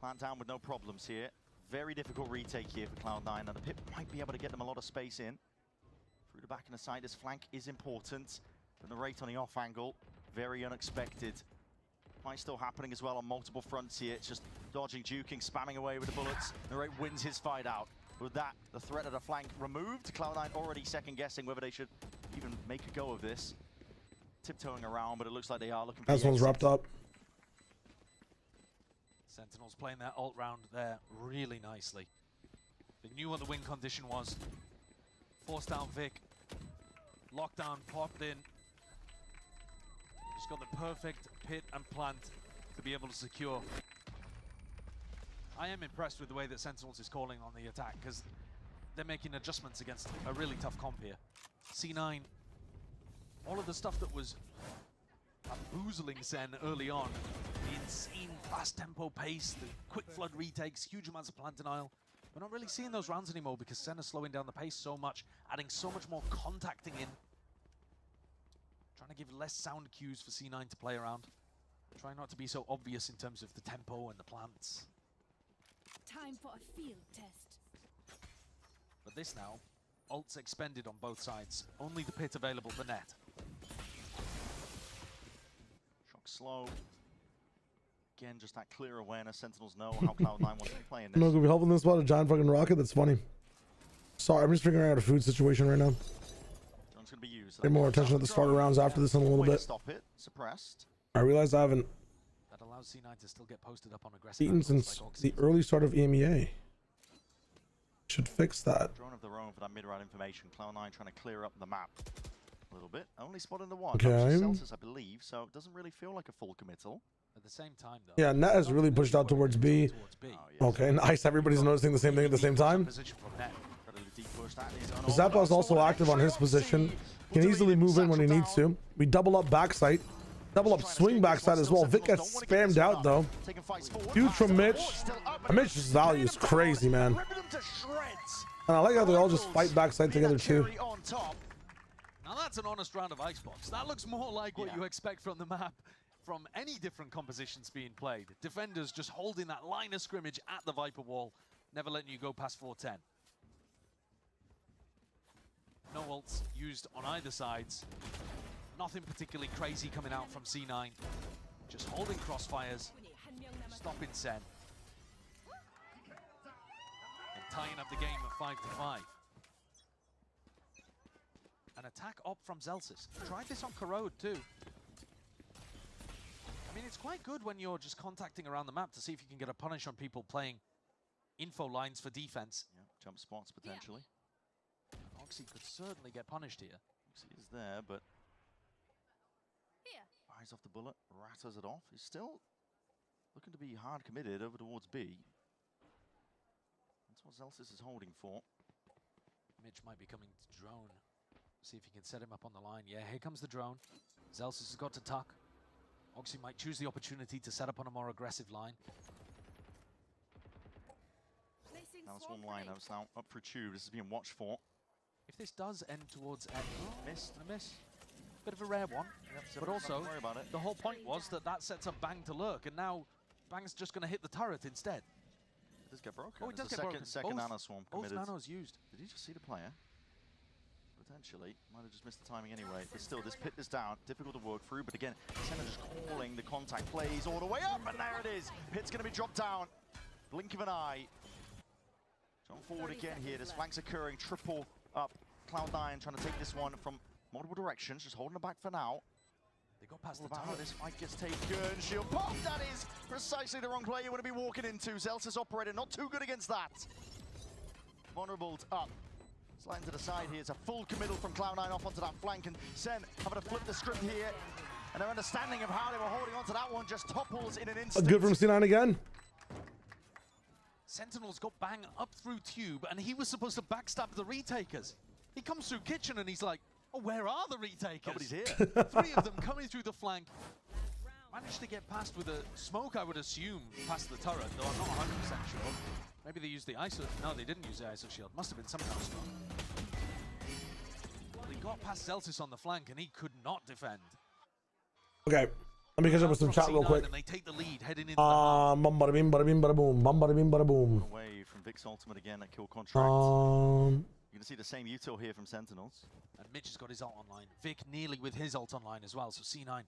V: Plant down with no problems here. Very difficult retake here for Cloud9. Now the pit might be able to get them a lot of space in. Through the back and the side, this flank is important. But the rate on the off angle, very unexpected. Fight still happening as well on multiple fronts here. It's just dodging, juking, spamming away with the bullets. Narrate wins his fight out. With that, the threat of the flank removed. Cloud9 already second-guessing whether they should even make a go of this. Tiptoeing around, but it looks like they are looking for
A: This one's wrapped up.
W: Sentinels playing their ult round there really nicely. They knew what the win condition was. Forced down Vic. Lockdown popped in. Just got the perfect pit and plant to be able to secure. I am impressed with the way that Sentinels is calling on the attack, because they're making adjustments against a really tough comp here. C9, all of the stuff that was bamboozling Sen early on, the insane fast tempo pace, the quick flood retakes, huge amounts of plant denial. We're not really seeing those rounds anymore because Sen is slowing down the pace so much, adding so much more contacting in. Trying to give less sound cues for C9 to play around. Trying not to be so obvious in terms of the tempo and the plants.
E: Time for a field test.
W: But this now, ults expended on both sides. Only the pit available for net.
V: Shock slow. Again, just that clear awareness. Sentinels know how Cloud9 wants to be playing
A: I'm not
V: this.
A: gonna be helping this spot a giant fucking rocket. That's funny. Sorry, I'm just figuring out a food situation right now.
V: John's gonna be used.
A: Pay more attention to the starter rounds after this in a little
V: Way to
A: bit.
V: Stop it. Suppressed.
A: I realize I haven't
W: That allows C9 to still get posted up on aggressive
A: eaten
W: angles
A: since
W: like
A: the early start of EMEA. Should fix that.
V: Drone of their own for that mid-round information. Cloud9 trying to clear up the map a little bit. Only spotting the one.
A: Okay.
V: Celsius, I believe, so it doesn't really feel like a full committal.
W: At the same time, though.
A: Yeah, Net has really pushed out towards B. Okay, nice. Everybody's noticing the same thing at the same time. Zappa is also active on his position. Can easily move in when he needs to. We double up backside. Double up swing backside as well. Vic gets spammed out though. Huge from Mitch. Mitch's value is crazy, man. And I like how they all just fight backside together too.
W: Now that's an honest round of Icebox. That looks more like what you expect from the map from any different compositions being played. Defenders just holding that line of scrimmage at the Viper wall, never letting you go past 410. No ults used on either sides. Nothing particularly crazy coming out from C9. Just holding crossfires, stopping Sen. And tying up the game at 5-5. An attack op from Zelsis. Tried this on Corrode too. I mean, it's quite good when you're just contacting around the map to see if you can get a punish on people playing info lines for defense.
V: Yeah, jump spots potentially.
W: Yeah. Oxy could certainly get punished here.
V: Oxy is there, but eyes off the bullet, ratters it off. He's still looking to be hard committed over towards B. That's what Zelsis is holding for.
W: Mitch might be coming to drone. See if he can set him up on the line. Yeah, here comes the drone. Zelsis has got to tuck. Oxy might choose the opportunity to set up on a more aggressive line.
V: Now it's one line. It's now up for Tube. This is being watched for.
W: If this does end towards missed and a miss. Bit of a rare one. Yep, but also, the whole point was that sets up Bang to lurk, and now Bang's just going to hit the turret instead.
V: It does get broken.
W: Oh, it does get broken.
V: Second nano swarm committed.
W: Both nanos used.
V: Did he just see the player? Potentially. Might have just missed the timing anyway. But still, this pit is down. Difficult to work through. But again, Senna just calling the contact plays all the way up. And there it is. Pit's going to be dropped down. Blink of an eye. Jump forward again here. This flank's occurring. Triple up. Cloud9 trying to take this one from multiple directions. Just holding it back for now.
W: They got past
V: all
W: the tower.
V: This fight gets taken. Shield pop. That is precisely the wrong play you want to be walking into. Zelsis operator not too good against that. Vulnerable up. Sliding to the side here. It's a full committal from Cloud9 off onto that flank, and Sen having to flip the script here. And their understanding of how they were holding onto that one just topples in an instant.
A: Good from C9 again.
W: Sentinel's got Bang up through Tube, and he was supposed to backstab the retakers. He comes through Kitchen, and he's like, oh, where are the retakers?
V: Nobody's here.
W: 3 of them coming through the flank. Managed to get past with a smoke, I would assume, past the turret, though I'm not 100% sure. Maybe they used the ISO. No, they didn't use the ISO shield. Must have been some kind of strong. Well, he got past Zelsis on the flank, and he could not defend.
A: Okay, let me catch up with some chat real quick.
W: And they take the lead heading into
A: bum bada bing bada bing bada boom. Bum bada bing bada boom.
V: Away from Vic's ultimate again at kill contract. You're gonna see the same util here from Sentinels.
W: And Mitch has got his ult online. Vic nearly with his ult online as well. So C9,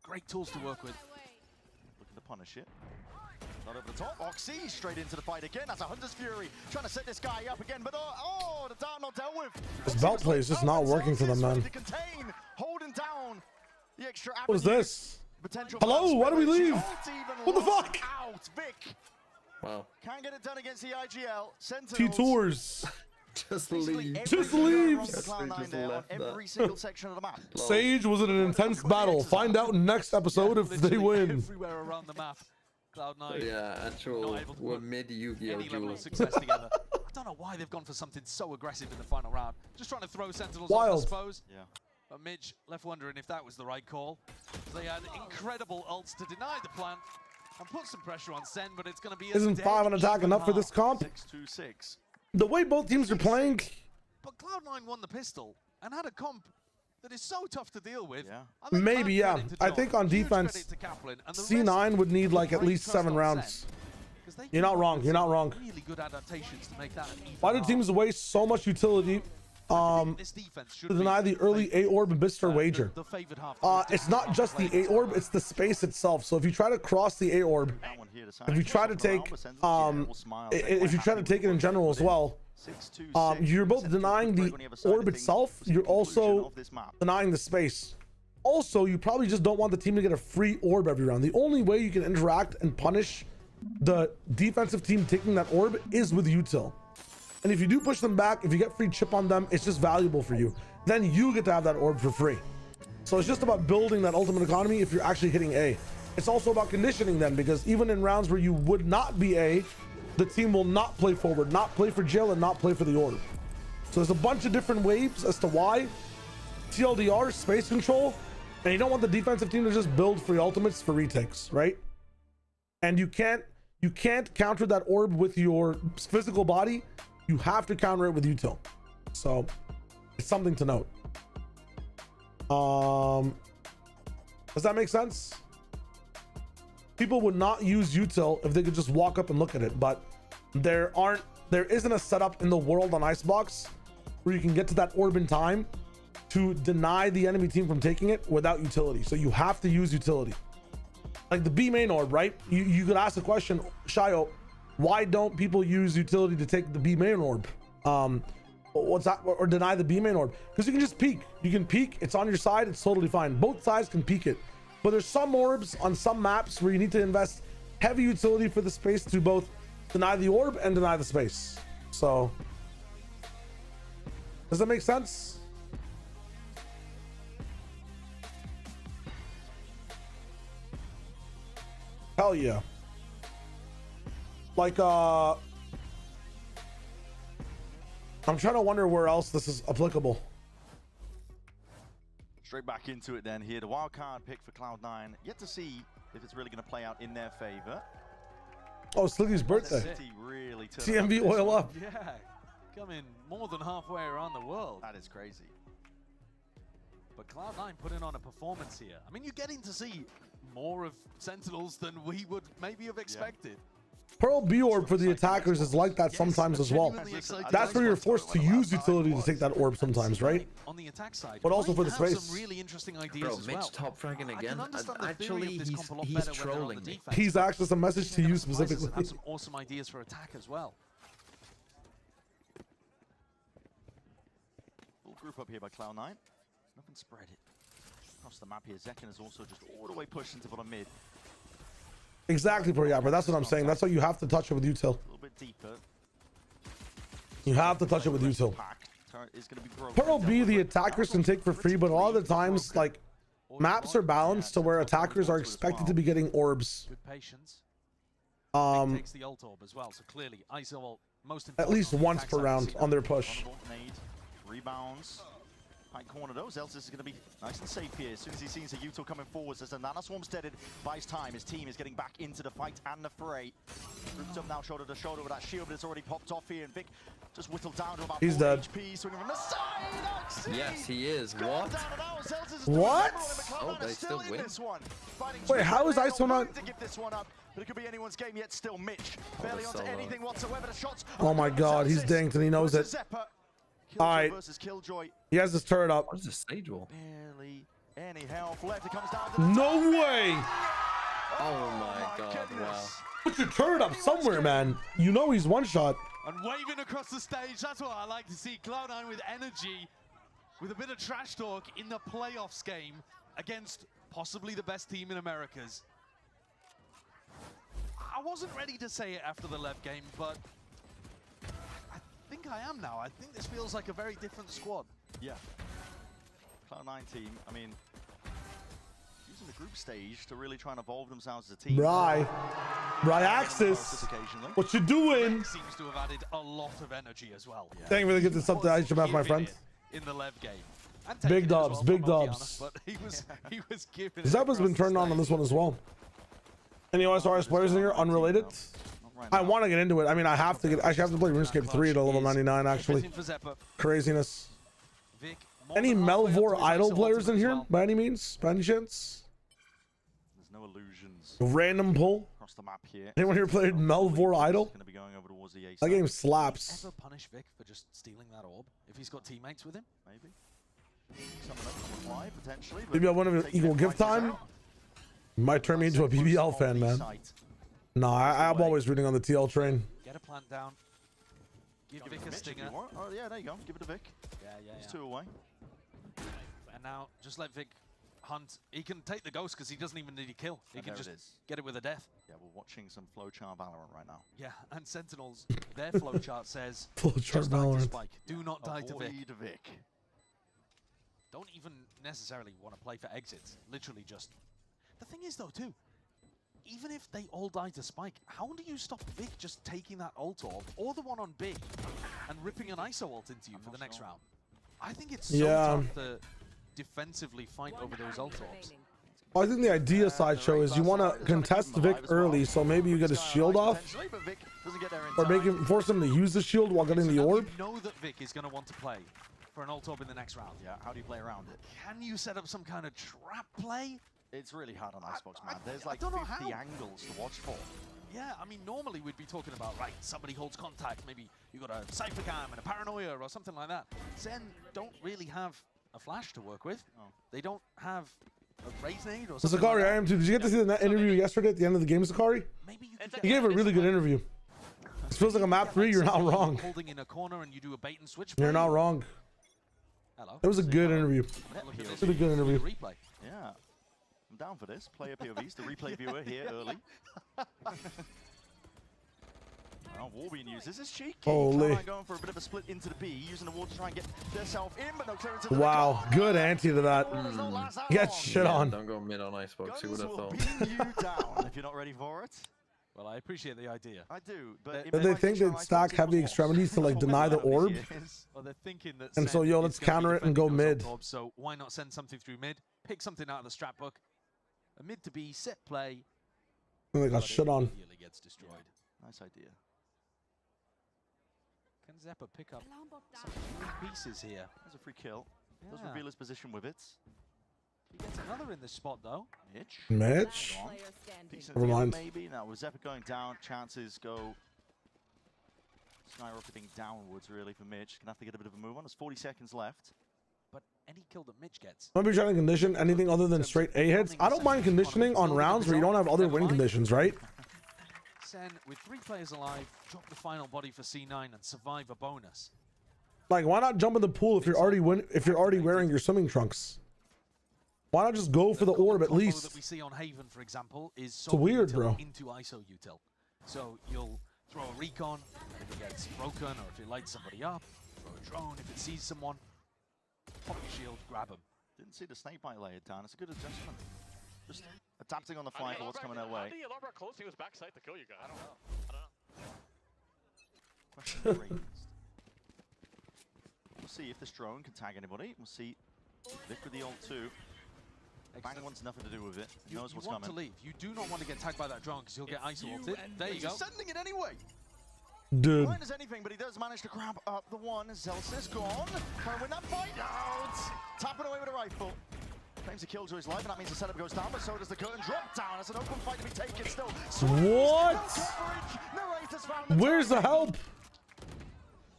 W: great tools to work with.
V: Looking to punish it. Not over the top. Oxy straight into the fight again. That's a Hunter's Fury trying to set this guy up again. But oh, the dart not dealt with.
A: This belt play is just not working for them, man.
V: To contain, holding down the extra.
A: What is this? Hello, why do we leave? What the fuck?
V: Out, Vic.
O: Wow.
V: Can't get it done against the IGL. Sentinels.
A: T-Tours.
O: Just leave.
A: Just leaves.
V: Every single section of the map.
A: Sage was in an intense battle. Find out next episode if they win.
W: Everywhere around the map. Cloud9.
O: Yeah, actual we're mid Yu-Gi-Oh duel.
W: Success together. I don't know why they've gone for something so aggressive in the final round. Just trying to throw Sentinels off, I suppose.
V: Yeah.
W: But Mitch left wondering if that was the right call. They had incredible ults to deny the plant and put some pressure on Sen, but it's going to be a
A: Isn't 5 on attack enough for this comp?
V: 6-2-6.
A: The way both teams are playing.
W: But Cloud9 won the pistol and had a comp that is so tough to deal with.
V: Yeah.
A: Maybe, yeah. I think on defense, C9 would need like at least 7 rounds. You're not wrong. You're not wrong.
W: Really good adaptations to make that an even
A: Why do teams waste so much utility to deny the early A orb and Bister wager? It's not just the A orb, it's the space itself. So if you try to cross the A orb, if you try to take it in general as well, you're both denying the orb itself, you're also denying the space. Also, you probably just don't want the team to get a free orb every round. The only way you can interact and punish the defensive team taking that orb is with util. And if you do push them back, if you get free chip on them, it's just valuable for you. Then you get to have that orb for free. So it's just about building that ultimate economy if you're actually hitting A. It's also about conditioning them, because even in rounds where you would not be A, the team will not play forward, not play for jail, and not play for the orb. So there's a bunch of different waves as to why. TLDR, space control, and you don't want the defensive team to just build free ultimates for retakes, right? And you can't counter that orb with your physical body. You have to counter it with util. So it's something to note. Does that make sense? People would not use util if they could just walk up and look at it, but there isn't a setup in the world on Icebox where you can get to that orb in time to deny the enemy team from taking it without utility. So you have to use utility. Like the B main orb, right? You could ask the question, Shayo, why don't people use utility to take the B main orb? What's that? Or deny the B main orb? Because you can just peek. You can peek. It's on your side. It's totally fine. Both sides can peek it. But there's some orbs on some maps where you need to invest heavy utility for the space to both deny the orb and deny the space. So, does that make sense? Hell yeah. Like, I'm trying to wonder where else this is applicable.
V: Straight back into it then here. The wild card pick for Cloud9. Yet to see if it's really going to play out in their favor.
A: Oh, Sliggy's birthday.
V: Really
A: TMV oil up.
W: Yeah, coming more than halfway around the world.
V: That is crazy.
W: But Cloud9 putting on a performance here. I mean, you're getting to see more of Sentinels than we would maybe have expected.
A: Pearl B orb for the attackers is like that sometimes as well. That's where you're forced to use utility to take that orb sometimes, right?
W: On the attack side,
A: but also for the space.
W: Some really interesting ideas
D: Bro,
W: as
D: Mitch
W: well.
D: top fragging again. Actually, he's trolling me.
A: He's actually a message to you specifically.
W: Have some awesome ideas for attack as well.
V: Full group up here by Cloud9. Nothing spread it across the map here. Zekken is also just all the way pushed into bottom mid.
A: Exactly, Pro Yapper. That's what I'm saying. That's why you have to touch it with util.
V: A little bit deeper.
A: You have to touch it with util. Pearl B, the attackers can take for free, but a lot of the times, like, maps are balanced to where attackers are expected to be getting orbs.
W: With patience. Takes the ult orb as well, so clearly ISO ult most
A: At least once per round on their push.
V: Rebounds. High corner though. Zelsis is going to be nice and safe here. As soon as he sees a util coming forwards, as the Nana Swarm's deaded, buys time. His team is getting back into the fight and the fray. Grouped up now shoulder to shoulder with that shield, but it's already popped off here. And Vic just whittled down to about 4 HP. Swinging from the side.
D: Yes, he is. What?
A: What?
D: Oh, they still win.
A: Wait, how is ISO not?
V: To give this one up, but it could be anyone's game yet. Still Mitch barely onto anything whatsoever. The shots.
A: Oh my God, he's danked and he knows it. All right, he has his turret up.
D: What's the stage wall?
V: Barely any health left. It comes down to the
A: no way!
D: Oh my God! Wow.
A: Put your turret up somewhere, man. You know he's one shot.
W: And waving across the stage. That's what I like to see. Cloud9 with energy, with a bit of trash talk in the playoffs game against possibly the best team in Americas. I wasn't ready to say it after the Lev game, but I think I am now. I think this feels like a very different squad.
V: Yeah. Cloud9 team, I mean, using the group stage to really try and evolve themselves as a team.
A: Right Axis. What you doing?
W: Seems to have added a lot of energy as well.
A: Yeah. Thank you for the gift of sub to HMF, my friend.
W: In the Lev game.
A: Big dubs, big dubs.
W: But he was giving
A: Zebba's been turned on this one as well. Any OSRS players in here? Unrelated? I want to get into it. I mean, I have to play RuneScape 3 at a level 99, actually. Craziness. Any Melvor Idol players in here, by any means? By any chance?
V: There's no illusions.
A: Random pull?
V: Across the map here.
A: Anyone here played Melvor Idol?
V: Going to be going over towards the A
A: that game slaps.
W: Ever punish Vic for just stealing that orb if he's got teammates with him?
V: Maybe. Some of them will apply, potentially.
A: Maybe I want to equal gift time? Might turn me into a BBL fan, man. No, I'm always rooting on the TL train.
W: Get a plant down. Give Vic a stinger.
V: Oh yeah, there you go. Give it to Vic.
W: Yeah.
V: He's 2 away.
W: And now just let Vic hunt. He can take the ghost because he doesn't even need a kill. He can just get it with a death.
V: Yeah, we're watching some flowchart Valorant right now.
W: Yeah, and Sentinels, their flowchart says
A: flowchart Valorant.
W: Spike. Do not die to Vic. Don't even necessarily want to play for exits. Literally just. The thing is though too, even if they all die to Spike, how do you stop Vic just taking that ult orb or the one on B and ripping an ISO ult into you for the next round? I think it's so tough to defensively fight over those ult orbs.
A: Well, I think the idea, Sideshow, is you want to contest Vic early, so maybe you get his shield off, or force him to use the shield while getting the orb.
W: You know that Vic is going to want to play for an ult orb in the next round.
V: Yeah, how do you play around it?
W: Can you set up some kind of trap play?
V: It's really hard on Icebox, man. There's like 50 angles to watch for.
W: Yeah, I mean, normally we'd be talking about, right, somebody holds contact, maybe you got a Cypher Cam and a Paranoia or something like that. Zen don't really have a flash to work with. Oh. They don't have a Raise Nade or something
A: Zakari,
W: like that.
A: I am too. Did you get to see the interview yesterday at the end of the game, Zakari?
W: Maybe you
A: he gave a really good interview. This feels like a map 3. You're not wrong.
W: Holding in a corner and you do a bait and switch.
A: You're not wrong.
W: Hello.
A: It was a good interview. It was a good interview.
V: Yeah, I'm down for this. Player POVs, the replay viewer here early. Now, war being used. This is cheeky.
A: Holy.
V: Cloud9 going for a bit of a split into the B, using the wall to try and get themselves in, but no clearance.
A: Wow, good anti to that. Get shit on.
O: Don't go mid on Icebox. You would have thought.
V: You down if you're not ready for it.
W: Well, I appreciate the idea.
V: I do, but
A: Did they think they'd stack heavy extremities to like deny the orb?
W: Well, they're thinking that.
A: And so, yo, let's counter it and go mid.
W: So why not send something through mid? Pick something out of the strat book. A mid to B, set play.
A: And they got shit on.
W: Immediately gets destroyed.
V: Nice idea.
W: Can Zeppa pick up some pieces here?
V: There's a free kill. Does reveal his position with it.
W: He gets another in this spot though.
A: Mitch? Never mind.
V: Maybe. Now with Zeppa going down, chances go skyrocketing downwards really for Mitch. Gonna have to get a bit of a move on. There's 40 seconds left.
W: But any kill that Mitch gets.
A: I'm trying to condition anything other than straight A hits. I don't mind conditioning on rounds where you don't have other win conditions, right?
W: SEN with 3 players alive, drop the final body for C9 and survive a bonus.
A: Like, why not jump in the pool if you're already wearing your swimming trunks? Why not just go for the orb at least?
W: That we see on Haven, for example, is
A: it's weird, bro.
W: Into ISO util. So you'll throw a recon, and if it gets broken, or if it lights somebody up, throw a drone, if it sees someone, pop your shield, grab him.
V: Didn't see the snake bite laid down. It's a good adjustment. Just adapting on the fly for what's coming their way.
C: How do you how close he was backside to kill you guys? I don't know.
V: Question raised. We'll see if this drone can tag anybody. We'll see Vic with the ult too. Bang wants nothing to do with it. He knows what's coming.
W: You want to leave. You do not want to get tagged by that drone because he'll get ISO ulted. There you go.
V: He's sending it anyway.
A: Dude.
V: Blind as anything, but he does manage to grab up the one. Zelsis gone. Trying to win that fight out. Tapping away with a rifle. Claims a kill to his life, and that means the setup goes down, but so does the curtain drop down. It's an open fight to be taken still.
A: What? Where's the help?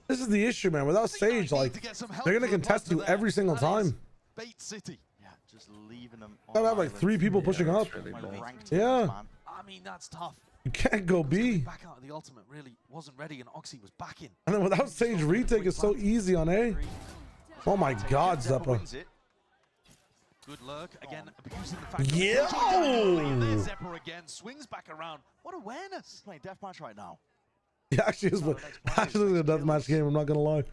A: This is the issue, man. Without Sage, like, they're going to contest you every single time.
W: Bait City.
V: Yeah, just leaving them
A: I have like 3 people pushing up. Yeah.
W: I mean, that's tough.
A: You can't go B.
W: Back out of the ultimate really wasn't ready, and Oxy was back in.
A: And then without Sage, retake is so easy on A. Oh my God, Zeppa.
W: Good lurk again, abusing the fact.
A: Yo!
W: There's Zeppa again, swings back around. What awareness!
V: Playing deathmatch right now.
A: Yeah, actually, it's actually a deathmatch game. I'm not gonna lie.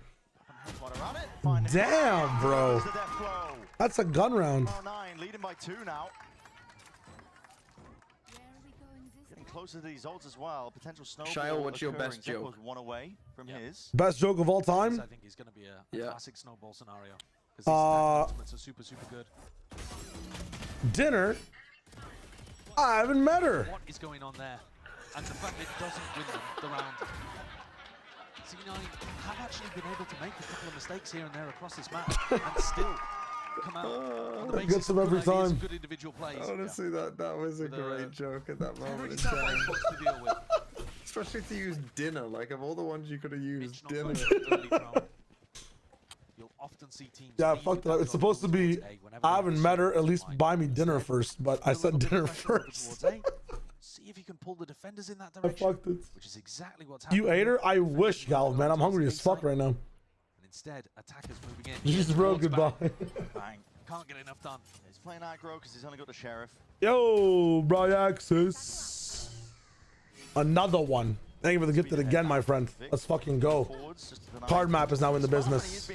A: Damn, bro. That's a gun round.
V: 9 leading by 2 now. Getting closer to these ults as well. Potential snowball.
O: Shyle, what's your best joke?
V: Was 1 away from his.
A: Best joke of all time?
W: I think he's gonna be a classic snowball scenario. Ultimates are super good.
A: Dinner? I haven't met her.
W: What is going on there? And the fact it doesn't win them the round. C9 have actually been able to make a couple of mistakes here and there across this map and still come out on the basis
A: Gets them every
W: of good ideas
A: time.
W: and good individual plays.
O: Honestly, that was a great joke at that moment in
W: tough
O: time.
W: icebox to deal with.
O: Especially to use dinner. Like, of all the ones you could have used, dinner.
W: You'll often see teams.
A: Yeah, fuck that. It's supposed to be, I haven't met her, at least buy me dinner first, but I said dinner first.
W: See if you can pull the defenders in that
A: I
W: direction.
A: fucked it.
W: Which is exactly what's happening.
A: You ate her? I wish, Galv, man. I'm hungry as fuck right now.
W: And instead, attackers moving in.
A: Just bro, goodbye.
V: Bang.
W: Can't get enough done.
V: He's playing aggro because he's only got the sheriff.
A: Yo, Bryaxis. Another one. Thank you for the gifted again, my friend. Let's fucking go. Card map is now in the business.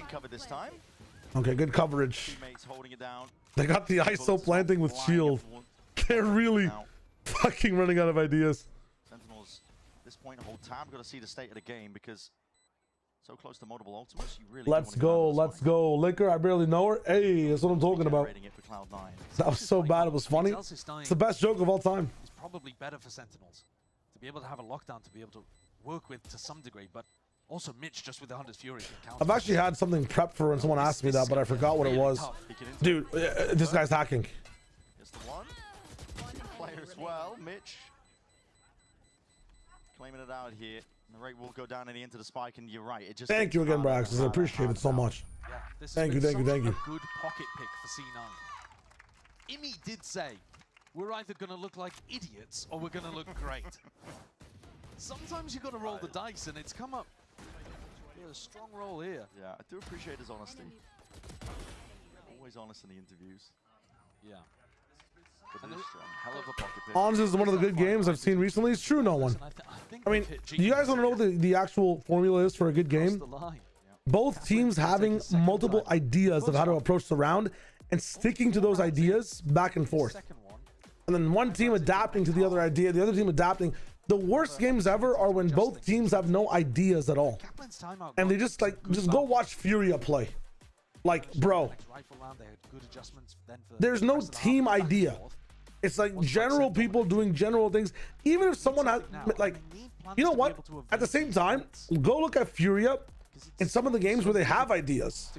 A: Okay, good coverage. They got the ISO planting with shield. They're really fucking running out of ideas.
V: Sentinels at this point hold time. Got to see the state of the game because so close to multiple ultimates. You really
A: Let's go, let's go. Liquor, I barely know her. Hey, that's what I'm talking about. That was so bad, it was funny. It's the best joke of all time.
W: It's probably better for Sentinels to be able to have a lockdown to be able to work with to some degree, but also Mitch just with the Hunter's Fury.
A: I've actually had something prepped for when someone asked me that, but I forgot what it was. Dude, this guy's hacking.
V: Just the one. Player as well, Mitch. Claiming it out here. The rate will go down and into the spike, and you're right. It just
A: Thank you again, Braxis. I appreciate it so much.
W: Yeah, this
A: Thank you, thank you, thank you.
W: Good pocket pick for C9. Imi did say, we're either going to look like idiots or we're going to look great. Sometimes you got to roll the dice, and it's come up with a strong roll here.
V: Yeah, I do appreciate his honesty. Always honest in the interviews.
W: Yeah.
V: But this hell of a pocket pick.
A: Honestly, this is one of the good games I've seen recently. It's true, no one. I mean, do you guys want to know what the actual formula is for a good game? Both teams having multiple ideas of how to approach the round and sticking to those ideas back and forth. And then one team adapting to the other idea, the other team adapting. The worst games ever are when both teams have no ideas at all. And they just go watch Furia play. Like, bro, there's no team idea. It's like general people doing general things. Even if someone has, like, you know what? At the same time, go look at Furia in some of the games where they have ideas.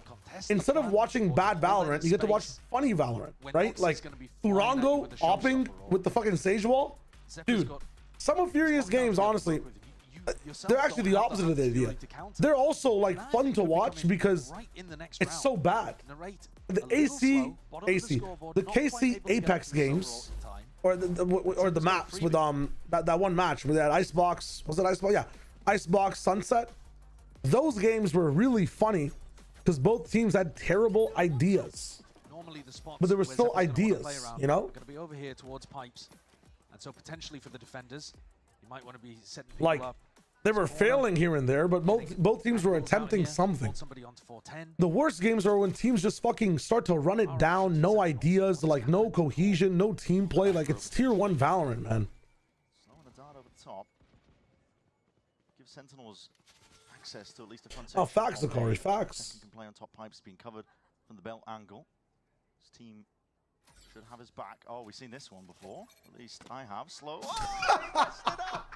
A: Instead of watching bad Valorant, you get to watch funny Valorant, right? Like Urango opping with the fucking Sage Wall. Dude, some of Furia's games, honestly, they're actually the opposite of the idea. They're also like fun to watch because it's so bad. The the KC Apex games, or the maps with that one match with that Icebox, was it Icebox? Yeah, Icebox Sunset. Those games were really funny because both teams had terrible ideas, but there were still ideas, you know.
W: Going to be over here towards pipes, and so potentially for the defenders, you might want to be setting people
A: like
W: up.
A: they were failing here and there, but both teams were attempting something. The worst games are when teams just fucking start to run it down, no ideas, like no cohesion, no team play. Like it's tier 1 Valorant, man.
V: Slowing the dart over the top. Give Sentinels access to at least a front.
A: Oh, facts, Akari, facts.
V: Second can play on top pipes being covered from the belt angle. This team should have his back. Oh, we've seen this one before. At least I have. Slow. Oh, he messed it up.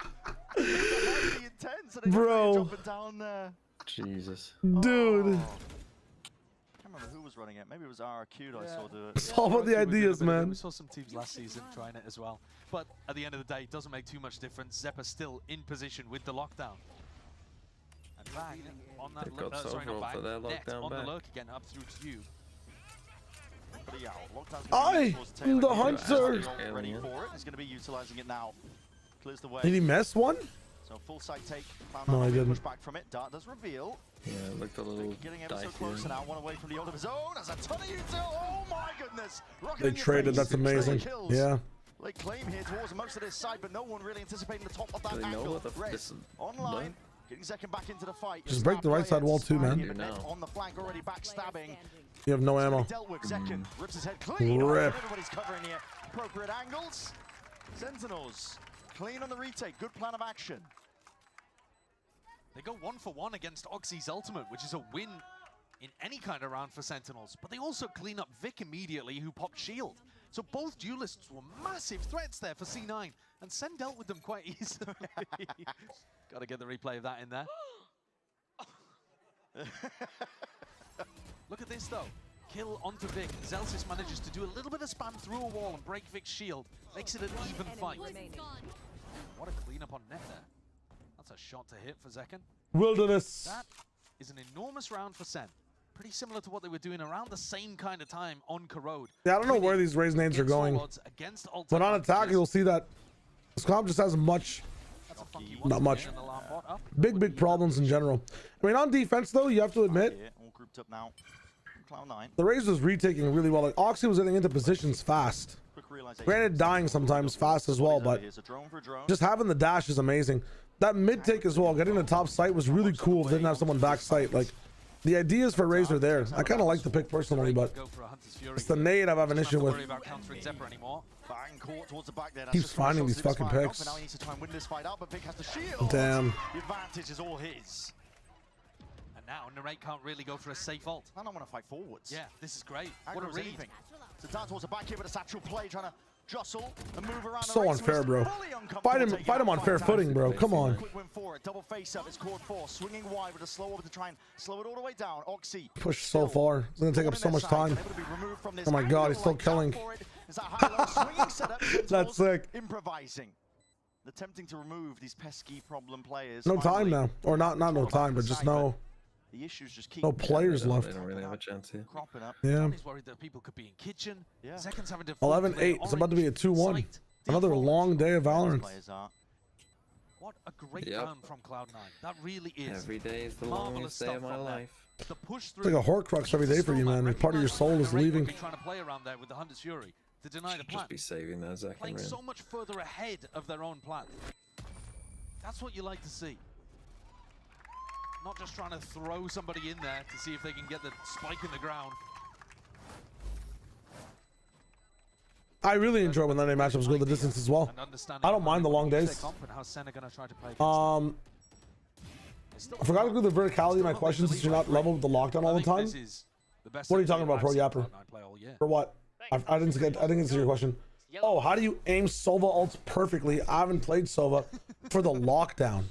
V: Highly intense.
A: Bro.
V: Dropping down there.
O: Jesus.
A: Dude.
V: Oh. I can't remember who was running it. Maybe it was RQ that I saw do it.
A: It's all about the ideas, man.
W: We saw some teams last season trying it as well. But at the end of the day, it doesn't make too much difference. Zeppa's still in position with the lockdown. And Bang on that on the lurk again, up through to you.
A: I am the hunter.
V: Ready for it. He's going to be utilizing it now. Clears the way.
A: Did he mess one?
V: So full side take.
A: No, I didn't.
V: Push back from it. Dart does reveal.
O: Yeah, looked a little
V: getting ever so close now. One away from the ult of his own. As a ton of util. Oh my goodness.
A: They traded. That's amazing. Yeah.
V: Late claim here towards most of this side, but no one really anticipating the top of that
O: Do they know
V: angle.
O: what the
V: Online. Getting second back into the fight.
A: Just break the right side wall too, man.
V: On the flank already backstabbing.
A: You have no ammo.
V: Dealt with second. Rips his head clean.
A: Rip.
V: Everybody's covering here. Appropriate angles. Sentinels clean on the retake. Good plan of action.
W: They go 1-for-1 against Oxy's ultimate, which is a win in any kind of round for Sentinels. But they also clean up Vic immediately, who popped shield. So both duelists were massive threats there for C9, and Sen dealt with them quite easily. Got to get the replay of that in there. Look at this though. Kill onto Vic. Zelsis manages to do a little bit of spam through a wall and break Vic's shield. Makes it an even fight. What a cleanup on net there. That's a shot to hit for Zekken.
A: Wilderness.
W: That is an enormous round for Sen. Pretty similar to what they were doing around the same kind of time on Corrode.
A: Yeah, I don't know where these raise names are going. But on attack, you'll see that this comp just has not much. Big problems in general. I mean, on defense, though, you have to admit,
V: All grouped up now. Cloud9.
A: the Raze was retaking really well. Like, Oxy was getting into positions fast. Granted, dying sometimes fast as well, but just having the dash is amazing. That mid take as well, getting the top site was really cool if they didn't have someone back site. Like, the ideas for Raze are there. I kind of like the pick personally, but it's the nade I have an issue with. Keeps finding these fucking picks. Damn.
V: The advantage is all his.
W: And now Narrate can't really go for a safe ult.
V: I don't want to fight forwards.
W: Yeah, this is great. What a read.
V: Anything. So down towards the back here with a satchel play, trying to jostle and move around.
A: So unfair, bro. Fight him on fair footing, bro. Come on.
V: Quick win for it. Double face up. It's Cord 4. Swinging wide with a slow over to try and slow it all the way down. Oxy.
A: Push so far. It's gonna take up so much time. Oh my god, he's still killing. That's sick.
V: Improvising. Attempting to remove these pesky problem players.
A: No time now. Or not no time, but just no.
V: The issues just keep
A: no players left.
O: They don't really have a chance here.
A: Yeah.
W: He's worried that people could be in kitchen. Yeah. Seconds having to
A: 11-8. It's about to be a 2-1. Another long day of Valorant.
W: What a great
O: Yep.
W: round from Cloud9. That really is.
O: Every day is the
W: marvelous
O: longest day
W: stuff
O: of my
W: from them.
O: life.
W: The push
A: It's
W: through.
A: like a Horcrux every day for you, man. Like, part of your soul is leaving.
W: Trying to play around there with the Hunter's Fury to deny the plan.
O: Just be saving that Zac
W: Playing
O: and
W: so much further ahead of their own plan. That's what you like to see. Not just trying to throw somebody in there to see if they can get the spike in the ground.
A: I really enjoy when Sunday matchups go the distance as well. I don't mind the long days. I forgot to do the verticality of my questions since you're not level with the lockdown all the time. What are you talking about, Pro Yapper? For what? I didn't get to your question. Oh, how do you aim Sova ults perfectly? I haven't played Sova for the lockdown.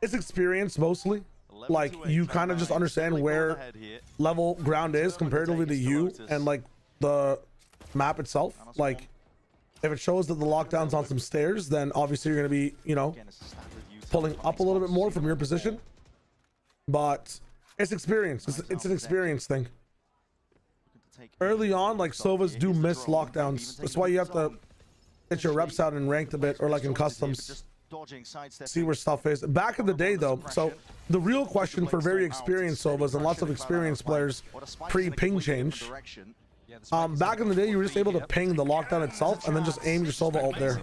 A: It's experience mostly. Like, you kind of just understand where level ground is comparatively to you and like the map itself. Like, if it shows that the lockdown's on some stairs, then obviously you're going to be, you know, pulling up a little bit more from your position. But it's experience. It's an experience thing. Early on, like, Sovas do miss lockdowns. That's why you have to get your reps out and ranked a bit, or like in customs, see where stuff is. Back in the day though, so the real question for very experienced Sovas and lots of experienced players pre-ping change, back in the day you were just able to ping the lockdown itself and then just aim your Sova ult there.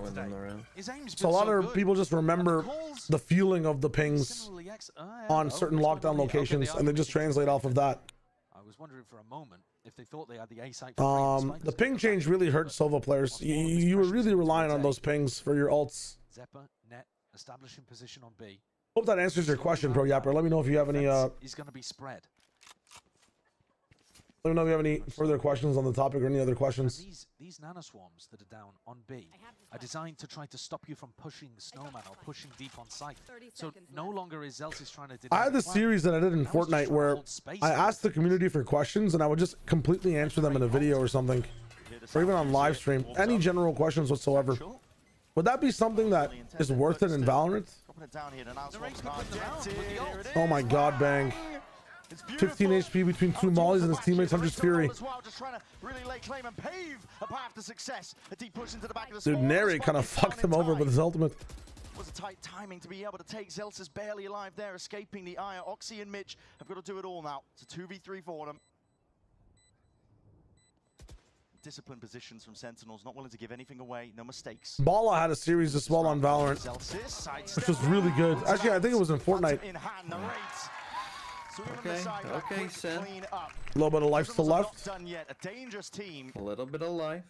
A: So a lot of people just remember the feeling of the pings on certain lockdown locations and they just translate off of that.
W: I was wondering for a moment if they thought they had the A site.
A: The ping change really hurt Sova players. You were really relying on those pings for your ults.
W: Zeppa, net, establishing position on B.
A: Hope that answers your question, Pro Yapper. Let me know if you have any
W: Is going to be spread.
A: Let me know if you have any further questions on the topic or any other questions.
W: These nanoswarms that are down on B are designed to try to stop you from pushing Snowman or pushing deep on site. So no longer is Zelsis trying to...
A: I had the series that I did in Fortnite where I asked the community for questions and I would just completely answer them in a video or something. Or even on live stream. Any general questions whatsoever. Would that be something that is worth it in Valorant? Oh my god, Bang. 15 HP between two mollies and his teammates Hunter's Fury. Dude, Neri kind of fucked him over with his ultimate.
V: Was a tight timing to be able to take. Zelsis barely alive there, escaping the ire. Oxy and Mitch have got to do it all now. It's a 2v3 for them. Disciplined positions from Sentinels, not willing to give anything away, no mistakes.
A: Bala had a series as well on Valorant, which was really good. Actually, I think it was in Fortnite.
O: Okay, Sen.
A: A little bit of life still left.
O: A little bit of life.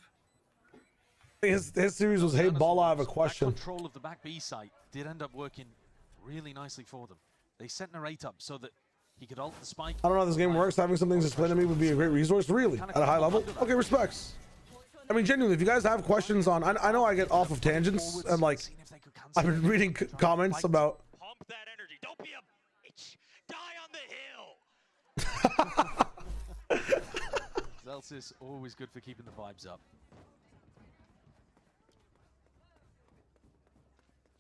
A: His series was, hey, Bala, I have a question.
W: Control of the back B site did end up working really nicely for them. They set Narrate up so that he could ult the spike.
A: I don't know how this game works. Having some things explained to me would be a great resource. Really? At a high level? Okay, respects. I mean, genuinely, if you guys have questions on... I know I get off of tangents, and like, I've been reading comments about...
C: Pump that energy. Don't be a bitch. Die on the hill.
W: Zelsis, always good for keeping the vibes up.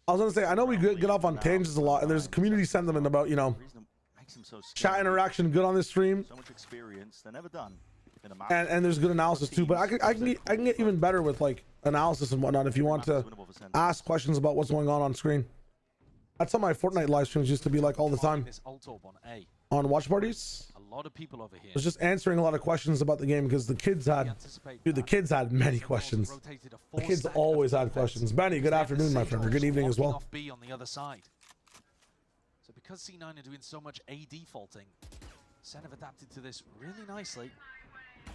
A: I was gonna say, I know we get off on tangents a lot, and there's community sentiment about, you know, chat interaction good on this stream.
V: So much experience, they're never done.
A: And there's good analysis too, but I can get even better with like analysis and whatnot if you want to ask questions about what's going on screen. That's how my Fortnite live streams used to be like all the time. On watch parties.
W: A lot of people over here.
A: I was just answering a lot of questions about the game because the kids had, dude, the kids had many questions. The kids always had questions. Benny, good afternoon, my friend, or good evening as well.
W: B on the other side. So because C9 are doing so much A defaulting, Sen have adapted to this really nicely.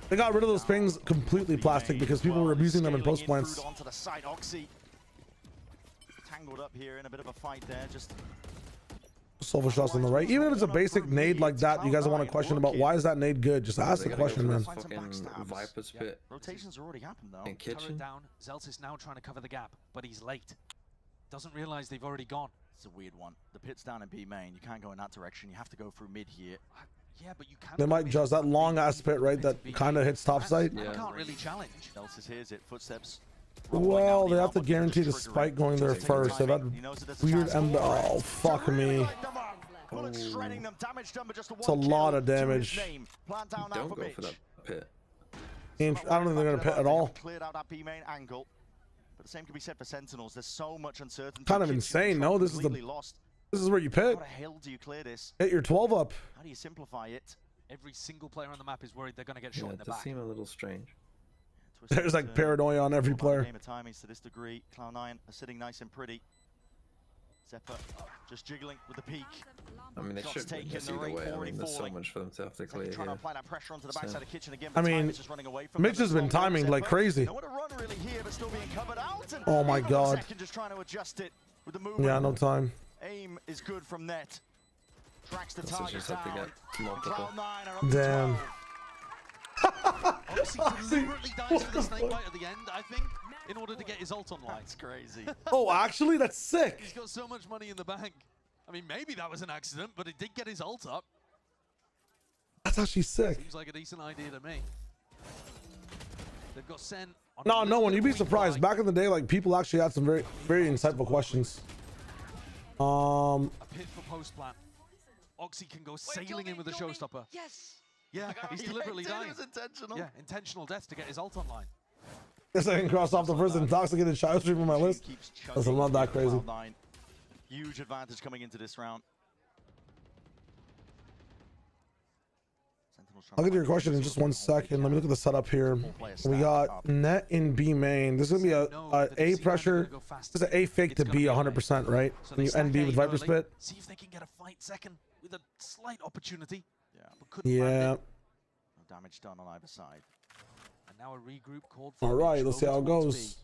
A: They got rid of those pings completely plastic because people were abusing them in post plants.
V: Tangled up here in a bit of a fight there, just
A: Silver shots on the right. Even if it's a basic nade like that, you guys want a question about why is that nade good? Just ask the question, man.
O: Viper's pit.
V: Rotations already happened though.
O: In kitchen.
W: Down. Zelsis is now trying to cover the gap, but he's late. Doesn't realize they've already gone.
V: It's a weird one. The pit's down in B main. You can't go in that direction. You have to go through mid here.
W: Yeah, but you can't.
A: They might just that long ass pit, right? That kind of hits top side.
W: Yeah. Can't really challenge.
V: Zelsis hears it. Footsteps.
A: Well, they have to guarantee the spike going there first. They've had weird oh, fuck me. It's a lot of damage.
O: Don't go for that pit.
A: I don't think they're gonna pit at all.
V: Cleared out that B main angle, but the same can be said for Sentinels. There's so much uncertainty.
A: Kind of
V: Kitchen
A: insane. No, this is the
V: lost.
A: this is where you pit.
V: How the hell do you clear this?
A: Hit your 12 up.
V: How do you simplify it?
W: Every single player on the map is worried they're going to get shot in the
O: It does
W: back.
O: seem a little strange.
A: There's like paranoia on every player.
V: Game of timings to this degree. Cloud9 are sitting nice and pretty. Zephyr just jiggling with the peak.
O: I mean, they should win this either way. I mean, there's so much for them to have to clear
V: Trying to
O: here.
V: apply that pressure onto the backside of Kitchen again.
A: I mean, Mitch has been timing like crazy.
V: Nowhere to run really here, but still being covered out. And
A: Oh my
V: even
A: God.
V: Second, just trying to adjust it with the movement.
A: Yeah, no time.
V: Aim is good from net. Tracks the
O: Also
V: target
O: just have to
V: down.
O: get multiple.
V: Cloud9 are up to
A: Damn.
V: 12.
W: Obviously, deliberately dies for the snake bite at the end, I think, in order to get his ult online.
V: That's crazy.
A: Oh, actually, that's sick.
W: He's got so much money in the bank. I mean, maybe that was an accident, but it did get his ult up.
A: That's actually sick.
W: Seems like a decent idea to me. They've got SEN on
A: No,
W: a
A: no, when
W: little
A: you'd
W: bit
A: be
W: of weak
A: surprised.
W: line.
A: Back in the day, like people actually had some very, very insightful questions.
W: A pit for post plant. Oxy can go sailing in with a showstopper.
B: Yes.
W: Yeah, he's deliberately dying.
V: It was intentional.
W: Yeah, intentional death to get his ult online.
A: Guess I can cross off the first intoxicated child stream on my list. Listen, I'm not that crazy.
V: Cloud9. Huge advantage coming into this round.
A: I'll get to your question in just 1 second. Let me look at the setup here. We got net in B main. This is gonna be a A pressure. This is an A fake to B 100%, right? And you end B with Viper Spit.
W: See if they can get a fight second with a slight opportunity. Yeah, but couldn't
A: Yeah.
V: No damage done on either side.
W: And now a regroup called for.
A: All right, let's see how it goes.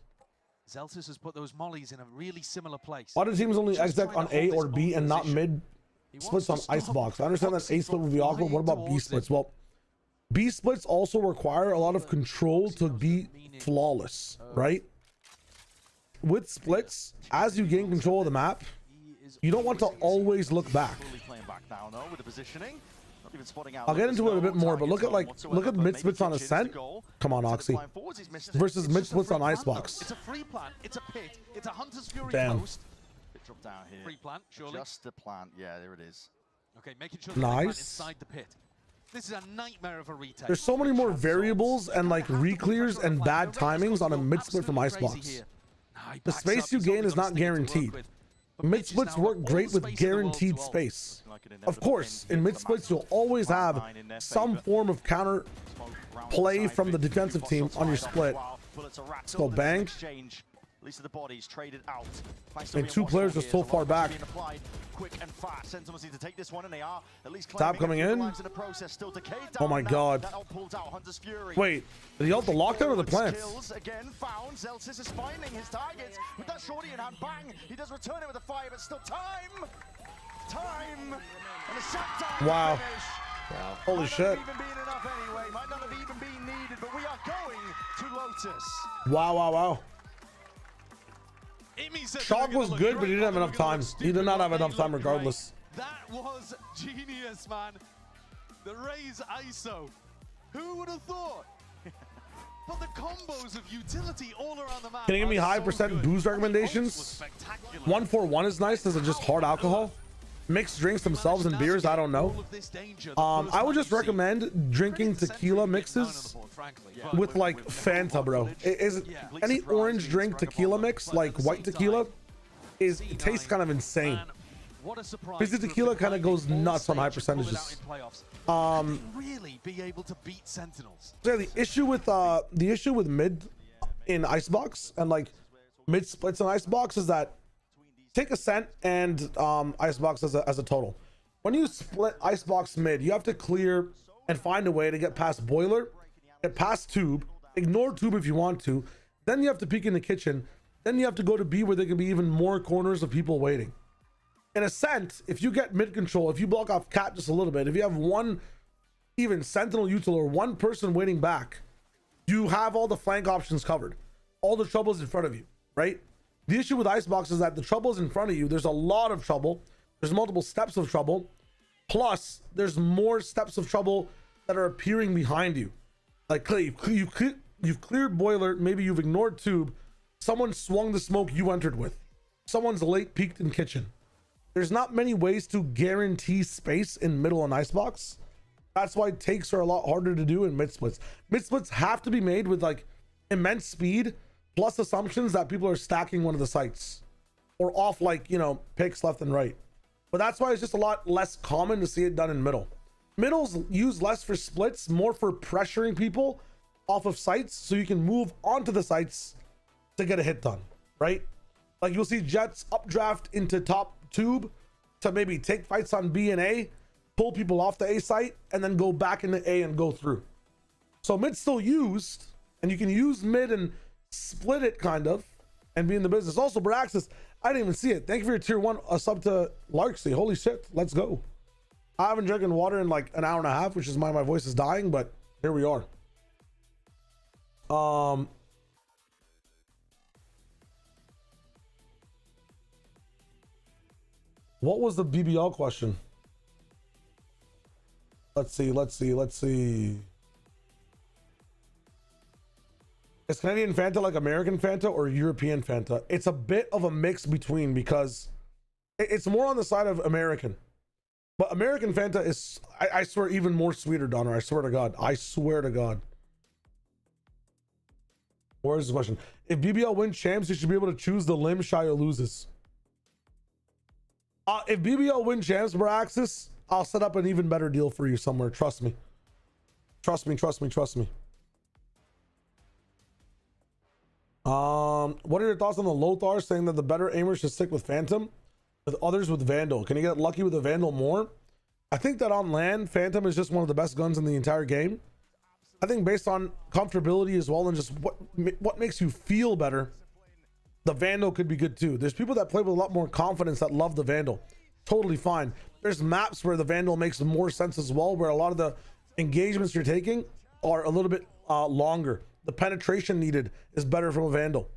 W: Zeltis has put those mollies in a really similar place.
A: Why do teams only exec on A or B and not mid splits on Icebox? I understand that A split would be awkward. What about B splits? Well, B splits also require a lot of control to be flawless, right? With splits, as you gain control of the map, you don't want to always look back.
V: Playing back now, though, with the positioning. Not even spotting out.
A: I'll get into it a bit more, but look at mid splits on Ascent. Come on, Oxy. Versus mid splits on Icebox.
W: It's a free plant. It's a pit. It's a Hunter's Fury
A: Damn.
W: post.
V: Bit drop down here.
W: Free plant, surely.
V: Just the plant. Yeah, there it is.
W: Okay, making sure that they plant
A: Nice.
W: inside the pit. This is a nightmare of a retake.
A: There's so many more variables and like re-clears and bad timings on a mid split from Icebox. The space you gain is not guaranteed. Mid splits work great with guaranteed space. Of course, in mid splits you'll always have some form of counter play from the defensive team on your split. Let's go bang.
V: At least the bodies traded out.
A: And two players are so far back.
V: Quick and fast. Sentinels need to take this one, and they are at least
A: Tap coming in.
V: the process. Still decayed
A: Oh my God. Wait, did he ult the lockdown or the plants?
V: Kills again found. Zeltis is finding his targets with that shorty in hand. Bang! He does return it with a fire, but still time. Time. And a shutdown.
A: Wow.
V: Finish.
A: Wow. Holy shit.
V: Might not have even been enough anyway. Might not have even been needed, but we are going to Lotus.
A: Wow, wow, wow. Shock was good, but he didn't have enough time. He did not have enough time regardless.
W: That was genius, man. The Raze ISO. Who would have thought? But the combos of utility all around the map.
A: Can you give me high percent booze recommendations? 141 is nice. Is it just hard alcohol? Mixed drinks themselves and beers? I don't know. I would just recommend drinking tequila mixes with like Fanta, bro. Is any orange drink tequila mix, like white tequila, it tastes kind of insane. Fizzy tequila kind of goes nuts on high percentages.
W: Really be able to beat Sentinels.
A: Yeah, the issue with mid in Icebox and like mid splits in Icebox is that take Ascent and Icebox as a total. When you split Icebox mid, you have to clear and find a way to get past Boiler, get past Tube, ignore Tube if you want to. Then you have to peek in the kitchen. Then you have to go to B where there can be even more corners of people waiting. In Ascent, if you get mid control, if you block off Cat just a little bit, if you have one even Sentinel util or one person waiting back, you have all the flank options covered. All the troubles in front of you, right? The issue with Icebox is that the trouble is in front of you. There's a lot of trouble. There's multiple steps of trouble. Plus, there's more steps of trouble that are appearing behind you. Like, you've cleared Boiler. Maybe you've ignored Tube. Someone swung the smoke you entered with. Someone's late peeked in kitchen. There's not many ways to guarantee space in middle and Icebox. That's why takes are a lot harder to do in mid splits. Mid splits have to be made with like immense speed, plus assumptions that people are stacking one of the sites or off like, you know, picks left and right. But that's why it's just a lot less common to see it done in middle. Middle's used less for splits, more for pressuring people off of sites so you can move onto the sites to get a hit done, right? Like you'll see Jets updraft into top tube to maybe take fights on B and A, pull people off the A site, and then go back into A and go through. So mid's still used, and you can use mid and split it kind of and be in the business. Also, Braxis, I didn't even see it. Thank you for your tier 1 sub to Larksy. Holy shit, let's go. I haven't drinking water in like an hour and a half, which is why my voice is dying, but here we are. What was the BBL question? Let's see. Is Canadian Fanta like American Fanta or European Fanta? It's a bit of a mix between, because it's more on the side of American. But American Fanta is, I swear, even more sweeter, Donner. I swear to God. I swear to God. Where is the question? If BBL wins champs, you should be able to choose the limb Shio loses. If BBL win champs, Braxis, I'll set up an even better deal for you somewhere. Trust me. Trust me. What are your thoughts on the Lothar saying that the better aimers should stick with Phantom with others with Vandal? Can you get lucky with the Vandal more? I think that on land, Phantom is just one of the best guns in the entire game. I think based on comfortability as well and just what makes you feel better, the Vandal could be good too. There's people that play with a lot more confidence that love the Vandal. Totally fine. There's maps where the Vandal makes more sense as well, where a lot of the engagements you're taking are a little bit longer. The penetration needed is better from a Vandal.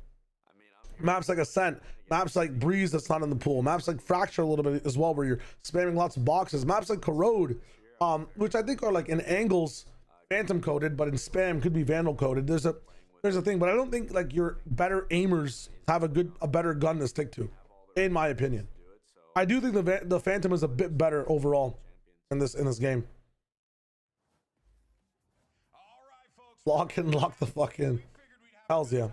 A: Maps like Ascent, maps like Breeze that's not in the pool, maps like Fracture a little bit as well, where you're spamming lots of boxes, maps like Corrode, which I think are like in angles Phantom coded, but in spam could be Vandal coded. There's a thing, but I don't think like your better aimers have a better gun to stick to, in my opinion. I do think the Phantom is a bit better overall in this game. Lock the fuck in. Hells yeah.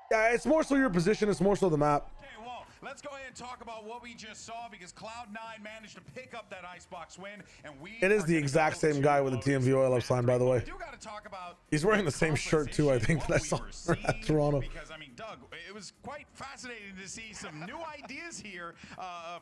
A: Yeah, it's more so your position, it's more so the map.
J: Let's go ahead and talk about what we just saw, because Cloud9 managed to pick up that Icebox win, and
A: it is the exact same guy with the TMV oil up sign, by the way. He's wearing the same shirt too, I think, that I saw at Toronto.
J: Because I mean, Doug, it was quite fascinating to see some new ideas here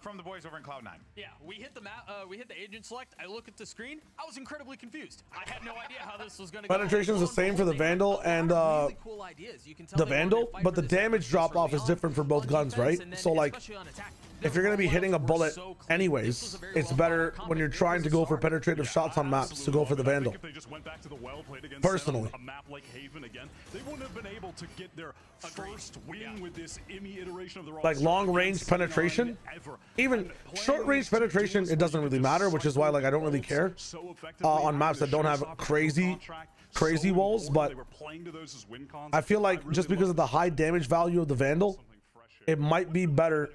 J: from the boys over in Cloud9.
G: Yeah, we hit the map, we hit the agent select. I look at the screen, I was incredibly confused. I had no idea how this was going to go.
A: Penetration is the same for the Vandal and the Vandal, but the damage drop off is different for both guns, right? So like, if you're going to be hitting a bullet anyways, it's better when you're trying to go for penetrative shots on maps to go for the Vandal. Personally.
H: A map like Haven again, they wouldn't have been able to get their first win with this IMI iteration of the
A: like long range penetration, even short range penetration, it doesn't really matter, which is why like I don't really care on maps that don't have crazy walls. But I feel like just because of the high damage value of the Vandal, it might be better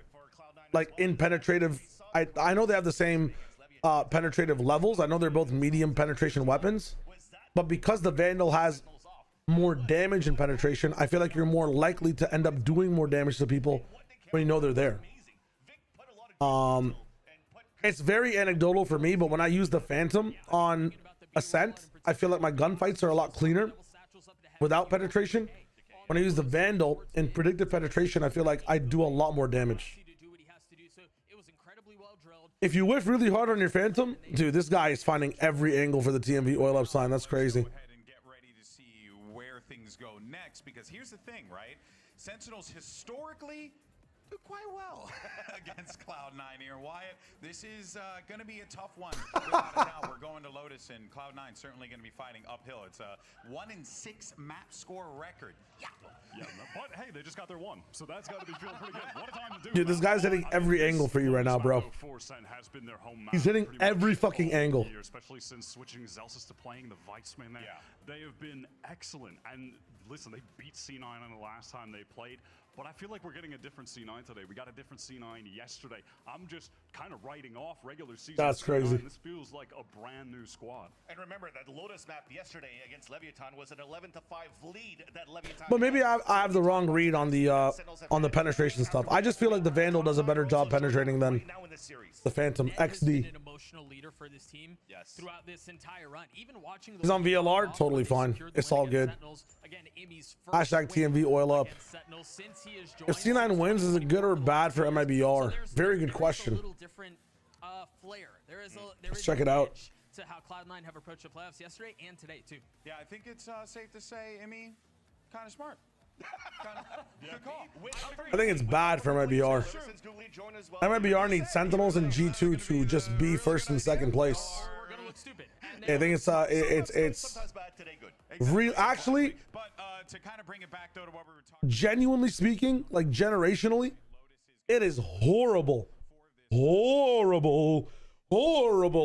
A: like in penetrative. I know they have the same penetrative levels. I know they're both medium penetration weapons, but because the Vandal has more damage and penetration, I feel like you're more likely to end up doing more damage to people when you know they're there. It's very anecdotal for me, but when I use the Phantom on Ascent, I feel like my gunfights are a lot cleaner without penetration. When I use the Vandal in predictive penetration, I feel like I do a lot more damage. If you whiff really hard on your Phantom, dude, this guy is finding every angle for the TMV oil up sign. That's crazy.
J: Go ahead and get ready to see where things go next, because here's the thing, right? Sentinels historically do quite well against Cloud9 here. Wyatt, this is going to be a tough one. Without a doubt, we're going to Lotus, and Cloud9 certainly going to be fighting uphill. It's a 1-in-6 map score record. Yeah.
H: Yeah, but hey, they just got their one, so that's got to be feeling pretty good. What a time to do.
A: Dude, this guy's hitting every angle for you right now, bro. He's hitting every fucking angle.
H: Especially since switching Zelsis to playing the Weissman there. Yeah. They have been excellent. And listen, they beat C9 on the last time they played. But I feel like we're getting a different C9 today. We got a different C9 yesterday. I'm just kind of writing off regular season.
A: That's crazy.
H: This feels like a brand new squad.
U: And remember that Lotus map yesterday against Leviathan was an 11-5 lead that Leviathan.
A: But maybe I have the wrong read on the penetration stuff. I just feel like the Vandal does a better job penetrating than the Phantom XD.
G: An emotional leader for this team throughout this entire run. Even watching
A: He's on VLR, totally fine. It's all good. Hashtag TMV oil up. If C9 wins, is it good or bad for MIBR? Very good question. Let's check it out.
G: To how Cloud9 have approached the playoffs yesterday and today too.
J: Yeah, I think it's safe to say, Emmy, kind of smart. Good call.
A: I think it's bad for MIBR. MIBR needs Sentinels and G2 to just be first and second place. I think it's real. Actually,
J: to kind of bring it back though to what we were talking.
A: Genuinely speaking, like generationally, it is horrible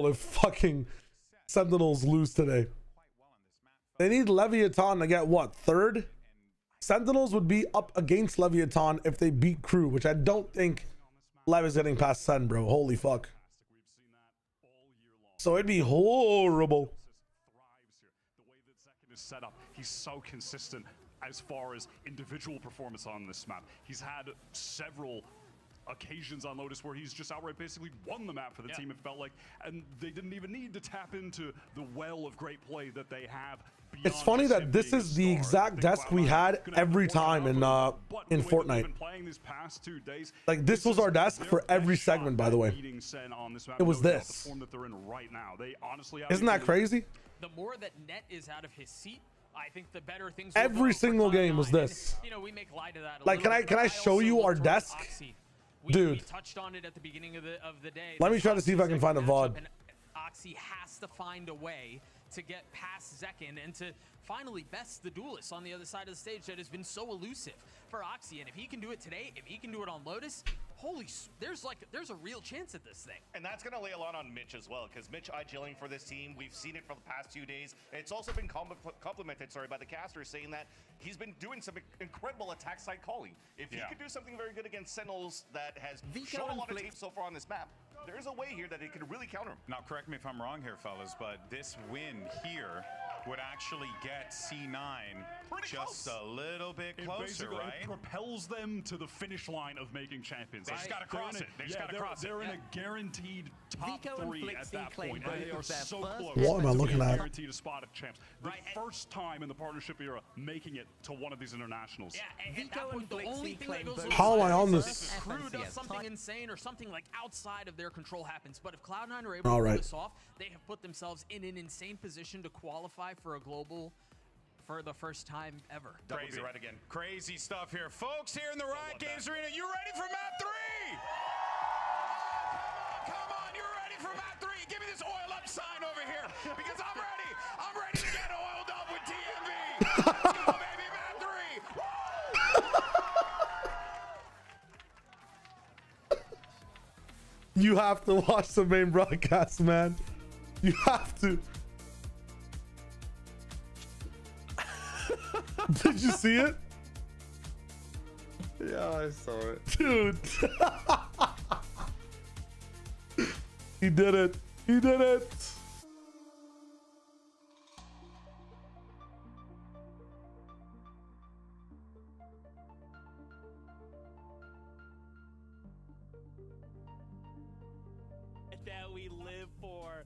A: if fucking Sentinels lose today. They need Leviathan to get what, third? Sentinels would be up against Leviathan if they beat Crew, which I don't think Lev is getting past Sen, bro. Holy fuck. So it'd be horrible.
H: Set up. He's so consistent as far as individual performance on this map. He's had several occasions on Lotus where he's just outright basically won the map for the team, it felt like, and they didn't even need to tap into the well of great play that they have.
A: It's funny that this is the exact desk we had every time in Fortnite. Like, this was our desk for every segment, by the way. It was this. Isn't that crazy?
G: The more that Net is out of his seat, I think the better things.
A: Every single game was this.
G: You know, we make light of that.
A: Like, can I show you our desk? Dude,
G: we touched on it at the beginning of the day.
A: Let me try to see if I can find a VOD.
G: And Oxy has to find a way to get past Zekin and to finally best the duelist on the other side of the stage that has been so elusive for Oxy. And if he can do it today, if he can do it on Lotus, there's a real chance at this thing.
U: And that's going to lay a lot on Mitch as well, because Mitch IGLing for this team, we've seen it for the past 2 days. It's also been complimented, by the caster, saying that he's been doing some incredible attack side calling. If he could do something very good against Sentinels that has shown a lot of tape so far on this map, there's a way here that it could really counter him.
J: Now, correct me if I'm wrong here, fellas, but this win here would actually get C9 just a little bit closer, right?
H: It propels them to the finish line of making champions.
J: They just got to cross it. They just got to cross it.
H: They're in a guaranteed top 3 at that point. They are so close.
A: What am I looking at?
H: Guaranteed a spot at champs. The first time in the partnership era making it to one of these internationals.
G: Yeah, at that point, the only thing that goes
A: How am I on this?
G: Crew does something insane or something like outside of their control happens. But if Cloud9 are able to pull this off, they have put themselves in an insane position to qualify for a global for the first time ever.
J: Crazy, right again. Crazy stuff here. Folks here in the Riot Games Arena, you ready for map 3? Come on, you're ready for map 3. Give me this oil up sign over here, because I'm ready. I'm ready to get oiled up with TMV. Let's go, baby, map 3.
A: You have to watch the main broadcast, man. You have to. Did you see it?
O: Yeah, I saw it.
A: Dude. He did it. He did it.
I: That we live for.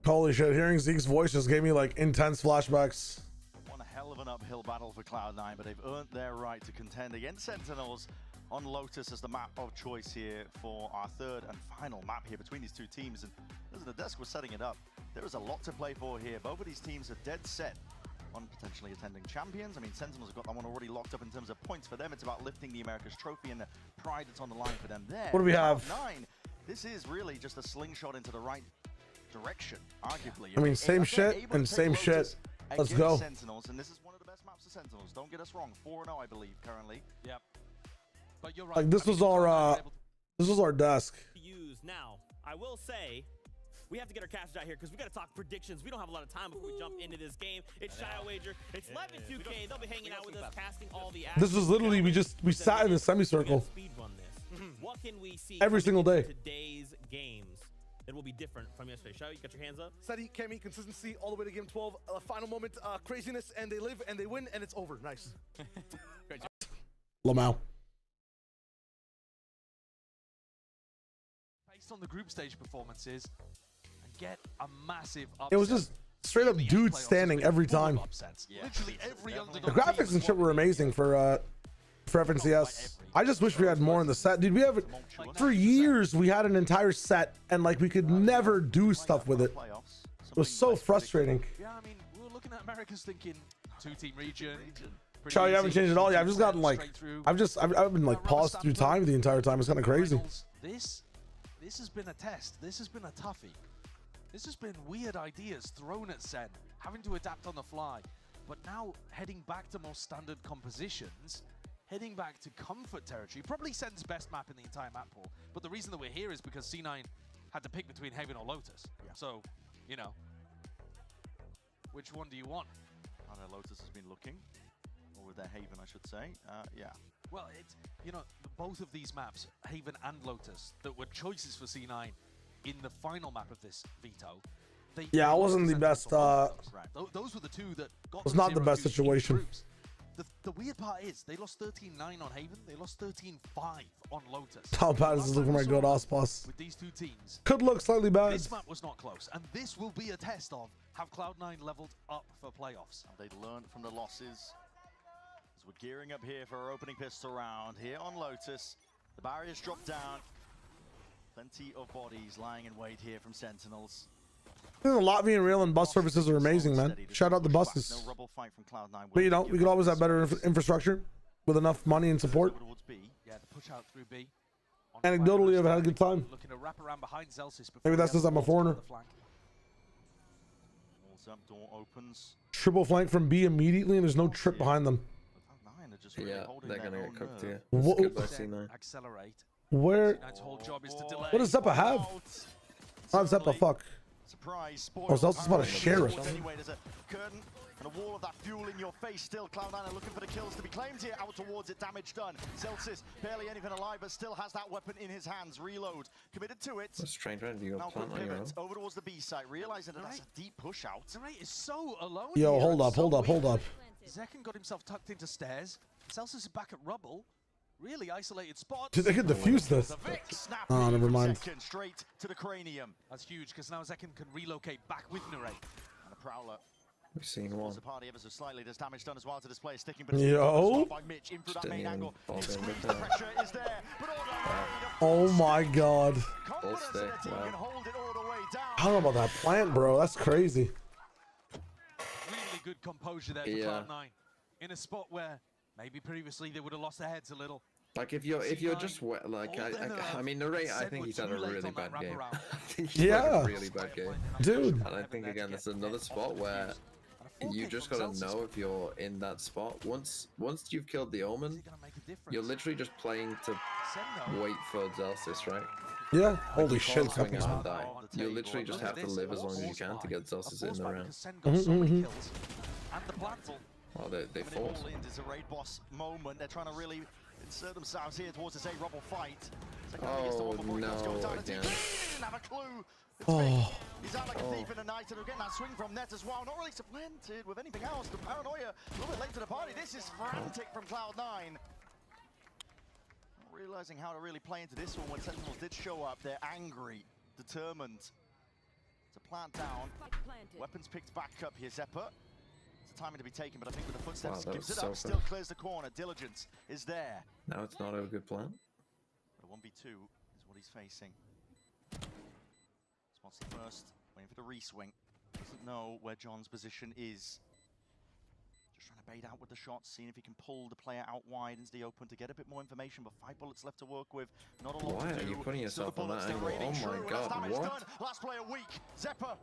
A: Holy shit, hearing Zeke's voice just gave me like intense flashbacks.
V: One hell of an uphill battle for Cloud9, but they've earned their right to contend against Sentinels on Lotus as the map of choice here for our third and final map here between these two teams. And as the desk was setting it up, there is a lot to play for here. Both of these teams are dead set on potentially attending champions. I mean, Sentinels have got that one already locked up in terms of points for them. It's about lifting the America's trophy and the pride that's on the line for them there.
A: What do we have?
V: Cloud9, this is really just a slingshot into the right direction, arguably.
A: I mean, same shit and same shit. Let's go.
V: Sentinels, and this is one of the best maps of Sentinels. Don't get us wrong. 4-0, I believe, currently.
I: Yep. But you're right.
A: Like, this was our desk.
I: Use now. I will say, we have to get our cash out here because we got to talk predictions. We don't have a lot of time before we jump into this game. It's Shia Wager. It's 11-2K. They'll be hanging out with us, casting all the.
A: This was literally we sat in the semicircle.
I: Speed run this. What can we see
A: every single day.
I: Today's games that will be different from yesterday. Shao, you got your hands up?
K: Steady, Cammy, consistency all the way to game 12. Final moment, craziness, and they live and they win, and it's over. Nice.
I: Great job.
A: Lamau.
W: Based on the group stage performances, and get a massive upset.
A: It was just straight up dudes standing every time.
W: Literally every
A: The
W: underdog
A: graphics and shit were amazing for FNCS. I just wish we had more in the set. Dude, we have it for years. We had an entire set and like we could never do stuff with it. It was so frustrating.
W: Yeah, I mean, we were looking at Americans thinking 2-team region.
A: Chow, you haven't changed at all. Yeah, I've just gotten like, I've been like paused through time the entire time. It's kind of crazy.
W: This has been a test. This has been a toughie. This has been weird ideas thrown at SEN, having to adapt on the fly. But now heading back to more standard compositions, heading back to comfort territory, probably SEN's best map in the entire map pool. But the reason that we're here is because C9 had to pick between Haven or Lotus. Yeah. So, you know, which one do you want?
V: I know Lotus has been looking, or with their Haven, I should say. Yeah.
W: Well, it's, you know, both of these maps, Haven and Lotus, that were choices for C9 in the final map of this veto.
A: Yeah, it wasn't the best.
W: Those were the two that got.
A: It was not the best situation.
W: The weird part is they lost 13-9 on Haven. They lost 13-5 on Lotus.
A: How bad is this looking for my good Ospas?
W: With these two teams,
A: could look slightly bad.
W: This map was not close, and this will be a test of have Cloud9 leveled up for playoffs.
V: They learned from the losses. As we're gearing up here for our opening pistol round here on Lotus. The barriers drop down. Plenty of bodies lying in wait here from Sentinels.
A: The Latvian rail and bus services are amazing, man. Shout out the buses.
V: No rubble fight from Cloud9.
A: But you know, we could always have better infrastructure with enough money and support.
W: Yeah, the push out through B.
A: Anecdotally, I've had a good time.
W: Looking to wrap around behind Zelsis.
A: Maybe that's because I'm a foreigner.
V: Door opens.
A: Triple flank from B immediately, and there's no trip behind them.
O: Yeah, they're gonna get cooked here.
W: Accelerate.
A: Where?
W: Whole job is to delay.
A: What does Zeppa have? Not Zeppa, fuck.
V: Surprise.
A: Oh, Zelsis about a sheriff.
V: Anyway, there's a curtain and a wall of that fuel in your face. Still, Cloud9 are looking for the kills to be claimed here. Out towards it, damage done. Zelsis barely anything alive, but still has that weapon in his hands. Reload, committed to it.
O: That's strange, right? You got plant on your own.
V: Over towards the B site, realizing that that's a deep push out.
W: Narrate is so alone.
A: Yo,
W: here.
A: hold up.
W: Zekken got himself tucked into stairs. Zelsis is back at rubble. Really isolated spot.
A: Dude, they could defuse this. Oh, never mind.
V: Straight to the cranium.
W: That's huge because now Zekken can relocate back with Narate.
V: And a prowler.
O: We've seen one.
V: The party ever so slightly. There's damage done as well to this player sticking.
A: Yo.
V: By Mitch in through that main angle. The pressure is there. But
A: Oh my god.
V: Wow.
A: I don't know about that plant, bro. That's crazy.
W: Really good composure there for Cloud9 in a spot where maybe previously they would have lost their heads a little.
O: Like if you're just like I mean Narate, I think he's had a really bad game. I think he's
A: had
O: a really bad game,
A: dude.
O: And I think again that's another spot where you just gotta know if you're in that spot. Once you've killed the Omen, you're literally just playing to wait for Zelsis, right?
A: Yeah. Holy shit.
O: You literally just have to live as long as you can to get Zelsis in the round. Well, they force.
V: It's a raid boss moment. They're trying to really insert themselves here towards this A-Rubble fight.
O: Oh no, again.
V: Didn't have a clue.
A: Oh.
V: He's out like a thief in the night, and we're getting that swing from Net as well. Not really supplanted with anything else. The paranoia a little bit late to the party. This is frantic from Cloud9. Not realizing how to really play into this one when Sentinels did show up. They're angry, determined to plant down. Weapons picked back up here, Zeppa. Timing to be taken, but I think with the footsteps gives it up, still clears the corner. Diligence is there.
O: Now it's not a good plan.
V: But a 1v2 is what he's facing. Spots the first, waiting for the re-swing. Doesn't know where John's position is. Just trying to bait out with the shots, seeing if he can pull the player out wide into the open to get a bit more information, but 5 bullets left to work with. Not a lot
O: Why
V: to do.
O: are you putting yourself on that angle? Oh my god, what?
V: Last player weak. Zeppa.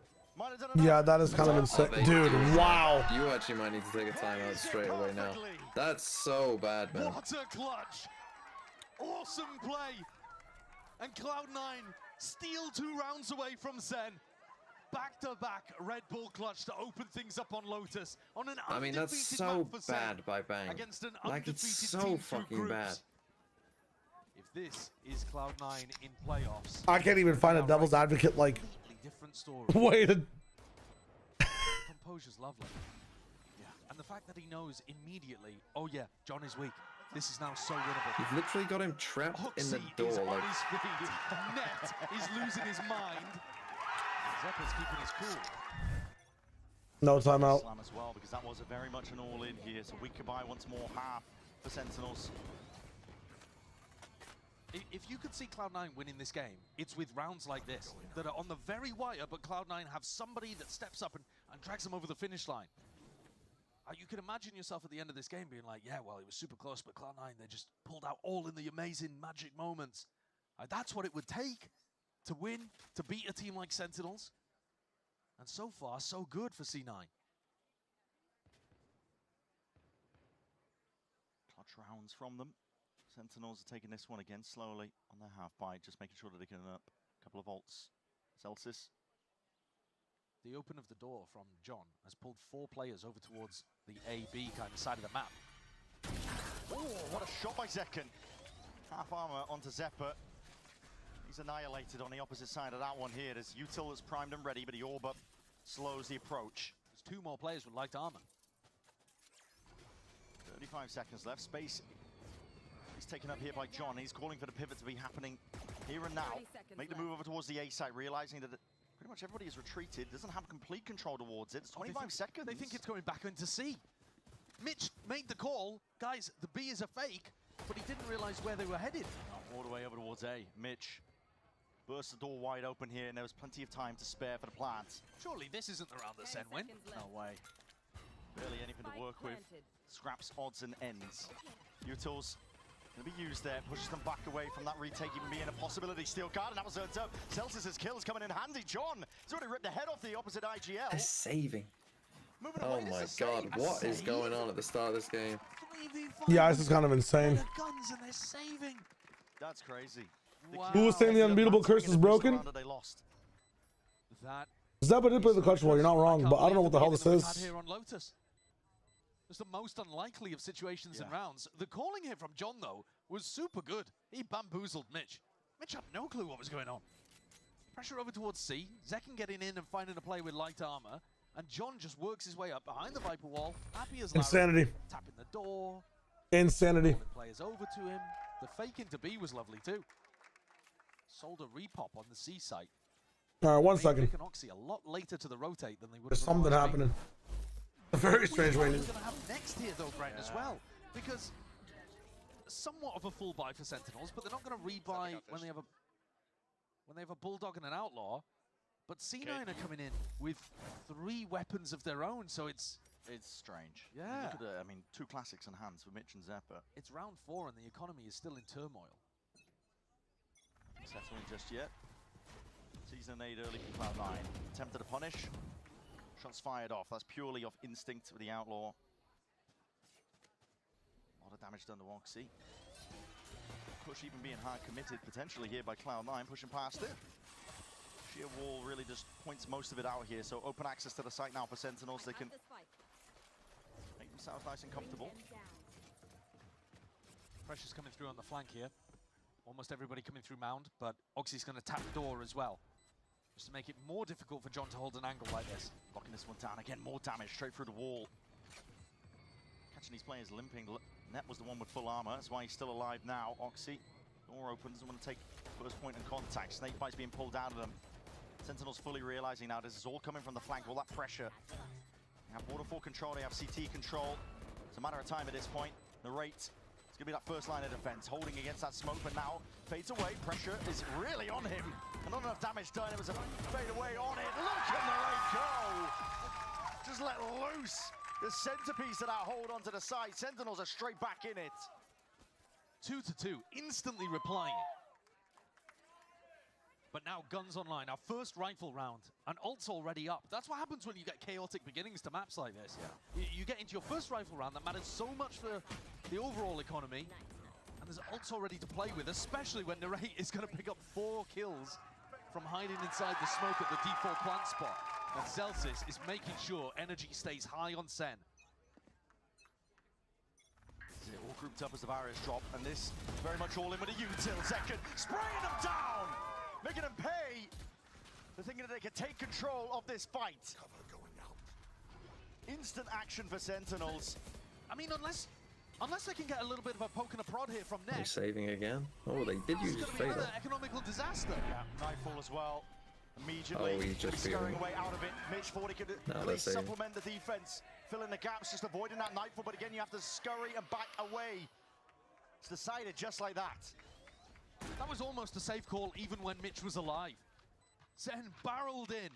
A: Yeah, that is kind of insane. Dude, wow.
O: You actually might need to take a timeout straight away now. That's so bad, man.
W: What a clutch! Awesome play! And Cloud9 steal 2 rounds away from SEN. Back-to-back Red Bull clutch to open things up on Lotus. On an
O: I mean, that's so bad by Bang.
W: Against an
O: like, it's so
W: team
O: fucking bad.
W: If This is Cloud9 in playoffs.
A: I can't even find a devil's advocate like
W: Different story.
A: way to.
W: Composure's lovely. Yeah, and the fact that he knows immediately, oh yeah, John is weak. This is now so winnable.
O: You've literally got him trapped in the door.
W: Is on
O: Like,
W: his feet. Net is losing his mind. Zeppa's keeping his cool.
A: No timeout.
V: Slam as well, because that was a very much an all-in here. So we could buy once more half for Sentinels.
W: If you could see Cloud9 winning this game, it's with rounds like this that are on the very wire, but Cloud9 have somebody that steps up and drags them over the finish line. You can imagine yourself at the end of this game being like, yeah, well, it was super close, but Cloud9, they just pulled out all in the amazing magic moments. That's what it would take to win, to beat a team like Sentinels. And so far, so good for C9.
V: Clutch rounds from them. Sentinels are taking this one again slowly on their half bite, just making sure that they can up a couple of ults. Celsius.
W: The open of the door from John has pulled 4 players over towards the A-B kind of side of the map.
V: Oh, what a shot by Zekken. Half armor onto Zeppa. He's annihilated on the opposite side of that one here. There's Util that's primed and ready, but the orb up slows the approach.
W: There's 2 more players with light armor.
V: 35 seconds left. Space is taken up here by John. He's calling for the pivot to be happening here and now. Make the move over towards the A side, realizing that pretty much everybody is retreated, doesn't have complete control towards it. It's 25 seconds.
W: They think it's going back into C. Mitch made the call. Guys, the B is a fake, but he didn't realize where they were headed.
V: All the way over towards A. Mitch bursts the door wide open here, and there was plenty of time to spare for the plant.
W: Surely this isn't the round that SEN win.
V: No way. Barely anything to work with. Scraps, odds, and ends. Util's going to be used there, pushes them back away from that retake even being a possibility. Steel guard, and that was earned up. Celsius' kills coming in handy. John has already ripped the head off the opposite IGL.
O: they're saving. Oh my god, what is going on at the start of this game?
A: Yeah, this is kind of insane.
W: Guns and they're saving.
V: That's crazy.
W: Wow.
A: Who was saying the unbeatable curse is broken?
W: That
A: Zeppa did play the clutch well, you're not wrong, but I don't know what the hell this is.
W: Here on Lotus. It's the most unlikely of situations and rounds. The calling here from John, though, was super good. He bamboozled Mitch. Mitch had no clue what was going on. Pressure over towards C. Zekken getting in and finding a play with light armor. And John just works his way up behind the Viper wall. Happy as Larry.
A: Insanity.
W: Tapping the door.
A: Insanity.
W: Calling players over to him. The fake into B was lovely, too. Sold a repop on the C site.
A: All right, 1 second.
W: Oxy a lot later to the rotate than they would.
A: There's something happening. A very strange way.
W: Going to have next here though, Brent, as well, because somewhat of a full buy for Sentinels, but they're not going to rebuy when they have a Bulldog and an Outlaw. But C9 are coming in with 3 weapons of their own, so it's
V: strange.
W: Yeah.
V: Look at the, I mean, 2 classics in hands for Mitch and Zeppa.
W: It's round 4 and the economy is still in turmoil.
V: Settling just yet. Season 8 early from Cloud9. Attempted to punish. Shots fired off. That's purely off instinct with the Outlaw. A lot of damage done to Oxy. Push even being hard committed potentially here by Cloud9, pushing past it. Sheer wall really just points most of it out here, so open access to the site now for Sentinels. They can make themselves nice and comfortable.
W: Pressure's coming through on the flank here. Almost everybody coming through Mound, but Oxy's going to tap the door as well. Just to make it more difficult for John to hold an angle like this.
V: Locking this one down again, more damage straight through the wall. Catching these players limping. Net was the one with full armor, that's why he's still alive now. Oxy, door open, doesn't want to take first point in contact. Snakebite's being pulled out of them. Sentinels fully realizing now this is all coming from the flank, all that pressure. They have Border 4 control, they have CT control. It's a matter of time at this point. The rate, it's gonna be that first line of defense, holding against that smoke, but now fades away. Pressure is really on him. And not enough damage done, it was a fade away on it. Look at the rate go! Just let loose the centerpiece of that hold onto the side. Sentinels are straight back in it.
W: 2-2, instantly replying. But now guns online, our first rifle round, and ult's already up. That's what happens when you get chaotic beginnings to maps like this. Yeah. You get into your first rifle round that matters so much for the overall economy, and there's ults already to play with, especially when Narrate is going to pick up 4 kills from hiding inside the smoke at the default plant spot. And Celsius is making sure energy stays high on SEN.
V: It all all grouped up as the barriers drop, and this very much all in with a util. Second, spraying them down, making them pay for thinking that they could take control of this fight. Cover going out. Instant action for Sentinels.
W: I mean, unless they can get a little bit of a poke and a prod here from Neck.
D: He's saving again. Oh, they did use Fatal.
W: Another economical disaster.
V: Yeah, Nightfall as well. Immediately,
D: Oh, he's just
V: scurrying away out of it. Mitch 40 could
D: No,
V: at least
D: that's
V: supplement the defense, fill in the gaps, just avoiding that Nightfall. But again, you have to scurry and back away. It's decided just like that.
W: That was almost a safe call, even when Mitch was alive. Sen barreled in,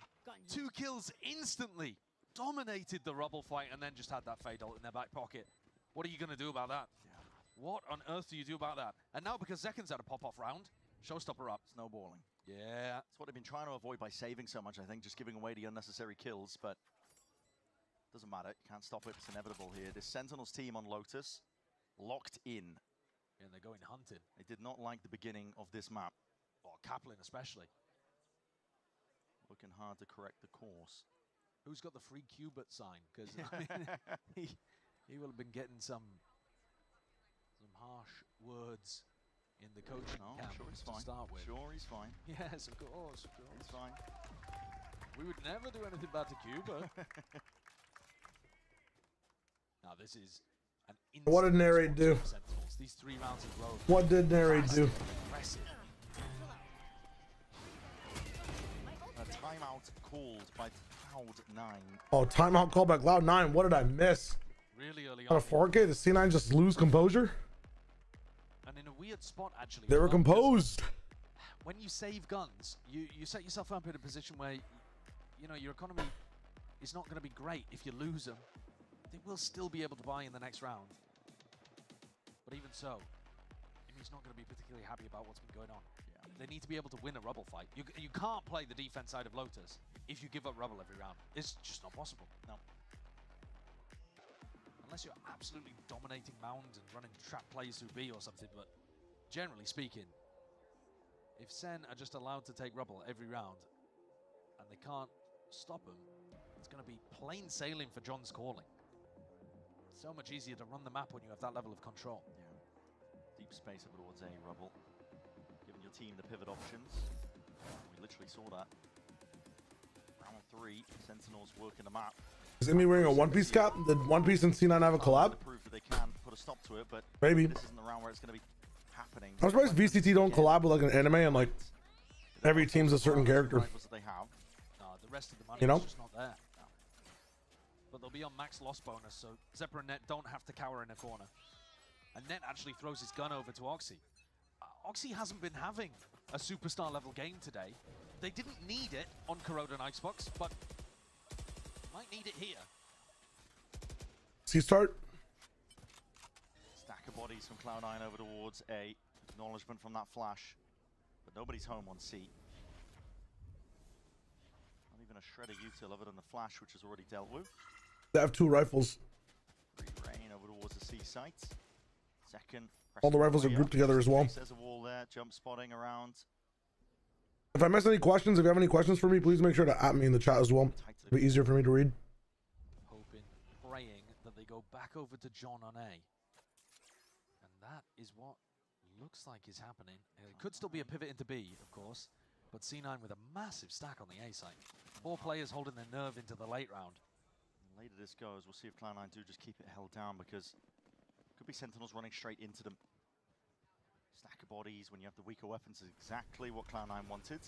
W: 2 kills instantly, dominated the rubble fight, and then just had that Fatal in their back pocket. What are you going to do about that? Yeah. What on earth do you do about that? And now, because Zekin's had a pop-off round, showstopper up.
V: Snowballing.
W: Yeah.
V: That's what they've been trying to avoid by saving so much, I think, just giving away the unnecessary kills, but doesn't matter. You can't stop it. It's inevitable here. This Sentinels team on Lotus, locked in.
W: Yeah, and they're going hunting.
V: They did not like the beginning of this map.
W: Or Kaplan especially.
V: Looking hard to correct the course.
W: Who's got the free Qubit sign? Because I mean, he will have been getting some harsh words in the coaching camp
V: sure he's
W: to
V: fine.
W: start with.
V: Sure, he's fine.
W: Yes, of course.
V: He's fine.
W: We would never do anything bad to Cuba. Now this is an
A: What did Narrate do?
W: Sentinels. These 3 rounds in a row.
A: What did Narrate do?
W: Impressive.
V: A timeout called by Cloud9.
A: Oh, timeout call by Cloud9. What did I miss?
W: Really early
A: On a 4K, the C9 just lose composure?
W: And in a weird spot, actually.
A: They were composed.
W: When you save guns, you set yourself up in a position where, you know, your economy is not going to be great if you lose them. They will still be able to buy in the next round. But even so, he's not going to be particularly happy about what's been going on. Yeah. They need to be able to win a rubble fight. You can't play the defense side of Lotus if you give up rubble every round. It's just not possible.
V: No.
W: Unless you're absolutely dominating Mound and running trap plays through B or something, but generally speaking, if Sen are just allowed to take rubble every round and they can't stop them, it's going to be plain sailing for John's calling. It's so much easier to run the map when you have that level of control.
V: Yeah. Deep space over towards A rubble, giving your team the pivot options. We literally saw that. Round 3, Sentinels working the map.
A: Is Amy wearing a One Piece cap? Did One Piece and C9 have a collab?
V: Prove that they can put a stop to it, but
A: maybe
V: this isn't the round where it's going to be happening.
A: I'm surprised VCT don't collab with like an anime and like every team's a certain character.
V: They have.
W: The rest of the money
A: You know?
W: is just not there. No. But they'll be on max loss bonus, so Zebra and Net don't have to cower in a corner. And Net actually throws his gun over to Oxy. Oxy hasn't been having a superstar level game today. They didn't need it on Corroda and Icebox, but might need it here.
A: C-start.
V: Stack of bodies from Cloud9 over towards A. Acknowledgement from that flash. But nobody's home on C. Not even a shred of util other than the flash, which is already dealt with.
A: They have 2 rifles.
V: Rain over towards the C site. Second.
A: All the rifles are grouped together as well.
V: There's a wall there. Jump spotting around.
A: If I miss any questions, if you have any questions for me, please make sure to at me in the chat as well. It'll be easier for me to read.
W: Hoping, praying that they go back over to John on A. And that is what looks like is happening. It could still be a pivot into B, of course, but C9 with a massive stack on the A side. 4 players holding their nerve into the late round.
V: And later this goes, we'll see if Cloud9 do just keep it held down, because it could be Sentinels running straight into them. Stack of bodies when you have the weaker weapons is exactly what Cloud9 wanted.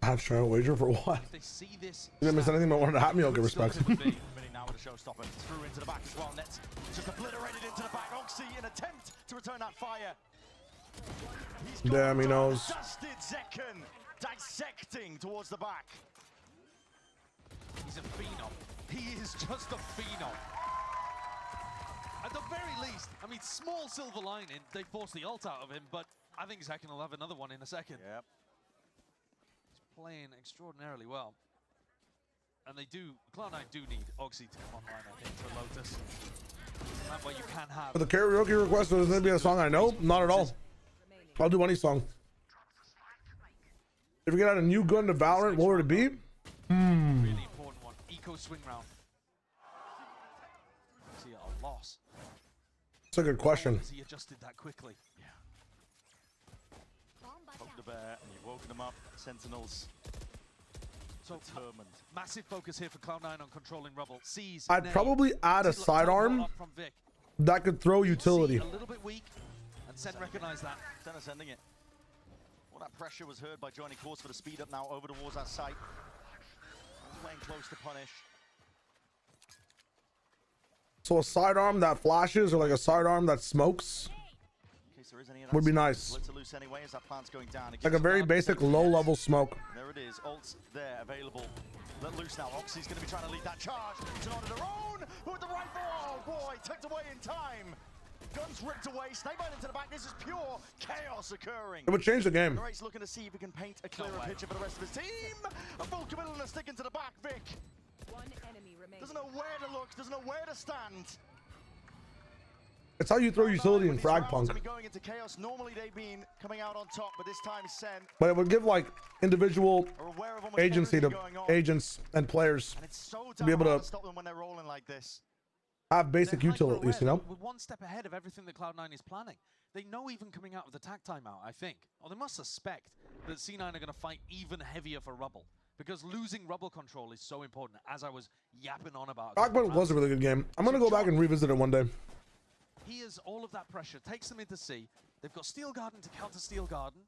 A: I have to try a wager for what?
W: If they see this,
A: You didn't miss anything but wanted to hat me, I'll get respect.
V: Minute now with a showstopper. Through into the back as well. Nets just obliterated into the back. Oxy in attempt to return that fire.
A: Damn, he knows.
V: Dusted Zekin dissecting towards the back.
W: He's a phenom. He is just a phenom. At the very least, I mean, small silver lining, they forced the ult out of him, but I think Zekin will have another one in a second.
V: Yep.
W: He's playing extraordinarily well. And they do, Cloud9 do need Oxy to come online, I think, for Lotus. That way you can have...
A: For the karaoke request, there's going to be a song I know? Not at all. I'll do any song. If we get out a new gun to Valorant, what would it be?
W: Really important one. Eco swing round. See a loss.
A: That's a good question.
W: He adjusted that quickly. Yeah.
V: Poke the bear, and you've woken them up. Sentinels.
W: So
V: determined.
W: Massive focus here for Cloud9 on controlling Rubble. Sees.
A: I'd probably add a sidearm that could throw utility.
W: A little bit weak, and Sen recognized that.
V: Sen are sending it. All that pressure was heard by joining course for the speed up now over towards that site. Playing close to punish.
A: So a sidearm that flashes or like a sidearm that smokes would be nice.
V: Loose anyway, as that plant's going down.
A: Like a very basic low-level smoke.
V: There it is. Ult's there, available. Let loose now. Oxy's going to be trying to lead that charge. It's on their own. With the rifle. Oh boy, tucked away in time. Guns ripped away. Snakebite into the back. This is pure chaos occurring.
A: It would change the game.
V: Narrate's looking to see if he can paint a clearer picture for the rest of his team. A full committal and a stick into the back, Vic.
E: One enemy remains.
V: Doesn't know where to look. Doesn't know where to stand.
A: It's how you throw utility in Fragpunk.
V: Going into chaos. Normally they've been coming out on top, but this time Sen.
A: But it would give like individual agency to agents and players to be able to
V: stop them when they're rolling like this.
A: Have basic utility at least, you know?
W: We're one step ahead of everything that Cloud9 is planning. They know even coming out of the tag timeout, I think. Or they must suspect that C9 are going to fight even heavier for Rubble. Because losing Rubble control is so important, as I was yapping on about.
A: Fragpunk was a really good game. I'm going to go back and revisit it one day.
W: He has all of that pressure, takes them into C. They've got Steel Garden to counter Steel Garden.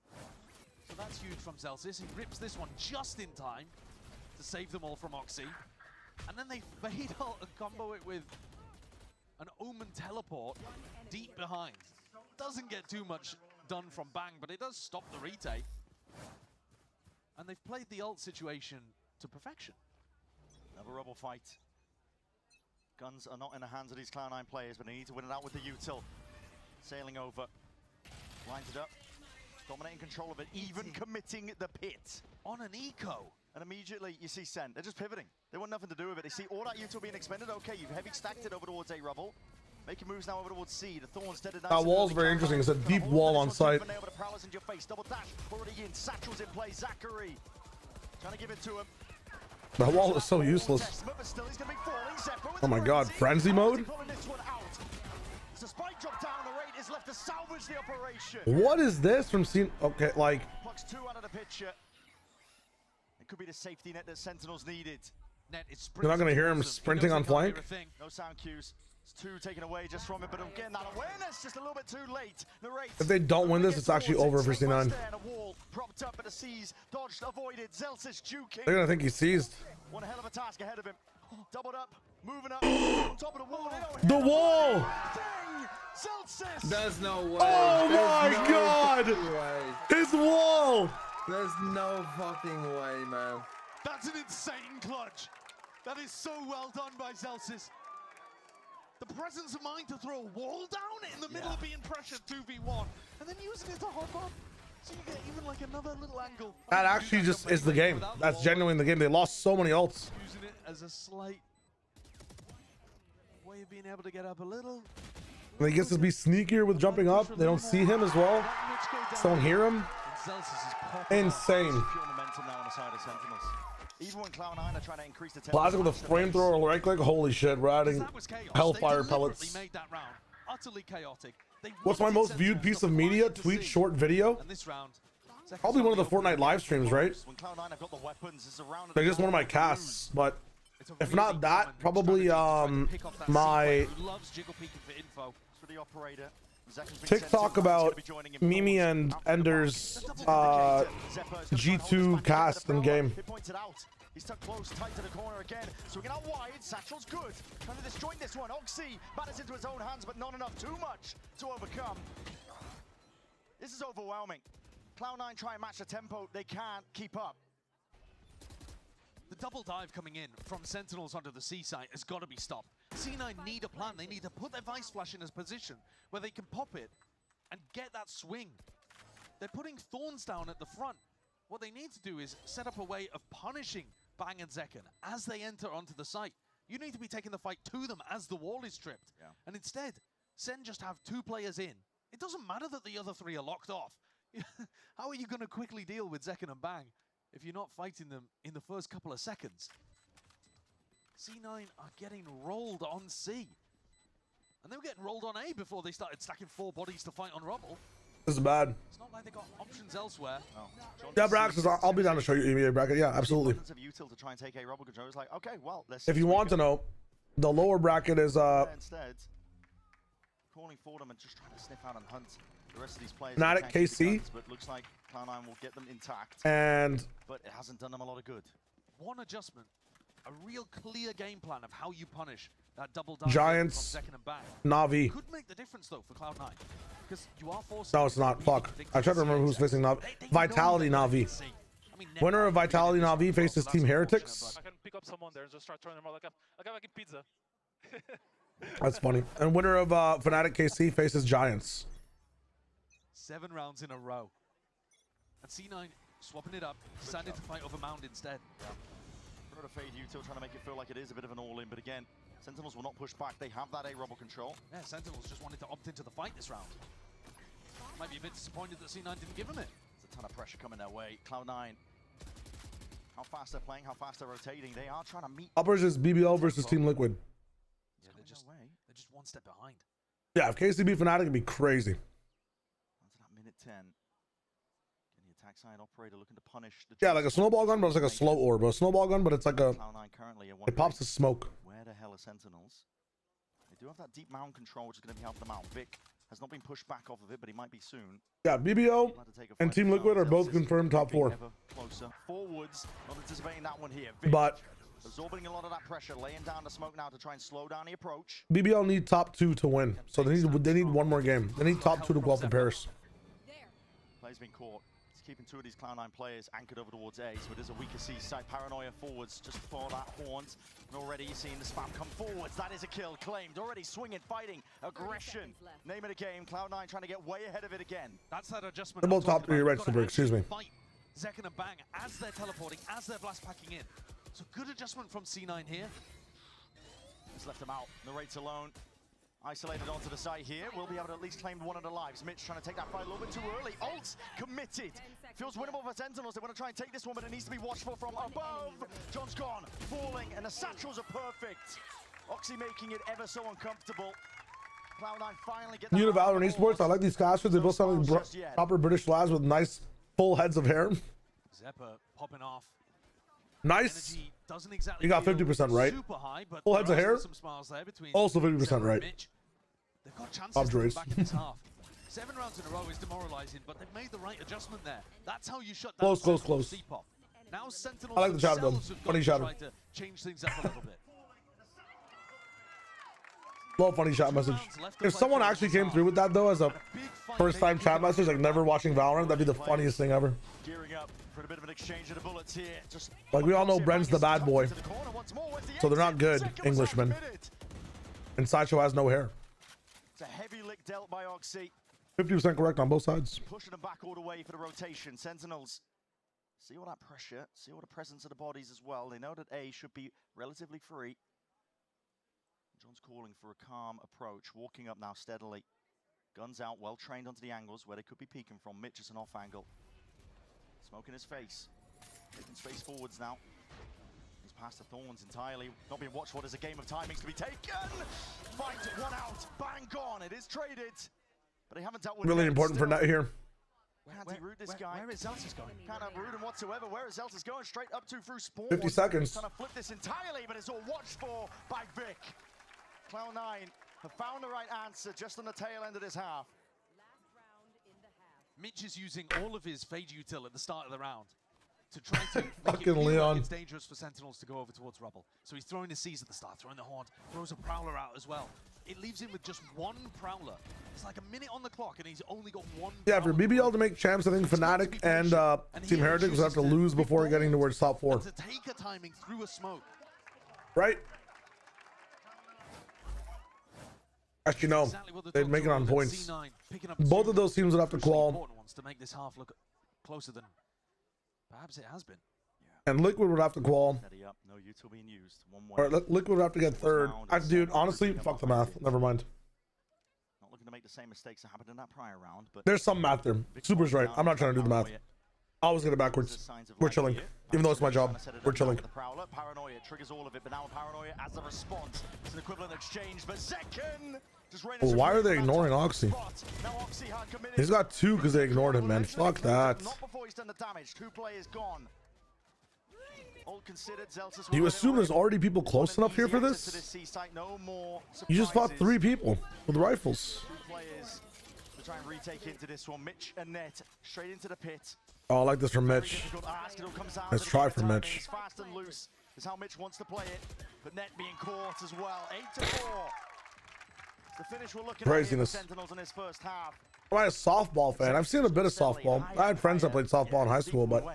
W: So that's huge from Zelsis. He rips this one just in time to save them all from Oxy. And then they fade out and combo it with an Omen teleport deep behind. Doesn't get too much done from Bang, but it does stop the retake. And they've played the ult situation to perfection.
V: Another Rubble fight. Guns are not in the hands of these Cloud9 players, but they need to win it out with the util. Sailing over. Lines it up. Dominating control of it, even committing the pit.
W: On an eco.
V: And immediately you see Sen. They're just pivoting. They want nothing to do with it. They see all that util being expended. Okay, you've heavy stacked it over towards A Rubble. Making moves now over towards C. The Thorns dead and
A: that wall's very interesting. It's a deep wall on site.
V: Double dash already in. Satchel's in play. Zachary trying to give it to him.
A: That wall is so useless. Oh my god, frenzy mode? What is this from scene? Okay, like.
V: Plucks two out of the picture. It could be the safety net that Sentinels needed.
A: You're not gonna hear him sprinting on flank?
V: No sound cues. It's two taken away just from it, but again, that awareness just a little bit too late.
A: If they don't win this, it's actually over for C9.
V: Propped up at the seas, dodged, avoided. Zelsis juking.
A: They're gonna think he seized.
V: One hell of a task ahead of him. Doubled up, moving up, on top of the wall.
A: The wall!
V: Zelsis!
O: There's no way.
A: Oh my god! His wall!
O: There's no fucking way, man.
W: That's an insane clutch. That is so well done by Zelsis. The presence of mind to throw a wall down in the middle of being pressured 2v1 and then using it to hop up. So you get even like another little angle.
A: That actually just is the game. That's genuinely the game. They lost so many ults.
W: Using it as a slight way of being able to get up a little.
A: And he gets to be sneakier with jumping up. They don't see him as well. Don't hear him. Insane.
V: Pure momentum now on the side of Sentinels. Even when Cloud9 are trying to increase the
A: Classic with a flamethrower right click. Holy shit, we're adding hellfire pellets.
W: Made that round utterly chaotic.
A: What's my most viewed piece of media? Tweet, short video?
W: And this round,
A: probably one of the Fortnite live streams, right?
V: When Cloud9 have got the weapons, it's a round
A: They're just one of my casts, but if not that, probably my TikTok about Mimi and Ender's G2 cast in game.
V: He's tucked close, tight to the corner again. Swinging out wide, Satchel's good. Trying to disjoint this one. Oxy batters into his own hands, but not enough. Too much to overcome. This is overwhelming. Cloud9 try and match the tempo. They can't keep up.
W: The double dive coming in from Sentinels onto the C site has got to be stopped. C9 need a plan. They need to put their Vice Flash in a position where they can pop it and get that swing. They're putting Thorns down at the front. What they need to do is set up a way of punishing Bang and Zekken as they enter onto the site. You need to be taking the fight to them as the wall is stripped.
V: Yeah.
W: And instead, Sen just have two players in. It doesn't matter that the other three are locked off. How are you going to quickly deal with Zekken and Bang if you're not fighting them in the first couple of seconds? C9 are getting rolled on C. And they were getting rolled on A before they started stacking 4 bodies to fight on Rubble.
A: This is bad.
W: It's not like they got options elsewhere.
A: Yeah, Brax, I'll be down to show you EMEA bracket. Yeah, absolutely.
V: Of util to try and take a Rubble control. It's like, okay, well, let's
A: If you want to know, the lower bracket is
V: instead calling for them and just trying to sniff out and hunt the rest of these players.
A: Fnatic, KC,
V: guns, but looks like Cloud9 will get them intact.
A: and
V: but it hasn't done them a lot of good.
W: One adjustment, a real clear game plan of how you punish that double dive
A: Giants,
W: from second and back.
A: Na'Vi.
W: Could make the difference though for Cloud9, because you are forced.
A: No, it's not. Fuck. I tried to remember who's facing Na'Vi. Vitality Na'Vi. Winner of Vitality Na'Vi faces Team Heretics.
C: I can pick up someone there and just start throwing them out like a fucking pizza.
A: That's funny. And winner of Fnatic KC faces Giants.
W: 7 rounds in a row. And C9 swapping it up, decided to fight over Mound instead.
V: Throw to fade util, trying to make it feel like it is a bit of an all-in, but again, Sentinels will not push back. They have that A-Rubble control.
W: Yeah, Sentinels just wanted to opt into the fight this round. Might be a bit disappointed that C9 didn't give him it.
V: There's a ton of pressure coming their way. Cloud9, how fast they're playing, how fast they're rotating. They are trying to meet.
A: Uppers is BBL versus Team Liquid.
W: Yeah, they're just one step behind.
A: Yeah, if KC beat Fnatic, it'd be crazy.
V: Onto that minute 10. Can the attack side operator looking to punish the
A: Yeah, like a snowball gun, but it's like a slow orb. A snowball gun, but it's like a.
V: Cloud9 currently
A: It pops the smoke.
V: Where the hell are Sentinels? They do have that deep mound control, which is going to be helping them out. Vic has not been pushed back off of it, but he might be soon.
A: Yeah, BBL and Team Liquid are both confirmed top 4.
V: Closer forwards, not anticipating that one here. Vic
A: But
V: absorbing a lot of that pressure, laying down the smoke now to try and slow down the approach.
A: BBL need top 2 to win. So they need one more game. They need top 2 to qualify Paris.
V: Player's been caught. He's keeping 2 of these Cloud9 players anchored over towards A, so it is a weaker C side. Paranoia forwards just before that Horns. And already you're seeing the spam come forwards. That is a kill claimed. Already swinging, fighting, aggression. Name of the game. Cloud9 trying to get way ahead of it again.
W: That's that adjustment.
A: They're both top 3 right, Super. Excuse me.
W: Zekken and Bang as they're teleporting, as they're blast packing in. So good adjustment from C9 here.
V: Just left them out. Narrates alone. Isolated onto the side here. Will be able to at least claim one of the lives. Mitch trying to take that fight a little bit too early. Ult committed. Feels winnable for Sentinels. They want to try and take this one, but it needs to be watched for from above. John's gone. Falling, and the satchels are perfect. Oxy making it ever so uncomfortable. Cloud9 finally get that.
A: New to Valorant Esports. I like these casters. They both sound like proper British lads with nice full heads of hair.
W: Zeppa popping off.
A: Nice.
W: Doesn't exactly
A: You got 50% right.
W: High, but
A: full heads of hair.
W: Some smiles there between
A: also 50% right.
W: They've got chances back in this half. 7 rounds in a row is demoralizing, but they've made the right adjustment there. That's how you shut down
A: Close.
W: C-pop. Now Sentinels
A: I like the chat though. Funny shot.
W: Try to change things up a little bit.
A: Love funny chat message. If someone actually came through with that though as a first-time chat message, like never watching Valorant, that'd be the funniest thing ever.
V: Gearing up for a bit of an exchange of the bullets here. Just
A: like we all know Bren's the bad boy, so they're not good Englishmen. And Sideshow has no hair.
V: It's a heavy lick dealt by Oxy.
A: 50% correct on both sides.
V: Pushing them back all the way for the rotation. Sentinels see all that pressure, see all the presence of the bodies as well. They know that A should be relatively free. John's calling for a calm approach, walking up now steadily. Guns out, well trained onto the angles where they could be peeking from. Mitch is an off angle. Smoke in his face. Taking space forwards now. He's past the thorns entirely. Not being watched for. There's a game of timings to be taken. Fight, one out. Bang, gone. It is traded. But they haven't dealt with
A: really important for net here.
V: Can't he root this guy?
W: Where is Zeltis going?
V: Can't have root him whatsoever. Where is Zeltis going? Straight up to through spawn.
A: 50 seconds.
V: Trying to flip this entirely, but it's all watched for by Vic. Cloud9 have found the right answer just on the tail end of this half.
W: Mitch is using all of his fade util at the start of the round to try to make it
A: Fucking
W: feel
A: Leon.
W: like it's dangerous for Sentinels to go over towards Rubble. So he's throwing the C's at the start, throwing the Horn, throws a Prowler out as well. It leaves him with just 1 Prowler. It's like a minute on the clock and he's only got 1
A: Yeah, for BBL to make champs, I think Fnatic and Team Heretics will have to lose before getting towards top 4.
W: to take a timing through a smoke.
A: Right? Actually, no. They'd make it on points. Both of those teams would have to qual.
W: To make this half look closer than perhaps it has been.
A: And Liquid would have to qual.
V: No util being used.
A: Or Liquid would have to get 3rd. Dude, honestly, fuck the math. Never mind.
V: Not looking to make the same mistakes that happened in that prior round, but
A: There's some math there. Super's right. I'm not trying to do the math. I always get it backwards. We're chilling. Even though it's my job, we're chilling.
V: Paranoia triggers all of it, but now Paranoia as a response. It's an equivalent exchange, but Zekken
A: Well, why are they ignoring Oxy? He's got 2 because they ignored him, man. Fuck that.
V: Not before he's done the damage. 2 players gone. All considered,
A: You assume there's already people close enough here for this? You just fought 3 people with rifles.
V: 2 players to try and retake into this one. Mitch and Net straight into the pit.
A: Oh, I like this from Mitch. Let's try for Mitch.
V: It's fast and loose is how Mitch wants to play it, but Net being caught as well. 8-4. The finish we're looking at here for Sentinels in his first half.
A: I'm not a softball fan. I've seen a bit of softball. I had friends that played softball in high school, but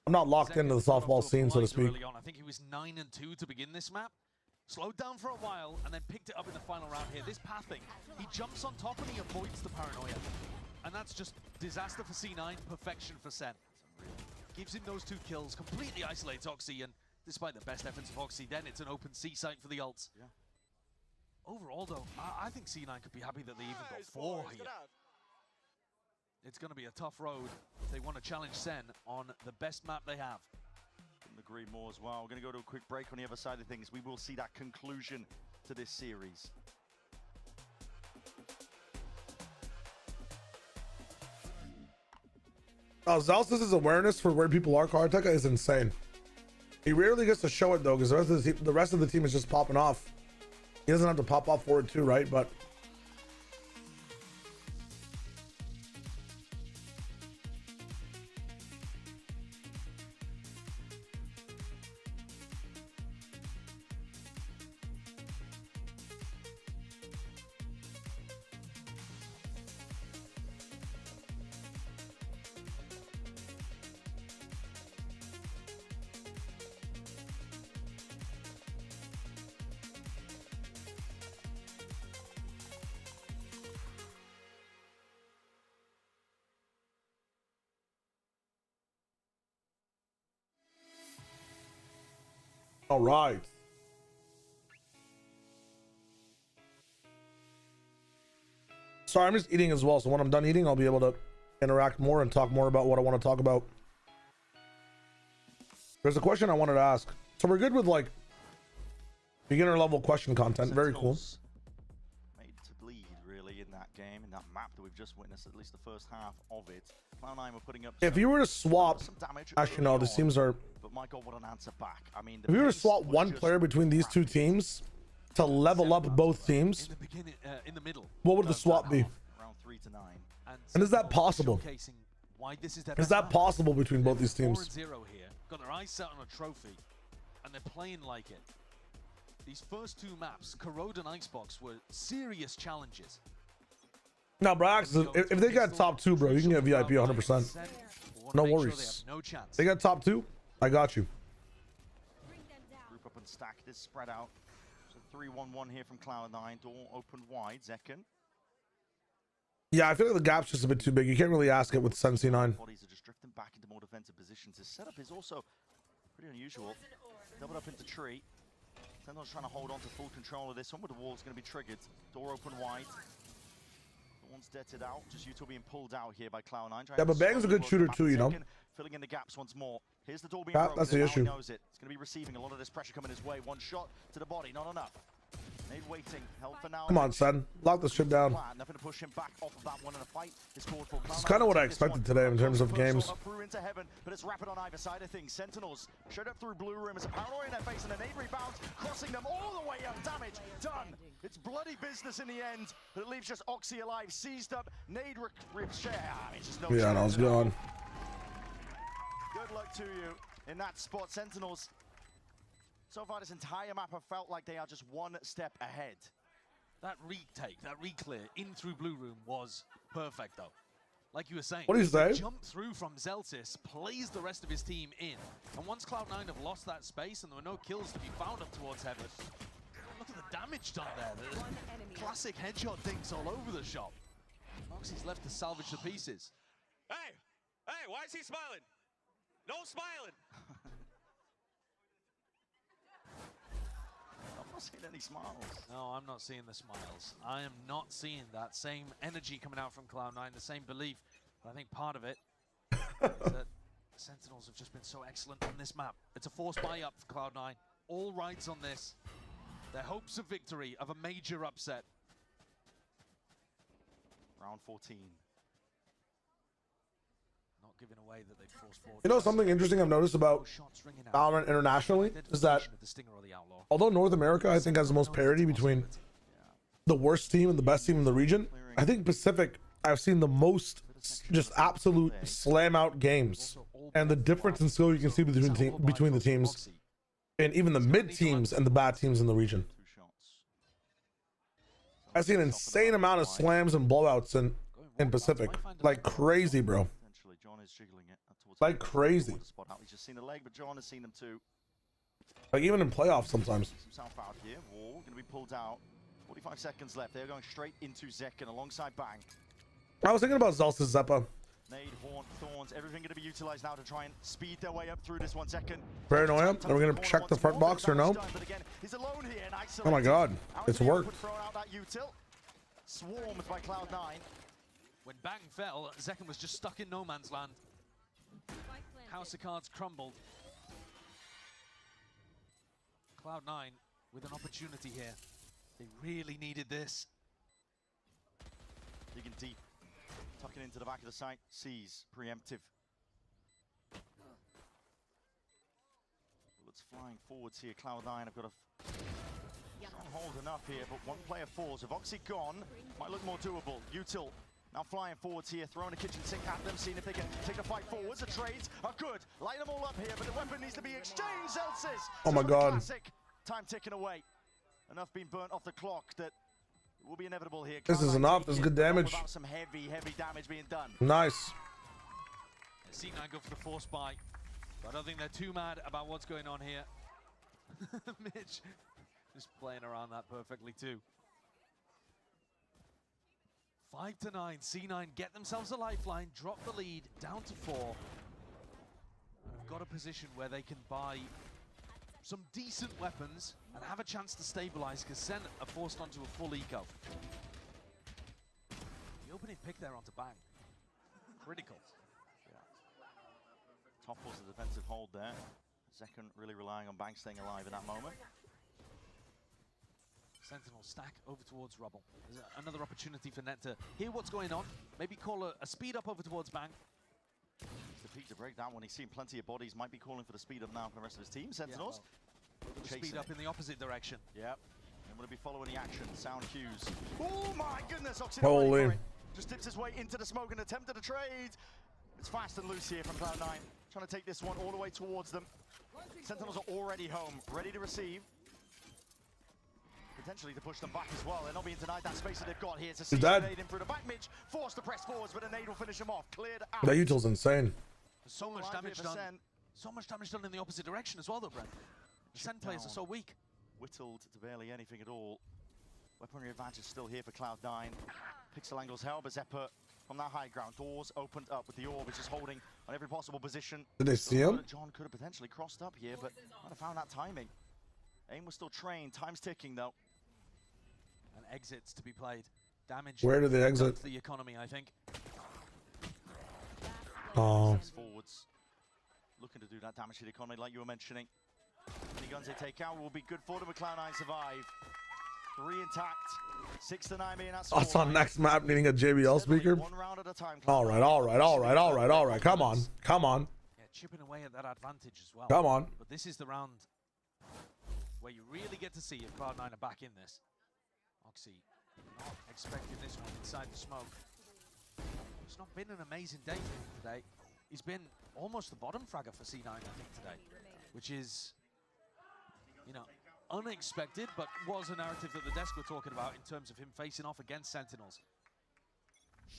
A: I'm not locked into the softball scene, so to speak.
W: I think he was 9-2 to begin this map. Slowed down for a while and then picked it up in the final round here. This pathing, he jumps on top and he avoids the paranoia. And that's just disaster for C9, perfection for Sen. Gives him those 2 kills, completely isolates Oxy, and despite the best efforts of Oxy, then it's an open C site for the ults.
V: Yeah.
W: Overall, though, I think C9 could be happy that they even got 4 here. It's going to be a tough road. They want to challenge Sen on the best map they have.
V: Couldn't agree more as well. We're going to go to a quick break on the other side of things. We will see that conclusion to this series.
A: Zalsis' awareness for where people are, Karateka, is insane. He rarely gets to show it, though, because the rest of the team is just popping off. He doesn't have to pop off for it, too, right? But all right. Sorry, I'm just eating as well. So when I'm done eating, I'll be able to interact more and talk more about what I want to talk about. There's a question I wanted to ask. So we're good with like beginner level question content. Very cool.
V: Made to bleed really in that game, in that map that we've just witnessed, at least the first half of it. Cloud9 were putting up
A: If you were to swap, actually no, the teams are.
V: But my God, what an answer back! I mean,
A: if you were to swap one player between these 2 teams to level up both teams,
W: in the beginning, in the middle,
A: what would the swap be?
V: Around 3 to 9.
A: And is that possible?
W: Why this is their
A: Is that possible between both these teams?
W: 4-0 here, got their eyes set on a trophy, and they're playing like it. These first 2 maps, Corrode and Icebox, were serious challenges.
A: No, bro, if they got top 2, bro, you can get VIP 100%. No worries.
W: No chance.
A: They got top 2, I got you.
V: Group up and stacked is spread out. So 3-1-1 here from Cloud9. Door open wide. Zekken.
A: Yeah, I feel like the gap's just a bit too big. You can't really ask it with Sensi 9.
V: Bodies are just drifting back into more defensive positions. His setup is also pretty unusual. Doubled up into tree. Sentinel's trying to hold on to full control of this one, but the wall's going to be triggered. Door open wide. One's deaded out, just Utah being pulled out here by Cloud9.
A: Yeah, but Bang's a good shooter too, you know.
V: Filling in the gaps once more. Here's the door being
A: broken. That's the issue.
V: He knows it. It's going to be receiving a lot of this pressure coming his way. One shot to the body, not enough. Nade waiting, held for now.
A: Come on, son. Lock this shit down.
V: Nothing to push him back off of that one in a fight. This is
A: kind of what I expected today in terms of games.
V: Through into heaven, but it's rapid on either side of things. Sentinels straight up through blue room. It's a paranoia in their face and a nade rebound, crossing them all the way up. Damage done. It's bloody business in the end, but it leaves just Oxy alive, seized up. Nade rips share.
A: Yeah, no, it's gone.
V: Good luck to you in that spot. Sentinels, so far this entire map have felt like they are just one step ahead.
W: That retake, that reclear in through blue room was perfect though. Like you were saying,
A: what do you say?
W: Jump through from Zeltis, plays the rest of his team in, and once Cloud9 have lost that space and there were no kills to be found up towards heaven, look at the damage done there. The classic headshot dinks all over the shop. Moxie's left to salvage the pieces.
C: Hey, why is he smiling? No smiling.
V: I'm not seeing any smiles.
W: No, I'm not seeing the smiles. I am not seeing that same energy coming out from Cloud9, the same belief. But I think part of it is that Sentinels have just been so excellent on this map. It's a forced buy-up for Cloud9. All rides on this. Their hopes of victory, of a major upset.
V: Round 14.
W: Not giving away that they've forced forward.
A: You know something interesting I've noticed about Valorant internationally is that although North America I think has the most parity between the worst team and the best team in the region, I think Pacific I've seen the most just absolute slam out games, and the difference in skill you can see between the teams, and even the mid teams and the bad teams in the region. I see an insane amount of slams and blowouts in Pacific, like crazy, bro.
V: John is jiggling it towards
A: Like crazy.
V: He's just seen the leg, but John has seen them too.
A: Like even in playoffs sometimes.
V: Some south out here. Wall going to be pulled out. 45 seconds left. They're going straight into Zekken alongside Bang.
A: I was thinking about Zelsis Zeppa.
V: Nade, Horn, Thorns, everything going to be utilized now to try and speed their way up through this 1 second.
A: Paranoia. Are we gonna check the front box or no?
V: He's alone here.
A: Oh my god, it's worked.
V: Swarmed by Cloud9.
W: When Bang fell, Zekken was just stuck in no man's land. House of Cards crumbled. Cloud9 with an opportunity here. They really needed this.
V: Digging deep, tucking into the back of the site. Sees preemptive. Bullets flying forwards here. Cloud9 have got a hold enough here, but one player falls. If Oxy gone, might look more doable. Util now flying forwards here, throwing a kitchen sink at them, seeing if they can take the fight forwards. The trades are good. Light them all up here, but the weapon needs to be exchanged. Zelsis.
A: Oh my god.
V: Classic. Time ticking away. Enough being burnt off the clock that it will be inevitable here.
A: This is enough. This is good damage.
V: Some heavy damage being done.
A: Nice.
W: C9 go for the force buy. But I don't think they're too mad about what's going on here. Mitch just playing around that perfectly too. 5-9, C9 get themselves a lifeline, drop the lead down to 4. And have got a position where they can buy some decent weapons and have a chance to stabilize, because SEN are forced onto a full eco. The opening pick there onto Bang. Critical.
V: Topples the defensive hold there. Zekken really relying on Bang staying alive in that moment.
W: Sentinel stack over towards Rubble. There's another opportunity for Net to hear what's going on. Maybe call a speed up over towards Bang.
V: It's the peak to break that one. He's seen plenty of bodies. Might be calling for the speed up now for the rest of his team. Sentinels.
W: Yeah, speed up in the opposite direction.
V: Yep. And we'll be following the action. Sound cues. Oh my goodness! Oxy
A: holy.
V: Just dips his way into the smoke and attempted a trade. It's fast and loose here from Cloud9. Trying to take this one all the way towards them. Sentinels are already home, ready to receive. Potentially to push them back as well. They're not being denied that space that they've got here. It's a nade in through the back. Mitch forced to press forwards, but a nade will finish him off. Cleared out.
A: That util's insane.
W: So much damage done. So much damage done in the opposite direction as well, though, Brent. The SEN players are so weak.
V: Whittled to barely anything at all. Weaponry advantage still here for Cloud9. Pixel angles held, but Zeppa from that high ground. Doors opened up with the orb, which is holding on every possible position.
A: Did they see him?
V: John could have potentially crossed up here, but might have found that timing. Aim was still trained. Time's ticking, though.
W: And exits to be played. Damage.
A: Where did they exit?
W: The economy, I think.
A: Oh.
V: Forwards. Looking to do that damage to the economy, like you were mentioning. Any guns they take out will be good for them, but Cloud9 survive. 3 intact. 6-9 being that score.
A: Us on next map needing a JBL speaker.
V: One round at a time.
A: All right. Come on.
W: Yeah, chipping away at that advantage as well.
A: Come on.
W: But this is the round where you really get to see if Cloud9 are back in this. Oxy not expecting this one inside the smoke. It's not been an amazing day for him today. He's been almost the bottom fragger for C9, I think, today, which is, you know, unexpected, but was a narrative that the desk were talking about in terms of him facing off against Sentinels.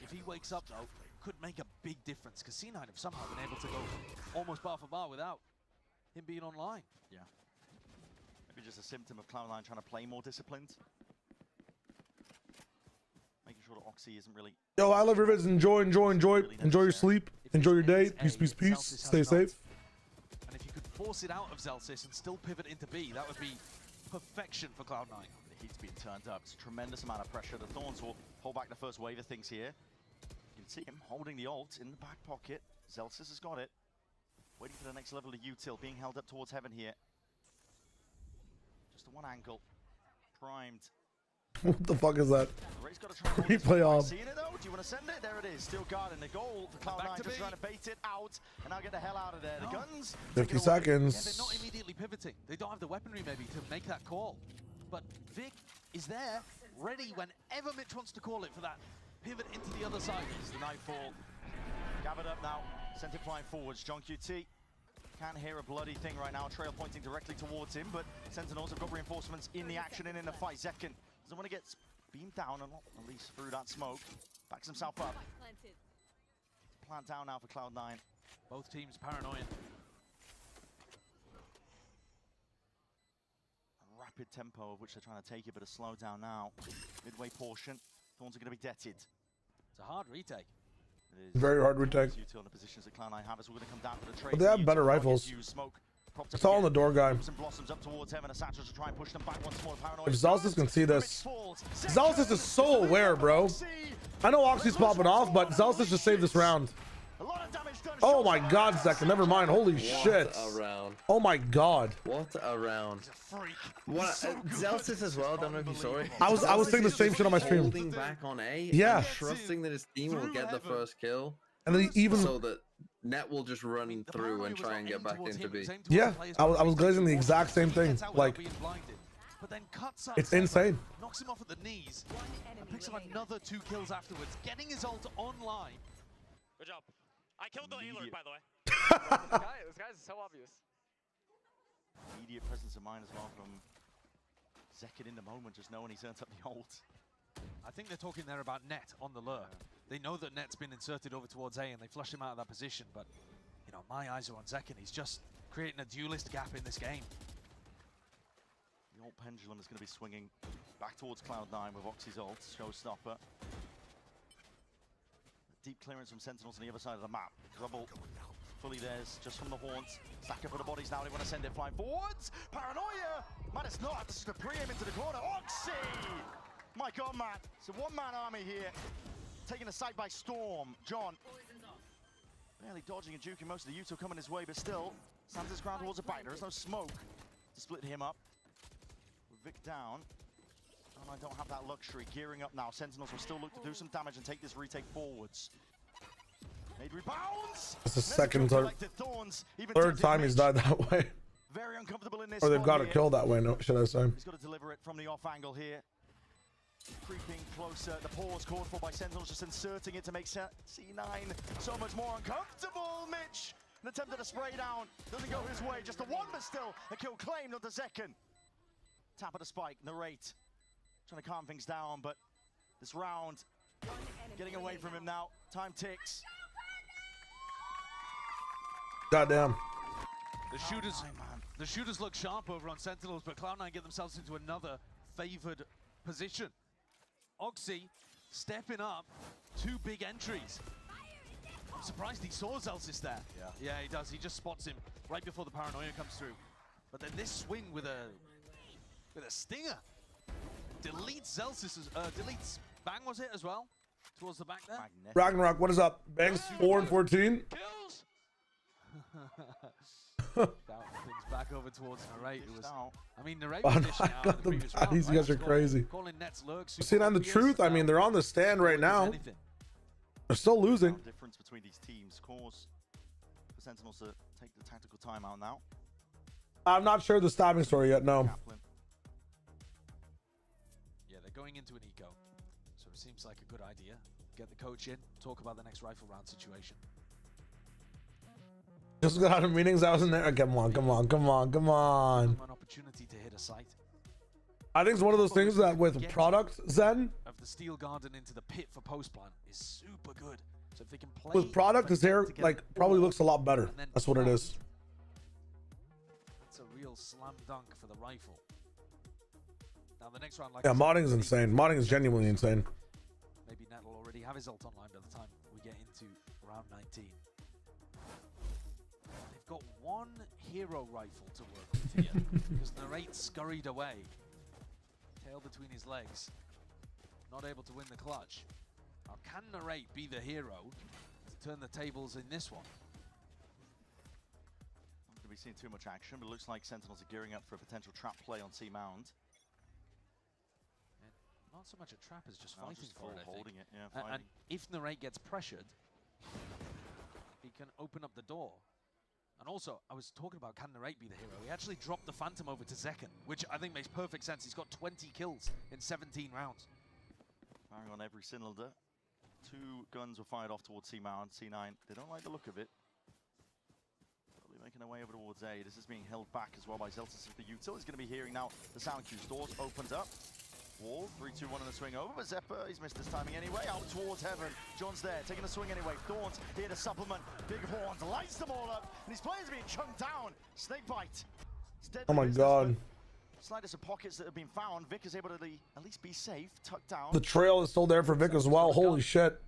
W: If he wakes up, though, could make a big difference, because C9 have somehow been able to go almost bar for bar without him being online.
V: Yeah. Maybe just a symptom of Cloud9 trying to play more disciplined. Making sure that Oxy isn't really...
A: Yo, I love your vids. Enjoy. Enjoy your sleep. Enjoy your day. Peace. Stay safe.
W: And if you could force it out of Zelsis and still pivot into B, that would be perfection for Cloud9.
V: The heat's being turned up. It's a tremendous amount of pressure. The Thorns will hold back the first wave of things here. You can see him holding the ult in the back pocket. Zelsis has got it. Waiting for the next level of util. Being held up towards heaven here. Just the one angle. Primed.
A: What the fuck is that? Replay off.
V: Seeing it though? Do you want to send it? There it is. Still guarding the goal for Cloud9, just trying to bait it out and now get the hell out of there. The guns.
A: 50
W: Yeah,
A: seconds.
W: they're not immediately pivoting. They don't have the weaponry maybe to make that call. But Vic is there, ready whenever Mitch wants to call it for that pivot into the other side.
V: It's the nightfall. Gathered up now. Sent it flying forwards. John QT can't hear a bloody thing right now. Trail pointing directly towards him, but Sentinels have got reinforcements in the action and in the fight. Zekken doesn't want to get beamed down, and at least through that smoke. Backs himself up. Plant down now for Cloud9.
W: Both teams paranoid.
V: A rapid tempo of which they're trying to take it, but a slow down now. Midway portion. Thorns are going to be deaded.
W: It's a hard retake.
A: Very hard retake.
V: On the positions that Cloud9 have, as we're going to come down to the trade.
A: But they have better rifles. It's all on the door guy.
V: Blossoms up towards him, and Asatra to try and push them back once more.
A: If Zalsis can see this. Zalsis is so aware, bro. I know Oxy's popping off, but Zalsis just saved this round. Oh my god, Zekken. Never mind. Holy shit.
D: What a round.
A: Oh my god.
D: What a round. What Zalsis as well, don't know if you saw it.
A: I was saying the same shit on my stream.
D: Holding back on A.
A: Yeah.
D: And trusting that his team will get the first kill.
A: And then even
D: so that Net will just run through and try and get back into B.
A: Yeah, I was glazing the exact same thing. Like,
W: But then cuts up
A: it's insane.
W: Knocks him off at the knees and picks up another 2 kills afterwards, getting his ult online.
C: Good job. I killed the alert, by the way.
B: This guy's so obvious.
V: Immediate presence of mind as well from Zekken in the moment, just knowing he's earned up the ult.
W: I think they're talking there about Net on the lure. They know that Net's been inserted over towards A and they flushed him out of that position, but you know, my eyes are on Zekken. He's just creating a duelist gap in this game.
V: The ult pendulum is going to be swinging back towards Cloud9 with Oxy's ult, showstopper. Deep clearance from Sentinels on the other side of the map. Trouble fully theirs, just from the haunts. Stack up for the bodies now, they want to send it flying forwards. Paranoia! Man, it's not, this is the pre-aim into the corner. Oxy! My god, man. It's a one-man army here. Taking the site by storm. John. Barely dodging and juking most of the Yuto coming his way, but still stands his ground towards a bite. There's no smoke to split him up. With Vic down. And I don't have that luxury. Gearing up now. Sentinels will still look to do some damage and take this retake forwards. Made rebounds.
A: It's the second or third time he's died that way.
V: Very uncomfortable in this.
A: Or they've got to kill that way, no, should I say.
V: He's got to deliver it from the off angle here. Creeping closer. The pause called for by Sentinels, just inserting it to make C9 so much more uncomfortable. Mitch, an attempt at a spray down. Doesn't go his way. Just a one, but still a kill claimed on the second. Tap at the spike. Narrate. Trying to calm things down, but this round getting away from him now. Time ticks.
A: Goddamn.
W: The shooters look sharp over on Sentinels, but Cloud9 get themselves into another favored position. Oxy stepping up, 2 big entries. I'm surprised he saw Zalsis there. Yeah, he does. He just spots him right before the paranoia comes through. But then this swing with a stinger deletes deletes Bang, was it as well? Towards the back there.
A: Ragnarok, what is up? Bang's 4 and 14.
W: Kills. Things back over towards Narrate. I mean, Narrate was dishing out in the previous round,
A: These guys are crazy.
W: Calling Nets lurks.
A: See, on the truth, I mean, they're on the stand right now. They're still losing.
V: Difference between these teams cause for Sentinels to take the tactical timeout now.
A: I'm not sure the stabbing story yet, no.
W: Yeah, they're going into an eco, so it seems like a good idea. Get the coach in, talk about the next rifle round situation.
A: Just got out of meetings, I was in there. Come on.
W: An opportunity to hit a site.
A: I think it's one of those things that with product, Zen,
W: of the steel garden into the pit for post plant is super good. So if they can play
A: with product, his hair like probably looks a lot better. That's what it is.
W: It's a real slam dunk for the rifle. Now the next round, like
A: Yeah, modding is insane. Modding is genuinely insane.
W: Maybe Nat will already have his ult online by the time we get into round 19. They've got 1 hero rifle to work with here because Narrate scurried away, tail between his legs, not able to win the clutch. Now, can Narrate be the hero to turn the tables in this one?
V: Not going to be seeing too much action, but it looks like Sentinels are gearing up for a potential trap play on C Mound.
W: not so much a trap as just
V: No,
W: fighting
V: just
W: for it, I think.
V: holding it, yeah,
W: And
V: fighting.
W: if Narrate gets pressured, he can open up the door. And also, I was talking about can Narrate be the hero. He actually dropped the Phantom over to Zekken, which I think makes perfect sense. He's got 20 kills in 17 rounds.
V: Firing on every cylinder. 2 guns were fired off towards C-Mount, C9. They don't like the look of it. Slowly making their way over towards A. This is being held back as well by Zeltis. The Util is going to be hearing now the sound cues. Doors opened up. Wall, 3, 2, 1 and a swing over, but Zephyr, he's missed his timing anyway, out towards Heaven. John's there, taking a swing anyway. Thorns here to supplement. Big Horns lights them all up, and his players are being chunked down. Snakebite.
A: Oh my god.
V: Slightest of pockets that have been found. Vic is able to at least be safe, tucked down.
A: The trail is still there for Vic as well. Holy shit.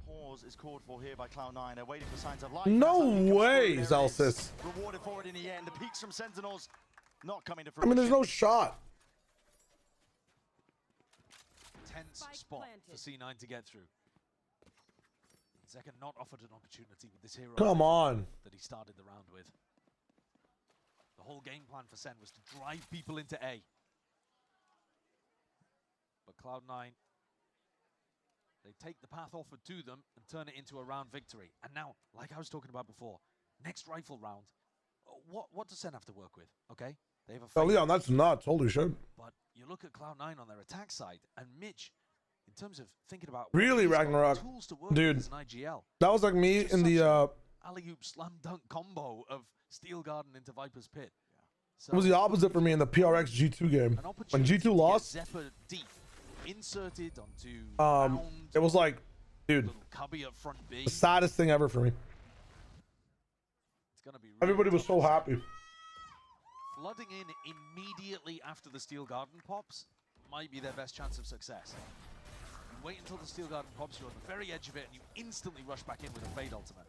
V: Pause is called for here by Cloud9. They're waiting for signs of life.
A: No way, Zelsis.
V: Rewarded for it in the end. The peaks from Sentinels not coming to
A: I
V: fruition.
A: mean, there's no shot.
W: Tense spot for C9 to get through. Zekken not offered an opportunity with this hero.
A: Come on.
W: That he started the round with. The whole game plan for SEN was to drive people into A. But Cloud9, they take the path offered to them and turn it into a round victory. And now, like I was talking about before, next rifle round, what does SEN have to work with? Okay, they have a
A: Oh, Leon, that's nuts. Holy shit.
W: but you look at Cloud9 on their attack side, and Mitch, in terms of thinking about
A: Really,
W: he's got
A: Ragnarok.
W: tools to work with
A: Dude,
W: as an IGL.
A: that was like me in the
W: Alley-oop slam dunk combo of Steel Garden into Viper's Pit.
A: it was the opposite for me in the PRX G2 game. When G2 lost,
W: Zephyr deep, inserted onto
A: it was like, dude,
W: cubby up front B.
A: the saddest thing ever for me.
W: It's gonna be
A: Everybody was so happy.
W: flooding in immediately after the Steel Garden pops might be their best chance of success. You wait until the Steel Garden pops, you're on the very edge of it, and you instantly rush back in with a Fade ultimate.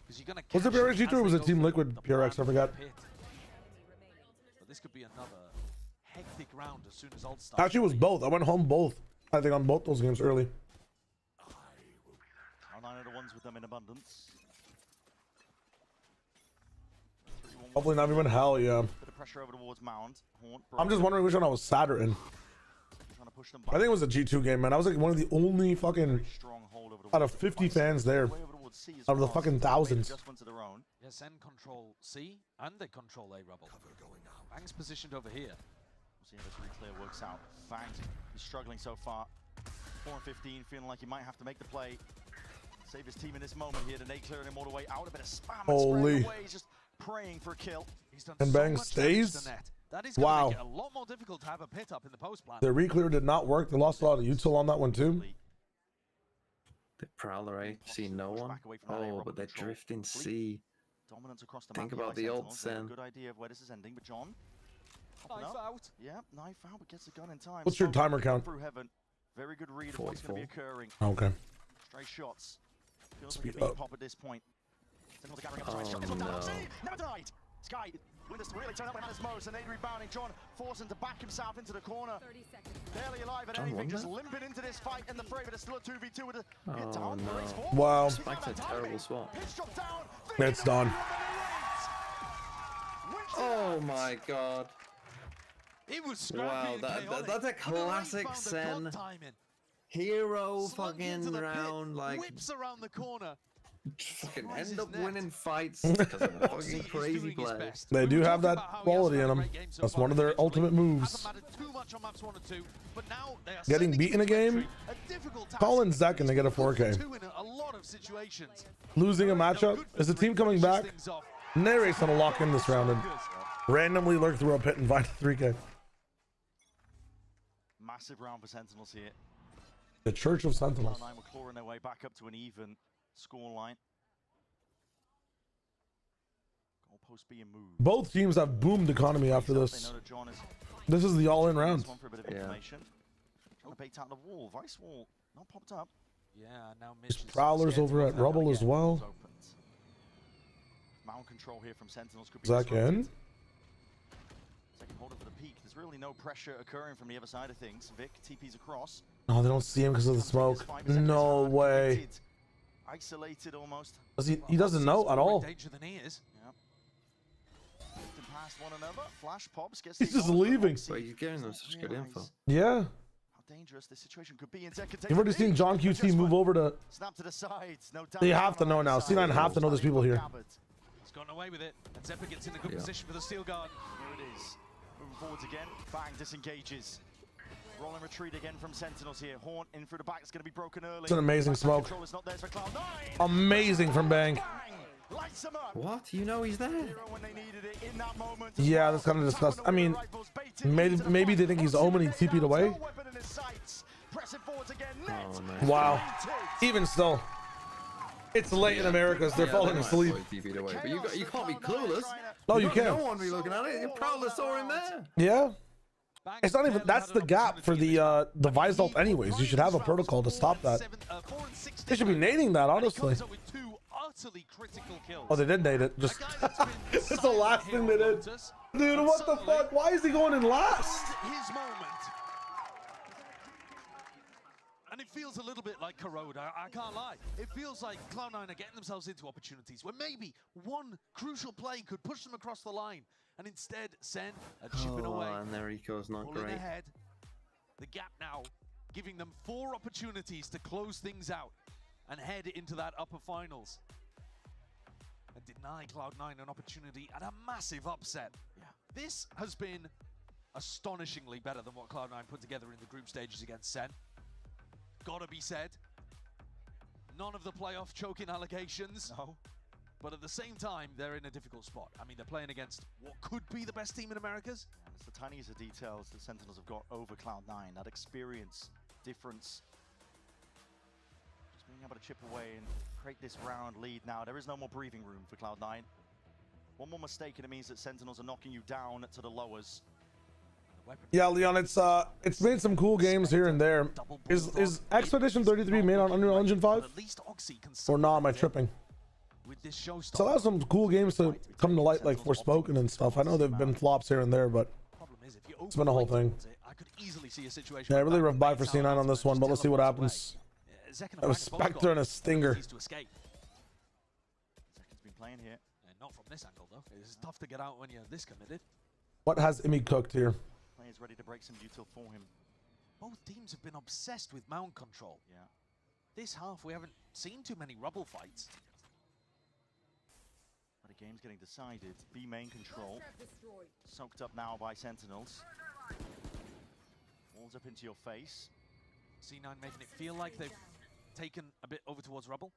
W: Because you're gonna
A: Was it
W: catch
A: PRX
W: them
A: G2 or
W: as
A: was
W: they
A: it
W: go
A: Team
W: through
A: Liquid
W: the
A: PRX? I
W: plan
A: forgot.
W: pit. But this could be another hectic round as soon as ult starts.
A: Actually, it was both. I went home both. I think on both those games early.
V: Nine of the ones with them in abundance.
A: Hopefully not even hell, yeah.
V: Bit of pressure over towards Mound. Haunt,
A: I'm just wondering which one I was sadder in.
V: trying to push them
A: I think it was a G2 game, man. I was like one of the only fucking out of 50 fans there. Out of the fucking thousands.
W: Yeah, SEN control C and they control A Rebel. Bang's positioned over here.
V: We'll see how this reclear works out. Fangs is struggling so far. 4 and 15, feeling like he might have to make the play. Save his team in this moment here. The nade clearing him all the way out. A bit of spam.
A: Holy.
V: Away. He's just praying for a kill.
W: He's done
A: And
W: so
A: Bang
W: much
A: stays?
W: damage to net. That is going to
A: Wow.
W: make it a lot more difficult to have a pit up in the post plan.
A: The re-clear did not work. They lost a lot of util on that one too.
O: The Prowler, eh? See no one? Oh, but they're drifting C.
V: Dominance across the
O: Think
V: map here
O: about
V: by
O: the ult,
V: Sentinels. They have a
O: Sen.
V: Good idea of where this is ending, but John.
W: Knife out.
V: Yeah, knife out, but gets the gun in time.
A: What's your timer count?
V: Through heaven. Very good read of what's going to be occurring.
A: Okay.
V: Stray shots. Feels
A: Speed
V: like a big
A: up.
V: pop at this point. Sentinels are gathering up
O: Oh,
V: straight shots.
O: no.
V: Never denied. Sky with us really turn up behind his Mo. So rebounding. John forcing to back himself into the corner. Barely alive at
O: John
V: anything,
O: won
V: just
O: that?
V: limping into this fight in the fray, but it's still a 2v2 with a hit
O: Oh,
V: down.
O: no.
A: Wow.
O: Spike's a terrible swap.
A: It's done.
O: Oh my god.
W: It was
O: Wow,
W: scrappy and chaotic.
O: that's a classic
W: Found the
O: Sen
W: good timing.
O: hero
W: Slunk into
O: fucking
W: the pit,
O: round, like
W: whips around the corner.
O: fucking
W: Surprises
O: end up
W: net.
O: winning fights because of a fucking
W: He's
O: crazy
W: doing his
O: play.
W: best.
A: They
W: We
A: do
W: were
A: have
W: talking
A: that
W: about how he
A: quality
W: hasn't
A: in
W: had a
A: them.
W: great game so
A: That's
W: far
A: one of their
W: individually.
A: ultimate moves.
W: Hasn't mattered too much on maps 1 and 2, but now they are
A: Getting
W: sending
A: beat in a
W: him to
A: game?
W: victory. A difficult task.
A: Colin Zek and they get a 4K.
W: 2 in a lot of situations.
A: Losing a matchup? Is the team coming back? Narrate's gonna lock in this round and randomly lurk through a pit and find a 3K.
V: Massive round for Sentinels here.
A: The Church of Sentinels.
V: Cloud9 were clawing their way back up to an even scoreline. Goalpost being moved.
A: Both teams have boomed economy after
V: They
A: this.
V: know that John is
A: This is the all-in round.
V: this one for a bit of
O: Yeah.
V: information. Trying to bait out the wall. Vice wall not popped up.
W: Yeah, now Mitch is
A: Prowlers
W: scared to
A: over
W: go
A: at
W: for that
A: Rubble
W: again.
A: as well.
V: Opened. Mount control here from Sentinels could be
A: Zach
V: disrupted.
A: in.
V: Second holder for the peak. There's really no pressure occurring from the other side of things. Vic TP's across.
A: No, they don't see him because of the smoke. No way.
V: Isolated almost.
A: Does he doesn't know at all.
W: Danger than he is.
V: Yep. Drifting past one another. Flash pops. Gets
A: He's
V: the
A: just
V: ultimate.
A: leaving.
V: Oxy
O: But you're giving them such good info.
A: Yeah.
V: How dangerous this situation could be. And Zek can take
A: You've already
V: the
A: seen
V: lead.
A: John
V: But
A: QT
V: just
A: move
V: one
A: over to.
V: snap to the sides. No
A: They
V: damage
A: have to
V: on
A: know
V: either
A: now.
V: side.
A: C9 have to know there's people here.
W: He's gotten away with it, and Zephyr gets in a good position for the steel guard.
V: Here it is. Moving forwards again. Bang, disengages. Rolling retreat again from Sentinels here. Horn in through the back. It's going to be broken early.
A: It's an amazing smoke.
V: Control is not there for Cloud9.
A: Amazing from Bang.
V: Lights them up.
O: What? You know he's there?
V: When they needed it in that moment.
A: Yeah, that's kind of disgusting. I mean, maybe they think he's Omen. He TP'd away.
O: Oh, nice.
A: Wow. Even still, it's late in America, so they're falling asleep.
O: But you can't be clueless.
A: No, you can't.
O: No one be looking at it. You probably saw him there.
A: Yeah. It's not even. That's the gap for the Vised ult anyways. You should have a protocol to stop that. They should be nading that, honestly. Oh, they did nade it. Just it's the last thing they did. Dude, what the fuck? Why is he going in last?
W: His moment. And it feels a little bit like Corrode, I can't lie. It feels like Cloud9 are getting themselves into opportunities where maybe one crucial play could push them across the line. And instead, SEN are chipping away.
O: And their eco's not
W: pulling
O: great.
W: ahead. The gap now giving them 4 opportunities to close things out and head into that upper finals. And deny Cloud9 an opportunity at a massive upset. Yeah. This has been astonishingly better than what Cloud9 put together in the group stages against SEN. Gotta be said. None of the playoff choking allegations. No. But at the same time, they're in a difficult spot. I mean, they're playing against what could be the best team in Americas.
V: Yeah, it's the tiniest of details that Sentinels have got over Cloud9. That experience, difference. Just being able to chip away and create this round lead now. There is no more breathing room for Cloud9. One more mistake and it means that Sentinels are knocking you down to the lowers.
A: Yeah, Leon, it's made some cool games here and there. Is Expedition 33 made on Unreal Engine 5? Or not? Am I tripping? So that's some cool games to come to light, like Forspoken and stuff. I know they've been flops here and there, but it's been a whole thing. Yeah, really rough buy for C9 on this one, but let's see what happens. That was Spectre and a Stinger.
V: Zekin's been playing here.
W: Not from this angle, though. It's tough to get out when you're this committed.
A: What has Imi cooked here?
V: Players ready to break some util for him.
W: Both teams have been obsessed with mount control.
V: Yeah.
W: This half, we haven't seen too many rubble fights.
V: But the game's getting decided. B main control. Soaked up now by Sentinels. Walls up into your face.
W: C9 making it feel like they've taken a bit over towards rubble,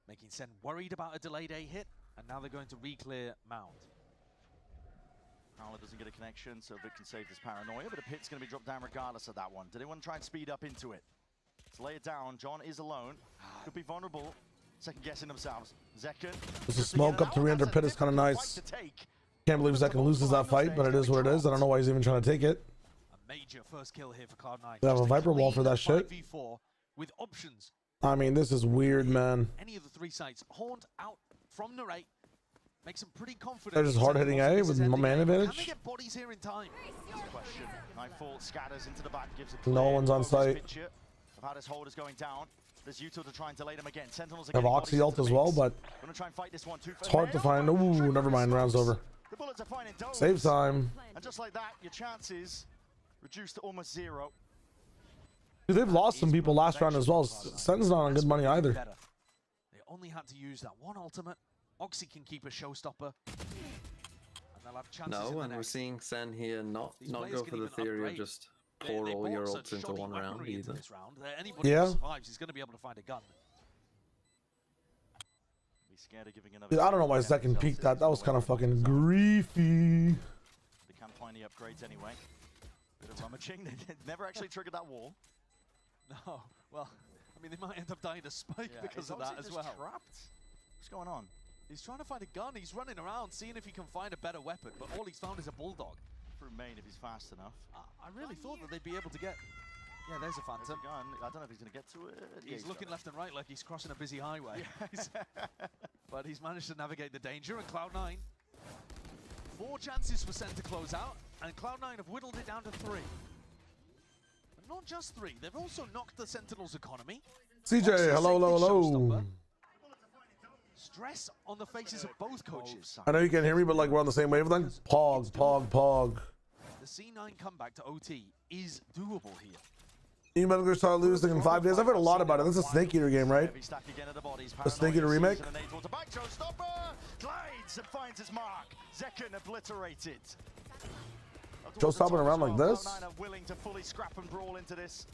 W: making Sen worried about a delayed A hit, and now they're going to re-clear mount.
V: Prowler doesn't get a connection, so Vic can save this paranoia, but a pit's going to be dropped down regardless of that one. Did anyone try and speed up into it? Let's lay it down. John is alone. Could be vulnerable. Second guessing themselves. Zekin.
A: This is smoke up to re-enter pit is kind of nice. Can't believe Zekin loses that fight, but it is what it is. I don't know why he's even trying to take it.
W: A major first kill here for Cloud9.
A: They have a Viper wall for that shit.
W: 5v4 with options.
A: I mean, this is weird, man.
W: Any of the 3 sites. Horned out from Narrate. Makes them pretty confident.
A: They're just hard hitting A with man advantage.
W: Can they get bodies here in time?
V: Question. Nightfall scatters into the back, gives
A: No one's on site.
V: Of how this hold is going down. There's util to try and delay them again. Sentinels
A: Have Oxy ult as well, but
V: gonna try and fight this one too.
A: It's hard to find. Ooh, never mind. Round's over.
V: The bullets are finding domes.
A: Save time.
V: And just like that, your chances reduced to almost 0.
A: Dude, they've lost some people last round as well. Sentinel's not on good money either.
W: They only had to use that one ultimate. Oxy can keep a showstopper. And they'll have chances.
O: No, and we're seeing Sen here not go for the theory of just pour all your ults into one round either.
W: Anybody
A: Yeah.
W: who survives is going to be able to find a gun.
V: Be scared of giving another.
A: Dude, I don't know why Zekin peeked that. That was kind of fucking griefy.
V: They can't find the upgrades anyway. Bit of rummaging. They never actually triggered that wall.
W: No, well, I mean, they might end up dying to spike because of that as well.
V: Trapped? What's going on?
W: He's trying to find a gun. He's running around, seeing if he can find a better weapon, but all he's found is a bulldog.
V: Through main if he's fast enough.
W: I really thought that they'd be able to get... Yeah, there's a Phantom.
V: There's a gun. I don't know if he's going to get to it.
W: He's looking left and right like he's crossing a busy highway. But he's managed to navigate the danger, and Cloud9. 4 chances for Sen to close out, and Cloud9 have whittled it down to 3. But not just 3, they've also knocked the Sentinel's economy.
A: CJ, hello.
W: Stress on the faces of both coaches.
A: I know you can't hear me, but like we're on the same wavelength. Pog.
W: The C9 comeback to OT is doable here.
A: You Metal Gear Solid losing in 5 days. I've heard a lot about it. This is a Snake Eater game, right? A Snake Eater remake.
V: Glides and finds his mark. Zekken obliterated.
A: Joe stopping around like this.
V: Cloud9 are willing to fully scrap and brawl into this.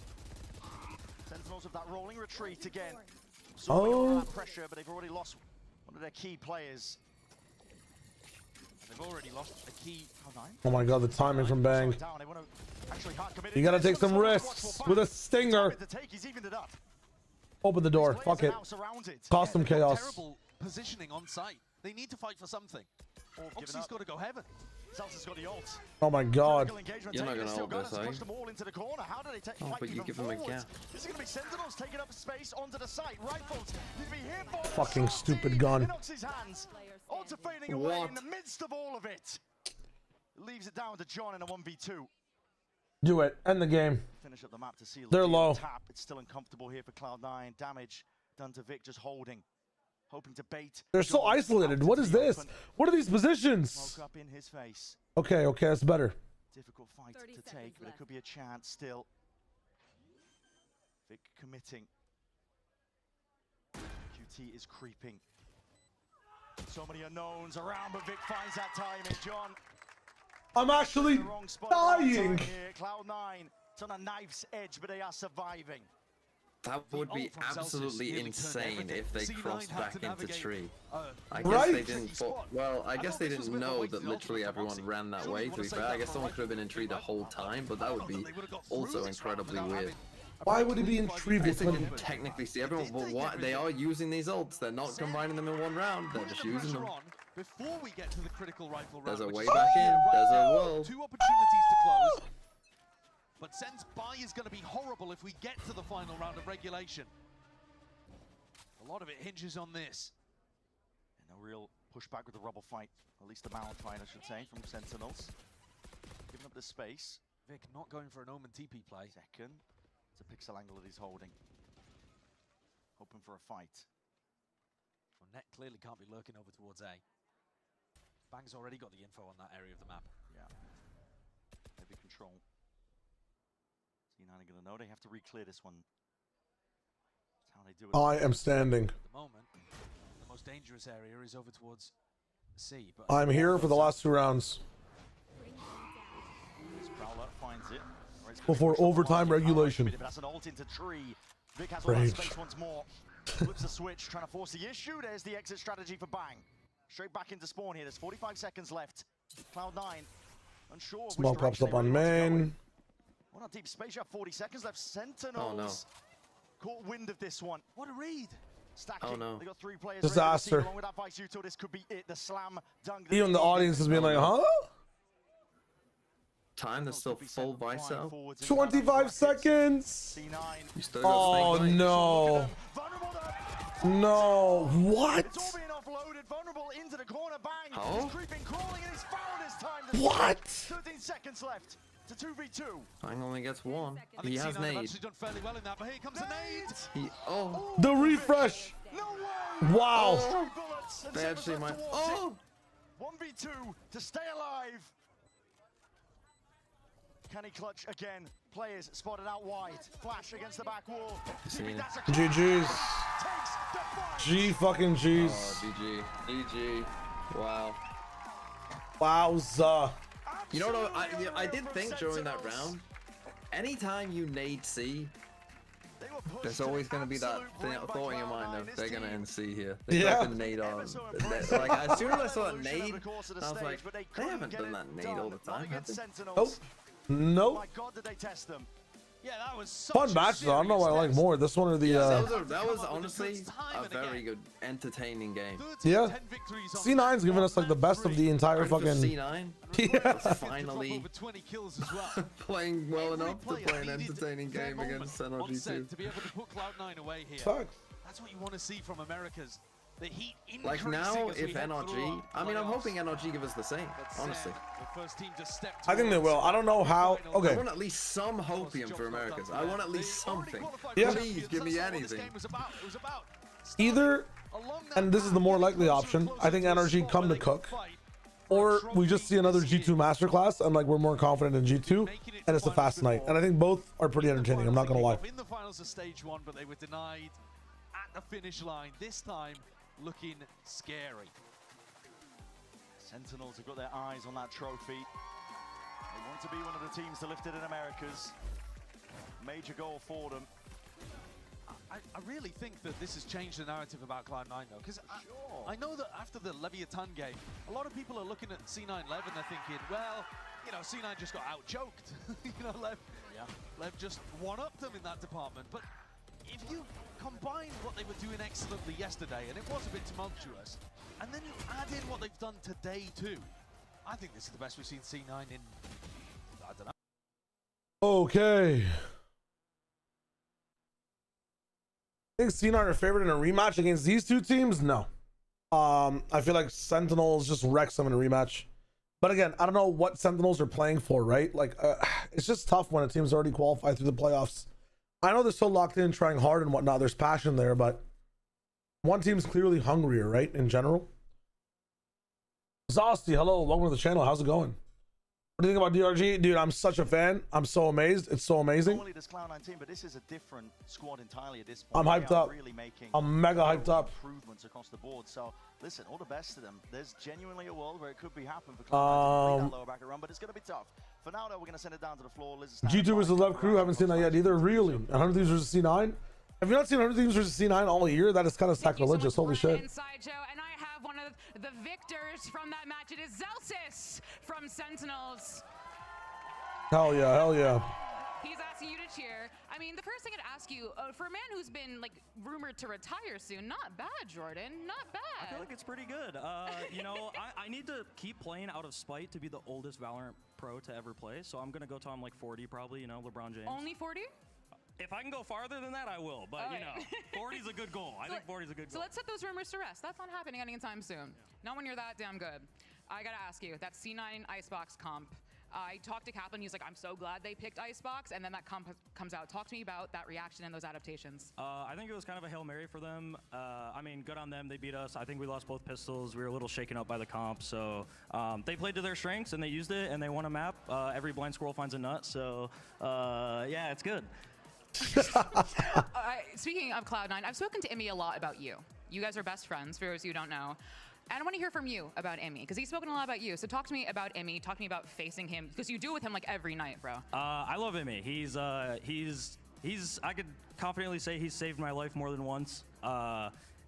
V: Sentinels of that rolling retreat again. Absorbing all that pressure, but they've already lost one of their key players.
W: They've already lost a key.
A: Oh my god, the timing from Bang. You gotta take some risks with a stinger. Open the door. Fuck it. Cost some chaos.
W: Terrible positioning on site. They need to fight for something. Oxy's got to go heaven.
A: Oh my god.
O: You're not gonna hold this, are you? Oh, but you give him a gap.
V: This is gonna be Sentinels taking up space onto the site. Rifles need to be here for
A: Fucking stupid gun.
V: Odds are fading away in the midst of all of it. Leaves it down to John in a 1v2.
A: Do it. End the game.
V: Finish up the map to seal
A: They're low.
V: Tap. It's still uncomfortable here for Cloud9. Damage done to Vic, just holding. Hoping to bait.
A: They're so isolated. What is this? What are these positions?
V: Smoke up in his face.
A: Okay, that's better.
V: Difficult fight to take, but it could be a chance still. Vic committing. QT is creeping. So many unknowns around, but Vic finds that timing. John.
A: I'm actually dying.
V: Cloud9. It's on a knife's edge, but they are surviving.
O: That would be absolutely insane if they crossed back into tree. I guess
A: Right?
O: they didn't. Well, I guess they didn't know that literally everyone ran that way. To be fair, I guess someone could have been in tree the whole time, but that would be also incredibly weird.
A: Why would he be in tree?
O: I guess they didn't technically see everyone, but what? They are using these ults. They're not combining them in one round. They're just using them.
W: Before we get to the critical rifle round.
O: There's a way back in. There's a wall.
W: 2 opportunities to close. But Sen's buy is going to be horrible if we get to the final round of regulation. A lot of it hinges on this.
V: And a real pushback with the rubble fight, at least the mount fight, I should say, from Sentinels. Giving up the space.
W: Vic not going for an Omen TP play.
V: Second. It's a pixel angle that he's holding. Hoping for a fight.
W: Well, Net clearly can't be lurking over towards A. Bang's already got the info on that area of the map.
V: Yeah. Maybe control. C9 are going to know they have to re-clear this one. That's how they do it.
A: I am standing.
W: At the moment, the most dangerous area is over towards C. But
A: I'm here for the last 2 rounds.
V: Prowler finds it.
A: Before overtime regulation.
V: That's an ult into tree. Vic has
A: all that
V: space once more. Flips the switch, trying to force the issue. There's the exit strategy for Bang. Straight back into spawn here. There's 45 seconds left. Cloud9 unsure.
A: Small pops up on main.
V: Well, not deep space. You have 40 seconds left. Sentinels caught wind of this one.
W: What a read!
V: Stacking.
O: Oh no!
V: They got 3 players.
A: Disaster.
V: Along with that Vice Util, this could be it. The slam dunk.
A: Even the audience is being like, huh?
O: Time, there's still full Vice out.
A: 25 seconds.
O: You still got
A: Oh
O: Snake
A: no! No! What?
V: Vulnerable into the corner. Bang.
O: How?
V: He's creeping, crawling, and he's found his time.
A: What?
V: 13 seconds left. It's a 2v2.
O: Bang only gets 1.
W: I think
O: He has
W: C9 have
O: nade.
W: actually done fairly well in that, but here comes a nade.
A: The refresh.
V: No way.
A: Wow.
O: They actually might. Oh!
V: 1v2 to stay alive. Can he clutch again? Players spotted out wide. Flash against the back wall.
A: GG's. G fucking G's.
O: Oh, GG. GG. Wow.
A: Wowza.
O: You know what I did think during that round? Anytime you nade C, there's always going to be that thought in your mind of they're going to end C here. They got the nade on. Like, as soon as I saw that nade, I was like, they haven't done that nade all the time, have they?
A: Nope. Nope.
V: My God, did they test them?
W: Yeah, that was
A: Fun match though. I don't know what I like more. This one or the
O: that was honestly a very good, entertaining game.
A: Yeah. C9's giving us like the best of the entire fucking
O: C9.
A: Yeah.
O: Finally playing well enough to play an entertaining game against NRG2.
W: To be able to put Cloud9 away here.
A: Facts.
W: That's what you want to see from Americas. The heat
O: like now, if NRG, I mean, I'm hoping NRG give us the same, honestly.
W: The first team to step
A: I think they will. I don't know how. Okay.
O: I want at least some hopium for Americas. I want at least something.
A: Yeah.
O: Please give me anything.
A: Either, and this is the more likely option, I think NRG come to cook. or we just see another G2 masterclass and like we're more confident in G2 and it's a fast night. And I think both are pretty entertaining. I'm not gonna lie.
W: In the finals of stage 1, but they were denied at the finish line. This time, looking scary.
V: Sentinels have got their eyes on that trophy. They want to be one of the teams to lift it in Americas. Major goal for them.
W: I really think that this has changed the narrative about Cloud9 though, because I know that after the Leviathan game, a lot of people are looking at C9 Lev and they're thinking, well, you know, C9 just got out-choked. You know, Lev just one-upped them in that department. But if you combine what they were doing excellently yesterday, and it was a bit tumultuous, and then you add in what they've done today too, I think this is the best we've seen C9 in, I don't know.
A: Okay. I think C9 are favored in a rematch against these two teams. No. I feel like Sentinels just wrecks them in a rematch. But again, I don't know what Sentinels are playing for, right? Like, it's just tough when a team's already qualified through the playoffs. I know they're so locked in, trying hard and whatnot. There's passion there, but one team's clearly hungrier, right? In general. Zosty, hello, welcome to the channel. How's it going? What do you think about DRG? Dude, I'm such a fan. I'm so amazed. It's so amazing.
V: Not only this Cloud9 team, but this is a different squad entirely at this point.
A: I'm hyped up.
V: Really making
A: I'm mega hyped up.
V: Improvements across the board. So listen, all the best to them. There's genuinely a world where it could be happening for Cloud9 to play that lower bracket run, but it's going to be tough. For now, though, we're going to send it down to the floor.
A: G2 versus Lev Crew. Haven't seen that yet either. Really? 100 Thieves versus C9? Have you not seen 100 Thieves versus C9 all year? That is kind of sacrilegious. Holy shit.
T: Inside Joe, and I have one of the victors from that match. It is Zelsis from Sentinels.
A: Hell yeah, hell yeah.
T: He's asking you to cheer. I mean, the first thing I'd ask you, for a man who's been like rumored to retire soon, not bad, Jordan, not bad.
F: I feel like it's pretty good. You know, I need to keep playing out of spite to be the oldest Valorant pro to ever play, so I'm gonna go till I'm like 40 probably, you know, LeBron James.
T: Only 40?
F: If I can go farther than that, I will, but you know, 40 is a good goal. I think 40 is a good goal.
T: So let's set those rumors to rest. That's not happening anytime soon. Not when you're that damn good. I gotta ask you, that C9 Icebox comp, I talked to Kaplan, he's like, I'm so glad they picked Icebox, and then that comp comes out. Talk to me about that reaction and those adaptations.
F: I think it was kind of a Hail Mary for them. I mean, good on them, they beat us. I think we lost both pistols. We were a little shaken up by the comp, so they played to their strengths, and they used it, and they won a map. Every blind squirrel finds a nut, so yeah, it's good.
T: Speaking of Cloud9, I've spoken to Emmy a lot about you. You guys are best friends, for those of you who don't know. And I want to hear from you about Emmy, because he's spoken a lot about you. So talk to me about Emmy. Talk to me about facing him, because you do with him like every night, bro.
F: I love Emmy. He's I could confidently say he's saved my life more than once.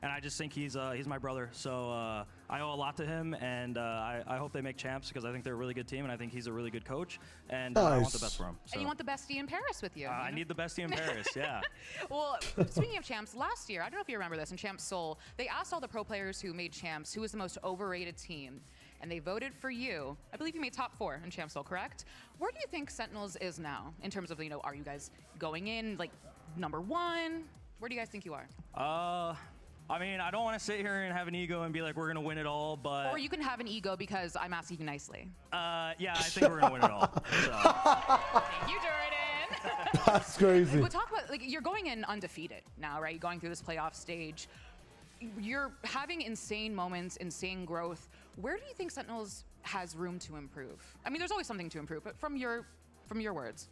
F: And I just think he's my brother. So I owe a lot to him, and I hope they make champs, because I think they're a really good team, and I think he's a really good coach, and I want the best for him. So.
T: And you want the bestie in Paris with you.
F: I need the bestie in Paris, yeah.
T: Well, speaking of champs, last year, I don't know if you remember this, in Champs Seoul, they asked all the pro players who made champs who was the most overrated team, and they voted for you. I believe you made top 4 in Champs Seoul, correct? Where do you think Sentinels is now, in terms of, you know, are you guys going in, like, #1? Where do you guys think you are?
F: I mean, I don't want to sit here and have an ego and be like, we're going to win it all, but...
T: Or you can have an ego because I'm asking you nicely.
F: Yeah, I think we're going to win it all. So.
T: Thank you, Jordan.
A: That's crazy.
T: But talk about, like, you're going in undefeated now, right? Going through this playoff stage. You're having insane moments, insane growth. Where do you think Sentinels has room to improve? I mean, there's always something to improve, but from your words.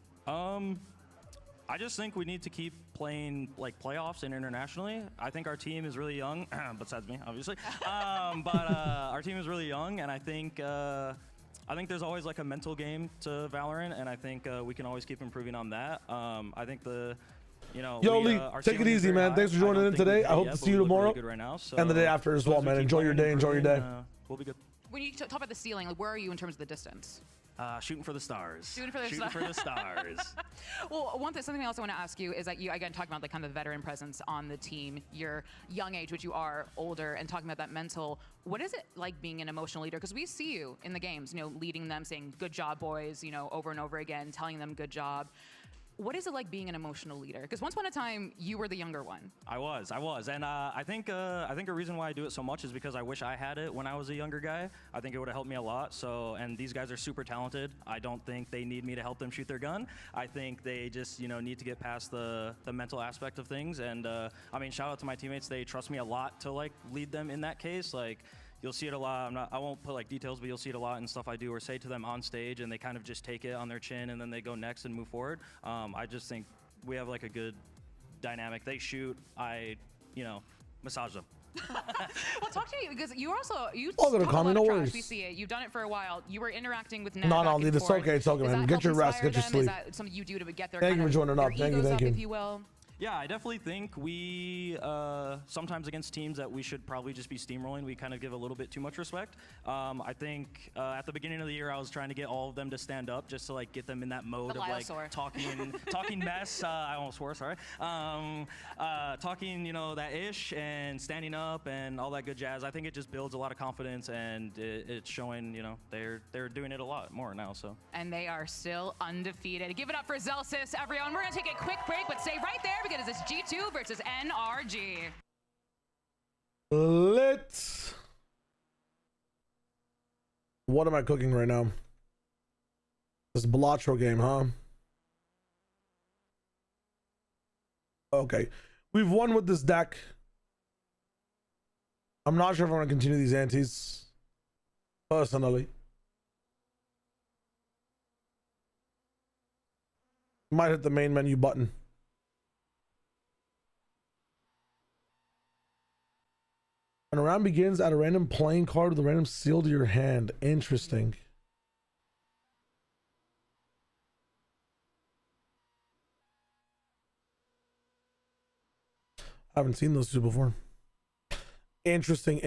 F: I just think we need to keep playing like playoffs and internationally. I think our team is really young, besides me, obviously. But our team is really young, and I think there's always like a mental game to Valorant, and I think we can always keep improving on that. I think
A: Yo, Lee, take it easy, man. Thanks for joining in today. I hope to see you tomorrow
F: really right now, so
A: and the day after as well, man. Enjoy your day. Enjoy your day.
F: We'll be good.
T: When you talk about the ceiling, like, where are you in terms of the distance?
F: Shooting for the stars.
T: Shooting for the
F: stars.
T: Well, something else I want to ask you is that you, again, talking about like kind of the veteran presence on the team, your young age, which you are older, and talking about that mental. What is it like being an emotional leader? Because we see you in the games, you know, leading them, saying "Good job, boys," you know, over and over again, telling them "Good job." What is it like being an emotional leader? Because once upon a time, you were the younger one.
F: I was, and I think a reason why I do it so much is because I wish I had it when I was a younger guy. I think it would have helped me a lot. So, and these guys are super talented. I don't think they need me to help them shoot their gun. I think they just, you know, need to get past the mental aspect of things. And I mean, shout out to my teammates. They trust me a lot to like lead them in that case. Like, You'll see it a lot. I won't put like details, but you'll see it a lot in stuff I do or say to them on stage, and they kind of just take it on their chin, and then they go next and move forward. I just think we have like a good dynamic. They shoot, I, massage them.
T: Well, talk to me because you
A: Oh, gonna
T: talk
A: call
T: a
A: me,
T: lot
A: no
T: of
A: worries.
T: trash. We see it. You've done it for a while. You were interacting with Ned.
A: No,
T: back and
A: it's
T: forth.
A: okay,
T: Does
A: man.
T: that
A: Get your
T: help
A: rest, get your
T: inspire them?
A: sleep.
T: Is that something you do to get their
A: Thank you for joining up.
T: their
A: Thank you,
T: egos
A: thank
T: up,
A: you.
T: if you will?
F: Yeah, I definitely think we, sometimes against teams that we should probably just be steamrolling, we kind of give a little bit too much respect. I think at the beginning of the year, I was trying to get all of them to stand up just to like get them in that mode of like talking mess. I almost swore, sorry. Talking, that ish and standing up and all that good jazz. I think it just builds a lot of confidence, and it's showing, they're doing it a lot more now, so.
T: And they are still undefeated. Give it up for Zelsis, everyone. We're gonna take a quick break, but stay right there because it's G2 versus NRG.
A: Lit. What am I cooking right now? This Balatro game, huh? Okay. We've won with this deck. I'm not sure if I want to continue these antes. Personally. Might hit the main menu button. When a round begins, add a random playing card with a random seal to your hand. Interesting. I haven't seen those two before. Interesting.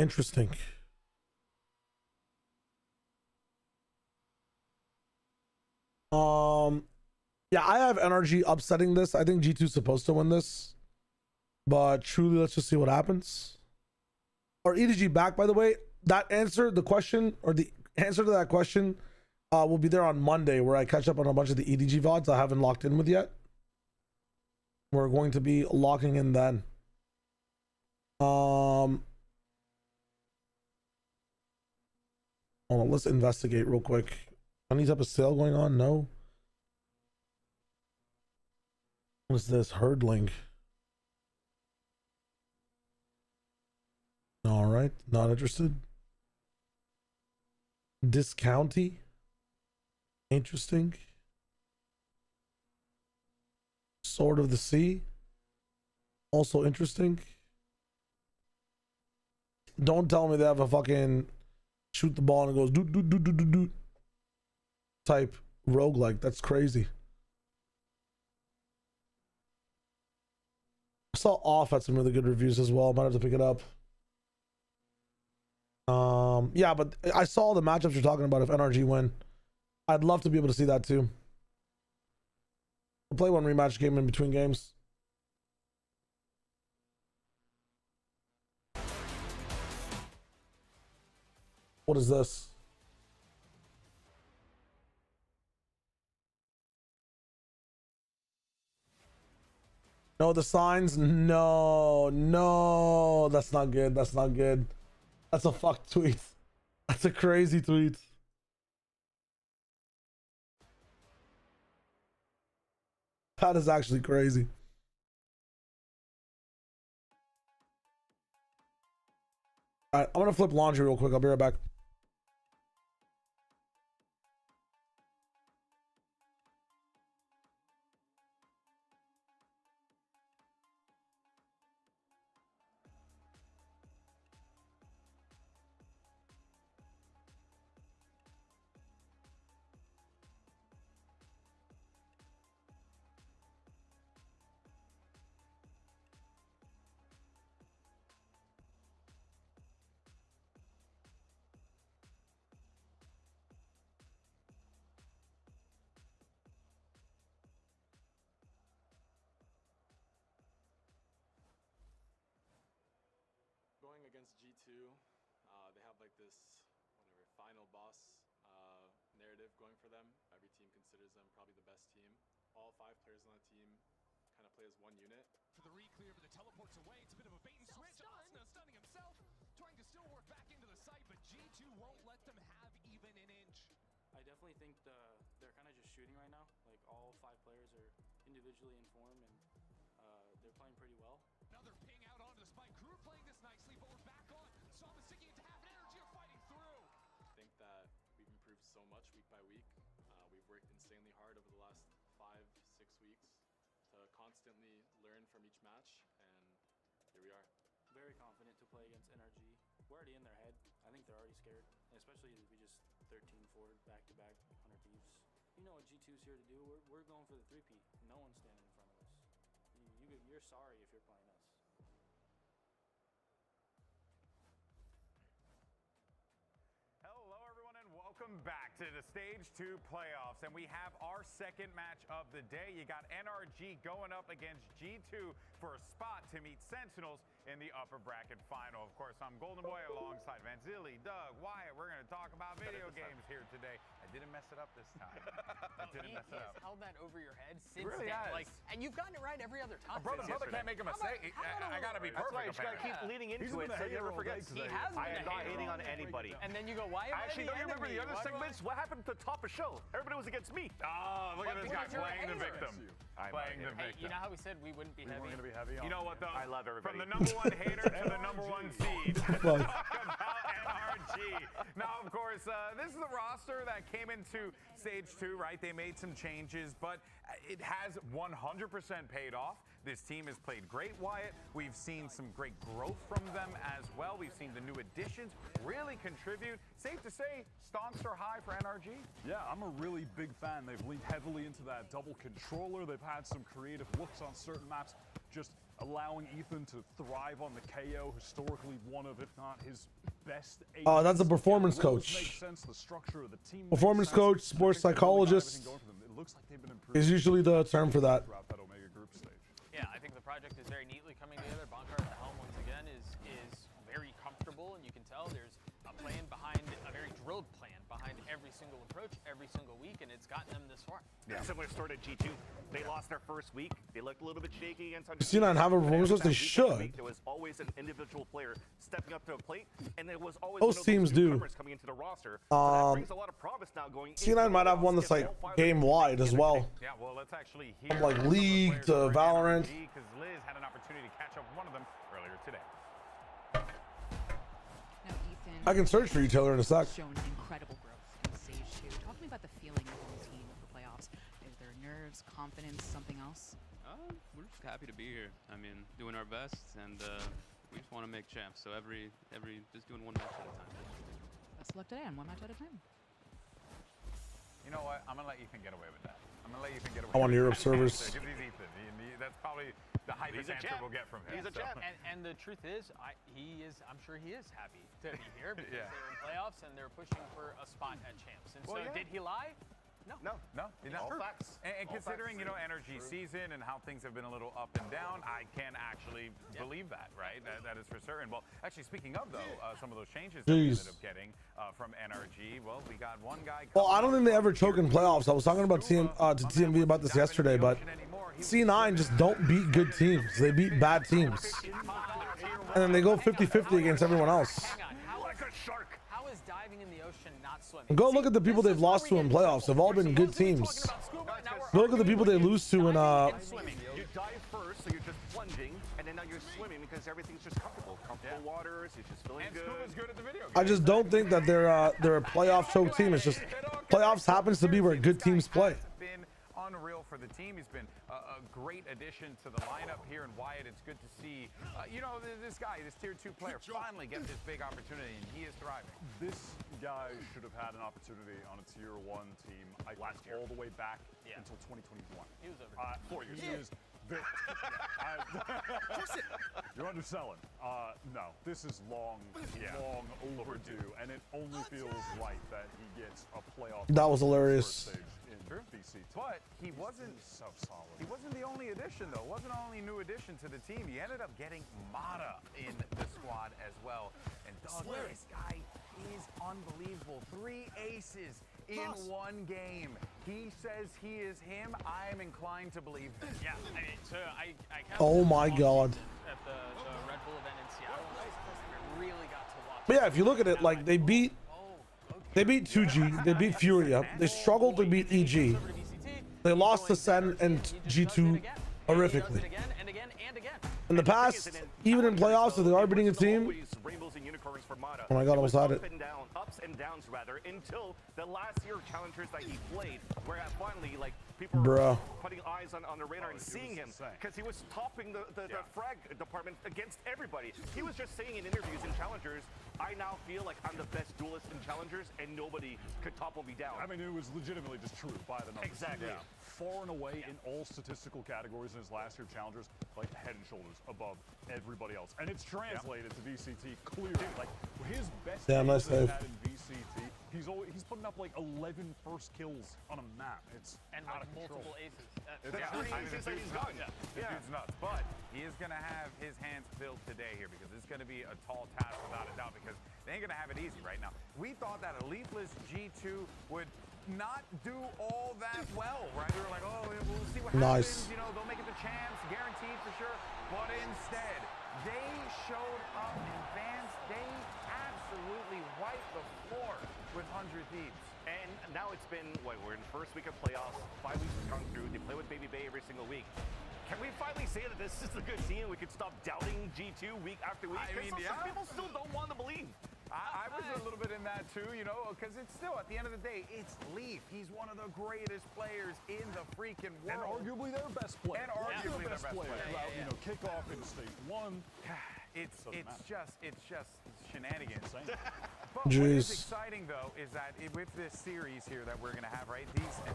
A: Yeah, I have NRG upsetting this. I think G2's supposed to win this. But truly, let's just see what happens. Are EDG back, by the way? That answer, the question, or the answer to that question will be there on Monday, where I catch up on a bunch of the EDG VODs I haven't locked in with yet. We're going to be locking in then. Hold on, let's investigate real quick. Any type of sale going on? No. What is this? Hurdling. All right, not interested. Discounty. Interesting. Sword of the Sea. Also interesting. Don't tell me they have a fucking shoot the ball and it goes doot doot doot doot doot doot type roguelike. That's crazy. I saw Off had some really good reviews as well. Might have to pick it up. Yeah, but I saw the matchups you're talking about if NRG win. I'd love to be able to see that too. We'll play one rematch game in between games. What is this? No, the signs? No, that's not good. That's not good. That's a fuck tweet. That's a crazy tweet. That is actually crazy. All right, I'm gonna flip laundry real quick. I'll be right back.
L: Going against G2, they have like this final boss narrative going for them. Every team considers them probably the best team. All 5 players on the team kind of play as one unit.
N: For the re-clear, but the teleport's away. It's a bit of a bait and switch. Asuna stunning himself, trying to still work back into the site, but G2 won't let them have even an inch.
C: I definitely think they're kind of just shooting right now. Like all 5 players are individually in form, and they're playing pretty well.
N: Another ping out onto the spike. Crew playing this nicely, but we're back on. Sombas sticking into half an energy.
L: touch week by week. We've worked insanely hard over the last 5-6 weeks to constantly learn from each match, and here we are.
C: Very confident to play against NRG. We're already in their head. I think they're already scared, and especially as we just 13-4 back-to-back 100 Thieves. You know what G2's here to do. We're going for the 3P. No one's standing in front of us. You're sorry if you're playing us.
J: Hello, everyone, and welcome back to the Stage 2 playoffs. And we have our second match of the day. You got NRG going up against G2 for a spot to meet Sentinels in the upper bracket final. Of course, I'm Golden Boy alongside Vanzilli, Doug, Wyatt. We're going to talk about video games here today. I didn't mess it up this time. I didn't mess it up.
S: Held that over your head since
J: Really
S: then.
J: has.
S: Like, and you've gotten it right every other time.
J: Brother can't make a mistake. I got to be perfect.
U: That's why you just got to keep leading into it so you never forget.
S: He has been
U: I am not hating on anybody.
S: And then you go, why am I
U: Actually, don't you remember the other segments? What happened to top of show? Everybody was against me.
J: Oh, look at this guy playing the victim. Playing the victim.
S: You know how we said we wouldn't be heavy?
J: We're going to be heavy on. You know what, though?
U: I love everybody.
J: From the number one hater to the number one seed. Talk about NRG. Now, of course, this is the roster that came into Stage 2, right? They made some changes, but it has 100% paid off. This team has played great, Wyatt. We've seen some great growth from them as well. We've seen the new additions really contribute. Safe to say, stonks are high for NRG.
H: Yeah, I'm a really big fan. They've leaned heavily into that double controller. They've had some creative looks on certain maps, just allowing Ethan to thrive on the KO, historically one of, if not his best.
A: Oh, that's a performance coach.
H: Makes sense. The structure of the team.
A: Performance coach, sports psychologist
H: It looks like they've been improving
A: is usually the term for that.
H: throughout that Omega group stage.
S: Yeah, I think the project is very neatly coming together. Bonkar at the helm once again is very comfortable, and you can tell there's a plan behind, a very drilled plan behind every single approach, every single week, and it's gotten them this far.
U: Yeah. Similar story to G2. They lost their first week. They looked a little bit shaky against
A: C9 have a performance coach? They should.
U: There was always an individual player stepping up to a plate, and there was always
A: Most teams do.
U: coming into the roster. So that brings a lot of promise now going.
A: C9 might have one that's like game wide as well.
J: Yeah, well, let's actually
A: From like League to Valorant.
J: Because Liz had an opportunity to catch up with one of them earlier today.
T: Now, Ethan,
A: I can search for you, Taylor, in a sec.
T: shown incredible growth in Stage 2. Talk to me about the feeling of the team of the playoffs. Is there nerves, confidence, something else?
M: We're just happy to be here. I mean, doing our best, and we just want to make champs. So just doing one match at a time.
T: Best of luck today on one match at a time.
J: You know what? I'm going to let Ethan get away with that. I'm going to let Ethan get away
A: I want
J: with
A: Europe
J: that.
A: servers.
J: Because he's Ethan. That's probably the hypest answer we'll get from him.
S: He's a champ. And the truth is, I'm sure he is happy to be here because they're in playoffs and they're pushing for a spot at champs. And did he lie? No.
J: All facts. And considering, you know, NRG season and how things have been a little up and down, I can actually believe that, right? That is for certain. Well, actually, speaking of, though, some of those changes that we ended up getting from NRG, well, we got one guy.
A: Well, I don't think they ever choke in playoffs. I was talking about to TMV about this yesterday, but C9 just don't beat good teams. They beat bad teams. And then they go 50-50 against everyone else.
S: Like a shark. How is diving in the ocean not swimming?
A: Go look at the people they've lost to in playoffs. They've all been good teams. Go look at the people they lose to in
U: Swimming. You dive first, so you're just plunging, and then now you're swimming because everything's just comfortable. Comfortable waters, you're just feeling good.
J: Scuba's good at the video game.
A: I just don't think that they're a playoff choke team. It's just playoffs happens to be where good teams play.
J: Been unreal for the team. He's been a great addition to the lineup here in Wyatt. It's good to see, you know, this guy, this tier 2 player, finally get this big opportunity, and he is thriving.
H: This guy should have had an opportunity on a tier 1 team last year, all the way back until 2021.
S: He was over
H: 4 years. You're underselling. No, this is long overdue, and it only feels right that he gets a playoff.
A: That was hilarious.
J: But he wasn't
H: so solid.
J: He wasn't the only addition, though. Wasn't the only new addition to the team. He ended up getting Mata in the squad as well. And dog, this guy is unbelievable. 3 aces in one game. He says he is him. I'm inclined to believe him.
S: Yeah, I mean, so I
A: Oh my God.
S: at the Red Bull event in Seattle, I really got to watch.
A: But yeah, if you look at it, like they beat 2G, they beat Furia, they struggled to beat EG, they lost to SEN and G2 horrifically. In the past, even in playoffs, if they are beating a team, oh my God, almost had it.
U: Ups and downs rather, until the last year challengers that he played, where finally, like, people
A: Bruh.
U: were putting eyes on the radar and seeing him, because he was topping the frag department against everybody. He was just saying in interviews in challengers, I now feel like I'm the best duelist in challengers, and nobody could topple me down.
H: I mean, it was legitimately just true by the numbers.
U: Exactly.
H: Far and away in all statistical categories in his last year challengers, like head and shoulders above everybody else. And it's translated to VCT clearly. Like his best
A: Damn, nice
H: games
A: save.
H: that he had in VCT, he's putting up like 11 first kills on a map. It's
S: and
H: out
S: like
H: of control.
S: multiple aces.
J: The dude's nuts, but he is going to have his hands filled today here because it's going to be a tall task without a doubt because they ain't going to have it easy right now. We thought that a leafless G2 would not do all that well, right? We were like, oh, we'll see what happens. You know, they'll make it the champs, guaranteed for sure. But instead, they showed up in advance. They absolutely wiped the floor with 100 Thieves.
U: And now it's been, what, we're in the first week of playoffs. 5 weeks have gone through. They play with Baby Bay every single week. Can we finally say that this is a good team? We could stop doubting G2 week after week?
J: I mean,
U: some people still don't want to believe.
J: I was a little bit in that too, you know, because it's still, at the end of the day, it's Leaf. He's one of the greatest players in the freaking world.
H: And arguably their best player.
J: And arguably their best player.
H: Throughout, you know, kickoff into stage 1.
J: It's just shenanigans.
A: But what is
J: exciting though is that with this series here that we're gonna have, right?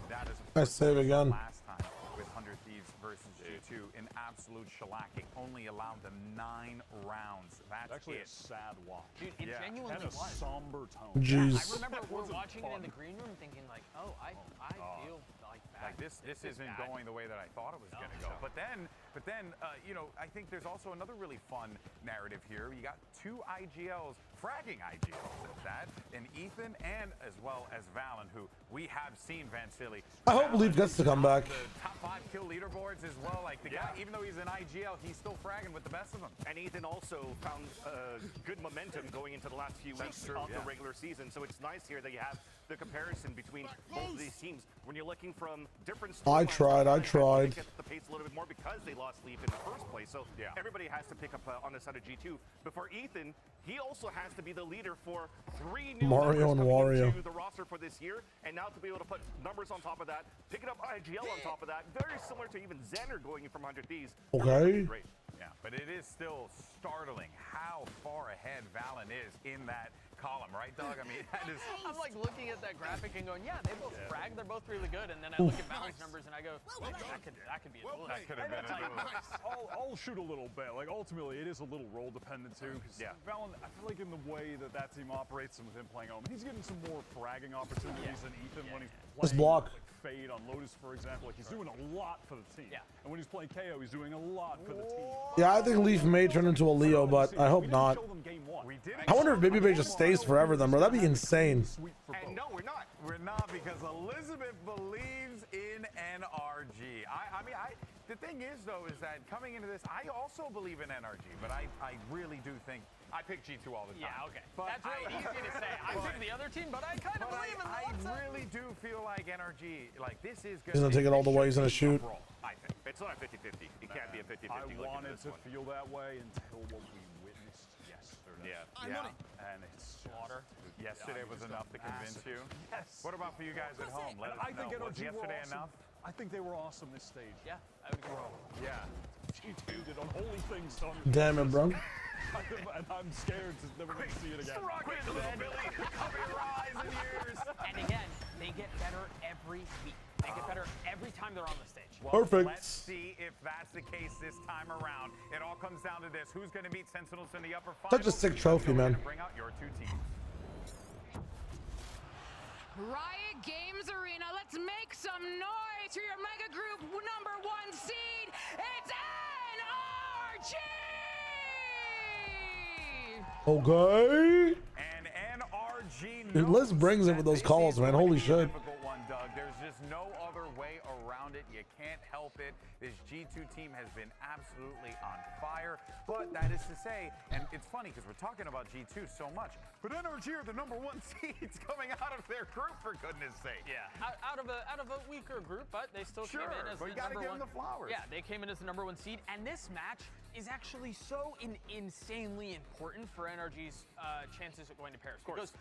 J: That is
A: nice save again.
J: last time with 100 Thieves versus G2, an absolute shellacking. Only allowed them 9 rounds. That's
H: actually a sad watch.
S: Dude, it genuinely
H: and a
S: was.
H: somber tone.
A: Jeez.
S: I remember we're watching it in the green room thinking like, oh, I feel like bad.
J: Like this isn't going the way that I thought it was going to go. But then, you know, I think there's also another really fun narrative here. You got 2 IGLs, fragging IGLs at that, and Ethan and as well as Valen, who we have seen Vansili.
A: I hope Leaf gets to come back.
J: The top 5 kill leaderboards as well. Like the guy, even though he's an IGL, he's still fragging with the best of them.
U: And Ethan also found good momentum going into the last few weeks of the regular season. So it's nice here that you have the comparison between both of these teams. When you're looking from different
A: I tried.
U: Get the pace a little bit more because they lost Leaf in the first place. So everybody has to pick up on the side of G2. But for Ethan, he also has to be the leader for 3 new
A: Mario and Wario
U: to the roster for this year. And now to be able to put numbers on top of that, picking up IGL on top of that, very similar to even Xander going from 100 Thieves.
A: Okay.
U: Great.
J: Yeah, but it is still startling how far ahead Valen is in that column, right, Doug? I mean, that is...
S: I'm like looking at that graphic and going, yeah, they both frag, they're both really good. And then I look at Valen's numbers and I go, well, that could be a duel.
J: That could have been a duel.
H: I'll shoot a little bit. Like, ultimately, it is a little role dependent, too. Because Valen, I feel like in the way that team operates and with him playing home, he's getting some more fragging opportunities than Ethan when he's playing.
A: Just block.
H: Like Fade on Lotus, for example. Like, he's doing a lot for the team. And when he's playing KO, he's doing a lot for the team.
A: Yeah, I think Leaf may turn into a Leo, but I hope not. I wonder if Baby Bay just stays forever then, bro. That'd be insane.
U: And no, we're not.
J: We're not, because Elizabeth believes in NRG. The thing is, though, is that coming into this, I also believe in NRG, but I really do think I pick G2 all the time.
S: Yeah, okay.
J: But
S: That's really easy to say. I pick the other team, but I kind of believe in the one side.
J: I really do feel like NRG, like this is
A: He's gonna take it all the way. He's gonna shoot.
U: I think it's not a 50-50. It can't be a 50-50.
H: I wanted to feel that way until what we witnessed yesterday. And it's slaughter.
J: Yesterday was enough to convince you.
H: Yes.
J: What about for you guys at home? Let us
H: I think
J: know. Was
H: NRG
J: yesterday
H: awesome.
J: enough?
H: I think they were awesome this stage.
S: Yeah, I would agree.
H: Yeah. G2 did unholy things to
A: Damn it, bro.
H: And I'm scared to never get to see it again.
S: And again, they get better every week. They get better every time they're on the stage.
J: Well,
A: Perfect.
J: Let's see if that's the case this time around. It all comes down to this: who's going to beat Sentinels in the upper final?
A: Such a sick trophy, man.
J: Bring out your 2 teams.
T: Riot Games Arena, let's make some noise for your mega group #1 seed. It's NRG!
A: Okay.
J: And NRG.
A: Dude, Liz brings it with those calls, man. Holy shit.
J: Difficult one, Doug. There's just no other way around it. You can't help it. This G2 team has been absolutely on fire. But that is to say, and it's funny because we're talking about G2 so much, but NRG are the #1 seeds coming out of their group, for goodness sake.
S: Yeah, out of a weaker group, but they still came in as
J: but
S: the
J: you gotta
S: #1.
J: give them the flowers.
S: Yeah, they came in as the #1 seed, and this match is actually so insanely important for NRG's chances of going to Paris. Because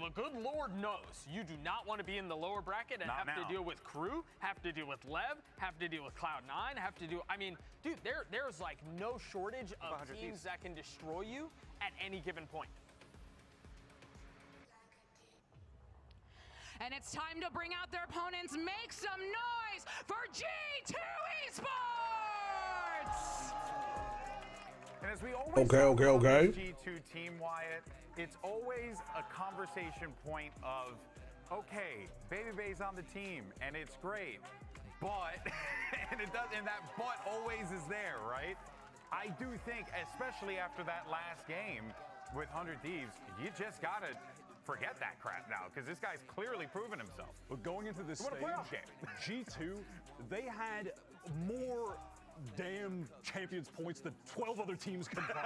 S: the good Lord knows you do not want to be in the lower bracket and have to deal with Crew, have to deal with Lev, have to deal with Cloud9, have to do, I mean, dude, there's like no shortage of teams that can destroy you at any given point.
T: And it's time to bring out their opponents. Make some noise for G2 Esports!
J: And as we always
A: okay.
J: G2 team, Wyatt, it's always a conversation point of, okay, BBL's on the team, and it's great, but, and that but always is there, right? I do think, especially after that last game with 100 Thieves, you just gotta forget that crap now, because this guy's clearly proven himself.
H: But going into this stage, G2, they had more damn champions points than 12 other teams combined.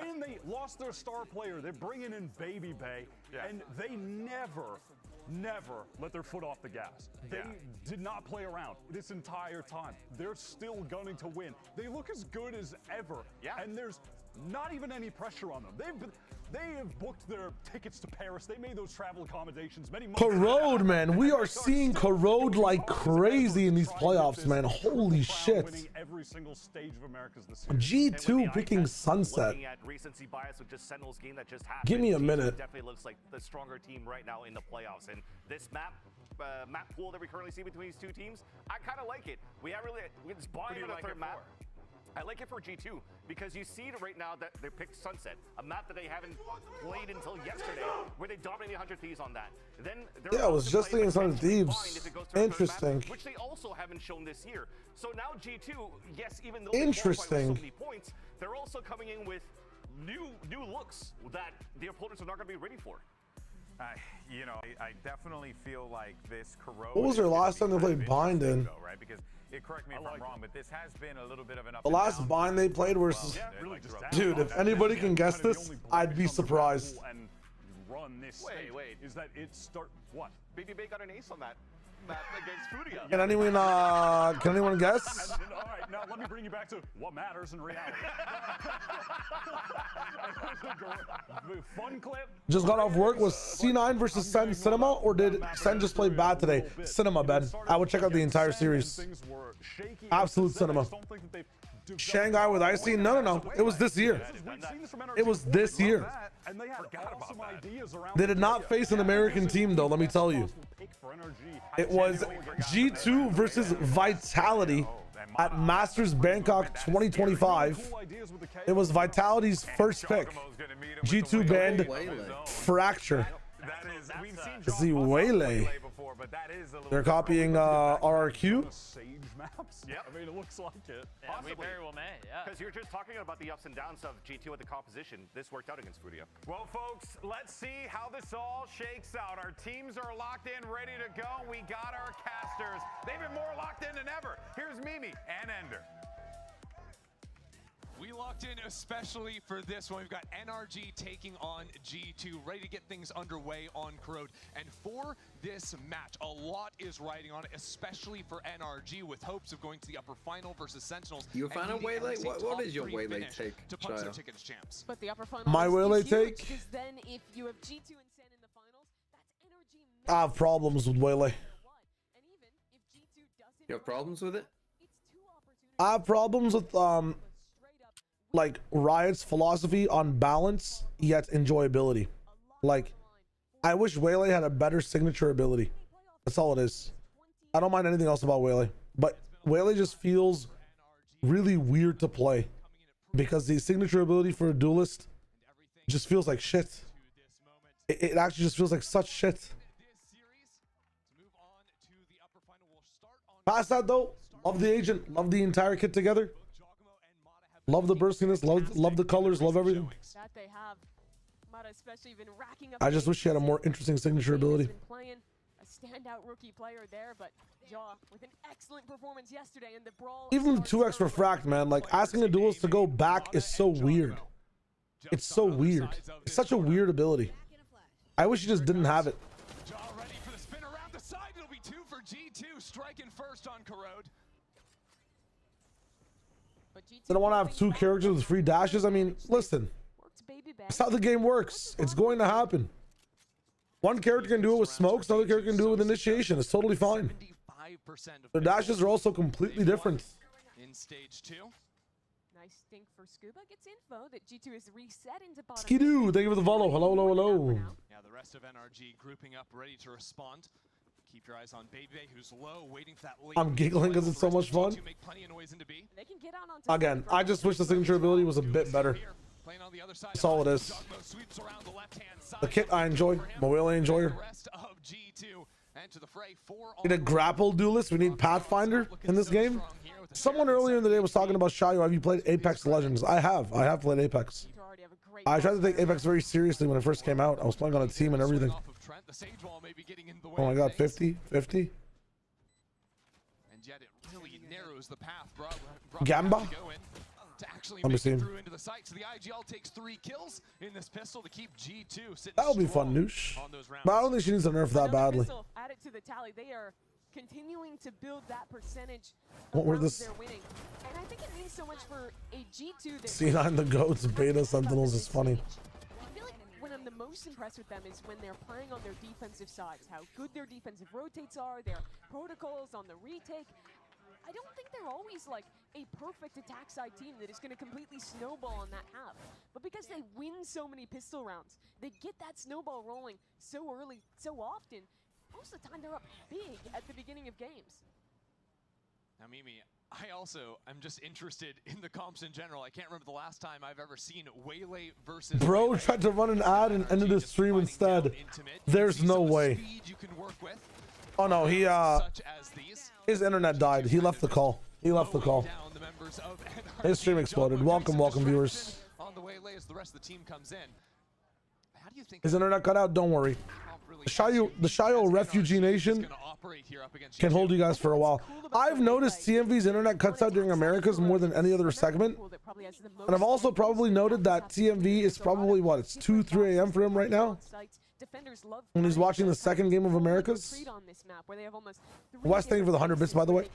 H: And they lost their star player. They're bringing in BBL, and they never let their foot off the gas. They did not play around this entire time. They're still gunning to win. They look as good as ever, and there's not even any pressure on them. They have booked their tickets to Paris. They made those travel accommodations many months
A: Corrode, man. We are seeing Corrode like crazy in these playoffs, man. Holy shit.
H: Every single stage of America's this
A: year. G2 picking Sunset.
U: Looking at recency bias with just Sentinel's game that just happened.
A: Give me a
U: G2
A: minute.
U: Definitely looks like the stronger team right now in the playoffs. And this map pool that we currently see between these two teams, I kind of like it. We just bought into the third map. I like it for G2 because you see right now that they picked Sunset, a map that they haven't played until yesterday, where they dominated 100 Thieves on that. Then
A: I was just thinking 100 Thieves. Interesting.
U: Map, which they also haven't shown this year. So now G2, yes, even though
A: interesting.
U: They so many points, they're also coming in with new looks that the opponents are not going to be ready for.
J: You know, I definitely feel like this Corrode.
A: What was their last time they played Bind in?
J: Right? Because correct me if I'm wrong, but this has been a little bit of an up.
A: The last Bind they played was, dude, if anybody can guess this, I'd be surprised.
H: And run this.
U: Wait.
H: Is that it start what?
U: BBL got an ace on that map against Furia.
A: Can anyone guess?
H: All right, now let me bring you back to what matters in reality. Fun clip.
A: Just got off work. Was C9 versus Sen Cinema, or did Sen just play bad today? Cinema, Ben. I would check out the entire series. Absolute cinema. Shanghai with Icy? No. It was this year. It was this year. They did not face an American team, though, let me tell you. It was G2 versus Vitality at Masters Bangkok 2025. It was Vitality's first pick. G2 banned Fracture. See Waylay. They're copying RRQ.
U: Yep.
H: I mean, it looks like it.
S: Yeah, we very well may,
U: Because you're just talking about the ups and downs of G2 with the composition. This worked out against Furia.
J: Well, folks, let's see how this all shakes out. Our teams are locked in, ready to go. We got our casters. They've been more locked in than ever. Here's Mimi and Ender.
N: We locked in especially for this one. We've got NRG taking on G2, ready to get things underway on Corrode. And for this match, a lot is riding on it, especially for NRG, with hopes of going to the upper final versus Sentinels.
O: You found a Waylay? What is your Waylay take,
N: to punch their ticket as champs?
P: But the upper final
A: My Waylay take?
P: Because then if you have G2 and SEN in the finals, that's NRG.
A: I have problems with Waylay.
O: You have problems with it?
A: I have problems with like Riot's philosophy on balance yet enjoyability. Like, I wish Waylay had a better signature ability. That's all it is. I don't mind anything else about Waylay, but Waylay just feels really weird to play because the signature ability for a duelist just feels like shit. It actually just feels like such shit. Past that though, love the agent, love the entire kit together. Love the burstiness, love the colors, love everything.
P: That they have. Mata especially been racking up.
A: I just wish she had a more interesting signature ability.
P: Been playing a standout rookie player there, but Jaw with an excellent performance yesterday in the brawl.
A: Even the 2x refract, man, like asking a duelist to go back is so weird. It's so weird. It's such a weird ability. I wish she just didn't have it.
N: Jaw ready for the spin around the side. It'll be 2 for G2, striking first on Corrode.
A: They don't want to have 2 characters with free dashes. I mean, listen, that's how the game works. It's going to happen. One character can do it with smokes, another character can do it with initiation. It's totally fine. The dashes are also completely different.
N: In stage 2.
P: Nice stink for Scuba. Gets info that G2 is reset into bottom.
A: Skidoo, thank you for the follow. Hello, hello, hello.
N: Yeah, the rest of NRG grouping up, ready to respond. Keep your eyes on Baby, who's low, waiting for that late.
A: I'm giggling because it's so much fun.
P: They can get on
A: Again, I just wish the signature ability was a bit better. That's all it is. The kit I enjoy. Moele enjoy. Need a grapple duelist. We need Pathfinder in this game. Someone earlier in the day was talking about Shayo. Have you played Apex Legends? I have. I have played Apex. I tried to take Apex very seriously when it first came out. I was playing on a team and everything. Oh my god, 50? 50?
N: And yet it really narrows the path.
A: Gamba? Let me see him.
N: Into the site. So the IGL takes 3 kills in this pistol to keep G2 sitting.
A: That would be fun, Noosh. But I don't think she needs to nerf that badly.
P: Add it to the tally. They are continuing to build that percentage.
A: What were this?
P: They're winning. And I think it means so much for a G2 that
A: C9 the goats, beta sentinels is funny.
P: I feel like when I'm the most impressed with them is when they're playing on their defensive sides. How good their defensive rotates are, their protocols on the retake. I don't think they're always like a perfect attack side team that is going to completely snowball on that half. But because they win so many pistol rounds, they get that snowball rolling so early, so often. Most of the time they're up big at the beginning of games.
N: Now, Mimi, I'm just interested in the comps in general. I can't remember the last time I've ever seen Waylay versus...
A: Bro tried to run an ad and ended the stream instead. There's no way. Oh no, he his internet died. He left the call. He left the call. His stream exploded. Welcome, welcome, viewers.
N: On the Waylay as the rest of the team comes in. How do you think
A: His internet cut out. Don't worry. The Shayo Refugee Nation can hold you guys for a while. I've noticed TMV's internet cuts out during Americas more than any other segment. And I've also probably noted that TMV is probably, what, it's 2, 3 a.m. for him right now? When he's watching the second game of Americas. West, thank you for the 100 bits, by the way.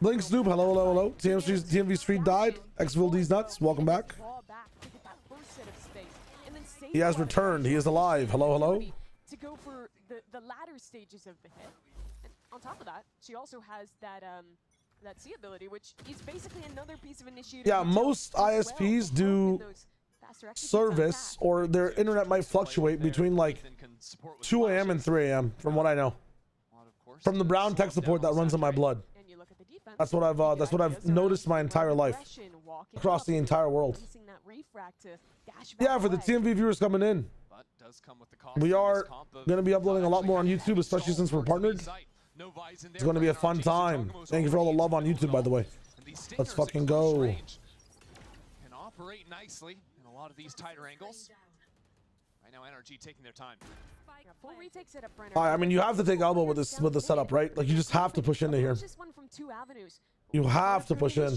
A: Blink Snoop, hello, hello, hello. TMV Street died. Xville D's nuts, welcome back. He has returned. He is alive. Hello, hello.
P: To go for the latter stages of the hit. And on top of that, she also has that that C ability, which is basically another piece of initiative.
A: Yeah, most ISPs do service, or their internet might fluctuate between like 2 a.m. and 3 a.m. from what I know. From the brown tech support that runs in my blood. That's what I've noticed my entire life across the entire world. Yeah, for the TMV viewers coming in, we are going to be uploading a lot more on YouTube, especially since we're partnered. It's going to be a fun time. Thank you for all the love on YouTube, by the way. Let's fucking go.
N: Can operate nicely in a lot of these tighter angles. Right now, NRG taking their time.
P: Full retakes it up, Brenner.
A: I mean, you have to take elbow with the setup, right? Like, you just have to push into here.
P: Just one from 2 avenues.
A: You have to push in.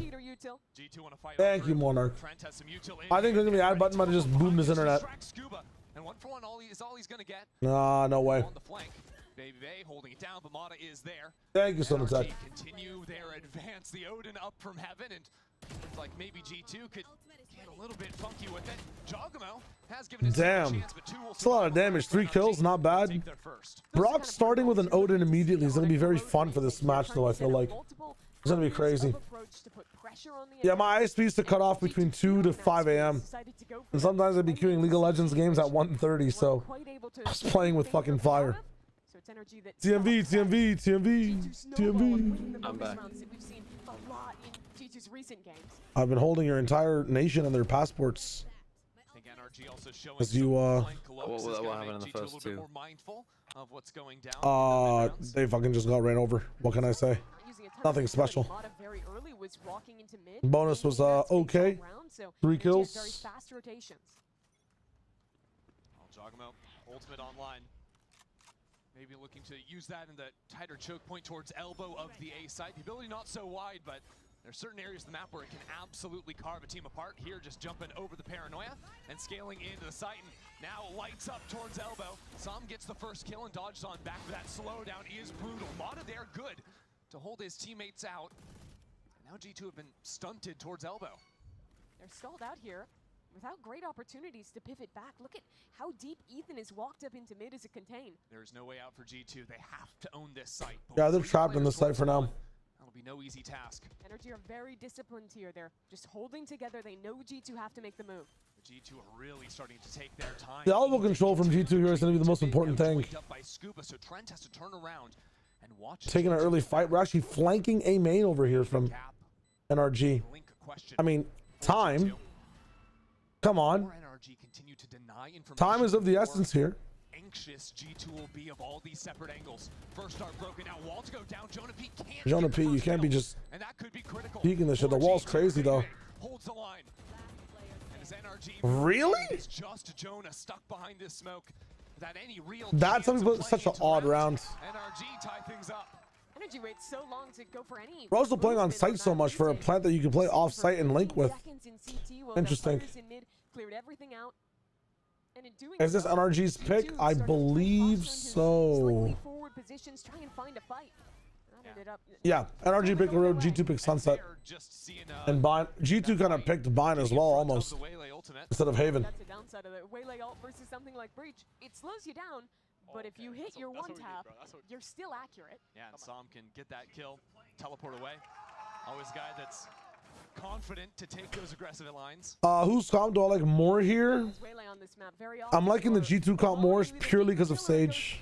A: Thank you, Monarch. I think there's gonna be an ad button, but I just boomed his internet.
N: And 1 for 1 is all he's gonna get.
A: Nah, no way.
N: On the flank. Baby Bay holding it down, but Mata is there.
A: Thank you, Sonatech.
N: Continue their advance. The Odin up from heaven, and looks like maybe G2 could get a little bit funky with it. Jogamo has given his
A: Damn. It's a lot of damage. 3 kills, not bad. Brock starting with an Odin immediately is gonna be very fun for this match, though, I feel like. It's gonna be crazy. Yeah, my ISP used to cut off between 2 to 5 a.m. And sometimes I'd be queuing League of Legends games at 1:30, so I was playing with fucking fire. TMV, TMV, TMV, TMV.
O: I'm back.
A: I've been holding your entire nation and their passports. As you,
D: what happened in the first 2?
A: They fucking just got ran over. What can I say? Nothing special. Bonus was okay. 3 kills.
N: Jogamo, ultimate online. Maybe looking to use that in the tighter choke point towards elbow of the A side. The ability not so wide, but there's certain areas of the map where it can absolutely carve a team apart. Here, just jumping over the paranoia and scaling into the site. And now lights up towards elbow. Sam gets the first kill and dodges on back. That slowdown is brutal. Mata there, good to hold his teammates out. Now G2 have been stunted towards elbow.
P: They're stalled out here. without great opportunities to pivot back. Look at how deep Ethan is walked up into mid as a contain.
N: There's no way out for G2. They have to own this site.
A: Yeah, they're trapped in this site for now.
N: That'll be no easy task.
P: NRG are very disciplined here. They're just holding together. They know G2 have to make the move.
N: G2 are really starting to take their time.
A: The elbow control from G2 here is going to be the most important thing.
N: Up by Scuba, so Trent has to turn around and watch.
A: Taking an early fight. We're actually flanking a main over here from NRG. I mean, time. Come on. Time is of the essence here.
N: Anxious G2 will be of all these separate angles. First start broken out. Wall to go down. Jonah P can't.
A: Jonah P, you can't be just peeking this shit. The wall's crazy though.
N: Holds the line.
A: Really?
N: It's just Jonah stuck behind this smoke. That any real
A: That's such an odd round.
N: NRG tie things up.
P: NRG waits so long to go for any.
A: We're also playing on site so much for a plant that you can play off site and link with. Interesting.
P: Cleared everything out. And in doing
A: Is this NRG's pick? I believe so.
P: Forward positions, try and find a fight.
A: Yeah, NRG picked the road, G2 picked Sunset. And Bind, G2 kind of picked Bind as well, almost. Instead of Haven.
P: That's the downside of the Waylay ult versus something like Breach. It slows you down, but if you hit your one tap, you're still accurate.
N: Yeah, and Sam can get that kill, teleport away. Always a guy that's confident to take those aggressive lines.
A: Whose comp do I like more here? I'm liking the G2 comp more purely because of Sage.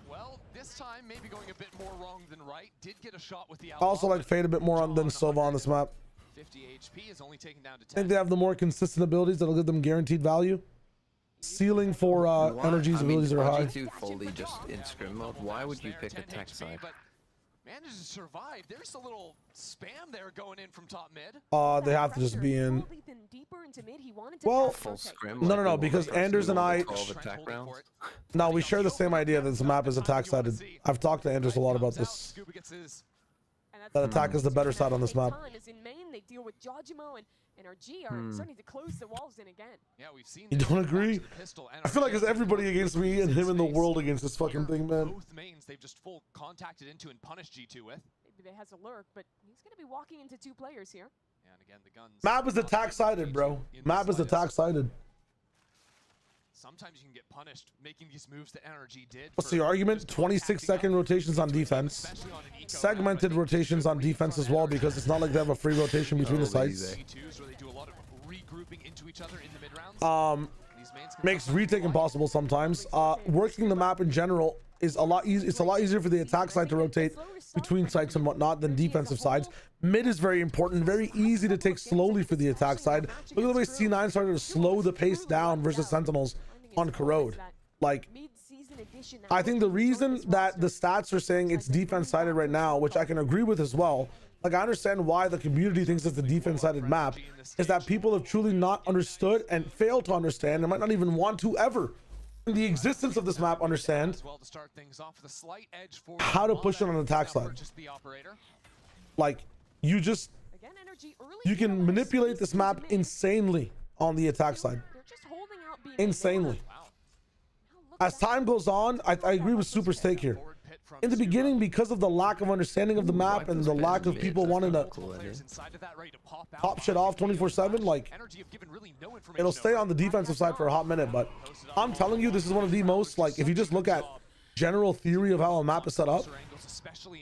N: Well, this time maybe going a bit more wrong than right. Did get a shot with the
A: I also like Fade a bit more than Silva on this map.
N: 50 HP is only taken down to 10.
A: I think they have the more consistent abilities that'll give them guaranteed value. Ceiling for Energy's abilities are high.
D: G2 fully just in scrim mode. Why would you pick attack side?
N: Manages to survive. There's a little spam there going in from top mid.
A: They have to just be in. Well, no, because Anders and I. No, we share the same idea that this map is attack sided. I've talked to Anders a lot about this. That attack is the better side on this map.
P: They deal with Jojimo and NRG are starting to close the walls in again.
N: Yeah, we've seen.
A: You don't agree? I feel like it's everybody against me and him in the world against this fucking thing, man.
N: Both mains they've just full contacted into and punished G2 with.
P: Maybe they has a lurk, but he's gonna be walking into two players here.
N: Yeah, and again the guns.
A: Map is attack sided, bro. Map is attack sided.
N: Sometimes you can get punished making these moves that NRG did.
A: What's the argument? 26-second rotations on defense. Segmented rotations on defense as well, because it's not like they have a free rotation between the sites. Makes retake impossible sometimes. Working the map in general is a lot easier. It's a lot easier for the attack side to rotate between sites and whatnot than defensive sides. Mid is very important, very easy to take slowly for the attack side. Look at the way C9 started to slow the pace down versus Sentinels on Corrode. Like, I think the reason that the stats are saying it's defense sided right now, which I can agree with as well, like I understand why the community thinks it's a defense sided map, is that people have truly not understood and failed to understand and might not even want to ever in the existence of this map understand how to push it on the attack side. Like, you can manipulate this map insanely on the attack side. Insanely. As time goes on, I agree with Super's take here. In the beginning, because of the lack of understanding of the map and the lack of people wanting to pop shit off 24/7, like, it'll stay on the defensive side for a hot minute. But I'm telling you, this is one of the most, like, if you just look at general theory of how a map is set up,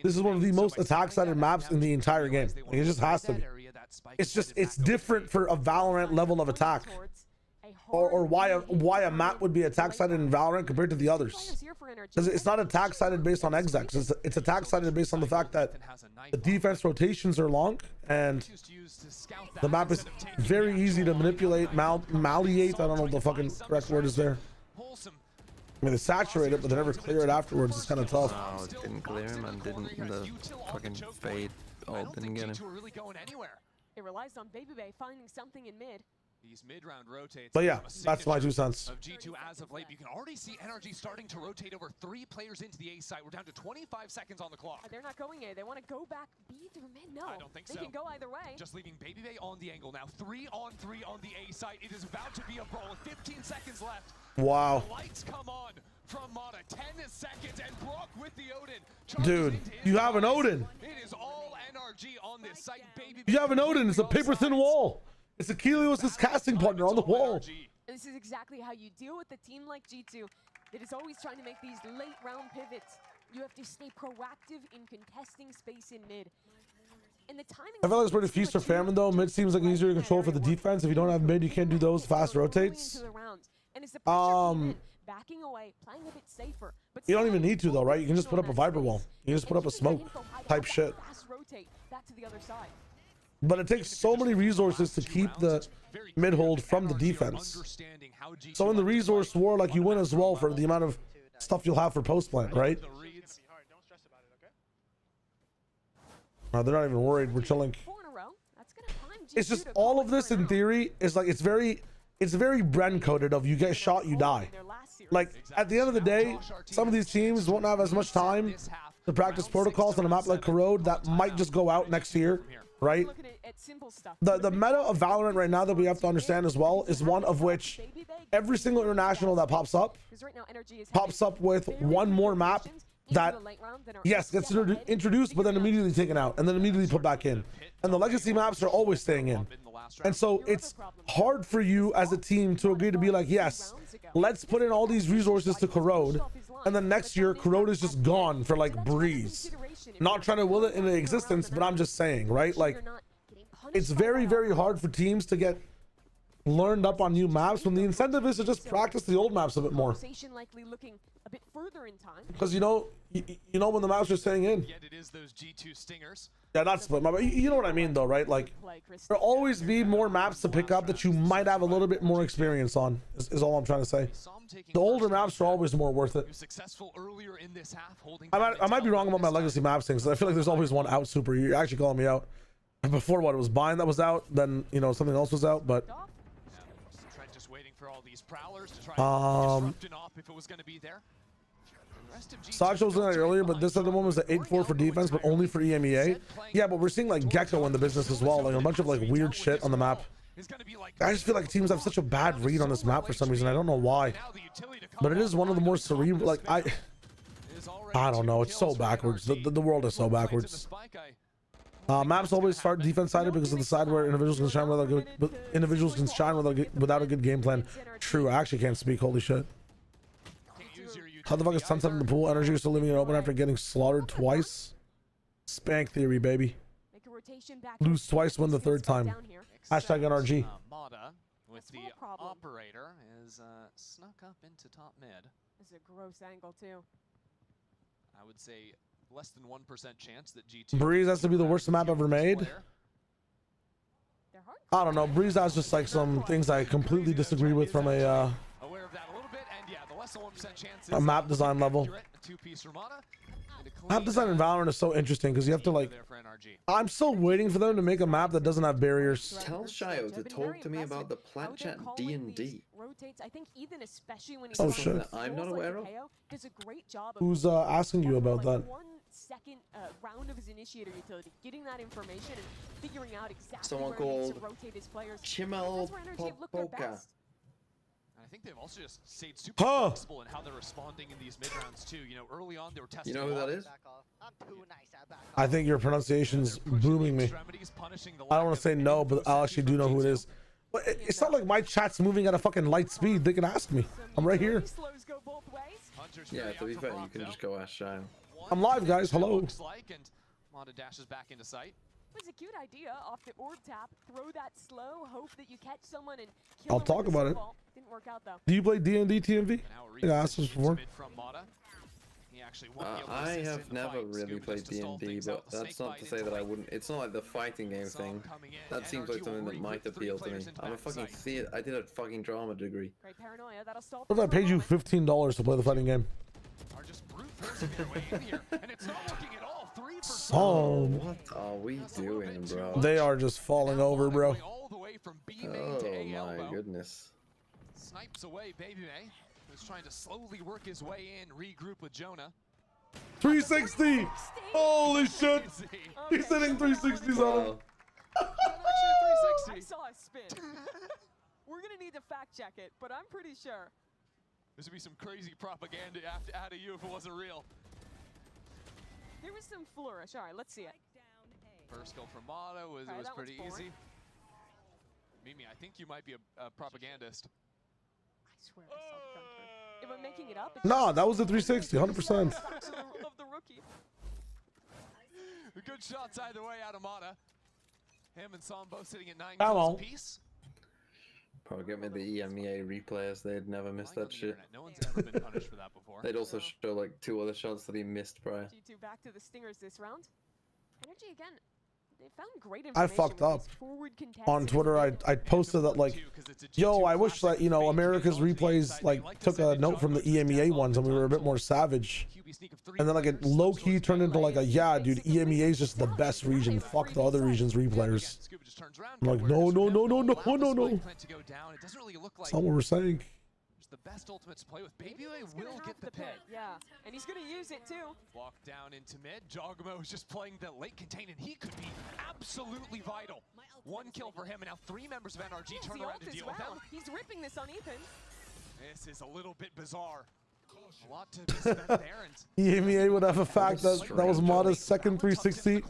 A: this is one of the most attack-sided maps in the entire game. Like, it just has to be. It's different for a Valorant level of attack. Or why a map would be attack-sided in Valorant compared to the others. Because it's not attack-sided based on execs. It's attack-sided based on the fact that the defense rotations are long and the map is very easy to manipulate, malleate. I don't know what the fucking correct word is there. I mean, they saturate it, but they never clear it afterwards. It's kind of tough.
D: No, it didn't clear him and the fucking fade ult didn't get him.
P: It relies on Baby Bay finding something in mid.
N: These mid-round rotates.
A: But yeah, that's my 2 cents.
N: Of G2 as of late, you can already see NRG starting to rotate over 3 players into the A site. We're down to 25 seconds on the clock.
P: They're not going A. They want to go back B through mid. No,
N: I don't think so.
P: They can go either way.
N: Just leaving Baby Bay on the angle now. 3-on-3 on the A site. It is about to be a brawl with 15 seconds left.
A: Wow.
N: The lights come on from Mata. 10 seconds and Brock with the Odin.
A: Dude, you have an Odin.
N: It is all NRG on this site. Baby
A: You have an Odin. It's a paper-thin wall. It's Achilles' casting partner on the wall.
P: This is exactly how you deal with a team like G2 that is always trying to make these late round pivots. You have to stay proactive in contesting space in mid. And the timing
A: I feel like it's pretty feast or famine though. Mid seems like easier to control for the defense. If you don't have mid, you can't do those fast rotates.
P: backing away, playing a bit safer. But
A: You don't even need to though, right? You can just put up a Viper wall. You can just put up a smoke type shit.
P: fast rotate back to the other side.
A: But it takes so many resources to keep the mid hold from the defense. So in the resource war, like, you win as well for the amount of stuff you'll have for post plant, right? No, they're not even worried. We're chilling. It's just all of this in theory is like, it's very Bren coded of you get shot, you die. Like at the end of the day, some of these teams won't have as much time to practice protocols on a map like Corrode that might just go out next year, right? The meta of Valorant right now that we have to understand as well is one of which every single international that pops up with one more map that, yes, gets introduced, but then immediately taken out and then immediately put back in. And the legacy maps are always staying in. And so it's hard for you as a team to agree to be like, yes, let's put in all these resources to Corrode, and then next year Corrode is just gone for like Breeze. Not trying to will it into existence, but I'm just saying, right? Like, it's very, very hard for teams to get learned up on new maps when the incentive is to just practice the old maps a bit more. Because you know when the maps are staying in.
N: Yet it is those G2 stingers.
A: Yeah, not split map. You know what I mean though, right? Like, there'll always be more maps to pick up that you might have a little bit more experience on, is all I'm trying to say. The older maps are always more worth it. I might be wrong about my legacy maps things. I feel like there's always one out super. You're actually calling me out. Before what, it was Bind that was out, then something else was out, but
N: Just waiting for all these prowlers to try and disrupt an op if it was going to be there.
A: Sacho was in it earlier, but this other one was the 8-4 for defense, but only for EMEA. Yeah, but we're seeing like Gecko in the business as well, like a bunch of like weird shit on the map. I just feel like teams have such a bad read on this map for some reason. I don't know why, but it is one of the more cerebral. Like I don't know. It's so backwards. The world is so backwards. Maps always start defense sided because of the side where individuals can shine without a good game plan. True. I actually can't speak. Holy shit. How the fuck is Sunset in the pool? NRG is still leaving it open after getting slaughtered twice. Spank theory, baby. Lose twice, win the third time. Hashtag NRG.
N: Mata with the operator is snuck up into top mid.
P: This is a gross angle too.
N: I would say less than 1% chance that G2
A: Breeze has to be the worst map ever made. I don't know. Breeze has just like some things I completely disagree with from a map design level. Map design in Valorant is so interesting because you have to like. I'm still waiting for them to make a map that doesn't have barriers.
O: Tell Shio to talk to me about the plat chat D&D.
A: Oh shit.
O: I'm not aware of.
A: Who's asking you about that?
P: Second round of his initiator utility, getting that information and figuring out exactly
O: Someone
P: where he needs
O: called
P: to rotate his players.
O: Chimel Popoka.
N: I think they've also just stayed super flexible in how they're responding in these mid rounds too. You know, early on they were testing.
O: You know who that is?
A: I think your pronunciation's booming me. I don't want to say no, but I actually do know who it is. But it's not like my chat's moving at a fucking light speed. They can ask me. I'm right here.
O: Yeah, to be fair, you can just go ask Shio.
A: I'm live, guys. Hello.
N: Mata dashes back into sight.
P: It was a cute idea off the orb tap. Throw that slow, hope that you catch someone and kill
A: I'll
P: them
A: talk
P: with a
A: about it.
P: snowball. Didn't work out though.
A: Do you play D&D TMV? I asked this before.
O: I have never really played D&D, but that's not to say that I wouldn't. It's not like the fighting game thing. That seems like something that might appeal to me. I'm a fucking I did a fucking drama degree.
A: What if I paid you $15 to play the fighting game?
O: Oh, what are we doing, bro?
A: They are just falling over, bro.
O: Oh my goodness.
N: Snipes away, Baby May. Who's trying to slowly work his way in, regroup with Jonah.
A: 360! Holy shit! He's hitting 360s on him.
P: I saw a spin. We're gonna need to fact check it, but I'm pretty sure.
N: This would be some crazy propaganda out of you if it wasn't real.
P: There was some flourish. All right, let's see it.
N: First goal from Mata was pretty easy. Mimi, I think you might be a propagandist.
P: I swear I saw the front turn. If I'm making it up,
A: Nah, that was a 360, 100%.
P: of the rookie.
N: Good shots either way out of Mata. Him and Sam both sitting at 9
A: Come
N: kills
A: on.
N: apiece.
O: Probably get me the EMEA replayers. They'd never miss that shit.
N: No one's ever been punished for that before.
O: They'd also show like 2 other shots that he missed prior.
P: G2 back to the Stingers this round. Energy again. They found great
A: I
P: information
A: fucked
P: with
A: up
P: these forward
A: on Twitter. I posted that like, yo, I wish that, you know, America's replays like took a note from the EMEA ones and we were a bit more savage. And then like it low key turned into like a, yeah, dude, EMEA is just the best region. Fuck the other regions replays. I'm like, no. That's not what we're saying.
N: The best ultimates to play with. BBL will get the pit.
P: Yeah, and he's gonna use it too.
N: Walk down into mid. Jogamo is just playing the late contain, and he could be absolutely vital. 1 kill for him, and now 3 members of NRG turn around to deal with him.
P: He's ripping this on Ethan.
N: This is a little bit bizarre. A lot to be spent there. And
A: EMEA would have a fact that was Mata's second 360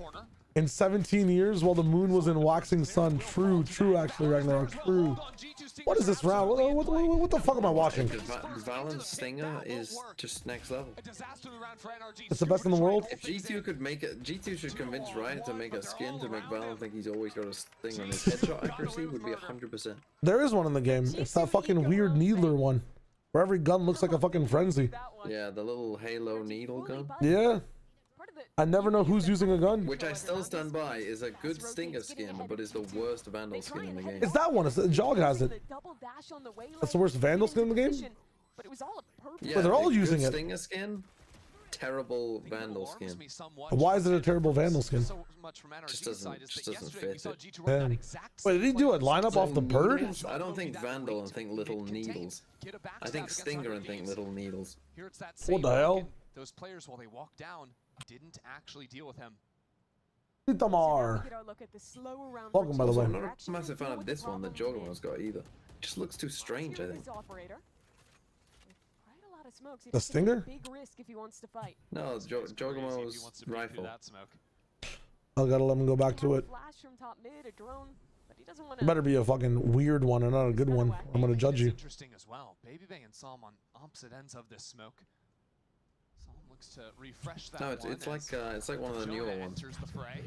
A: in 17 years while the moon was in waxing sun. True, actually, Ragnarok, true. What is this round? What the fuck am I watching?
O: Valent's Stinger is just next level.
A: It's the best in the world?
O: If G2 could make it, G2 should convince Riot to make a skin to make Valent think he's always got a Stinger, and his headshot accuracy would be 100%.
A: There is one in the game. It's that fucking weird needler one, where every gun looks like a fucking frenzy.
O: Yeah, the little Halo needle gun.
A: Yeah. I never know who's using a gun.
O: Which I still stand by is a good Stinger skin, but is the worst Vandal skin in the game.
A: It's that one. It's the Jog has it. That's the worst Vandal skin in the game?
O: Yeah,
A: But they're all using it.
O: Stinger skin, terrible Vandal skin.
A: Why is it a terrible Vandal skin?
O: Just doesn't fit it.
A: Damn. Wait, did he do a lineup off the bird?
O: I don't think Vandal and think little needles. I think Stinger and think little needles.
A: What the hell?
N: Those players, while they walked down, didn't actually deal with him.
A: Itamar. Welcome, by the way.
O: I'm not a massive fan of this one that Jogamo's got either. It just looks too strange, I think.
A: The Stinger?
O: No, Jogamo's rifle.
A: I gotta let him go back to it. It better be a fucking weird one and not a good one. I'm gonna judge you.
N: Interesting as well. BBL and Psalm on opposite ends of this smoke. Psalm looks to refresh that.
O: No, it's like one of the newer ones.
N: Enters the fray.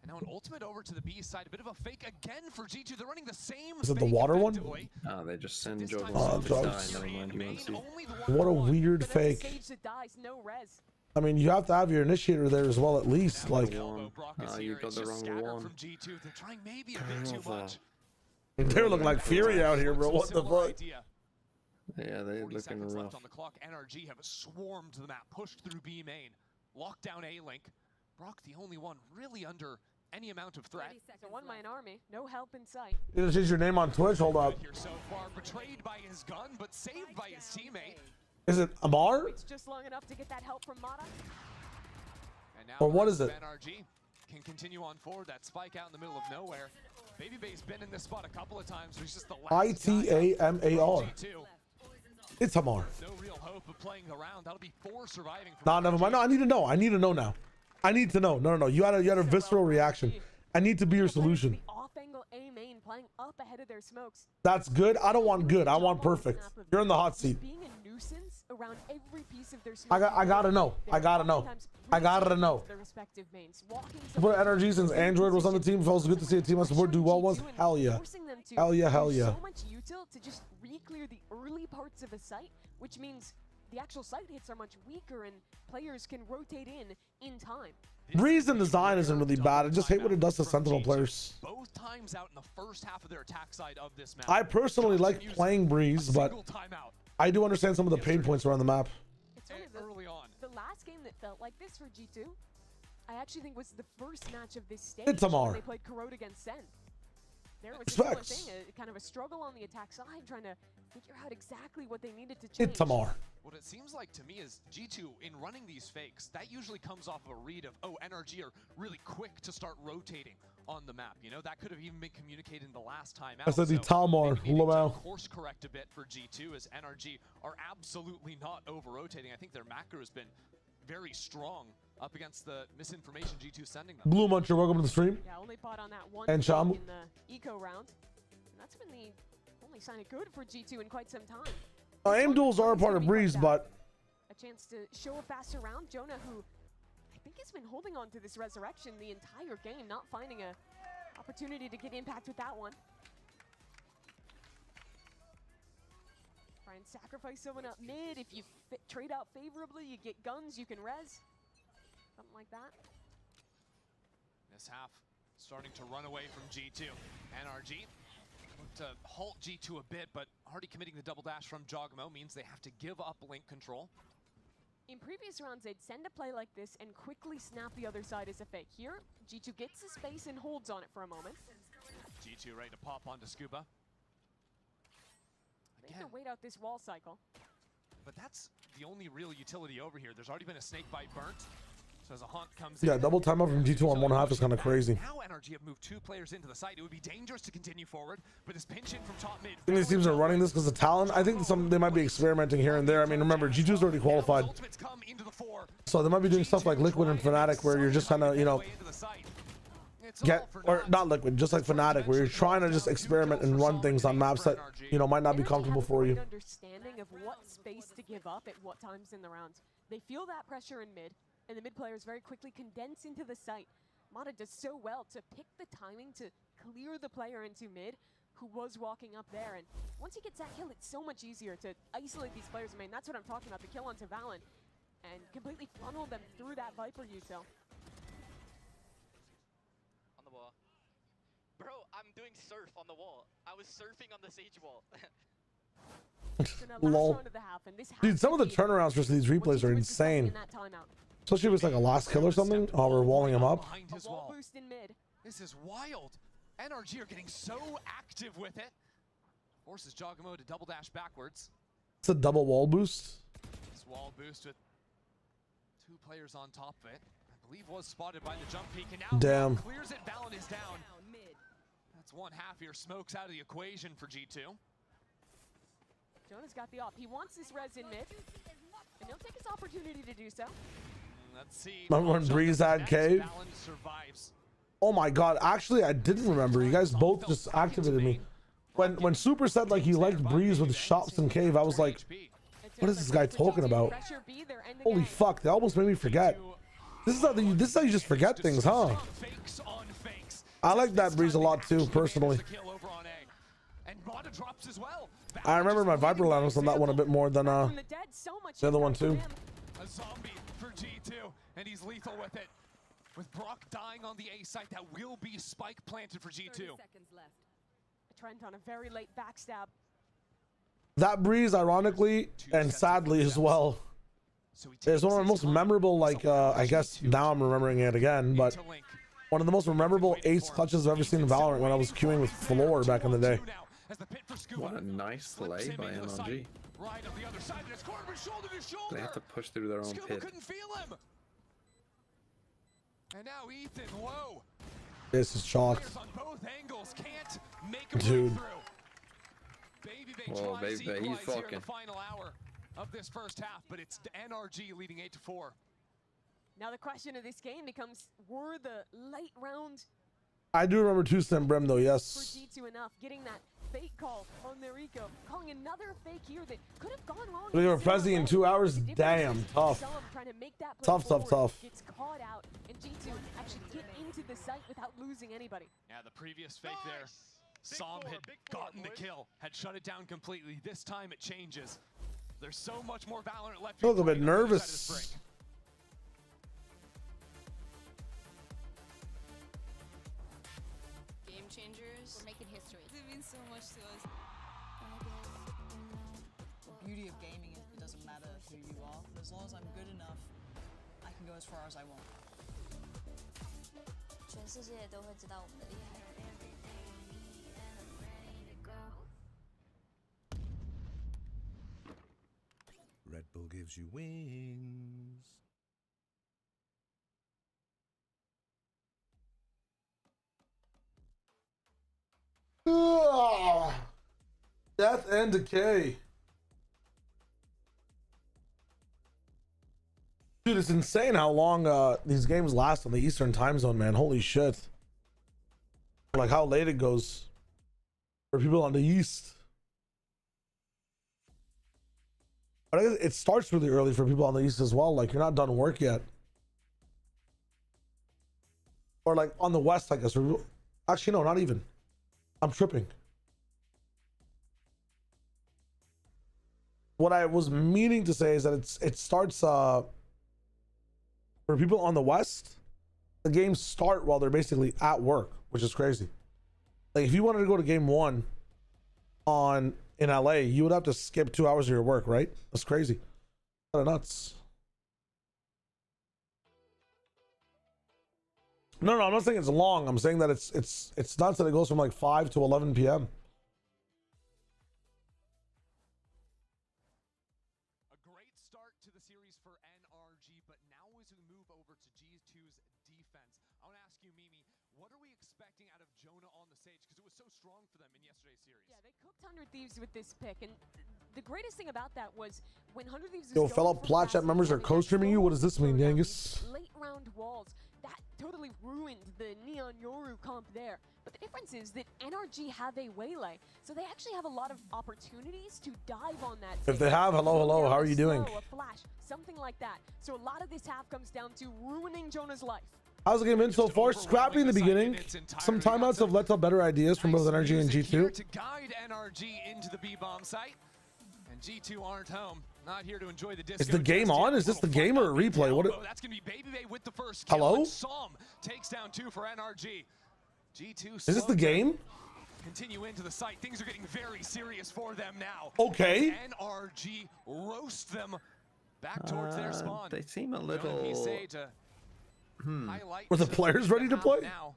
N: And now an ultimate over to the B side. A bit of a fake again for G2. They're running the same.
A: Is it the water one?
O: Oh, they just send Jogamo to die. Never mind, you won't see.
A: What a weird fake. I mean, you have to have your initiator there as well, at least. Like,
O: you got the wrong one.
N: They're trying maybe a bit too much.
A: they're looking like Fury out here, bro. What the fuck?
O: Yeah, they're looking rough.
N: Left on the clock. NRG have swarmed the map, pushed through B main, locked down A link. Brock the only one really under any amount of threat.
P: It's a one-man army, no help in sight.
A: You just use your name on Twitch. Hold up.
N: Here so far, betrayed by his gun, but saved by his teammate.
A: Is it Amar?
P: It's just long enough to get that help from Mata.
N: And now
A: or what is it?
N: NRG can continue on forward. That spike out in the middle of nowhere. BBL's been in this spot a couple of times. He's just the last
A: ITAMAR. It's Amar.
N: No real hope of playing the round. That'll be 4 surviving.
A: Nah, never mind. No, I need to know. I need to know now. I need to know. No. You had a visceral reaction. I need to be your solution.
P: Off-angle A main playing up ahead of their smokes.
A: That's good. I don't want good. I want perfect. You're in the hot seat.
P: Being a nuisance around every piece of their
A: I gotta know. I gotta know.
P: Their respective mains.
A: Support NRG since Android was on the team. Feels good to see a team I support do well once. Hell yeah. Hell yeah.
P: So much util to just re-clear the early parts of a site, which means the actual site hits are much weaker and players can rotate in time.
A: Breeze and design isn't really bad. I just hate what it does to Sentinel players.
N: Both times out in the first half of their attack side of this map.
A: I personally like playing Breeze, but I do understand some of the pain points around the map.
P: It's early on. The last game that felt like this for G2, I actually think was the first match of this stage.
A: It's Amar.
P: They played Corrode against SEN. There was a similar thing, kind of a struggle on the attack side, trying to figure out exactly what they needed to change.
A: It's Amar.
N: What it seems like to me is G2, in running these fakes, that usually comes off of a read of, oh, NRG are really quick to start rotating on the map. You know, that could have even been communicated in the last time out.
A: I said the Talmar.
N: Course correct a bit for G2 as NRG are absolutely not over-rotating. I think their macro has been very strong up against the misinformation G2 sending them.
A: Blue Muncher, welcome to the stream.
P: Yeah, only pot on that one
A: and Sham
P: in the eco round. And that's been the only sign of good for G2 in quite some time.
A: Aim duels are a part of Breeze, but
P: a chance to show a faster round. Jonah, who I think has been holding on to this resurrection the entire game, not finding a opportunity to get impact with that one. Try and sacrifice someone up mid. If you trade out favorably, you get guns, you can res. Something like that.
N: This half starting to run away from G2. NRG look to halt G2 a bit, but already committing the double dash from Jogmo means they have to give up link control.
P: In previous rounds, they'd send a play like this and quickly snap the other side as a fake. Here, G2 gets the space and holds on it for a moment.
N: G2 ready to pop onto Scuba.
P: They have to wait out this wall cycle.
N: But that's the only real utility over here. There's already been a snake bite burnt. So as a hunt comes in.
A: yeah, double timeout from G2 on one half is kind of crazy.
N: Now NRG have moved 2 players into the site. It would be dangerous to continue forward, but this pinch in from top mid.
A: I think these teams are running this because of talent. I think they might be experimenting here and there. I mean, remember, G2's already qualified. So they might be doing stuff like Liquid and Fnatic where you're just kind of, you know, or not Liquid, just like Fnatic, where you're trying to just experiment and run things on maps that, you know, might not be comfortable for you.
P: Understanding of what space to give up at what times in the rounds. They feel that pressure in mid, and the mid players very quickly condense into the site. Mata does so well to pick the timing to clear the player into mid who was walking up there, and once he gets that kill, it's so much easier to isolate these players. I mean, that's what I'm talking about, the kill onto Valen, and completely funnel them through that Viper util.
B: On the wall. Bro, I'm doing surf on the wall. I was surfing on the Sage wall.
A: Lol. Dude, some of the turnarounds for these replays are insane. Especially if it's like a last kill or something. Oh, we're walling him up.
N: This is wild. NRG are getting so active with it. Forces Jogamo to double dash backwards.
A: It's a double wall boost.
N: This wall boost with 2 players on top of it. I believe was spotted by the jump peak, and now
A: damn.
N: Clears it. Valen is down. That's one half here. Smokes out of the equation for G2.
P: Jonah's got the op. He wants this res in mid, and he'll take his opportunity to do so.
N: Let's see.
A: Remember when Breeze had cave? Oh my god, actually I didn't remember. You guys both just activated me. When Super said like he liked Breeze with shops and cave, I was like, what is this guy talking about? Holy fuck, they almost made me forget. This is how you just forget things, huh? I like that Breeze a lot too, personally. I remember my Viper line was on that one a bit more than the other one too.
N: A zombie for G2, and he's lethal with it. With Brock dying on the A site, that will be spike planted for G2.
P: 30 seconds left. A Trent on a very late backstab.
A: That Breeze, ironically and sadly as well, is one of the most memorable, like, I guess now I'm remembering it again, but one of the most memorable ace clutches I've ever seen in Valorant when I was queuing with Floor back in the day.
O: What a nice play by NRG. They have to push through their own pit.
N: And now Ethan low.
A: This is shocked. Dude.
O: Whoa, baby, he's fucking.
N: Final hour of this first half, but it's NRG leading 8-4.
P: Now the question of this game becomes, were the late round
A: I do remember 2-Stem Brim though, yes.
P: for G2 enough, getting that fake call on their eco, calling another fake here that could have gone wrong.
A: We were Prezi in 2 hours. Damn, tough. Tough.
P: Gets caught out, and G2 actually get into the site without losing anybody.
N: Yeah, the previous fake there. Som had gotten the kill, had shut it down completely. This time it changes. There's so much more Valorant left.
A: A little bit nervous.
E: Game changers. We're making history. It means so much to us.
G: The beauty of gaming is it doesn't matter who you are. As long as I'm good enough, I can go as far as I want.
E: 全世界都会知道我们的厉害。
Q: Red Bull gives you wings.
A: Death and decay. Dude, it's insane how long these games last on the Eastern time zone, man. Holy shit. Like how late it goes. For people on the East. But I guess it starts really early for people on the East as well. Like, you're not done work yet. Or like on the West, I guess. Actually, no, not even. I'm tripping. What I was meaning to say is that it starts for people on the West, the games start while they're basically at work, which is crazy. Like if you wanted to go to game 1 in LA, you would have to skip 2 hours of your work, right? That's crazy. Kind of nuts. No, I'm not saying it's long. I'm saying that it's nuts that it goes from like 5 to 11 p.m.
N: A great start to the series for NRG, but now as we move over to G2's defense, I want to ask you, Mimi, what are we expecting out of Jonah on the stage? Because it was so strong for them in yesterday's series.
P: Yeah, they cooked 100 Thieves with this pick, and the greatest thing about that was when 100 Thieves
A: Yo, fellow Plat Chat members are co-streaming you. What does this mean, Yangus?
P: Late round walls. That totally ruined the Neon Yoru comp there. But the difference is that NRG have a waylay, so they actually have a lot of opportunities to dive on that.
A: If they have, hello, how are you doing?
P: A flash, something like that. So a lot of this half comes down to ruining Jonah's life.
A: How's the game been so far? Scrappy in the beginning. Some timeouts have led to better ideas from both NRG and G2.
N: To guide NRG into the B-bomb site, and G2 aren't home. Not here to enjoy the disco.
A: Is the game on? Is this the game or a replay? What?
N: That's gonna be BBL with the first kill.
A: Hello?
N: Som takes down 2 for NRG. G2.
A: Is this the game?
N: Continue into the site. Things are getting very serious for them now.
A: Okay.
N: NRG roast them back towards their spawn.
O: They seem a little.
A: Were the players ready to play?
N: Now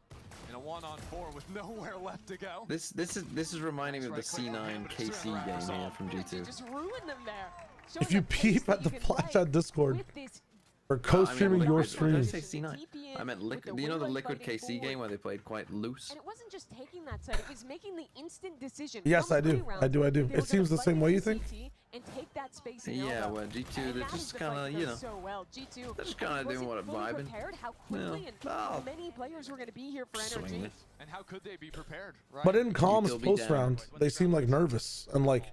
N: in a 1-on-4 with nowhere left to go.
O: This is reminding me of the C9 KC game here from G2.
P: Just ruin them there.
A: If you peep at the Plat Chat Discord or co-streaming your stream.
O: Did I say C9? I meant Liquid. You know the Liquid KC game where they played quite loose?
P: And it wasn't just taking that side, it was making the instant decision.
A: Yes, I do. I do. It seems the same way, you think?
P: And take that space
O: Yeah, well, G2, they're just kind of, you know, they're just kind of doing what I'm vibing.
P: How quickly and many players were going to be here for NRG.
N: And how could they be prepared? Right?
A: But in comms post round, they seem like nervous and like,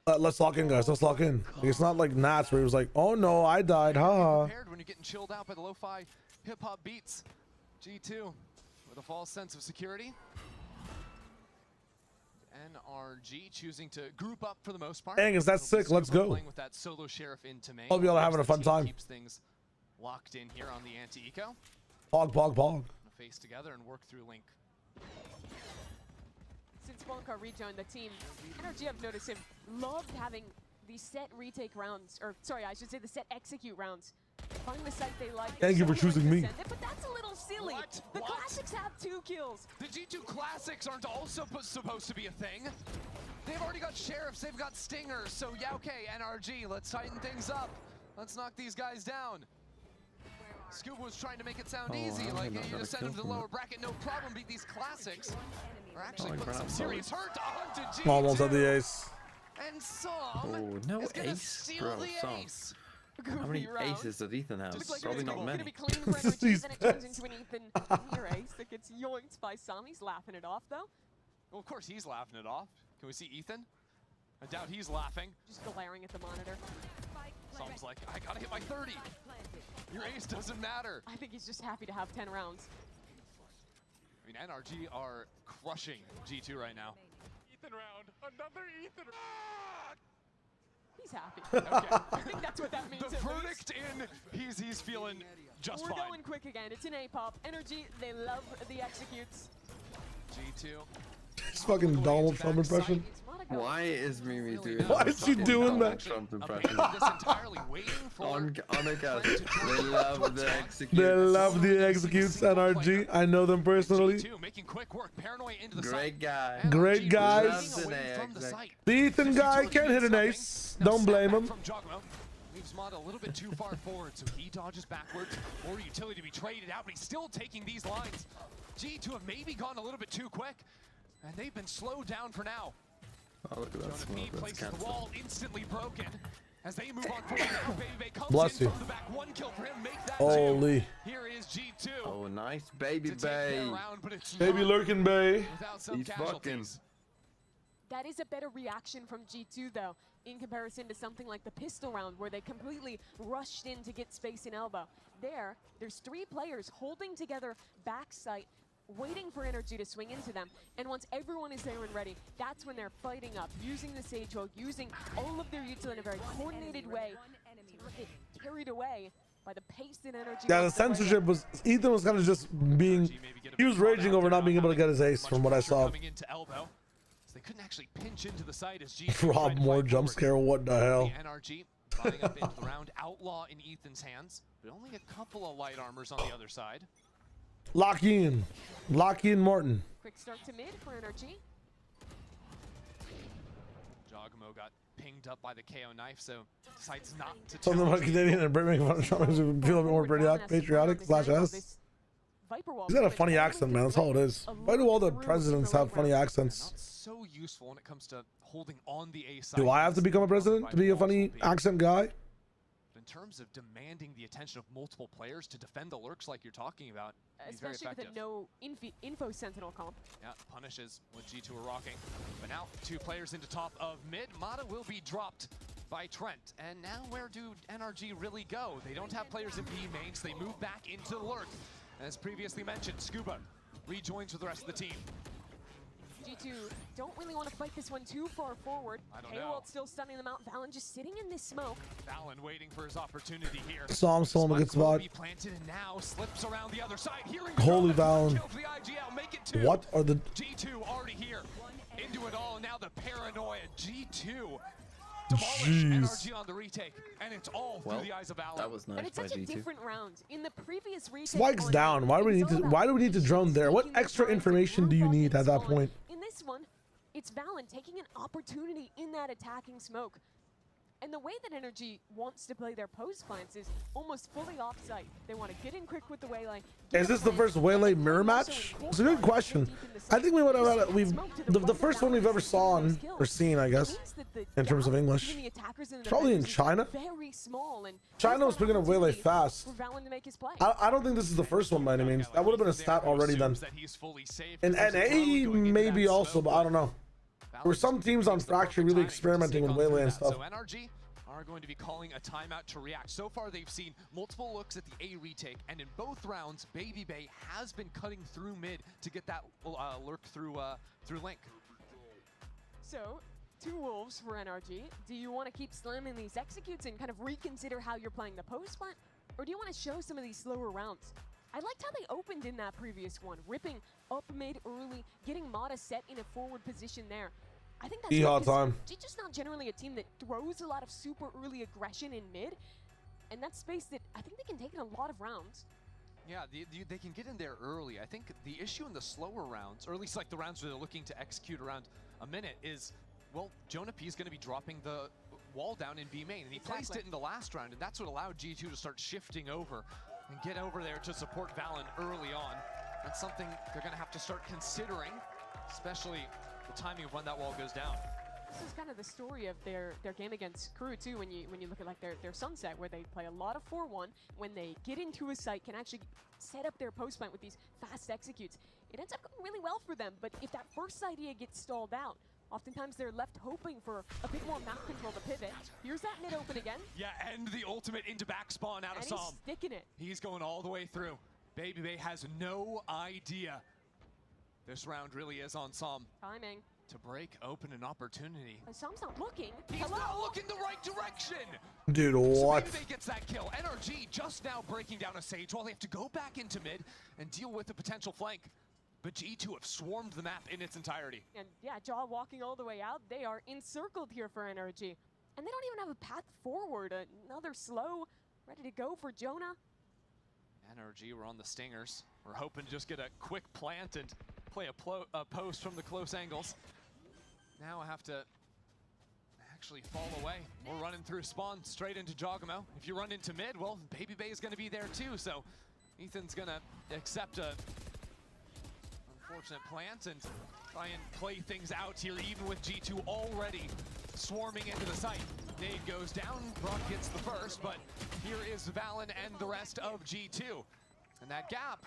A: let's lock in, guys. Let's lock in. Like, it's not like Nats where he was like, oh no, I died. Haha.
N: Prepared when you're getting chilled out by the lo-fi hip-hop beats. G2 with a false sense of security. NRG choosing to group up for the most part.
A: Dang, is that sick? Let's go.
N: Playing with that solo sheriff into main.
A: Hope y'all are having a fun time.
N: Keeps things locked in here on the anti-eco.
A: Pog.
N: Face together and work through Link.
P: Since Bonka rejoined the team, NRG, I've noticed him loved having the set retake rounds, or sorry, I should say the set execute rounds. Find the site they like.
A: Thank you for choosing me.
P: But that's a little silly. The Classics have 2 kills.
N: The G2 Classics aren't also supposed to be a thing. They've already got Sheriffs, they've got Stingers, so yeah, okay, NRG, let's tighten things up. Let's knock these guys down. Scuba was trying to make it sound easy, like you just send them to the lower bracket, no problem, beat these Classics. Are actually putting some serious hurt onto G2.
A: Almost at the ace.
N: And Som
O: no
N: is gonna
O: ace,
N: steal the
O: Som.
N: ace.
O: How many aces does Ethan have? Probably not many.
P: Gonna be clean for NRG, then it turns into an Ethan near ace that gets yoinked by Som. He's laughing it off though.
N: Well, of course he's laughing it off. Can we see Ethan? I doubt he's laughing.
P: Just glaring at the monitor.
N: Som's like, I gotta hit my 30. Your ace doesn't matter.
P: I think he's just happy to have 10 rounds.
N: I mean, NRG are crushing G2 right now. Ethan round, another Ethan round.
P: He's happy.
N: Okay.
P: I think that's what that means.
N: The verdict in, he's feeling just fine.
P: We're going quick again. It's an A-pop. NRG, they love the executes.
N: G2.
A: It's fucking Donald Trump impression.
O: Why is Mimi doing
A: Why is she doing that?
O: Trump impression? On account, they love the executes.
A: They love the executes NRG. I know them personally.
O: Great guy.
A: Great guys. The Ethan guy can't hit an ace. Don't blame him.
N: Leaves Mod a little bit too far forward, so he dodges backwards. More utility to be traded out, but he's still taking these lines. G2 have maybe gone a little bit too quick, and they've been slowed down for now.
O: Oh, look at that smoke. That's
N: places the
O: cancelled.
N: wall instantly broken. As they move on forward now, Baby comes
A: Bless
N: in
A: you.
N: from the back. 1 kill for him, make that
A: Holy.
N: 2. Here is G2.
O: Oh, nice baby bay.
A: Baby lurking bay.
N: Without some
O: He's fucking.
P: That is a better reaction from G2 though, in comparison to something like the pistol round where they completely rushed in to get space in elbow. There's 3 players holding together backside, waiting for NRG to swing into them. And once everyone is there and ready, that's when they're fighting up, using the Sage Ult, using all of their util in a very coordinated way to not get carried away by the pace that NRG.
A: Yeah, the censorship was, Ethan was kind of just being, he was raging over not being able to get his ace from what I saw.
N: They couldn't actually pinch into the side as
A: Rob Moore jump scare, what the hell?
N: NRG buying up into the round. Outlaw in Ethan's hands, but only a couple of light armors on the other side.
A: Lock-in Martin.
P: Quick start to mid for NRG.
N: Jogamo got pinged up by the KO knife, so decides not to.
A: Something about Canadian and Brit making fun of Trump to feel a bit more patriotic /S. He's got a funny accent, man. That's all it is. Why do all the presidents have funny accents?
N: So useful when it comes to holding on the A side.
A: Do I have to become a president to be a funny accent guy?
N: In terms of demanding the attention of multiple players to defend the lurks like you're talking about, he's very
P: especially
N: effective.
P: with a no info sentinel comp.
N: Yeah, punishes when G2 are rocking. But now 2 players into top of mid. Mata will be dropped by Trent. And now where do NRG really go? They don't have players in B main, so they move back into the lurk. As previously mentioned, Scuba rejoins with the rest of the team.
P: G2 don't really want to fight this one too far forward. KO still stunning them out. Valen just sitting in this smoke.
N: Valen waiting for his opportunity here.
A: Psalm still in a good spot.
N: Planted and now slips around the other side.
A: Holy Valen. What are the
N: G2 already here? Into it all. Now the paranoia. G2
A: Jeez.
N: NRG on the retake, and it's all through the eyes of Valen.
D: That was nice.
P: And it's such a different round. In the previous retake,
A: Spikes down. Why do we need to drone there? What extra information do you need at that point?
P: In this one, it's Valen taking an opportunity in that attacking smoke. And the way that NRG wants to play their post plants is almost fully offsite. They want to get in quick with the waylay.
A: Is this the first waylay mirror match? It's a good question. I think we would have the first one we've ever seen, I guess, in terms of English. Probably in China. China was picking up waylay fast. I don't think this is the first one by any means. That would have been a stat already then. In NA maybe also, but I don't know. There were some teams on Fracture really experimenting with waylay and stuff.
N: So NRG are going to be calling a timeout to react. So far, they've seen multiple looks at the A retake, and in both rounds, Baby Bay has been cutting through mid to get that lurk through Link.
P: So, 2 wolves for NRG. Do you want to keep slamming these executes and kind of reconsider how you're playing the post plant, or do you want to show some of these slower rounds? I liked how they opened in that previous one, ripping up mid early, getting Mata set in a forward position there. I think that's just not generally a team that throws a lot of super early aggression in mid, and that's space that I think they can take in a lot of rounds.
N: Yeah, they can get in there early. I think the issue in the slower rounds, or at least like the rounds where they're looking to execute around a minute, is, well, Jonah P is going to be dropping the wall down in B main, and he placed it in the last round, and that's what allowed G2 to start shifting over and get over there to support Valen early on. That's something they're going to have to start considering, especially the timing of when that wall goes down.
P: This is kind of the story of their game against Crew too, when you look at like their Sunset, where they play a lot of 4-1. When they get into a site, can actually set up their post plant with these fast executes. It ends up going really well for them, but if that first idea gets stalled out, oftentimes they're left hoping for a bit more map control to pivot. Here's that mid open again.
N: Yeah, and the ultimate into back spawn out of Psalm.
P: He's sticking it.
N: He's going all the way through. Baby Bay has no idea this round really is on Psalm.
P: Timing.
N: To break open an opportunity.
P: Psalm's not looking.
N: He's not looking the right direction.
A: Dude, what?
N: So Baby Bay gets that kill. NRG just now breaking down a Sage while they have to go back into mid and deal with the potential flank. But G2 have swarmed the map in its entirety.
P: And yeah, Jaw walking all the way out. They are encircled here for NRG. And they don't even have a path forward. Another slow, ready to go for Jonah.
N: NRG, we're on the stingers. We're hoping to just get a quick plant and play a post from the close angles. Now I have to actually fall away. We're running through spawn straight into Jogamo. If you run into mid, well, Baby Bay is going to be there too. So Ethan's going to accept a unfortunate plant and try and play things out here, even with G2 already swarming into the site. Nade goes down, Brock gets the first, but here is Valen and the rest of G2. And that gap,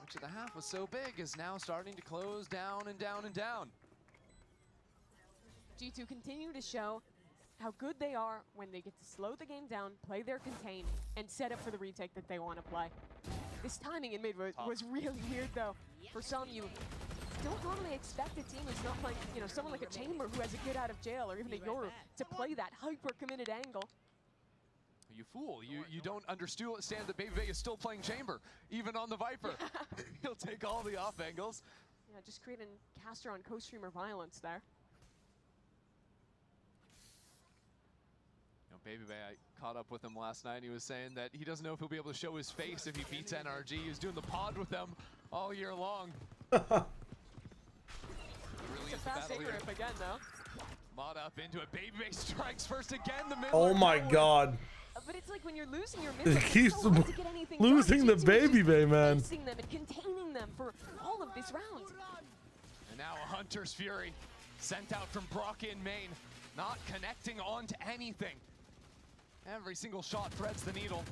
N: which at the half was so big, is now starting to close down and down and down.
P: G2 continue to show how good they are when they get to slow the game down, play their contain, and set up for the retake that they want to play. This timing in mid was really weird, though. For some, you don't normally expect a team who's not playing, you know, someone like a Chamber who has a get out of jail, or even a Yoru, to play that hyper-committed angle.
N: You fool. You don't understand that BBL is still playing Chamber, even on the Viper. He'll take all the off angles.
P: Yeah, just creating caster on co-streamer violence there.
N: You know, BBL, I caught up with him last night. He was saying that he doesn't know if he'll be able to show his face if he beats NRG. He was doing the pod with them all year long.
P: It's a fast A-grip again, though.
N: Mod up into it. BBL strikes first again. The mid
A: Oh my god.
P: But it's like when you're losing your mid,
A: It keeps losing the baby bay, man.
P: Facing them and containing them for all of this round.
N: And now a Hunter's Fury sent out from Brock in main, not connecting onto anything. Every single shot threads the needle.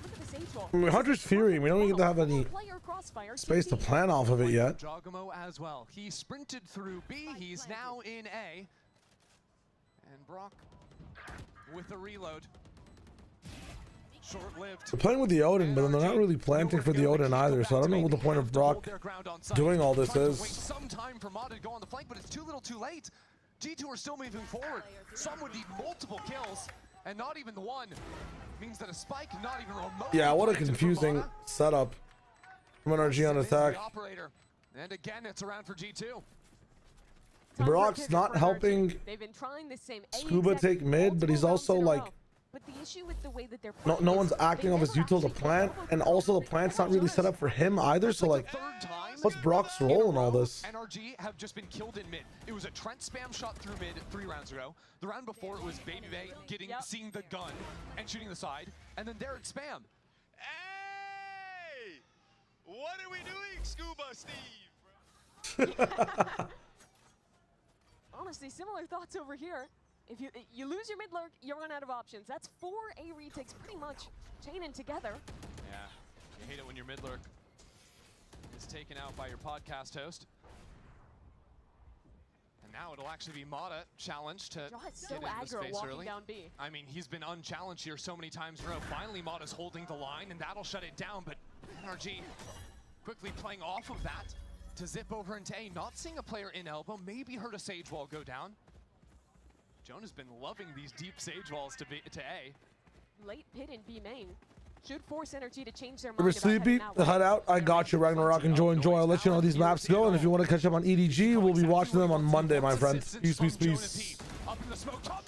P: Look at this H-wall.
A: I mean, Hunter's Fury, we don't even get to have any space to plan off of it yet.
N: Jogamo as well. He sprinted through B. He's now in A. And Brock with a reload. Short-lived.
A: They're playing with the Odin, but then they're not really planting for the Odin either, so I don't know what the point of Brock doing all this is.
N: Some time for Mod to go on the flank, but it's too little too late. G2 are still moving forward. Some would need multiple kills, and not even the one. Means that a spike, not even remotely.
A: Yeah, what a confusing setup from NRG on attack.
N: And again, it's around for G2.
A: Brock's not helping Scuba take mid, but he's also like,
P: But the issue with the way that they're
A: no one's acting off his util to plant, and also the plant's not really set up for him either, so like, what's Brock's role in all this?
N: NRG have just been killed in mid. It was a Trent spam shot through mid 3 rounds ago. The round before it was BBL seeing the gun and shooting the side, and then there it's spam.
B: Hey! What are we doing, Scuba Steve?
P: Honestly, similar thoughts over here. If you lose your mid lurk, you run out of options. That's 4 A retakes pretty much chaining together.
N: Yeah, you hate it when your mid lurk is taken out by your podcast host. And now it'll actually be Mata challenged to
P: so
N: get into
P: aggro
N: space
P: walking
N: early.
P: down B.
N: I mean, he's been unchallenged here so many times in a row. Finally, Mata's holding the line, and that'll shut it down. But NRG quickly playing off of that to zip over into A. Not seeing a player in elbow. Maybe heard a Sage Wall go down. Joan has been loving these deep Sage Walls to A.
P: Late pit in B main should force NRG to change their mind.
A: Remember Sleepy, the hideout. I got you, Ragnarok. Enjoy. I'll let you know how these maps go, and if you want to catch up on EDG, we'll be watching them on Monday, my friend. Peace.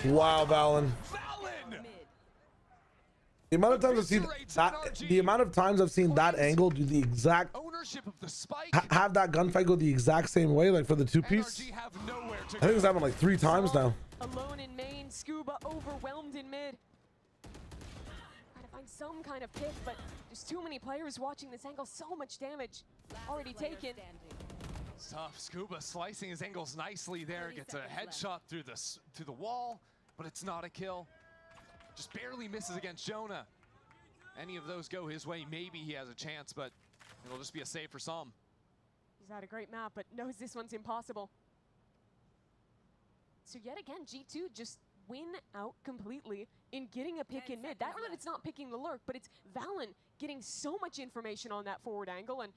A: Wow, Valen. The amount of times I've seen that, angle do the exact have that gunfight go the exact same way, like for the 2-piece. I think it's happened like 3 times now.
P: Alone in main, Scuba overwhelmed in mid. Trying to find some kind of pick, but there's too many players watching this angle. So much damage already taken.
N: Tough. Scuba slicing his angles nicely there. Gets a headshot through the wall, but it's not a kill. Just barely misses against Jonah. Any of those go his way, maybe he has a chance, but it'll just be a save for some.
P: He's had a great map, but knows this one's impossible. So yet again, G2 just win out completely in getting a pick in mid. That round it's not picking the lurk, but it's Valen getting so much information on that forward angle and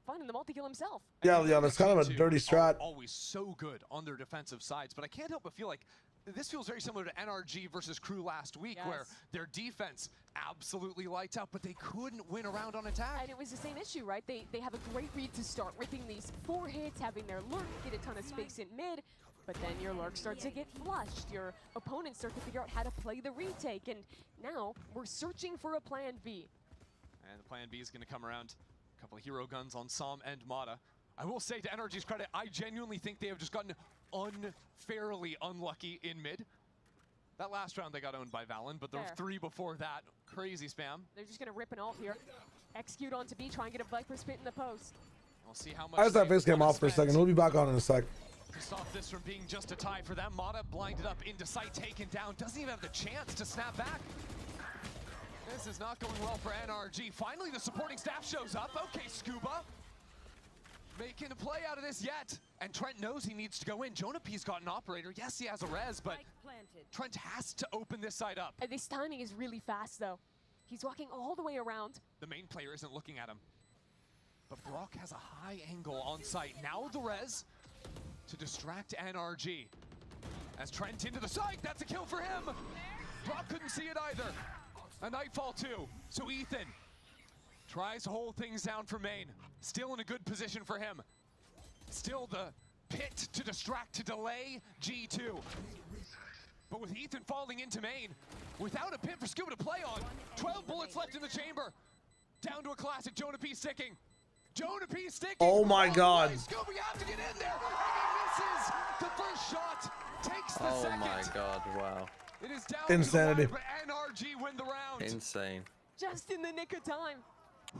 P: finding the multi-kill himself.
A: Yeah, that's kind of a dirty strat.
N: Always so good on their defensive sides, but I can't help but feel like this feels very similar to NRG versus Crew last week, where their defense absolutely lights out, but they couldn't win a round on attack.
P: And it was the same issue, right? They have a great read to start, ripping these 4 hits, having their lurk get a ton of space in mid, but then your lurk starts to get flushed. Your opponents start to figure out how to play the retake, and now we're searching for a plan B.
N: And the plan B is going to come around. A couple of hero guns on Som and Mata. I will say, to NRG's credit, I genuinely think they have just gotten unfairly unlucky in mid. That last round they got owned by Valen, but the 3 before that, crazy spam.
P: They're just gonna rip an ult here. Execute onto B, try and get a Viper spit in the post.
N: We'll see how much.
A: I just that face came off for a second. We'll be back on in a sec.
N: To stop this from being just a tie for them, Mata blinded up into sight, taken down, doesn't even have the chance to snap back. This is not going well for NRG. Finally, the supporting staff shows up. Okay, Scuba. making a play out of this yet. And Trent knows he needs to go in. Jonah P's got an operator. Yes, he has a res, but Trent has to open this side up.
P: This timing is really fast, though. He's walking all the way around.
N: The main player isn't looking at him. But Brock has a high angle on site. Now the res to distract NRG. As Trent into the site, that's a kill for him. Brock couldn't see it either. A nightfall too. So Ethan tries to hold things down for main. Still in a good position for him. Still the pit to distract, to delay G2. But with Ethan falling into main, without a pit for Scuba to play on, 12 bullets left in the chamber. Down to a classic, Jonah P sticking. Jonah P sticking.
A: Oh my God.
N: Scuba, you have to get in there. And he misses the first shot. Takes the second.
D: Oh my God, wow.
N: It is down
A: Insanity.
N: To the wire, but NRG win the round.
D: Insane.
P: Just in the nick of time.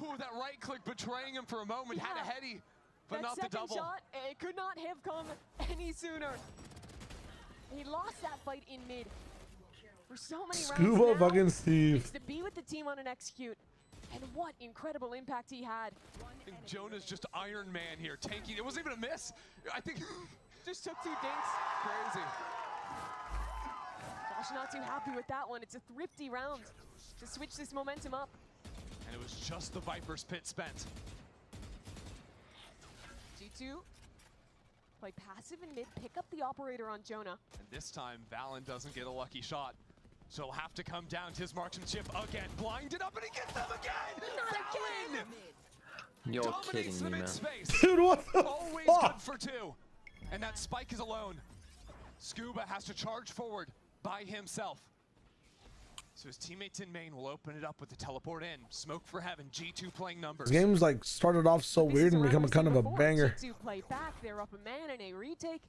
N: Ooh, that right click betraying him for a moment. Had a heady, but
P: that
N: not the double.
P: Shot, it could not have come any sooner. He lost that fight in mid for so many
A: Scuba
P: rounds.
A: fucking Steve.
P: It's to be with the team on an execute. And what incredible impact he had.
N: I think Jonah's just Iron Man here, tanking. It wasn't even a miss. I think
P: just took 2 dinks.
N: Crazy.
P: Josh not too happy with that one. It's a thrifty round to switch this momentum up.
N: And it was just the Viper's pit spent.
P: G2 play passive in mid, pick up the operator on Jonah.
N: And this time, Valen doesn't get a lucky shot. So he'll have to come down to his marksmanship again. Blinded up and he gets them again!
P: Not again!
D: You're kidding me, man.
A: Dude, what the
N: Always
A: fuck?
N: good for 2. And that spike is alone. Scuba has to charge forward by himself. So his teammates in main will open it up with the teleport in. Smoke for heaven, G2 playing numbers.
A: This game's like started off so weird and become a kind of a banger.
P: G2 play back, they're up a man in a retake.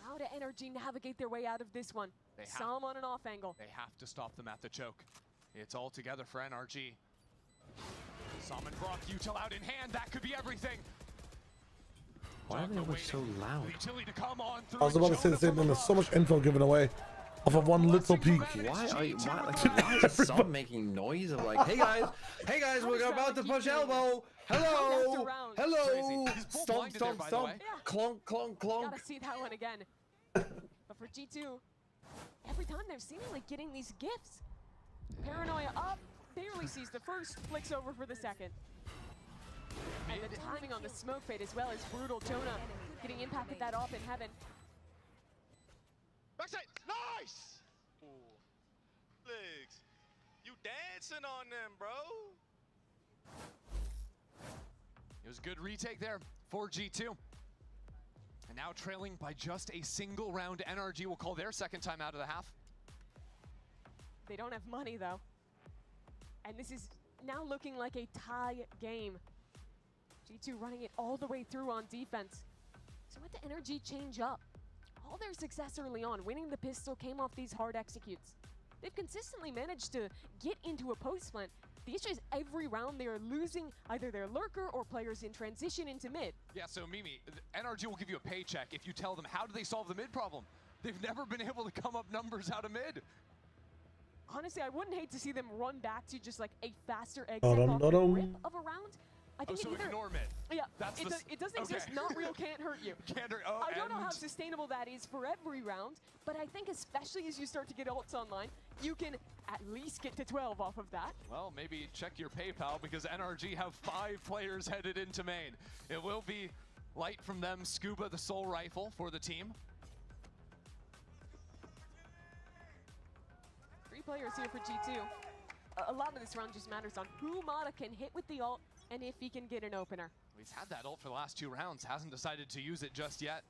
P: How do NRG navigate their way out of this one? Some on an off angle.
N: They have to stop them at the choke. It's all together for NRG. Summon Brock, util out in hand, that could be everything.
D: Why are they always so loud?
A: I was about to say the same thing. There's so much info given away off of one little peek.
D: Why is some making noise of like, hey guys, we're about to push elbow. Hello, hello. Stomp, stomp, stomp. Clonk, clonk, clonk.
P: Gotta see that one again. But for G2, every time they're seemingly getting these gifts. Paranoia up, barely sees the first, flicks over for the second. And the timing on the smoke fade as well is brutal. Jonah getting impacted that off in heaven.
I: Backside, nice! Ooh. Legs, you dancing on them, bro.
N: It was a good retake there for G2. And now trailing by just a single round, NRG will call their second time out of the half.
P: They don't have money though. And this is now looking like a tie game. G2 running it all the way through on defense. So what the NRG change up? All their success early on, winning the pistol, came off these hard executes. They've consistently managed to get into a post plant. The issue is every round they are losing either their lurker or players in transition into mid.
N: Yeah, so Mimi, NRG will give you a paycheck if you tell them how do they solve the mid problem. They've never been able to come up numbers out of mid.
P: Honestly, I wouldn't hate to see them run back to just like a faster exit off the rip of a round. I think
N: so ignore mid.
P: Yeah,
N: That's
P: it doesn't exist. Not real can't hurt you.
N: Can't hurt,
P: I don't know how sustainable that is for every round, but I think especially as you start to get ults online, you can at least get to 12 off of that.
N: Well, maybe check your PayPal because NRG have 5 players headed into main. It will be light from them, Scuba the sole rifle for the team.
P: 3 players here for G2. A lot of this round just matters on who Mata can hit with the ult and if he can get an opener.
N: He's had that ult for the last 2 rounds, hasn't decided to use it just yet.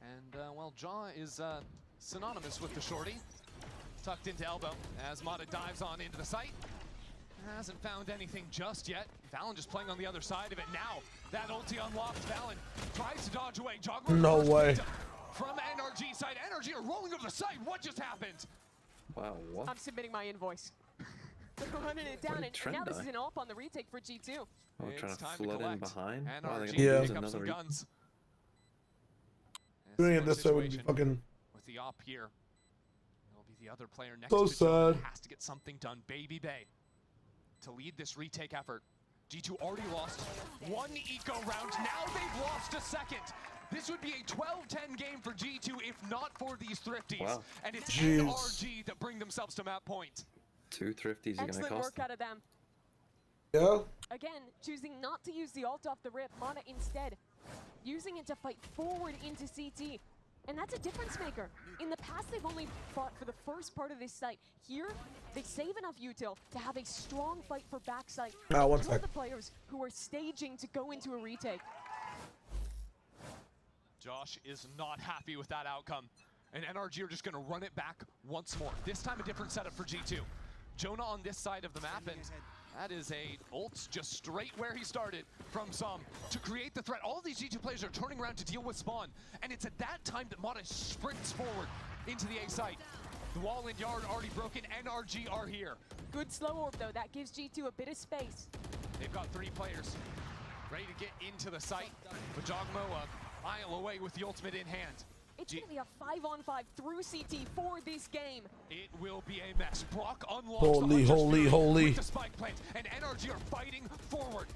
N: And, well, Jaw is synonymous with the shorty. Tucked into elbow as Mata dives on into the site. Hasn't found anything just yet. Valen just playing on the other side of it now. That ulti unlocked. Valen tries to dodge away. Joggler
A: no way.
N: From NRG side. NRG are rolling over the site. What just happened?
D: Wow, what?
P: I'm submitting my invoice. They're running it down, and now this is an AWP on the retake for G2.
D: Oh, trying to flood in behind?
N: NRG pick up some guns.
A: Doing it this way would be fucking...
N: With the AWP here. It'll be the other player next
A: so
N: to Jonah
A: sad.
N: has to get something done. Baby Bay to lead this retake effort. G2 already lost one eco round. Now they've lost a second. This would be a 12-10 game for G2 if not for these thrifties.
O: Wow.
N: And it's
A: Jeez.
N: NRG that bring themselves to map point.
O: 2 thrifties are going to
P: Excellent
O: cost
P: work
O: them.
P: out of them.
A: Yeah.
P: Again, choosing not to use the ult off the rip, Mana instead using it to fight forward into CT. And that's a difference maker. In the past, they've only fought for the first part of this site. Here, they save enough util to have a strong fight for backside.
A: One
P: Two
A: sec.
P: of the players who are staging to go into a retake.
N: Josh is not happy with that outcome. And NRG are just going to run it back once more. This time a different setup for G2. Jonah on this side of the map, and that is a ult just straight where he started from some to create the threat. All of these G2 players are turning around to deal with spawn, and it's at that time that Mata sprints forward into the A site. The wall and yard already broken. NRG are here.
P: Good slow orb though, that gives G2 a bit of space.
N: They've got 3 players ready to get into the site, but Jogmo a mile away with the ultimate in hand.
P: It's going to be a 5-on-5 through CT for this game.
N: It will be a mess. Brock unlocks
A: Holy.
N: with the spike plant, and NRG are fighting forward.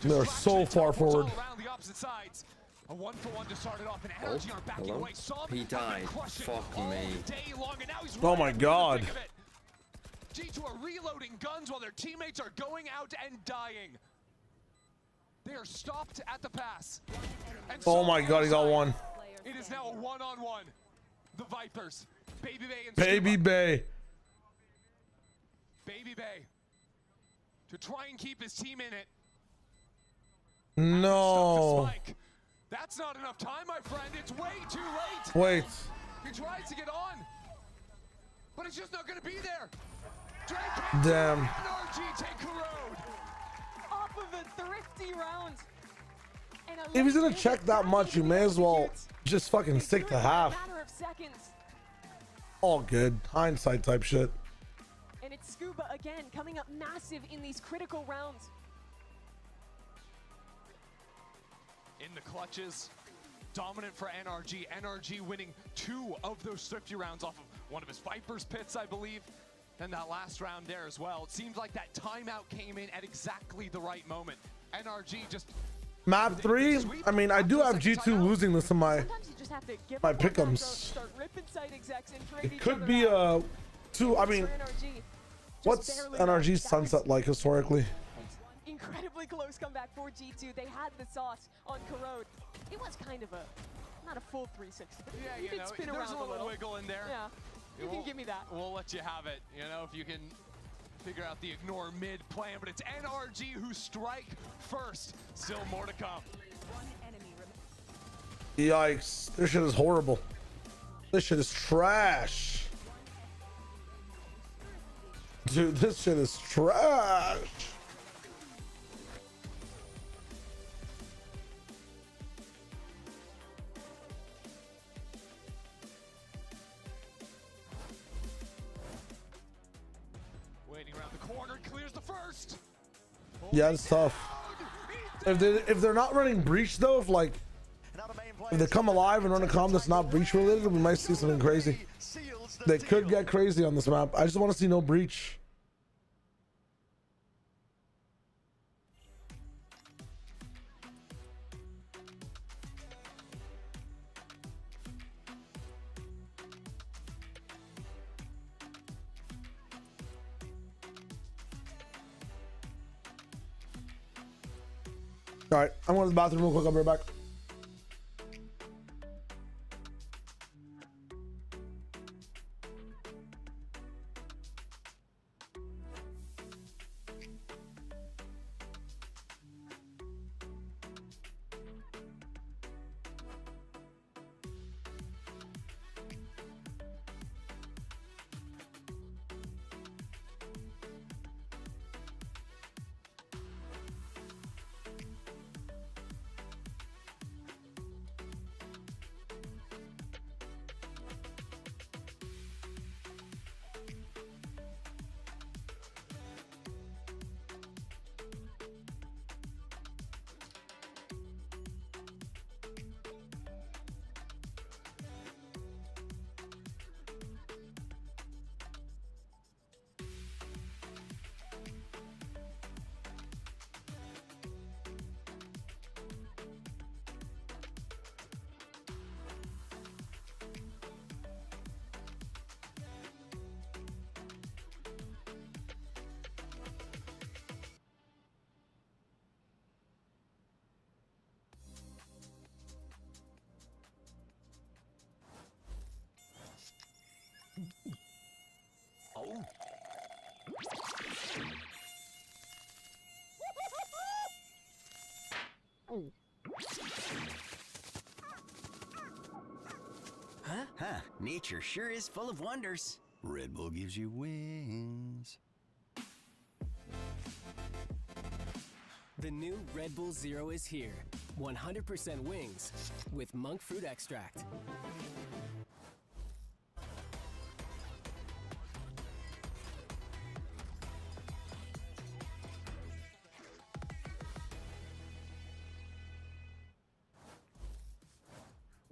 A: They're so far forward.
N: All around the opposite sides. A 1-for-1 to start it off, and NRG are backing away. Some
O: He died. Fuck me.
N: day long, and now he's
A: Oh
N: right
A: my
N: into the
A: God.
N: thick of it. G2 are reloading guns while their teammates are going out and dying. They are stopped at the pass. And
A: Oh my God, he got one.
N: It is now a 1-on-1. The Vipers, Baby Bay and
A: Baby
N: Scuba.
A: Bay.
N: Baby Bay to try and keep his team in it.
A: No.
N: Spike. That's not enough time, my friend. It's way too late.
A: Wait.
N: He tries to get on, but it's just not going to be there.
A: Damn.
N: NRG take the road.
P: Off of a thrifty round. And a
A: If he's
P: late
A: gonna check that much, you may as well just fucking stick to half.
P: matter of seconds.
A: All good. Hindsight type shit.
P: And it's Scuba again, coming up massive in these critical rounds.
N: In the clutches, dominant for NRG. NRG winning 2 of those thrifty rounds off of one of his Viper's pits, I believe. Then that last round there as well. It seems like that timeout came in at exactly the right moment. NRG just...
A: Map 3, I mean, I do have G2 losing this in my pick'ems.
P: Start ripping site execs and trade
A: It
P: each
A: could
P: other
A: be
P: out.
A: two. I mean, what's NRG's sunset like historically?
P: Incredibly close comeback for G2. They had the sauce on Corrode. It was kind of a, not a full 360, but
N: Yeah,
P: you did spin
N: there's
P: around
N: a little wiggle in there.
P: Yeah, you can give me that.
N: We'll let you have it, you know, if you can figure out the ignore mid plan, but it's NRG who strike first. Still more to come.
A: Yikes. This shit is horrible. This shit is trash. Dude, this shit is trash.
N: Waiting around the corner, clears the first.
A: Yeah, it's tough. If they're not running breach though, if they come alive and run a comp that's not breach related, we might see something crazy. They could get crazy on this map. I just want to see no breach. All right, I'm going to the bathroom real quick. I'll be right back.
K: Huh. Nature sure is full of wonders.
Q: Red Bull gives you wings.
R: The new Red Bull Zero is here. 100% wings with monk fruit extract.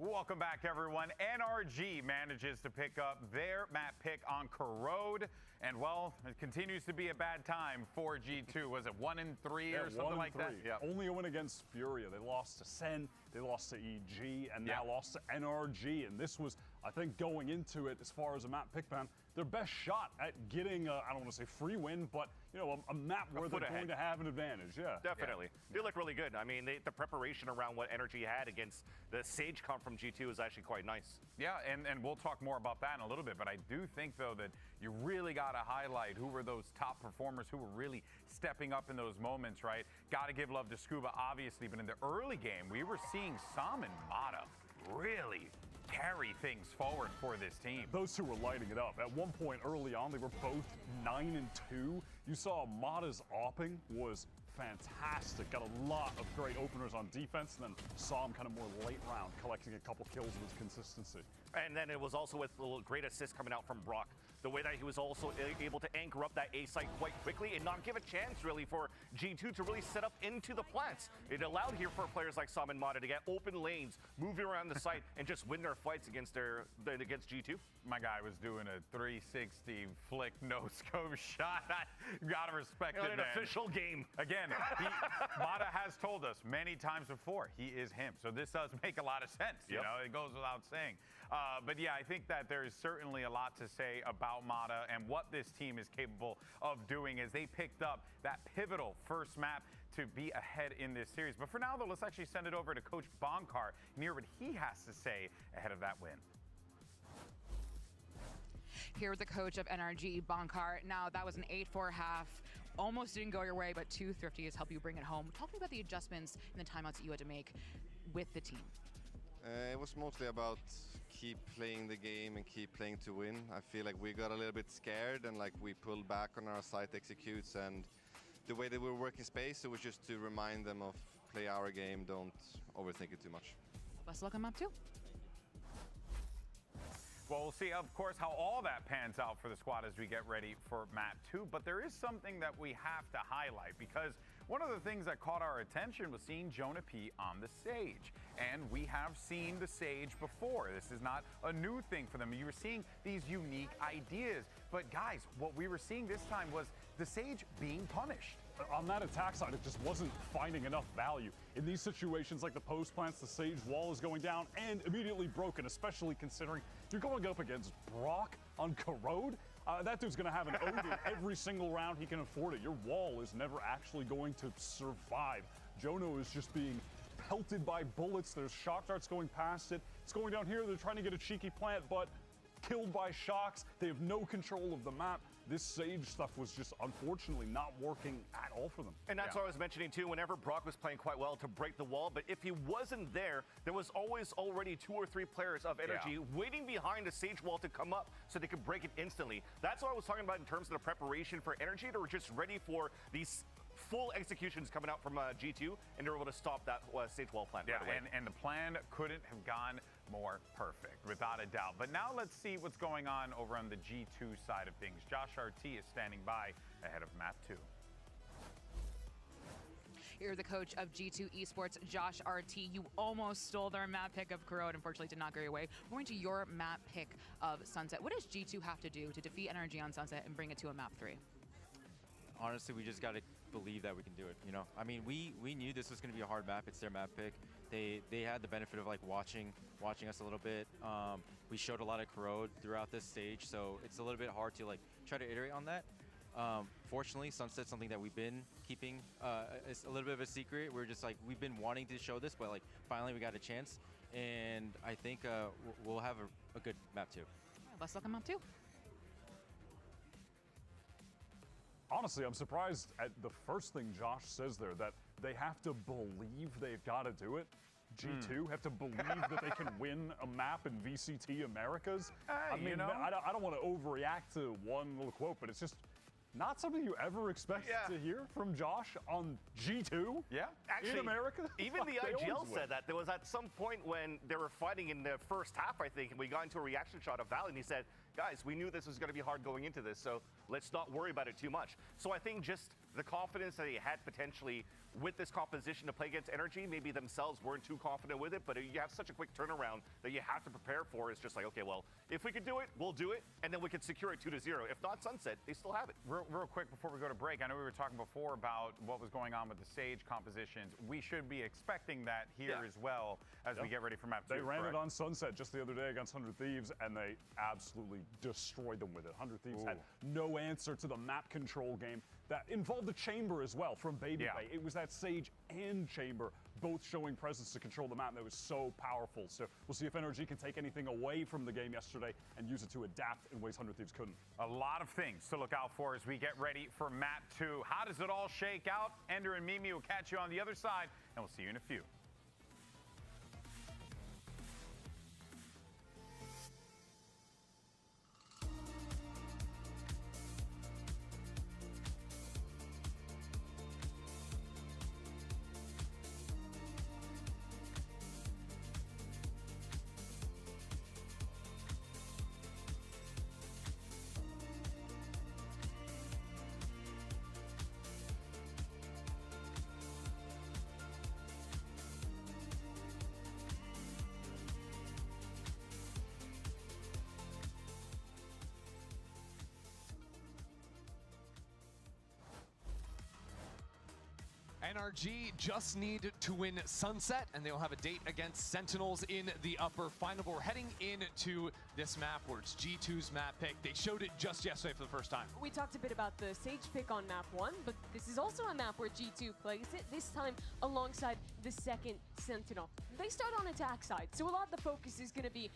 J: Welcome back, everyone. NRG manages to pick up their map pick on Corrode, and well, it continues to be a bad time for G2. Was it 1-3 or something like that?
H: Yeah. Only a win against Furia. They lost to SEN, they lost to EG, and now lost to NRG. And this was, I think, going into it, as far as a map pick, man, their best shot at getting, I don't want to say free win, but, you know, a map where they're going to have an advantage. Yeah.
U: Definitely. They look really good. I mean, the preparation around what NRG had against the Sage comp from G2 is actually quite nice.
J: Yeah, and we'll talk more about that in a little bit, but I do think, though, that you really got to highlight who were those top performers who were really stepping up in those moments, right? Got to give love to Scuba, obviously, but in the early game, we were seeing Sam and Mata really carry things forward for this team.
H: Those two were lighting it up. At one point early on, they were both 9-2. You saw Mata's opping was fantastic. Got a lot of great openers on defense, and then saw him kind of more late round, collecting a couple kills with consistency.
U: And then it was also with a little great assist coming out from Brock. The way that he was also able to anchor up that A site quite quickly and not give a chance really for G2 to really set up into the plants. It allowed here for players like Sam and Mata to get open lanes, moving around the site, and just win their fights against against G2.
J: My guy was doing a 360 flick no-scope shot. Gotta respect it, man.
U: An official game.
J: Again, Mata has told us many times before, he is him. So this does make a lot of sense, you know, it goes without saying. But yeah, I think that there's certainly a lot to say about Mata and what this team is capable of doing as they picked up that pivotal first map to be ahead in this series. But for now, though, let's actually send it over to Coach Bonkar and hear what he has to say ahead of that win.
T: Here with the coach of NRG, Bonkar. Now, that was an 8-4 half. Almost didn't go your way, but 2 thrifties help you bring it home. Talk to me about the adjustments and the timeouts that you had to make with the team.
W: It was mostly about keep playing the game and keep playing to win. I feel like we got a little bit scared and like we pulled back on our site executes, and the way that we were working space, it was just to remind them of play our game, don't overthink it too much.
T: Best of luck on map 2.
J: Well, we'll see, of course, how all that pans out for the squad as we get ready for map 2. But there is something that we have to highlight, because one of the things that caught our attention was seeing Jonah P on the Sage. And we have seen the Sage before. This is not a new thing for them. You were seeing these unique ideas. But guys, what we were seeing this time was the Sage being punished.
H: On that attack side, it just wasn't finding enough value. In these situations like the post plants, the Sage wall is going down and immediately broken, especially considering you're going up against Brock on Corrode. That dude's gonna have an Odin every single round he can afford it. Your wall is never actually going to survive. Jono is just being pelted by bullets. There's shock darts going past it. It's going down here. They're trying to get a cheeky plant, but killed by shocks. They have no control of the map. This Sage stuff was just unfortunately not working at all for them.
U: And that's what I was mentioning too, whenever Brock was playing quite well to break the wall, but if he wasn't there, there was always already 2 or 3 players of NRG waiting behind the Sage wall to come up so they could break it instantly. That's what I was talking about in terms of the preparation for NRG. They were just ready for these full executions coming out from G2, and they were able to stop that Sage wall plant right away.
J: And the plan couldn't have gone more perfect, without a doubt. But now let's see what's going on over on the G2 side of things. Josh RT is standing by ahead of map 2.
T: You're the coach of G2 Esports, Josh RT. You almost stole their map pick of Corrode, unfortunately did not go your way. We're going to your map pick of Sunset. What does G2 have to do to defeat NRG on Sunset and bring it to a map 3?
X: Honestly, we just got to believe that we can do it, you know? I mean, we knew this was going to be a hard map. It's their map pick. They had the benefit of like watching us a little bit. We showed a lot of Corrode throughout this stage, so it's a little bit hard to like try to iterate on that. Fortunately, Sunset's something that we've been keeping it's a little bit of a secret. We're just like, we've been wanting to show this, but like finally we got a chance, and I think we'll have a good map 2.
T: Best luck on map 2.
H: honestly, I'm surprised at the first thing Josh says there, that they have to believe they've got to do it. G2 have to believe that they can win a map in VCT Americas. I mean,
J: you know?
H: I don't want to overreact to one little quote, but it's just not something you ever expect to hear from Josh on G2
U: Actually,
H: in America.
U: Even the
H: They
U: IGL
H: always win.
U: said that. There was at some point when they were fighting in the first half, I think, and we got into a reaction shot of Valley, and he said, guys, we knew this was going to be hard going into this, so let's not worry about it too much. So I think just the confidence that he had potentially with this composition to play against NRG, maybe themselves weren't too confident with it, but you have such a quick turnaround that you have to prepare for. It's just like, okay, well, if we could do it, we'll do it, and then we can secure it 2-0. If not Sunset, they still have it.
J: Real quick before we go to break, I know we were talking before about what was going on with the Sage compositions. We should be expecting that here as well as we get ready for map 2.
H: They ran it on Sunset just the other day against 100 Thieves, and they absolutely destroyed them with it. 100 Thieves had no answer to the map control game that involved the chamber as well from Baby Bay. It was that Sage and chamber both showing presence to control the map, and that was so powerful. So we'll see if NRG can take anything away from the game yesterday and use it to adapt in ways 100 Thieves couldn't.
J: A lot of things to look out for as we get ready for map 2. How does it all shake out? Ender and Mimi will catch you on the other side, and we'll see you in a few.
N: NRG just need to win Sunset, and they'll have a date against Sentinels in the upper final. But we're heading into this map where it's G2's map pick. They showed it just yesterday for the first time.
P: We talked a bit about the Sage pick on map 1, but this is also a map where G2 plays it, this time alongside the second Sentinel. They start on attack side, so a lot of the focus is going to be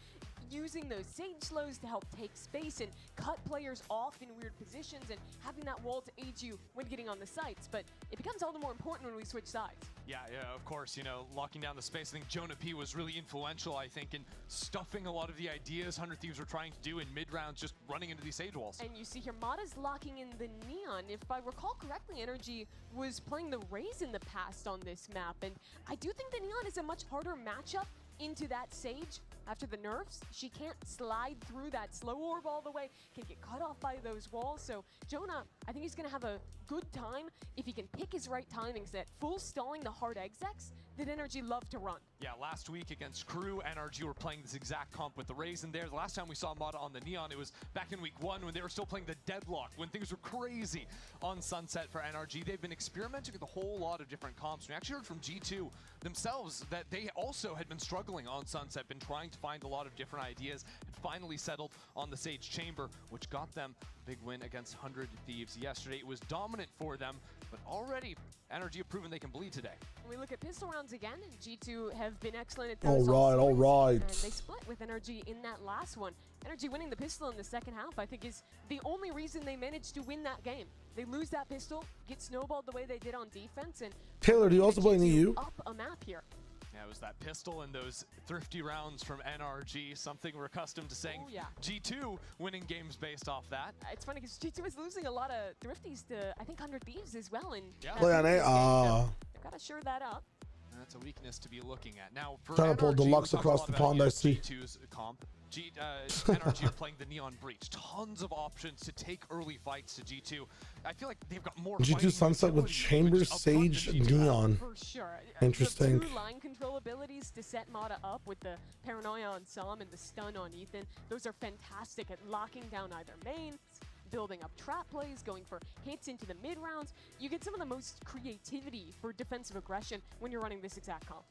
P: using those Sage slows to help take space and cut players off in weird positions and having that wall to aid you when getting on the sites. But it becomes all the more important when we switch sides.
N: Yeah, of course, you know, locking down the space. I think Jonah P was really influential, I think, in stuffing a lot of the ideas 100 Thieves were trying to do in mid-rounds, just running into these Sage walls.
P: And you see here, Mata's locking in the Neon. If I recall correctly, NRG was playing the Raze in the past on this map, and I do think the Neon is a much harder matchup into that Sage. After the nerfs, she can't slide through that slow orb all the way, can get cut off by those walls. So Jonah, I think he's going to have a good time if he can pick his right timings, that full stalling the hard execs that NRG love to run.
N: Yeah, last week against Crew, NRG were playing this exact comp with the Raze in there. The last time we saw Mata on the Neon, it was back in week 1 when they were still playing the Deadlock, when things were crazy on Sunset for NRG. They've been experimenting with a whole lot of different comps. We actually heard from G2 themselves that they also had been struggling on Sunset, been trying to find a lot of different ideas, and finally settled on the Sage Chamber, which got them a big win against 100 Thieves yesterday. It was dominant for them, but already NRG have proven they can bleed today.
P: We look at pistol rounds again, and G2 have been excellent at
A: All
P: those.
A: right.
P: And they split with NRG in that last one. NRG winning the pistol in the second half, I think, is the only reason they managed to win that game. They lose that pistol, get snowballed the way they did on defense, and
A: Taylor, do you also play in the EU?
P: Up a map here.
N: Yeah, it was that pistol and those thrifty rounds from NRG, something we're accustomed to saying.
P: Oh, yeah.
N: G2 winning games based off that.
P: It's funny because G2 is losing a lot of thrifties to, I think, 100 Thieves as well. And
A: Play on A.
P: they've got to shore that up.
N: That's a weakness to be looking at. Now, for
A: Trying to pull
N: NRG,
A: Deluxe
N: we talked
A: across
N: a lot
A: the
N: about,
A: pond, I see.
N: G2's comp. NRG are playing the Neon Breach. Tons of options to take early fights to G2. I feel like they've got more
A: G2 Sunset with Chamber, Sage, Neon.
P: For sure.
A: Interesting.
P: The 2 line control abilities to set Mata up with the Paranoia on Sam and the stun on Ethan. Those are fantastic at locking down either main, building up trap plays, going for hits into the mid rounds. You get some of the most creativity for defensive aggression when you're running this exact comp.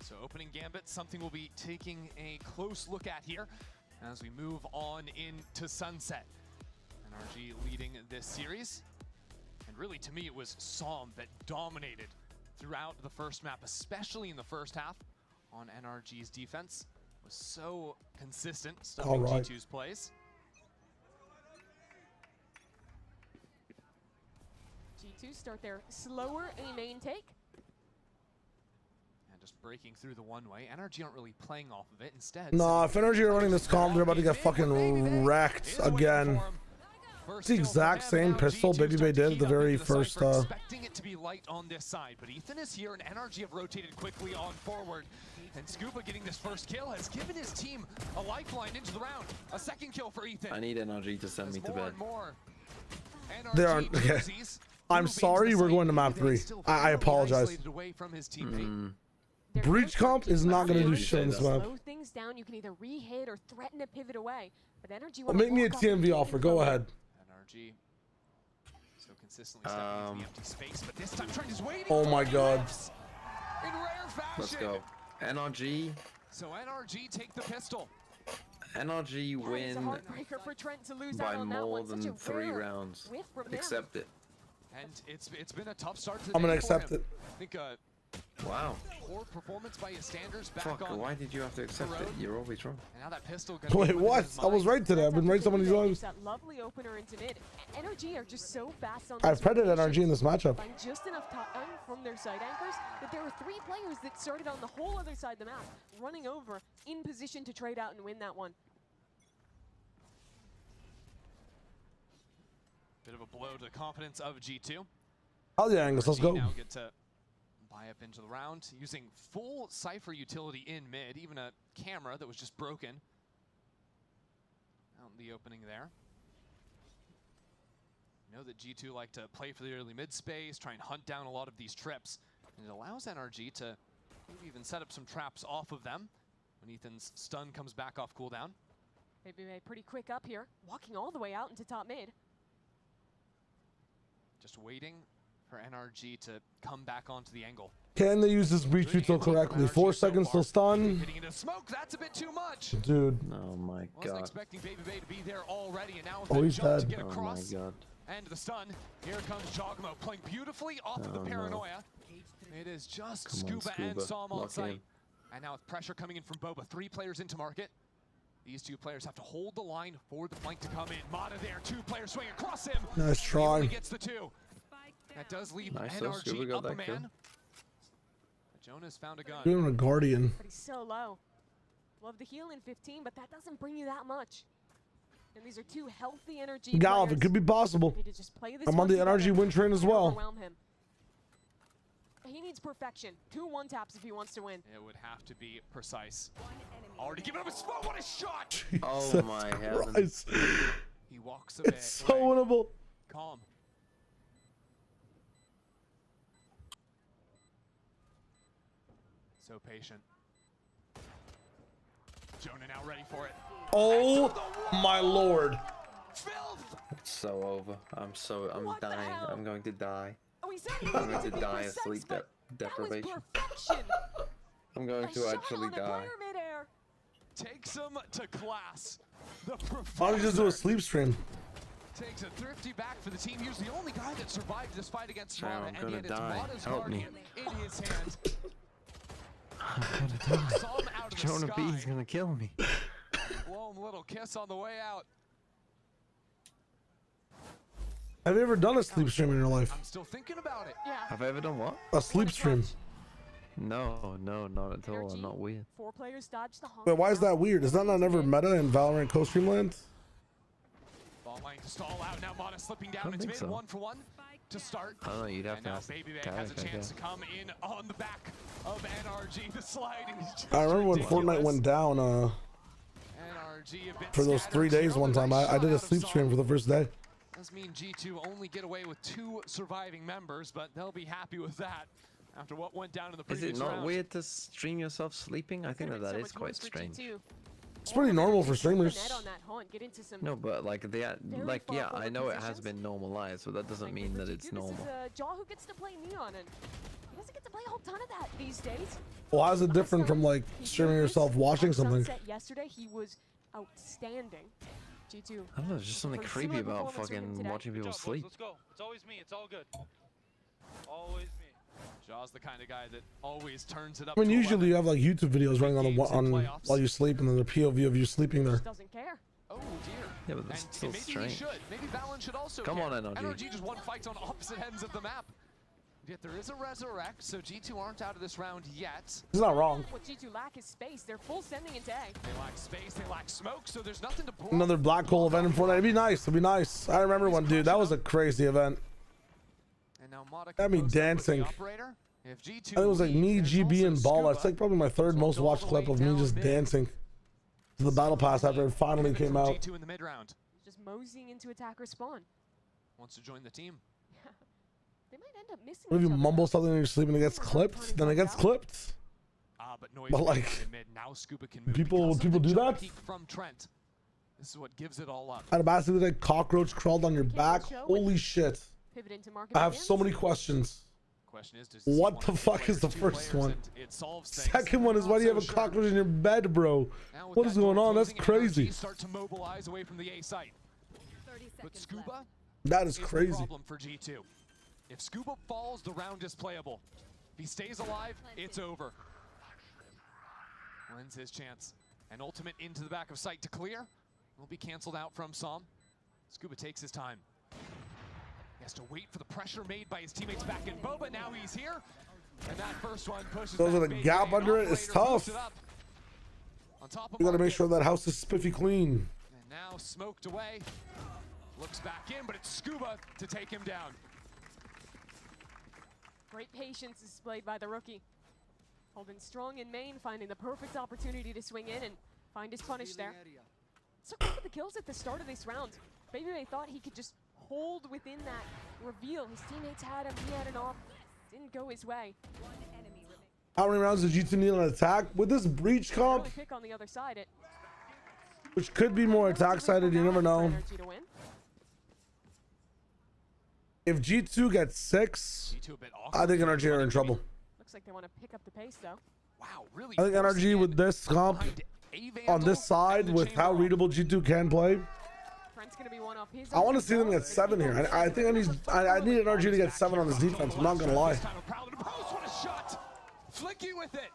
N: So opening gambit, something we'll be taking a close look at here as we move on into Sunset. NRG leading this series. And really, to me, it was Psalm that dominated throughout the first map, especially in the first half on NRG's defense. Was so consistent, stuffing G2's plays.
P: G2 start their slower A main take.
N: And just breaking through the one-way. NRG aren't really playing off of it. Instead,
A: Nah, if NRG are running this comp, they're about to get fucking wrecked again. It's the exact same pistol Baby Bay did at the very first.
N: Expecting it to be light on this side, but Ethan is here and NRG have rotated quickly on forward. And Scuba getting this first kill has given his team a lifeline into the round. A second kill for Ethan.
O: I need NRG to send me to bed.
A: They aren't. Okay. I'm sorry, we're going to map 3. I apologize. Breach comp is not going to do shit on this map.
P: Slow things down, you can either re-hit or threaten to pivot away. But NRG
A: Well, make me a TMV offer. Go ahead.
N: NRG so consistently stepping into the empty space, but this time Trent is waiting.
A: Oh my god.
N: In rare fashion.
O: Let's go. NRG.
N: So NRG take the pistol.
O: NRG win
P: for Trent to lose
O: by
P: out on
O: more
P: that
O: than 3 rounds. Accept it.
N: And it's been a tough start to
A: I'm gonna accept it.
N: I think
O: Wow.
N: poor performance by his standards back
O: Fuck,
N: on.
O: why did you have to accept it? You're always wrong.
N: And now that pistol
A: Wait, what? I was right today. I've been right so many times.
P: That lovely opener into mid. NRG are just so fast on
A: I've predated NRG in this matchup.
P: Find just enough time from their side anchors that there were 3 players that started on the whole other side of the map, running over in position to trade out and win that one.
N: Bit of a blow to the confidence of G2.
A: Hell yeah, Angus, let's go.
N: Now get to buy up into the round using full Cypher utility in mid, even a camera that was just broken. Out in the opening there. You know that G2 like to play for the early mid space, try and hunt down a lot of these trips. And it allows NRG to maybe even set up some traps off of them when Ethan's stun comes back off cooldown.
P: Maybe pretty quick up here, walking all the way out into top mid.
N: Just waiting for NRG to come back onto the angle.
A: Can they use this breach util correctly? 4 seconds till stun.
N: Hitting into smoke, that's a bit too much.
A: Dude.
O: Oh my
N: Wasn't
O: god.
N: expecting Baby Bay to be there already, and now with
A: Oh,
N: the
A: he's
N: jump to
A: dead.
N: get across.
O: Oh my god.
N: And the stun. Here comes Jogmo playing beautifully off of the paranoia. It is just Scuba and Psalm on site. And now with pressure coming in from Boba, 3 players into market. These 2 players have to hold the line for the flank to come in. Mata there, 2 players swing across him.
A: Nice try.
N: He gets the 2. That does leave NRG up a man. Jonas found a gun.
A: Doing a guardian.
P: But he's so low. Love the heal in 15, but that doesn't bring you that much. And these are 2 healthy NRG
A: Galv,
P: players.
A: it could be possible.
P: Need to just play this
A: I'm on the NRG win train as well.
P: Overwhelm him. He needs perfection. 2 1-taps if he wants to win.
N: It would have to be precise. Already giving up a smoke. What a shot!
O: Oh my heavens.
N: He walks a bit.
A: It's so winnable.
N: Calm. So patient. Jonah now ready for it.
A: Oh my lord.
O: It's so over. I'm dying. I'm going to die.
P: I'm
O: going to die of sleep deprivation. I'm going to actually die.
N: Takes him to class.
A: Why don't you just do a sleep stream?
N: Takes a thrifty back for the team. He was the only guy that survived this fight against
O: Mata,
N: Mata,
O: I'm
N: and yet
O: gonna
N: it's
O: die.
N: Mata's
O: Help me.
N: guardian in his hand.
O: I'm gonna die.
N: Saw him out of the
O: Jonah
N: sky.
O: B's gonna kill me.
N: Blow him a little kiss on the way out.
A: Have you ever done a sleep stream in your life?
N: I'm still thinking about it.
P: Yeah.
O: Have I ever done what?
A: A sleep stream.
O: No, not at all. I'm not weird.
P: 4 players dodge the honk.
A: Wait, why is that weird? Is that not ever meta in Valorant co-stream land?
N: Ball line to stall out. Now Mata slipping down
O: don't
N: into
O: think
N: mid.
O: so.
N: 1 for 1 to start.
O: I don't know. You'd have
N: And
O: to
N: now
O: ask
N: Baby Bay
O: Tarek,
N: has a
O: I
N: chance
O: guess.
N: to come in on the back of NRG. The sliding is just
A: I remember when
N: ridiculous.
A: Fortnite went down
N: NRG a bit
A: for those 3
N: scattered.
A: days one time. I did a sleep stream for the first day.
N: Does mean G2 only get away with 2 surviving members, but they'll be happy with that after what went down in the
O: Is
N: previous
O: it not
N: round.
O: weird to stream yourself sleeping? I think that is quite strange.
A: It's pretty normal for streamers.
O: No, but like yeah, I know it has been normalized, but that doesn't mean that it's normal.
P: This is Jaw who gets to play Neon, and he doesn't get to play a whole ton of that these days.
A: Well, how's it different from like streaming yourself watching something?
P: Sunset yesterday, he was outstanding. G2.
O: I don't know, there's just something creepy about fucking watching people sleep.
I: Let's go. It's always me. It's all good. Always me.
N: Jaw's the kind of guy that always turns it up.
A: I mean,
N: to
A: usually
N: 11.
A: you have like YouTube videos running on while you sleep, and then the POV of you sleeping there.
P: Doesn't care.
N: Oh dear.
D: Yeah, but that's still
N: maybe
D: strange.
N: he should. Maybe Valen should also
D: Come
N: care.
D: on, NRG.
N: NRG just won fights on opposite ends of the map. Yet there is a resurrect, so G2 aren't out of this round yet.
A: He's not wrong.
P: What G2 lack is space. They're full sending into A.
N: They lack space, they lack smoke, so there's nothing to block.
A: Another black hole event in Fortnite. It'd be nice. It'd be nice. I remember one, dude. That was a crazy event.
N: And now Monica
A: Got me
N: posts up with the
A: dancing.
N: operator. If G2
A: I think it was like me,
N: leads,
A: GB,
N: there's
A: and
N: also
A: Ball.
N: Scuba.
A: That's like probably my third most watched clip of me just dancing to the battle pass after it finally came out.
N: G2 in the mid round.
P: Just moseying into attacker spawn.
N: Wants to join the team.
P: They might end up missing.
A: What if you
P: each other.
A: mumble something and you're sleeping and it gets clipped? Then it gets clipped. But like,
N: Now Scuba can move
A: people
N: because of the
A: do
N: jump
A: that.
N: peek from Trent. This is what gives it all up.
A: Out of basically like cockroach crawled on your back. Holy shit!
P: Pivot into market
A: I have
P: begins.
A: so many questions.
N: Question is, does
A: What the fuck is the first one?
N: It solves things.
A: Second one is why do you have a cockroach in your bed, bro? What is going on? That's crazy.
N: Start to mobilize away from the A site. But Scuba,
A: That is
N: the
A: crazy.
N: problem for G2. If Scuba falls, the round is playable. If he stays alive, it's over. Wins his chance. An ultimate into the back of site to clear. Will be canceled out from Som. Scuba takes his time. He has to wait for the pressure made by his teammates back in Boba. Now he's here. And that first one pushes
A: Those
N: back
A: are the
N: Big
A: gap
N: Bang.
A: under it. It's
N: Operator moves
A: tough.
N: it up. On top of
A: You gotta make
N: market.
A: sure that house is spiffy clean.
N: And now smoked away. Looks back in, but it's Scuba to take him down.
P: Great patience displayed by the rookie. Holding strong in main, finding the perfect opportunity to swing in and find his punish there. So good with the kills at the start of this round. BBL thought he could just hold within that reveal. His teammates had him, he had an off. Didn't go his way.
A: How many rounds did G2 need on attack? With this breach comp,
P: Early pick on the other side. It
A: which could be more attack sided, you never know.
P: NRG to win.
A: If G2 gets 6,
N: G2 a bit
A: I think NRG are in trouble.
P: Looks like they want to pick up the pace though.
N: Wow, really?
A: I think NRG with this comp on this side with how readable G2 can play.
P: Trent's gonna be one off his.
A: I want to see them get 7 here. I think I need NRG to get 7 on this defense. I'm not gonna lie.
N: What a shot! Flicky with it.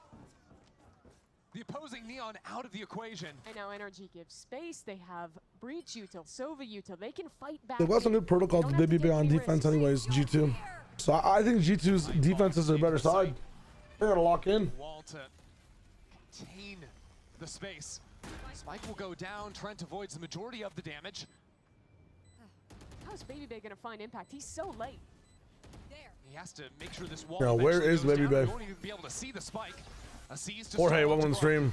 N: The opposing Neon out of the equation.
P: And now NRG gives space. They have Breach Util, Sova Util. They can fight back.
A: They've got some good protocols with BBB on defense anyways, G2. So I think G2's defenses are a better side. They're gonna lock in.
N: Wall to contain the space. Spike will go down. Trent avoids the majority of the damage.
P: How's BBB gonna find impact? He's so late.
N: He has to make sure this wall.
A: Yeah, where
N: eventually
A: is
N: goes
A: BBB?
N: down. He won't even be able to see the spike. A seize to
A: Jorge,
N: Sol
A: welcome to the
N: to
A: stream.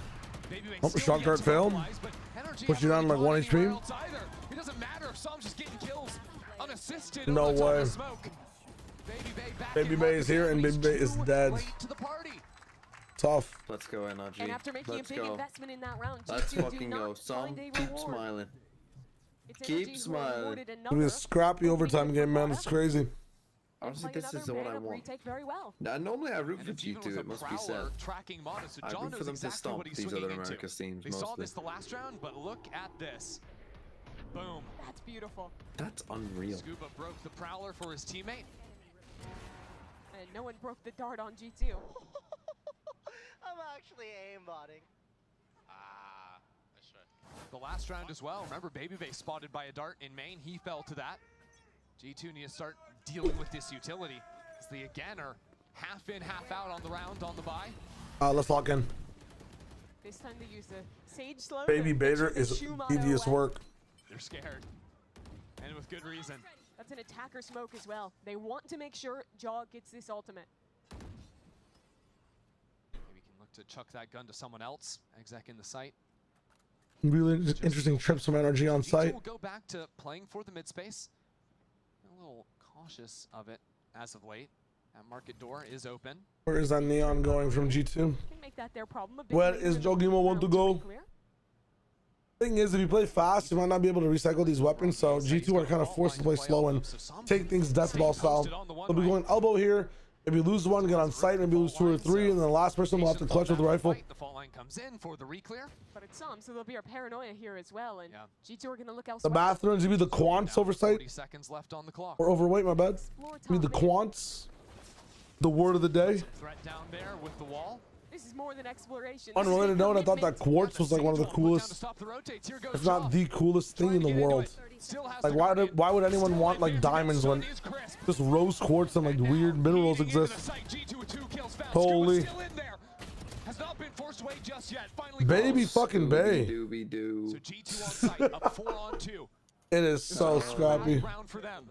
N: BBB
A: Oh,
N: still
A: shock
N: yet
A: dart
N: to
A: failed.
N: mobilize, but NRG
A: Push you down
N: haven't
A: like 1
N: gone anywhere
A: HP.
N: else either. It doesn't matter if Som's just getting kills unassisted.
A: No
N: over the top of
A: way.
N: smoke. back
A: Baby
N: in
A: Bay is here and
N: market,
A: Baby Bay is
N: too
A: dead.
N: late to the party.
A: Tough.
O: Let's go, NRG.
P: And after making
O: Let's
P: a big
O: go.
P: investment in that round,
O: Let's
P: G2 do
O: fucking go.
P: not
O: Some
P: find a
O: keep
P: reward.
O: smiling.
P: It's
O: Keep
P: NRG who are
O: smiling.
P: awarded
A: It'll
P: another
A: be a scrappy overtime game, man. It's crazy.
O: Honestly,
P: play
O: this is
P: another
O: the one I
P: man-up
O: want.
P: retake very well.
O: Now, normally I root
N: And
O: for
N: it's even
O: G2,
N: with a
O: it must be said.
N: prowler tracking Mono, so
O: I
N: John
O: root for
N: knows
O: them to
N: exactly
O: stomp
N: what he's
O: these
N: swinging
O: other
N: into.
O: America's teams,
N: They saw
O: mostly.
N: this the last round, but look at this. Boom.
P: That's beautiful.
O: That's unreal.
N: Scuba broke the prowler for his teammate.
P: And no one broke the dart on G2.
C: I'm actually aimbotting.
N: The last round as well. Remember, Baby Bay spotted by a dart in main. He fell to that. G2 need to start dealing with this utility. As they again are half in, half out on the round on the buy.
A: Let's lock in.
P: This time they use the Sage Slow.
A: Baby
P: to
A: Bader
P: put the
A: is
P: shoe motto
A: tedious
P: away.
A: work.
N: They're scared. And with good reason.
P: That's an attacker smoke as well. They want to make sure Jaw gets this ultimate.
N: Maybe can look to chuck that gun to someone else. Exec in the site.
A: Really interesting trips from NRG on
N: G2
A: site.
N: will go back to playing for the mid space. A little cautious of it as of late. That market door is open.
A: Where is that neon going from G2?
P: Can make that their problem. A big
A: Where
P: lead
A: is
P: for the
A: Jogimo want to go?
P: clear.
A: Thing is, if you play fast, you might not be able to recycle these weapons, so G2 are kind of forced to play slow and take things death ball style. They'll be going elbow here. If you lose one, get on site, and if you lose 2 or 3, and then the last person will have to clutch with the rifle.
N: The fault line comes in for the reclear.
P: But it's some, so there'll be a paranoia here as well, and G2 are going to look
A: The
P: elsewhere.
A: bathrooms, maybe the quants oversight
N: 40 seconds left on the clock.
A: or overweight, my bad. Maybe the quants. The word of the day.
N: Threat down there with the wall.
P: This is more than exploration.
A: Unrelated note, I thought that quartz was like one of the coolest, if not the coolest thing in the world. Like why would anyone want like diamonds when just rose quartz and like weird minerals exist? Holy. Baby fucking Bay.
O: Doobie doo.
N: So G2 on site, up 4-on-2.
A: It is so scrappy.
N: Round for them.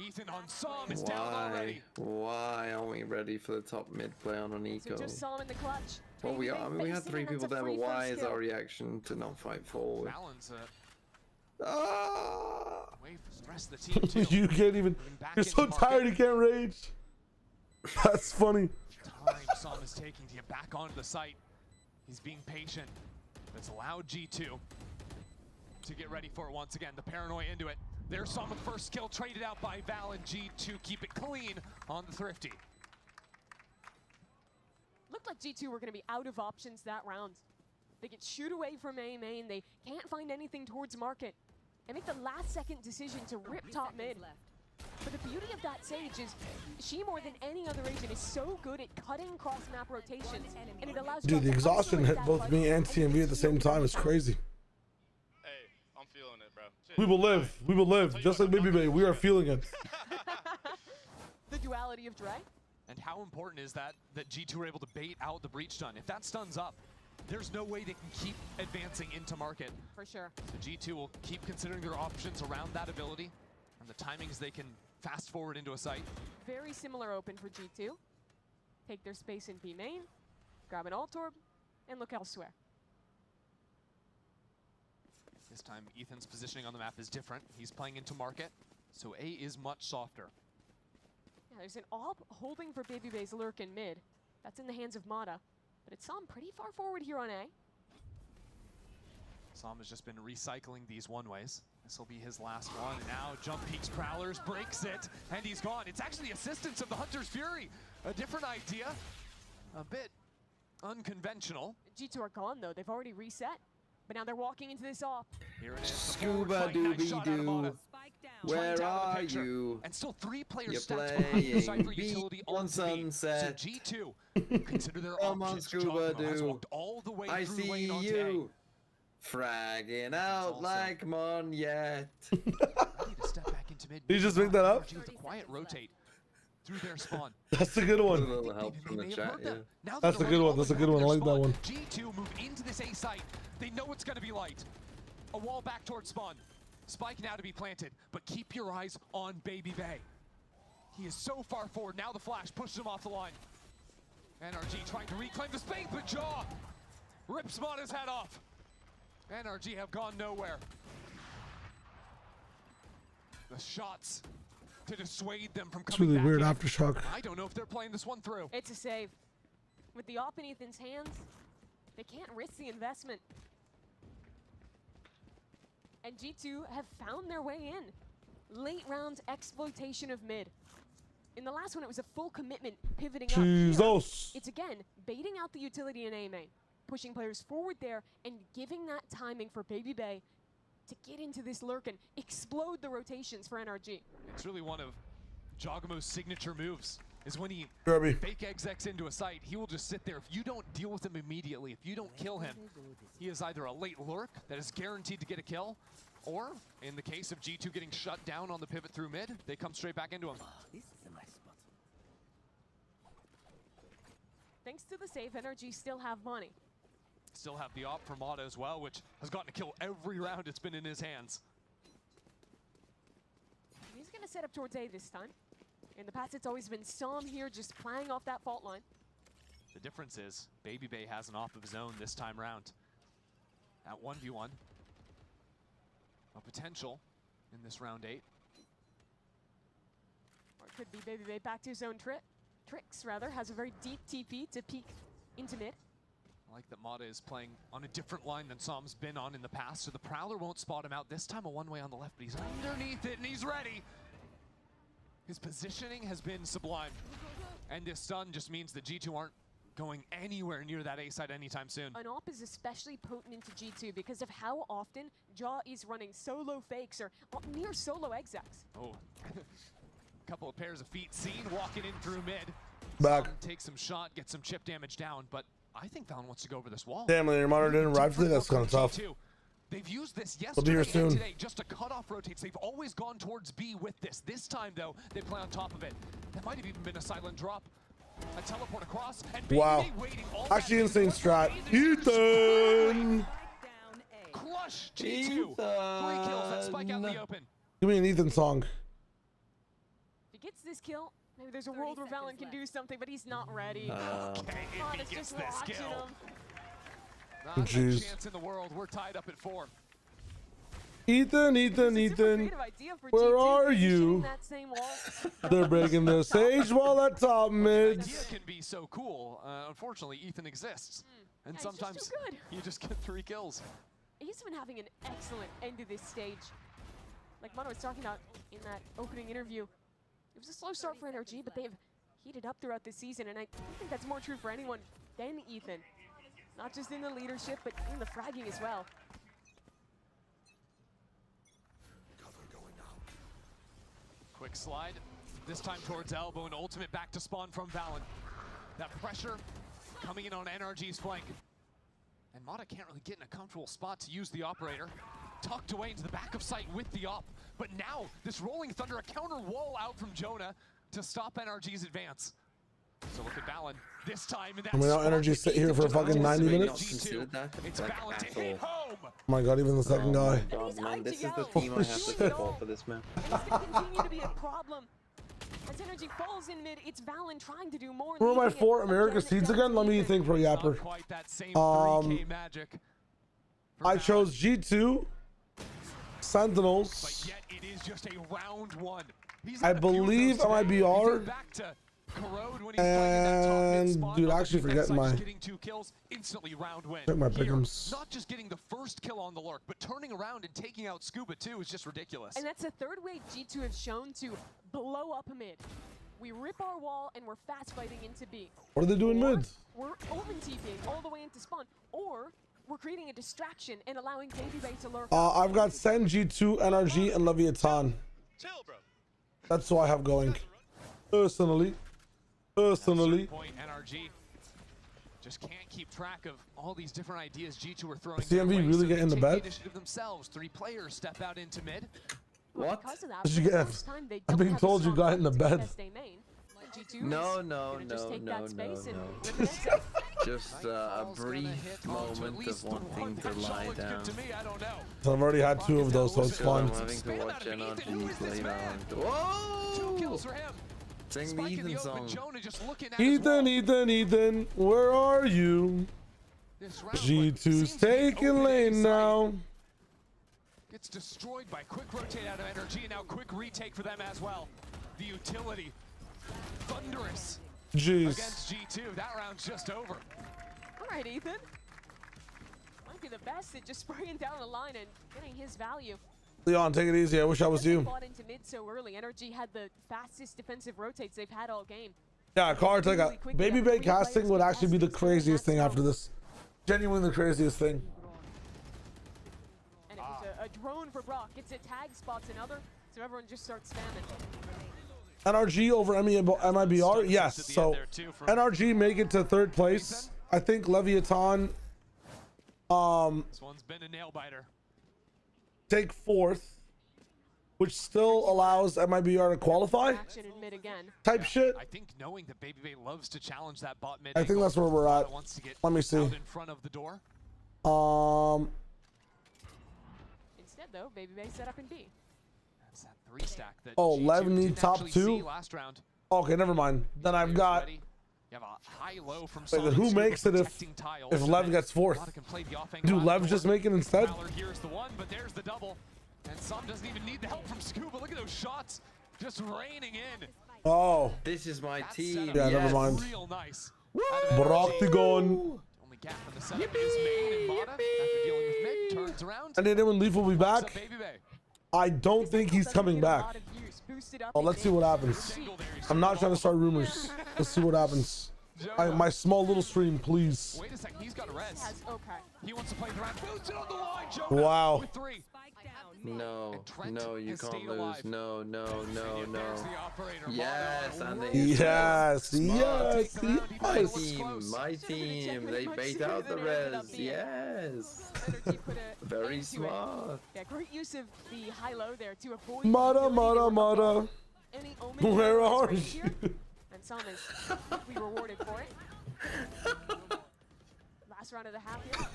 N: Ethan on Som is down already.
O: Why aren't we ready for the top mid play on Nico?
P: So just Som in the clutch.
O: Well, we are. I mean, we had 3 people there, but why is our reaction to not fight forward?
N: Balance
O: Ah!
N: Wait for the rest of the team too.
A: You can't even. You're so tired you can't rage. That's funny.
N: Time Som is taking to get back onto the site. He's being patient. That's allowed G2 to get ready for it once again. The paranoia into it. There's Som with first kill traded out by Val, and G2 keep it clean on the Thrifty.
P: Looked like G2 were going to be out of options that round. They get shoot away from A main. They can't find anything towards market. And make the last second decision to rip top mid. But the beauty of that Sage is she, more than any other agent, is so good at cutting cross-map rotations, and it allows.
A: Dude, the exhaustion hit both me and TMV at the same time. It's crazy.
I: Hey, I'm feeling it, bro.
A: We will live. We will live. Just like Baby Bay, we are feeling it.
P: The duality of Dre.
N: And how important is that G2 were able to bait out the breach stun? If that stun's up, there's no way they can keep advancing into market.
P: For sure.
N: So G2 will keep considering their options around that ability and the timings they can fast forward into a site.
P: Very similar open for G2. Take their space in B main, grab an alt orb, and look elsewhere.
N: This time Ethan's positioning on the map is different. He's playing into market, so A is much softer.
P: Yeah, there's an AWP holding for Baby Bay's lurk in mid. That's in the hands of Mata, but it's Som pretty far forward here on A.
N: Som has just been recycling these one-ways. This will be his last one. And now Jump Peaks Prowlers breaks it, and he's gone. It's actually the assistance of the Hunter's Fury. A different idea, a bit unconventional.
P: G2 are gone though. They've already reset, but now they're walking into this off.
N: Here it is.
O: Scuba doobie doo. Where are you?
N: And still 3 players
O: You're
N: stacked behind the site for
O: playing
N: utility
O: on
N: on
O: sunset.
N: So G2 consider their
O: Come on,
N: options.
O: Scuba
N: Jogmo has
O: doo.
N: walked all the way
O: I
N: through
O: see
N: lane onto
O: you. Fragging out like Monyet.
N: Ready to step back into mid.
A: Did you just make that up?
N: With a quiet rotate through their spawn.
A: That's a good one.
O: A little help from the chat, yeah.
N: Now
A: That's a good one. That's a good one. I like that one.
N: G2 move into this A site. They know it's going to be light. A wall back towards spawn. Spike now to be planted, but keep your eyes on Baby Bay. He is so far forward. Now the flash pushes him off the line. NRG trying to reclaim the space, but Jaw rips Mata's head off. NRG have gone nowhere. The shots to dissuade them from
A: It's
N: coming
A: really
N: back
A: weird
N: in.
A: aftershock.
N: I don't know if they're playing this one through.
P: It's a save. With the AWP in Ethan's hands, they can't risk the investment. And G2 have found their way in. Late round exploitation of mid. In the last one, it was a full commitment pivoting up.
A: Jesus.
P: Here, it's again baiting out the utility in A main, pushing players forward there and giving that timing for Baby Bay to get into this lurk and explode the rotations for NRG.
N: It's really one of Jogmo's signature moves, is when he
A: Kirby.
N: fake execs into a site, he will just sit there. If you don't deal with him immediately, if you don't kill him, he is either a late lurk that is guaranteed to get a kill, or in the case of G2 getting shut down on the pivot through mid, they come straight back into him.
P: Thanks to the save, NRG still have money.
N: Still have the AWP for Mata as well, which has gotten to kill every round it's been in his hands.
P: He's going to set up towards A this time. In the past, it's always been Som here just playing off that fault line.
N: The difference is Baby Bay has an AWP of his own this time round. At 1v1. A potential in this round 8.
P: Or it could be Baby Bay back to his own tricks, rather. Has a very deep TP to peek into mid.
N: I like that Mata is playing on a different line than Som's been on in the past, so the Prowler won't spot him out. This time a one-way on the left, but he's underneath it and he's ready. His positioning has been sublime. And this stun just means that G2 aren't going anywhere near that A side anytime soon.
P: An AWP is especially potent into G2 because of how often Jaw is running solo fakes or near solo execs.
N: Oh, a couple of pairs of feet seen walking in through mid.
A: back.
N: Take some shot, get some chip damage down, but I think Valen wants to go over this wall.
A: Damn, your monitor didn't arrive today. That's kind of tough.
N: They've used this
A: We'll be here
N: yesterday and
A: soon.
N: today just to cut off rotates. They've always gone towards B with this. This time, though, they play on top of it. That might have even been a silent drop. A teleport across. And
A: Wow. Actually, insane strat. Ethan!
N: Crush G2. 3 kills. That spike out in the open.
A: Give me an Ethan song.
P: If he gets this kill, maybe there's a world where Valen can do something, but he's not ready.
N: Okay, if he gets this kill. Not a
A: Jeez.
N: chance in the world. We're tied up at 4.
A: Ethan, where are you? They're breaking the sage wall at top mid.
N: Idea can be so cool. Unfortunately, Ethan exists. And sometimes you just get 3 kills.
P: He's been having an excellent end to this stage. Like Mono was talking about in that opening interview, it was a slow start for NRG, but they've heated up throughout the season, and I think that's more true for anyone than Ethan. Not just in the leadership, but in the fragging as well.
N: Quick slide, this time towards elbow, and ultimate back to spawn from Valen. That pressure coming in on NRG's flank. And Mata can't really get in a comfortable spot to use the operator. Tucked away into the back of sight with the op. But now, this Rolling Thunder, a counter wall out from Jonah to stop NRG's advance. So look at Valen this time. And
A: I mean, now NRG sit here for fucking 90 minutes.
N: It's Valen to hit home.
A: Oh my god, even the second guy.
O: God, man, this is the team I have to support for this, man.
P: And it's going to continue to be a problem. As NRG falls in mid, it's Valen trying to do more.
A: Who are my 4 America seeds again? Let me think for Yapper. I chose G2, Sentinels.
N: But yet it is just a round 1.
A: I believe MIBR. And dude, I actually forgetting my.
N: Getting 2 kills, instantly round win.
A: Check my
N: Here,
A: pick'ems.
N: not just getting the first kill on the lurk, but turning around and taking out Scuba too is just ridiculous.
P: And that's the 3rd way G2 have shown to blow up mid. We rip our wall and we're fast fighting into B.
A: What are they doing mid?
P: We're open TPing all the way into spawn, or we're creating a distraction and allowing Baby Bay to lurk.
A: I've got SEN, G2, NRG, and Leviathan.
I: Chill, bro.
A: That's what I have going. Personally.
N: Point NRG just can't keep track of all these different ideas G2 are throwing.
A: CMV really get in the bed?
N: Initiative themselves. 3 players step out into mid.
A: What did you get? I'm being told you got in the bed.
O: No. Just a brief moment of wanting to lie down.
A: So I've already had 2 of those, so it's fine.
O: I'm having to watch NRG play around. Whoa!
N: 2 kills for him.
O: Sing the Ethan song.
A: Ethan, where are you? G2's taking lane now.
N: Gets destroyed by quick rotate out of NRG, now quick retake for them as well. The utility, thunderous.
A: Jeez.
N: Against G2, that round's just over.
P: All right, Ethan. Might be the best at just spraying down the line and getting his value.
A: Leon, take it easy. I wish I was you.
P: Bought into mid so early. NRG had the fastest defensive rotates they've had all game.
A: Yeah, cards like a Baby Bay casting would actually be the craziest thing after this. Genuinely the craziest thing.
P: And it was a drone for Brock. It's a tag spots another, so everyone just starts spamming.
A: NRG over MIBR? Yes. So NRG make it to 3rd place. I think Leviathan
N: This one's been a nail biter.
A: Take 4th, which still allows MIBR to qualify. Type shit.
N: I think knowing that Baby Bay loves to challenge that bot mid.
A: I think that's where we're at. Let me see.
N: In front of the door.
P: Instead though, Baby Bay set up in B.
N: That's that 3 stack that
A: Oh,
N: G2
A: Lev need
N: didn't
A: top
N: actually see
A: 2.
N: last round.
A: Okay, never mind. Then I've got.
N: You have a high low from
A: Wait, then who makes it if Lev gets 4th? Do Lev just make it instead?
N: Here's the one, but there's the double. And Sam doesn't even need the help from Scuba. Look at those shots just raining in.
A: Oh.
O: This is my team.
A: Yeah, never mind.
N: Real nice.
A: Broctagon.
N: Only gap in the setup is made, and Mata, after dealing with mid, turns around.
A: And then when Leaf will be back, I don't think he's coming back. Oh, let's see what happens. I'm not trying to start rumors. Let's see what happens. My small little stream, please.
N: Wait a second, he's got a res. He wants to play the round. Boosted on the line, Jonah
A: Wow.
N: with 3.
O: No, no, you can't lose. No, no, no, no.
N: There's the operator.
O: Yes, and they
A: Yes, yes,
O: my team, they bait out the res. Yes. Very smart.
P: Yeah, great use of the high-low there to avoid
A: Mata.
P: any
A: Where are you?
P: And Sam is quickly rewarded for it. Last round of the half here.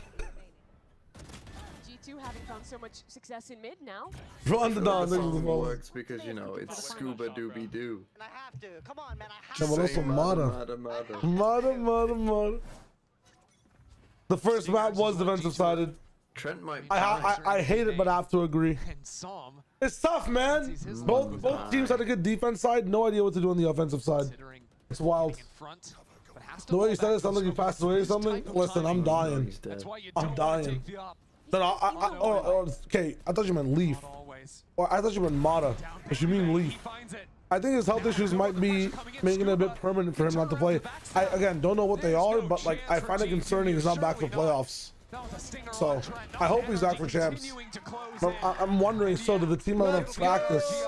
P: G2 having found so much success in mid now.
A: Run the down.
O: The song works because, you know, it's Scuba Dooby Doo.
C: And I have to. Come on, man. I have
A: No, but also Mata. The first map was defensive sided.
O: Trent might.
A: I hate it, but I have to agree. It's tough, man. Both teams had a good defense side. No idea what to do on the offensive side. It's wild. The way you said it sounded like you passed away or something. Listen, I'm dying. I'm dying. No, okay, I thought you meant Leaf. Or I thought you meant Mata. But you mean Leaf. I think his health issues might be making it a bit permanent for him not to play. I, again, don't know what they are, but like I find it concerning he's not back for playoffs. So, I hope he's back for champs. But I'm wondering, so did the team have enough practice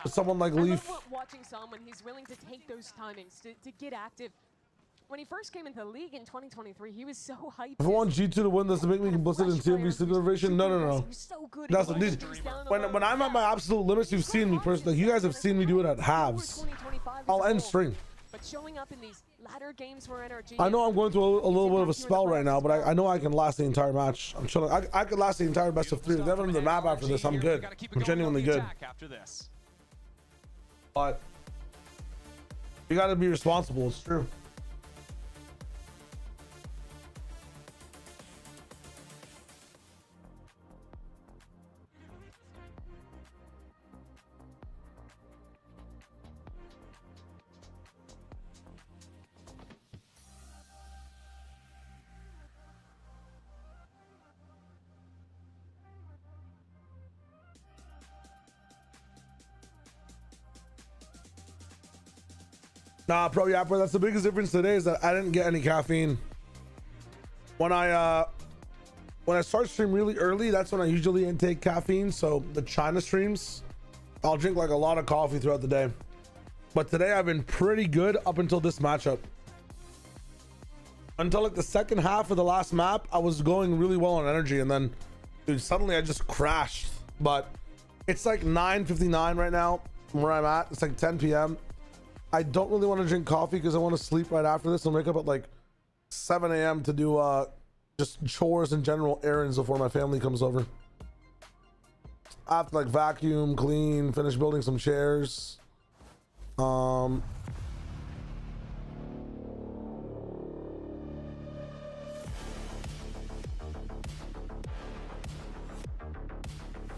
A: with someone like Leaf?
P: I love watching someone, he's willing to take those timings, to get active. When he first came into the league in 2023, he was so hyped.
A: If I want G2 to win, does it make me complicit in TMV supervision? No. That's what these. When I'm at my absolute limits, you've seen me personally. You guys have seen me do it at halves. I'll end string.
P: But showing up in these latter games for NRG.
A: I know I'm going through a little bit of a spell right now, but I know I can last the entire match. I'm chilling. I could last the entire best of 3. If they have the map after this, I'm good. I'm genuinely good. But you got to be responsible. It's true. Nah, Pro Yapper, that's the biggest difference today is that I didn't get any caffeine. When I start stream really early, that's when I usually intake caffeine. So the China streams, I'll drink like a lot of coffee throughout the day. But today I've been pretty good up until this matchup. Until like the second half of the last map, I was going really well on energy, and then dude, suddenly I just crashed. But it's like 9:59 right now from where I'm at. It's like 10 p.m. I don't really want to drink coffee because I want to sleep right after this and wake up at like 7 a.m. to do just chores and general errands before my family comes over. I have to like vacuum, clean, finish building some chairs.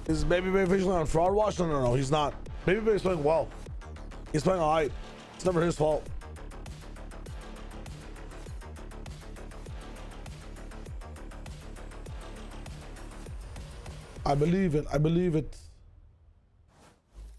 A: Is Baby Bay officially on fraud watch? No, he's not. Baby Bay's playing well. He's playing alright. It's never his fault. I believe it.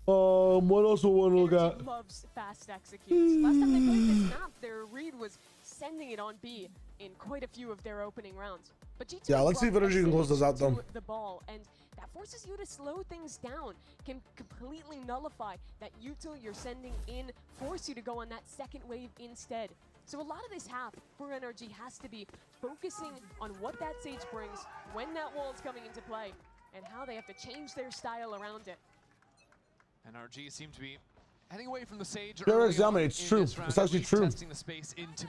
A: What else do we want to look at?
P: Loves fast executes. Last time they played this map, their read was sending it on B in quite a few of their opening rounds. But G2
A: yeah, let's see if NRG can close this out though.
P: The ball, and that forces you to slow things down, can completely nullify that util you're sending in, force you to go on that second wave instead. So a lot of this half for NRG has to be focusing on what that Sage brings, when that wall is coming into play, and how they have to change their style around it.
N: NRG seem to be heading away from the Sage.
A: It's true. It's actually true.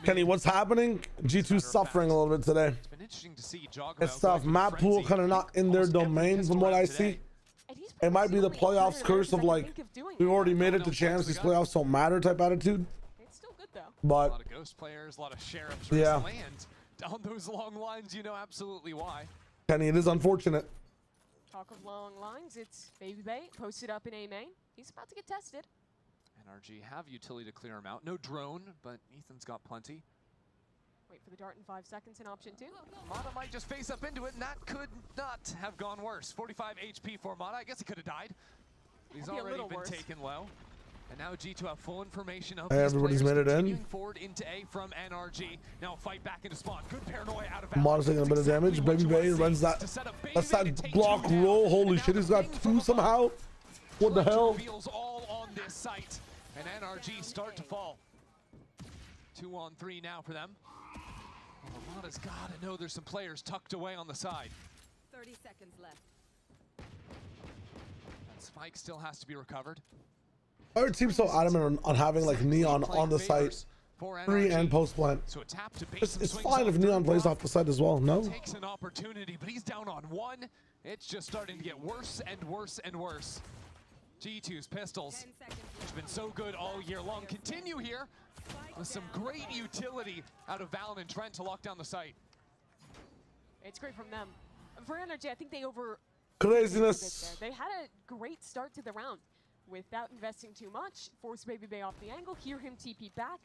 A: Kenny, what's happening? G2's suffering a little bit today.
N: It's been interesting to see
A: it's tough. Map pool kind of not in their domain from what I see. It might be the playoffs curse of like, we already made it to champs, these playoffs don't matter type attitude.
P: It's still good though.
A: But
N: a lot of ghost players, a lot of sheriffs
A: yeah.
N: Land down those long lines, you know absolutely why.
A: Kenny, it is unfortunate.
P: Talk of long lines, it's Baby Bay posted up in A main. He's about to get tested.
N: NRG have utility to clear him out. No drone, but Ethan's got plenty.
P: Wait for the dart in 5 seconds in option 2.
N: Mata might just face up into it, and that could not have gone worse. 45 HP for Mata. I guess he could have died. He's already been taken low. And now G2 have full information of
A: Hey,
N: these
A: everybody's
N: players
A: made it in.
N: continuing forward into A from NRG. Now fight back into spawn. Good paranoia out of
A: Mod's taking a bit of damage. Baby Bay runs that. That's that block roll. Holy shit, he's got two somehow. What the hell?
N: Reveals all on this site. And NRG start to fall. 2 on 3 now for them. Well, Armada's got to know there's some players tucked away on the side.
E: 30 seconds left.
N: That spike still has to be recovered.
A: Our team's so adamant on having like Neon on the site, pre and post plant.
N: So a tap to base
A: It's fine if Neon plays off the site as well. No.
N: Takes an opportunity, but he's down on 1. It's just starting to get worse and worse and worse. G2's pistols, which have been so good all year long, continue here with some great utility out of Valen and Trent to lock down the site.
P: It's great from them. For NRG, I think they
A: Craziness.
P: They had a great start to the round without investing too much. Force Baby Bay off the angle, hear him TP back.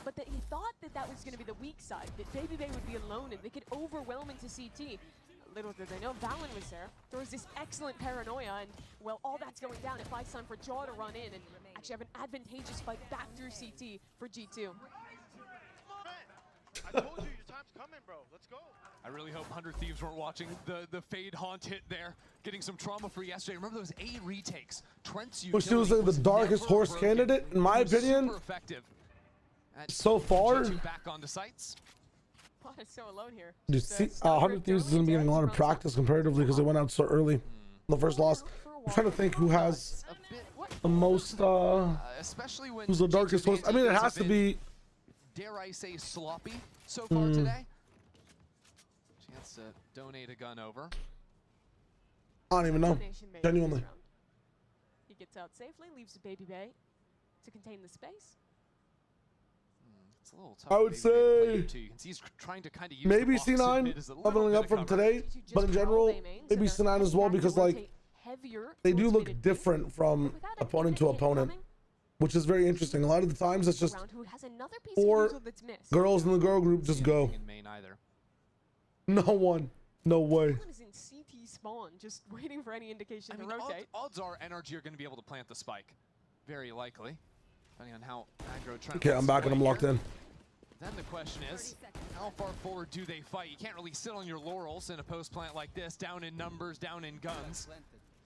P: But he thought that was going to be the weak side, that Baby Bay would be alone and they could overwhelm into CT. Little did they know, Valen was there. There was this excellent paranoia, and well, all that's going down. It buys time for Jaw to run in and actually have an advantageous fight back through CT for G2.
I: I told you, your time's coming, bro. Let's go.
N: I really hope 100 Thieves weren't watching the Fade Haunt hit there, getting some trauma for yesterday. Remember those 8 retakes? Trent's
A: Which was like the darkest horse
N: broken.
A: candidate, in my opinion,
N: Super effective
A: so far.
N: back onto sites.
P: Pod is so alone here.
A: You see, 100 Thieves is going to be getting a lot of practice comparatively because they went out so early. The first loss. I'm trying to think who has the most,
N: especially when
A: who's the darkest horse. I mean, it has to be.
N: Dare I say sloppy so far today? Chance to donate a gun over.
A: I don't even know. Genuinely.
P: He gets out safely, leaves the Baby Bay to contain the space.
N: It's a little tough.
A: I would say
N: you can see he's trying to kind of use
A: maybe
N: the box in mid
A: C9
N: as a little
A: leveling
N: bit
A: up
N: of
A: from
N: cover.
A: today, but in general, maybe C9 as well because like they do look different from opponent to opponent, which is very interesting. A lot of the times it's just 4 girls in the girl group just go. No one, no way.
P: Is in CT spawn, just waiting for any indication to rotate.
N: Odds are NRG are going to be able to plant the spike, very likely, depending on how aggro Trent.
A: Okay, I'm back and I'm locked in.
N: Then the question is, how far forward do they fight? You can't really sit on your laurels in a post plant like this, down in numbers, down in guns.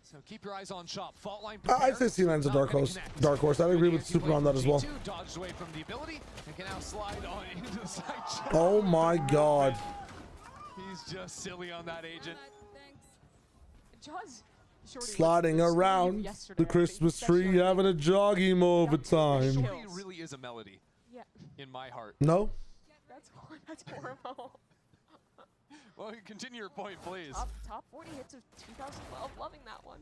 N: So keep your eyes on shop. Fault line
A: I'd say C9's a dark horse. Dark horse. I agree with Super on that as well.
N: Dodged away from the ability and can now slide on into the side.
A: Oh my god.
N: He's just silly on that agent.
A: Sliding around the Christmas tree, having a joggy moment time.
N: Shorty really is a melody.
P: Yeah.
N: In my heart.
A: No.
P: That's horrible.
N: Well, continue your point, please.
P: Top 40 hits of 2012. Loving that one.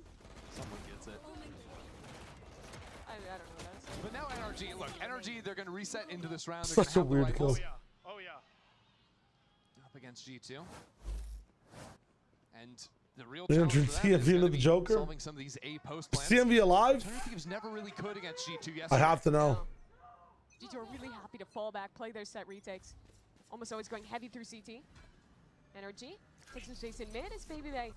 N: Someone gets it.
P: I don't know that.
N: But now NRG, look, NRG, they're going to reset into this round. They're
A: Such a weird kill.
I: Oh yeah.
N: Up against G2. And the real
A: They
N: challenge
A: entered
N: for them is
A: CMV
N: gonna
A: into the
N: be
A: Joker.
N: solving some of these A post plans.
A: CMV alive?
N: Thieves never really could against G2 yesterday.
A: I have to know.
P: G2 are really happy to fall back, play their set retakes. Almost always going heavy through CT. NRG takes some space in mid as Baby Bay.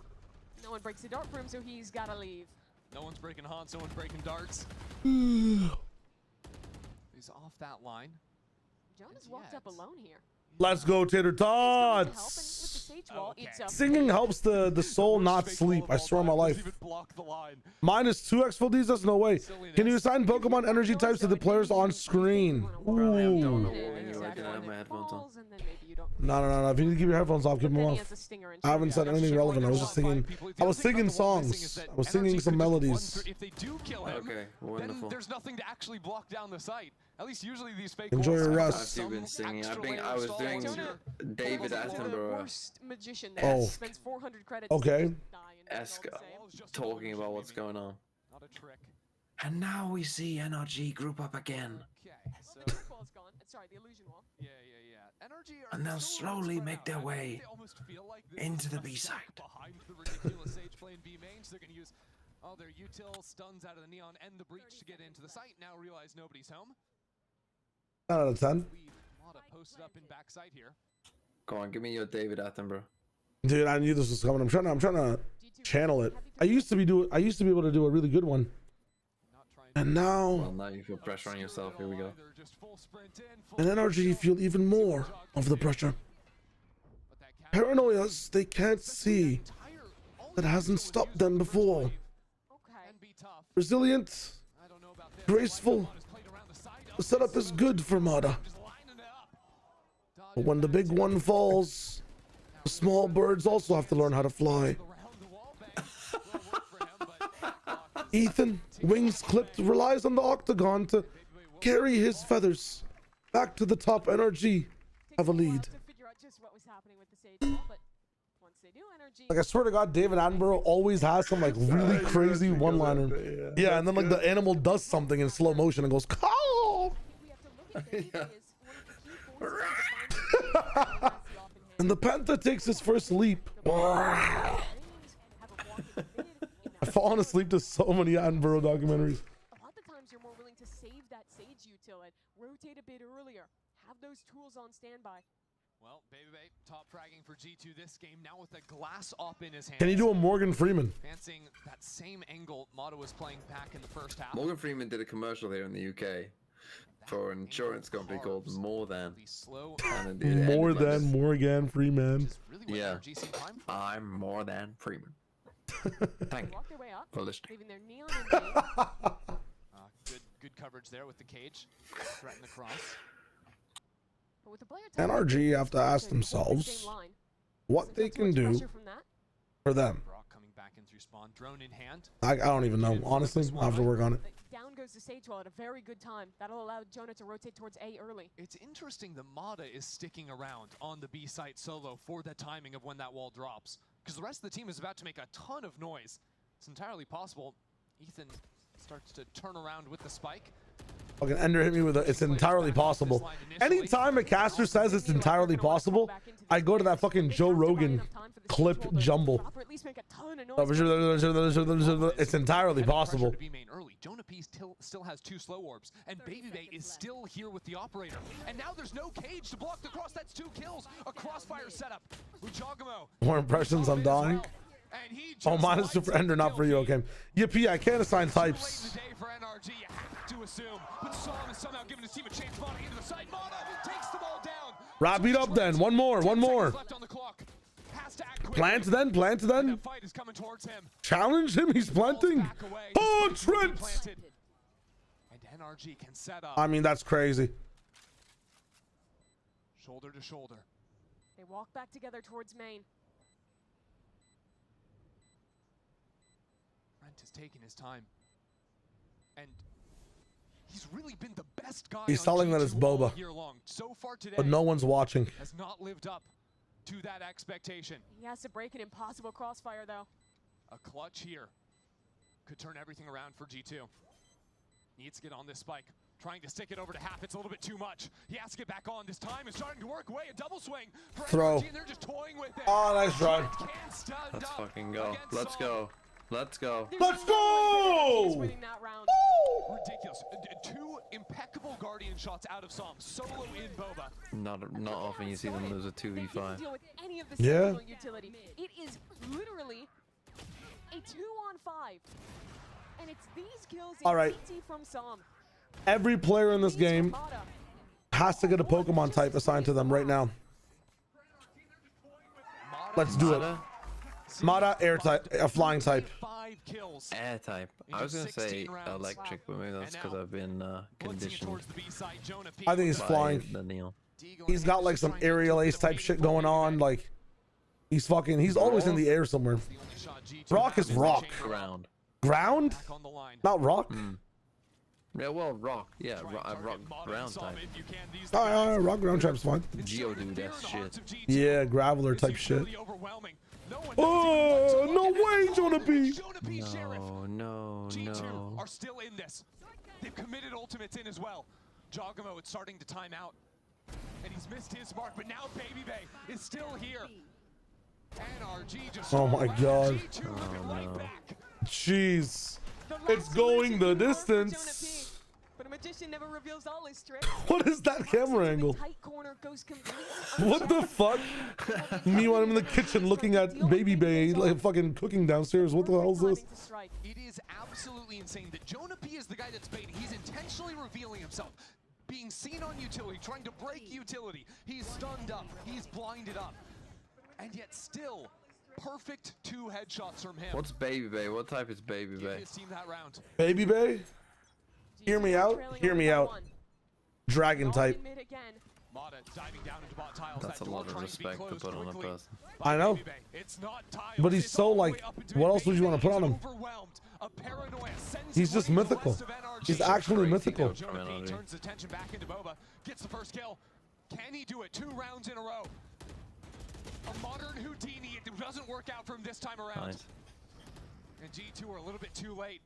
P: No one breaks the dart for him, so he's got to leave.
N: No one's breaking haunts, no one's breaking darts. He's off that line.
P: Jonas walked up alone here.
A: Let's go, Tater Tots. Singing helps the soul not sleep. I swear on my life. Minus 2x full D's? That's no way. Can you assign Pokemon energy types to the players on screen? Ooh. No. If you need to keep your headphones off, keep them off. I haven't said anything relevant. I was just singing. I was singing songs. I was singing some melodies.
N: If they do kill him,
O: Okay,
N: then
O: wonderful.
N: there's nothing to actually block down the site. At least usually these fake
A: Enjoy
N: walls
A: your
N: have
A: rest.
N: some
O: I've been singing.
N: extra
O: I was
N: layer of
O: doing
N: stall.
O: David Attenborough.
P: Worst magician there.
A: Oh.
P: Spends 400 credits.
A: Okay.
O: esque talking about what's going on.
N: Not a trick.
O: And now we see NRG group up again.
N: Okay, so
P: Wall's gone. Sorry, the illusion wall.
N: yeah. NRG are
O: And they'll
N: still
O: slowly
N: spread
O: make
N: out.
O: their
N: I think
O: way
N: they almost feel like this
O: into
N: is
O: the
N: a
O: B
N: step
O: side.
N: behind the ridiculous Sage playing B mains. They're going to use all their util stuns out of the neon and the breach to get into the site. Now realize nobody's home.
A: 10 out of 10.
N: Mata posted up in backside here.
O: Go on, give me your David Attenborough.
A: Dude, I knew this was coming. I'm trying to channel it. I used to be able to do a really good one. And now,
O: Well, now you feel pressure on yourself. Here we go.
A: and NRG feel even more of the pressure. Paranoias they can't see that hasn't stopped them before. Resilient, graceful. The setup is good for Mada. But when the big one falls, the small birds also have to learn how to fly. Ethan, wings clipped, relies on the octagon to carry his feathers back to the top. NRG have a lead. Like, I swear to God, David Attenborough always has some like really crazy one-liner. Yeah, and then like the animal does something in slow motion and goes, "Call!" And the panther takes his first leap. I've fallen asleep to so many Attenborough documentaries.
P: A lot of times you're more willing to save that Sage utility, rotate a bit earlier, have those tools on standby.
N: Well, Baby top fragging for G2 this game, now with a glass op in his hand.
A: Can you do a Morgan Freeman?
N: Fancying that same angle Mata was playing back in the first half.
O: Morgan Freeman did a commercial here in the UK for an insurance company called More Than.
A: More than Morgan Freeman.
O: Yeah, I'm More Than Freeman. Thank you for listening.
N: Good coverage there with the cage. Threaten the cross.
A: NRG have to ask themselves what they can do for them.
N: Coming back in through spawn, drone in hand.
A: I don't even know. Honestly, I'll have to work on it.
P: Down goes the Sage wall at a very good time. That'll allow Jonah to rotate towards A early.
N: It's interesting the Mata is sticking around on the B site solo for the timing of when that wall drops. Because the rest of the team is about to make a ton of noise. It's entirely possible Ethan starts to turn around with the spike.
A: Fucking Ender hit me with a, it's entirely possible. Anytime a caster says it's entirely possible, I go to that fucking Joe Rogan clip jumble. It's entirely possible.
N: Jonah P still has 2 slow orbs, and Baby Bay is still here with the operator. And now there's no cage to block the cross. That's 2 kills. A crossfire setup. Ujagamo.
A: More impressions, I'm dying. Oh, mine is super Ender, not for you. Okay. Yippee, I can't assign types.
N: To assume, but Psalm is somehow giving his team a chance. Mata into the side. Mata takes the ball down.
A: Wrap it up then. One more. Plant then.
N: The fight is coming towards him.
A: Challenge him. He's planting. Oh, Trent.
N: And NRG can set up.
A: I mean, that's crazy.
N: Shoulder to shoulder.
P: They walk back together towards main.
N: Trent has taken his time. And he's really been the best guy.
A: He's telling that it's Boba,
N: so far today,
A: but no one's watching.
N: Has not lived up to that expectation.
P: He has to break an impossible crossfire though.
N: A clutch here could turn everything around for G2. Needs to get on this spike. Trying to stick it over to half. It's a little bit too much. He has to get back on. This time is starting to work away. A double swing for
A: throw.
N: NRG, and they're just toying with it.
A: Oh, nice try.
O: Let's fucking go. Let's go. Let's go.
A: Let's go!
N: Ridiculous. 2 impeccable Guardian shots out of Psalm. Solo in Boba.
O: Not often you see them lose a 2v5.
A: Yeah.
P: Utility. It is literally a 2-on-5. And it's these kills in
A: All right.
P: TT from Psalm.
A: Every player in this game has to get a Pokemon type assigned to them right now. Let's do it. Mata, air type, a flying type.
O: Air type. I was gonna say electric, but maybe that's because I've been conditioned.
A: I think he's flying. He's got like some aerial ace type shit going on. Like he's always in the air somewhere. Rock is rock. Ground? Not rock?
O: Yeah, well, rock. Yeah, rock ground type.
A: Rock ground type's fine.
O: Geodude, that shit.
A: Yeah, graveler type shit. Oh, no way, Jonah B.
O: No.
N: G2 are still in this. They've committed ultimates in as well. Jogamo, it's starting to time out. And he's missed his mark, but now Baby Bay is still here. NRG just
A: oh my god.
O: Oh no.
A: Jeez. It's going the distance.
P: But a magician never reveals all his tricks.
A: What is that camera angle? What the fuck? Me when I'm in the kitchen looking at Baby Bay like fucking cooking downstairs. What the hell is this?
N: It is absolutely insane that Jonah P is the guy that's baiting. He's intentionally revealing himself, being seen on utility, trying to break utility. He's stunned up, he's blinded up, and yet still perfect 2 headshots from him.
D: What's Baby Bay? What type is Baby Bay?
N: His team that round.
A: Baby Bay? Hear me out. Hear me out. Dragon type.
D: That's a lot of respect to put on a person.
A: I know. But he's so like, what else would you want to put on him? He's just mythical. He's actually mythical.
N: Turns attention back into Boba. Gets the first kill. Can he do it? 2 rounds in a row. A modern Houdini. It doesn't work out for him this time around.
D: Nice.
N: And G2 are a little bit too late.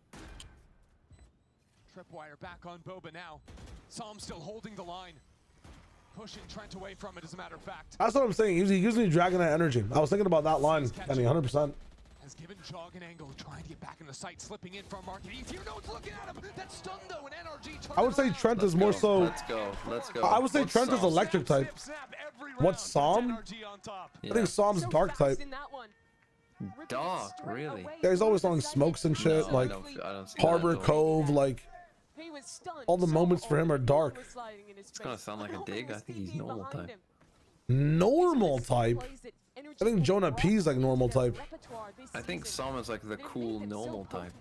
N: Tripwire back on Boba now. Psalm still holding the line. Pushing Trent away from it, as a matter of fact.
A: That's what I'm saying. He gives me Dragonite energy. I was thinking about that line, Kenny, 100%.
N: Has given Jog an angle, trying to get back in the sight, slipping in from Market. He's here, no one's looking at him. That's stunned though, and NRG.
A: I would say Trent is more so.
D: Let's go. Let's go.
A: I would say Trent is electric type. What's Psalm? I think Psalm's dark type.
D: Dark, really?
A: Yeah, he's always throwing smokes and shit,
D: No,
A: like
D: I don't see
A: Harbor
D: that,
A: Cove, like all the moments for him are dark.
D: It's gonna sound like a dig. I think he's normal type.
A: Normal type? I think Jonah P's like normal type.
D: I think Psalm is like the cool normal type.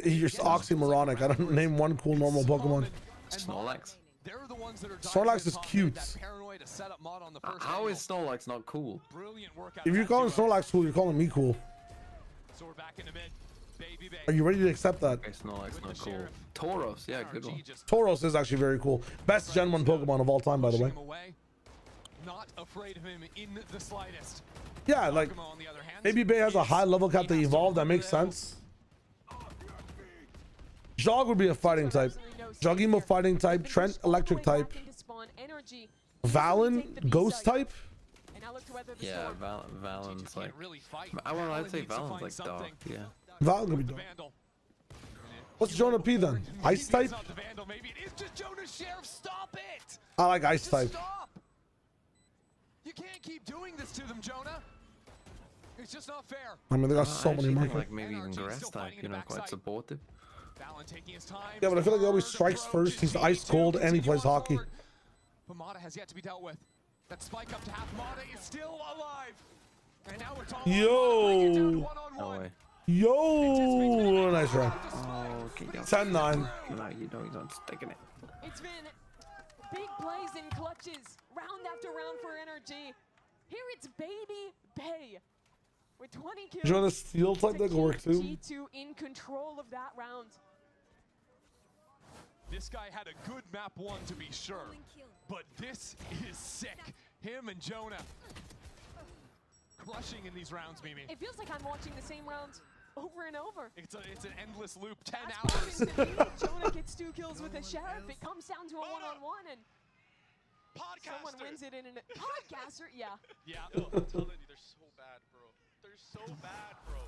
A: He's oxymoronic. I don't name one cool normal Pokemon.
D: Snorlax.
A: Snorlax is cute.
D: How is Snorlax not cool?
A: If you're calling Snorlax cool, you're calling me cool. Are you ready to accept that?
D: Okay, Snorlax not cool. Tauros, yeah, good one.
A: Tauros is actually very cool. Best Gen 1 Pokemon of all time, by the way.
N: Not afraid of him in the slightest.
A: Yeah, like maybe Bay has a high level cap to evolve. That makes sense. Jog would be a fighting type. Jogimo fighting type. Trent electric type. Valen ghost type.
D: Yeah, Valen's like. I'd say Valen's like dark. Yeah.
A: Valen could be dark. What's Jonah P then? Ice type. I like ice type.
N: You can't keep doing this to them, Jonah. It's just not fair.
A: I mean, they got so many markets.
D: Like maybe even grass type, you know, quite supportive.
A: Yeah, but I feel like he always strikes first. He's ice cold and he plays hockey.
N: But Mata has yet to be dealt with. That spike up to half. Mata is still alive. And now it's all
A: Yo.
D: No way.
A: Yo. Nice run.
D: Oh, okay.
A: 10-9.
D: No, you know he's not sticking it.
P: It's been big plays and clutches, round after round for NRG. Here it's Baby Bay with 20 kills.
A: You want a steel type that can work too?
P: G2 in control of that round.
N: This guy had a good map 1 to be sure, but this is sick. Him and Jonah crushing in these rounds, Mimi.
P: It feels like I'm watching the same rounds over and over.
N: It's an endless loop, 10 hours.
P: Jonah gets 2 kills with a sheriff. It comes down to a one-on-one, and someone wins it in a podcaster. Yeah.
I: Yeah. I'm telling you, they're so bad, bro. They're so bad, bro.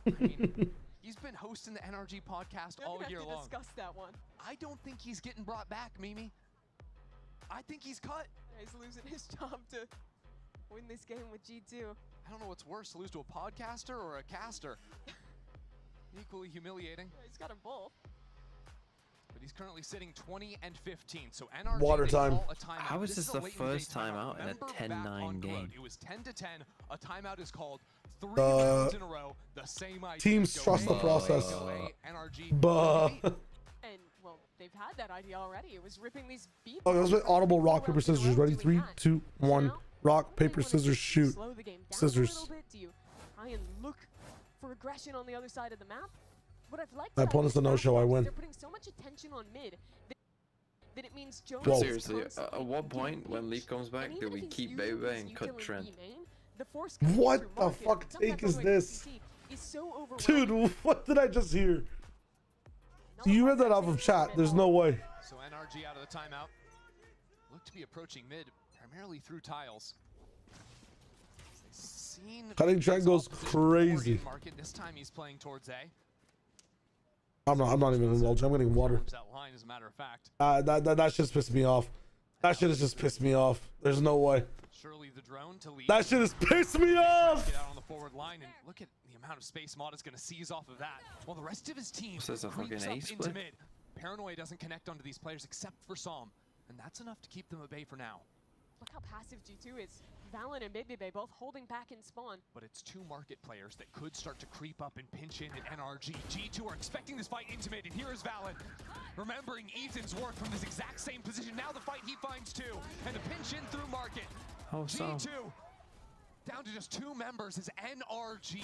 N: I mean, he's been hosting the NRG podcast all year long.
P: Discuss that one.
N: I don't think he's getting brought back, Mimi. I think he's cut.
P: Yeah, he's losing his job to win this game with G2.
N: I don't know what's worse, to lose to a podcaster or a caster. Equally humiliating.
P: Yeah, he's got them both.
N: But he's currently sitting 20 and 15. So NRG
A: Water time.
D: How is this the first timeout in a 10-9 game?
N: It was 10-10. A timeout is called 3 rounds in a row. The same idea.
A: Teams trust the process.
N: NRG.
P: And well, they've had that idea already. It was ripping these beats.
A: Okay, let's play audible rock, paper, scissors. Ready? 3, 2, 1. Rock, paper, scissors, shoot.
P: Slow the game down
A: Scissors.
P: a little bit. Do you try and look for aggression on the other side of the map? What I've liked
A: My
P: about
A: opponent's a
P: this
A: no-show, I
P: round is
A: win.
P: They're putting so much attention on mid that it means Jonas
A: Whoa.
P: is
D: Seriously,
P: constantly
D: at what point when Leaf comes back
P: and
D: do
P: even
D: we
P: if he's
D: keep
P: using
D: Baby
P: his
D: and cut
P: utility
D: Trent?
P: main, the force coming
A: What
P: through
A: the
P: market,
A: fuck
P: sometimes
A: take is
P: on
A: this?
P: PC is so overwhelming.
A: Dude, what did I just hear? You read that off of chat. There's no way.
N: So NRG out of the timeout. Look to be approaching mid, primarily through tiles.
A: Cutting Trent goes crazy.
N: Market. This time he's playing towards A.
A: I'm not even indulging. I'm getting water.
N: That line, as a matter of fact.
A: That just pissed me off. That shit has just pissed me off. There's no way.
N: Surely the drone to lead.
A: That shit has pissed me off.
N: Get out on the forward line and look at the amount of space Mod is going to seize off of that. While the rest of his team
O: This is a
N: creeps
O: fucking
N: up
O: ace
N: into
O: split.
N: mid. Paranoia doesn't connect onto these players except for Psalm, and that's enough to keep them at bay for now.
P: Look how passive G2 is. Valen and BBL both holding back in spawn.
N: But it's two market players that could start to creep up and pinch in at NRG. G2 are expecting this fight into mid, and here is Valen. Remembering Ethan's work from this exact same position. Now the fight he finds two, and the pinch in through market.
O: Oh, so.
N: G2 down to just two members is NRG.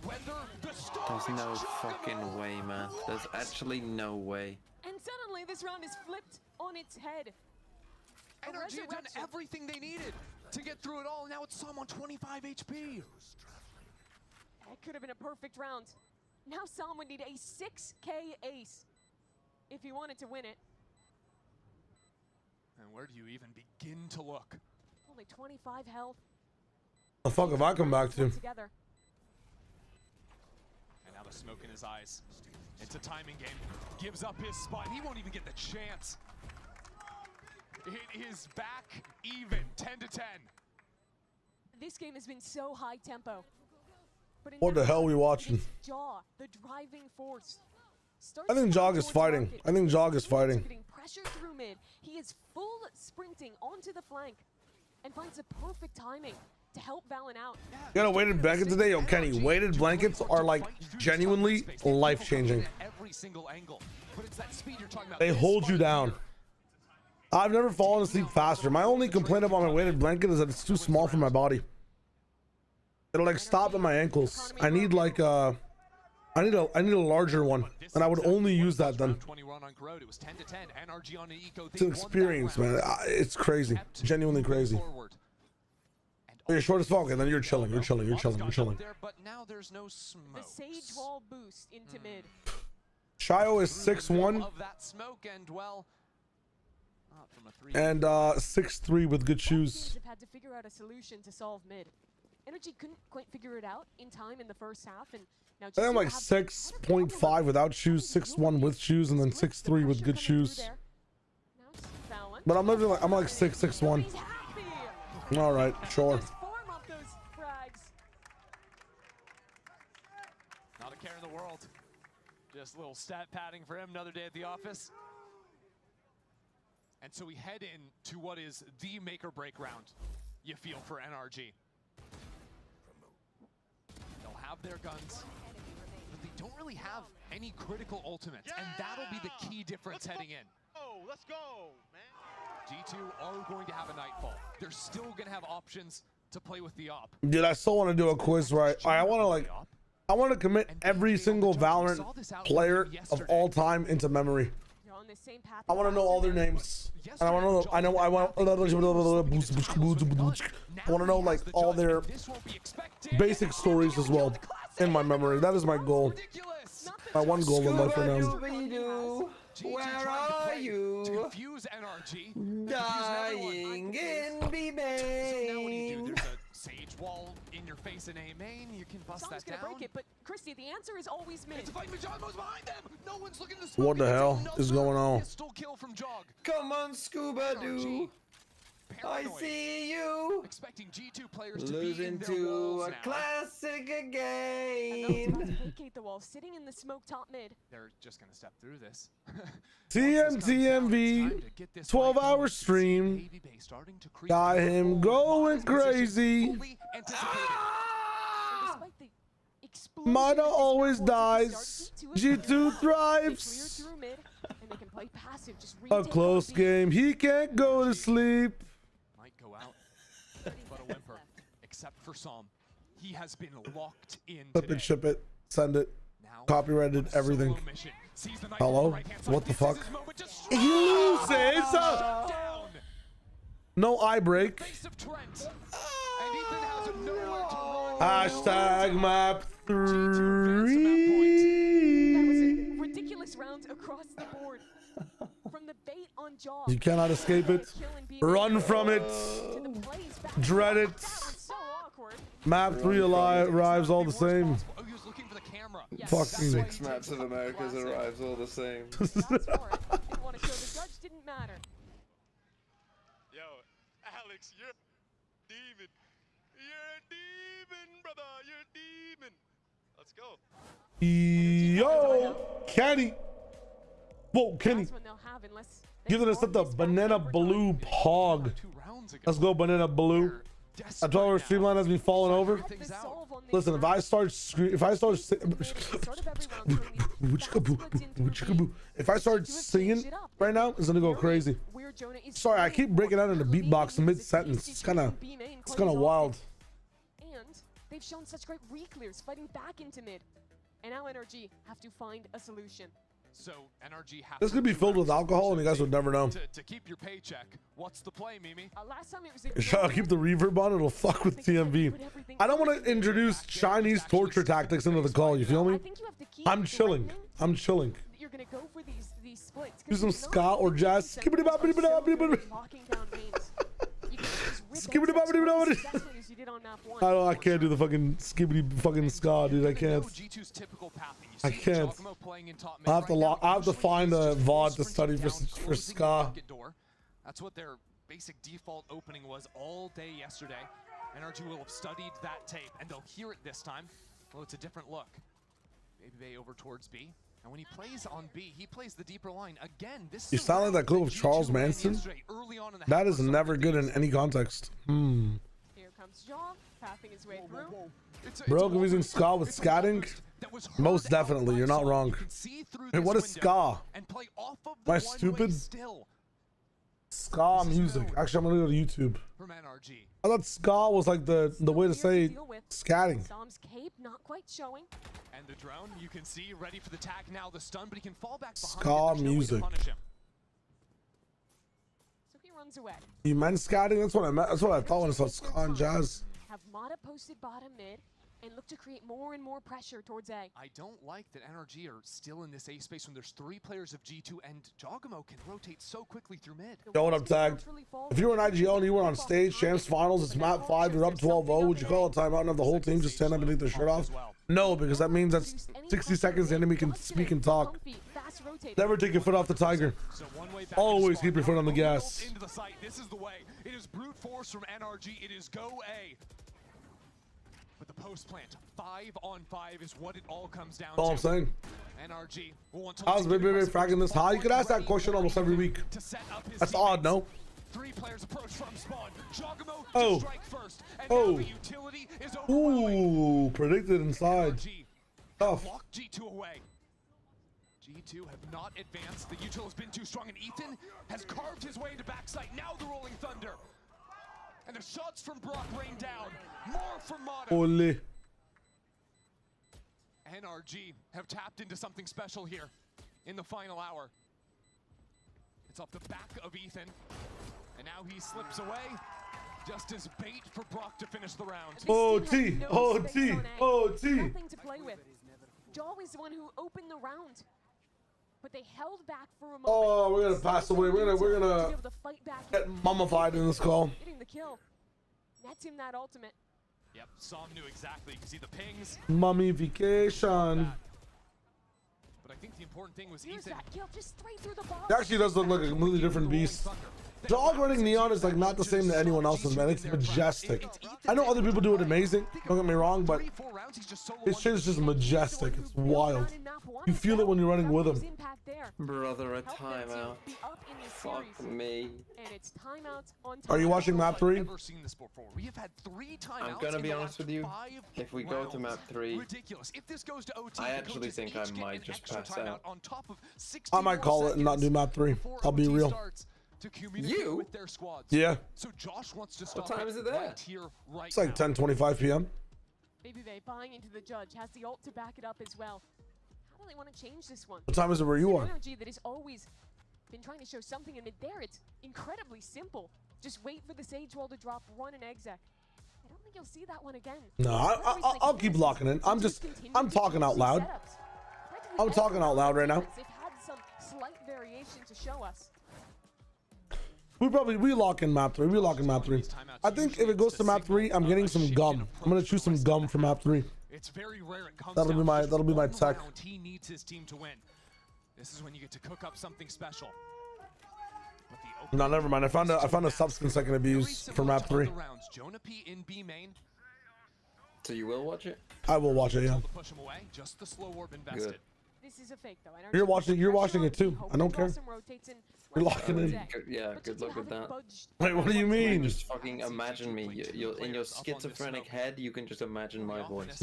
N: Whether the storm
O: There's no fucking way, man. There's actually no way.
P: And suddenly this round is flipped on its head.
N: NRG had done everything they needed to get through it all. Now it's Psalm on 25 HP.
P: It could have been a perfect round. Now Psalm would need a 6K ace if he wanted to win it.
N: And where do you even begin to look?
P: Only 25 health.
A: The fuck have I come back to?
P: Together.
N: And now the smoke in his eyes. It's a timing game. Gives up his spot. He won't even get the chance. It is back even, 10 to 10.
P: This game has been so high tempo. But
A: What the hell are we watching?
P: Jaw, the driving force.
A: I think Jog is fighting. I think Jog is fighting.
P: Getting pressure through mid. He is full sprinting onto the flank and finds the perfect timing to help Valen out.
A: You got a weighted blanket today? Yo, Kenny, weighted blankets are like genuinely life-changing.
N: Every single angle. But it's that speed you're talking about.
A: They hold you down. I've never fallen asleep faster. My only complaint about my weighted blanket is that it's too small for my body. It'll like stop at my ankles. I need like I need a larger one, and I would only use that then. It's an experience, man. It's crazy, genuinely crazy. You're short as fuck, and then you're chilling. You're chilling. You're chilling. You're chilling.
N: But now there's no smoke.
P: The Sage Wall boost into mid.
A: Shio is 6'1",
N: Of that smoke and well, not from a three.
A: and 6'3" with good shoes.
P: Have had to figure out a solution to solve mid. NRG couldn't quite figure it out in time in the first half, and now
A: I think I'm like 6.5 without shoes, 6'1" with shoes, and then 6'3" with good shoes. But I'm living like I'm like 6'1". All right, sure.
N: Not a care in the world. Just a little stat padding for him. Another day at the office. And so we head in to what is the make or break round, you feel, for NRG. They'll have their guns, but they don't really have any critical ultimates, and that'll be the key difference heading in.
I: Oh, let's go, man.
N: G2 are going to have a nightfall. They're still going to have options to play with the op.
A: Dude, I still want to do a quiz where I want to commit every single Valorant player of all time into memory. I want to know all their names, and I want to know like all their basic stories as well in my memory. That is my goal. My one goal in life right now.
O: Where are you?
N: To confuse NRG.
O: Dying in B main.
N: So now what do you do? There's a Sage Wall in your face in A main. You can bust
P: Psalm's
N: that down.
P: gonna break it, but Christy, the answer is always mid.
N: It's a fight. Majamo's behind them. No one's looking to smoke.
A: What the hell is going on?
N: Pistol kill from Jog.
O: Come on, Scuba Doo. I see you.
N: Expecting G2 players to
O: lose
N: be in their
O: into
N: walls
O: a
N: now.
O: classic
P: And now he's about to
O: again.
P: vacate the wall, sitting in the smoke top mid.
N: They're just gonna step through this.
A: TMTMV 12-hour stream. Got him going crazy. Mana always dies. G2 thrives. A close game. He can't go to sleep.
N: Might go out, but a whimper. Except for Psalm, he has been locked in.
A: Flip it, ship it, send it. Copyrighted everything. Hello? What the fuck? He loses! No eye break. Hashtag map 3.
P: That was a ridiculous round across the board. From the bait on Jaw.
A: You cannot escape it. Run from it. Dread it. Map 3 arrives all the same. Fucking
O: 6 maps of Americas arrives all the same.
I: Yo, Alex, demon. You're a demon, brother. You're a demon. Let's go.
A: Yo, Kenny. Whoa, Kenny. Giving us up the banana blue pog. Let's go, banana blue. I told her streamline has me falling over. Listen, if I start singing right now, it's gonna go crazy. Sorry, I keep breaking out into beatbox in mid-sentence. It's kind of wild.
P: And they've shown such great re-clears fighting back into mid. And now NRG have to find a solution.
N: So NRG have
A: This could be filled with alcohol, and you guys would never know.
N: to keep your paycheck. What's the play, Mimi?
P: Last time it was
A: I'll keep the reverb on. It'll fuck with TMV. I don't want to introduce Chinese torture tactics into the call. You feel me? I'm chilling. I'm chilling.
P: You're gonna go for these splits.
A: Do some ska or jazz. I don't. I can't do the fucking skibbity fucking ska, dude. I can't. I can't. I have to find a VOD to study for ska.
N: That's what their basic default opening was all day yesterday. NRG will have studied that tape, and they'll hear it this time. Well, it's a different look. Baby Bay over towards B. And when he plays on B, he plays the deeper line. Again, this
A: You sound like that clip of Charles Manson. That is never good in any context.
P: Here comes Jaw, passing his way through.
A: Bro, confusing ska with scatting? Most definitely, you're not wrong. Hey, what is ska? Am I stupid? Ska music. Actually, I'm gonna go to YouTube. I thought ska was like the way to say scatting.
P: Sam's cape not quite showing.
N: And the drone, you can see, ready for the tag now, the stun, but he can fall back behind.
A: Ska music.
P: So he runs away.
A: You meant scatting? That's what I meant. That's what I thought when I saw ska and jazz.
P: Have Mata posted bottom mid and look to create more and more pressure towards A.
N: I don't like that NRG are still in this A space when there's 3 players of G2 and Jogamo can rotate so quickly through mid.
A: Yo, what up, tagged? If you were an IGL and you were on stage, champs finals, it's map 5, you're up 12-0, would you call a timeout and have the whole team just stand up beneath their shirt off? No, because that means that's 60 seconds the enemy can speak and talk. Never take your foot off the tiger. Always keep your foot on the gas.
N: Into the site. This is the way. It is brute force from NRG. It is go A. But the post plant, 5 on 5 is what it all comes down
A: That's all I'm
N: to.
A: saying.
N: NRG will want to
A: How's BBL fragging this high? You could ask that question almost every week. That's odd, no?
N: 3 players approach from spawn. Jogamo
A: Oh.
N: to strike first. And
A: Oh.
N: now the utility is overwhelming.
A: Ooh, predicted inside. Tough.
N: Lock G2 away. G2 have not advanced. The util has been too strong, and Ethan has carved his way into backside. Now the Rolling Thunder. And the shots from Brock rain down. More from Mata.
A: Ole.
N: NRG have tapped into something special here in the final hour. It's off the back of Ethan. And now he slips away just as bait for Brock to finish the round.
A: OT, OT, OT.
P: Nothing to play with. Jaw is the one who opened the round. But they held back for a moment.
A: Oh, we're gonna pass away. We're gonna get mummified in this call.
P: Getting the kill. Nets him that ultimate.
N: Yep, Som knew exactly. You can see the pings.
A: Mummification.
N: But I think the important thing was
P: Here's
N: Ethan.
P: that kill just straight through the ball.
A: He actually does look like a completely different beast. Dog running Neon is like not the same to anyone else's, man. It's majestic. I know other people do it amazing. Don't get me wrong, but his shit is just majestic. It's wild. You feel it when you're running with him.
O: Brother, a timeout. Fuck me.
P: And it's timeouts on
A: Are you watching map 3?
N: We have had 3 timeouts.
O: I'm gonna be honest with you.
N: 5
O: If we go to map 3,
N: ridiculous. If this goes to OT,
O: I actually think I might just pass out.
N: on top of 60
A: I might call it and not do map 3. I'll be real.
N: to communicate with their squads.
A: Yeah.
N: So Josh wants to stop
O: time is it there?
N: right here, right
A: It's like 10:25 p.m.
P: Baby Bay buying into the judge, has the ult to back it up as well. How do they want to change this one?
A: What time is it where you are?
P: NRG that has always been trying to show something in mid there. It's incredibly simple. Just wait for the Sage Wall to drop, run an exec. I don't think you'll see that one again.
A: No, I'll keep locking in. I'm talking out loud. I'm talking out loud right now.
P: They've had some slight variation to show us.
A: We lock in map 3. We lock in map 3. I think if it goes to map 3, I'm getting some gum. I'm gonna choose some gum for map 3.
N: It's very rare it comes
A: That'll be my tech.
N: He needs his team to win. This is when you get to cook up something special. But the
A: No, never mind. I found a substance I can abuse from map 3.
N: Jonah P in B main.
O: So you will watch it?
A: I will watch it, yeah.
N: Push him away. Just the slow orb invested.
O: Good.
P: This is a fake though.
A: You're watching it too. I don't care. You're locking in.
O: Yeah, good luck with that.
A: Wait, what do you mean?
O: Just fucking imagine me. You're in your schizophrenic head, you can just imagine my voice.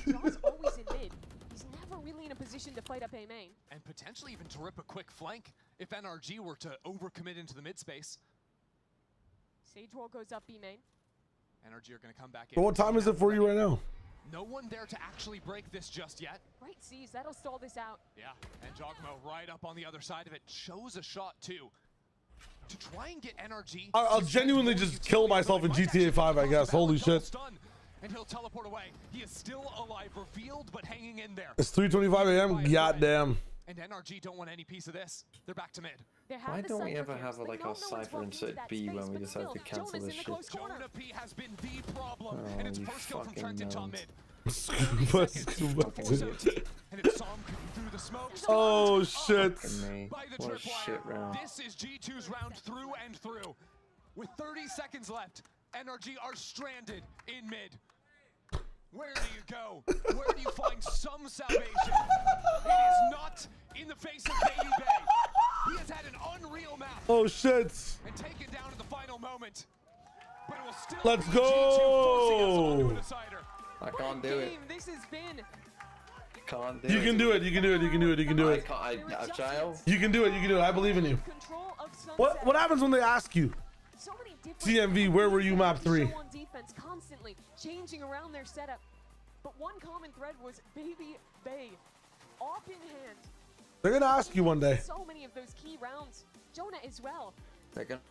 P: John's always in mid. He's never really in a position to fight up A main.
N: And potentially even to rip a quick flank if NRG were to overcommit into the mid space.
P: Sage wall goes up B main.
N: NRG are going to come back in.
A: But what time is it for you right now?
N: No one there to actually break this just yet.
P: Right, sees that'll stall this out.
N: Yeah, and Jogmo right up on the other side of it shows a shot too. To try and get NRG.
A: I'll genuinely just kill myself in GTA 5, I guess. Holy shit.
N: And he'll teleport away. He is still alive, revealed, but hanging in there.
A: It's 3:25 a.m. Goddamn.
N: And NRG don't want any piece of this. They're back to mid.
O: Why don't we ever have like our cipher insert B when we decide to cancel this shit?
N: Jonah P has been the problem, and it's first kill from Trent in top mid.
A: Oh shit.
O: What a shit round.
N: This is G2's round through and through. With 30 seconds left, NRG are stranded in mid. Where do you go? Where do you find some salvation? It is not in the face of Baby Bay. He has had an unreal map.
A: Oh shit.
N: And taken down at the final moment. But it will still
A: Let's
N: be
A: go.
N: G2 forcing us onto a decider.
O: I can't do it.
P: This has been.
O: Can't do
A: You
O: it.
A: can do it. You can do it. You can do it. You can do it.
O: I child.
A: You can do it. You can do it. I believe in you. What happens when they ask you? TMV, where were you map 3?
P: On defense constantly changing around their setup. But one common thread was Baby Bay off in hand.
A: They're gonna ask you one day.
P: So many of those key rounds. Jonah as well.
O: They're gonna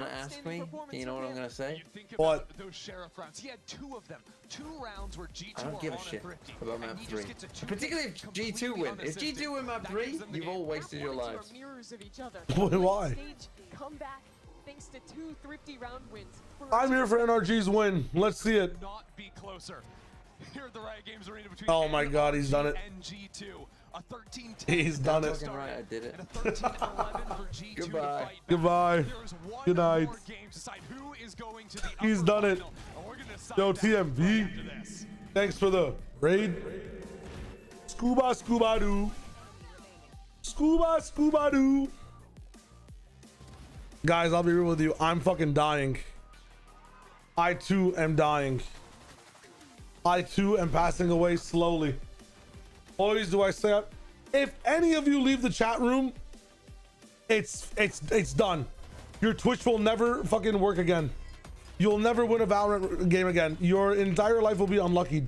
O: ask me. You know what I'm gonna say?
A: What?
N: Those sheriff rounds. He had 2 of them. 2 rounds where G2
O: I don't give a shit about map 3. Particularly if G2 win. If G2 win map 3, you've all wasted your lives.
P: Mirrors of each other.
A: Why?
P: Stage come back thanks to 2 thrifty round wins.
A: I'm here for NRG's win. Let's see it.
N: Not be closer. Here at the Riot Games Arena between
A: Oh my god, he's done it.
N: and G2. A 13-10.
A: He's done it.
O: Right, I did it.
N: And a 13-11 for G2
O: Goodbye.
N: to fight
A: Goodbye.
N: There is one
A: Good night.
N: more game to decide who is going to the
A: He's
N: upper
A: done it.
N: final, and we're gonna decide
A: Yo,
N: that
A: TMV.
N: right after this.
A: Thanks for the raid. Scuba doo. Scuba doo. Guys, I'll be real with you. I'm fucking dying. I too am dying. I too am passing away slowly. Always do I say, if any of you leave the chat room, it's done. Your Twitch will never fucking work again. You'll never win a Valorant game again. Your entire life will be unlucky.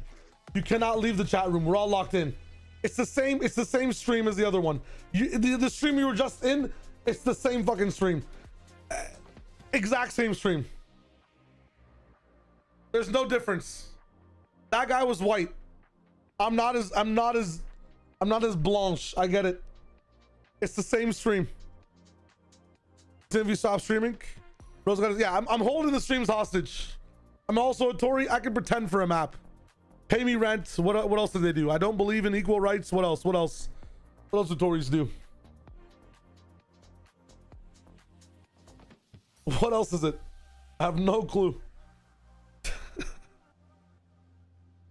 A: You cannot leave the chat room. We're all locked in. It's the same stream as the other one. The stream you were just in, it's the same fucking stream. Exact same stream. There's no difference. That guy was white. I'm not as blanche. I get it. It's the same stream. If you stop streaming, Rose got yeah. I'm holding the streams hostage. I'm also a Tory. I can pretend for a map. Pay me rent. What else do they do? I don't believe in equal rights. What else? What else? What else do Tories do? What else is it? I have no clue.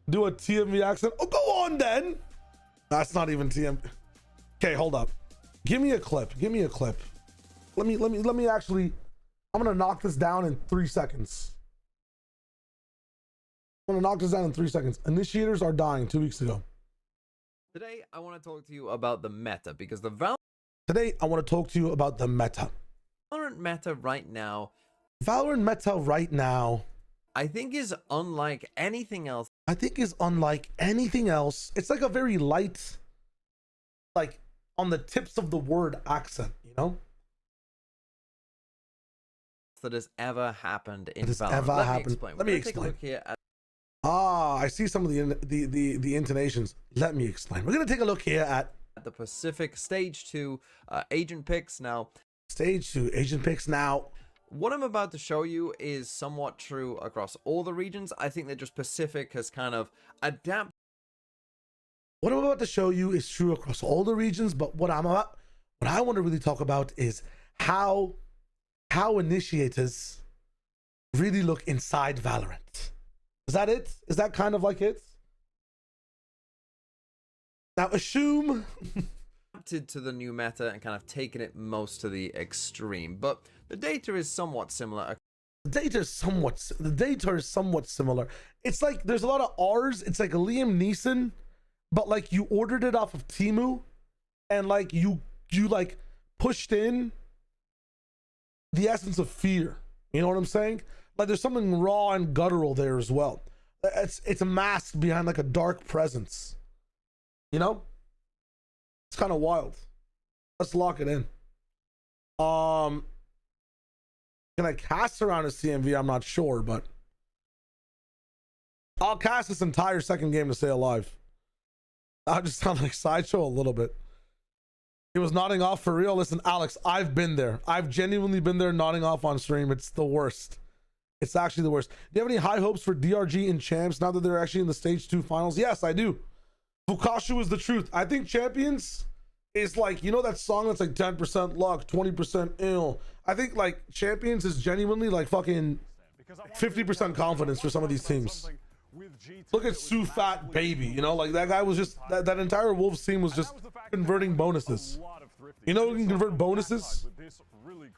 A: Do a TMV accent? Oh, go on then. That's not even TMV. Okay, hold up. Give me a clip. Give me a clip. Let me actually. I'm gonna knock this down in 3 seconds. I'm gonna knock this down in 3 seconds. Initiators are dying 2 weeks ago.
D: Today, I want to talk to you about the meta because the
A: Today, I want to talk to you about the meta.
D: Valorant meta right now.
A: Valorant meta right now.
D: I think is unlike anything else.
A: I think is unlike anything else. It's like a very light, like on the tips of the word accent, you know?
D: That has ever happened in
A: Valorant.
D: Ever
A: Let
D: happened.
A: me explain.
D: Let me take a look here at
A: I see some of the intonations. Let me explain. We're gonna take a look here at
D: the Pacific Stage 2 agent picks now.
A: Stage 2 agent picks now.
D: What I'm about to show you is somewhat true across all the regions. I think that just Pacific has kind of adapted.
A: What I'm about to show you is true across all the regions, but what I want to really talk about is how how initiators really look inside Valorant. Is that it? Is that kind of like it? Now assume
D: to the new meta and kind of taken it most to the extreme, but the data is somewhat similar.
A: The data is somewhat similar. It's like there's a lot of R's. It's like Liam Neeson, but like you ordered it off of Temu, and like you like pushed in the essence of fear. You know what I'm saying? Like there's something raw and guttural there as well. It's masked behind like a dark presence. You know? It's kind of wild. Let's lock it in. Can I cast around a CMV? I'm not sure, but I'll cast this entire second game to stay alive. I'll just sound like Sideshow a little bit. He was nodding off for real. Listen, Alex, I've been there. I've genuinely been there nodding off on stream. It's the worst. It's actually the worst. Do you have any high hopes for DRG in champs now that they're actually in the stage 2 finals? Yes, I do. Fukashu is the truth. I think champions is like, you know that song that's like 10% luck, 20% ill. I think like champions is genuinely like fucking 50% confidence for some of these teams. Look at Su Fat Baby, you know, like that guy was just, that entire Wolves team was just converting bonuses. You know who can convert bonuses?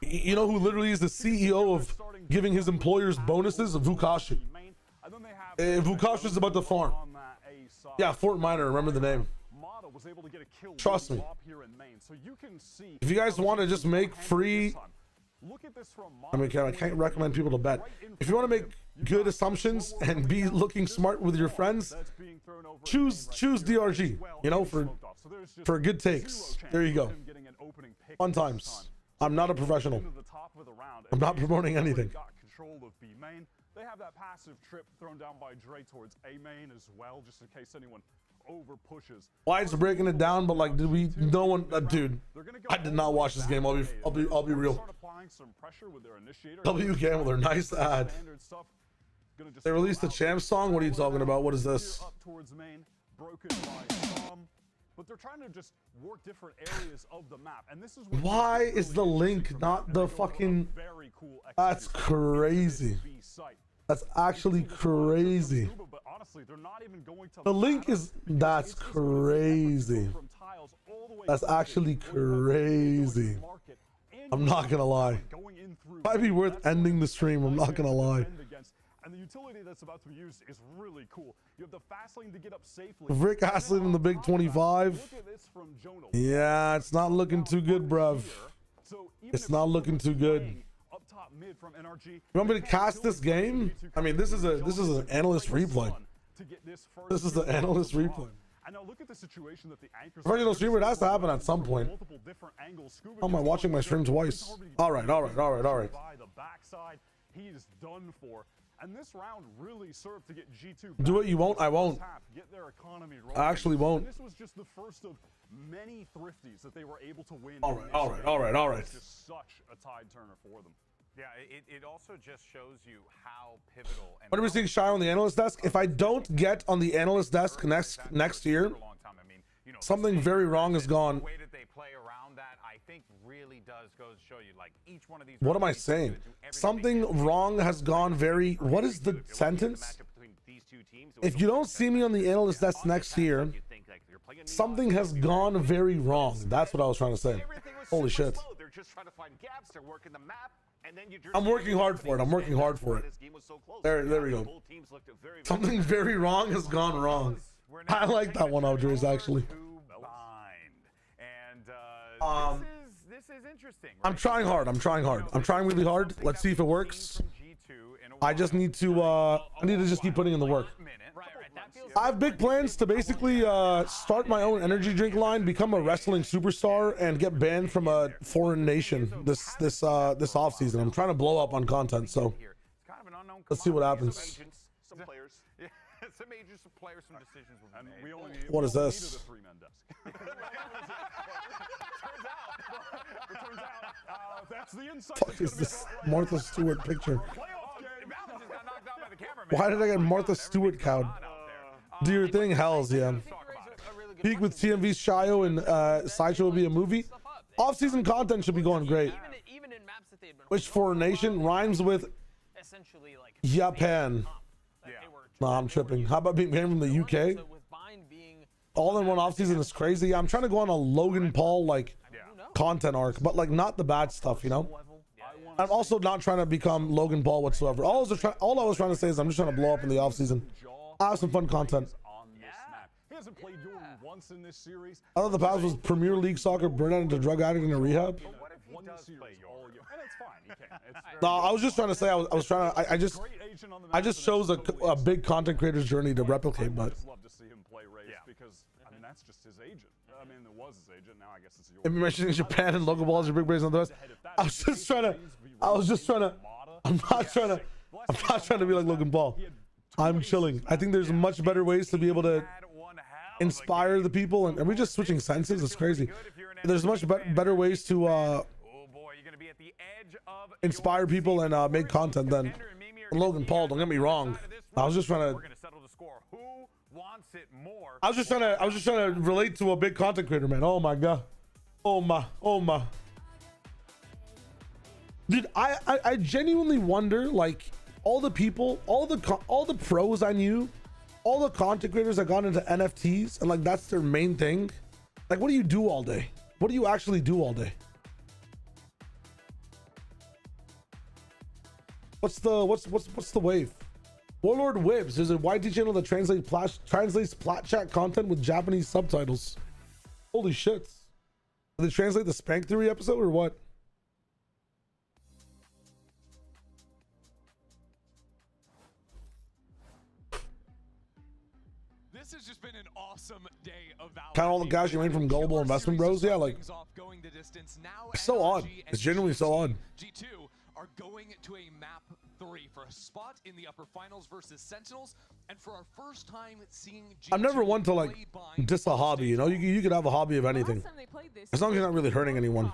A: You know who literally is the CEO of giving his employers bonuses? Vukashu. Vukashu is about to farm. Yeah, Fort Minor, remember the name. Trust me. If you guys want to just make free, I mean, I can't recommend people to bet. If you want to make good assumptions and be looking smart with your friends, choose DRG, you know, for good takes. There you go. Fun times. I'm not a professional. I'm not promoting anything.
H: They have that passive trip thrown down by Dre towards A main as well, just in case anyone over pushes.
A: White's breaking it down, but like, did we? No one, dude. I did not watch this game. I'll be real. W Gambler, nice ad. They released the champ song. What are you talking about? What is this?
H: But they're trying to just work different areas of the map, and this is
A: why is the link not the fucking? That's crazy. That's actually crazy. The link is, that's crazy. That's actually crazy. I'm not gonna lie. Might be worth ending the stream. I'm not gonna lie.
H: And the utility that's about to be used is really cool. You have the fast lane to get up safely.
A: Rick Astley in the big 25. Yeah, it's not looking too good, bruv. It's not looking too good. You want me to cast this game? I mean, this is an analyst replay. This is the analyst replay.
H: And now look at the situation that the anchors.
A: Professional streamer, it has to happen at some point. How am I watching my stream twice? All right.
H: By the backside, he is done for. And this round really served to get G2
A: do what you won't, I won't.
H: Get their economy rolling.
A: I actually won't.
H: And this was just the first of many thrifties that they were able to win.
A: All right.
H: It's just such a tide turner for them.
J: Yeah, it also just shows you how pivotal. And
A: what are we seeing shy on the analyst desk? If I don't get on the analyst desk next year, something very wrong has gone.
J: The way that they play around that, I think, really does go to show you, like, each one of these.
A: What am I saying? Something wrong has gone very. What is the sentence? If you don't see me on the analyst desk next year, something has gone very wrong. That's what I was trying to say. Holy shit.
U: They're just trying to find gaps. They're working the map.
A: I'm working hard for it. There we go. Something very wrong has gone wrong. I like that one, Audrey's actually.
J: This is interesting.
A: I'm trying hard. I'm trying really hard. Let's see if it works. I just need to I need to just keep putting in the work. I have big plans to basically start my own energy drink line, become a wrestling superstar, and get banned from a foreign nation this off season. I'm trying to blow up on content, so let's see what happens.
U: Some players.
J: Some agents, some players, some decisions were made.
A: What is this?
H: That's the insight.
A: Fuck is this Martha Stewart picture? Why did I get Martha Stewart cowed? Do your thing, hells, yeah. Peak with TMV's Shio and Sideshow will be a movie. Off-season content should be going great.
S: Even in maps that they had been
A: Which foreign nation rhymes with
S: essentially like
A: Japan? Nah, I'm tripping. How about being from the UK? All in one offseason is crazy. Yeah, I'm trying to go on a Logan Paul like content arc, but like not the bad stuff, you know. I'm also not trying to become Logan Paul whatsoever. All I was trying to say is I'm just trying to blow up in the offseason. I have some fun content.
H: He hasn't played Yoru once in this series.
A: I thought the past was Premier League soccer, burned out into drug addict in a rehab.
H: What if he does play Yoru? And it's fine. He can.
A: No, I was just trying to say I was trying to. I just chose a big content creator's journey to replicate, but.
H: I just love to see him play race because I mean that's just his agent. I mean it was his agent. Now I guess it's yours.
A: If you're mentioning Japan and Logan Paul as your big brains on the rest, I'm not trying to be like Logan Paul. I'm chilling. I think there's much better ways to be able to inspire the people, and are we just switching senses? It's crazy. There's much better ways to inspire people and make content than Logan Paul. Don't get me wrong. I was just trying to relate to a big content creator, man. Oh my god. Oh my. Dude, I genuinely wonder, like, all the people, all the pros I knew, all the content creators that got into NFTs, and like that's their main thing. Like, what do you do all day? What do you actually do all day? What's the wave? Warlord Whibs. There's a YT channel that translates plat chat content with Japanese subtitles. Holy shit. Did they translate the Spank Theory episode or what?
N: This has just been an awesome day of Valorant.
A: Count all the guys you made from Global Investment Bros. Yeah, like, it's so odd. It's genuinely so odd.
N: G2 are going to a map 3 for a spot in the upper finals versus Sentinels, and for our first time seeing G2
A: I'm never one to like diss a hobby, you know. You could have a hobby of anything as long as you're not really hurting anyone.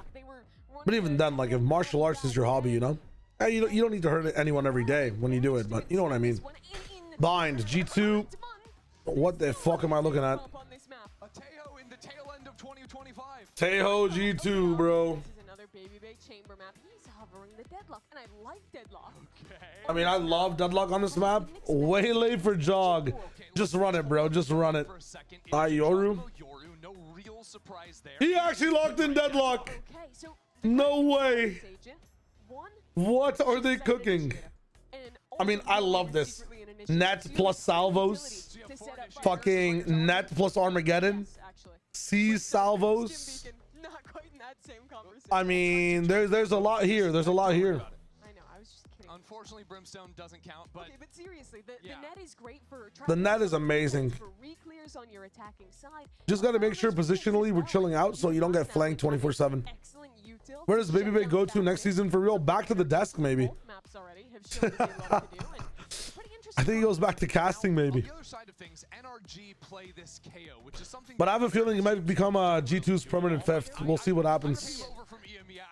A: But even then, like, if martial arts is your hobby, you know, hey, you don't need to hurt anyone every day when you do it, but you know what I mean. Bind G2. What the fuck am I looking at?
N: Tejo in the tail end of 2025.
A: Tejo G2, bro.
P: This is another Baby Bay chamber map. He's hovering the deadlock, and I like deadlock.
A: I mean, I love deadlock on this map. Way late for jog. Just run it, bro. Just run it. Yoru. He actually locked in deadlock. No way. What are they cooking? I mean, I love this. Net plus salvos. Fucking net plus Armageddon. C salvos. I mean, there's a lot here. There's a lot here.
N: Unfortunately, Brimstone doesn't count, but
P: but seriously, the net is great for
A: the net is amazing.
P: For re-clears on your attacking side.
A: Just got to make sure positionally we're chilling out so you don't get flanked 24/7. Where does Baby Bay go to next season for real? Back to the desk, maybe. I think he goes back to casting, maybe.
N: On the other side of things, NRG play this KO, which is something.
A: But I have a feeling he might become G2's permanent fifth. We'll see what happens.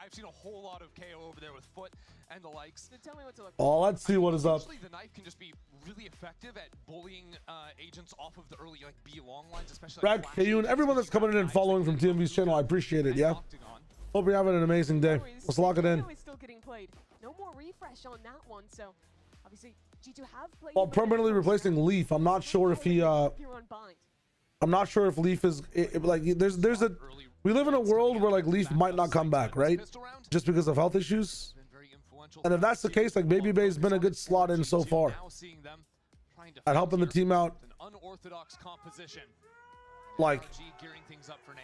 N: I've seen a whole lot of KO over there with Foot and the likes.
P: Tell me what to look
A: Oh, let's see what is up.
N: The knife can just be really effective at bullying agents off of the early like B long lines, especially.
A: Brad, you and everyone that's coming in and following from TMV's channel, I appreciate it. Yeah. Hope you're having an amazing day. Let's lock it in.
P: Still getting played. No more refresh on that one, so obviously G2 have played.
A: Well, permanently replacing Leaf. I'm not sure if he. I'm not sure if Leaf is like. There's a. We live in a world where like Leaf might not come back, right? Just because of health issues. And if that's the case, like Baby Bay's been a good slot in so far at helping the team out.
N: Unorthodox composition.
A: Like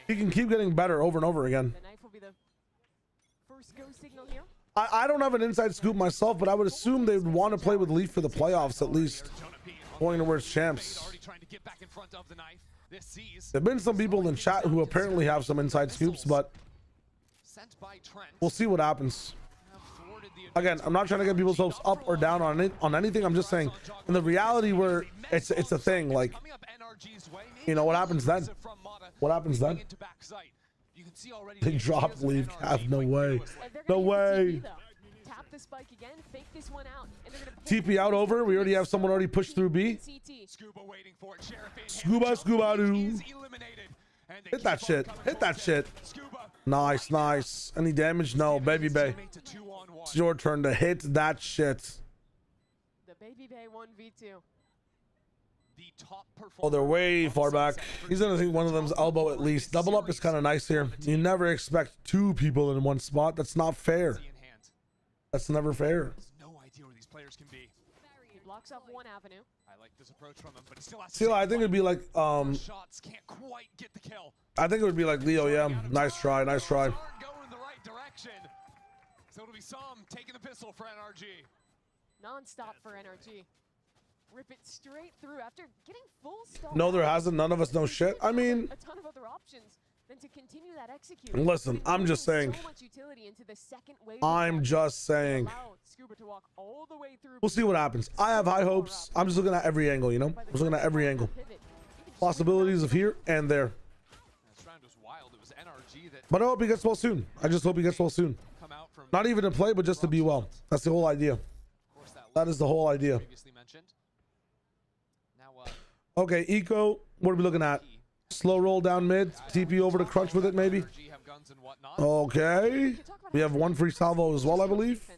A: he can keep getting better over and over again.
P: The knife will be the first go signal here.
A: I don't have an inside scoop myself, but I would assume they would want to play with Leaf for the playoffs at least, going towards champs. There've been some people in chat who apparently have some inside scoops, but we'll see what happens. Again, I'm not trying to get people's hopes up or down on anything. I'm just saying, in the reality where it's a thing, like, you know, what happens then? What happens then? They drop Leaf. Have no way. No way. TP out over. We already have someone pushed through B. Scuba do. Hit that shit. Hit that shit. Nice, nice. Any damage? No, Baby Bay. It's your turn to hit that shit.
P: The Baby Bay 1v2.
A: Oh, they're way far back. He's gonna think one of them's elbow at least. Double up is kind of nice here. You never expect two people in one spot. That's not fair. That's never fair.
N: No idea where these players can be.
P: He blocks off one avenue.
N: I like this approach from him, but he still has to
A: See, I think it'd be like
N: shots can't quite get the kill.
A: I think it would be like Leo. Yeah, nice try, nice try.
N: Going the right direction. So it'll be some taking the pistol for NRG.
P: Non-stop for NRG. Rip it straight through after getting full stop.
A: No, there hasn't. None of us know shit. I mean,
P: a ton of other options than to continue that execution.
A: Listen, I'm just saying.
P: So much utility into the second wave.
A: I'm just saying.
P: Scuba to walk all the way through.
A: We'll see what happens. I have high hopes. I'm just looking at every angle, you know? I'm just looking at every angle. Possibilities of here and there.
N: This round was wild. It was NRG that
A: But I hope he gets well soon. I just hope he gets well soon. Not even to play, but just to be well. That's the whole idea. That is the whole idea. Okay, Eco, what are we looking at? Slow roll down mid, TP over to crunch with it maybe. Okay, we have one free salvo as well, I believe.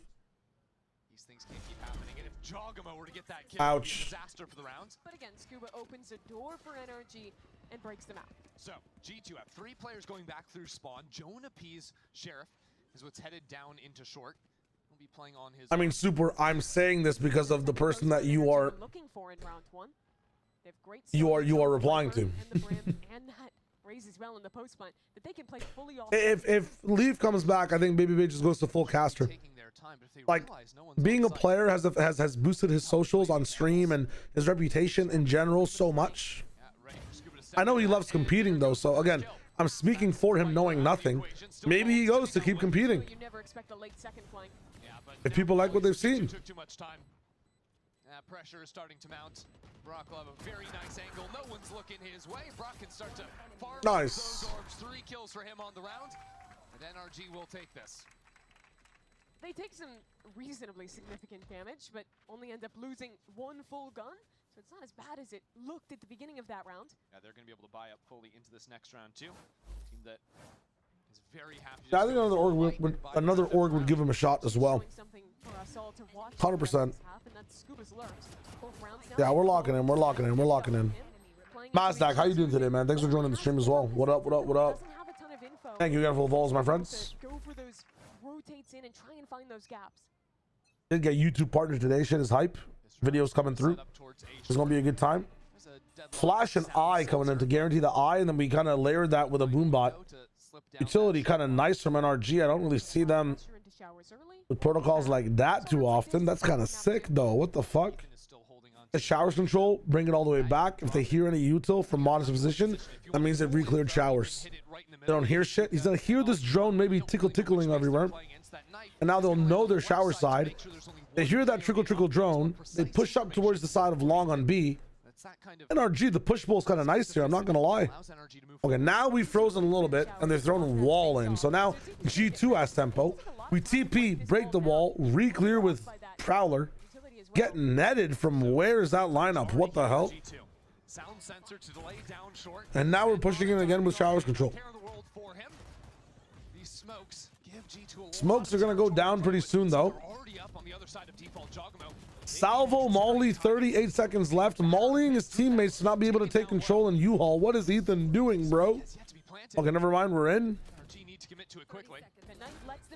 N: These things can't keep happening, and if Jogamo were to get that kill,
A: Ouch.
N: disaster for the round.
P: But again, Scuba opens a door for NRG and breaks them out.
N: So G2 have 3 players going back through spawn. Jonah P's Sheriff is what's headed down into short. He'll be playing on his.
A: I mean, Super, I'm saying this because of the person that you are
P: looking for in round 1.
A: you are replying to.
P: And that raises well in the post plant that they can play fully off.
A: If Leaf comes back, I think Baby Bay just goes to full caster. Like, being a player has boosted his socials on stream and his reputation in general so much. I know he loves competing though, so again, I'm speaking for him knowing nothing. Maybe he goes to keep competing. If people like what they've seen.
N: Pressure is starting to mount. Brock will have a very nice angle. No one's looking his way. Brock can start to farm
A: nice.
N: Those orbs. 3 kills for him on the round. And NRG will take this.
P: They take some reasonably significant damage, but only end up losing 1 full gun. So it's not as bad as it looked at the beginning of that round.
N: Yeah, they're going to be able to buy up fully into this next round too. Team that is very happy.
A: Yeah, I think another org would give him a shot as well. 100%. Yeah, we're locking in. We're locking in. We're locking in. Mazdak, how you doing today, man? Thanks for joining the stream as well. What up? What up? What up? Thank you again for the vols, my friends.
P: Go for those rotates in and try and find those gaps.
A: Did get YouTube partner today. Shit is hype. Videos coming through. It's gonna be a good time. Flash and eye coming in to guarantee the eye, and then we kind of layered that with a boombot. Utility kind of nice from NRG. I don't really see them with protocols like that too often. That's kind of sick though. What the fuck? The showers control, bring it all the way back. If they hear any util from modest position, that means they've re-cleared showers. They don't hear shit. He's gonna hear this drone maybe tickling everywhere, and now they'll know their shower side. They hear that trickle drone. They push up towards the side of long on B. NRG, the push pull is kind of nice here. I'm not gonna lie. Okay, now we've frozen a little bit, and they're throwing a wall in. So now G2 has tempo. We TP, break the wall, re-clear with Prowler. Get netted from where is that lineup? What the hell? And now we're pushing in again with showers control. Smokes are gonna go down pretty soon though. Salvo Molly, 38 seconds left. Mollying his teammates to not be able to take control in U-Haul. What is Ethan doing, bro? Okay, never mind. We're in.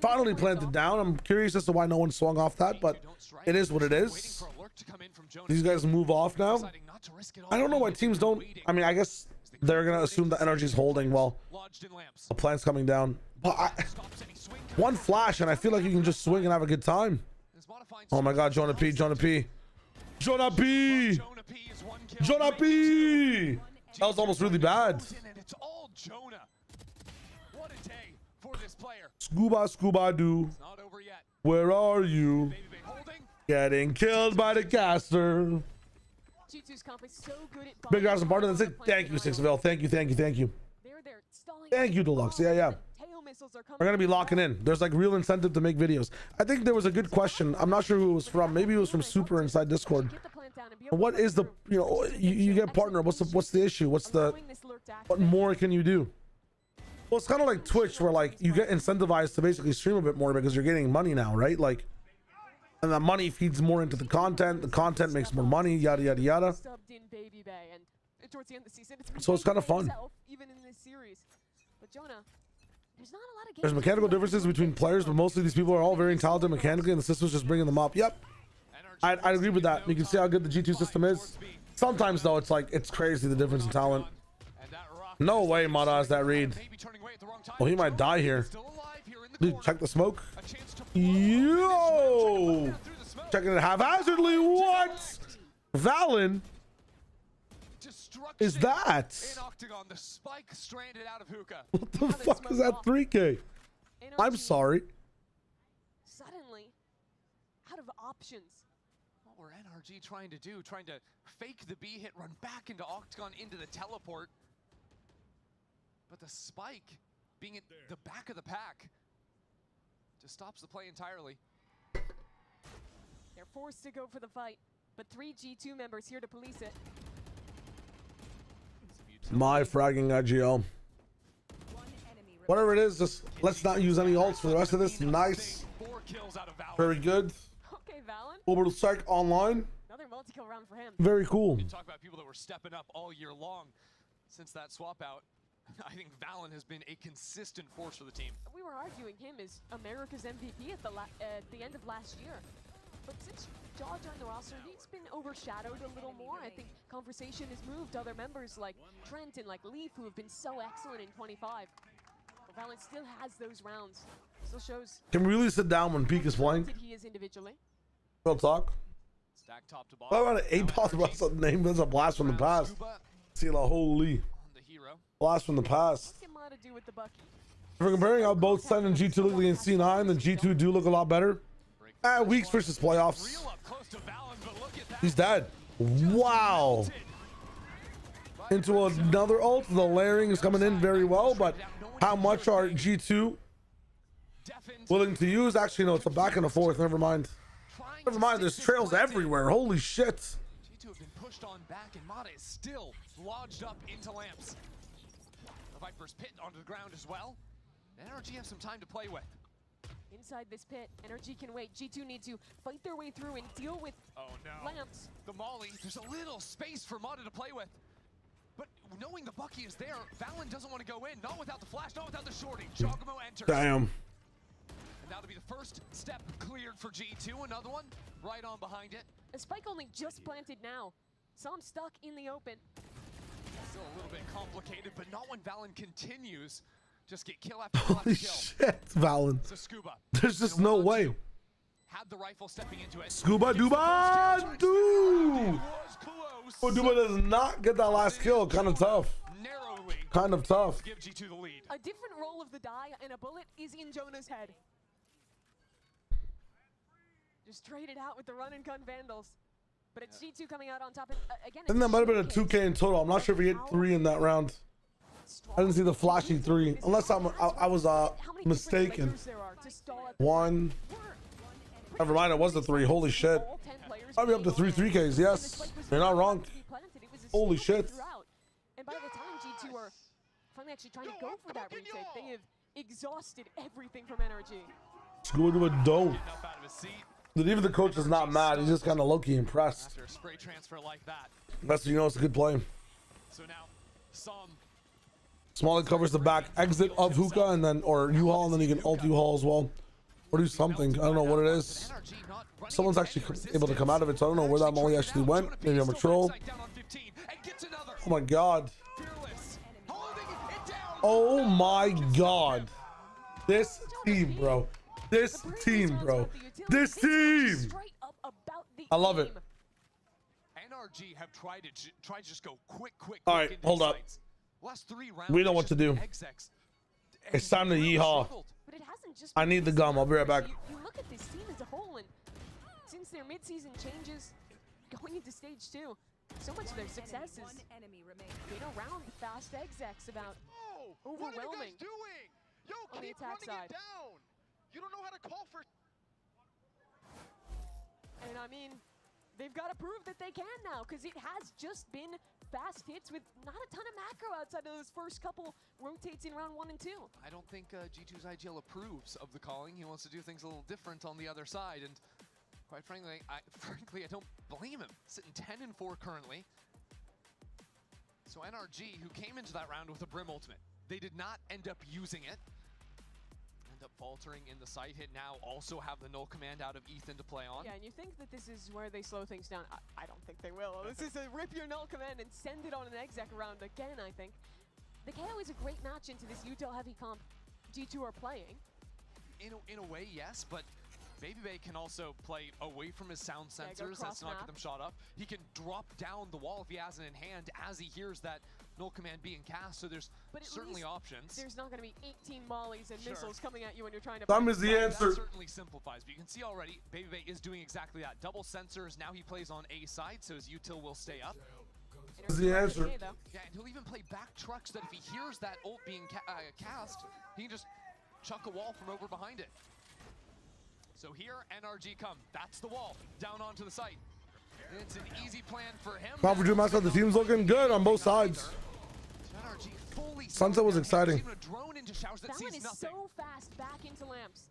A: Finally planted down. I'm curious as to why no one swung off that, but it is what it is. These guys move off now. I don't know why teams don't. I mean, I guess they're gonna assume that NRG's holding while the plant's coming down. But one flash and I feel like you can just swing and have a good time. Oh my god, Jonah P, Jonah P, Jonah P, Jonah P. That was almost really bad. Scuba doo, where are you? Getting killed by the caster. Big guys and partner. That's it. Thank you, 6VL. Thank you, thank you, thank you. Thank you, Deluxe. Yeah. We're gonna be locking in. There's like real incentive to make videos. I think there was a good question. I'm not sure who it was from. Maybe it was from Super inside Discord. What is the, you get partner? What's the issue? What's the What more can you do? Well, it's kind of like Twitch, where like you get incentivized to basically stream a bit more because you're getting money now, right? Like, and the money feeds more into the content makes more money, yada yada yada. So it's kind of fun.
P: Even in this series. But Jonah, there's not a lot of
A: There's mechanical differences between players, but mostly these people are all very talented mechanically, and the system's just bringing them up. Yep, I agree with that. You can see how good the G2 system is. Sometimes though, it's like it's crazy the difference in talent. No way Mata has that read. Well, he might die here. Dude, check the smoke. Yo! Checking it haphazardly. What? Valen? Is that? What the fuck is that 3K? I'm sorry.
P: Suddenly, out of options.
N: What were NRG trying to do? Trying to fake the B hit, run back into Octagon into the teleport. But the spike being at the back of the pack just stops the play entirely.
P: They're forced to go for the fight, but 3 G2 members here to police it.
A: My fragging IGL. Whatever it is, just let's not use any ults for the rest of this. Nice. Very good.
P: Okay, Valen.
A: Orbital Strike online.
P: Another multi-kill round for him.
A: Very cool.
N: You talk about people that were stepping up all year long since that swap out. I think Valen has been a consistent force for the team.
P: We were arguing him as America's MVP at the end of last year. But since Jaw joined the roster, he's been overshadowed a little more. I think conversation has moved to other members like Trent and like Leaf, who have been so excellent in 25. But Valen still has those rounds. Still shows.
A: Can we really sit down when Peak is playing?
P: He is individually.
A: Real talk.
N: Stack top to bottom.
A: How about an 8-ball? What's the name? That's a blast from the past. See la holy. Blast from the past. If we're comparing how both SEN and G2 look against C9, then G2 do look a lot better. Weeks versus playoffs. He's dead. Wow. Into another ult. The layering is coming in very well, but how much are G2 willing to use? Actually, no, it's a back and a forth. Never mind. Never mind. There's trails everywhere. Holy shit.
N: G2 have been pushed on back, and Mata is still lodged up into lamps. The Viper's pit onto the ground as well. NRG have some time to play with.
P: Inside this pit, NRG can wait. G2 need to fight their way through and deal with lamps.
N: The Molly, there's a little space for Mata to play with. But knowing the Bucky is there, Valen doesn't want to go in. Not without the flash, not without the shorty. Jogamo enters.
A: Damn.
N: And that'll be the first step cleared for G2. Another one right on behind it.
P: A spike only just planted now. So I'm stuck in the open.
N: Still a little bit complicated, but not when Valen continues. Just get kill after kill after
A: Holy
N: kill.
A: shit, Valen.
N: Scuba.
A: There's just no way.
N: Had the rifle stepping into it.
A: Scuba Duba, dude. Oh, Duba does not get that last kill. Kind of tough. Kind of tough.
N: Give G2 the lead.
P: A different roll of the die, and a bullet is in Jonah's head. Just traded out with the run and gun Vandals. But it's G2 coming out on top. And again,
A: I think that might have been a 2K in total. I'm not sure if he hit 3 in that round. I didn't see the flashing 3, unless I was mistaken. 1. Never mind, it was the 3. Holy shit. Might be up to 3Ks. Yes, you're not wrong. Holy shit.
P: And by the time G2 are finally actually trying to go for that retake, they have exhausted everything from NRG.
A: Scuba Duba don't. Dude, even the coach is not mad. He's just kind of low-key impressed.
N: After a spray transfer like that.
A: That's when you know it's a good play.
N: So now,
A: Smalley covers the back exit of Hookah and then, or U-Haul, and then you can ult U-Haul as well. Or do something. I don't know what it is. Someone's actually able to come out of it, so I don't know where that molly actually went. Maybe I'm a troll. Oh my god. Oh my god. This team, bro. This team, bro. This team. I love it.
N: NRG have tried to just go quick.
A: All right, hold up.
N: Last 3 rounds,
A: we know what to do. It's time to yeehaw. I need the gum. I'll be right back.
P: You look at this team as a whole, and since their mid-season changes, going into stage 2, so much of their success is being around the fast execs about overwhelming on the attack side.
N: You don't know how to call for.
P: And I mean, they've got to prove that they can now, because it has just been fast hits with not a ton of macro outside of those first couple rotates in round 1 and 2.
N: I don't think G2's IGL approves of the calling. He wants to do things a little different on the other side, and quite frankly, I don't blame him. Sitting 10-4 currently. So NRG, who came into that round with a Brim ultimate, they did not end up using it. End up faltering in the side hit now, also have the null command out of Ethan to play on.
P: Yeah, and you think that this is where they slow things down. I don't think they will. This is a rip your null command and send it on an exec round again, I think. The KO is a great match into this util heavy comp G2 are playing.
N: In a way, yes, but BBL can also play away from his sound sensors. That's not get them shot up. He can drop down the wall if he has it in hand as he hears that null command being cast, so there's certainly options.
P: There's not going to be 18 mollies and missiles coming at you when you're trying to...
A: Thumb is the answer.
N: That certainly simplifies, but you can see already, BBL is doing exactly that. Double sensors, now he plays on A side, so his util will stay up.
A: Is the answer.
N: Yeah, and he'll even play back trucks that if he hears that ult being cast, he can just chuck a wall from over behind it. So here, NRG come. That's the wall, down onto the site. And it's an easy plan for him.
A: Come on, for Drew Master, the team's looking good on both sides. Sunset was exciting.
P: That one is so fast back into lamps.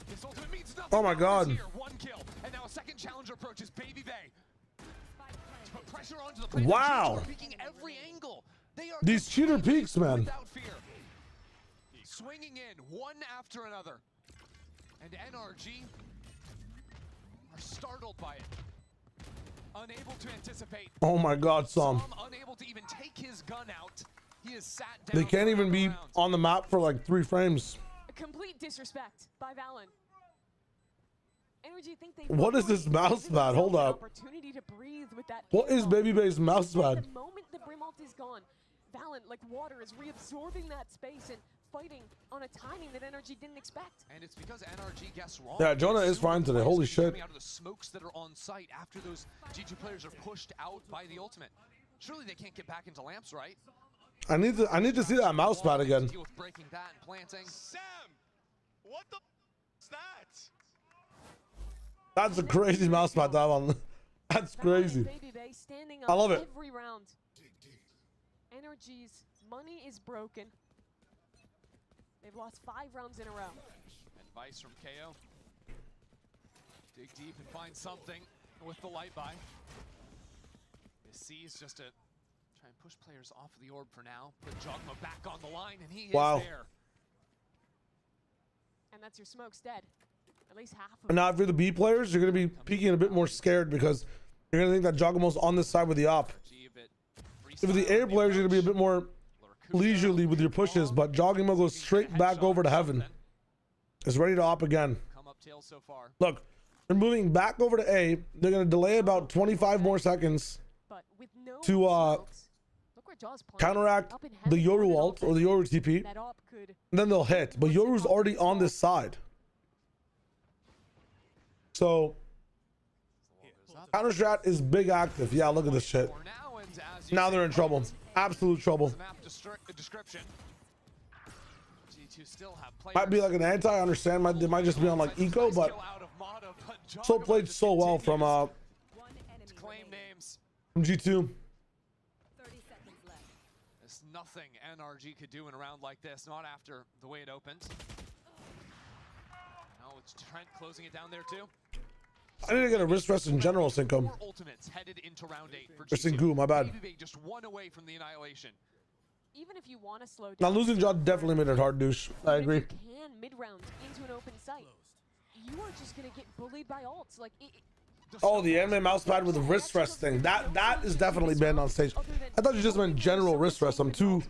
N: This ultimate means nothing.
A: Oh my god.
N: One kill, and now a second challenger approaches BBL. To put pressure onto the plane.
A: Wow.
N: Peeking every angle. They are
A: These cheater peaks, man.
N: without fear. Swinging in one after another. And NRG are startled by it. Unable to anticipate.
A: Oh my god, Sam.
N: Unable to even take his gun out. He is sat down.
A: They can't even be on the map for like 3 frames.
P: A complete disrespect by Valen. NRG think they...
A: What is this mouse pad? Hold up.
P: Opportunity to breathe with that.
A: What is BBL's mouse pad?
P: The moment the Brim ult is gone, Valen, like water, is reabsorbing that space and fighting on a timing that NRG didn't expect.
N: And it's because NRG guessed wrong.
A: Yeah, Jonah is fine today. Holy shit.
N: Out of the smokes that are on site after those G2 players are pushed out by the ultimate. Surely they can't get back into lamps, right?
A: I need to see that mouse pad again.
N: Deal with breaking that and planting.
I: Sam, what the is that?
A: That's a crazy mouse pad, that one. That's crazy. I love it.
P: Every round. NRG's money is broken. They've lost 5 rounds in a row.
N: Advice from KO. Dig deep and find something with the light by. This C is just to try and push players off of the orb for now. Put Jogma back on the line, and he is there.
P: And that's your smoke's dead. At least half of it.
A: Now, if you're the B players, you're going to be peeking a bit more scared because you're going to think that Jogamo's on this side with the op. If you're the A players, you're going to be a bit more leisurely with your pushes, but Jogamo goes straight back over to heaven. Is ready to op again. Look, they're moving back over to A. They're going to delay about 25 more seconds to counteract the Yoru ult or the Yoru TP. And then they'll hit, but Yoru's already on this side. So counter strat is big active. Yeah, look at this shit. Now they're in trouble. Absolute trouble. Might be like an anti. I understand. They might just be on like eco, but so played so well from G2.
N: There's nothing NRG could do in a round like this. Not after the way it opened. Now it's Trent closing it down there too.
A: I need to get a wrist rest in general, Cinco.
N: Ultimates headed into round 8 for
A: Wrist in goo, my bad.
N: BBL just one away from the annihilation.
P: Even if you want to slow down,
A: Now losing Jaw definitely made it hard, douche. I agree.
P: If you can mid-round into an open site, you are just gonna get bullied by ults. Like
A: oh, the anime mouse pad with the wrist rest thing. That is definitely banned on stage. I thought you just meant general wrist rest. I'm too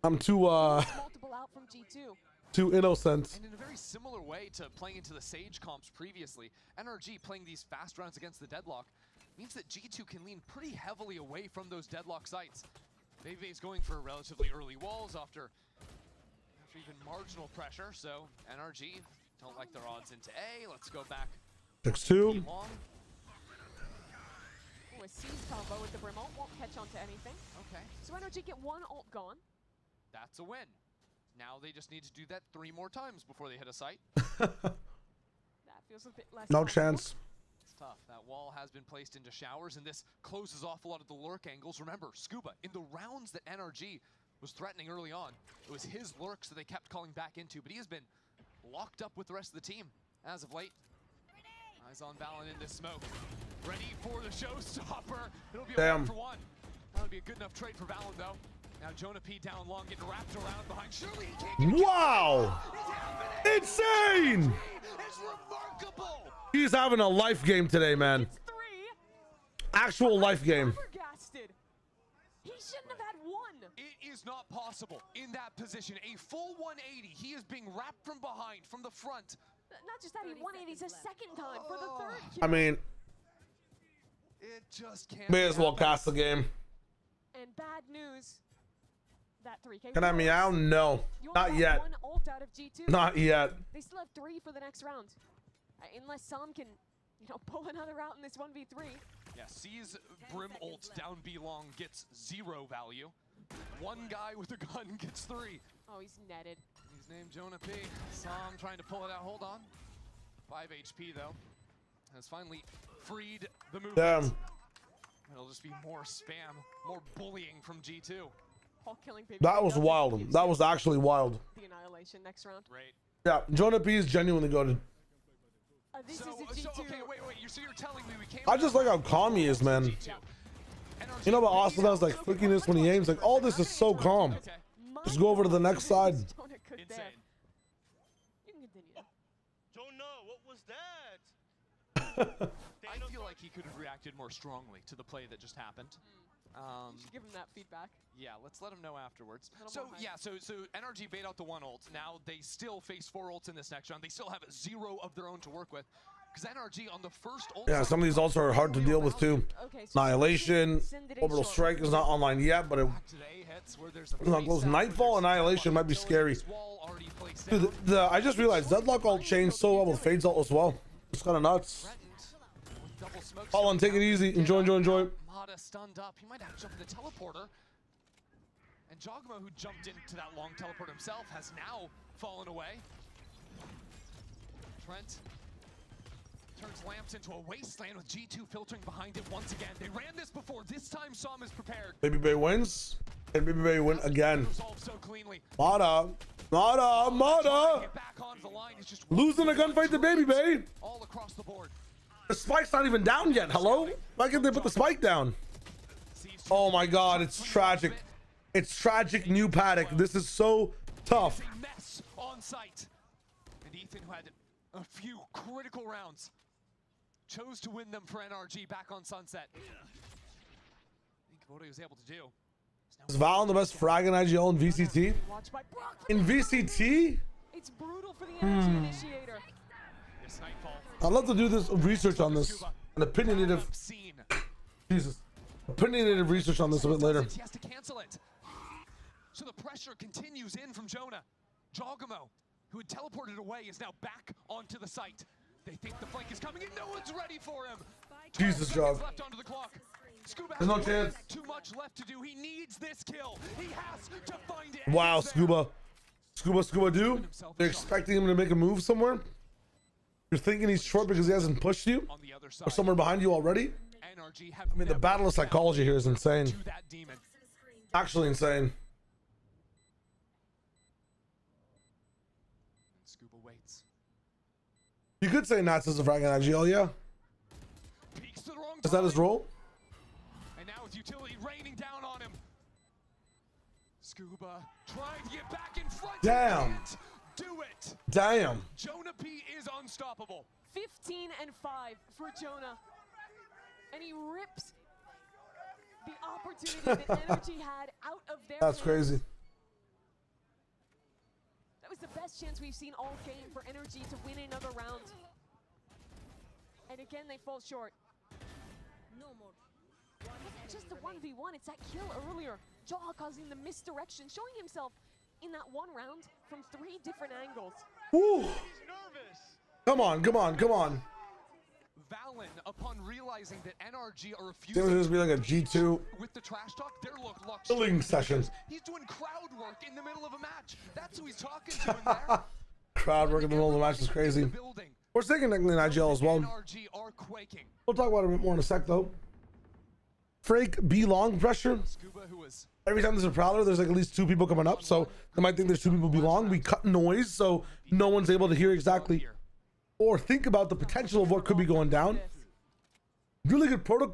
P: multiple out from G2.
A: Too innocent.
N: And in a very similar way to playing into the Sage comps previously, NRG playing these fast rounds against the deadlock means that G2 can lean pretty heavily away from those deadlock sites. BBL is going for relatively early walls after even marginal pressure, so NRG don't like their odds into A. Let's go back.
A: 6-2.
P: Oh, a C's combo with the Brim ult won't catch onto anything.
N: Okay.
P: So NRG get 1 ult gone.
N: That's a win. Now they just need to do that 3 more times before they hit a site.
P: That feels a bit less
A: No
P: possible.
A: chance.
N: tough. That wall has been placed into showers, and this closes off a lot of the lurk angles. Remember, Scuba, in the rounds that NRG was threatening early on, it was his lurks that they kept calling back into, but he has been locked up with the rest of the team as of late. Eyes on Valen in this smoke. Ready for the showstopper. It'll be a 1-for-1. That would be a good enough trade for Valen, though. Now Jonah P down long, getting wrapped around behind. Surely he can't get
A: Wow! Insane!
N: It's remarkable!
A: He's having a life game today, man. Actual life game.
P: He shouldn't have had one.
N: It is not possible in that position. A full 180. He is being wrapped from behind, from the front.
P: Not just that, he 180s a second time for the third kill.
A: I mean,
N: it just can't.
A: May as well cast the game.
P: And bad news. That 3K.
A: Can I meow? No, not yet.
P: One ult out of G2.
A: Not yet.
P: They still have 3 for the next round. Unless Sam can, pull another out in this 1v3.
N: Yeah, sees Brim ult down B long, gets 0 value. One guy with a gun gets 3.
P: Oh, he's netted.
N: He's named Jonah P. Sam trying to pull it out. Hold on. 5 HP though. Has finally freed the movement.
A: Damn.
N: It'll just be more spam, more bullying from G2.
P: All killing people.
A: That was wild. That was actually wild.
P: The annihilation next round.
N: Right.
A: Yeah, Jonah P is genuinely good.
P: This is a G2.
N: Okay, wait. So you're telling me we can't.
A: I just like how calm he is, man. You know, but Austin has like flickiness when he aims. Like, all this is so calm. Just go over to the next side.
N: Insane.
P: You can continue.
I: Jonah, what was that?
N: I feel like he could have reacted more strongly to the play that just happened.
P: You should give him that feedback.
N: Yeah, let's let him know afterwards. So NRG bait out the 1 ult. Now they still face 4 ults in this next round. They still have 0 of their own to work with. Because NRG on the first ult.
A: Yeah, some of these ults are hard to deal with too. Annihilation, Orbital Strike is not online yet, but it's not close. Nightfall, Annihilation might be scary. Dude, I just realized Deadlock ult changed so well with Fade's ult as well. It's kind of nuts. Hold on, take it easy. Enjoy.
N: Mata stunned up. He might have to jump in the teleporter. And Jogma, who jumped into that long teleport himself, has now fallen away. Trent turns lamps into a wasteland with G2 filtering behind it once again. They ran this before. This time Som is prepared.
A: Baby Bay wins. And Baby Bay win again.
N: So cleanly.
A: Mata. Losing a gunfight to Baby Bay.
N: All across the board.
A: The spike's not even down yet. Hello? Why can't they put the spike down? Oh my god, it's tragic. It's tragic, new Paddock. This is so tough.
N: A mess on site. And Ethan, who had a few critical rounds, chose to win them for NRG back on Sunset. I think what he was able to do.
A: Is Valen the best frag in IGL in VCT? In VCT?
P: It's brutal for the NRG initiator.
A: I'd love to do this research on this. An opinionative. Jesus. Opinionative research on this a bit later.
N: He has to cancel it. So the pressure continues in from Jonah. Jogamo, who had teleported away, is now back onto the site. They think the flank is coming and no one's ready for him.
A: Jesus, Jog.
N: Left onto the clock. Scuba
A: There's no chance.
N: Too much left to do. He needs this kill. He has to find it.
A: Wow, Scuba. Scuba do? They're expecting him to make a move somewhere? You're thinking he's short because he hasn't pushed you? Or somewhere behind you already? I mean, the battle of psychology here is insane. Actually insane.
N: Scuba waits.
A: You could say Nats is a frag in IGL, yeah. Is that his role?
N: And now with utility raining down on him. Scuba trying to get back in front.
A: Damn.
N: Do it.
A: Damn.
N: Jonah P is unstoppable.
P: 15 and 5 for Jonah. And he rips the opportunity that NRG had out of their
A: That's
P: hands.
A: crazy.
P: That was the best chance we've seen all game for NRG to win another round. And again, they fall short. No more. It's just the 1v1. It's that kill earlier. Jaw causing the misdirection, showing himself in that one round from 3 different angles.
A: Woo. Come on.
N: Valen, upon realizing that NRG are
A: It's gonna be like a G2
N: with the trash talk, they're locked
A: killing session.
N: He's doing crowd work in the middle of a match. That's who he's talking to in there.
A: Crowd work in the middle of the match is crazy. We're taking NRG as well.
N: NRG are quaking.
A: We'll talk about it a bit more in a sec, though. Frake B long pressure.
N: Scuba, who was
A: Every time there's a prowler, there's like at least 2 people coming up, so they might think there's 2 people B long. We cut noise, so no one's able to hear exactly or think about the potential of what could be going down. Really good protocol.